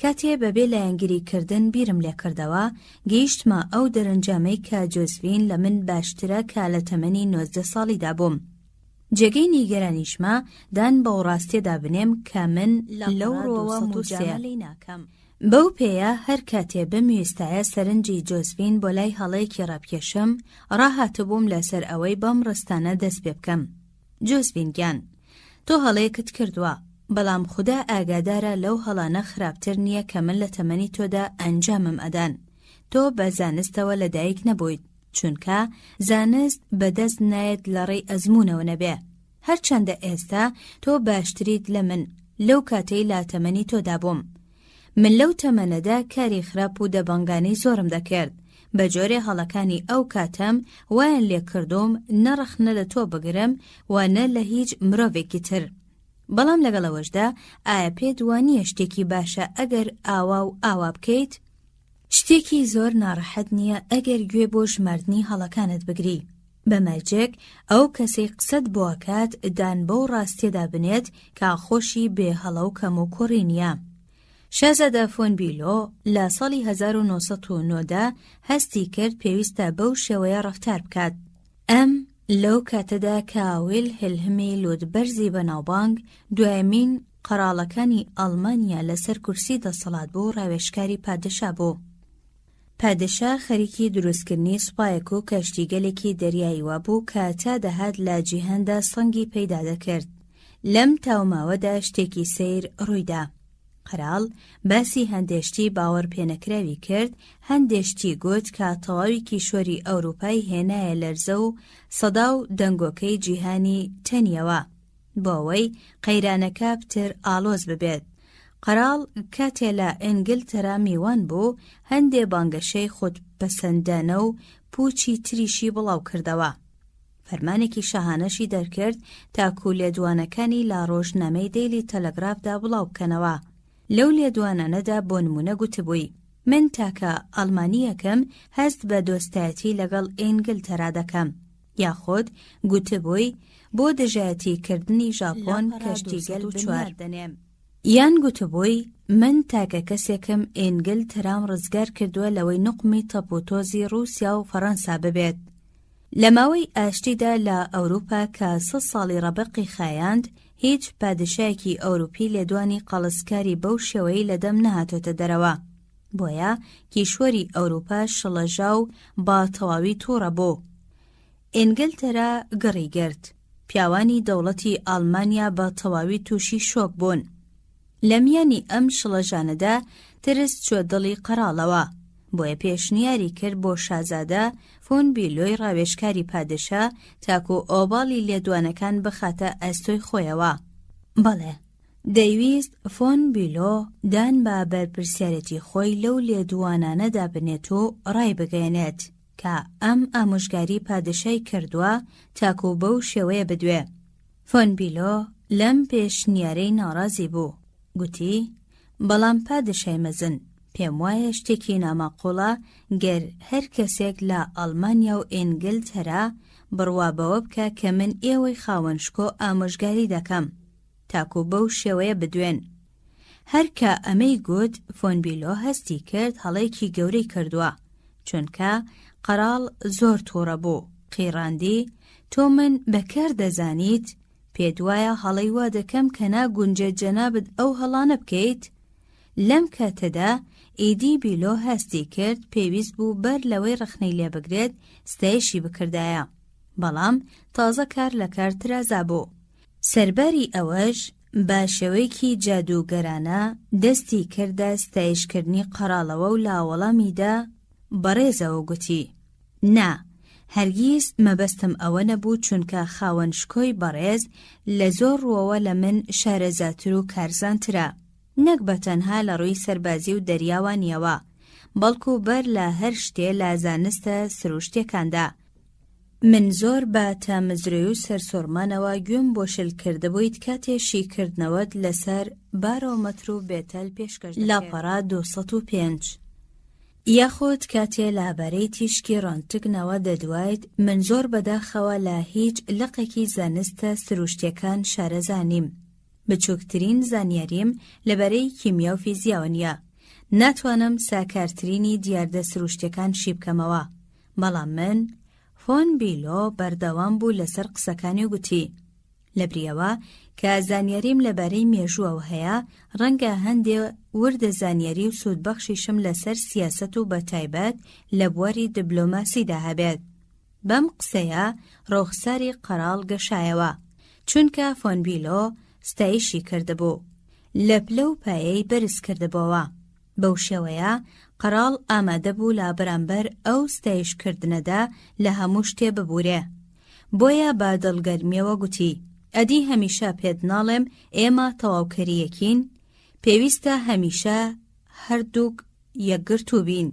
کاتێ بەبێ لایەنگیریکردن بیرم لێ کردەوە، گەیشتمە ئەو دەرەنجامەی کە جۆزفین لە من باشترە کە لە تەمەنی 19 ساڵیدا بووم. جێگەی نیگەرانیشمە دان بەو ڕاستێدا بنێم کە من لەو ڕۆوە موسیێ ناکەم. بەو پێیە هەر کاتێ بمویستایە سەرنجی جۆزفین بۆ لای هەڵەیەکی ڕابکێشم، ڕاهاتبووم لەسەر ئەوەی بەم ڕستانە دەست پێ بکەم. جۆزفین گیان، تۆ هەڵەیەکت کردووە، بەڵام خوددا ئاگادارە لەو هەڵانە خراپتر نییە کە من لە تەمەنی تۆدا ئەنجامم ئەدان. تۆ بە زانستەوە لەدایک نەبوویت، چونکە زانست بەدەست نایەت لە ڕێی ئەزموونەوە نەبێ. هەرچەندە ئێستا تۆ باشتریت لە من لەو کاتەی لا تەمەنی تۆدا بووم. من لەو تەمەنەدا کاری خراپ و دەبەنگانەی زۆرم دەکرد. بە جۆرێ هەڵەکانی ئەو کاتەم وایان لێ کردوم نەڕەخنە لە تۆ بگرم و نە لە هیچ مرۆڤێکی تر. بەڵام لەگەڵەوەشدا ئایا پێت وانییە شتێکی باشە ئەگەر ئاوا و ئاوا بکەیت؟ شتێکی زۆر ناڕەحەت نییە ئەگەر گوێ بۆ ژماردنی هەڵەکانت بگری. بەمەرجێک ئەو کەسەی قسەت بۆکات دان بەو ڕاستێدا بنێت کە خۆشی بێ هەڵە و کەم و کوڕی نییە. شازادە فۆنبیلۆ لە ساڵی 1990دا هەستی کرد پێویستە بەو شێوەیە ڕەفتار بکات. ئەم لەو کاتەدا کە ویلهێلمی لودبەرزی بەناوبانگ دوایەمین قەراڵەکانی ئەڵمانیا لەسەر کورسی دەسەڵات بوو ڕاوێژکاری پادشا بوو. پادشا خەریکی دروستکردنی سوپایەک و کەشتیگەلێکی دەریاییوە بوو کە تا دەهات لە جیهاندا سەنگی پەیدا دەکرد. لەم تاوماوەدا شتێکی سەیر ڕوویدا. قەراڵ باسی هەندێشتی باوەڕ پێنەکراوی کرد، هەندێشتی گوت کە تەواوی کیشوەری ئەوروپای هێنایە لەرزە و سەدا و دەنگۆکەی جیهانی تەنیەوە بۆ ئەوەی قەیرانەکە پتر ئالۆز ببێت. قەراڵ کاتێ لە ئینگلتەرا میوان بوو، هەندێ بانگەشەی خودپەسەندانە و پوچی تریشی بڵاو کردەوە. فەرمانێکی شاهانەشی دەرکرد تاکو لێدوانەکانی لا ڕۆژنامەی دەیلی تەلەگرافدا بڵاو بکەنەوە. لەو لێدوانانەدا بۆ نمونە گوتبووی: من تاکە ئەڵمانیەکەم هەست بە دۆستایەتی لەگەڵ ئینگلتەرا دەکەم. یاخود گوتبووی بۆ دژایەتیکردنی ژاپۆن کەشتیگەل چوار دەنێم. یان گوتبووی من تاکە کەسێکم ئینگلتەرام ڕزگار کردووە لەوەی نوقمی تەپۆتۆزی رووسیا و فەڕەنسا ببێت. لە ماوەی ئاشتیدا لە ئەوروپا کە 100 ساڵی ڕەبقی خایاند، هیچ پادشایەکی ئەوروپی لێدوانی قەڵسکاری بەو شێوەی لەدەم نەهاتۆتە دەرەوە. بۆیە کیشوەری ئەوروپا شڵەژا و با تەواوی تووڕە بوو. ئینگلتەرا گڕی گرت. پیاوانی دەوڵەتی ئەڵمانیا بە تەواوی تووشی شۆک بوون. لە میانی ئەم شڵەژانەدا ترس چوە دڵی قەراڵەوە. بۆیە پێشنیاری کرد بۆ شازادە فۆن بیلۆی ڕاوێژکاری پادشا تاکو ئۆباڵی لێدوانەکان بخاتە ئەستۆی خۆیەوە. بەڵێ، دەیویست فۆن بیلۆ دان بە بەرپرسیارەتی خۆی لەو لێدوانانەدا بنێت و ڕای بگەێنێت کە ئەم ئامۆژگاری پادشای کردووە تاکو بەو شێوەیە بدوێ. فۆن بیلۆ لەم پێشنیارەی ناڕازی بوو. گوتی: بەڵام پادشای مەزن، پێم وایە شتێکی ناماقۆڵە گەر هەر کەسێک لە ئەڵمانیا و ئینگلتەرا بڕوا بەوە بکە کە من ئێوەی خاوەنشکۆ ئامۆژگاری دەکەم تاکو بەو شێوەیە بدوێن. هەرکە ئەمەی گوت، فۆن بیلۆ هەستی کرد هەڵەیەکی گەورەی کردووە، چونکە قەراڵ زۆر تووڕە بوو. قیڕاندی: تۆ من بەکار دەزانیت، پێدوایە هەڵەی وا دەکەم کە ناگونجێ جەنابت ئەو هەڵانە بکەیت. لەم کاتەدا ئیدی بیلۆ هەستی کرد پێویست بوو بەر لەوەی ڕخنەی لێ بگرێت ستایشی بکردایە، بەڵام تازە کار لە کار ترازا بوو. سەرباری ئەوەش بە شێوەیەکی جادوگەرانە دەستی کردە ستایشکردنی قەراڵەوە و لاوەڵامیدا بەڕێزەوە گوتی: نا، هەرگیز مەبەستم ئەوە نەبوو، چونکە خاوەنشکۆی بەڕێز لە زۆر ڕووەوە لە من شارەزاتر و کارزانترە، نەک بەتەنها لە ڕووی سەربازی و دەریاوانیەوە، بەڵکو بەر لە هەر شتێ لە زانستە سروشتێکاندا. من زۆر بە تامزرێ و سەرسۆرمانەوە گوێم بۆ شل کردبوویت کاتێ شیکردنەوەت لەسەر بارۆمەتر و بێتەل پێشکەش لاپەڕا 205. یاخود کاتێ لابەرەی تیشکی ڕۆنتگنەوە دەدوایت، من زۆر بەداخەوە لە هیچ لقێکی زانستە سروشتیەکان شارەزانیم. بچووکترین زانیاریم لەبەرەی کیمیا و فیزیاوە نییە. ناتوانم ساکارترینی دیاردە سروشتیەکان شی بکەمەوە. بەڵام من، فۆن بیلۆ بەردەوام بوو لەسەر قسەکانی و گوتی: لەبریەوە کە زانیاریم لەبارەی مێژووەوە هەیە، ڕەنگە هەندێ وردە زانیاری و سوودبەخشیشم لەسەر سیاسەت و بەتایبەت لە بواری دیبلۆماسیدا هەبێت. بەم قسەیە ڕۆخساری قەراڵ گەشایەوە، چونکە فۆن بیلۆ ستایشی کردبوو، لە پلە و پایەی بەرز کردبەوە. بەو شێوەیە قەراڵ ئامادە بوو لە بەرامبەر ئەو ستایشکردنەدا لە هەموو شتێ ببوورێ. بۆیە بە دڵگەرمیەوە گوتی: ئەدی هەمیشە پێت ناڵێم ئێمە تەواوکەریەکین، پێویستە هەمیشە هەردووک یەکگرتوو بین.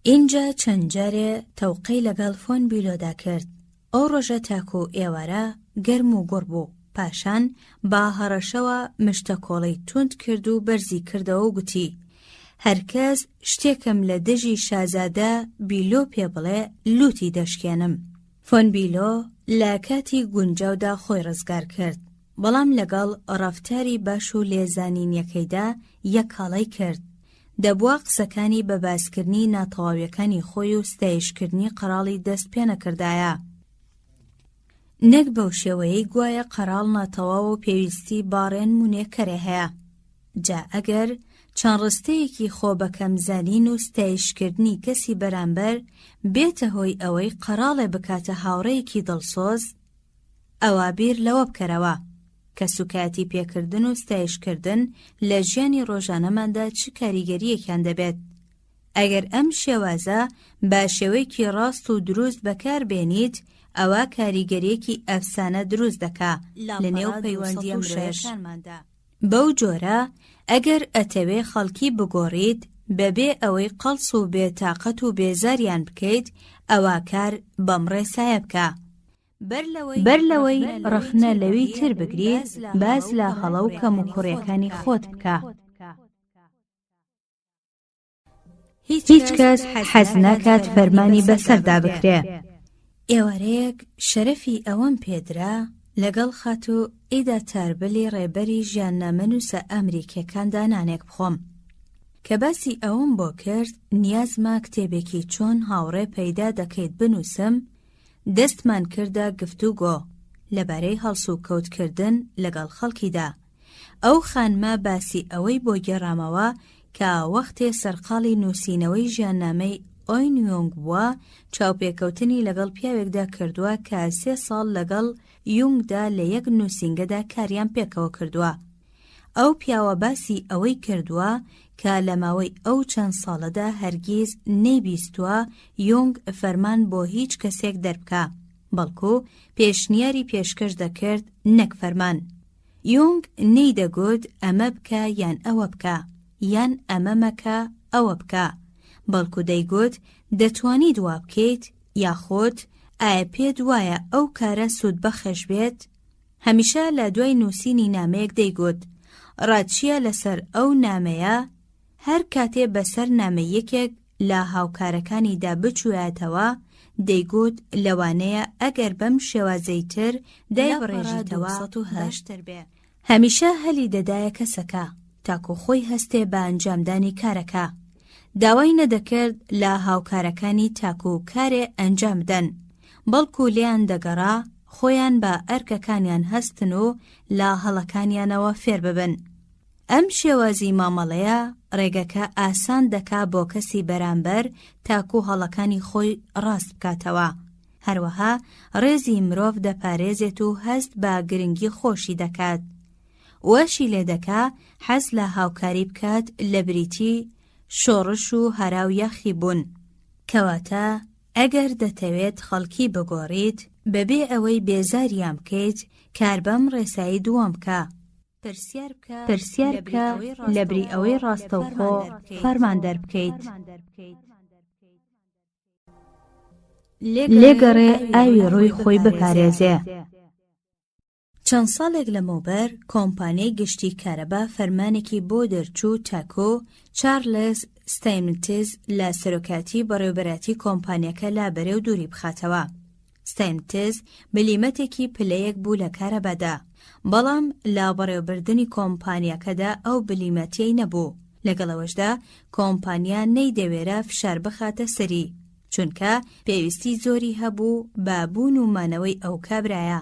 اینجا چەند جارێ تەوقەی لەگەڵ فۆن بیلۆدا کرد. ئەو ڕۆژە تاکو ئێوارە گەرم و گوڕ بوو. پاشان با هەڕەشەوە مشتەکۆڵەی توند کرد و بەرزی کردەوە و گوتی: هەرکەس شتێکم لە دژی شازادە بیلۆ پێ بڵێ، لوتی دەشکێنم. فۆن بیلۆ لە کاتی گونجاودا خۆی ڕزگار کرد، بەڵام لەگەڵ ڕەفتاری باش و لێزانینیەکەیدا یەک هەڵەی کرد. دەبووە قسەکانی بە باسکردنی ناتەواویەکانی خۆی و ستایشکردنی قەراڵی دەست پێ نەکردایە. نەک بەو شێوەیەی گوایە قەراڵ ناتەواو و پێویستی باڕێن مونێکەرێ هەیە. جا ئەگەر چەند ڕستەیەکی خۆ بە کەمزانین و ستایشکردنی کەسی بەرامبەر بێتە هۆی ئەوەی قەراڵێ بکاتە هاوڕێیەکی دڵسۆز، ئەوە بیر لەوە بکەرەوە کە سوکاتی پێکردن و ستایشکردن لە ژیانی ڕۆژانەماندا چ کاریگەریەکیان دەبێت. ئەگەر ئەم شێوازە با شێوەیەکی ڕاست و دروست بەکار بێنیت، ئەوە کاریگەریەکی ئەفسانە دروست دەکا لە نێو پەیوەندیە مرۆڤیەکانماندا. بەو جۆرە ئەگەر ئەتەوێ خەڵکی بگۆڕیت بەبێ ئەوەی قەڵس و بێتاقەت و بێزاریان بکەیت، ئەوە کار بەمڕێ سایە بکە. بەر لەوەی ڕخنە لەوی تر بگریت، باز لە هەڵە و کەم و کوڕیەکانی خۆت بکە. هیچ کەس حەز ناکات فەرمانی بەسەردا بکرێ. ئێوارەیەک شەرەفی ئەوەم پێدرا لەگەڵ خات و ئیدا تاربلی ڕێبەری ژیاننامەنووسە ئەمریکیەکان دانانێک بخۆم کە باسی ئەوم بۆ کرد نیازما کتێبێکی چۆن هاوڕێ پەیدا دەکەیت بنووسم، دەستمان کردە گفتوگۆ لەبارەی هەڵس و کەوتکردن لەگەڵ خەڵکیدا. ئەو خانمە باسی ئەوەی بۆ گێڕامەوە کە وەختێ سەرقاڵی نووسینەوەی ژیاننامەی ئۆینیۆنگ بووە، چاوپێکەوتنی لەگەڵ پیاوێکدا کردووە کە 3 ساڵ لەگەڵ یونگدا لە یەک نووسینگەدا کاریان پێکەوە کردووە. ئەو پیاوە باسی ئەوەی کردووە کە لە ماوەی ئەو چەند ساڵەدا هەرگیز نەیبیستووە یونگ فەرمان بۆ هیچ کەسێک دەربکە، بەڵکو پێشنیاری پێشکەش دەکرد نەک فەرمان. یونگ نەیدەگوت ئەمە بکە یان ئەوە بکە، یان ئەمە مەکە ئەوە بکە، بەڵکو دەیگوت دەتوانی دوا بکەیت یاخۆت ئایا پێت وایە ئەو کارە سوودبەخش بێت؟ هەمیشە لە دوای نووسینی نامەیەک دەیگوت ڕاچیە لەسەر ئەو نامەیە، هەر کاتێ بەسەر نامەیەکێک لە هاوکارەکانیدا بچوویاتەوە دەیگوت لەوانەیە ئەگەر بەم شێوازەیتر دایبڕێژیتەوە هەشتر بێ. هەمیشە هەلی دەدایە کەسەکە تاکو خۆی هەستێ بە ئەنجامدانی کارەکە، داوای نەدەکرد لە هاوکارەکانی تاکو کارێ ئەنجام بدەن، بەڵکو لیان دەگەڕا خۆیان بە ئەرکەکانیان هەستن و لە هەڵەکانیانەوە فێر ببن. ئەم شێوازی مامەڵەیە ڕێگەکە ئاسان دەکا بۆ کەسی بەرامبەر تاکو هەڵەکانی خۆی ڕاست بکاتەوە. هەروەها ڕێزی مرۆڤ دەپارێزێت و هەست بە گرنگی خۆشی دەکات. وەشی لێ دەکا حەز لە هاوکاری بکات لە بریتی شۆڕش و هەراو یەخی بوون. کەواتە ئەگەر دەتەوێت خەڵکی بگۆڕیت بەبێ ئەوەی بێزاریان بکەیت، کار بەم ڕێسایی دووەم بکە. پرسیار بکە لەبری ئەوەی ڕاستەوخۆ فەرمان دەربکەیت. لێگەڕێ ئاوی ڕووی خۆی بپارێزێ. چەند ساڵێک لەمەوبەر کۆمپانیای گشتی کارەبا فەرمانێکی بۆ دەرچوو تاکۆ چارلز ستایمنتز لە سەرۆکاتی بەڕێوەبەراتی کۆمپانیەکە لا بەرەو دووری بخاتەوە. ستایمنتز بلیمەتێکی پلەیەک بوو لە کارەبادا، بەڵام لە بەڕێوەبردننی کۆمپانیەکەدا ئەو بلیمەتیەی نەبوو. لەگەڵەوەشدا کۆمپانیا نەیدەوێرە فشار بخاتە سەری، چونکە پێویستی زۆری هەبوو بابوون و مانەوەی ئەو کابرایە.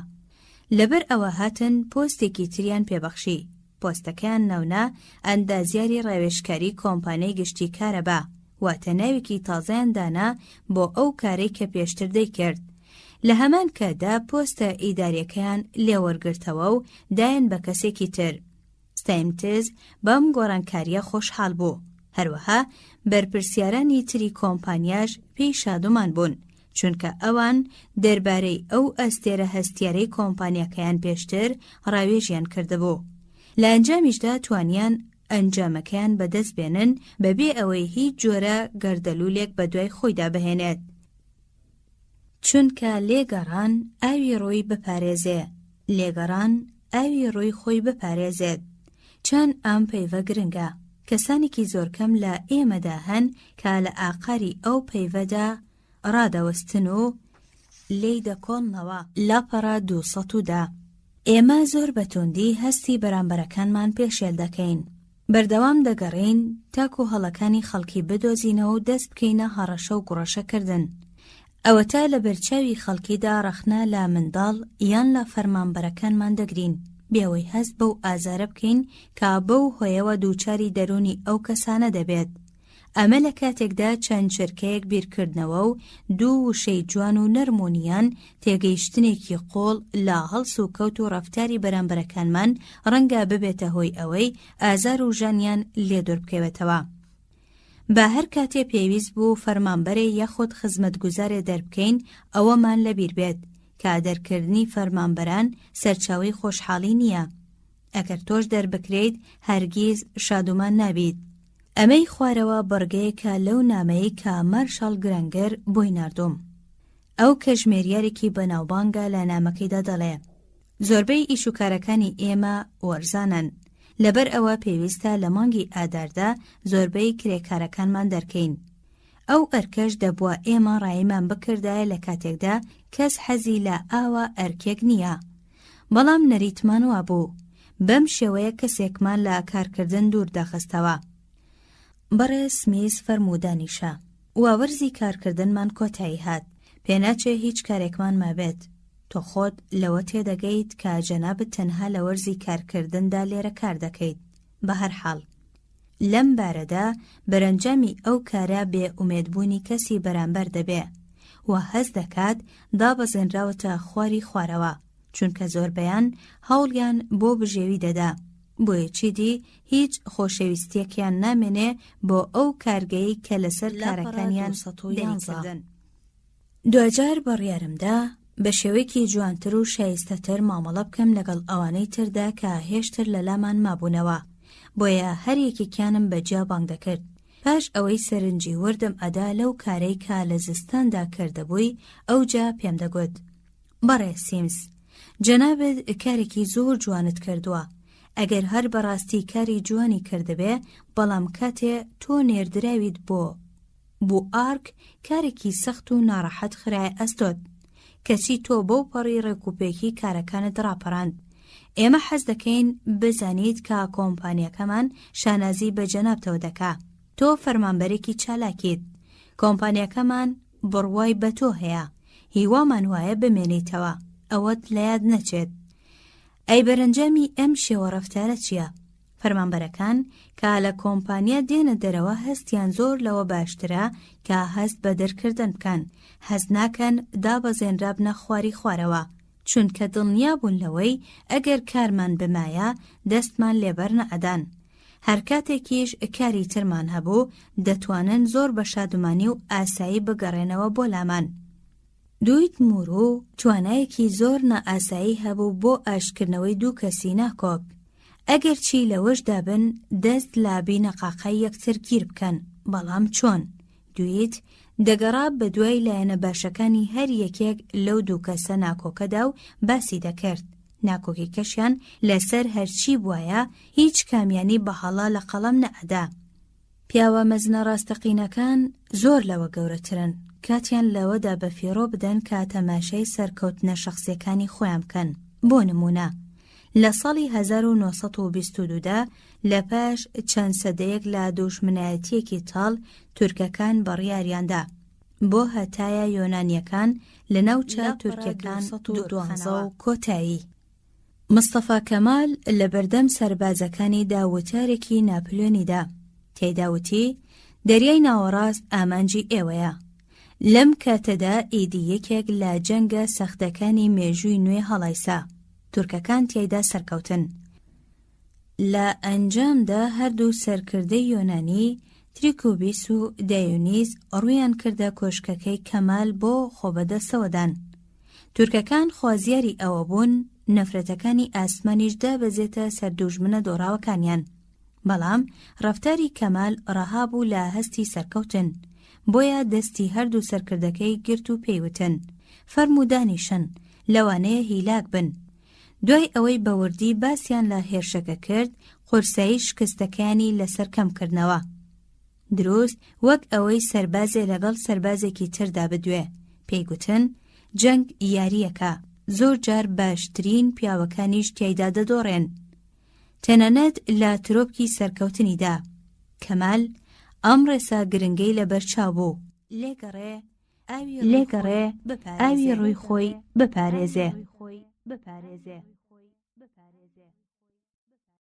لەبەر ئەوە هاتن پۆستێکی تریان پێبەخشی. پۆستەکەیان ناونا ئەندازیاری ڕێوێژکاری کۆمپانیای گشتی کارەبا، واتە ناوێکی تازەیان دانا بۆ ئەو کارەی کە پێشتر دەیکرد. لە هەمان کاتدا پۆستە ئیداریەکەیان لێوەرگرتەوە و دایان بە کەسێکی تر. ستایمنتز بەم گۆڕانکاریە خۆشحاڵ بوو. هەروەها بەرپرسیارانی تری کۆمپانیاش پێی شادومان بوون، چونکە ئەوان دەربارەی ئەو ئەستێرە هەستیارەی کۆمپانیەکەیان پێشتر ڕاوێژیان کردبوو. لە ئەنجامیشدا توانیان ئەنجامەکەیان بەدەست بێنن بەبێ ئەوەی هیچ جۆرە گەردەلوولێک بە دوای خۆیدا بهێنێت. چونکە لێگەڕان ئاوی ڕۆی بپارێزێ، لێگەڕان ئاوی ڕۆی خۆی بپارێزێت. چەند ئەم پەیوە گرنگە. کەسانێکی زۆر کەم لە ئێمەدا هەن کە لە ئاقاری ئەو پەیوەدا ڕادەوەستن و لێی دەکۆڵنەوە لاپەڕە 200دا. ئێمە زۆر بەتوندی هەستی بەرامبەرەکانمان پێشێل دەکەین. بەردەوام دەگەڕین تاکو هەڵەکانی خەڵکی بدۆزینەوە و دەست بکەینە هەڕەشە و گوڕەشەکردن. ئەوە تا لە بەرچاوی خەڵکیدا ڕەخنە لە منداڵ یان لە فەرمانبەرەکانمان دەگرین. بێەوەی هەست بەو ئازارە بکەین کە بەو هۆیەوە دووچاری دەرونی ئەو کەسانە دەبێت. ئەمە لە کاتێکدا چەند چرکەیەک بیرکردنەوە و دوو وشەی جوان و نەرمونیان تێگەیشتنێکی قۆڵ لە هەڵس و کەوت و ڕەفتاری بەرامبەرەکانمان ڕەنگە ببێتە هۆی ئەوەی ئازار و ژانیان لێدۆر بکەوێتەوە. با هەر کاتێ پێویست بوو فەرمانبەرێ یاخود خزمەتگوزارێ دەربکەین ئەوەمان لەبیر بێت کە دەرکردنی فەرمانبەران سەرچاوەی خۆشحاڵی نییە. ئەگەر تۆش دەربکرێیت هەرگیز شادومان نابیت. ئەمەی خوارەوە بەڕگەیەکە لەو نامەیە کە مارشال گرانگەر بۆی ناردوم. ئەو کەژمێریارێکی بەناوبانگە لە نامەکەیدا دەڵێ: زۆربەی ئیشوکارەکانی ئێمە وەرزانن، لەبەر ئەوە پێویستە لە مانگی ئاداردا زۆربەی کرێکارەکانمان دەرکەین. ئەو ئەرکەش دەبووە ئێمە ڕایمان بکردایە لە کاتێکدا کەس حەزی لە ئاوا ئەرکێک نییە. بەڵام نەریتمان وا بوو، بەم شێوەیە کەسێکمان لە کارکردن دوور دەخستەوە. بەڕێز سمیس فەرموودانیشە: واوەرزی کارکردنمان کۆتایی هات، پێناچێ هیچ کارێکمان مابێت. تۆ خۆت لەوە تێدەگەیت کە جەنابەت تەنها لە وەرزی کارکردندا لێرە کار دەکەیت. بە هەر حاڵ لەم بارەدا بەرەنجامی ئەو کارە بێ ئومێدبوونی کەسی بەرامبەر دەبێ و هەست دەکات دابەزێنراوەتە خواری خوارەوە، چونکە زۆربەیان هەوڵیان بۆ بژێوی دەدا، بۆیە چیدی هیچ خۆشەویستیەکیان نامێنێ بۆ ئەو کارگەی کە لەسەر کارەکانیان دەریکردن. دوجار بەڕیارمدا بە شێوەیەکی جوانتر و شایستەتر مامەڵە بکەم لەگەڵ ئەوانەی تردا کە هێشتر لە لامان مابوونەوە، بۆیە هەر یەکێکیانم بەجیا بانگ دەکرد. پاش ئەوەی سەرنجی وردم ئەدا لەو کارەی کە لە زستاندا کردبووی، ئەوجا پێم دەگوت: بەڕێ سیمس، جەنابەت کارێکی زۆر جوانت کردووە. ئەگەر هەر بەڕاستی کاری جوانی کردبێ، بەڵام کاتێ تۆ نێردراویت بۆ ئارک، کارێکی سەخت و ناڕەحەت خرای ئەستۆت، کەچی تۆ بەو پەڕی ڕێکوپێکی کارەکانت ڕاپەڕاند. ئێمە حەز دەکەین بزانیت کە کۆمپانیەکەمان شانازی بە جەنابتەوە دەکا. تۆ فەرمانبەرێکی چالاکیت. کۆمپانیەکەمان بڕوای بە تۆ هەیە، هیوامان وایە بمێنیتەوە، ئەوەت لە یاد نەچێت. ئەی بەرەنجامی ئەم شێوە ڕەفتارە چییە؟ فەرمانبەرەکان کە لە کۆمپانیا دێنە دەرەوە هەستیان زۆر لەوە باشترە کە هەست بە دەرکردن بکەن، هەست ناکەن دابەزێنرابنە خواری خوارەوە، چونکە دڵنیا بوون لەوەی ئەگەر کارمان بمایە دەستمان لێبەر نەئەدان. هەر کاتێکیش کاری ترمان هەبوو دەتوانن زۆر بە شادومانی و ئاسایی بگەڕێنەوە بۆ لامان. دویت مورو توانایەکی زۆر نەئاسایی هەبوو بۆ ئاشکردنەوەی دوو کەسی ناکۆک. ئەگەر چی لەوەشدا بن دەست لا بینەقاقای یەکتر گیر بکەن، بەڵام چۆن؟ دویت دەگەڕا بە دوای لایەنە باشەکانی هەر یەکێک لەو دوو کەسە ناکۆکەدا و باسی دەکرد. ناکۆکی کەشیان لەسەر هەرچی بوایە هیچ کامیانی بەهەڵا لە قەڵەم نەئەدا. پیاوە مەزنە ڕاستەقینەکان زۆر لەوە گەورەترن، کاتیان لەوەدا بە فێڕۆ بدەن کە تەماشای سەرکەوتنە شەخسیەکانی خۆیان بکەن. بۆ نمونە لە ساڵی 1922دا لە پاش چەند سەدەیەک لە دوژمنایەتیەکی تاڵ تورکەکان بەڕیاریاندا بۆ هەتایە یۆنانیەکان لە ناوچە تورکیەکان 12 و کۆتایی. مستەفا کەمال لە بەردەم سەربازەکانیدا وتارێکی ناپلیۆنیدا تێداوتی: دەریای ناوەڕاست ئامانجی ئێوەیە. لەم کاتەدا ئیدی یەکێک لە جەنگە سەختەکانی مێژووی نوێ هەڵایسا، تورکەکان تیایدا سەرکەوتن. لە ئەنجامدا هەردوو سەرکردەی یۆنانی تریکۆبیس و دایۆنیز ڕوویان کردە کۆشکەکەی کەمال بۆ خۆبەدەستەوەدان. تورکەکان خوازیاری ئەوە بوون نەفرەتەکانی ئاسمانیشدا بەزێتە سەردوژمنە دۆڕاوەکانیان، بەڵام ڕەفتاری کەمال ڕەهابوو لە هەستی سەرکەوتن، بۆیە دەستی هەردوو سەرکردەکەی گرت و پێیوتن: فەرموودانیشن، لەوانەیە هیلاک بن. دوای ئەوەی بەوردی باسییان لە هێرشەکە کرد، قورسایی شکستەکانی لەسەر کەمکردنەوە، دروست وەک ئەوەی سەربازێ لەگەڵ سەربازێکی تردا بدوێ. پێیگوتن جەنگ یاریەکە، زۆر جار باشترین پیاوەکانیش تیایدا دەدۆڕێن. تەنانەت لە ترۆپکی سەرکەوتنیدا کەمال ئەم ڕێسا گرنگەی لەبەرچاو بوو: لێگەڕێ ئاوی ڕووی خۆی بپارێزێ.